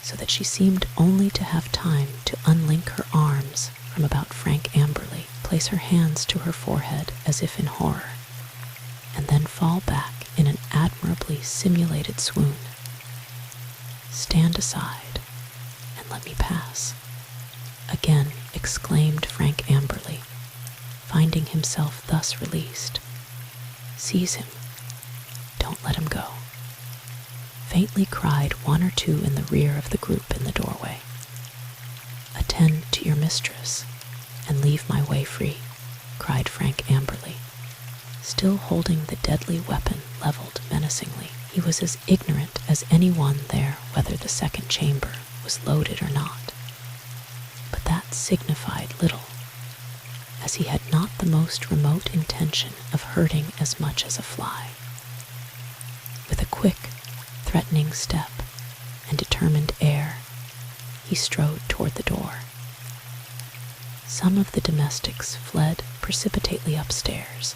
Speaker 1: so that she seemed only to have time to unlink her arms from about Frank Amberley, place her hands to her forehead as if in horror, and then fall back in an admirably simulated swoon. "Stand aside and let me pass," again exclaimed Frank Amberley, finding himself thus released. "Seize him. Don't let him go," faintly cried one or two in the rear of the group in the doorway. "Attend to your mistress and leave my way free," cried Frank Amberley, still holding the deadly weapon leveled menacingly. He was as ignorant as anyone there whether the second chamber was loaded or not, but that signified little, as he had not the most remote intention of hurting as much as a fly. With a quick, threatening step and determined air, he strode toward the door. Some of the domestics fled precipitately upstairs.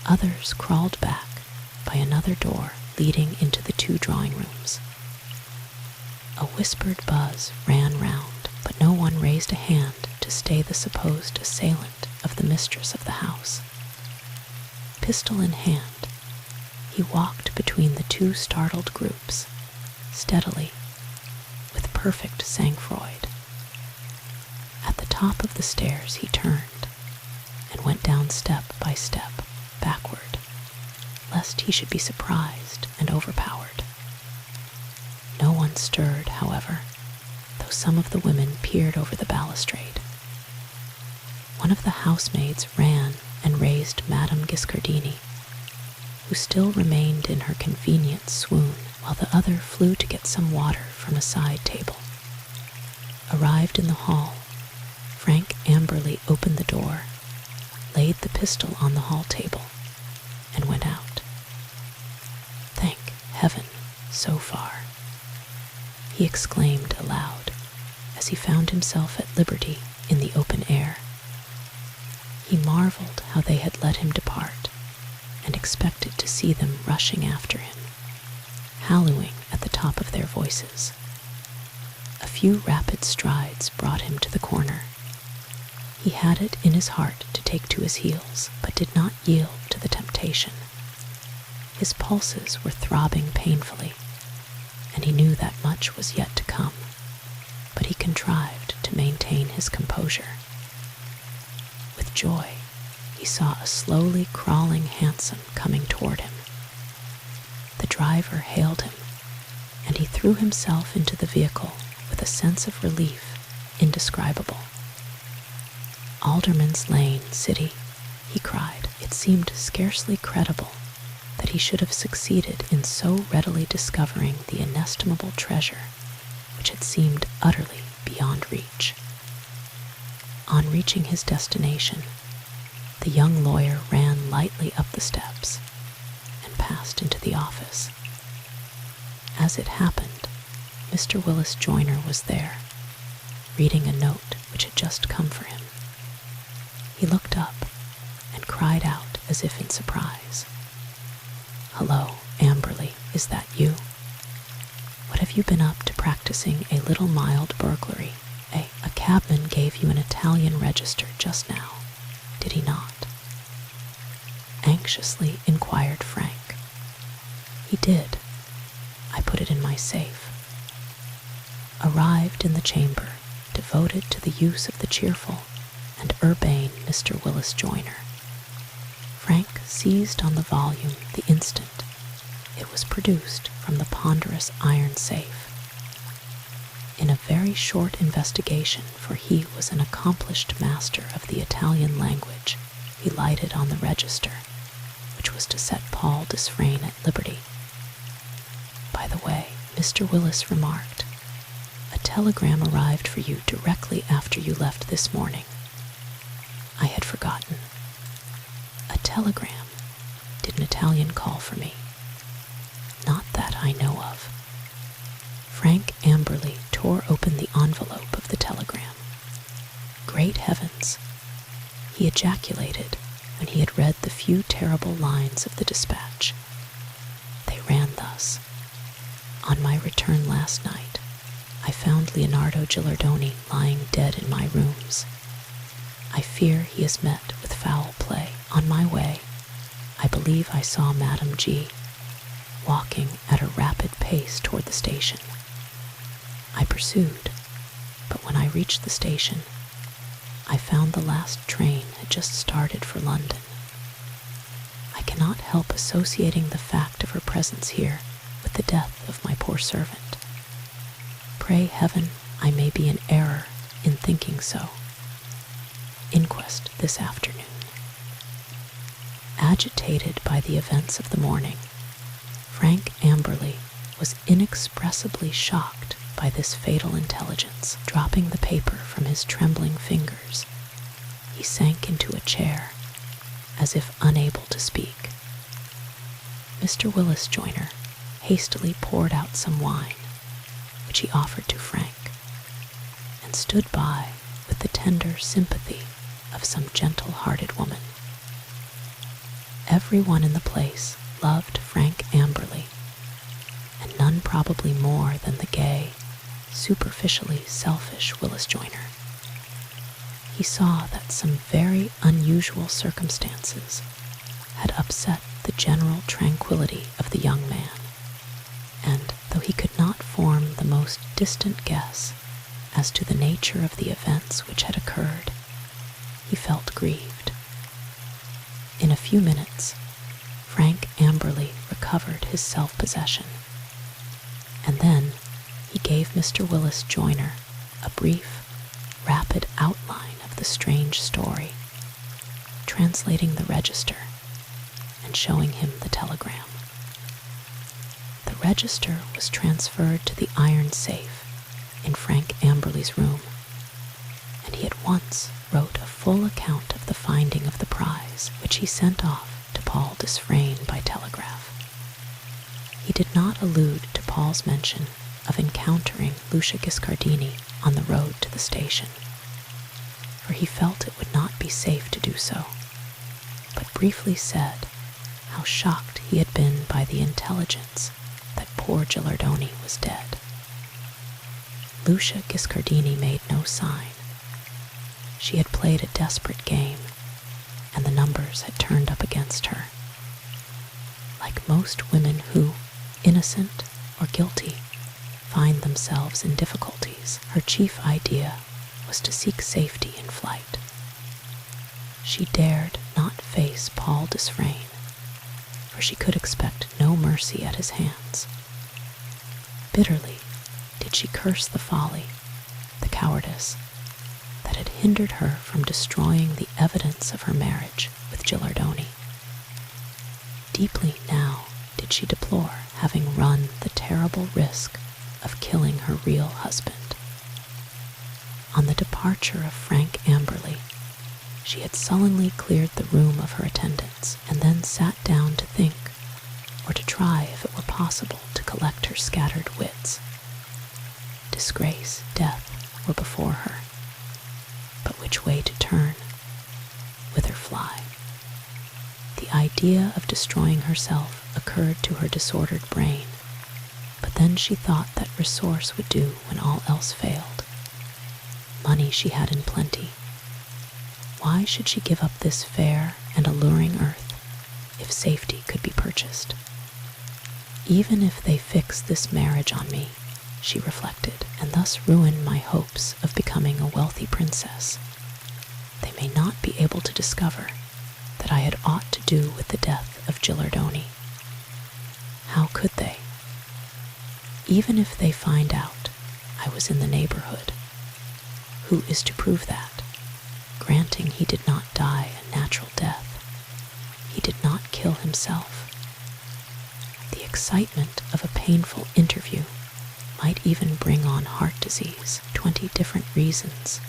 Speaker 1: Others crawled back by another door leading into the 2 drawing rooms. A whispered buzz ran round, but no one raised a hand to stay the supposed assailant of the mistress of the house. Pistol in hand, he walked between the 2 startled groups, steadily, with perfect sang-froid. At the top of the stairs he turned, and went down step by step, backward, lest he should be surprised and overpowered. one stirred, however, though some of the women peered over the balustrade. One of the housemaids ran and raised Madame Giscardini, who still remained in her convenient swoon, while the other flew to get some water from a side table. Arrived in the hall, Frank Amberley opened the door, laid the pistol on the hall table, and went out. Thank heaven, so far, he exclaimed aloud as he found himself at liberty in the open air. He marveled how they had let him depart, and expected to see them rushing after him, hallooing at the top of their voices. A few rapid strides brought him to the corner. He had it in his heart to take to his heels, but did not yield to the temptation. His pulses were throbbing painfully, and he knew that much was yet to come, but he contrived to maintain his composure. With joy, he saw a slowly crawling hansom coming toward him. The driver hailed him, and he threw himself into the vehicle with a sense of relief indescribable. "Alderman's Lane, City," he cried. It seemed scarcely credible that he should have succeeded in so readily discovering the inestimable treasure which had seemed utterly beyond reach. On reaching his destination, the young lawyer ran lightly up the steps and passed into the office. As it happened, Mr. Willis Joyner was there, reading a note which had just come for him. He looked up and cried out as if in surprise. "Hello, Amberley, is that you? What have you been up to practicing a little mild burglary? A cabman gave you an Italian register just now, did he not?" Anxiously inquired Frank. "He did. I put it in my safe." Arrived in the chamber devoted to the use of the cheerful and urbane Mr. Willis Joyner, Frank seized on the volume the instant it was produced from the ponderous iron safe. In a very short investigation, for he was an accomplished master of the Italian language, he lighted on the register, which was to set Paul Desfrayne at liberty. "By the way," Mr. Willis remarked, "a telegram arrived for you directly after you left this morning. I had forgotten." "A telegram? Did an Italian call for me?" "Not that I know of." Frank Amberley tore open the envelope of the telegram. "Great heavens!" he ejaculated when he had read the few terrible lines of the dispatch. They ran thus: "On my return last night, I found Leonardo Gilardoni lying dead in my rooms. I fear he has met with foul play. On my way, I believe I saw Madame G. walking at a rapid pace toward the station. I pursued, but when I reached the station, I found the last train had just started for London. I cannot help associating the fact of her presence here with the death of my poor servant. Pray heaven I may be in error in thinking so. Inquest this afternoon." Agitated by the events of the morning, Frank Amberley was inexpressibly shocked by this fatal intelligence. Dropping the paper from his trembling fingers, he sank into a chair, as if unable to speak. Mr. Willis Joyner hastily poured out some wine, which he offered to Frank, and stood by with the tender sympathy of some gentle-hearted woman. Everyone in the place loved Frank Amberley, and none probably more than the gay, superficially selfish Willis Joyner. He saw that some very unusual circumstances had upset the general tranquility of the young man, and though he could not form the most distant guess as to the nature of the events which had occurred, he felt grieved. In a few minutes, Frank Amberley recovered his self-possession, and then gave Mr. Willis Joyner a brief, rapid outline of the strange story, translating the register and showing him the telegram. The register was transferred to the iron safe in Frank Amberley's room, and he at once wrote a full account of the finding of the prize, which he sent off to Paul Desfrayne by telegraph. He did not allude to Paul's mention of encountering Lucia Giscardini on the road to the station, for he felt it would not be safe to do so, but briefly said how shocked he had been by the intelligence that poor Gilardoni was dead. Lucia Giscardini made no sign. She had played a desperate game, and the numbers had turned up against her. Like most women who, innocent or guilty, find themselves in difficulties, her chief idea was to seek safety in flight. She dared not face Paul Desfrayne, for she could expect no mercy at his hands. Bitterly did she curse the folly, the cowardice, that had hindered her from destroying the evidence of her marriage with Gilardoni. Deeply now did she deplore having run the terrible risk of killing her real husband. On the departure of Frank Amberley, she had sullenly cleared the room of her attendants and then sat down to think, or to try if it were possible to collect her scattered wits. Disgrace, death were before her, but which way to turn? Whither fly? The idea of destroying herself occurred to her disordered brain, but then she thought that resource would do when all else failed. Money she had in plenty. Why should she give up this fair and alluring earth if safety could be purchased? Even if they fix this marriage on me, she reflected, and thus ruin my hopes of becoming a wealthy princess, they may not be able to discover that I had aught to do with the death of Gilardoni. How could they? Even if they find out I was in the neighborhood, who is to prove that, granting he did not die a natural death, he did not kill himself? The excitement of a painful interview might even bring on heart disease. 20 different reasons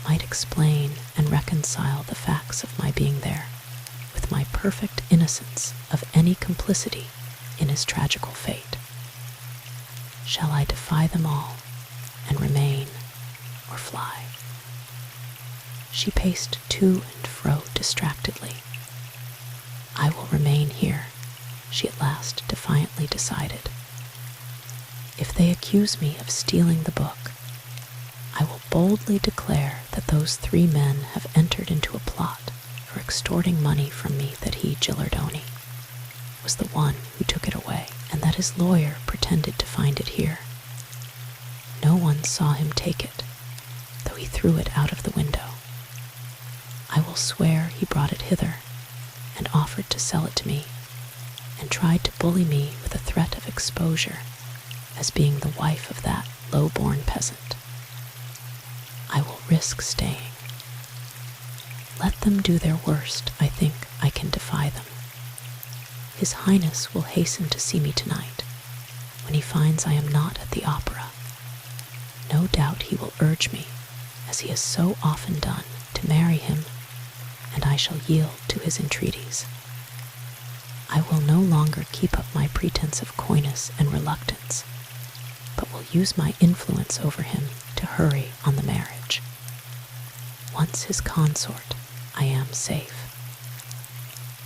Speaker 1: might explain and reconcile the facts of my being there with my perfect innocence of any complicity in his tragical fate. Shall I defy them all and remain or fly? She paced to and fro distractedly. I will remain here, she at last defiantly decided. If they accuse me of stealing the book, I will boldly declare that those 3 men have entered into a plot for extorting money from me, that he, Gilardoni, was the one who took it away, and that his lawyer pretended to find it here. No one saw him take it, though he threw it out of the window. I will swear he brought it hither, and offered to sell it to me, and tried to bully me with a threat of exposure as being the wife of that low-born peasant. I will risk staying. Let them do their worst. I think I can defy them. His Highness will hasten to see me tonight, when he finds I am not at the opera. No doubt he will urge me, as he has so often done, to marry him, and I shall yield to his entreaties. I will no longer keep up my pretense of coyness and reluctance, but will use my influence over him to hurry on the marriage. Once his consort, I am safe.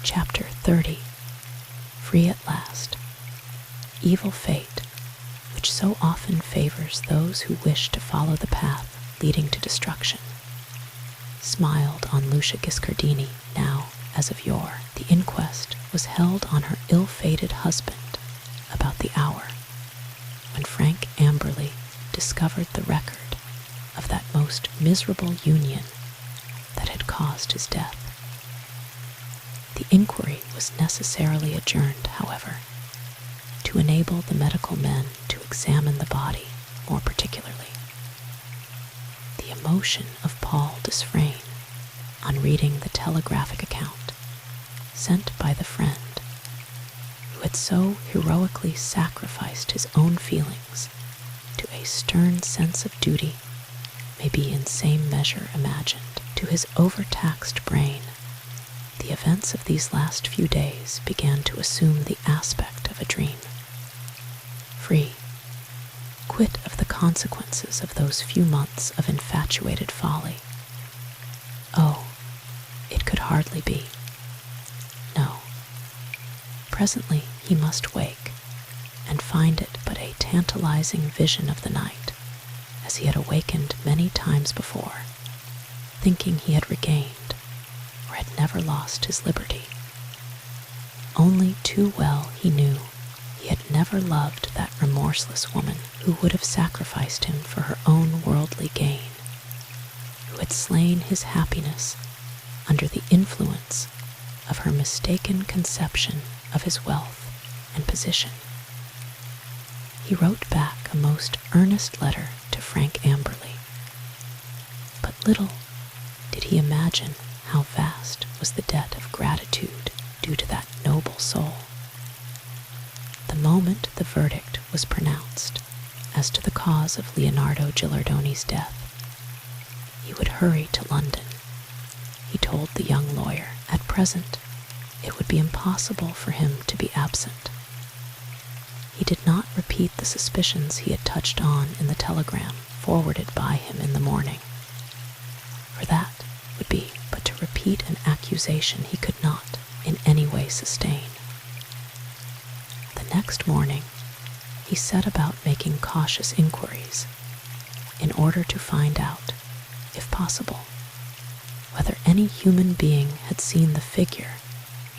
Speaker 1: Chapter 30. Free at last. Evil fate, which so often favors those who wish to follow the path leading to destruction, smiled on Lucia Giscardini now as of yore. The inquest was held on her ill-fated husband about the hour when Frank Amberley discovered the record of that most miserable union that had caused his death. The inquiry was necessarily adjourned, however, to enable the medical men to examine the body more particularly. The emotion of Paul Desfrayne on reading the telegraphic account sent by the friend who had so heroically sacrificed his own feelings to a stern sense of duty may be in same measure imagined. To his overtaxed brain, the events of these last few days began to assume the aspect of a dream. Free, quit of the consequences of those few months of infatuated folly. Oh, it could hardly be. No. Presently he must wake and find it but a tantalizing vision of the night, as he had awakened many times before, thinking he had regained or had never lost his liberty. Only too well he knew he had never loved that remorseless woman who would have sacrificed him for her own worldly gain, who had slain his happiness under the influence of her mistaken conception of his wealth and position. He wrote back a most earnest letter to Frank Amberley, but little did he imagine how vast was the debt of gratitude due to that noble soul. The moment the verdict was pronounced as to the cause of Leonardo Gilardoni's death, he would hurry to London. He told the young lawyer at present it would be impossible for him to be absent. He did not repeat the suspicions he had touched on in the telegram forwarded by him in the morning, for that would be but to repeat an accusation he could not in any way sustain. The next morning he set about making cautious inquiries in order to find out, if possible, whether any human being had seen the figure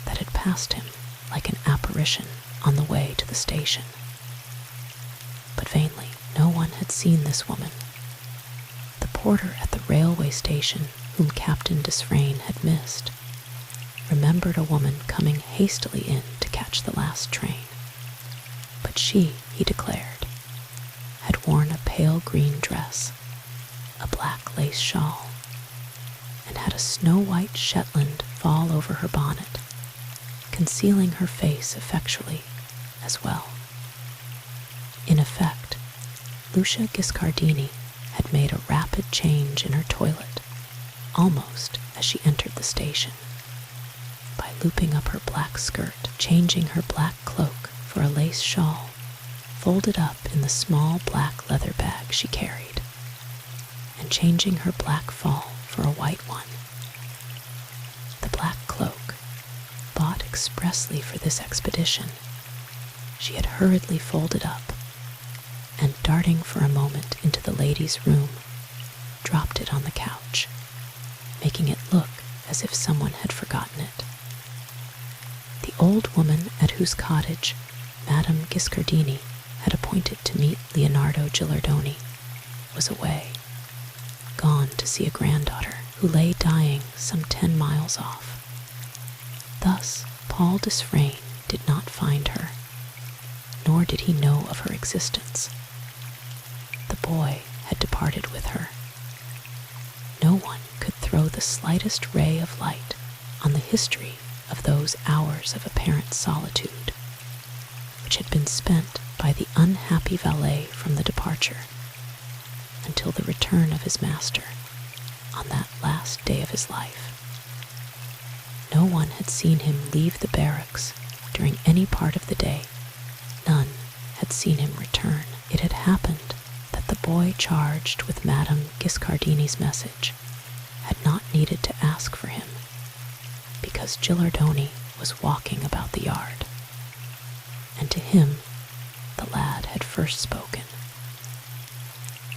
Speaker 1: that had passed him like an apparition on the way to the station. But vainly, no one had seen this woman. The porter at the railway station, whom Captain Desfrayne had missed, remembered a woman coming hastily in to catch the last train. But she, he declared, had worn a pale green dress, a black lace shawl, and had a snow-white Shetland fall over her bonnet, concealing her face effectually as well. In effect, Lucia Giscardini had made a rapid change in her toilet, almost as she entered the station, by looping up her black skirt, changing her black cloak for a lace shawl, folded up in the small black leather bag she carried, and changing her black fall for a white one. The black cloak, bought expressly for this expedition, she had hurriedly folded up, and darting for a moment into the lady's room, dropped it on the couch, making it look as if someone had forgotten it. The old woman at whose cottage Madame Giscardini had appointed to meet Leonardo Gilardoni was away, gone to see a granddaughter who lay dying some 10 miles off. Thus Paul Desfrayne did not find her, nor did he know of her existence. The boy had departed with her. No one could throw the slightest ray of light on the history of those hours of apparent solitude, which had been spent by the unhappy valet from the departure until the return of his master on that last day of his life. No one had seen him leave the barracks during any part of the day. None had seen him return. It had happened that the boy charged with Madame Giscardini's message had not needed to ask for him, because Gilardoni was walking about the yard, and to him the lad had first spoken.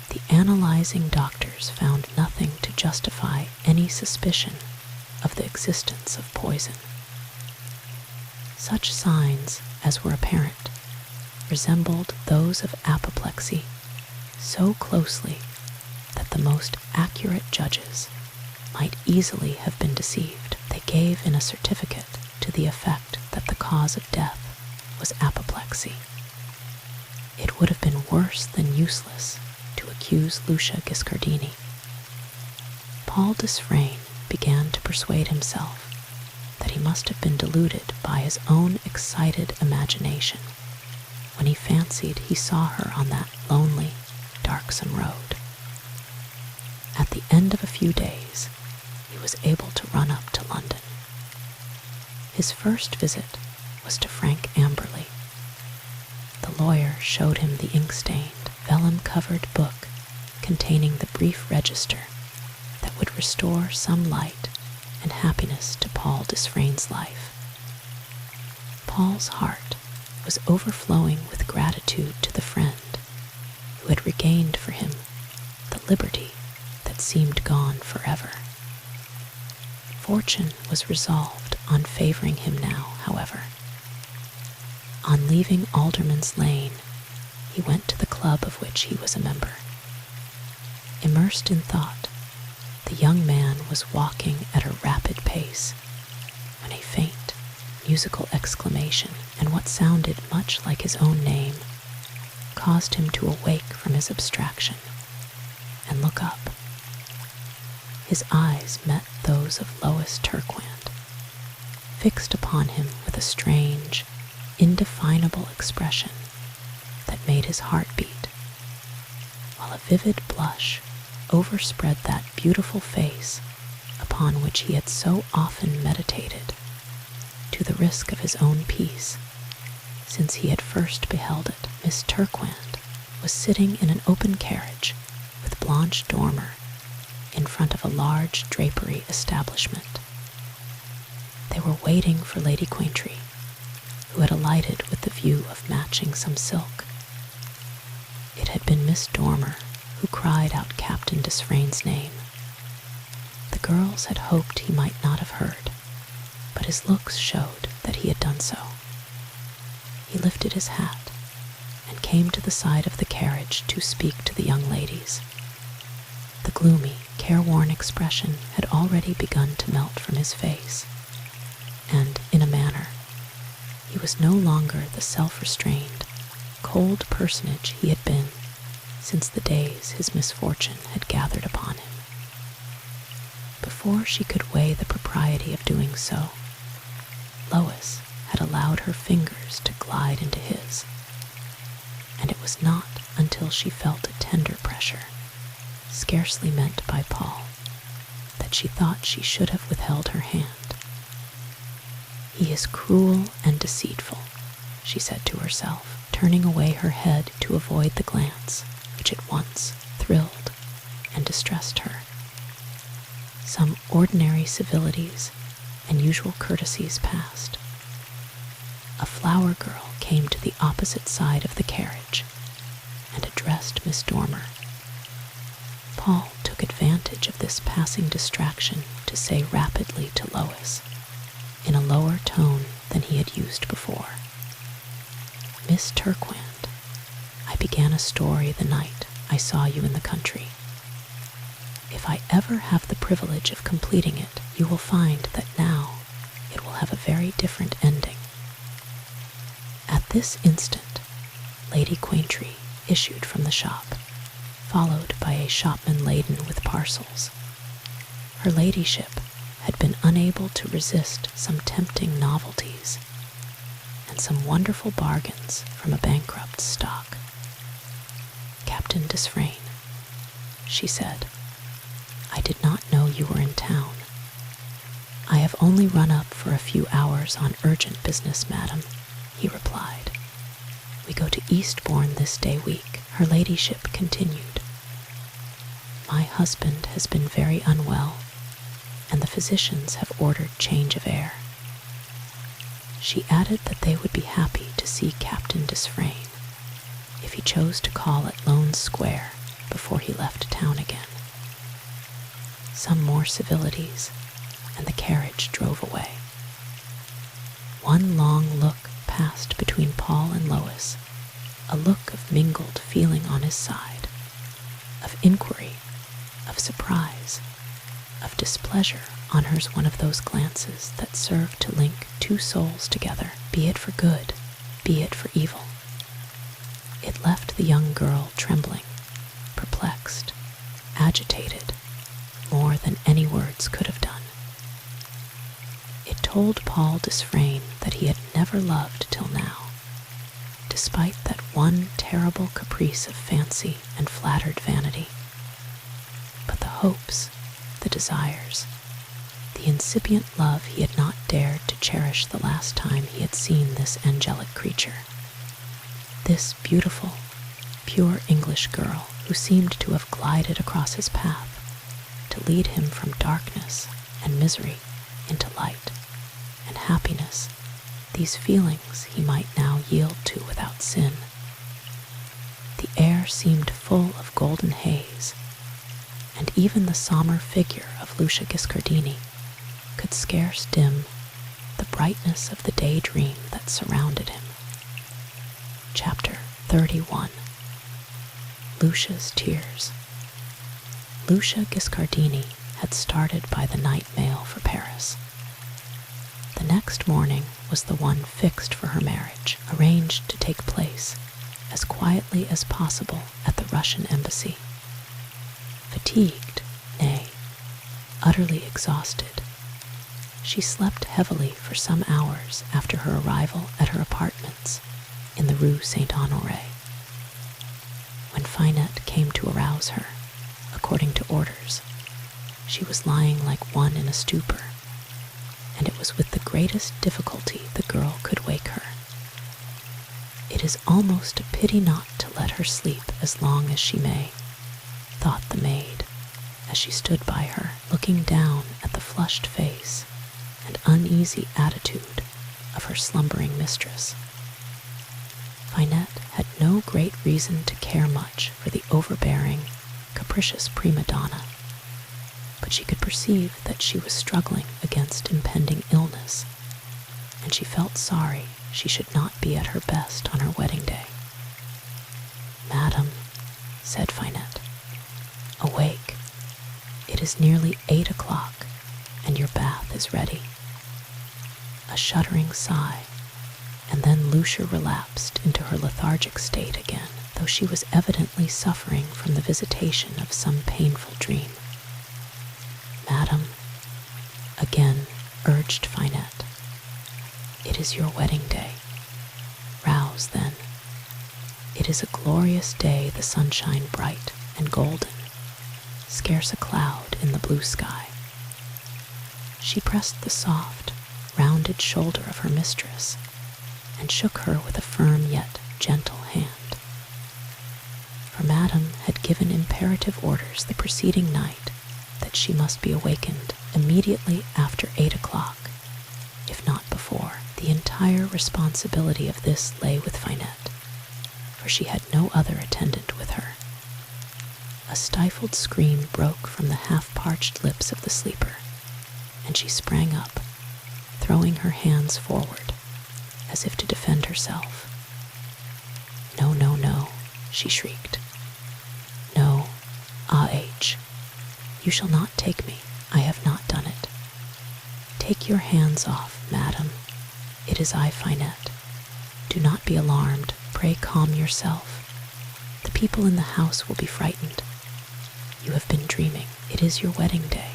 Speaker 1: The analyzing doctors found nothing to justify any suspicion of the existence of poison. Such signs as were apparent resembled those of apoplexy so closely that the most accurate judges might easily have been deceived. They gave in a certificate to the effect that the cause of death was apoplexy. It would have been worse than useless accuse Lucia Giscardini. Paul Desfrayne began to persuade himself that he must have been deluded by his own excited imagination when he fancied he saw her on that lonely, darksome road. At the end of a few days, he was able to run up to London. His first visit was to Frank Amberley. The lawyer showed him the ink-stained, vellum-covered book containing the brief register that would restore some light and happiness to Paul Desfrayne's life. Paul's heart was overflowing with gratitude to the friend who had regained for him the liberty that seemed gone forever. Fortune was resolved on favoring him now, however. On leaving Alderman's Lane, he went to the club of which he was a member. Immersed in thought, the young man was walking at a rapid pace when a faint, musical exclamation and what sounded much like his own name caused him to awake from his abstraction and look up. His eyes met those of Lois Turquand, fixed upon him with a strange, indefinable expression that made his heart beat, while a vivid blush overspread that beautiful face upon which he had so often meditated, to the risk of his own peace, since he had first beheld it. Miss Turquand was sitting in an open carriage with Blanche Dormer in front of a large drapery establishment. They were waiting for Lady Quaintree, who had alighted with the view of matching some silk. It had been Miss Dormer who cried out Captain Desfrayne's name. The girls had hoped he might not have heard, but his looks showed that he had done so. He lifted his hat and came to the side of the carriage to speak to the young ladies. The gloomy, careworn expression had already begun to melt from his face, and, in a manner, he was no longer the self-restrained, cold personage he had been since the days his misfortune had gathered upon him. Before she could weigh the propriety of doing so, Lois had allowed her fingers to glide into his, and it was not until she felt a tender pressure, scarcely meant by Paul, that she thought she should have withheld her hand. "He is cruel and deceitful," she said to herself, turning away her head to avoid the glance which at once thrilled and distressed her. Some ordinary civilities and usual courtesies passed. A flower girl came to the opposite side of the carriage and addressed Miss Dormer. Paul took advantage of this passing distraction to say rapidly to Lois, in a lower tone than he had used before, "Miss Turquand, I began a story the night I saw you in the country. If I ever have the privilege of completing it, you will find that now it will have a very different ending." At this instant, Lady Quaintree issued from the shop, followed by a shopman laden with parcels. Her ladyship had been unable to resist some tempting novelties and some wonderful bargains from a bankrupt stock. "Captain Desfrayne," she said, "I did not know you were in town." "I have only run up for a few hours on urgent business, madam," he replied. "We go to Eastbourne this day week," her ladyship continued. "My husband has been very unwell, and the physicians have ordered change of air." She added that they would be happy to see Captain Desfrayne if he chose to call at Loan Square before he left town again. Some more civilities, and the carriage drove away. One long look passed between Paul and Lois, a look of mingled feeling on his side, of inquiry, of surprise, of displeasure on hers, one of those glances that serve to link two souls together, be it for good, be it for evil. It left the young girl trembling, perplexed, told Paul Desfrayne that he had never loved till now, despite that one terrible caprice of fancy and flattered vanity. But the hopes, the desires, the incipient love he had not dared to cherish the last time he had seen this angelic creature, this beautiful, pure English girl who seemed to have glided across his path to lead him from darkness and misery into light and happiness, these feelings he might now yield to without sin. The air seemed full of golden haze, and even the sombre figure of Lucia Giscardini could scarce dim the brightness of the daydream that surrounded him. Chapter 31. Lucia's Tears. Lucia Giscardini had started by the night mail for Paris. The next morning was the one fixed for her marriage, arranged to take place as quietly as possible at the Russian embassy. Fatigued, nay, utterly exhausted, she slept heavily for some hours after her arrival at her apartments in the Rue Saint-Honoré. When Finette came to arouse her, according to orders, she was lying like one in a stupor, and it was with the greatest difficulty the girl could wake her. It is almost a pity not to let her sleep as long as she may, thought the maid, as she stood by her, looking down at the flushed face and uneasy attitude of her slumbering mistress. Finette had no great reason to care much for the overbearing, capricious prima donna, but she could perceive that she was struggling against impending illness, and she felt sorry she should not be at her best on her wedding day. "Madam," said Finette, "awake. It is nearly 8 o'clock, and your bath is ready." A shuddering sigh, and then Lucia relapsed into her lethargic state again, though she was evidently suffering from the visitation of some painful dream. "Madam," again urged Finette, "it is your wedding day. Rouse, then. It is a glorious day, the sunshine bright and golden, scarce a cloud in the blue sky." She pressed the soft, rounded shoulder of her mistress and shook her with a firm yet gentle hand. For Madame had given imperative orders the preceding night that she must be awakened immediately after 8 o'clock, if not before. The entire responsibility of this lay with Finette, for she had no other attendant with her. A stifled scream broke from the half-parched lips of the sleeper, and she sprang up, throwing her hands forward, as if to defend herself. "No, no, no," she shrieked. "No, Ah-H, you shall not take me. I have not done it. Take your hands off, madam. It is I, Finette. Do not be alarmed. Pray calm yourself. The people in the house will be frightened. You have been dreaming. It is your wedding day."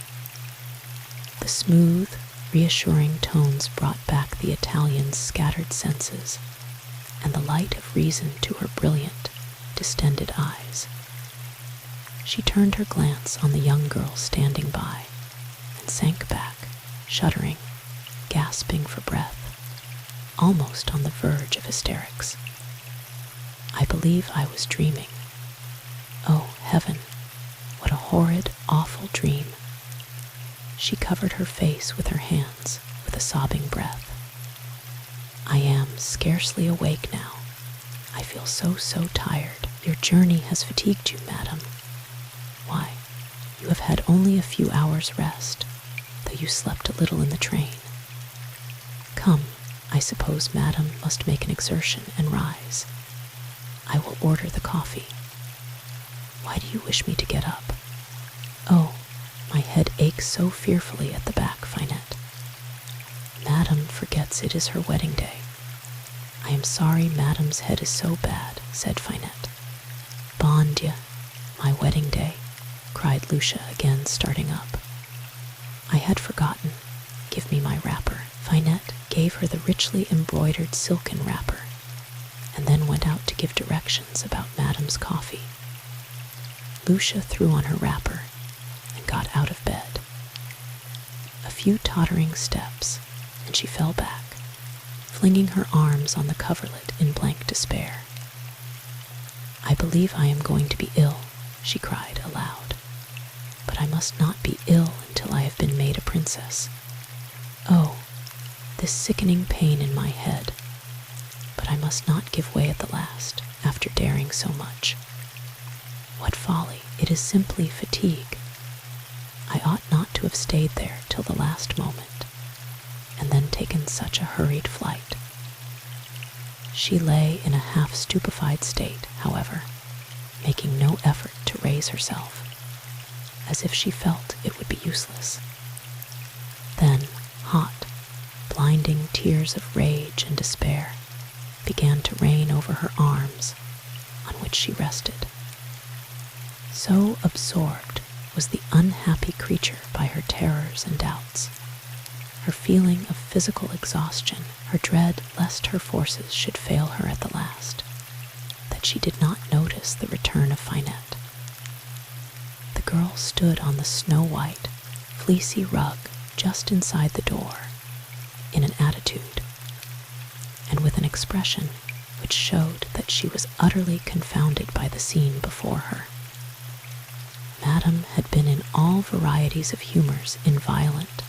Speaker 1: The smooth, reassuring tones brought back the Italian's scattered senses and the light of reason to her brilliant, distended eyes. She turned her glance on the young girl standing by and sank back, shuddering, gasping for breath, almost on the verge of hysterics. "I believe I was dreaming. Oh, heaven, what a horrid, awful dream." She covered her face with her hands with a sobbing breath. "I am scarcely awake now. I feel so tired. Your journey has fatigued you, madam. Why, you have had only a few hours' rest, though you slept a little in the train. Come, I suppose madam must make an exertion and rise. I will order the coffee. Why do you wish me to get up? Oh, my head aches so fearfully at the back, Finette. Madam forgets it is her wedding day. I am sorry madam's head is so bad," said Finette. "Bon Dieu, my wedding day," cried Lucia again, starting up. "I had forgotten. Give me my wrapper." Finette gave her the richly embroidered silken wrapper, and then went out to give directions about Madame's coffee. Lucia threw on her wrapper and got out of bed. A few tottering steps, and she fell back, flinging her arms on the coverlet in blank despair. "I believe I am going to be ill," she cried aloud. "But I must not be ill until I have been made a princess. Oh, this sickening pain in my head. But I must not give way at the last, after daring so much. What folly! It is simply fatigue. I ought not to have stayed there till the last moment, and then taken such a hurried flight." She lay in a half-stupefied state, however, making no effort to raise herself, as if she felt it would be useless. Then hot, blinding tears of rage and despair began to rain over her arms, on which she rested. So absorbed was the unhappy creature by her terrors and doubts, her feeling of physical exhaustion, her dread lest her forces should fail her at the last, that she did not notice the return of Finette. The girl stood on the snow-white, fleecy rug just inside the door, in an attitude, and with an expression which showed that she was utterly confounded by the scene before her. Madame had been in all varieties of humors in violent,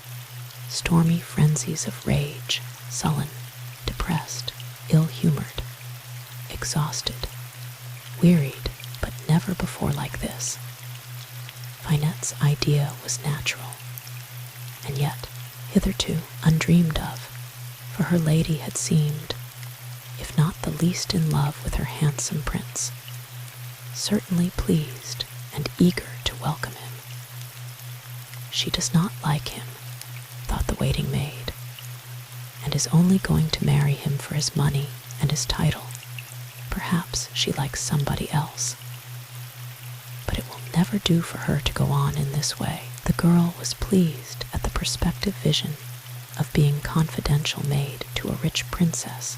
Speaker 1: stormy frenzies of rage, sullen, depressed, ill-humored, exhausted, wearied, but never before like this. Finette's idea was natural, and yet hitherto undreamed of, for her lady had seemed, if not the least in love with her handsome prince, certainly pleased and eager to welcome him. She does not like him, thought the waiting maid, and is only going to marry him for his money and his title. Perhaps she likes somebody else. But it will never do for her to go on in this way. The girl was pleased at the prospective vision of being confidential maid to a rich princess.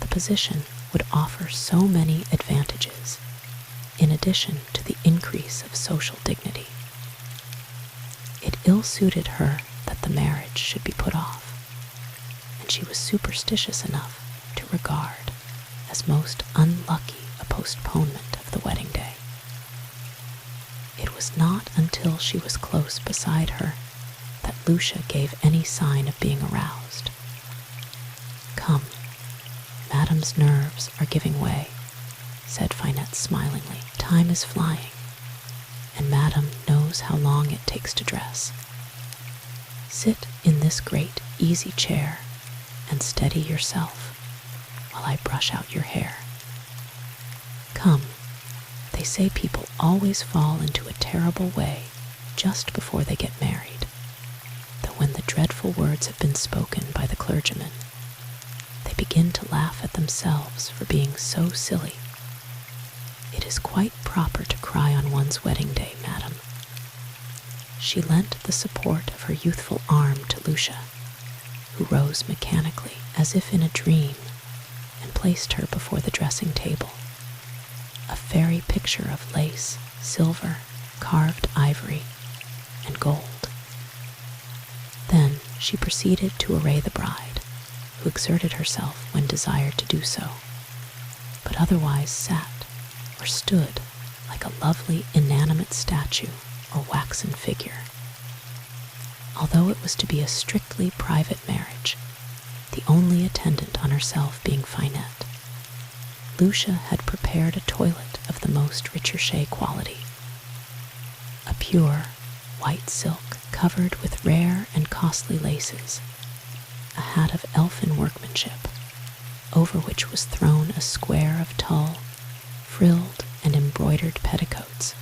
Speaker 1: The position would offer so many advantages, in addition to the increase of social dignity. It ill-suited her that the marriage should be put off, and she was superstitious enough to regard as most unlucky a postponement of the wedding day. It was not until she was close beside her that Lucia gave any sign of being aroused. "Come, Madame's nerves are giving way," said Finette smilingly. "Time is flying, and Madame knows how long it takes to dress. Sit in this great easy chair and steady yourself while I brush out your hair. Come, they say people always fall into a terrible way just before they get married, though when the dreadful words have been spoken by the clergyman, they begin to laugh at themselves for being so silly. It is quite proper to cry on one's wedding day, madam." She lent the support of her youthful arm to Lucia, who rose mechanically as if in a dream and placed her before the dressing table, a fairy picture of lace, silver, carved ivory, and gold. Then she proceeded to array the bride, who exerted herself when desired to do so, but otherwise sat or stood like a lovely inanimate statue or waxen figure. Although it was to be a strictly private marriage, the only attendant on herself being Finette, Lucia had prepared a toilet of the most recherché quality. A pure, white silk covered with rare and costly laces, a hat of elfin workmanship, over which was thrown a square of tulle, frilled and embroidered petticoats,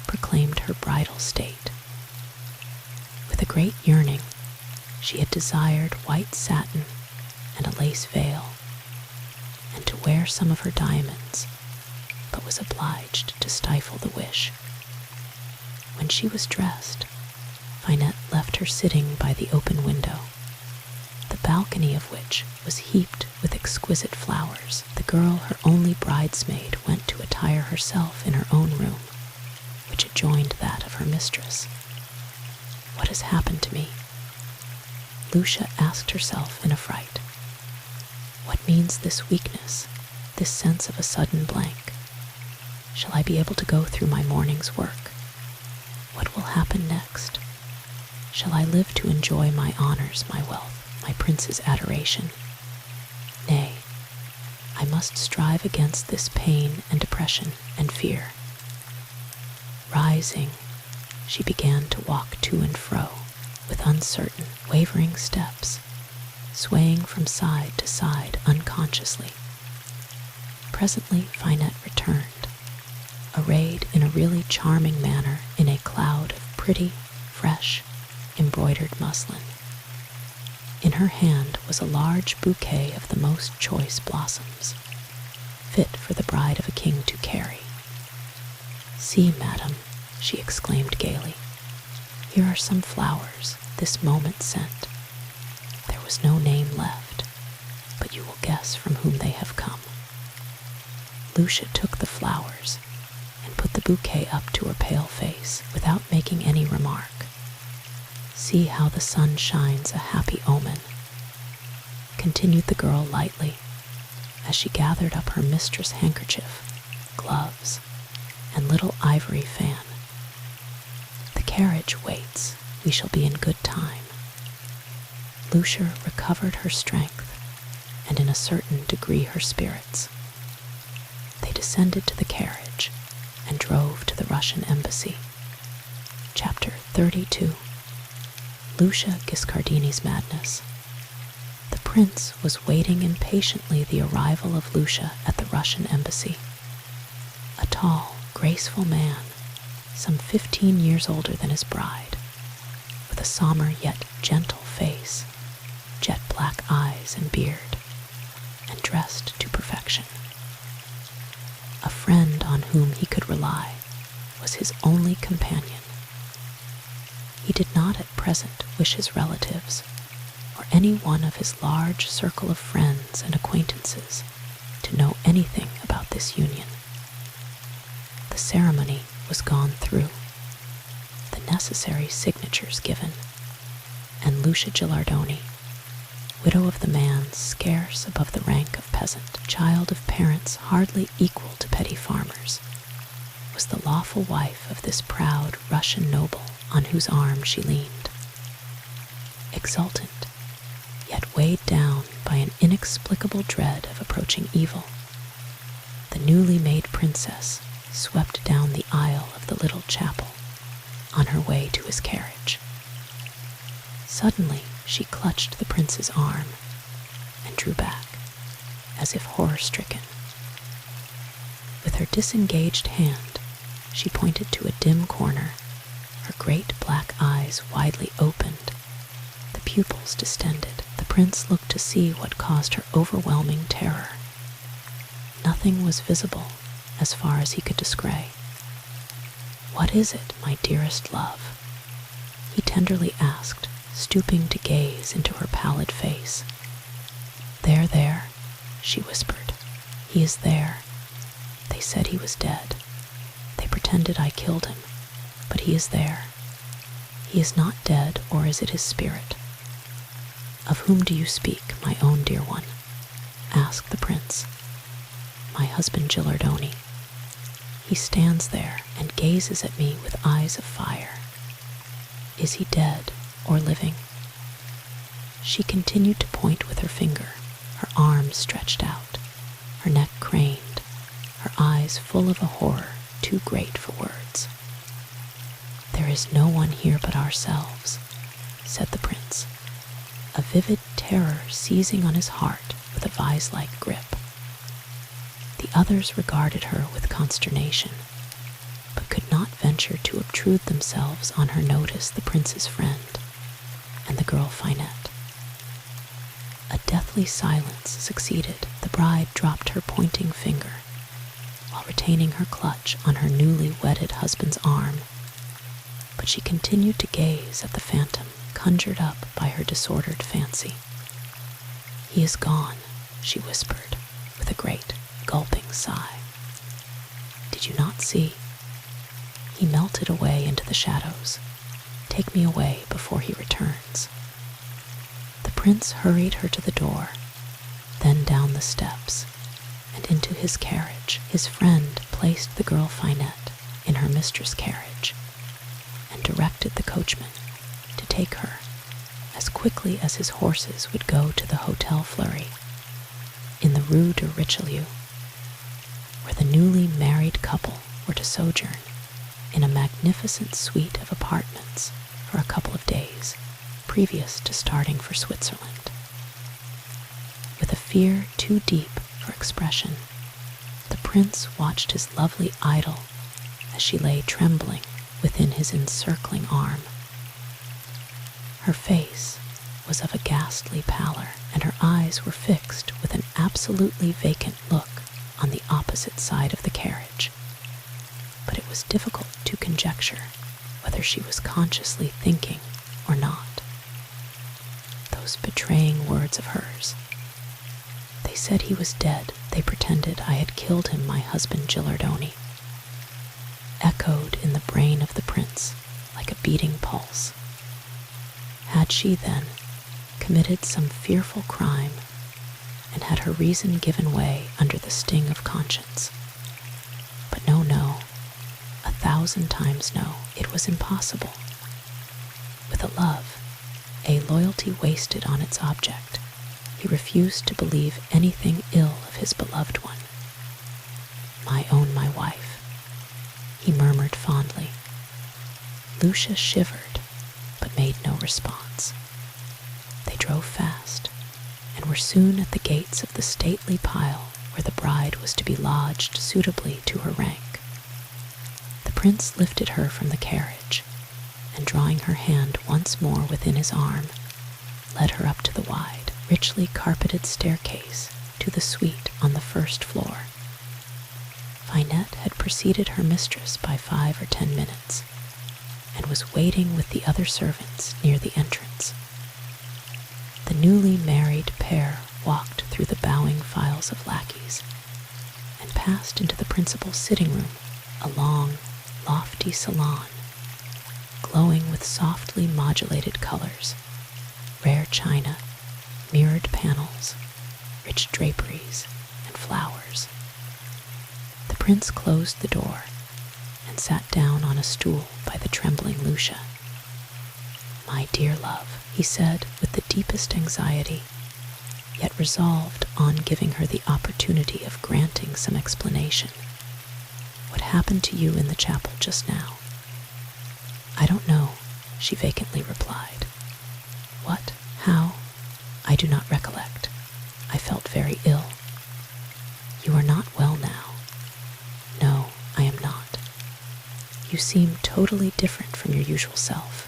Speaker 1: proclaimed her bridal state. With a great yearning, she had desired white satin and a lace veil, and to wear some of her diamonds, but was obliged to stifle the wish. When she was dressed, Finette left her sitting by the open window, balcony of which was heaped with exquisite flowers. The girl, her only bridesmaid, went to attire herself in her own room, which adjoined that of her mistress. What has happened to me? Lucia asked herself in a fright. What means this weakness, this sense of a sudden blank? Shall I be able to go through my morning's work? What will happen next? Shall I live to enjoy my honors, my wealth, my prince's adoration? Nay, I must strive against this pain and depression and fear. Rising, she began to walk to and fro with uncertain, wavering steps, swaying from side to side unconsciously. Presently Finette returned, arrayed in a really charming manner in a cloud of pretty, fresh, embroidered muslin. In her hand was a large bouquet of the most choice blossoms, fit for the bride of a king to carry. "See, madam," she exclaimed gaily, "here are some flowers this moment sent. There was no name left, but you will guess from whom they have come." Lucia took the flowers and put the bouquet up to her pale face without making any remark. "See how the sun shines a happy omen," continued the girl lightly, as she gathered up her mistress' handkerchief, gloves, and little ivory fan. "The carriage waits. We shall be in good time." Lucia recovered her strength and in a certain degree her spirits. They descended to the carriage and drove to the Russian embassy. Chapter 32. Lucia Giscardini's Madness. The prince was waiting impatiently the arrival of Lucia at the Russian embassy. A tall, graceful man, some 15 years older than his bride, with a somber yet gentle face, jet black eyes and beard, and dressed to perfection. A friend on whom he could rely was his only companion. He did not at present wish his relatives, or any one of his large circle of friends and acquaintances, to know anything about this union. The ceremony was gone through, the necessary signatures given, and Lucia Gilardoni, widow of the man scarce above the rank of peasant, child of parents hardly equal to petty farmers, was the lawful wife of this proud Russian noble on whose arm she leaned. Exultant, yet weighed down by an inexplicable dread of approaching evil, the newly made princess swept down the aisle of the little chapel on her way to his carriage. Suddenly she clutched the prince's arm and drew back, as if horror-stricken. With her disengaged hand, she pointed to a dim corner, her great black eyes widely opened, the pupils distended. The prince looked to see what caused her overwhelming terror. Nothing was visible as far as he could descry. "What is it, my dearest love?" he tenderly asked, stooping to gaze into her pallid face. "There, there," she whispered. "He is there. They said he was dead. They pretended I killed him, but he is there. He is not dead, or is it his spirit?" "Of whom do you speak, my own dear one?" asked the prince. "My husband Gilardoni. He stands there and gazes at me with eyes of fire. Is he dead or living?" She continued to point with her finger, her arms stretched out, her neck craned, her eyes full of a horror too great for words. "There is no one here but ourselves," said the prince, a vivid terror seizing on his heart with a vise-like grip. The others regarded her with consternation, but could not venture to obtrude themselves on her notice the prince's friend, and the girl Finette. A deathly silence succeeded. The bride dropped her pointing finger, while retaining her clutch on her newly wedded husband's arm, but she continued to gaze at the phantom conjured up by her disordered fancy. "He is gone," she whispered with a great gulping sigh. "Did you not see? He melted away into the shadows. Take me away before he returns." The prince hurried her to the door, then down the steps, and into his carriage. His friend placed the girl Finette in her mistress' carriage and directed the coachman to take her as quickly as his horses would go to the Hotel Fleury in the Rue de Richelieu, where the newly married couple were to sojourn in a magnificent suite of apartments for a couple of days previous to starting for Switzerland. With a fear too deep for expression, the prince watched his lovely idol as she lay trembling within his encircling arm. Her face was of a ghastly pallor, and her eyes were fixed with an absolutely vacant look on the opposite side of the carriage. But it was difficult to conjecture whether she was consciously thinking or not. Those betraying words of hers, "They said he was dead. They pretended I had killed him, my husband Gilardoni," echoed in the brain of the prince like a beating pulse. Had she, then, committed some fearful crime, and had her reason given way under the sting of conscience? But no, 1,000 times no, it was impossible. With a love, a loyalty wasted on its object, he refused to believe anything ill of his beloved one. My wife," he murmured fondly. Lucia shivered, but made no response. They drove fast, and were soon at the gates of the stately pile where the bride was to be lodged suitably to her rank. The prince lifted her from the carriage, and drawing her hand once more within his arm, led her up to the wide, richly carpeted staircase to the suite on the first floor. Finette had preceded her mistress by 5 or 10 minutes, and was waiting with the other servants near the entrance. The newly married pair walked through the bowing files of lackeys, and passed into the principal sitting room, a long, lofty salon, glowing with softly modulated colors, rare china, mirrored panels, rich draperies, and flowers. The prince closed the door and sat down on a stool by the trembling Lucia. "My dear love," he said with the deepest anxiety, yet resolved on giving her the opportunity of granting some explanation, "what happened to you in the chapel just now?" "I don't know," she vacantly replied. "What? How? I do not recollect. I felt very ill." "You are not well now." "No, I am not." "You seem totally different from your usual self."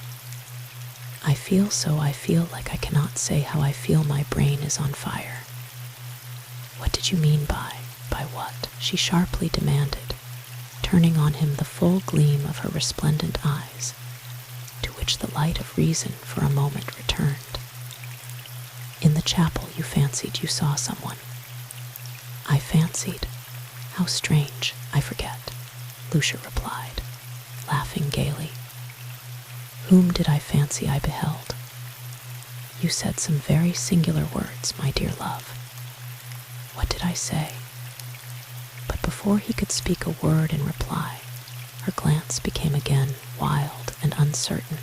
Speaker 1: I feel like I cannot say how I feel. My brain is on fire." "What did you mean by what?" she sharply demanded, turning on him the full gleam of her resplendent eyes, to which the light of reason for a moment returned. "In the chapel you fancied you saw someone." "I fancied? How strange, I forget," Lucia replied, laughing gaily. "Whom did I fancy I beheld?" "You said some very singular words, my dear love." "What did I say?" But before he could speak a word in reply, her glance became again wild and uncertain.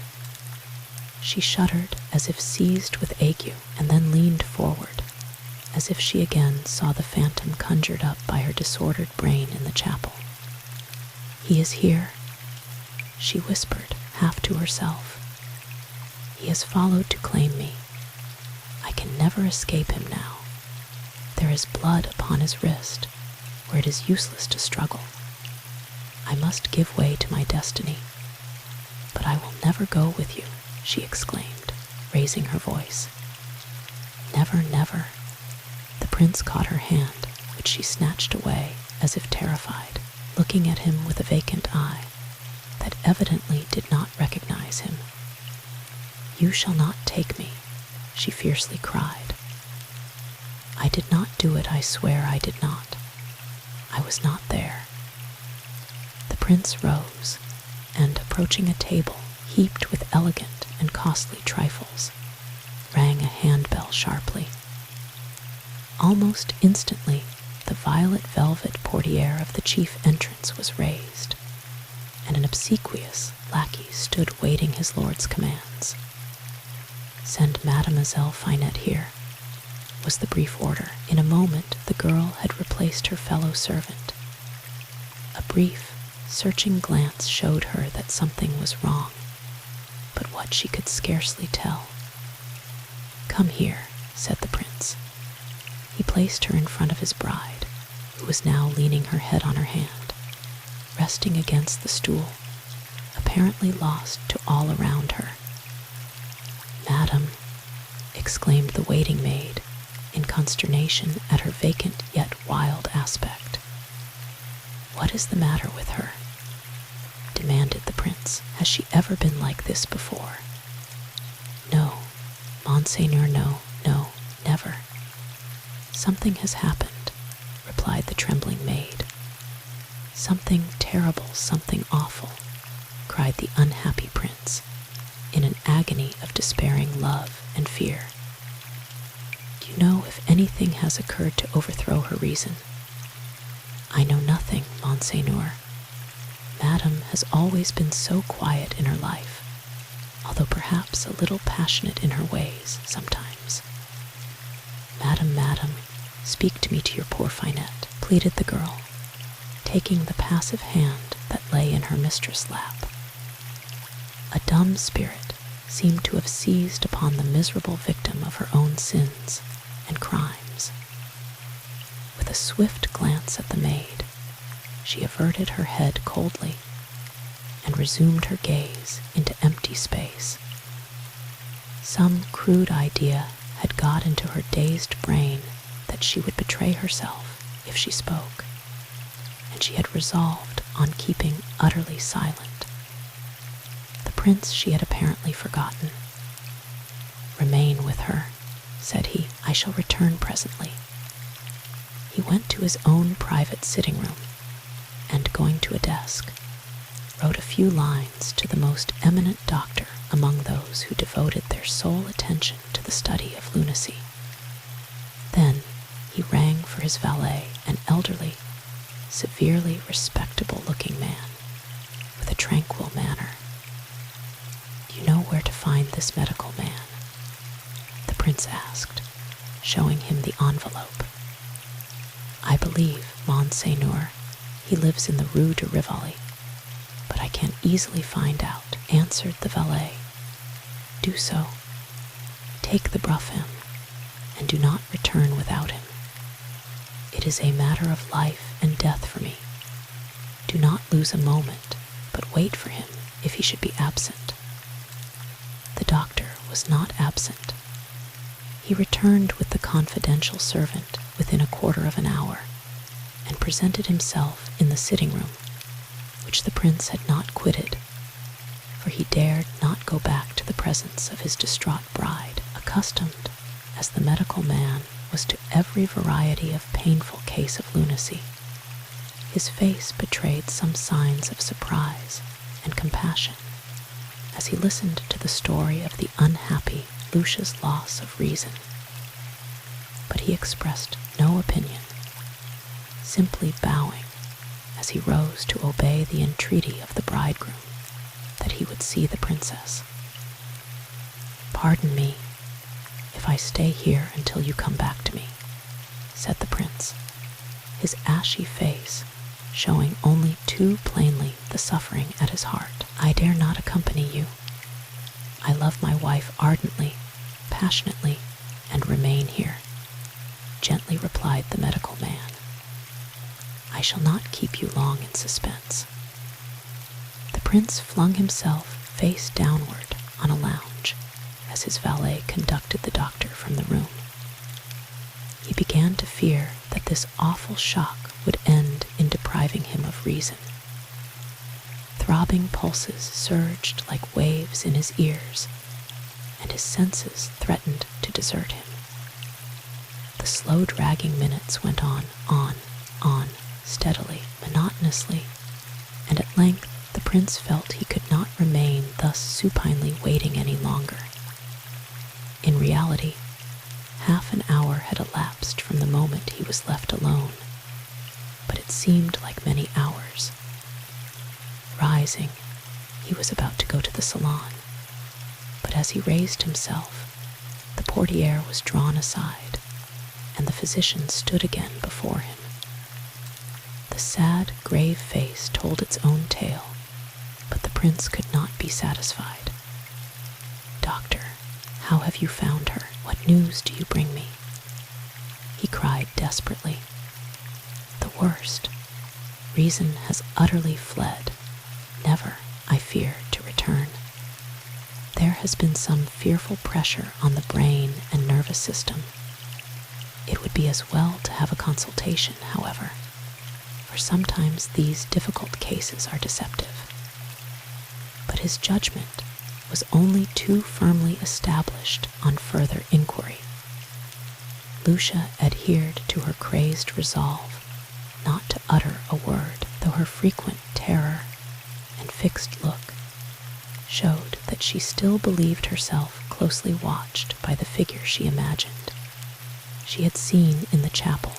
Speaker 1: She shuddered as if seized with ague, and then leaned forward, as if she again saw the phantom conjured up by her disordered brain in the chapel. "He is here," she whispered, half to herself. "He has followed to claim me. I can never escape him now. There is blood upon his wrist, where it is useless to struggle. I must give way to my destiny. But I will never go with you," she exclaimed, raising her voice. "Never, never." The prince caught her hand, which she snatched away as if terrified, looking at him with a vacant eye that evidently did not recognize him. "You shall not take me," she fiercely cried. did not do it, I swear I did not. I was not there." The prince rose, and approaching a table heaped with elegant and costly trifles, rang a handbell sharply. Almost instantly, the violet velvet portiere of the chief entrance was raised, and an obsequious lackey stood waiting his lord's commands. "Send Mademoiselle Finette here," was the brief order. In a moment, the girl had replaced her fellow servant. A brief, searching glance showed her that something was wrong, but what she could scarcely tell. "Come here," said the prince. He placed her in front of his bride, who was now leaning her head on her hand, resting against the stool, apparently lost to all around her. "Madam," exclaimed the waiting maid, in consternation at her vacant yet wild aspect. "What is the matter with her?" demanded the prince. "Has she ever been like this before?" "No, Monseigneur, no, never." "Something has happened," replied the trembling maid. "Something terrible, something awful," cried the unhappy prince, in an agony of despairing love and fear. "Do you know if anything has occurred to overthrow her reason?" "I know nothing, Monseigneur. Madame has always been so quiet in her life, although perhaps a little passionate in her ways sometimes." Madam, speak to me to your poor Finette," pleaded the girl, taking the passive hand that lay in her mistress' lap. A dumb spirit seemed to have seized upon the miserable victim of her own sins and crimes. With a swift glance at the maid, she averted her head coldly and resumed her gaze into empty space. Some crude idea had got into her dazed brain that she would betray herself if she spoke, and she had resolved on keeping utterly silent. The prince she had apparently forgotten. "Remain with her," said he. "I shall return presently." He went to his own private sitting room, and going to a desk, wrote a few lines to the most eminent doctor among those who devoted their sole attention to the study of lunacy. Then he rang for his valet, an elderly, severely respectable-looking man with a tranquil manner. "Do you know where to find this medical man?" the prince asked, showing him the envelope. "I believe, Monseigneur, he lives in the Rue de Rivoli, but I can easily find out," answered the valet. "Do so. Take the Bertha M, and do not return without him. It is a matter of life and death for me. Do not lose a moment, but wait for him if he should be absent." The doctor was not absent. He returned with the confidential servant within a quarter of an hour, and presented himself in the sitting room, which the prince had not quitted, for he dared not go back to the presence of his distraught bride, accustomed as the medical man was to every variety of painful case of lunacy. His face betrayed some signs of surprise and compassion as he listened to the story of the unhappy Lucia's loss of reason. But he expressed no opinion, simply bowing as he rose to obey the entreaty of the bridegroom that he would see the princess. "Pardon me if I stay here until you come back to me," said the prince, his ashy face showing only too plainly the suffering at his heart. "I dare not accompany you. I love my wife ardently, passionately, and remain here," gently replied the medical man. "I shall not keep you long in suspense." The prince flung himself face downward on a lounge as his valet conducted the doctor from the room. He began to fear that this awful shock would end in depriving him of reason. Throbbing pulses surged like waves in his ears, and his senses threatened to desert him. The slow dragging minutes went on, steadily, monotonously, and at length the prince felt he could not remain thus supinely waiting any longer. In reality, half an hour had elapsed from the moment he was left alone, but it seemed like many hours. Rising, he was about to go to the salon, but as he raised himself, the portiere was drawn aside, and the physician stood again before him. The sad, grave face told its own tale, but the prince could not be satisfied. "Doctor, how have you found her? What news do you bring me?" he cried desperately. "The worst. Reason has utterly fled, never, I fear, to return. There has been some fearful pressure on the brain and nervous system. It would be as well to have a consultation, however, for sometimes these difficult cases are deceptive." But his judgment was only too firmly established on further inquiry. Lucia adhered to her crazed resolve not to utter a word, though her frequent terror and fixed look showed that she still believed herself closely watched by the figure she imagined she had seen in the chapel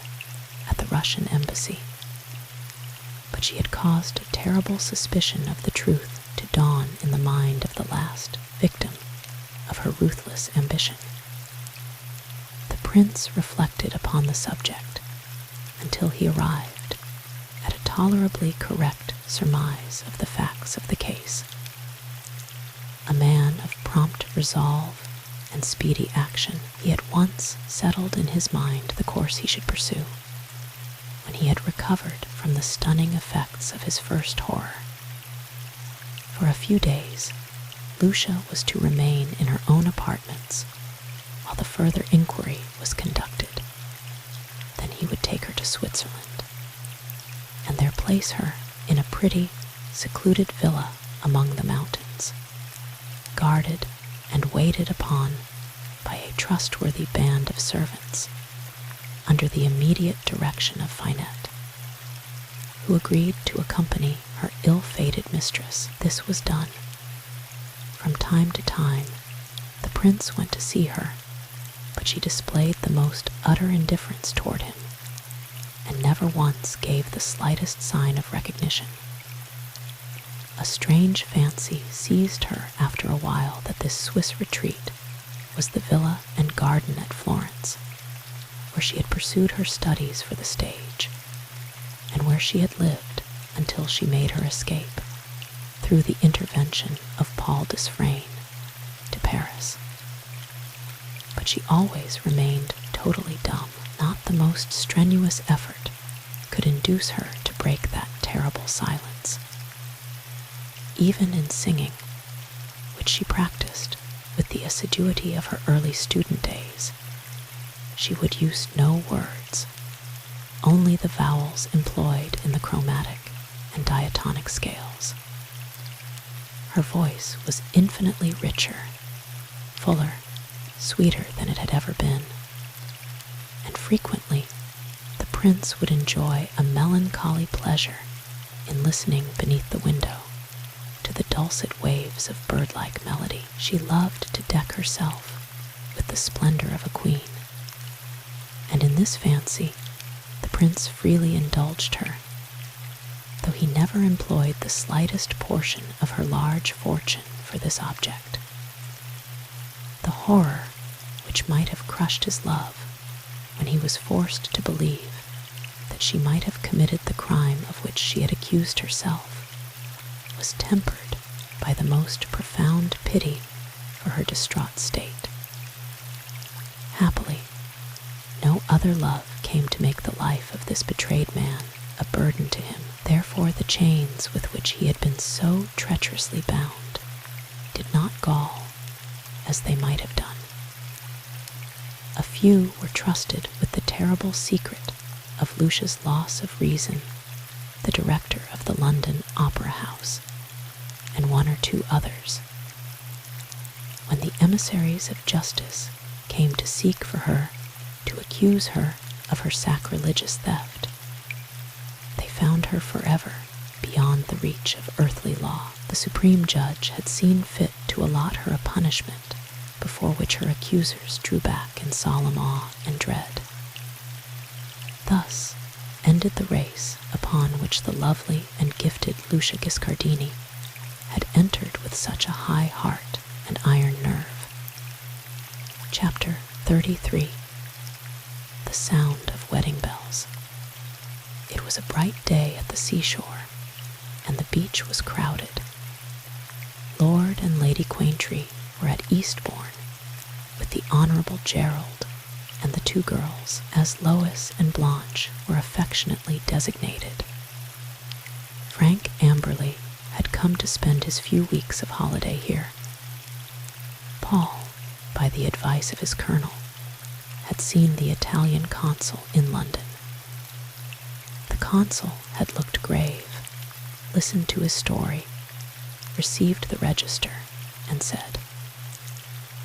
Speaker 1: at the Russian embassy. But she had caused a terrible suspicion of the truth to dawn in the mind of the last victim of her ruthless ambition. The prince reflected upon the subject until he arrived at a tolerably correct surmise of the facts of the case. A man of prompt resolve and speedy action, he at once settled in his mind the course he should pursue. When he had recovered from the stunning effects of his first horror, for a few days, Lucia was to remain in her own apartments while the further inquiry was conducted. Then he would take her to Switzerland, and there place her in a pretty, secluded villa among the mountains, guarded and waited upon by a trustworthy band of servants, under the immediate direction of Finette, who agreed to accompany her ill-fated mistress. This was done. From time to time, the prince went to see her, but she displayed the most utter indifference toward him, and never once gave the slightest sign of recognition. A strange fancy seized her after a while that this Swiss retreat was the villa and garden at Florence, where she had pursued her studies for the stage, and where she had lived until she made her escape, through the intervention of Paul Desfrayne, to Paris. But she always remained totally dumb. Not the most strenuous effort could induce her to break that terrible silence. Even in singing, which she practiced with the assiduity of her early student days, she would use no words, only the vowels employed in the chromatic and diatonic scales. Her voice was infinitely richer, fuller, sweeter than it had ever been, and frequently the prince would enjoy a melancholy pleasure in listening beneath the window to the dulcet waves of bird-like melody. She loved to deck herself with the splendor of a queen, and in this fancy the prince freely indulged her, though he never employed the slightest portion of her large fortune for this object. The horror which might have crushed his love when he was forced to believe that she might have committed the crime of which she had accused herself was tempered by the most profound pity for her distraught state. Happily, no other love came to make the life of this betrayed man a burden to him. Therefore the chains with which he had been so treacherously bound did not gall as they might have done. A few were trusted with the terrible secret of Lucia's loss of reason, the director of the London Opera House, and one or two others. When the emissaries of justice came to seek for her to accuse her of her sacrilegious theft. They found her forever beyond the reach of earthly law. The supreme judge had seen fit to allot her a punishment before which her accusers drew back in solemn awe and dread. Thus ended the race upon which the lovely and gifted Lucia Giscardini had entered with such a high heart and iron nerve. Chapter 33. The Sound of Wedding Bells. It was a bright day at the seashore, and the beach was crowded. Lord and Lady Quaintree were at Eastbourne, with the Honourable Gerald and the two girls, as Lois and Blanche were affectionately designated. Frank Amberley had come to spend his few weeks of holiday here. Paul, by the advice of his colonel, had seen the Italian consul in London. The consul had looked grave, listened to his story, received the register, and said,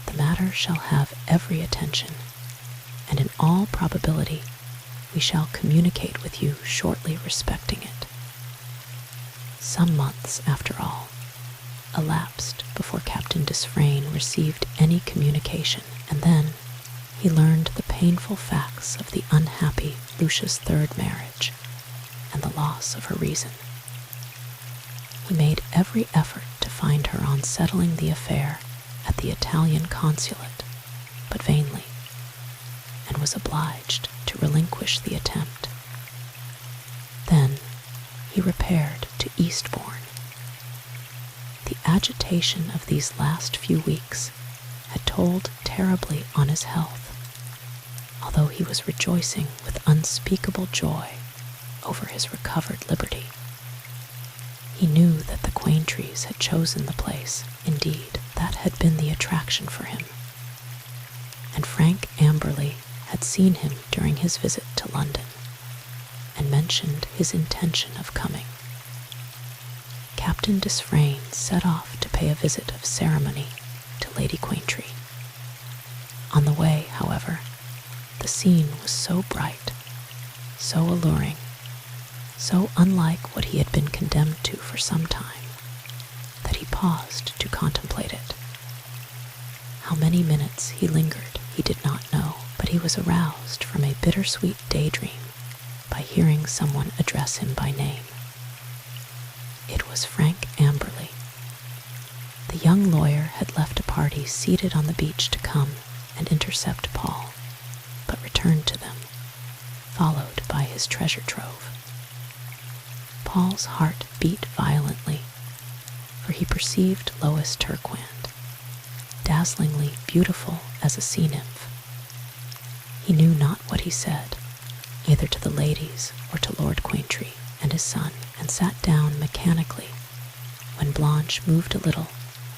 Speaker 1: "The matter shall have every attention, and in all probability we shall communicate with you shortly respecting it." Some months, after all, elapsed before Captain Desfrayne received any communication, and then he learned the painful facts of the unhappy Lucia's third marriage and the loss of her reason. He made every effort to find her on settling the affair at the Italian consulate, but vainly, and was obliged to relinquish the attempt. Then he repaired to Eastbourne. The agitation of these last few weeks had told terribly on his health, although he was rejoicing with unspeakable joy over his recovered liberty. He knew that the Quaintrees had chosen the place. Indeed, that had been the attraction for him. And Frank Amberley had seen him during his visit to London, and mentioned his intention of coming. Captain Desfrayne set off to pay a visit of ceremony to Lady Quaintree. On the way, however, the scene was so bright, so alluring, so unlike what he had been condemned to for some time, that he paused to contemplate it. How many minutes he lingered he did not know, but he was aroused from a bittersweet daydream by hearing someone address him by name. It was Frank Amberley. The young lawyer had left a party seated on the beach to come and intercept Paul, but returned to them, followed by his treasure trove. Paul's heart beat violently, for he perceived Lois Turquand, dazzlingly beautiful as a sea nymph. He knew not what he said, either to the ladies or to Lord Quaintree and his son, and sat down mechanically when Blanche moved a little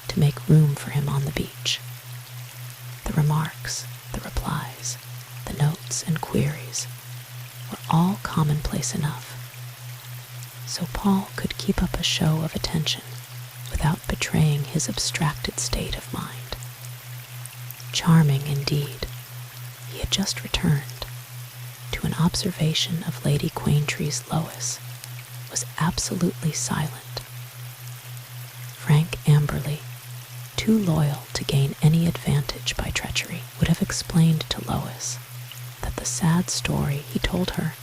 Speaker 1: to make room for him on the beach. The remarks, the replies, the notes and queries were all commonplace enough, so Paul could keep up a show of attention without betraying his abstracted state of mind. Charming indeed, he had just returned to an observation of Lady Quaintree's Lois, was absolutely silent. Frank Amberley, too loyal to gain any advantage by treachery, would have explained to Lois that the sad story he told her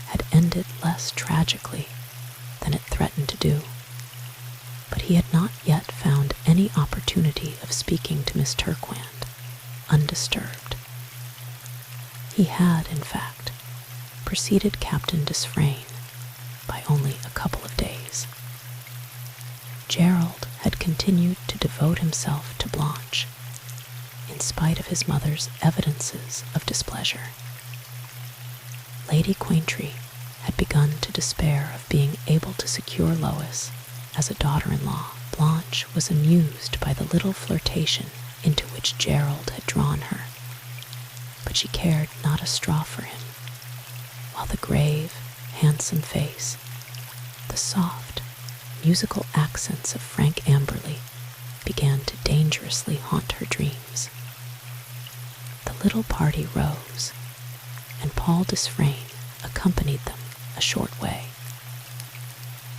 Speaker 1: had ended less tragically than it threatened to do, but he had not yet found any opportunity of speaking to Miss Turquand undisturbed. He had, in fact, preceded Captain Desfrayne by only a couple of days. Gerald had continued to devote himself to Blanche, in spite of his mother's evidences of displeasure. Lady Quaintree had begun to despair of being able to secure Lois as a daughter-in-law. Blanche was amused by the little flirtation into which Gerald had drawn her, but she cared not a straw for him, while the grave, handsome face, the soft, musical accents of Frank Amberley began to dangerously haunt her dreams. The little party rose and Paul Desfrayne accompanied them a short way.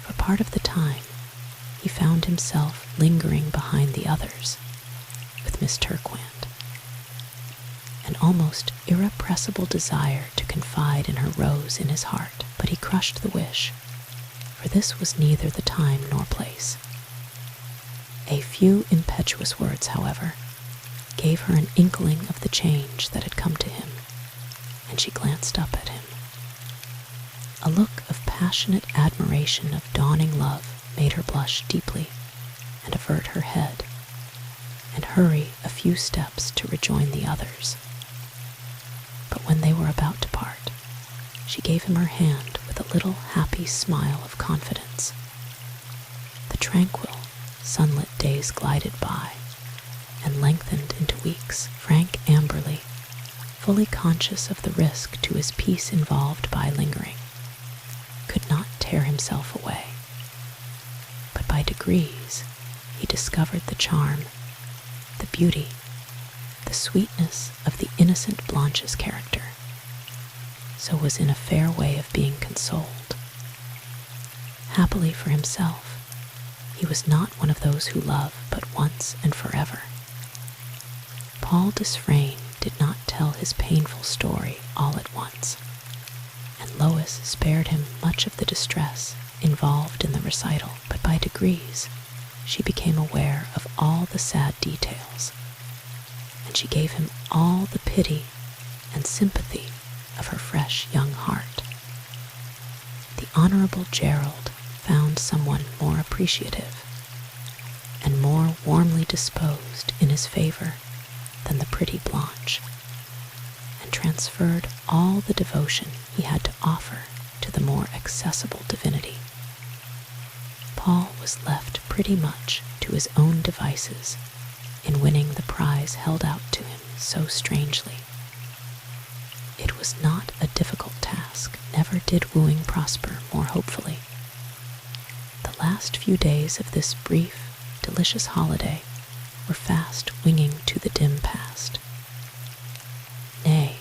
Speaker 1: For part of the time, he found himself lingering behind the others with Miss Turquand. An almost irrepressible desire to confide in her rose in his heart, but he crushed the wish, for this was neither the time nor place. A few impetuous words, however, gave her an inkling of the change that had come to him, and she glanced up at him. A look of passionate admiration of dawning love made her blush deeply and avert her head, and hurry a few steps to rejoin the others. But when they were about to part, she gave him her hand with a little happy smile of confidence. The tranquil, sunlit days glided by and lengthened into weeks. Frank Amberley, fully conscious of the risk to his peace involved by lingering, could not tear himself away. But by degrees, he discovered the charm, the beauty, the sweetness of the innocent Blanche's character, so was in a fair way of being consoled. Happily for himself, he was not one of those who love but once and forever. Paul Desfrayne did not tell his painful story all at once, and Lois spared him much of the distress involved in the recital, but by degrees she became aware of all the sad details, and she gave him all the pity and sympathy of her fresh young heart. The Honorable Gerald found someone more appreciative and more warmly disposed in his favor than the pretty Blanche, and transferred all the devotion he had to offer to the more accessible divinity. Paul was left pretty much to his own devices in winning the prize held out to him so strangely. It was not a difficult task, never did wooing prosper more hopefully. The last few days of this brief, delicious holiday were fast winging to the dim past. Nay,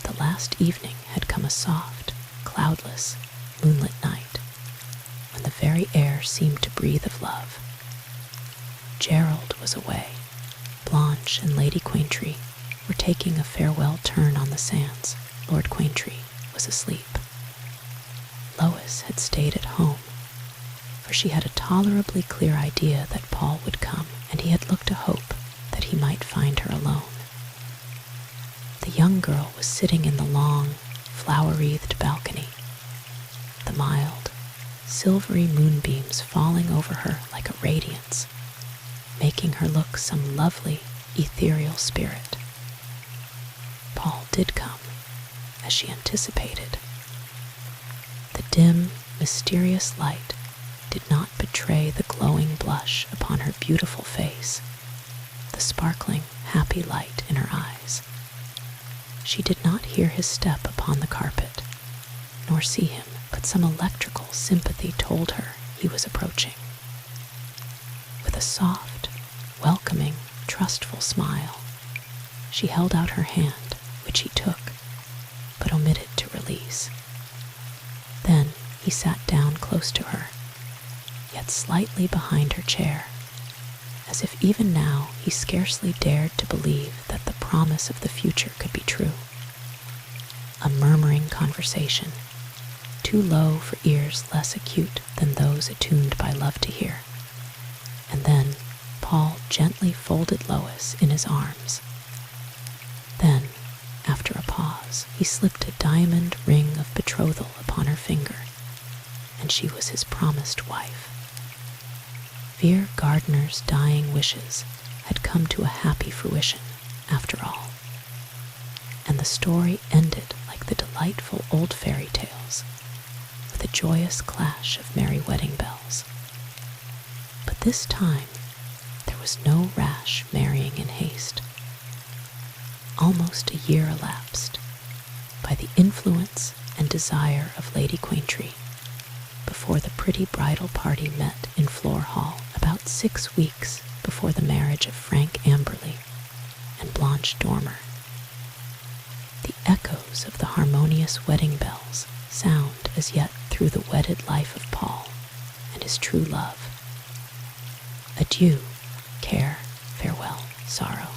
Speaker 1: the last evening had come a soft, cloudless, moonlit night, when the very air seemed to breathe of love. Gerald was away. Blanche and Lady Quaintree were taking a farewell turn on the sands. Lord Quaintree was asleep. Lois had stayed at home, for she had a tolerably clear idea that Paul would come, and he had looked to hope that he might find her alone. The young girl was sitting in the long, flower-wreathed balcony, the mild, silvery moonbeams falling over her like a radiance, making her look some lovely, ethereal spirit. Paul did come, as she anticipated. The dim, mysterious light did not betray the glowing blush upon her beautiful face, the sparkling, happy light in her eyes. She did not hear his step upon the carpet, nor see him, but some electrical sympathy told her he was approaching. With a soft, welcoming, trustful smile, she held out her hand, which he took, but omitted to release. Then he sat down close to her, yet slightly behind her chair, as if even now he scarcely dared to believe that the promise of the future could be true. A murmuring conversation, too low for ears less acute than those attuned by love to hear. And then Paul gently folded Lois in his arms. Then, after a pause, he slipped a diamond ring of betrothal upon her finger, and she was his promised wife. Vere Gardner's dying wishes had come to a happy fruition, after all, and the story ended like the delightful old fairy tales, with a joyous clash of merry wedding bells. But this time, there was no rash marrying in haste. Almost a year elapsed, by the influence and desire of Lady Quaintree, before the pretty bridal party met in Floor Hall, about 6 weeks before the marriage of Frank Amberley and Blanche Dormer. The echoes echoes of the harmonious wedding bells sound as yet through the wedded life of Paul and his true love. Adieu, care, farewell, sorrow,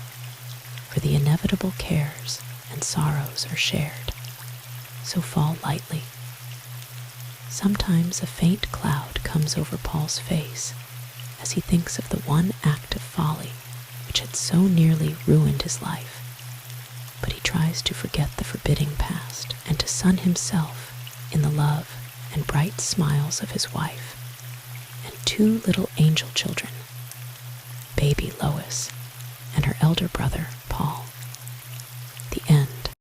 Speaker 1: for the inevitable cares and sorrows are shared, so fall lightly. Sometimes a faint cloud comes over Paul's face as he thinks of the one act of folly which had so nearly ruined his life, but he tries to forget the forbidding past and to sun himself in the love and bright smiles of his wife and 2 little angel children, baby Lois and her elder brother